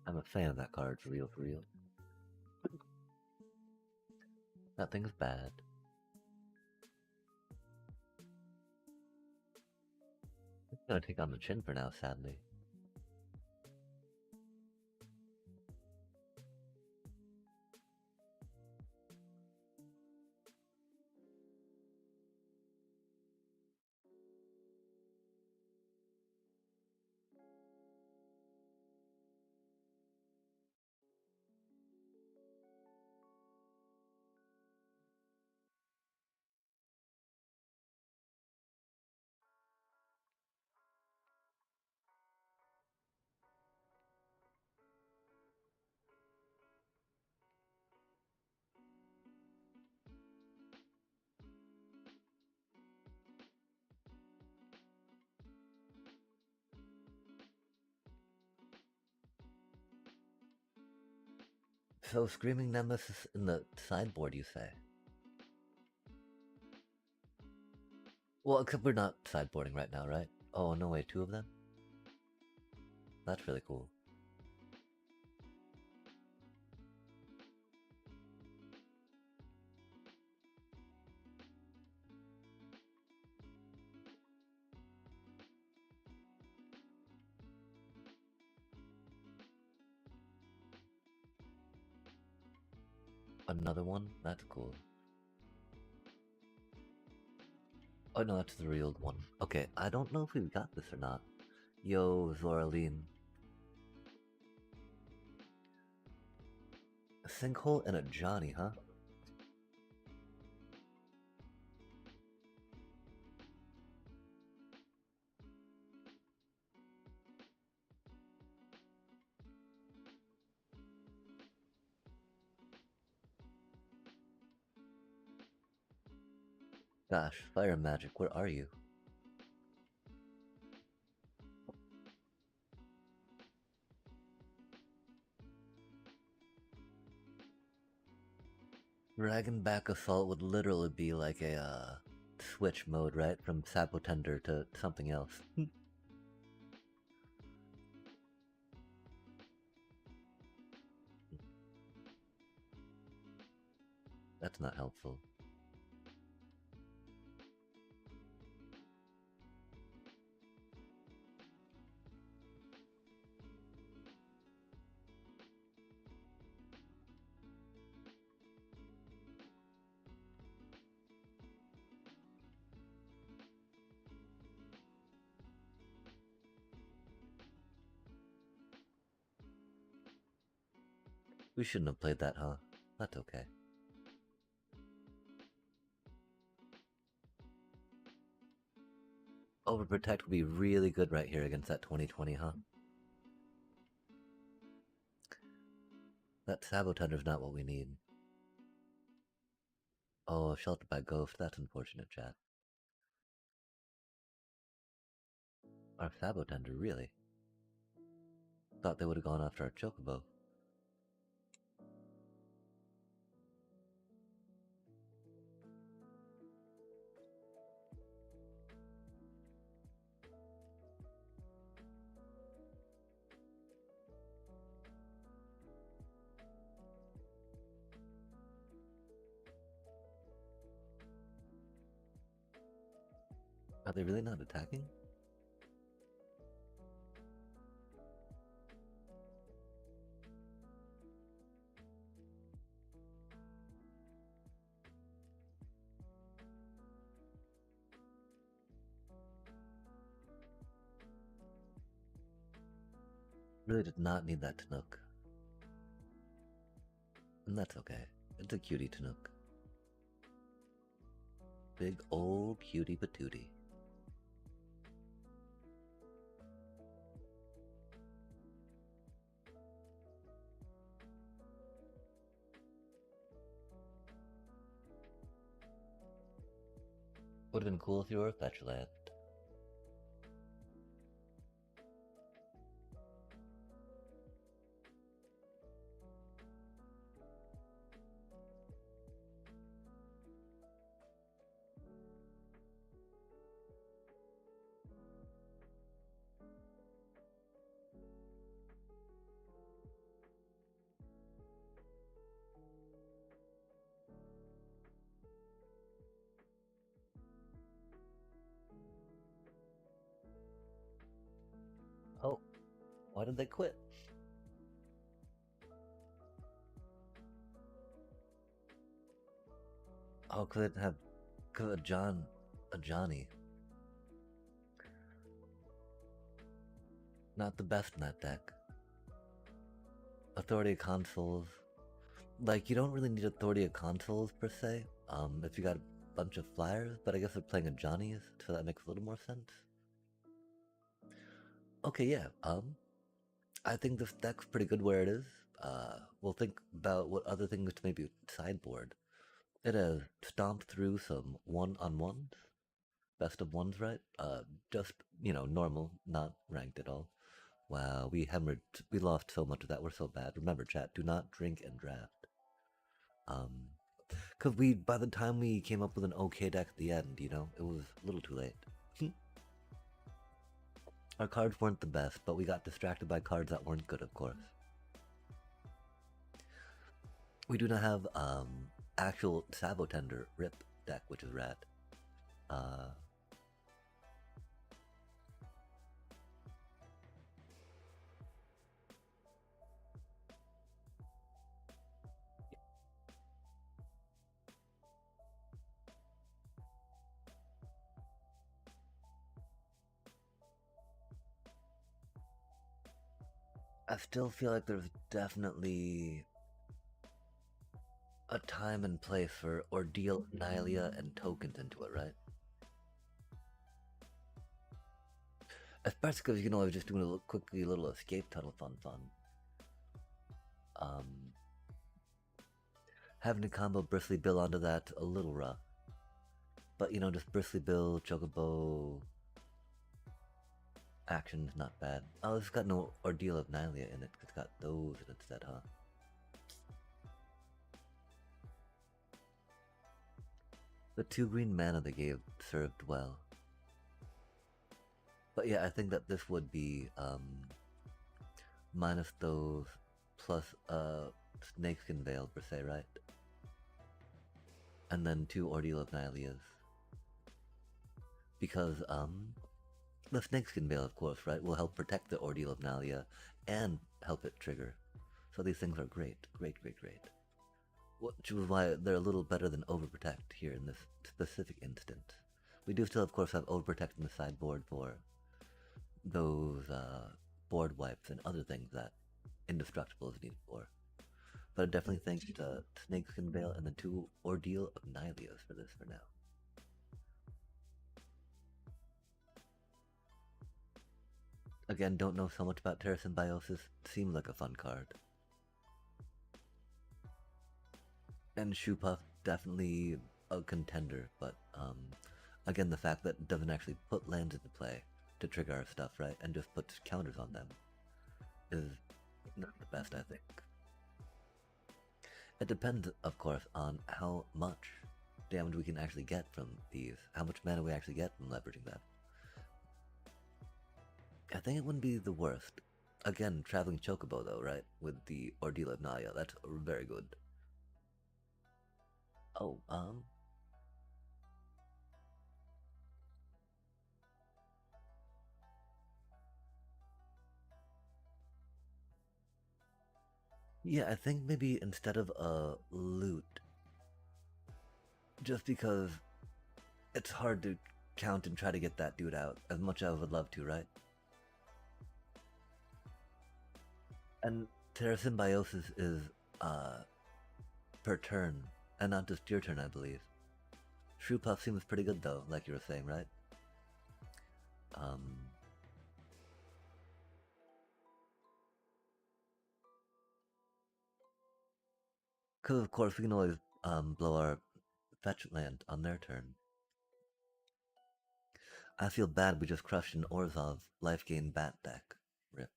I'm a fan of that card, for real, for real. That thing's bad. It's gonna take on the chin for now, sadly. So, Screaming Nemesis in the sideboard, you say? Well, except we're not sideboarding right now, right? Oh, no way, 2 of them? That's really cool. Another one? That's cool. Oh no, that's the real one. Okay, I don't know if we've got this or not. Yo, Zoraline. A Sinkhole and a Johnny, huh? Gosh, Fire Magic, where are you? Dragonback Assault would literally be like a switch mode, right? From Sapotender to something else. That's not helpful. We shouldn't have played that, huh? That's okay. Overprotect would be really good right here against that 2020, huh? That Sabotender's not what we need. Oh, sheltered by ghost. That's unfortunate, chat. Our Sabotender, really? Thought they would have gone after our Chocobo. Are they really not attacking? Really did not need that Tanook. And that's okay. It's a cutie Tanook. Big old cutie patootie. Would have been cool if you were a fetch land. Oh, why did they quit? Oh, could it have, could a Johnny. Not the best in that deck. Authority of Consoles. Like, you don't really need Authority of Consoles per se, if you got a bunch of flyers, but I guess they're playing a Johnny's, so that makes a little more sense. Okay, yeah, I think this deck's pretty good where it is. We'll think about what other things to maybe sideboard. It has stomped through some one-on-ones, best of ones, right? Just, you know, normal, not ranked at all. Wow, we lost so much of that, we're so bad. Remember, chat, do not drink and draft. Cause by the time we came up with an okay deck at the end, you know, it was a little too late. Our cards weren't the best, but we got distracted by cards that weren't good, of course. We do not have actual Sabotender Rip deck, which is rad. I still feel like there's definitely a time and place for Ordeal, Nylia, and tokens into it, right? Especially because, you know, I was just doing a little escape tunnel fun. Having to combo Bristly Bill onto that, a little rough. But, you know, just Bristly Bill, Chocobo, action's not bad. Oh, it's got no Ordeal of Nylia in it. It's got those instead, huh? The 2 green mana they gave served well. But yeah, I think that this would be minus those plus Snakeskin Veil per se, right? And then 2 Ordeal of Nylias. Because the Snakeskin Veil, of course, right, will help protect the Ordeal of Nylia and help it trigger. So these things are great. Which is why they're a little better than Overprotect here in this specific instance. We do still, of course, have Overprotect in the sideboard for those board wipes and other things that Indestructible is needed for. But I definitely think Snakeskin Veil and the 2 Ordeal of Nylias for this for now. Again, don't know so much about Terra Symbiosis. Seems like a fun card. And Shoepuff definitely a contender, but again, the fact that it doesn't actually put lands into play to trigger our stuff, right, and just puts counters on them is not the best, I think. It depends, of course, on how much damage we can actually get from these, how much mana we actually get from leveraging them. I think it wouldn't be the worst. Again, Traveling Chocobo though, right, with the Ordeal of Naya, that's very good. Oh, yeah, I think maybe instead of a loot, just because it's hard to count and try to get that dude out as much as I would love to, right? And Terra Symbiosis is per turn, and not just your turn, I believe. Shrew seems pretty good though, like you were saying, right? Because of course we can always blow our fetch land on their turn. I feel bad we just crushed an Orzhov life gain bat deck. Rip.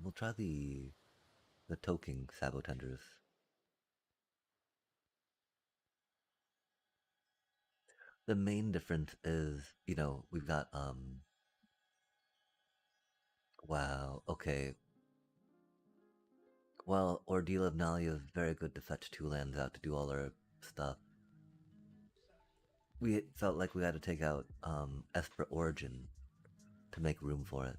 We'll try the toking Sabotenders. The main difference is, you know, we've got wow, okay. Well, Ordeal of Nalia is very good to fetch 2 lands out to do all our stuff. We felt like we had to take out Esper Origin to make room for it.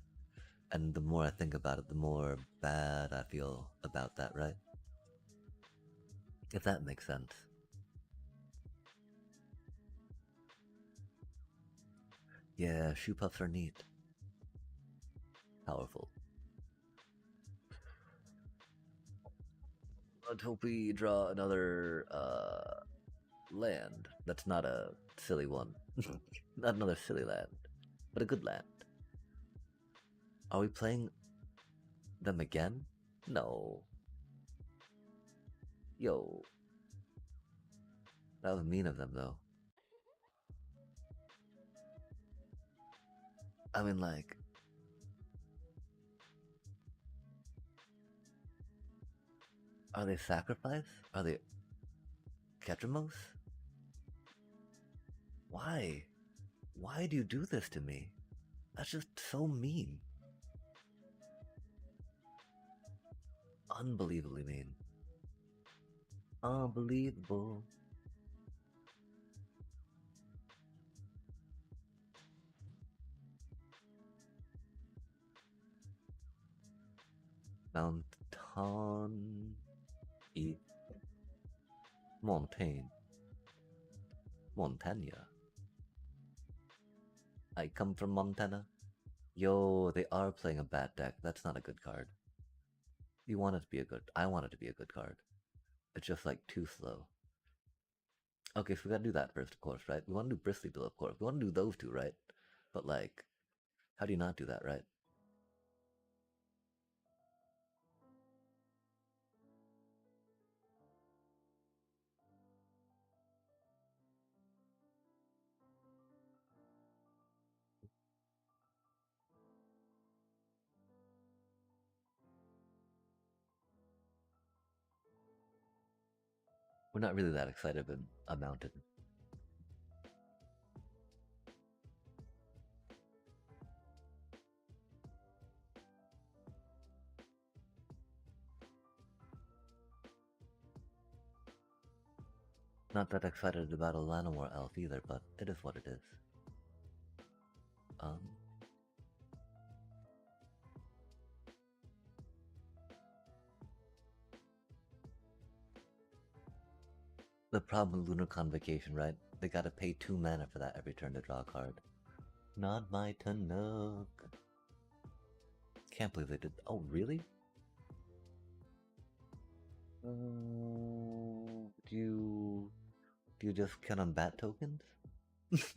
And the more I think about it, the more bad I feel about that, right? If that makes sense. Yeah, shoe puffs are neat. Powerful. Let's hope we draw another land. That's not a silly one. Not another silly land, but a good land. Are we playing them again? No. Yo. That was mean of them, though. I mean, like... Are they sacrifice? Are they... Ketramos? Why? Why do you do this to me? That's just so mean. Unbelievably mean. Unbelievable. Mountain... E... Montaigne. Montana. I come from Montana. Yo, they are playing a bad deck. That's not a good card. You want it to be a good... I want it to be a good card. It's just like too slow. Okay, so we gotta do that first, of course, right? We want to do Bristly Bill, of course. We want to do those two, right? But like, how do you not do that, right? We're not really that excited about a mountain. Not that excited about a Llanowar elf either, but it is what it is. The problem with Lunar Convocation, right? They gotta pay 2 mana for that every turn to draw a card. Not my Tanook. Can't believe they did. Oh, really? Do you just count on bat tokens? Is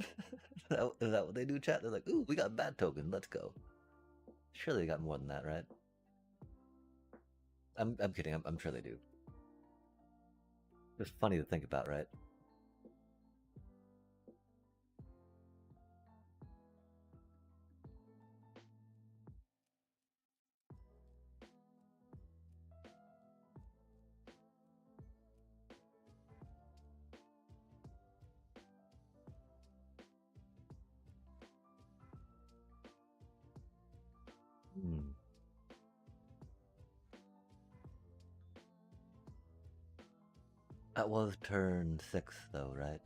that what they do, chat? They're like, ooh, we got bat tokens, let's go. Surely they got more than that, right? I'm kidding. I'm sure they do. It's funny to think about, right? Hmm. That was turn 6, though, right?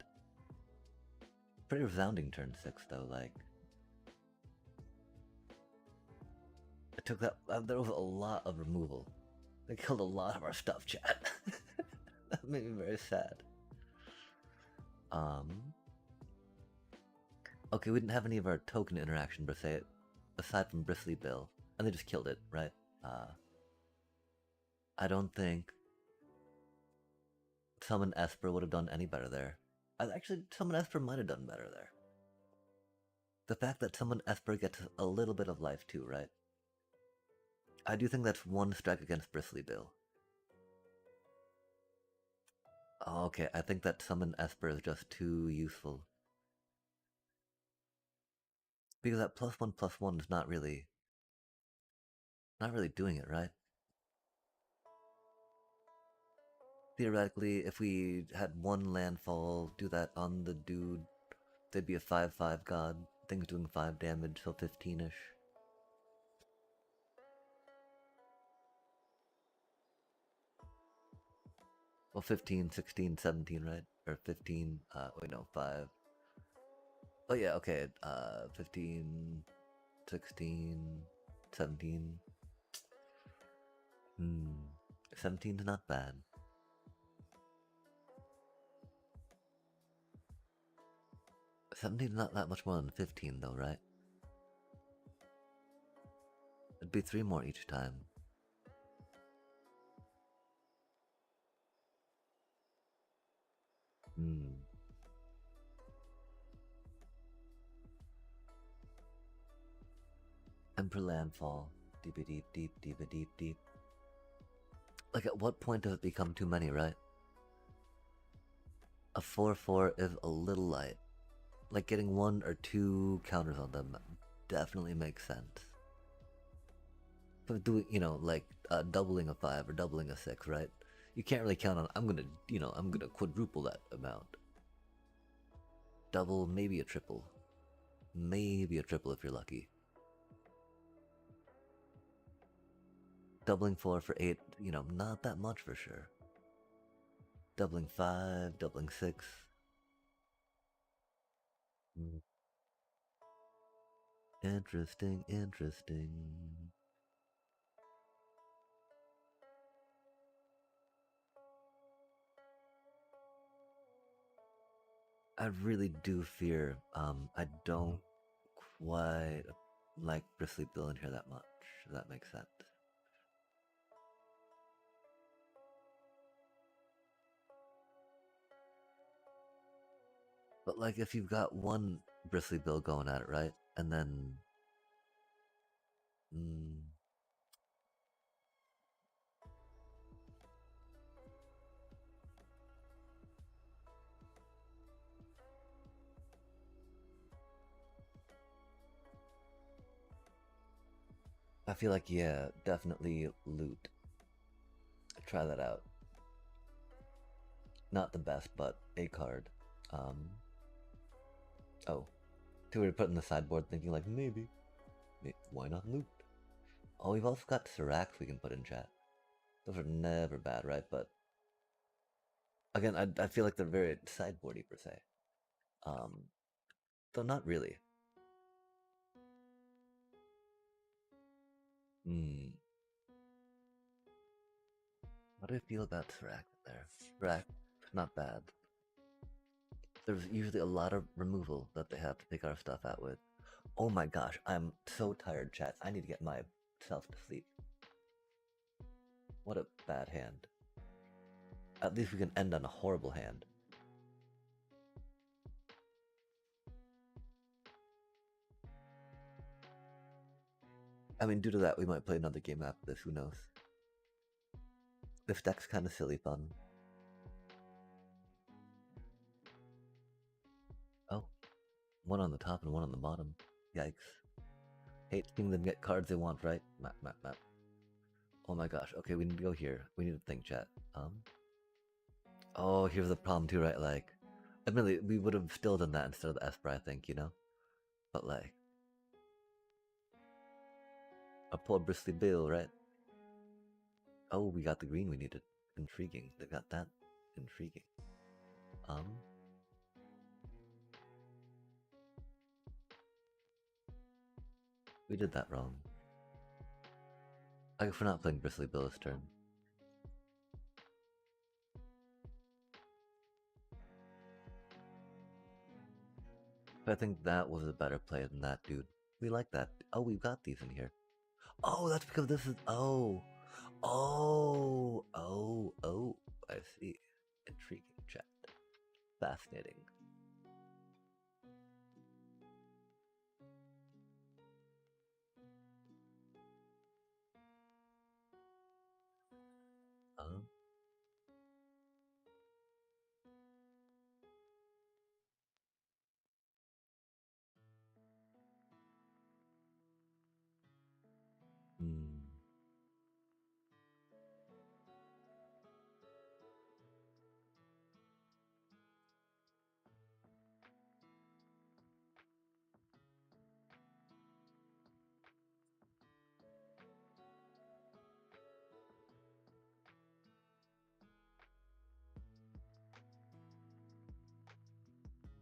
Pretty resounding turn 6, though. Like, it took that. There was a lot of removal. They killed a lot of our stuff, chat. That made me very sad. Okay, we didn't have any of our token interaction per se, aside from Bristly Bill, and they just killed it, right? I don't think Summon Esper would have done any better there. Actually, Summon Esper might have done better there. The fact that Summon Esper gets a little bit of life too, right? I do think that's one strike against Bristly Bill. Oh, okay, I think that Summon Esper is just too useful. Because that +1/+1 is not really doing it, right? Theoretically, if we had one landfall, do that on the dude, they'd be a 5/5 god. Things doing 5 damage, so 15-ish. Well, 15, 16, 17, right? Or 15, wait, no, 5. Oh, yeah, okay, 15, 16, 17. 17's not bad. 17's not that much more than 15, though, right? It'd be 3 more each time. Emperor Landfall. Deep, deep, deep, deep, deep, deep. Like, at what point does it become too many, right? A 4/4 is a little light. Like, getting 1 or 2 counters on them definitely makes sense. But doing, like doubling a 5 or doubling a 6, right? You can't really count on, I'm gonna quadruple that amount. Double, maybe a triple. Maybe a triple if you're lucky. Doubling 4 for 8, not that much for sure. Doubling 5, doubling 6. Interesting, interesting. I really do fear, I don't quite like Bristly Bill in here that much, if that makes sense. But like, if you've got one Bristly Bill going at it, right? And then... I feel like, yeah, definitely loot. Try that out. Not the best, but a card. Oh. Two were put in the sideboard thinking like, maybe. Why not loot? Oh, we've also got Seracs we can put in chat. Those are never bad, right? But again, I feel like they're very sideboardy per se. Though not really. What do I feel about Serac there? Serac, not bad. There's usually a lot of removal that they have to pick our stuff out with. Oh my gosh, I'm so tired, chat. I need to get myself to sleep. What a bad hand. At least we can end on a horrible hand. I mean, due to that, we might play another game after this, who knows? This deck's kind of silly fun. Oh, one on the top and one on the bottom. Yikes. Hate seeing them get cards they want, right? Map, map, map. Oh my gosh. Okay, we need to go here. We need to think, chat. Oh, here's the problem too, right? Like, admittedly, we would have still done that instead of the Esper, I think, you know? But like, a poor bristly bill, right? Oh, we got the green we needed. Intriguing. They got that. Intriguing. We did that wrong. I guess we're not playing Bristly Bill this turn. But I think that was a better play than that, dude. We like that. Oh, we've got these in here. Oh, that's because this is... Oh. Oh. Oh. Oh. I see. Intriguing, chat. Fascinating.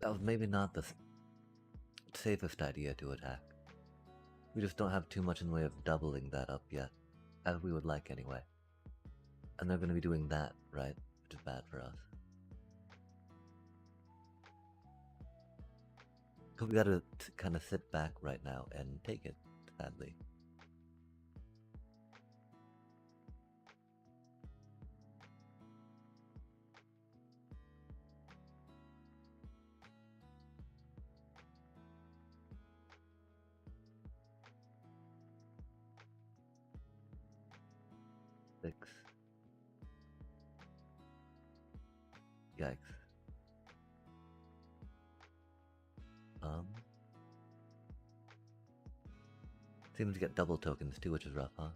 That was maybe not the safest idea to attack. We just don't have too much in the way of doubling that up yet, as we would like anyway. And they're going to be doing that, right? Which is bad for us. Because we gotta kind of sit back right now and take it, sadly. Six. Yikes. Seems to get double tokens too, which is rough, huh?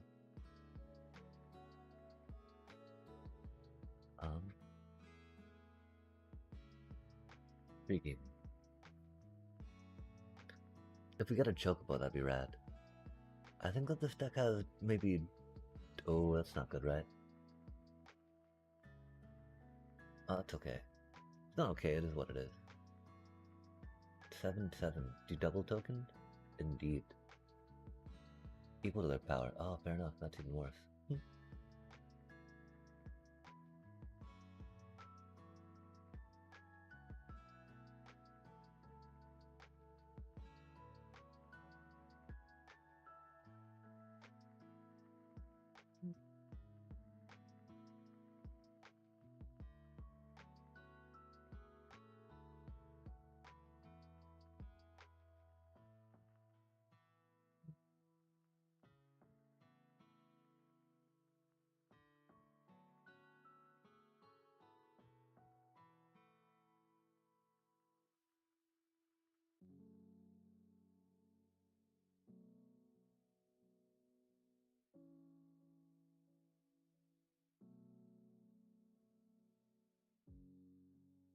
Intriguing. If we get a chocobo, that'd be rad. I think that this deck has maybe... Oh, that's not good, right? Oh, it's okay. It's not okay, it is what it is. 7/7. Do you double token? Indeed. Equal to their power. Oh, fair enough. That's even worse.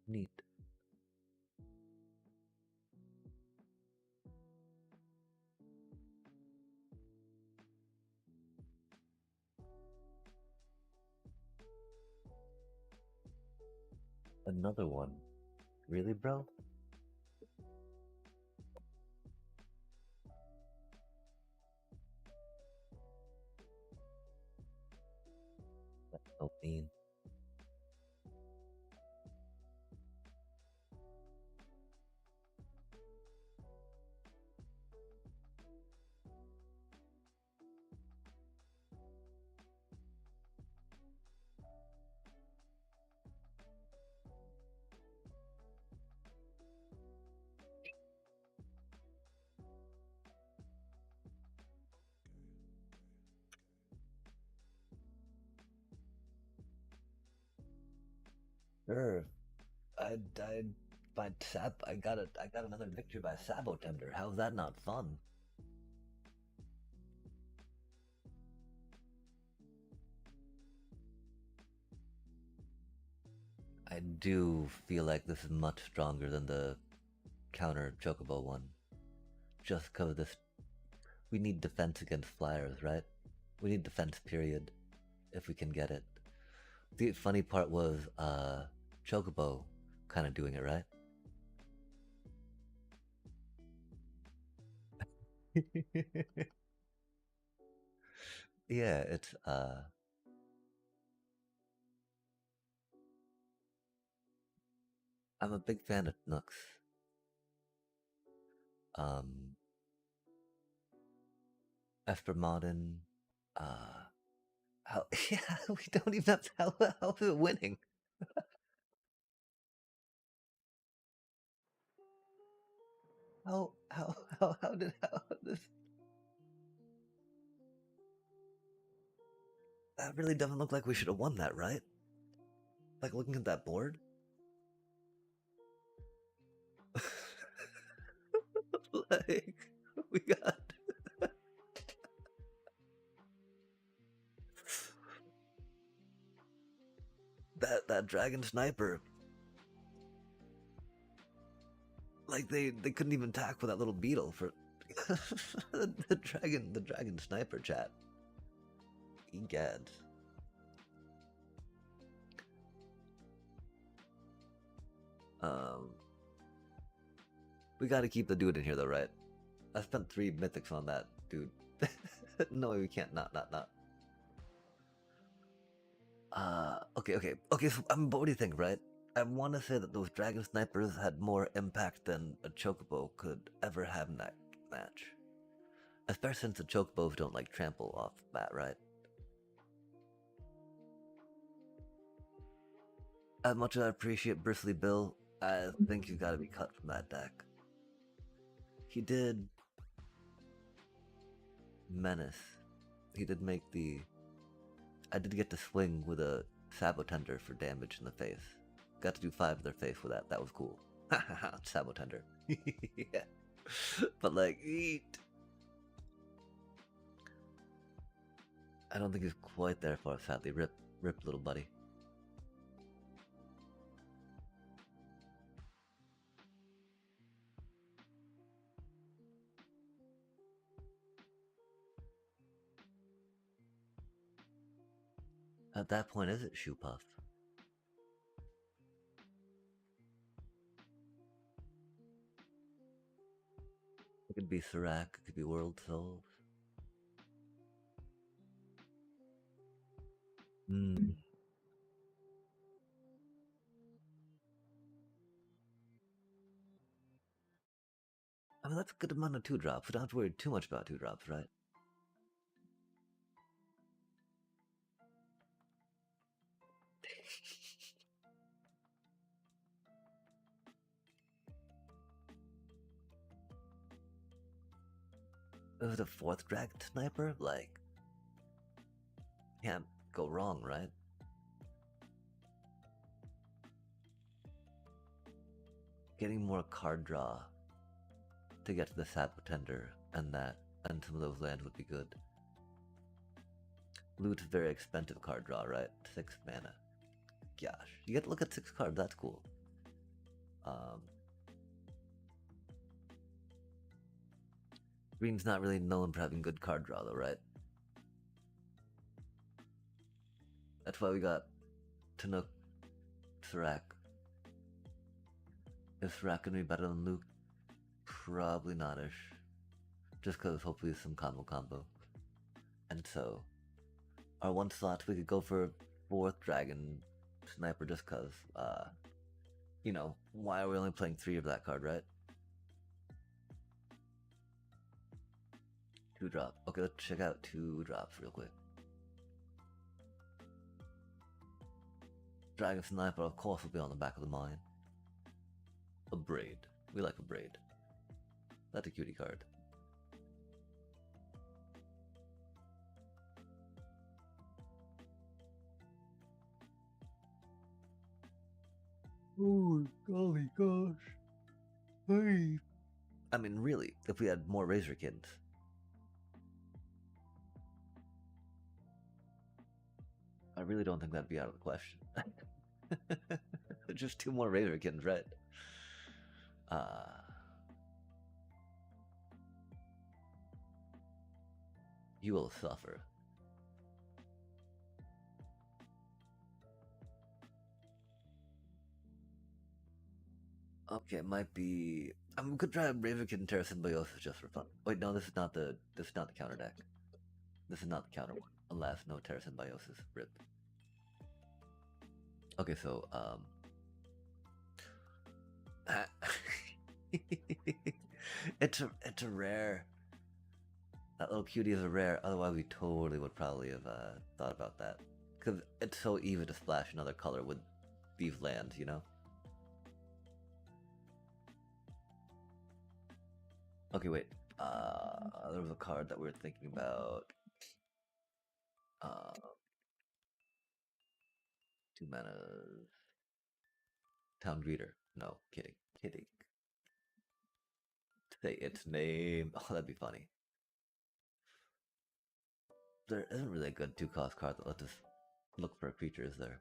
'Neat. Another one. Really, bro? That's so mean. Sure. I by I got another victory by Sabo Tender. How's that not fun? I do feel like this is much stronger than the counter Chocobo one. Just cause this we need defense against flyers, right? We need defense period if we can get it. The funny part was Chocobo kinda doing it, right? Yeah, it's I'm a big fan of Nooks. Um Esper Modern, how yeah, we don't even have to, how is it winning? How this that really doesn't look like we should have won that, right? Like looking at that board? Like we got that dragon sniper. Like they couldn't even tackle that little beetle for the dragon sniper chat. Egad. Um we gotta keep the dude in here though, right? I spent 3 mythics on that dude. No, we can't not. Okay. So but what do you think, right? I want to say that those dragon snipers had more impact than a chocobo could ever have in that match. Especially since the chocobos don't like trample off bat, right? As much as I appreciate Bristly Bill, I think he's got to be cut from that deck. He did menace. He did make the. I did get to swing with a Sabotender for damage in the face. Got to do 5 to their face with that. That was cool. Sabotender. Yeah. But like, eat. I don't think he's quite there for us, sadly. Rip, little buddy. At that point, is it Shoe Puff? It could be Serac, it could be World Souls. Hmm. I mean, that's a good amount of 2-drops. We don't have to worry too much about 2-drops, right? It was a 4th Dragon Sniper? Like, can't go wrong, right? Getting more card draw to get to the Sapotender and that, and some of those lands would be good. Loot's very expensive card draw, right? 6 mana. Gosh, you get to look at 6 cards, that's cool. Green's not really known for having good card draw though, right? That's why we got Tanook, Serac. Is Serac gonna be better than Luke? Probably not-ish. Just cause hopefully some combo. And so, our 1 slot, we could go for 4th Dragon Sniper just cause, you know, why are we only playing 3 of that card, right? 2-drop. Okay, let's check out 2 drops real quick. Dragon Sniper, of course, will be on the back of the mine. A braid. We like a braid. That's a cutie card. Oh, golly gosh. Hey. I mean, really, if we had more Razorkins. I really don't think that'd be out of the question. Just two more Razorkins, right? You will suffer. Okay, it might be. I mean, we could try Ravenkin and Terra Symbiosis just for fun. Wait, no, this is not the counter deck. This is not the counter one. Alas, no Terra Symbiosis. Rip. Okay, so it's a rare. That little cutie is a rare. Otherwise, we totally would probably have thought about that because it's so easy to splash another color with these lands, you know. Okay, wait. There was a card that we were thinking about. Uh, 2 mana. Town Greeter. No, kidding. Kidding. Say its name. Oh, that'd be funny. There isn't really a good 2-cost card that lets us look for a creature, is there?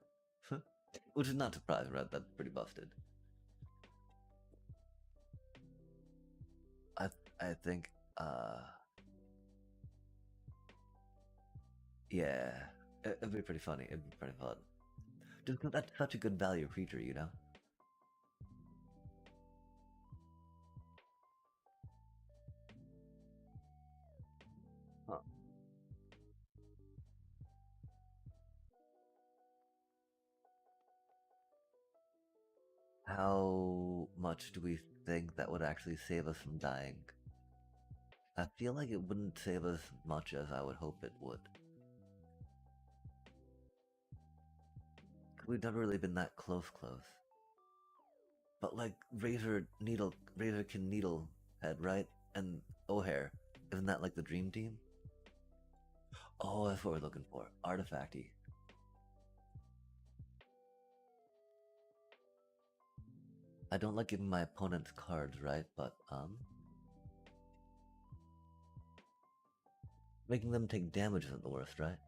Which is not surprising, right? That's pretty busted. I I think yeah. It'd be pretty funny. It'd be pretty fun. Just 'cause that's such a good value creature, you know? Huh. How much do we think that would actually save us from dying? I feel like it wouldn't save us much as I would hope it would. We've never really been that close. But like Razorkin Needle Head, right? And O'Hare, isn't that like the dream team? Oh, that's what we're looking for. Artifacty. I don't like giving my opponents cards, right? But making them take damage isn't the worst, right?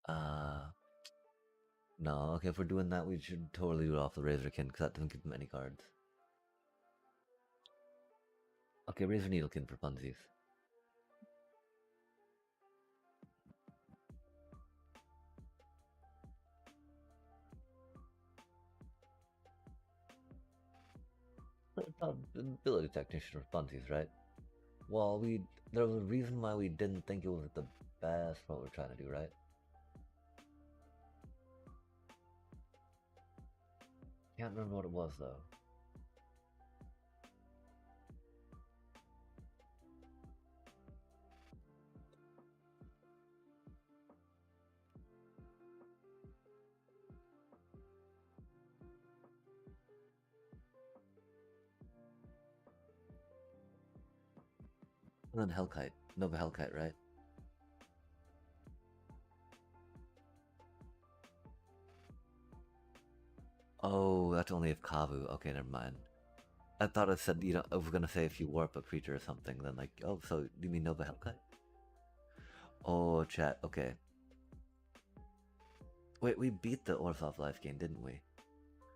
Uh, no. Okay, if we're doing that, we should totally do it off the Razorkin because that doesn't give them any cards. Okay, Razor Needlekin for funsies. Ability technician for funsies, right? Well, there was a reason why we didn't think it was the best what we're trying to do, right? Can't remember what it was though. And then Hellkite, Nova Hellkite, right? Oh, that's only if Kavu. Okay, never mind. I thought it said, I was gonna say if you warp a creature or something, then like, oh, so you mean Nova Hellkite? Oh, chat, okay. Wait, we beat the Orthoth life gain, didn't we?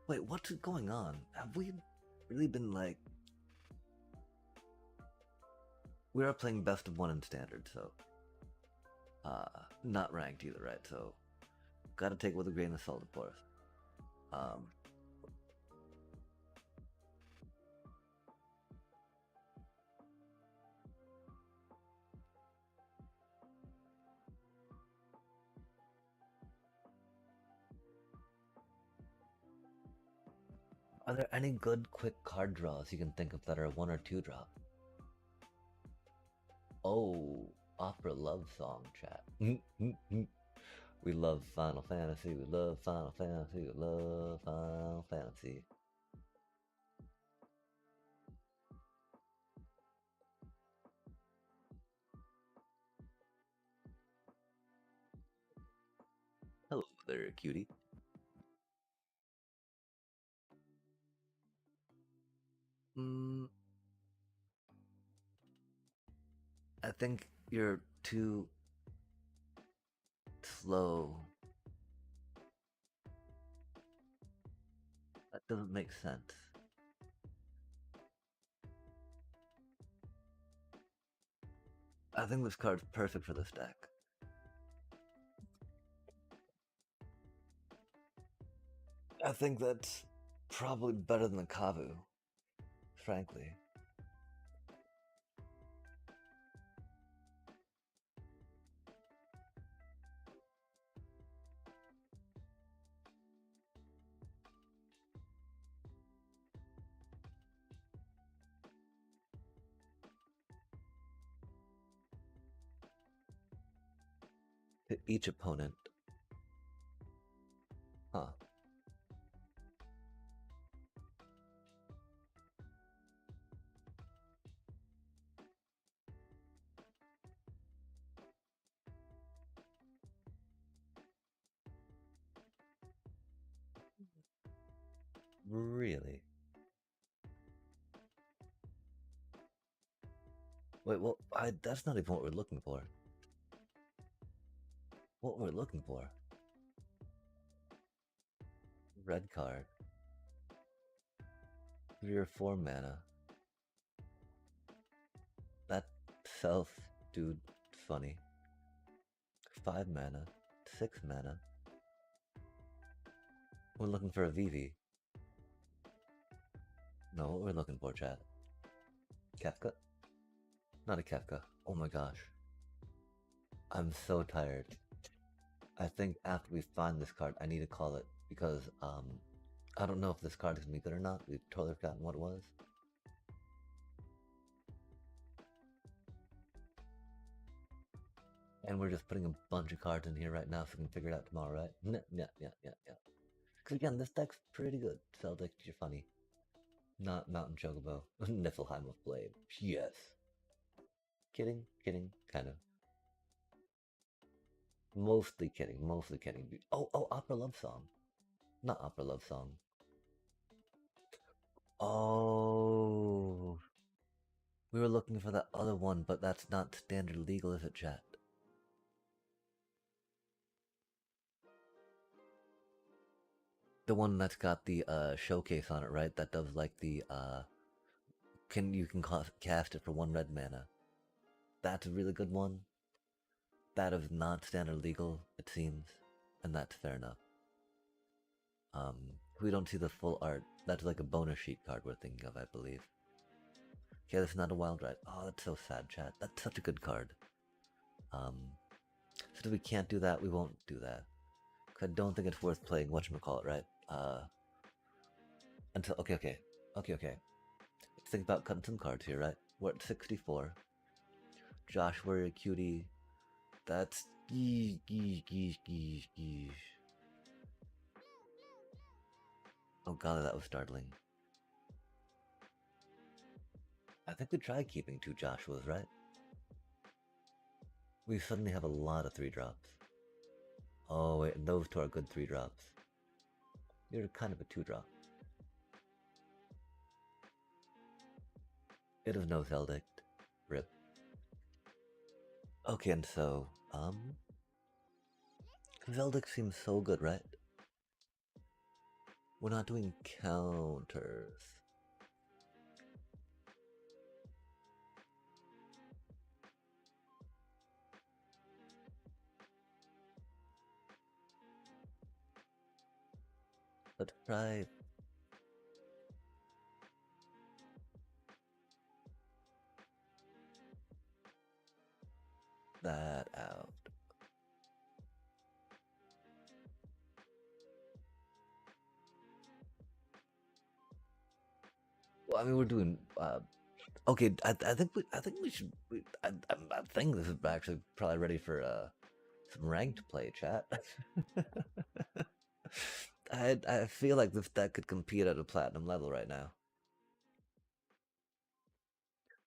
Wait, what's going on? Have we really been like... We are playing best of one in standard, so... Not ranked either, right? So, gotta take with a grain of salt, of course. Are there any good quick card draws you can think of that are 1 or 2 drop? Oh, opera love song chat. We love Final Fantasy, we love Final Fantasy, we love Final Fantasy. Hello there, cutie. I think you're too slow. That doesn't make sense. I think this card's perfect for this deck. I think that's probably better than the Kavu, frankly. To each opponent. Huh. Really? Wait, well, that's not even what we're looking for. What we're looking for? Red card. 3 or 4 mana. That self, dude, funny. 5 mana. 6 mana. We're looking for a VV. No, what we're looking for, chat. Kefka? Not a Kefka. Oh my gosh. I'm so tired. I think after we find this card, I need to call it because I don't know if this card is gonna be good or not. We've totally forgotten what it was. And we're just putting a bunch of cards in here right now so we can figure it out tomorrow, right? Yeah. Because again, this deck's pretty good. Celtic, you're funny. Not Mountain Chocobo. Niflheim of Blade. Yes. Kidding, kind of. Mostly kidding. Oh, Opera Love Song. Not Opera Love Song. Oh. We were looking for that other one, but that's not standard legal, is it, chat? The one that's got the showcase on it, right? That does like the you can cast it for 1 red mana. That's a really good one. That is not standard legal, it seems, and that's fair enough. We don't see the full art. That's like a bonus sheet card we're thinking of, I believe. Okay, that's not a wild ride. Oh, that's so sad, chat. That's such a good card. So if we can't do that, we won't do that. Cause I don't think it's worth playing whatchamacallit, right? Until okay. Let's think about cutting some cards here, right? We're at 64. Josh, Warrior Cutie. That's Oh god, that was startling. I think we tried keeping 2 Joshuas, right? We suddenly have a lot of 3-drops. Oh wait, and those 2 are good 3-drops. You're kind of a 2-drop. It is no Zeldict. Rip. Okay, and so, Zeldic seems so good, right? We're not doing counters. Let's try that out. Well, I mean, we're doing. Okay, I think we should. I think this is actually probably ready for some ranked play, chat. I feel like this deck could compete at a platinum level right now.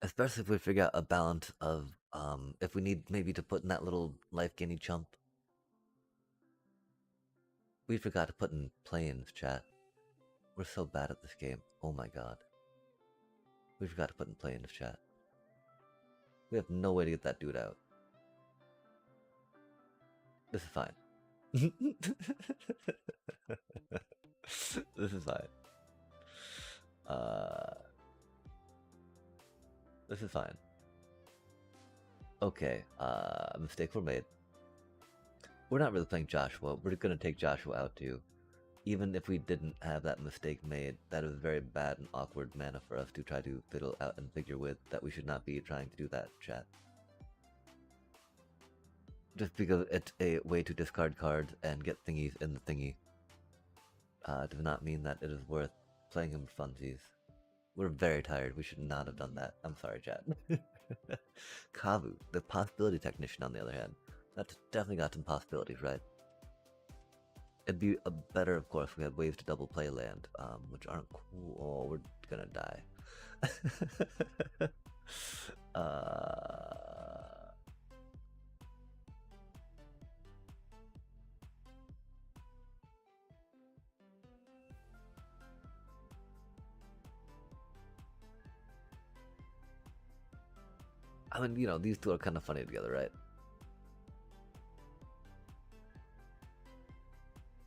Especially if we figure out a balance of if we need maybe to put in that little life gaining chump. We forgot to put in planes, chat. We're so bad at this game. Oh my god. We've got to put in play in the chat. We have no way to get that dude out. This is fine. This is fine. This is fine. Okay, mistakes were made. We're not really playing Joshua. We're gonna take Joshua out too. Even if we didn't have that mistake made, that is very bad and awkward mana for us to try to fiddle out and figure with. That we should not be trying to do that, chat. Just because it's a way to discard cards and get thingies in the thingy does not mean that it is worth playing him for funsies. We're very tired. We should not have done that. I'm sorry, chat. Kavu, the possibility technician, on the other hand. That's definitely got some possibilities, right? It'd be better, of course, if we had ways to double play land, which aren't cool. Oh, we're gonna die. I mean, you know, these two are kind of funny together, right?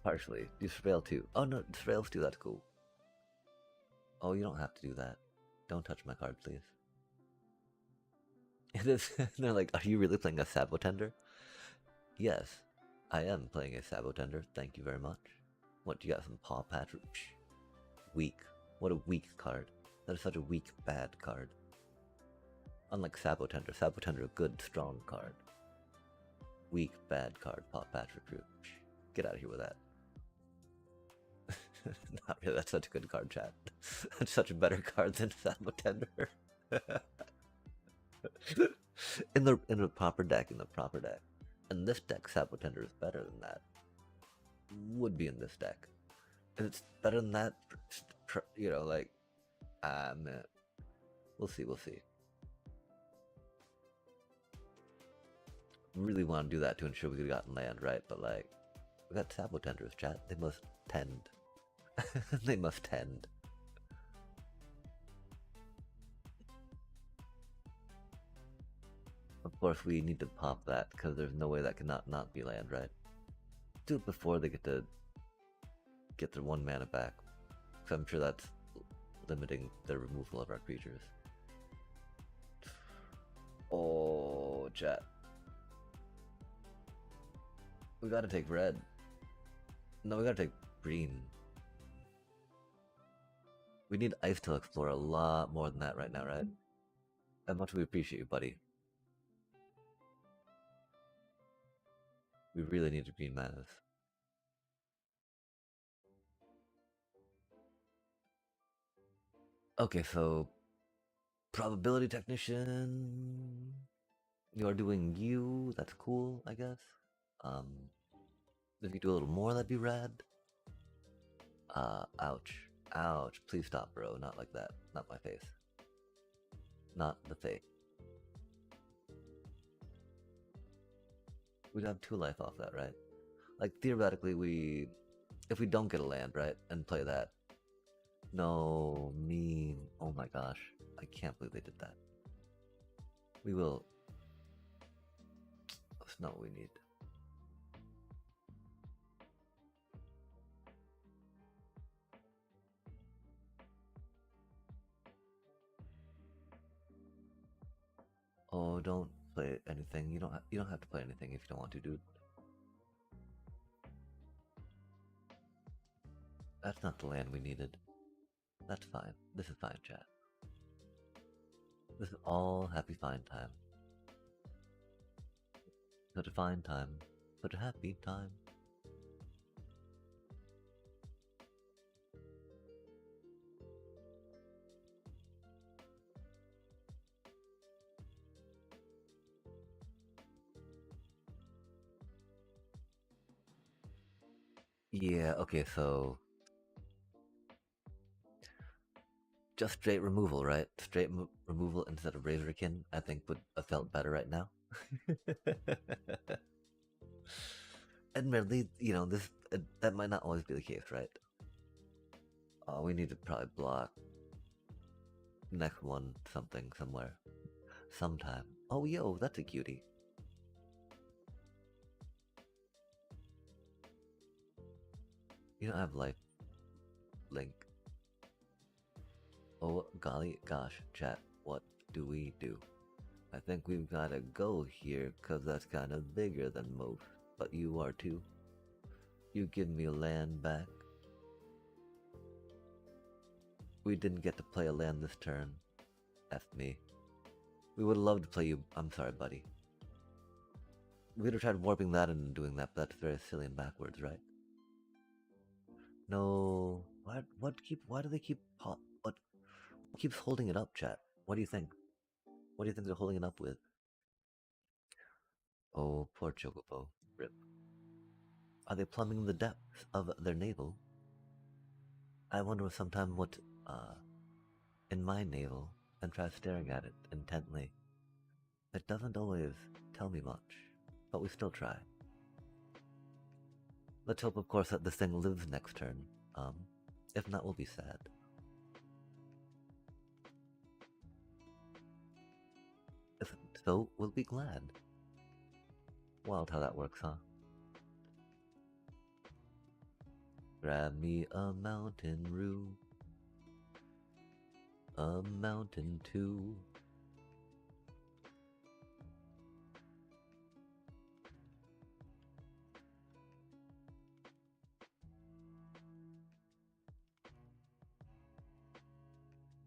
Partially. Do Surveil too. Oh no, Surveil's too, that's cool. Oh, you don't have to do that. Don't touch my card, please. They're like, are you really playing a Sabotender? Yes, I am playing a Sabotender. Thank you very much. What, you got some Paw Patch? Weak. What a weak card. That is such a weak, bad card. Unlike Sabotender. Sabotender, a good, strong card. Weak, bad card. Paw Patch Recruit. Get out of here with that. Not really, that's such a good card, chat. That's such a better card than Sabotender. in the proper deck, In this deck, Sabotender is better than that. Would be in this deck. If it's better than that, you know, like, man. We'll see. Really want to do that to ensure we could have gotten land, right? But like, we got Sabotenders, chat. They must tend. They must tend. Of course, we need to pop that because there's no way that cannot not be land, right? Do it before they get their 1 mana back, because I'm sure that's limiting the removal of our creatures. Oh, chat. We gotta take red. No, we gotta take green. We need Ice to explore a lot more than that right now, right? How much we appreciate you, buddy. We really need green manas. Okay, so probability technician. You are doing you. That's cool, I guess. If you do a little more, that'd be rad. Ouch. Ouch. Please stop, bro. Not like that. Not my face. Not the face. We'd have 2 life off that, right? Like, theoretically, if we don't get a land, right, and play that. No, mean. Oh my gosh. I can't believe they did that. We will. That's not what we need. Oh, don't play anything. You don't have to play anything if you don't want to, dude. That's not the land we needed. That's fine. This is fine, chat. This is all happy fine time. Such a fine time. Such a happy time. Yeah, okay, so just straight removal, right? Straight removal instead of Razorkin, I think would have felt better right now. Admittedly, you know, that might not always be the case, right? Oh, we need to probably block. Next one, something, somewhere. Sometime. Oh, yo, that's a cutie. You don't have life. Link. Oh, golly, gosh, chat, what do we do? I think we've gotta go here, cause that's kinda bigger than most, but you are too. You give me land back. We didn't get to play a land this turn. F me. We would love to play you. I'm sorry, buddy. We would have tried warping that and doing that, but that's very silly and backwards, right? No. Why do they keep what keeps holding it up, chat? What do you think? What do you think they're holding it up with? Oh, poor Chocobo. Rip. Are they plumbing the depths of their navel? I wonder sometimes what's in my navel and try staring at it intently. It doesn't always tell me much, but we still try. Let's hope, of course, that this thing lives next turn. If not, we'll be sad. If so, we'll be glad. Wild how that works, huh? Grab me a mountain roo. A mountain too.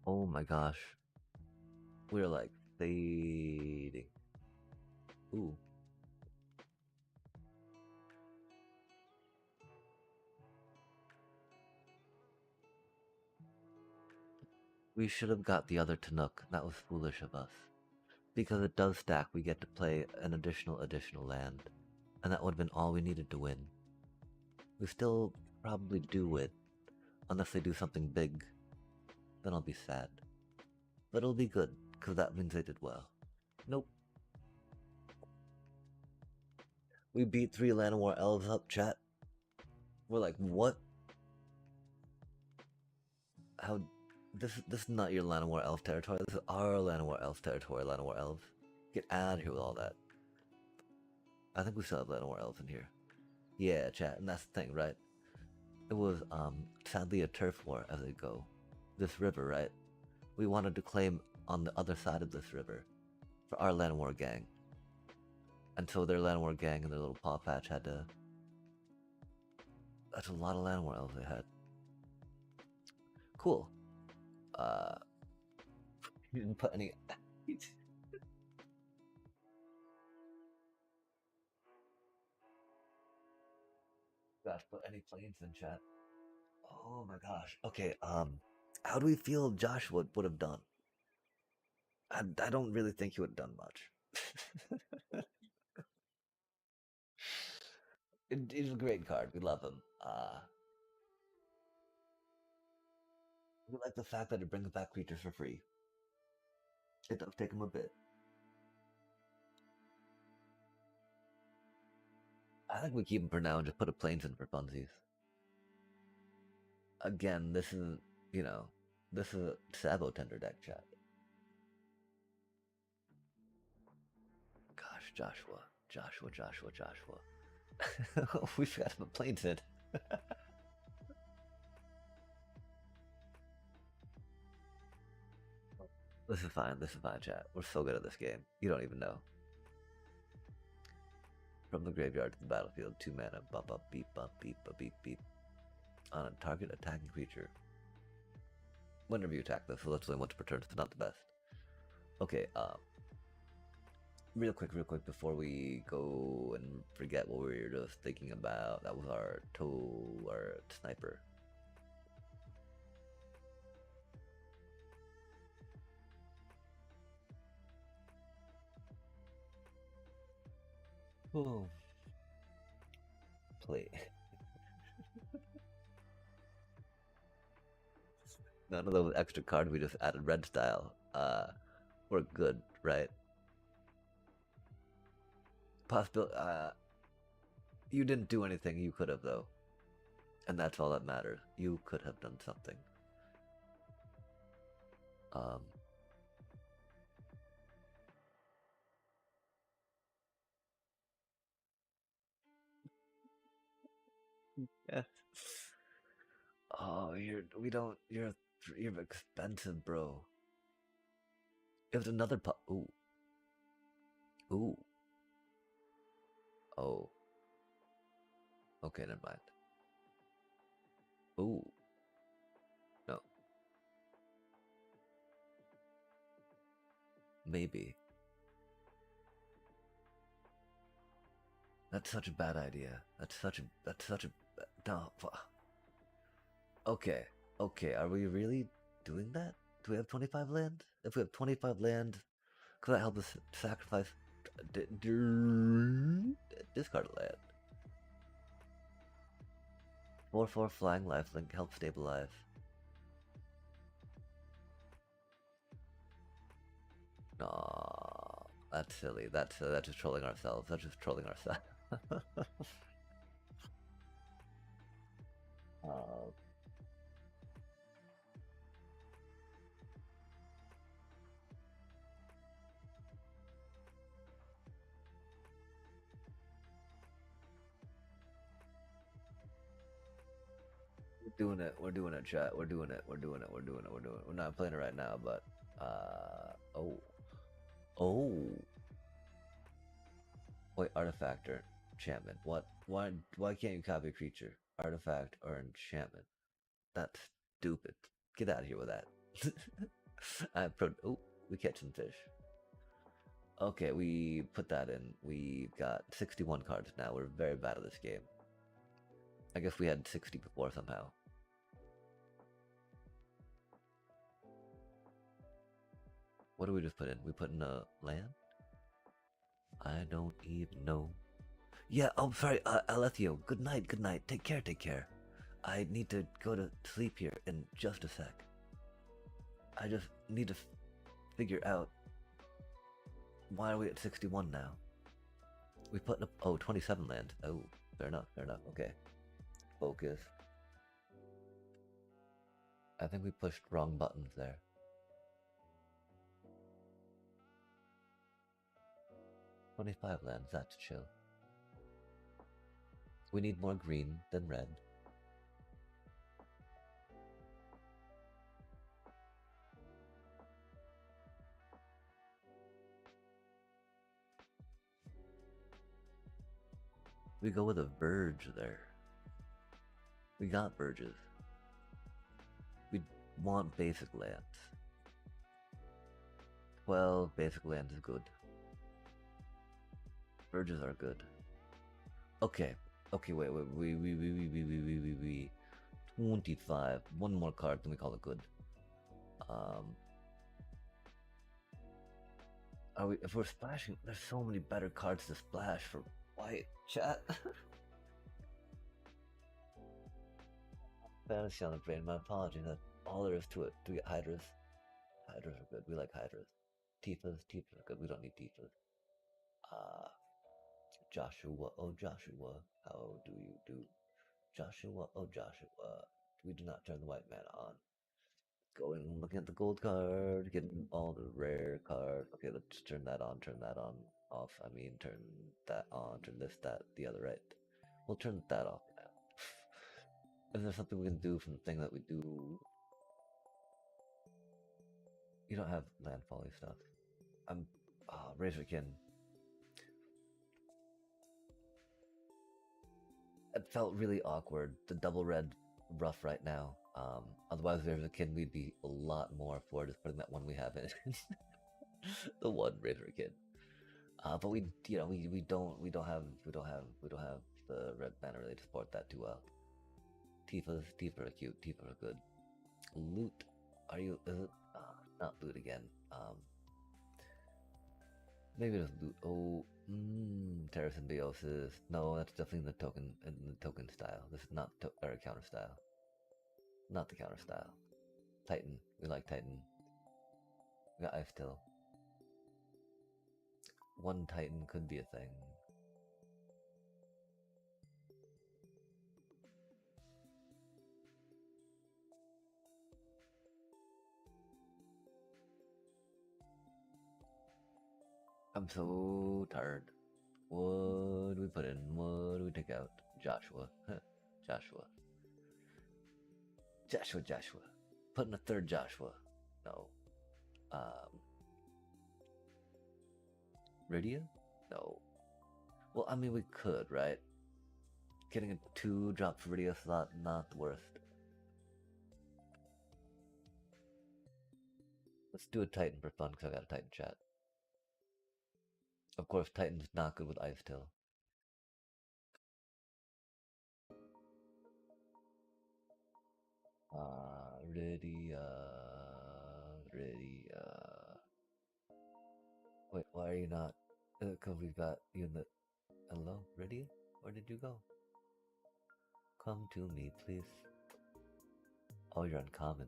Oh my gosh. We're like fading. Ooh. We should have got the other Tanook. That was foolish of us. Because it does stack, we get to play an additional land. And that would have been all we needed to win. We still probably do win. Unless they do something big. Then I'll be sad. But it'll be good, because that means they did well. Nope. We beat 3 Llanowar elves up, chat. We're like, what? How? This is not your Llanowar elf territory. This is our Llanowar elf territory, Llanowar elves. Get out of here with all that. I think we still have Llanowar elves in here. Yeah, chat, and that's the thing, right? It was, sadly a turf war as they go. This river, right? We wanted to claim on the other side of this river for our Llanowar gang. And so their Llanowar gang and their little paw patch had to... That's a lot of Llanowar elves they had. Cool. You didn't put any... Gosh, put any planes in chat. Oh my gosh. Okay, how do we feel Joshua would have done? I don't really think he would have done much. He's a great card. We love him. We like the fact that it brings back creatures for free. It does take him a bit. I think we keep him for now and just put a planes in for funsies. Again, this is, you know, this is a Sabo Tender deck, chat. Gosh, Joshua. We forgot to put planes in. This is fine, chat. We're so good at this game. You don't even know. From the graveyard to the battlefield, 2 mana, bump up, beep, beep, beep. On a target attacking creature. Whenever you attack this, so literally once per turn, it's not the best. Okay, real quick, before we go and forget what we were just thinking about, that was our sniper. Oh. Play. None of those extra cards we just added red style were good, right? Possibility. You didn't do anything. You could have though, and that's all that matters. You could have done something. Oh, you're expensive, bro. If another ooh, ooh, oh, okay, never mind. Ooh, no, maybe. That's such a bad idea. That's such a, no. Okay, okay, are we really doing that? Do we have 25 land? If we have 25 land, could that help us sacrifice, discard a land? 4/4 flying lifelink help stabilize. No, that's silly. That's just trolling ourselves. That's just trolling ourselves. uh, we're doing it. We're doing it, chat. We're doing it. We're doing it. We're doing it. We're doing it. We're not playing it right now, but oh, oh. Wait, artifactor, enchantment. What? Why can't you copy a creature? Artifact or enchantment? That's stupid. Get out of here with that. Oh, we catch some fish. Okay, we put that in. We got 61 cards now. We're very bad at this game. I guess we had 60 before somehow. What do we just put in? We put in a land? I don't even know. Yeah, oh, sorry, Alethio. Good night, good night. Take care, take care. I need to go to sleep here in just a sec. I just need to figure out why are we at 61 now? We put up, oh, 27 land. Oh, fair enough, fair enough. Okay. Focus. I think we pushed wrong buttons there. 25 lands, that's chill. We need more green than red. We go with a verge there. We got verges. We want basic lands. 12 basic lands is good. Verges are good. Okay. Okay, wait. We 25. One more card, then we call it good. Are we? If we're splashing, there's so many better cards to splash for white chat. Fantasy on the brain. My apologies. That's all there is to it. Do we get hydras? Hydras are good. We like hydras. Tifas are good. We don't need tifas. Uh, Joshua, oh Joshua, how do you do? Joshua, oh Joshua, we do not turn the white man on. Going looking at the gold card, getting all the rare cards. Okay, let's turn that on, off. I mean, turn that on, turn this, that, the other, right? We'll turn that off now. Is there something we can do from the thing that we do? You don't have landfall stuff. I'm Razorkin. It felt really awkward. The double red rough right now. Otherwise, Razorkin, we'd be a lot more for just putting that one we have in. The one Razorkin. But we don't have the red banner really to support that too well. Tifa's are cute. Tifa are good. Loot. Are you? Is it? Not loot again. Maybe it's loot. Oh, Terra Symbiosis. No, that's definitely in the token style. This is not our counter style. Not the counter style. Titan. We like Titan. We got Ice Till. One Titan could be a thing. I'm so tired. What do we put in? What do we take out? Joshua. Joshua. Joshua. Putting a third Joshua. No. Rydia? No. Well, I mean, we could, right? Getting a 2-drop for Rydia slot, not the worst. Let's do a Titan for fun, because I got a Titan chat. Of course, Titan's not good with Ice Tail. Rydia. Wait, why are you not? Because we've got you in the... Hello, Rydia? Where did you go? Come to me, please. Oh, you're uncommon.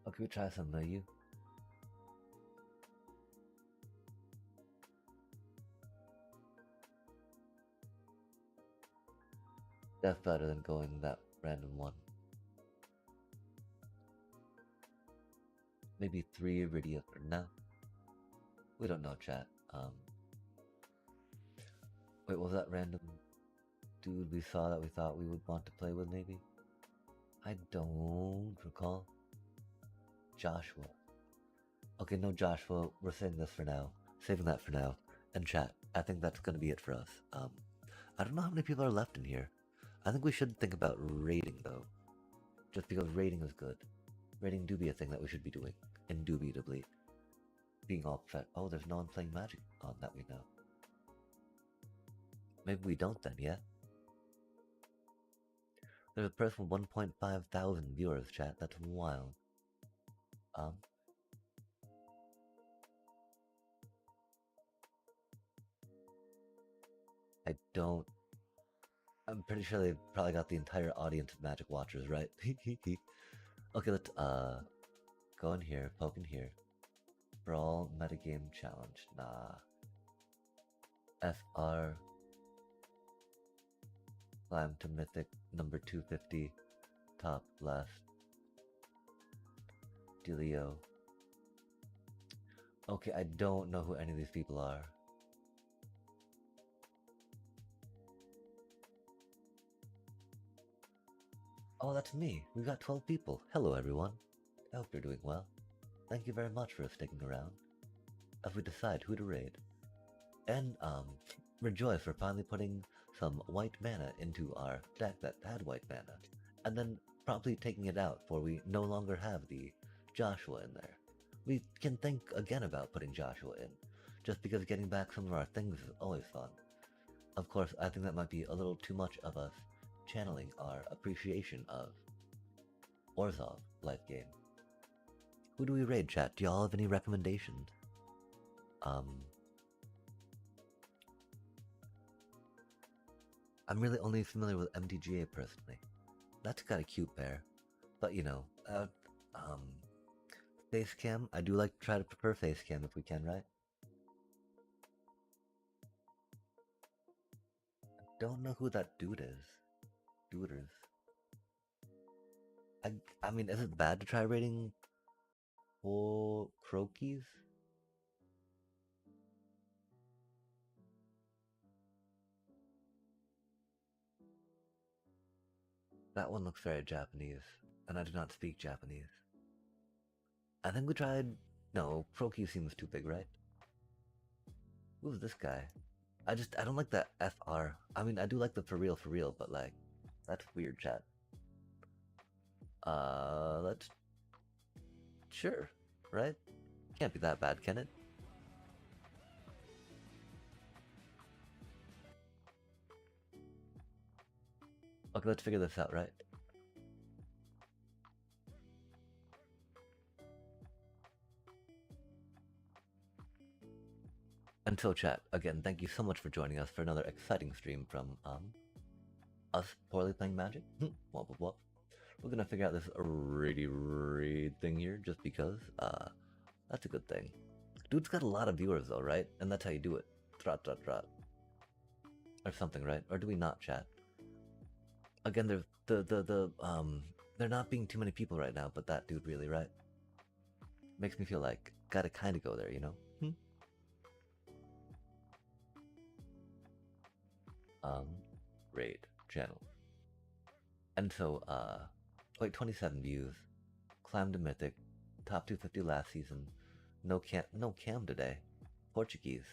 Oh, can we try some of you? That's better than going that random one. Maybe 3 Rydia for now. We don't know, chat. Wait, was that random dude we saw that we thought we would want to play with, maybe? I don't recall. Joshua. Okay, no Joshua. We're saving this for now. Saving that for now. And chat, I think that's gonna be it for us. I don't know how many people are left in here. I think we should think about raiding, though. Just because raiding is good. Raiding do be a thing that we should be doing. Indubitably. Being all upset. Oh, there's no one playing Magic on that we know. Maybe we don't then, yeah? There's a person with 1.5 thousand viewers, chat. That's wild. I don't... I'm pretty sure they've probably got the entire audience of Magic watchers, right? Okay, let's, go in here, poke in here. Brawl metagame challenge. Nah. FR. Climb to Mythic, number 250. Top left. Delio. Okay, I don't know who any of these people are. Oh, that's me. We got 12 people. Hello, everyone. I hope you're doing well. Thank you very much for sticking around as we decide who to raid. And, rejoice for finally putting some white mana into our deck that had white mana, and then promptly taking it out for we no longer have the Joshua in there. We can think again about putting Joshua in, just because getting back some of our things is always fun. Of course, I think that might be a little too much of us channeling our appreciation of Orzhov life game. Who do we raid, chat? Do y'all have any recommendations? I'm really only familiar with MTGA personally. That's got a cute pair, but you know, face cam. I do like to try to prefer face cam if we can, right? I don't know who that dude is. Duders. I mean, is it bad to try raiding for croakies? That one looks very Japanese, and I do not speak Japanese. I think we tried... No, croaky seems too big, right? Who's this guy? I don't like that FR. I mean, I do like the for real, but like, that's weird, chat. Let's... Sure, right? Can't be that bad, can it? Okay, let's figure this out, right? And so chat, again, thank you so much for joining us for another exciting stream from, us poorly playing Magic. Womp womp womp. We're gonna figure out this raid thing here, just because, that's a good thing. Dude's got a lot of viewers though, right? And that's how you do it. Trot. Or something, right? Or do we not, chat? Again, there's there not being too many people right now, but that dude really, right? Makes me feel like, gotta kinda go there, you know? um, raid channel. And so, like 27 views, climbed to Mythic, top 250 last season, no cam today, Portuguese.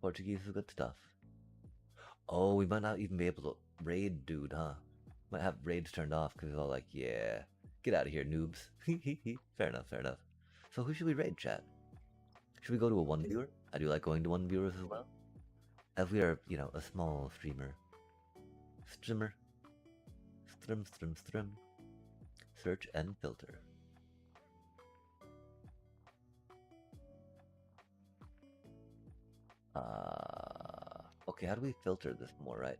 Portuguese is good stuff. Oh, we might not even be able to raid dude, huh? Might have raids turned off because it's all like, yeah, get out of here, noobs. Fair enough, fair enough. So who should we raid, chat? Should we go to a one viewer? I do like going to one viewers as well. As we are, a small streamer. Streamer. Strim. Search and filter. Okay, how do we filter this more, right?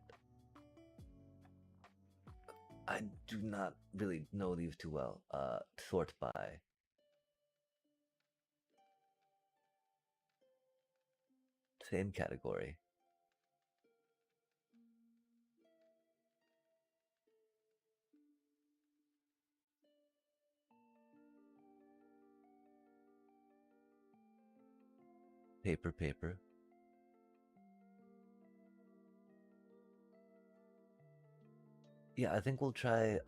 I do not really know these too well. Sort by. Same category. Paper. Yeah, I think we'll try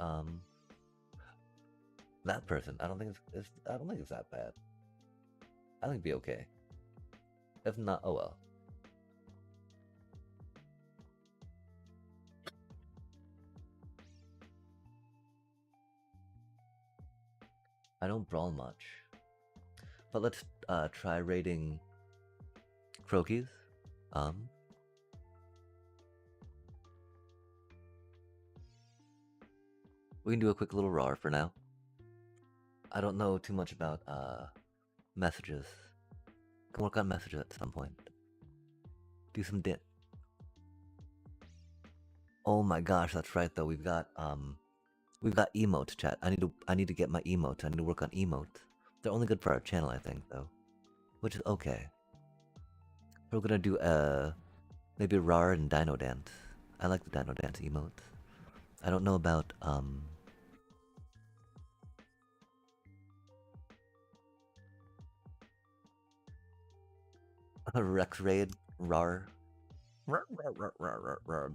that person. I don't think it's that bad. I think it'd be okay. If not, oh well. I don't brawl much. But let's try raiding Crokies. We can do a quick little RAR for now. I don't know too much about messages. Can work on messages at some point. Do some dit. Oh my gosh, that's right though. We've got emotes, chat. I need to get my emotes. I need to work on emotes. They're only good for our channel, I think, though, which is okay. We're gonna do maybe RAR and Dino Dance. I like the Dino Dance emotes. I don't know about Rex Raid, RAR. The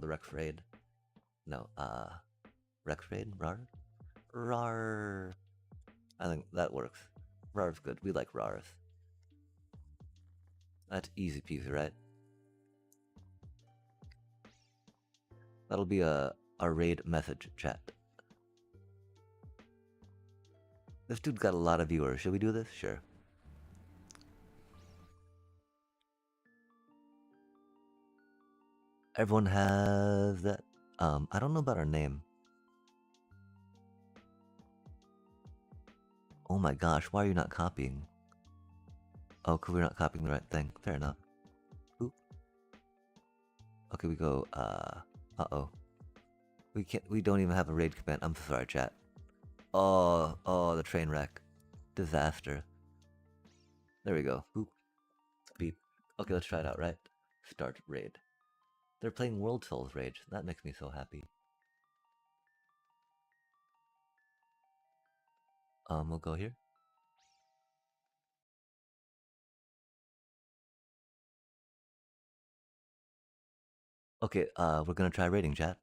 Rex Raid. No, Rex Raid, RAR? RAR. I think that works. RAR's good. We like RARs. That's easy peasy, right? That'll be our raid message chat. This dude's got a lot of viewers. Should we do this? Sure. Everyone has that. I don't know about our name. Oh my gosh, why are you not copying? Oh, cause we're not copying the right thing. Fair enough. Oop. Okay, we go, uh-oh. We don't even have a raid command. I'm sorry, chat. Oh, the train wreck. Disaster. There we go. Oop. Beep. Okay, let's try it out, right? Start raid. They're playing World Souls Rage. That makes me so happy. We'll go here. Okay, we're gonna try raiding, chat.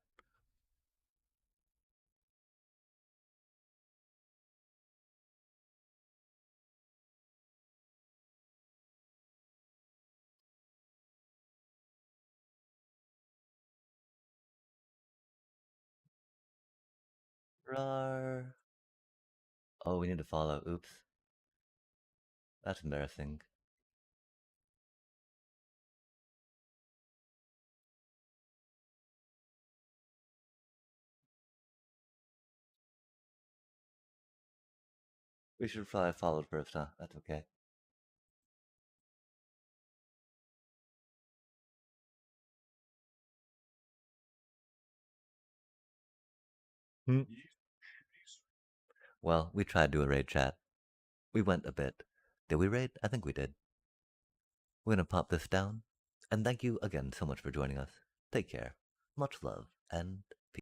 Rar. Oh, we need to follow. Oops. That's embarrassing. We should probably follow first, huh? That's okay. Hmm. Well, we tried to do a raid chat. We went a bit. Did we raid? I think we did. We're gonna pop this down. And thank you again so much for joining us. Take care. Much love, and